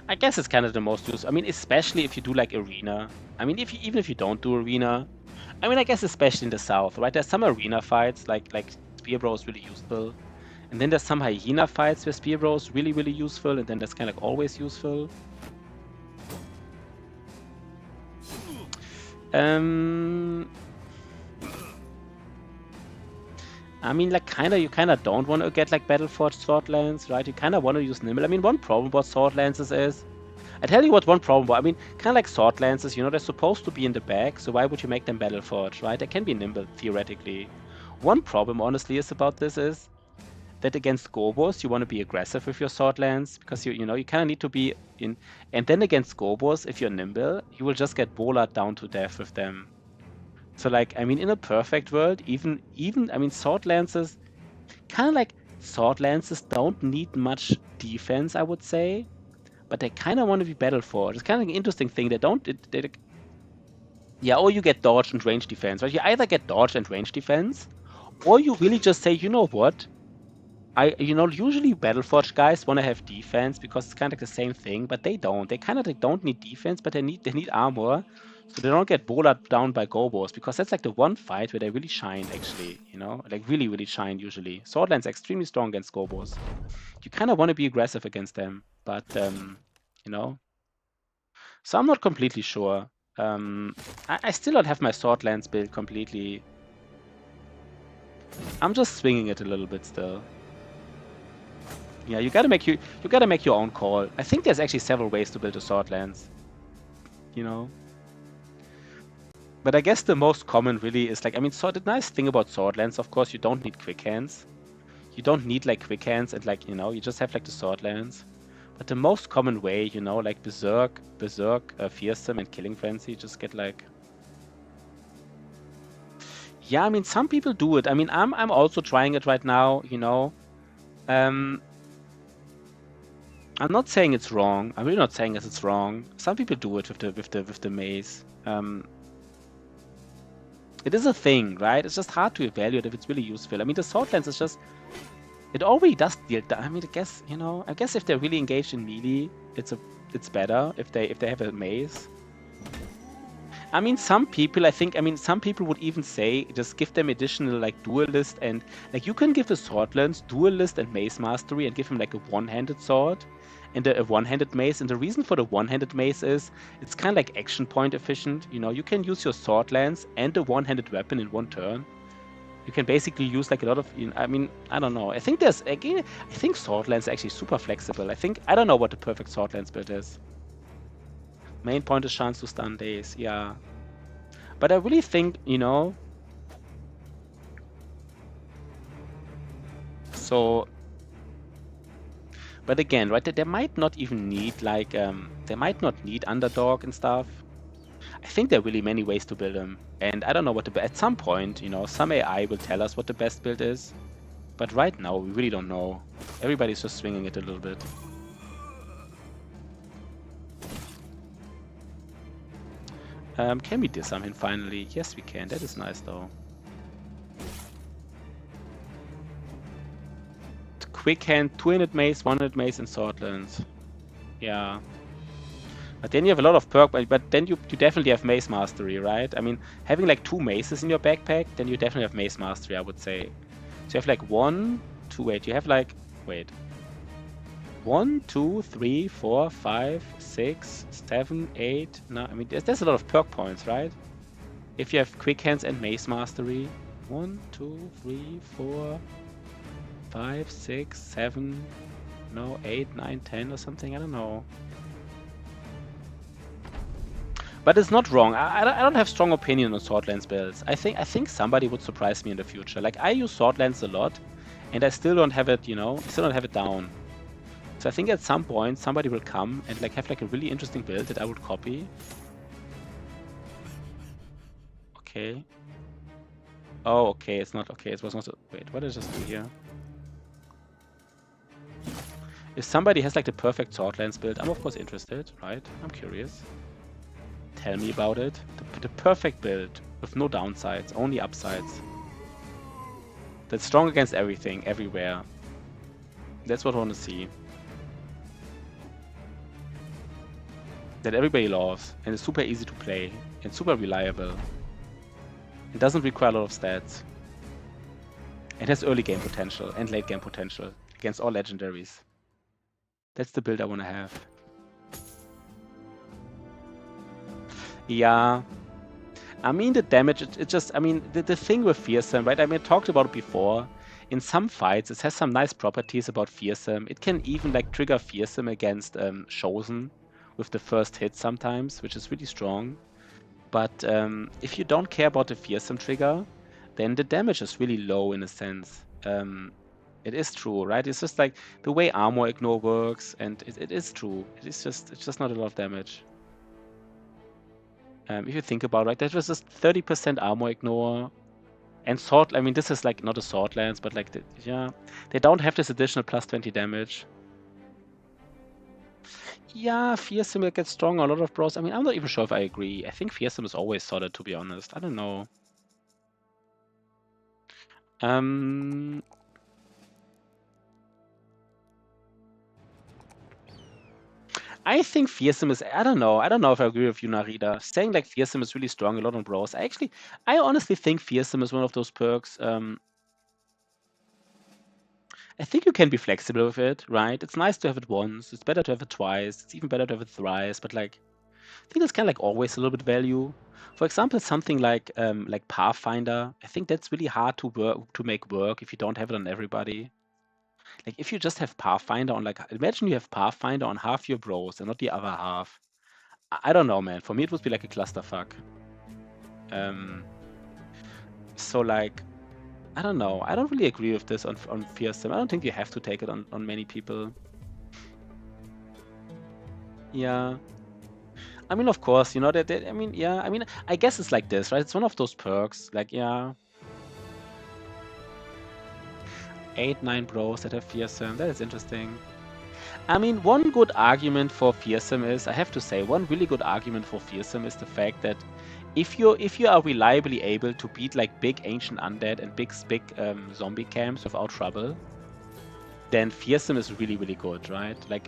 I guess it's kind of the most useful. I mean, especially if you do like arena. I mean, even if you don't do arena. I mean, I guess especially in the south, right? There's some arena fights like Spear Bro is really useful. And then there's some hyena fights where Spear Bro is really, really useful, and then that's kind of like always useful. I mean, like, you kind of don't want to get, like, Battleforged Sword Lance, right? You kind of want to use Nimble. I mean, one problem about Sword Lances is... I tell you what one problem about... I mean, kind of like Sword Lances, you know, they're supposed to be in the back, so why would you make them Battleforged, right? They can be Nimble, theoretically. One problem, honestly, is about this is that against Gobos, you want to be aggressive with your Sword Lance, because, you know, you kind of need to be in... And then against Gobos, if you're Nimble, you will just get Bola'd down to death with them. So, like, I mean, in a perfect world, even I mean, Sword Lances, kind of like Sword Lances don't need much defense, I would say, but they kind of want to be Battleforged. It's kind of an interesting thing. They don't, yeah, or you get dodge and range defense, right? You either get dodge and range defense, or you really just say, you know what? You know, usually Battleforged guys want to have defense because it's kind of like the same thing, but they don't. They kind of like don't need defense, but they need armor. So they don't get Bola'd down by Gobos, because that's like the one fight where they really shine, actually, you know? Like really, really shine, usually. Swordland's extremely strong against Gobos. You kind of want to be aggressive against them, but, you know? So I'm not completely sure. I still don't have my Swordlands build completely. I'm just swinging it a little bit still. Yeah, you gotta make your own call. I think there's actually several ways to build a Swordlands. You know? But I guess the most common really is like, I mean, the nice thing about Swordlands, of course, you don't need quick hands. You don't need like quick hands and like, you know, you just have like the Swordlands. But the most common way, you know, like Berserk, Fearsome, and Killing Frenzy, just get like... Yeah, I mean, some people do it. I mean, I'm also trying it right now, you know. I'm not saying it's wrong. I'm really not saying that it's wrong. Some people do it with the maze. It is a thing, right? It's just hard to evaluate if it's really useful. I mean, the Sword Lance is just... It already does deal... I mean, I guess, you know... I guess if they're really engaged in melee, it's better if they have a maze. I mean, some people, some people would even say, just give them additional, like, duelist and... Like, you can give a Sword Lance duelist and maze mastery and give him, like, a one-handed sword and a one-handed mace. And the reason for the one-handed mace is it's kind of like action point efficient. You know, you can use your Sword Lance and a one-handed weapon in one turn. You can basically use like a lot of, you know, I mean, I don't know. I think Sword Lance is actually super flexible. I don't know what the perfect Sword Lance build is. Main point is chance to stun days, yeah. But I really think, you know, so... But again, right, they might not even need, like, they might not need Underdog and stuff. I think there are really many ways to build him, and I don't know what at some point, you know, some AI will tell us what the best build is, but right now we really don't know. Everybody's just swinging it a little bit. Can we disarm him finally? Yes, we can. That is nice, though. Quick hand, 200 mace, 100 mace, and swordlands. Yeah. But then you have a lot of perk, but then you definitely have mace mastery, right? I mean, having like 2 maces in your backpack, then you definitely have mace mastery, I would say. So you have like 1, 2, wait, you have like, wait. 1, 2, 3, 4, 5, 6, 7, 8, 9. I mean, there's a lot of perk points, right? If you have quick hands and mace mastery. 1, 2, 3, 4, 5, 6, 7, no, 8, 9, 10 or something, I don't know. But it's not wrong. I don't have strong opinion on Swordlands builds. I think somebody would surprise me in the future. Like, I use Swordlands a lot, and I still don't have it, you know, still don't have it down. So I think at some point somebody will come and like have like a really interesting build that I would copy. Okay. Oh, okay, it's not okay. It was not. Wait, what did I just do here? If somebody has like the perfect Swordlands build, I'm of course interested, right? I'm curious. Tell me about it. The perfect build with no downsides, only upsides. That's strong against everything, everywhere. That's what I want to see. That everybody loves, and is super easy to play, and super reliable. It doesn't require a lot of stats. It has early game potential and late game potential against all legendaries. That's the build I want to have. Yeah. I mean, the damage, it just, I mean, the thing with Fearsome, right? I mean, I talked about it before. In some fights, it has some nice properties about Fearsome. It can even, like, trigger Fearsome against Chosen with the first hit sometimes, which is really strong. But if you don't care about the Fearsome trigger, then the damage is really low in a sense. It is true, right? It's just like the way armor ignore works, and it is true. It's just not a lot of damage. If you think about it, right, that was just 30% armor ignore. And sword, I mean, this is like not a sword lance, but like, yeah, they don't have this additional plus 20 damage. Yeah, Fearsome will get stronger, a lot of bros. I mean, I'm not even sure if I agree. I think Fearsome is always solid, to be honest. I don't know. I think Fearsome is, I don't know if I agree with you, Narita. Saying like Fearsome is really strong a lot on bros. I honestly think Fearsome is one of those perks. I think you can be flexible with it, right? It's nice to have it once. It's better to have it twice. It's even better to have it thrice. But like, I think it's kind of like always a little bit value. For example, something like Pathfinder. I think that's really hard to make work if you don't have it on everybody. Like if you just have Pathfinder on like, imagine you have Pathfinder on half your bros and not the other half. I don't know, man. For me, it would be like a clusterfuck. So like, I don't know. I don't really agree with this on Fearsome. I don't think you have to take it on many people. Yeah. I mean, of course, you know, I mean, yeah, I mean, I guess it's like this, right? It's one of those perks. Like, yeah. 8, 9 bros that have Fearsome. That is interesting. I mean, one good argument for Fearsome is, I have to say, one really good argument for Fearsome is the fact that if you are reliably able to beat like big ancient undead and big zombie camps without trouble, then Fearsome is really, really good, right? Like,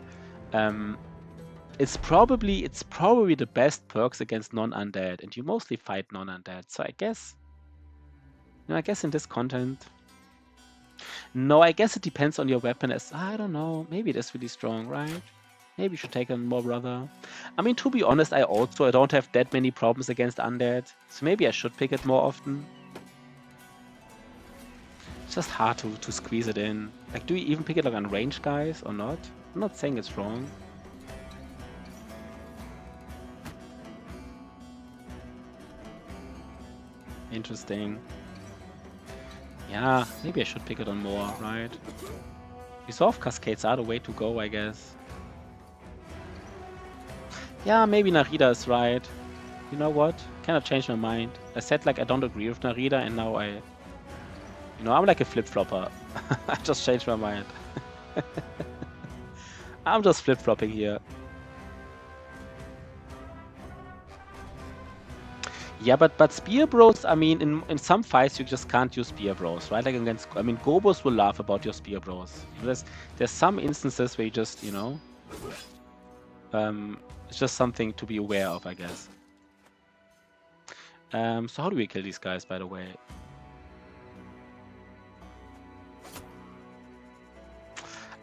it's probably the best perks against non-undead, and you mostly fight non-undead. So I guess, you know, I guess in this content, no, I guess it depends on your weapon. I don't know, maybe it is really strong, right? Maybe you should take on more, brother. I mean, to be honest, I don't have that many problems against undead, so maybe I should pick it more often. It's just hard to squeeze it in. Like, do you even pick it like on ranged guys or not? I'm not saying it's wrong. Interesting. Yeah, maybe I should pick it on more, right? Resolve cascades are the way to go, I guess. Yeah, maybe Narita is right. You know what? Kind of changed my mind. I said like I don't agree with Narita, and now I'm like a flip-flopper. I just changed my mind. I'm just flip-flopping here. Yeah, but Spear Bros, I mean, in some fights you just can't use Spear Bros, right? Like against, I mean, Gobos will laugh about your Spear Bros. There's some instances where you just, it's just something to be aware of, I guess. So how do we kill these guys, by the way?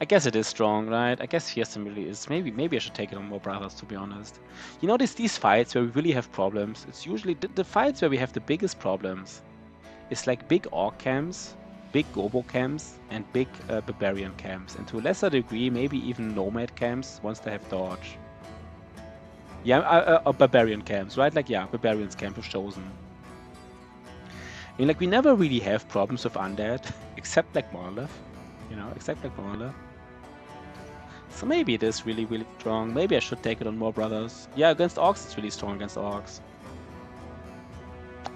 I guess it is strong, right? I guess Fearsome really is. Maybe I should take it on more brothers, to be honest. You know, these fights where we really have problems, it's usually the fights where we have the biggest problems. It's like big Orc camps, big Gobo camps, and big Barbarian camps. And to a lesser degree, maybe even Nomad camps once they have Dodge. Yeah, Barbarian camps, right? Like, yeah, Barbarians camp with Chosen. I mean, like, we never really have problems with Undead, except like Monolith. Except like Monolith. So maybe it is really, really strong. Maybe I should take it on more brothers. Yeah, against Orcs, it's really strong against Orcs.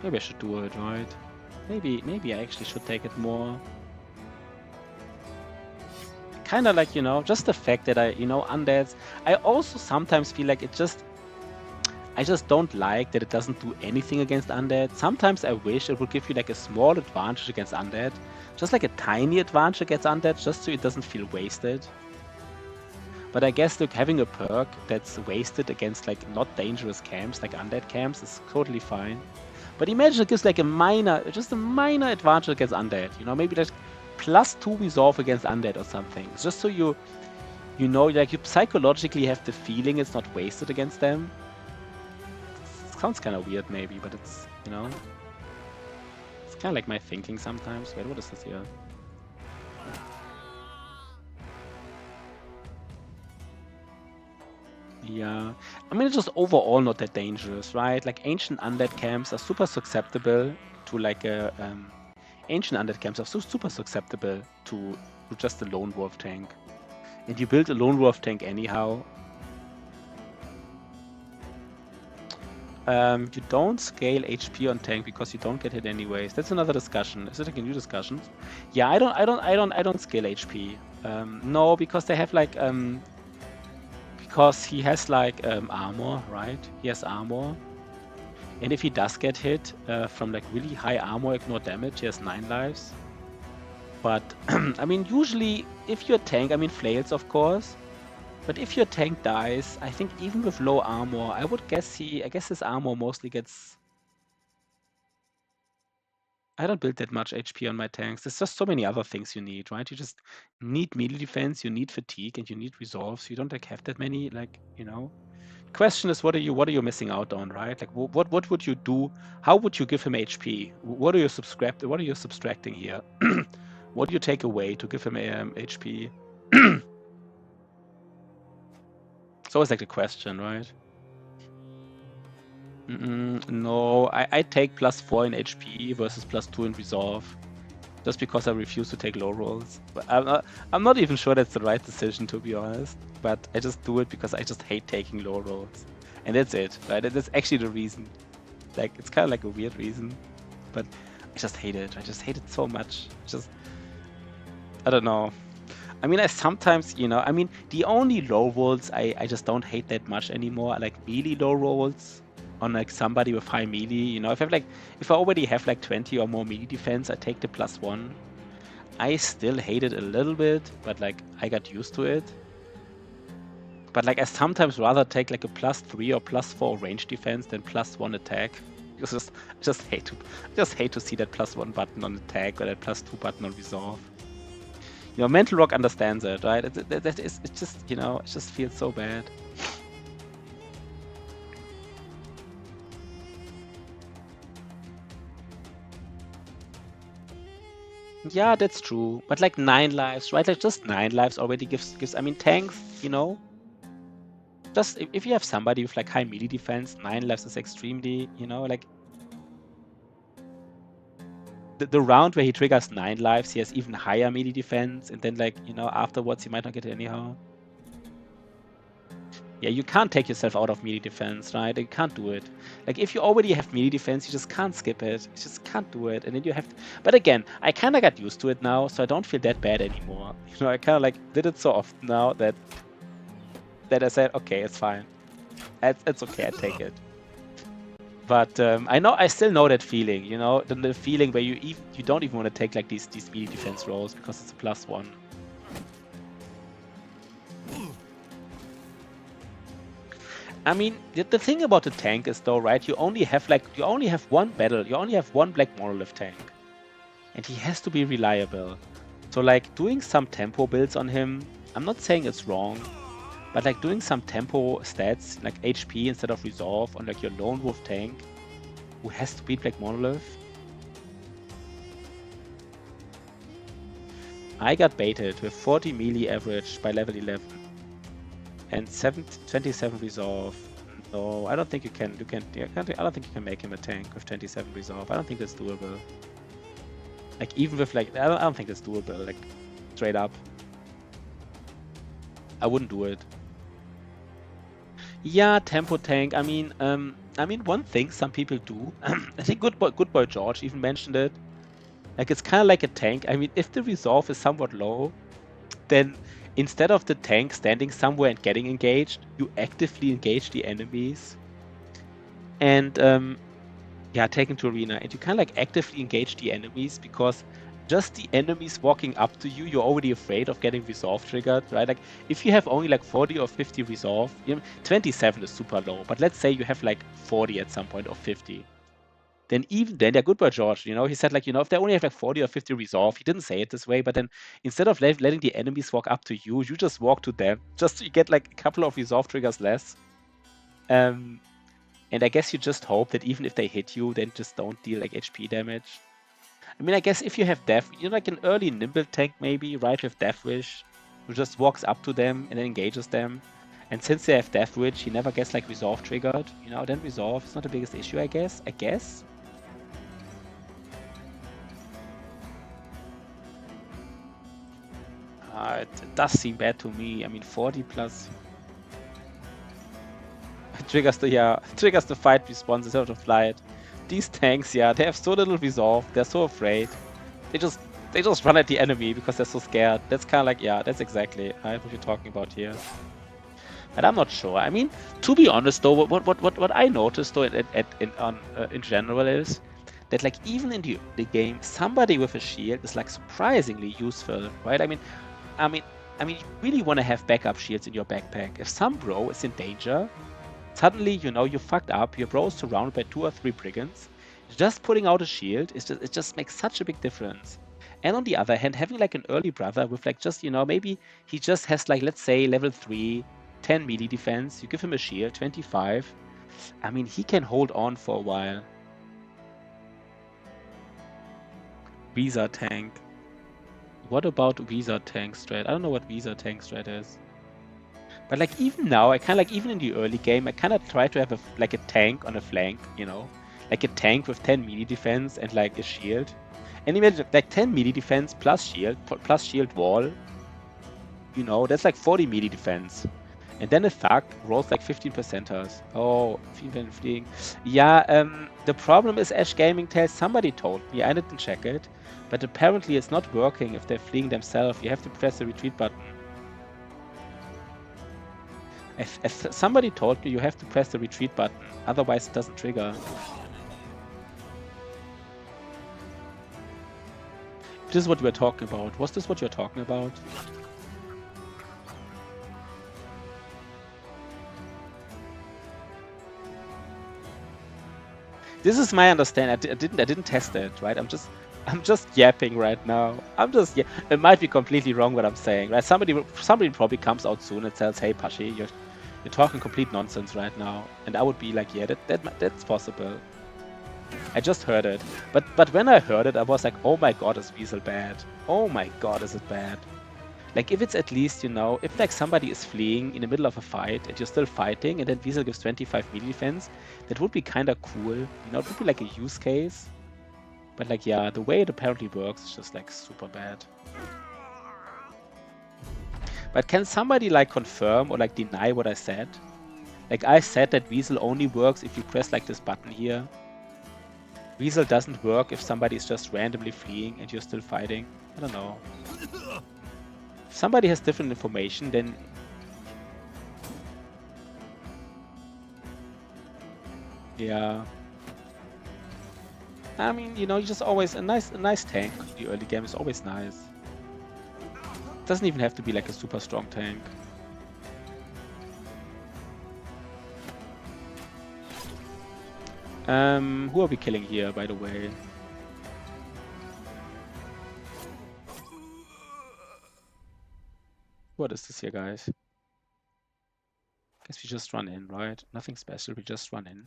Maybe I should do it, right? Maybe I actually should take it more. Kind of like, just the fact that Undeads. I also sometimes feel like I just don't like that it doesn't do anything against Undead. Sometimes I wish it would give you like a small advantage against Undead. Just like a tiny advantage against Undead, just so it doesn't feel wasted. But I guess like having a perk that's wasted against like not dangerous camps, like Undead camps, is totally fine. But imagine it gives like just a minor advantage against Undead. Maybe like +2 resolve against Undead or something. Just so you psychologically have the feeling it's not wasted against them. It sounds kind of weird maybe, but it's, it's kind of like my thinking sometimes. Wait, what is this here? Yeah, I mean, it's just overall not that dangerous, right? Like ancient undead camps are super susceptible to like ancient undead camps are super susceptible to just a lone wolf tank, and you build a lone wolf tank anyhow. You don't scale HP on tank because you don't get hit anyways. That's another discussion. Is it like a new discussion? Yeah, I don't scale HP. No, because they have like because he has like armor, right? He has armor, and if he does get hit from like really high armor ignore damage, he has 9 lives. But I mean, usually if your tank, I mean flails of course, but if your tank dies, I think even with low armor, I guess his armor mostly gets. I don't build that much HP on my tanks. There's just so many other things you need, right? You just need melee defense, you need fatigue, and you need resolve. So you don't like have that many, like, Question is, what are you missing out on, right? Like, what would you do? How would you give him HP? What are you subtracting here? What do you take away to give him HP? It's always like the question, right? No, I take +4 in HP versus +2 in resolve, just because I refuse to take low rolls. But I'm not even sure that's the right decision, to be honest. But I just do it because I just hate taking low rolls, and that's it, right? That's actually the reason. Like, it's kind of like a weird reason, but I just hate it. I just hate it so much. I don't know. I mean, I sometimes, I mean, the only low rolls I just don't hate that much anymore are like melee low rolls on like somebody with high melee. If I already have like 20 or more melee defense, I take the +1. I still hate it a little bit, but like I got used to it. But like I sometimes rather take like a +3 or +4 range defense than +1 attack. Because I just hate to see that +1 button on attack or that +2 button on resolve. Mental Rock understands it, right? It's just, it just feels so bad. Yeah, that's true. But like 9 lives, right? Like just 9 lives already gives. I mean, tanks, just if you have somebody with like high melee defense, 9 lives is extremely, like the round where he triggers 9 lives, he has even higher melee defense, and then like afterwards he might not get it anyhow. Yeah, you can't take yourself out of melee defense, right? You can't do it. Like, if you already have melee defense, you just can't skip it. You just can't do it. And then you have to... But again, I kind of got used to it now, so I don't feel that bad anymore. You know, I kind of, like, did it so often now that I said, okay, it's fine. It's okay, I take it. But I still know that feeling, you know? The feeling where you don't even want to take, like, these melee defense rolls because it's a +1. I mean, the thing about the tank is though, right? You only have one battle. You only have one Black Monolith tank, and he has to be reliable. So like doing some tempo builds on him, I'm not saying it's wrong, but like doing some tempo stats like HP instead of resolve on like your lone wolf tank, who has to beat Black Monolith. I got baited with 40 melee average by level 11. And 27 resolve. No, I don't think you can. I don't think you can make him a tank with 27 resolve. I don't think that's doable. Like even with like, I don't think that's doable. Like straight up, I wouldn't do it. Yeah, tempo tank. I mean, one thing some people do. I think Good Boy George even mentioned it. Like it's kind of like a tank. I mean, if the resolve is somewhat low, then instead of the tank standing somewhere and getting engaged, you actively engage the enemies. And yeah, take him to arena. And you kind of like actively engage the enemies because just the enemies walking up to you, you're already afraid of getting resolve triggered, right? Like if you have only like 40 or 50 resolve, 27 is super low. But let's say you have like 40 at some point or 50. Then even then, they're Good Boy George, you know, he said like, you know, if they only have like 40 or 50 resolve, he didn't say it this way, but then instead of letting the enemies walk up to you, you just walk to them, just so you get like a couple of resolve triggers less. And I guess you just hope that even if they hit you, then just don't deal like HP damage. I mean, I guess if you have Death, you're like an early nimble tank maybe, right, with Death Wish, who just walks up to them and then engages them. And since they have Death Wish, he never gets like resolve triggered, you know, then resolve is not the biggest issue, I guess. It does seem bad to me. I mean, 40 plus triggers the fight response instead of flight. These tanks, yeah, they have so little resolve. They're so afraid. They just run at the enemy because they're so scared. That's kind of like, yeah, that's exactly right, what you're talking about here. And I'm not sure. I mean, to be honest though, what I noticed though in general is that like even in the game, somebody with a shield is like surprisingly useful, right? I mean, you really want to have backup shields in your backpack. If some bro is in danger, suddenly, you know, you fucked up, your bro is surrounded by 2 or 3 brigands, just putting out a shield, it just makes such a big difference. And on the other hand, having like an early brother with like just, you know, maybe he just has like, let's say, level 3, 10 melee defense, you give him a shield, 25, I mean, he can hold on for a while. Visa tank. What about Visa tank strat? I don't know what Visa tank strat is. But like even now, I kind of like even in the early game, I kind of try to have like a tank on a flank, you know, like a tank with 10 melee defense and like a shield. And imagine like 10 melee defense plus shield wall, you know, that's like 40 melee defense. And then a thug rolls like 15%ers. Oh, fleeing. Yeah, the problem is Ash Gaming tells somebody told me, I didn't check it, but apparently it's not working if they're fleeing themselves. You have to press the retreat button. If somebody told me you have to press the retreat button, otherwise it doesn't trigger. This is what we were talking about. Was this what you're talking about? This is my understanding. I didn't test it, right? I'm just yapping right now. It might be completely wrong what I'm saying, right? Somebody probably comes out soon and says, "Hey, Pashi, you're talking complete nonsense right now," and I would be like, "Yeah, that's possible." I just heard it, but when I heard it, I was like, "Oh my God, is Weasel bad? Oh my God, is it bad?" Like if it's at least, you know, if like somebody is fleeing in the middle of a fight and you're still fighting, and then Weasel gives 25 melee defense, that would be kind of cool. You know, it would be like a use case. But like, yeah, the way it apparently works is just like super bad. But can somebody like confirm or like deny what I said? Like I said that Weasel only works if you press like this button here. Weasel doesn't work if somebody is just randomly fleeing and you're still fighting. I don't know. If somebody has different information, then yeah. I mean, you know, you just always a nice tank in the early game is always nice. Doesn't even have to be like a super strong tank. Who are we killing here, by the way? What is this here, guys? Guess we just run in, right? Nothing special, we just run in.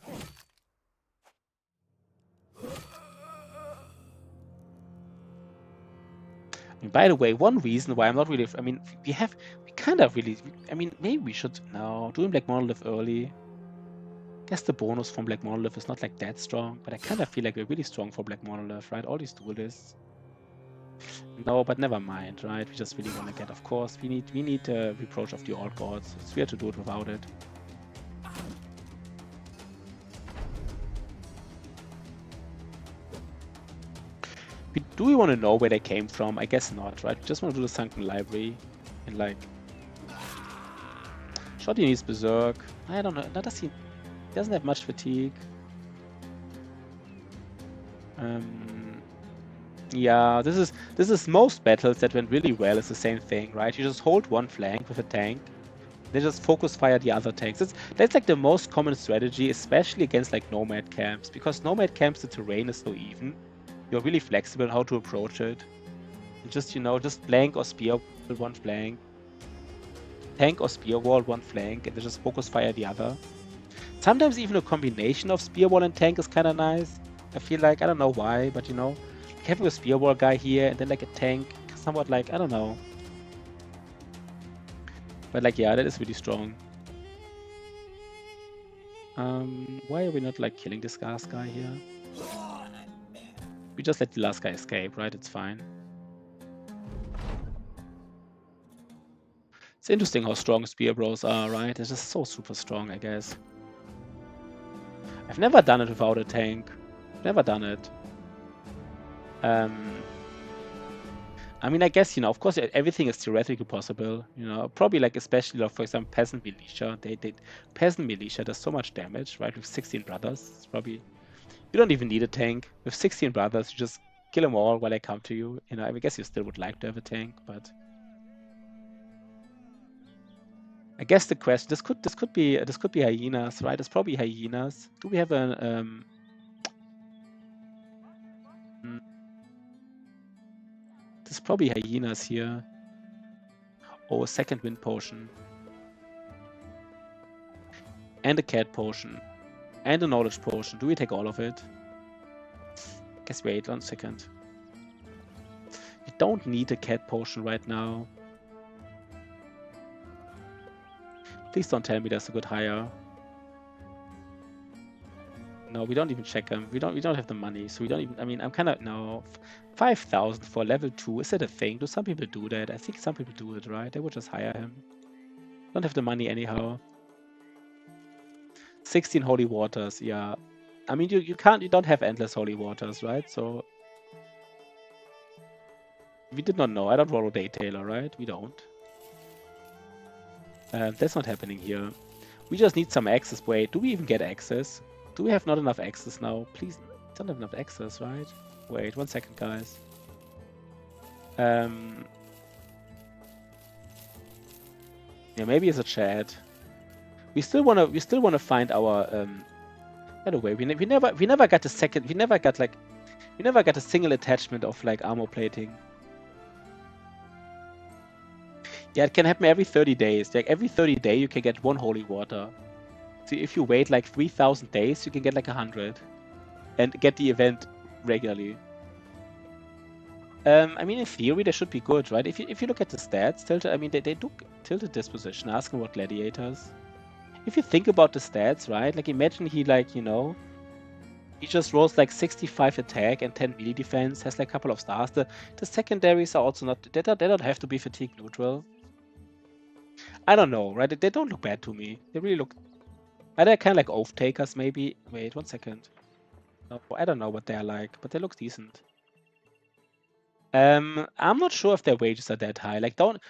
And by the way, one reason why I'm not really... I mean, we kind of really... I mean, maybe we should now do Black Monolith early. Guess the bonus from Black Monolith is not like that strong, but I kind of feel like we're really strong for Black Monolith, right? All these duelists. No, but never mind, right? We just really want to get, of course, we need a reproach of the Old Gods. It's weird to do it without it. Do we want to know where they came from? I guess not, right? We just want to do the Sunken Library and like... Shotty needs Berserk. I don't know. He doesn't have much fatigue. Yeah, this is most battles that went really well is the same thing, right? You just hold one flank with a tank, then just focus fire the other tanks. That's like the most common strategy, especially against like nomad camps, because nomad camps the terrain is so even. You're really flexible how to approach it. And just, you know, just flank or spear one flank. Tank or spear wall one flank, and then just focus fire the other. Sometimes even a combination of spear wall and tank is kind of nice. I feel like, I don't know why, but you know, having a spear wall guy here and then like a tank, somewhat like, I don't know. But like, yeah, that is really strong. Why are we not like killing this last guy here? We just let the last guy escape, right? It's fine. It's interesting how strong spear bros are, right? They're just so super strong, I guess. I've never done it without a tank. Never done it. I mean, I guess, you know, of course, everything is theoretically possible. You know, probably like, especially, like, for example, Peasant Militia. Peasant Militia does so much damage, right? With 16 brothers, it's probably... You don't even need a tank. With 16 brothers, you just kill them all while they come to you. You know, I guess you still would like to have a tank, but... I guess the question, this could be hyenas, right? It's probably hyenas. Do we have a there's probably hyenas here. Oh, a second wind potion. And a cat potion. And a knowledge potion. Do we take all of it? Guess wait 1 second. We don't need a cat potion right now. Please don't tell me there's a good hire. No, we don't even check them. We don't have the money, so we don't even. I mean, I'm kind of no. 5,000 for level 2. Is that a thing? Do some people do that? I think some people do it, right? They would just hire him. Don't have the money anyhow. 16 holy waters, yeah. I mean, you don't have endless holy waters, right? So we did not know. I don't roll a Daydailer, right? We don't. That's not happening here. We just need some access. Wait, do we even get access? Do we have not enough access now? Please, don't have enough access, right? Wait 1 second, guys. Yeah, maybe as a chat. We still wanna find our by the way, we never got a second. We never got a single attachment of like armor plating. Yeah, it can happen every 30 days. Like every 30 days you can get 1 holy water. So if you wait like 3,000 days, you can get like 100 and get the event regularly. I mean, in theory, they should be good, right? If you look at the stats, Tilted, I mean, they do Tilted Disposition, asking about gladiators. If you think about the stats, right? Like, imagine he, like, you know, he just rolls like 65 attack and 10 melee defense, has like a couple of stars. The secondaries are also not, they don't have to be fatigue neutral. I don't know, right? They don't look bad to me. They really look Are they kind of like oath takers maybe? Wait, 1 second. No, I don't know what they're like, but they look decent. I'm not sure if their wages are that high. Like, don't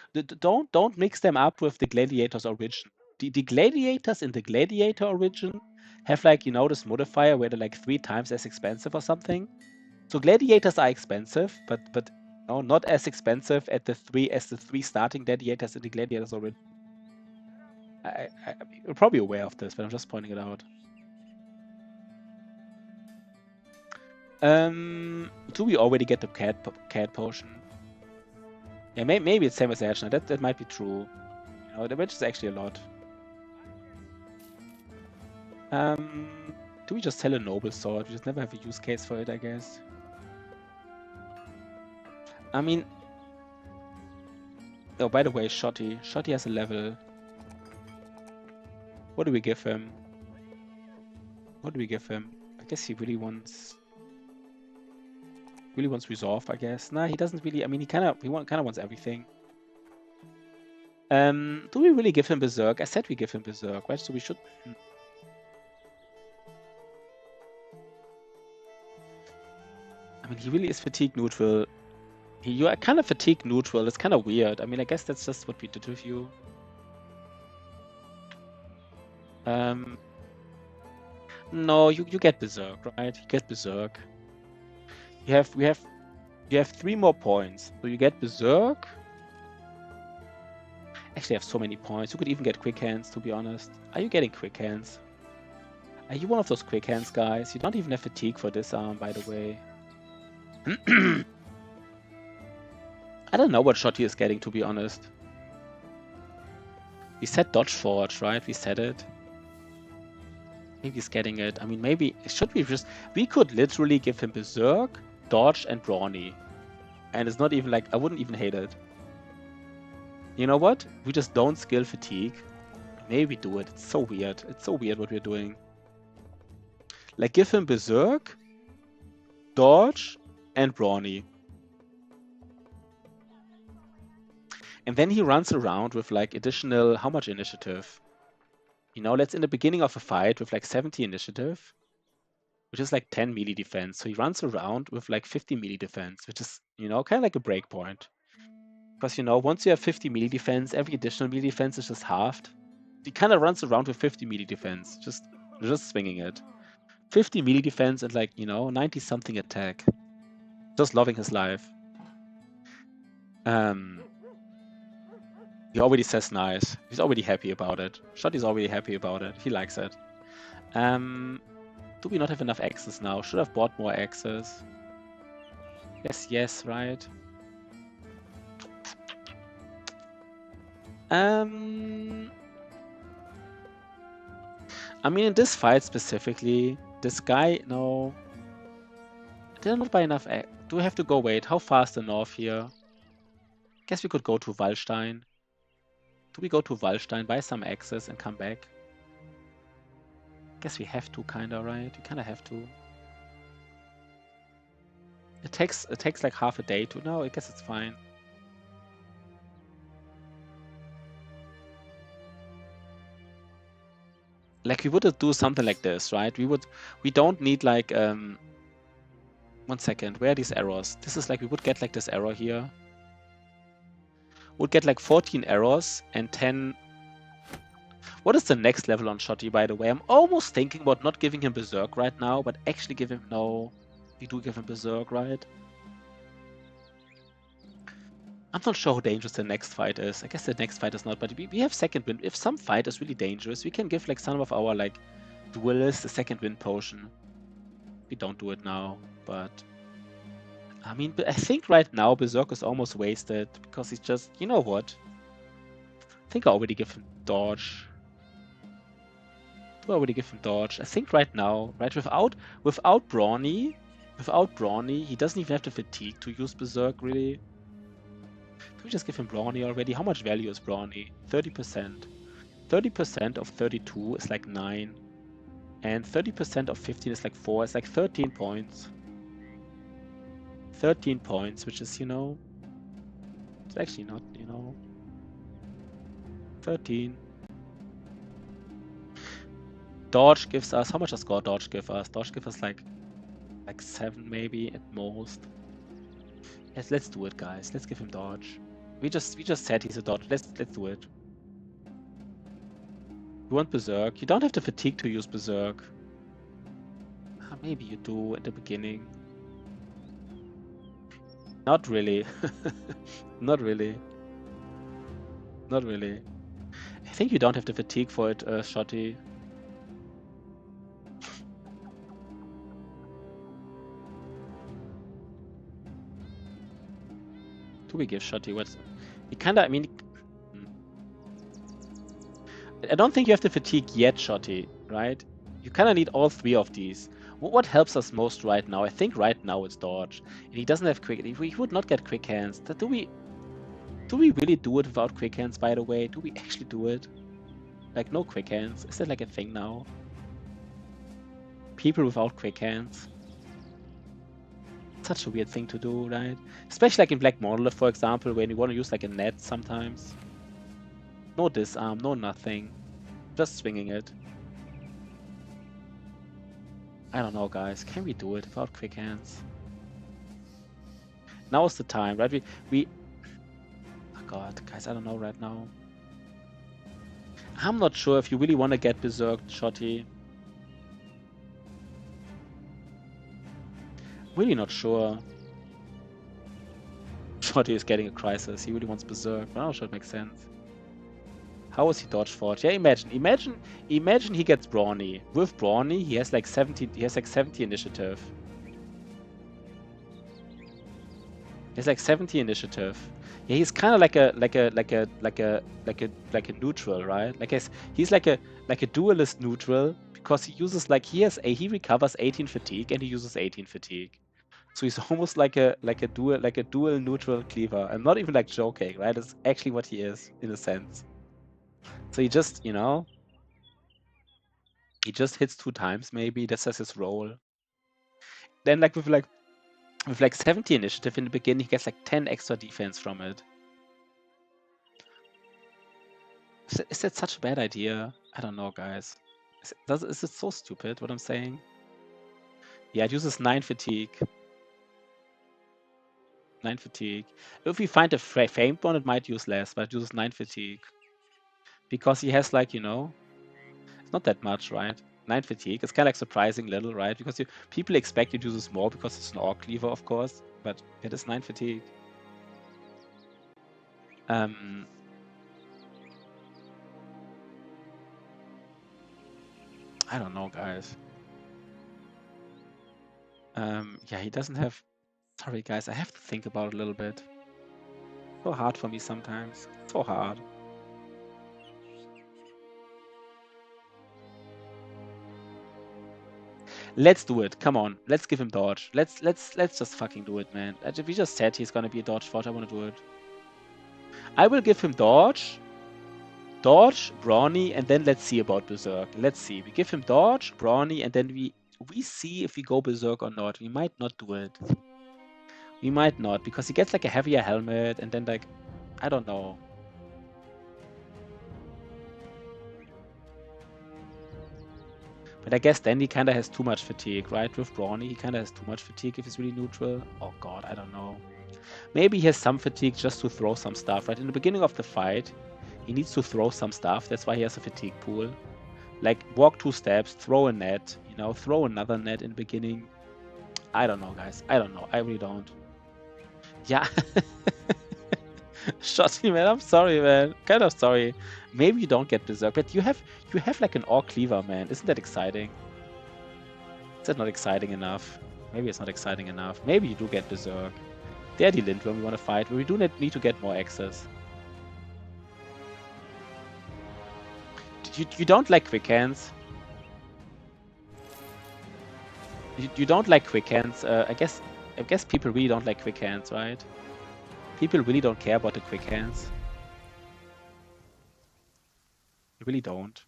mix them up with the Gladiators origin. The Gladiators in the Gladiator origin have like, you know, this modifier where they're like 3 times as expensive or something. So Gladiators are expensive, but no, not as expensive as the 3 starting Gladiators in the Gladiators origin. You're probably aware of this, but I'm just pointing it out. Do we already get the cat potion? Yeah, maybe it's same as Ashna. That might be true. You know, which is actually a lot. Do we just sell a noble sword? We just never have a use case for it, I guess. I mean, oh, by the way, Shotty. Shotty has a level. What do we give him? What do we give him? I guess he really wants Resolve, I guess. Nah, he doesn't really. I mean, he kind of wants everything. Do we really give him Berserk? I said we give him Berserk, right? So we should. I mean, he really is fatigue neutral. You are kind of fatigue neutral. It's kind of weird. I mean, I guess that's just what we did with you. No, you get Berserk, right? You get Berserk. We have 3 more points. So you get Berserk. Actually, I have so many points. You could even get Quick Hands, to be honest. Are you getting Quick Hands? Are you one of those Quick Hands guys? You don't even have fatigue for this arm, by the way. I don't know what shot he is getting, to be honest. We said Dodge Forge, right? We said it. Maybe he's getting it. I mean, maybe... Should we just... We could literally give him Berserk, Dodge, and Brawny. And it's not even like... I wouldn't even hate it. You know what? We just don't skill fatigue. Maybe do it. It's so weird. It's so weird what we're doing. Like, give him Berserk, Dodge, and Brawny. And then he runs around with like additional, how much initiative? You know, let's in the beginning of a fight with like 70 initiative, which is like 10 melee defense. So he runs around with like 50 melee defense, which is, you know, kind of like a breakpoint. Because, you know, once you have 50 melee defense, every additional melee defense is just halved. He kind of runs around with 50 melee defense, just swinging it. 50 melee defense and like, you know, 90 something attack. Just loving his life. He already says nice. He's already happy about it. Shotty's already happy about it. He likes it. Do we not have enough axes now? Should have bought more axes. Yes, right. I mean, in this fight specifically, this guy, no. Did I not buy enough? Do we have to go wait? How fast the north here? Guess we could go to Wallstein. Do we go to Wallstein, buy some axes, and come back? Guess we have to, kinda, right? We kinda have to. It takes like half a day to. No, I guess it's fine. Like we would do something like this, right? We don't need like 1 second. Where are these arrows? This is like we would get like this arrow here. Would get like 14 arrows and 10. What is the next level on Shotty, by the way? I'm almost thinking about not giving him Berserk right now, but actually give him... No, we do give him Berserk, right? I'm not sure how dangerous the next fight is. I guess the next fight is not, but we have second wind. If some fight is really dangerous, we can give like some of our like duelists a second wind potion. We don't do it now, but... I mean, I think right now Berserk is almost wasted because he's just, you know what? I think I already give him dodge. Do I already give him dodge? I think right now, right, without Brawny, he doesn't even have the fatigue to use Berserk really. Can we just give him Brawny already? How much value is Brawny? 30%. 30% of 32 is like 9. And 30% of 15 is like 4. It's like 13 points. 13 points, which is, you know, it's actually not, you know, 13. Dodge gives us, how much does dodge give us? Dodge gives us like 7 maybe at most. Yes, let's do it, guys. Let's give him dodge. We just said he's a dodge. Let's do it. You want Berserk? You don't have the fatigue to use Berserk. Maybe you do at the beginning. Not really. Not really. Not really. I think you don't have the fatigue for it, Shotty. Do we give Shotty what's... He kinda, I mean... I don't think you have the fatigue yet, Shotty, right? You kinda need all 3 of these. What helps us most right now? I think right now it's dodge. And he doesn't have quick... He would not get quick hands. Do we really do it without quick hands, by the way? Do we actually do it? Like, no quick hands. Is that like a thing now? People without quick hands. Such a weird thing to do, right? Especially like in Black Monolith, for example, when you want to use like a net sometimes. No disarm, no nothing. Just swinging it. I don't know, guys. Can we do it without quick hands? Now is the time, right? We... Oh god, guys, I don't know right now. I'm not sure if you really want to get berserked, Shotty. Really not sure. Shotty is getting a crisis. He really wants berserk. I'm not sure it makes sense. How is he dodge fought? Yeah, imagine he gets brawny. With brawny, he has like 70. He has like 70 initiative. He has like 70 initiative. Yeah, he's kind of like a neutral, right? Like he's like a duelist neutral because he uses like he recovers 18 fatigue and he uses 18 fatigue. So he's almost like a dual neutral cleaver. I'm not even like joking, right? It's actually what he is in a sense. So he just, you know, he just hits 2 times maybe. That's just his role. Then like with 70 initiative in the beginning, he gets like 10 extra defense from it. Is that such a bad idea? I don't know, guys. Is it so stupid what I'm saying? Yeah, it uses 9 fatigue. 9 fatigue. If we find a famed one, it might use less, but it uses 9 fatigue. Because he has like, you know, it's not that much, right? 9 fatigue. It's kind of like surprising little, right? Because people expect it uses more because it's an orc cleaver, of course. But it is 9 fatigue. I don't know, guys. Yeah, he doesn't have... Sorry, guys, I have to think about it a little bit. So hard for me sometimes. So hard. Let's do it. Come on. Let's give him dodge. Let's just fucking do it, man. We just said he's gonna be a dodge fort. I want to do it. I will give him dodge, brawny, and then let's see about berserk. Let's see. We give him dodge, brawny, and then we see if we go berserk or not. We might not do it. We might not, because he gets like a heavier helmet, and then like, I don't know. But I guess then he kind of has too much fatigue, right? With brawny, he kind of has too much fatigue if he's really neutral. Oh god, I don't know. Maybe he has some fatigue just to throw some stuff, right? In the beginning of the fight, he needs to throw some stuff. That's why he has a fatigue pool. Like, walk 2 steps, throw a net, you know, throw another net in the beginning. I don't know, guys. I don't know. I really don't. Yeah. Shotty, man. I'm sorry, man. Kind of sorry. Maybe you don't get berserk, but you have like an orc cleaver, man. Isn't that exciting? Is that not exciting enough? Maybe it's not exciting enough. Maybe you do get berserk. They're the Lindworm we want to fight, but we do need to get more access. You don't like quick hands. You don't like quick hands. I guess people really don't like quick hands, right? People really don't care about the quick hands. They really don't.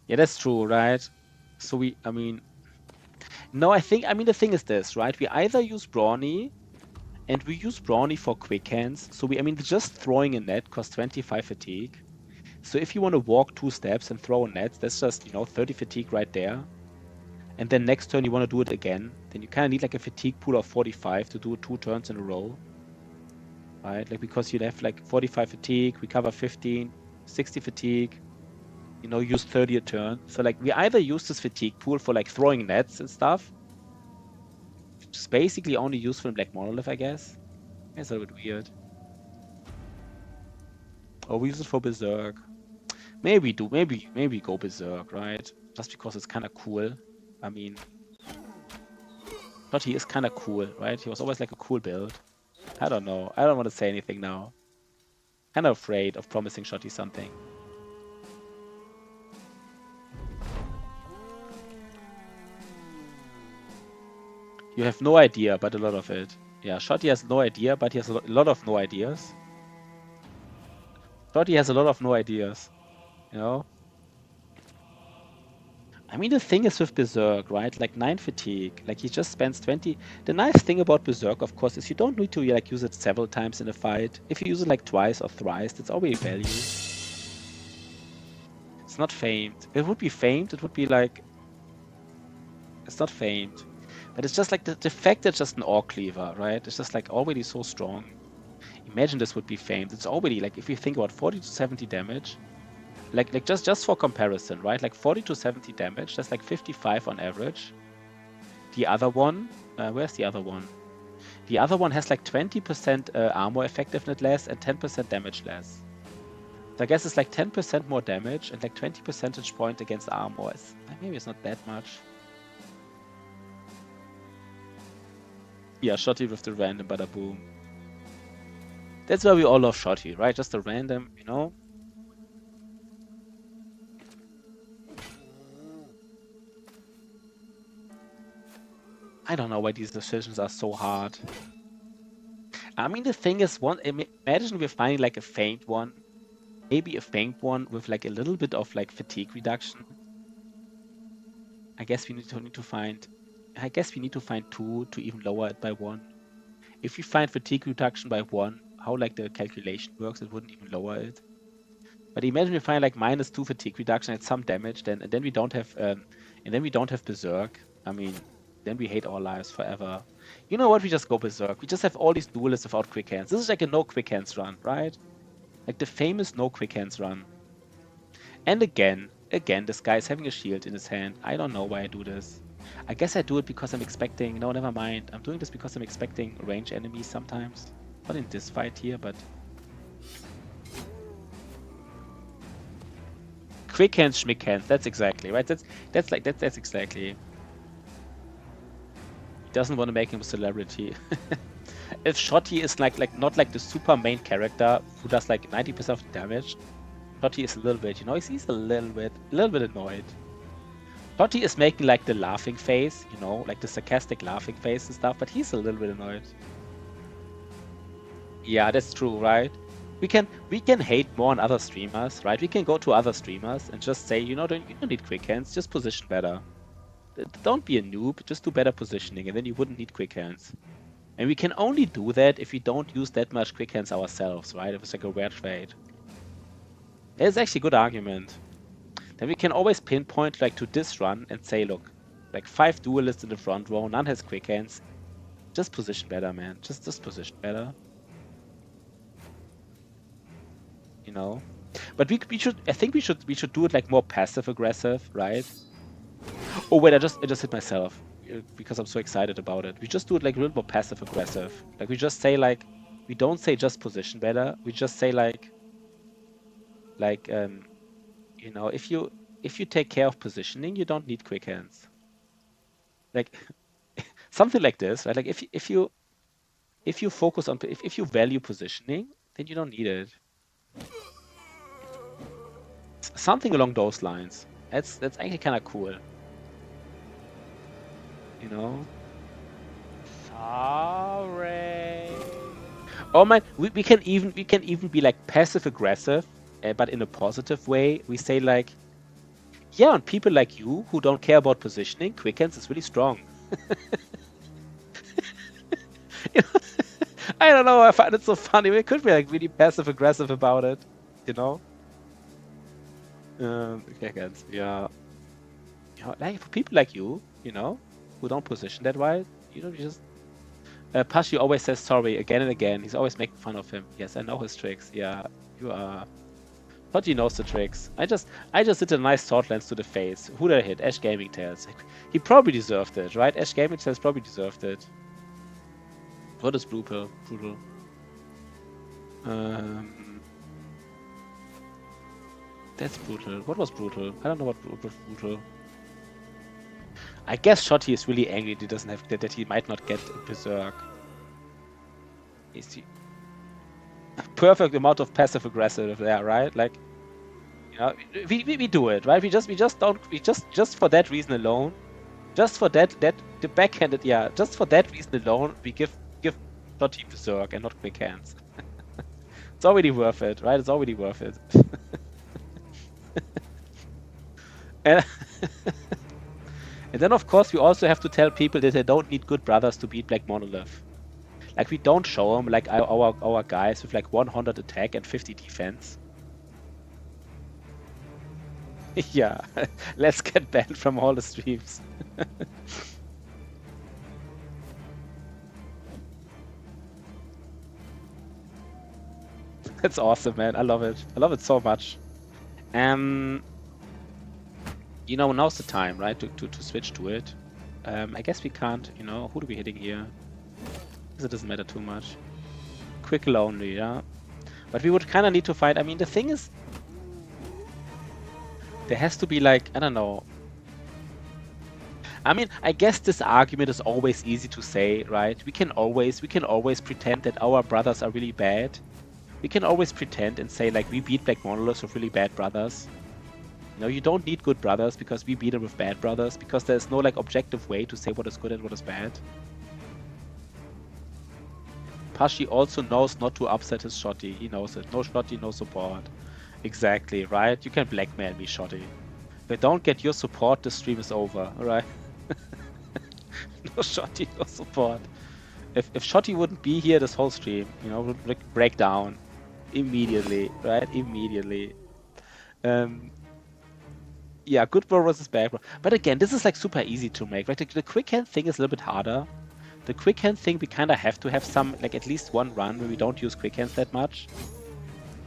Yeah, that's true, right? So I mean, no, I mean, the thing is this, right? We either use Brawny, and we use Brawny for quick hands. So I mean, just throwing a net costs 25 fatigue. So if you want to walk 2 steps and throw a net, that's just, 30 fatigue right there. And then next turn you want to do it again, then you kind of need like a fatigue pool of 45 to do 2 turns in a row. Right? Like, because you'd have like 45 fatigue, recover 15, 60 fatigue, use 30 a turn. So like, we either use this fatigue pool for like throwing nets and stuff, which is basically only useful in Black Monolith, I guess. It's a little bit weird. Or we use it for Berserk. Maybe go Berserk, right? Just because it's kind of cool. I mean, but he is kind of cool, right? He was always like a cool build. I don't know. I don't want to say anything now. Kind of afraid of promising Shotty something. You have no idea, but a lot of it. Yeah, Shotty has no idea, but he has a lot of no ideas. Shotty has a lot of no ideas. I mean, the thing is with Berserk, right? Like 9 fatigue, like he just spends 20. The nice thing about Berserk, of course, is you don't need to like use it several times in a fight. If you use it like twice or thrice, that's already value. It's not famed. It would be famed. It would be like, it's not famed, but it's just like the fact that it's just an Orc Cleaver, right? It's just like already so strong. Imagine this would be famed. It's already like, if you think about 40 to 70 damage. Like just for comparison, right? Like 40 to 70 damage, that's like 55 on average. The other one, where's the other one? The other one has like 20% armor effectiveness less and 10% damage less. So I guess it's like 10% more damage and like 20 percentage point against armor. Maybe it's not that much. Yeah, Shotty with the random bada boom. That's why we all love Shotty, right? Just a random, I don't know why these decisions are so hard. I mean, the thing is, imagine we're finding like a faint one. Maybe a faint one with like a little bit of like fatigue reduction. I guess we need to find 2 to even lower it by 1. If we find fatigue reduction by 1, how like the calculation works, it wouldn't even lower it. But imagine we find like -2 fatigue reduction at some damage, then we don't have Berserk. I mean, then we hate our lives forever. You know what? We just go Berserk. We just have all these duelists without quick hands. This is like a no quick hands run, right? Like the famous no quick hands run. And again, this guy is having a shield in his hand. I don't know why I do this. I guess I do it because I'm expecting... No, never mind. I'm doing this because I'm expecting range enemies sometimes. Not in this fight here, but... Quick hands, schmick hands. That's exactly, right? That's exactly... He doesn't want to make him a celebrity. If Shotty is not like the super main character who does like 90% of the damage, Shotty is a little bit, he's a little bit annoyed. Shotty is making like the laughing face, like the sarcastic laughing face and stuff, but he's a little bit annoyed. Yeah, that's true, right? We can hate more on other streamers, right? We can go to other streamers and just say, you don't need quick hands, just position better. Don't be a noob, just do better positioning, and then you wouldn't need quick hands. And we can only do that if we don't use that much quick hands ourselves, right? If it's like a rare trade. It's actually a good argument. Then we can always pinpoint like to this run and say, look, like 5 duelists in the front row, none has quick hands. Just position better, man. Just position better. But I think we should do it like more passive aggressive, right? Oh wait, I just hit myself because I'm so excited about it. We just do it like a little more passive aggressive. Like we just say like, we don't say just position better. We just say like if you take care of positioning, you don't need quick hands. Like something like this, right? Like if you focus on if you value positioning, then you don't need it. Something along those lines. That's actually kind of cool. Sorry. Oh man, we can even be like passive aggressive, but in a positive way. We say like, yeah, and people like you who don't care about positioning, quick hands is really strong. You know? I don't know. I find it so funny. We could be like really passive aggressive about it, you know. Quick hands, yeah. You know, like for people like you know, who don't position that wide, you know, you just. Pashi always says sorry again and again. He's always making fun of him. Yes, I know his tricks. Yeah, you are. But he knows the tricks. I just did a nice sword lance to the face. Who did I hit? Ash Gaming Tales. He probably deserved it, right? Ash Gaming Tales probably deserved it. What is brutal? Brutal. That's brutal. What was brutal? I don't know what was brutal. I guess Shotty is really angry that he doesn't have that he might not get Berserk. Is he perfect amount of passive aggressive there, right? Like, you know, we do it, right? We just for that reason alone, just for that the backhanded, yeah, just for that reason alone, we give Shotty Berserk and not quick hands. It's already worth it, right? It's already worth it. And and then, of course, we also have to tell people that they don't need good brothers to beat Black Monolith. Like, we don't show them, like, our guys with, like, 100 attack and 50 defense. Yeah, let's get banned from all the streams. That's awesome, man. I love it. I love it so much. You know, now's the time, right, to switch to it. I guess we can't, you know, who do we hitting here? Because it doesn't matter too much. Quick lonely, yeah. But we would kind of need to find, I mean, the thing is, there has to be like, I don't know. I mean, I guess this argument is always easy to say, right? We can always pretend that our brothers are really bad. We can always pretend and say, like, we beat Black Monoliths with really bad brothers. You know, you don't need good brothers because we beat them with bad brothers, because there's no, like, objective way to say what is good and what is bad. Pashi also knows not to upset his Shotty. He knows it. No Shotty, no support. Exactly, right? You can blackmail me, Shotty. If I don't get your support, the stream is over, alright? No Shotty, no support. If Shotty wouldn't be here this whole stream, you know, would like break down immediately, right? Immediately. Yeah, good bro versus bad bro. But again, this is like super easy to make, right? The quick hand thing is a little bit harder. The quick hand thing, we kind of have to have some, like at least one run where we don't use quick hands that much.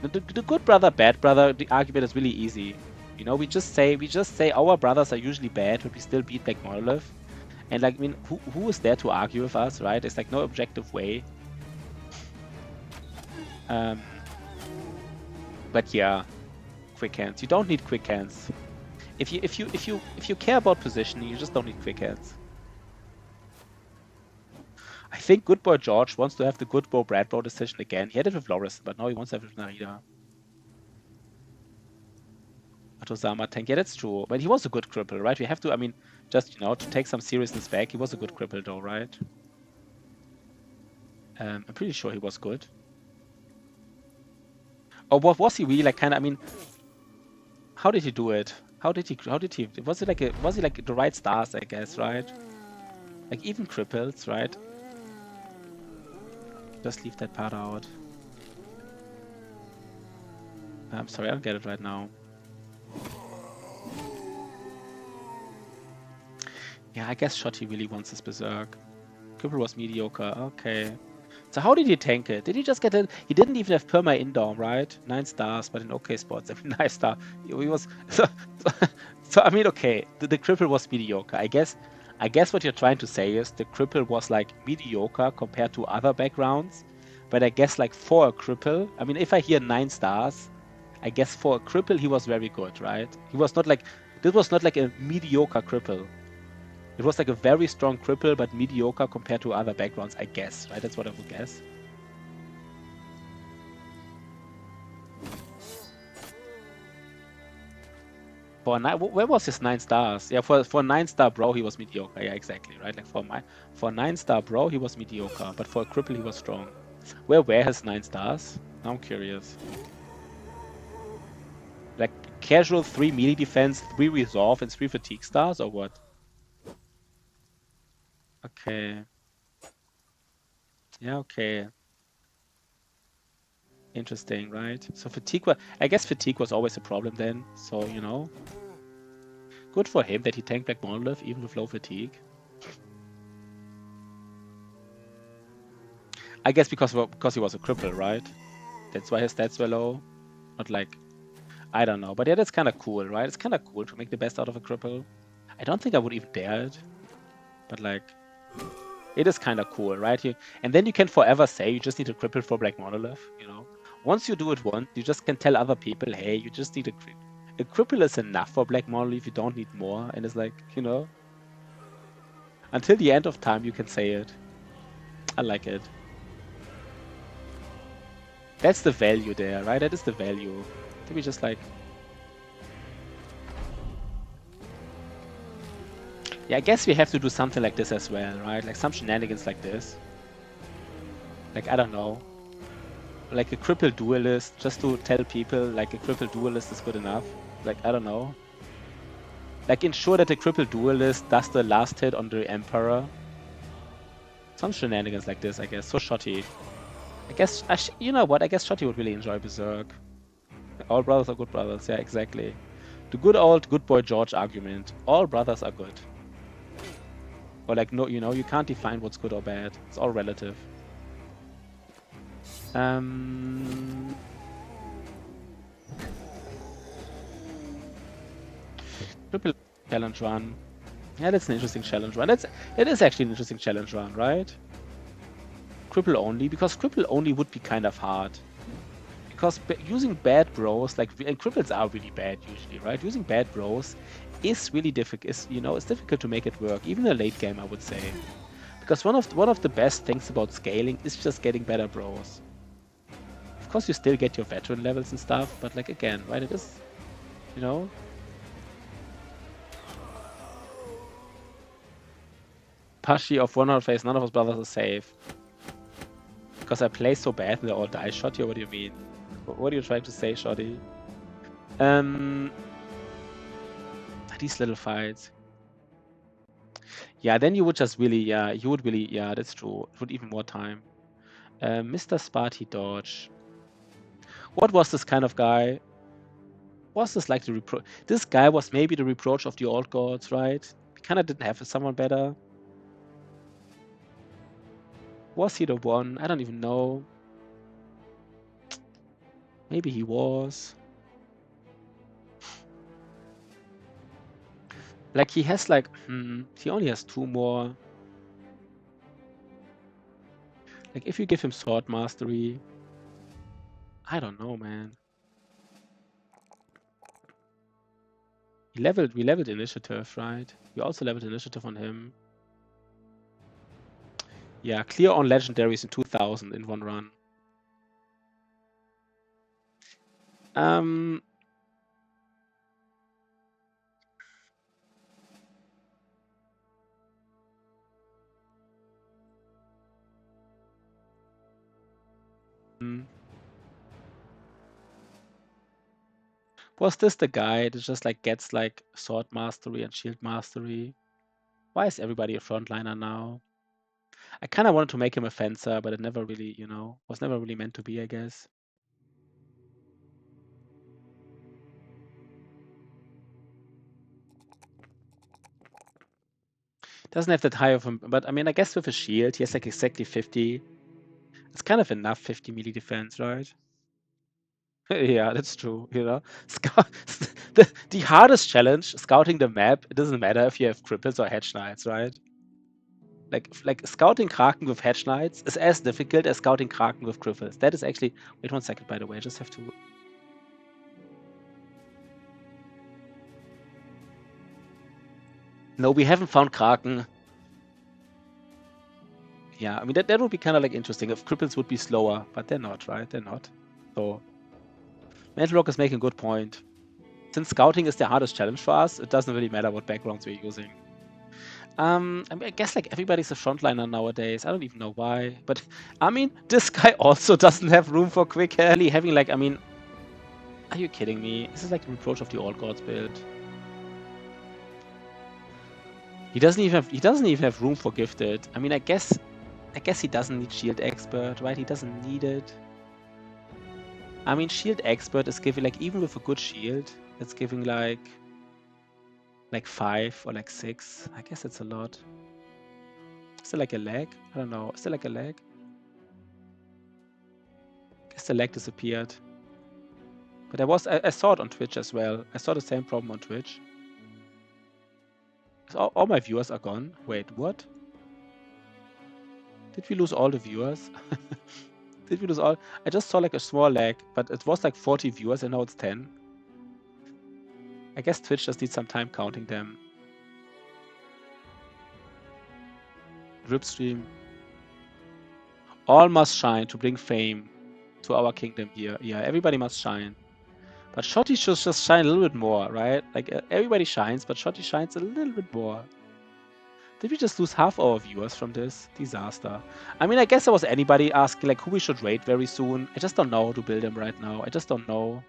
The good brother, bad brother, the argument is really easy. You know, we just say our brothers are usually bad, but we still beat Black Monolith. And like, I mean, who is there to argue with us, right? It's like no objective way. But yeah, quick hands. You don't need quick hands. If you care about positioning, you just don't need quick hands. I think Good Boy George wants to have the Good Boy Brad Bro decision again. He had it with Loris, but now he wants to have it with Narita. Atozama tank, yeah, that's true. But he was a good cripple, right? We have to, I mean, just, you know, to take some seriousness back, he was a good cripple though, right? I'm pretty sure he was good. Or what was he really like? Kind of, I mean, how did he do it? How did he? Was he like the right stars? I guess, right? Like even cripples, right? Just leave that part out. I'm sorry, I don't get it right now. Yeah, I guess Shotty really wants his Berserk. Cripple was mediocre. Okay. So how did he tank it? Did he just get it? He didn't even have perma indom, right? 9 stars, but in okay spots. I mean, 9 star. He was so I mean, okay. The cripple was mediocre. I guess what you're trying to say is the cripple was like mediocre compared to other backgrounds. But I guess like for a cripple, I mean, if I hear 9 stars, I guess for a cripple he was very good, right? He was not like, this was not like a mediocre cripple. It was like a very strong cripple, but mediocre compared to other backgrounds, I guess, right? That's what I would guess. For where was his 9 stars? Yeah, for 9-star bro, he was mediocre. Yeah, exactly, right? Like for 9-star bro, he was mediocre, but for a cripple, he was strong. Where were his 9 stars? Now I'm curious. Like casual 3 melee defense, 3 resolve, and 3 fatigue stars, or what? Okay. Yeah, okay. Interesting, right? So fatigue was, I guess fatigue was always a problem then. So, you know, good for him that he tanked Black Monolith even with low fatigue. I guess because he was a cripple, right? That's why his stats were low. Not like, I don't know. But yeah, that's kind of cool, right? It's kind of cool to make the best out of a cripple. I don't think I would even dare it. But like, it is kind of cool, right? And then you can forever say you just need a cripple for Black Monolith, you know? Once you do it once, you just can tell other people, hey, you just need a cripple. A cripple is enough for Black Monolith, you don't need more. And it's like, you know, until the end of time, you can say it. I like it. That's the value there, right? That is the value. To be just like... Yeah, I guess we have to do something like this as well, right? Like some shenanigans like this. Like, I don't know. Like a crippled duelist, just to tell people, like a crippled duelist is good enough. Like, I don't know. Like, ensure that the crippled duelist does the last hit on the Emperor. Some shenanigans like this, I guess. So Shotty. I guess, you know what? I guess Shotty would really enjoy Berserk. All brothers are good brothers. Yeah, exactly. The good old good boy George argument. All brothers are good. Or like, no, you know, you can't define what's good or bad. It's all relative. Triple challenge run. Yeah, that's an interesting challenge run. It is actually an interesting challenge run, right? Cripple only, because cripple only would be kind of hard. Because using bad bros, like, and cripples are really bad usually, right? Using bad bros is really difficult. You know, it's difficult to make it work, even in a late game, I would say. Because one of the best things about scaling is just getting better bros. Of course, you still get your veteran levels and stuff, but like again, right? It is, you know. Pashi of 100 phase, none of us brothers are safe. Because I play so bad and they all die. Shotty, what do you mean? What are you trying to say, Shotty? These little fights. Yeah, then you would just really, yeah, you would really, yeah, that's true. It would even more time. Mr. Sparty Dodge. What was this kind of guy? Was this like the reproach? This guy was maybe the reproach of the old gods, right? We kind of didn't have someone better. Was he the one? I don't even know. Maybe he was. Like he has like, he only has 2 more. Like if you give him sword mastery, I don't know, man. We leveled initiative, right? We also leveled initiative on him. Yeah, clear on legendaries in 2000 in one run. Was this the guy that just like gets like sword mastery and shield mastery? Why is everybody a frontliner now? I kind of wanted to make him a fencer, but it never really, you know, was never really meant to be, I guess. Doesn't have that high of him, but I mean, I guess with a shield, he has like exactly 50. It's kind of enough 50 melee defense, right? Yeah, that's true, you know. The hardest challenge, scouting the map, it doesn't matter if you have cripples or hedge knights, right? Like scouting Kraken with hedge knights is as difficult as scouting Kraken with cripples. That is actually... Wait 1 second, by the way, I just have to... No, we haven't found Kraken. Yeah, I mean, that would be kind of like interesting if cripples would be slower, but they're not, right? They're not. So, Mentalrock is making a good point. Since scouting is the hardest challenge for us, it doesn't really matter what backgrounds we're using. I mean, I guess like everybody's a frontliner nowadays. I don't even know why, but I mean, this guy also doesn't have room for quick. Having like, I mean, Are you kidding me? This is like the reproach of the All Gods build. He doesn't even have room for gifted. I mean, I guess he doesn't need Shield Expert, right? He doesn't need it. I mean, Shield Expert is giving, like, even with a good shield, it's giving like 5 or like 6. I guess it's a lot. Is there like a lag? I don't know. Is there like a lag? I guess the lag disappeared. But I saw it on Twitch as well. I saw the same problem on Twitch. All my viewers are gone. Wait, what? Did we lose all the viewers? Did we lose all? I just saw like a small lag, but it was like 40 viewers and now it's 10. I guess Twitch just needs some time counting them. Rip stream. All must shine to bring fame to our kingdom here. Yeah, everybody must shine. But Shotty should just shine a little bit more, right? Like, everybody shines, but Shotty shines a little bit more. Did we just lose half our viewers from this? Disaster. I mean, I guess there was anybody asking, like, who we should raid very soon. I just don't know how to build them right now. I just don't know.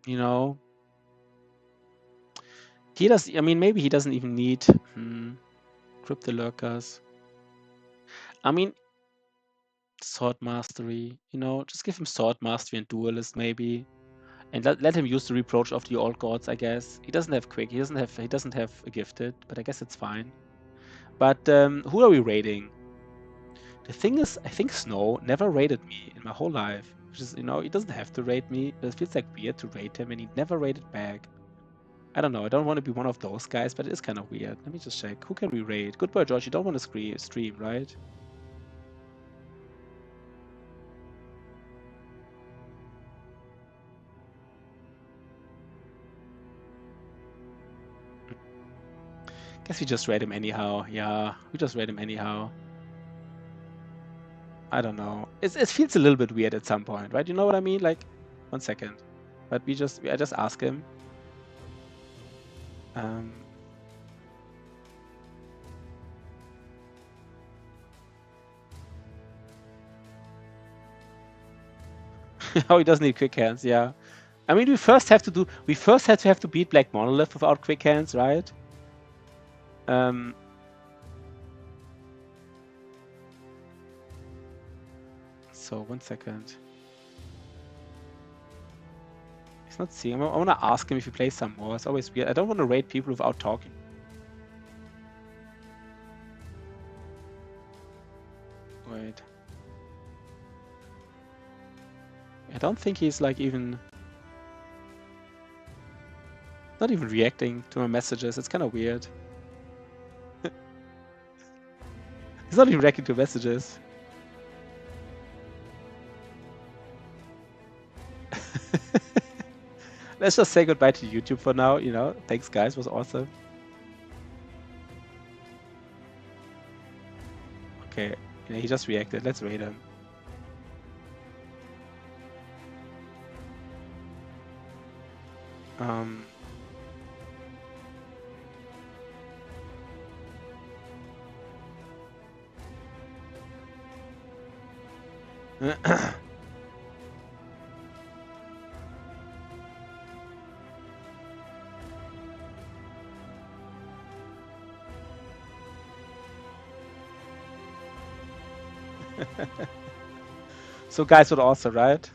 You know. He does. I mean, maybe he doesn't even need Crypto Lurkers. I mean, Sword Mastery. You know, just give him Sword Mastery and Duelist maybe. And let him use the reproach of the Old Gods, I guess. He doesn't have Quick. He doesn't have a Gifted, but I guess it's fine. But who are we raiding? The thing is, I think Snow never raided me in my whole life. Which is, you know, he doesn't have to raid me. But it feels like weird to raid him, and he never raided back. I don't know. I don't want to be one of those guys, but it is kind of weird. Let me just check. Who can we raid? Good boy, George. You don't want to stream, right? Guess we just raid him anyhow. Yeah, we just raid him anyhow. I don't know. It feels a little bit weird at some point, right? You know what I mean? Like, 1 second. But I just ask him. Oh, he doesn't need quick hands, yeah. I mean, we first have to beat Black Monolith without quick hands, right? So 1 second. He's not seeing. I want to ask him if he plays some more. It's always weird. I don't want to raid people without talking. Wait. I don't think he's like even... not even reacting to my messages. It's kind of weird. He's not even reacting to messages. Let's just say goodbye to YouTube for now, you know. Thanks guys, was awesome. Okay, yeah, he just reacted. Let's raid him. So guys would also, right?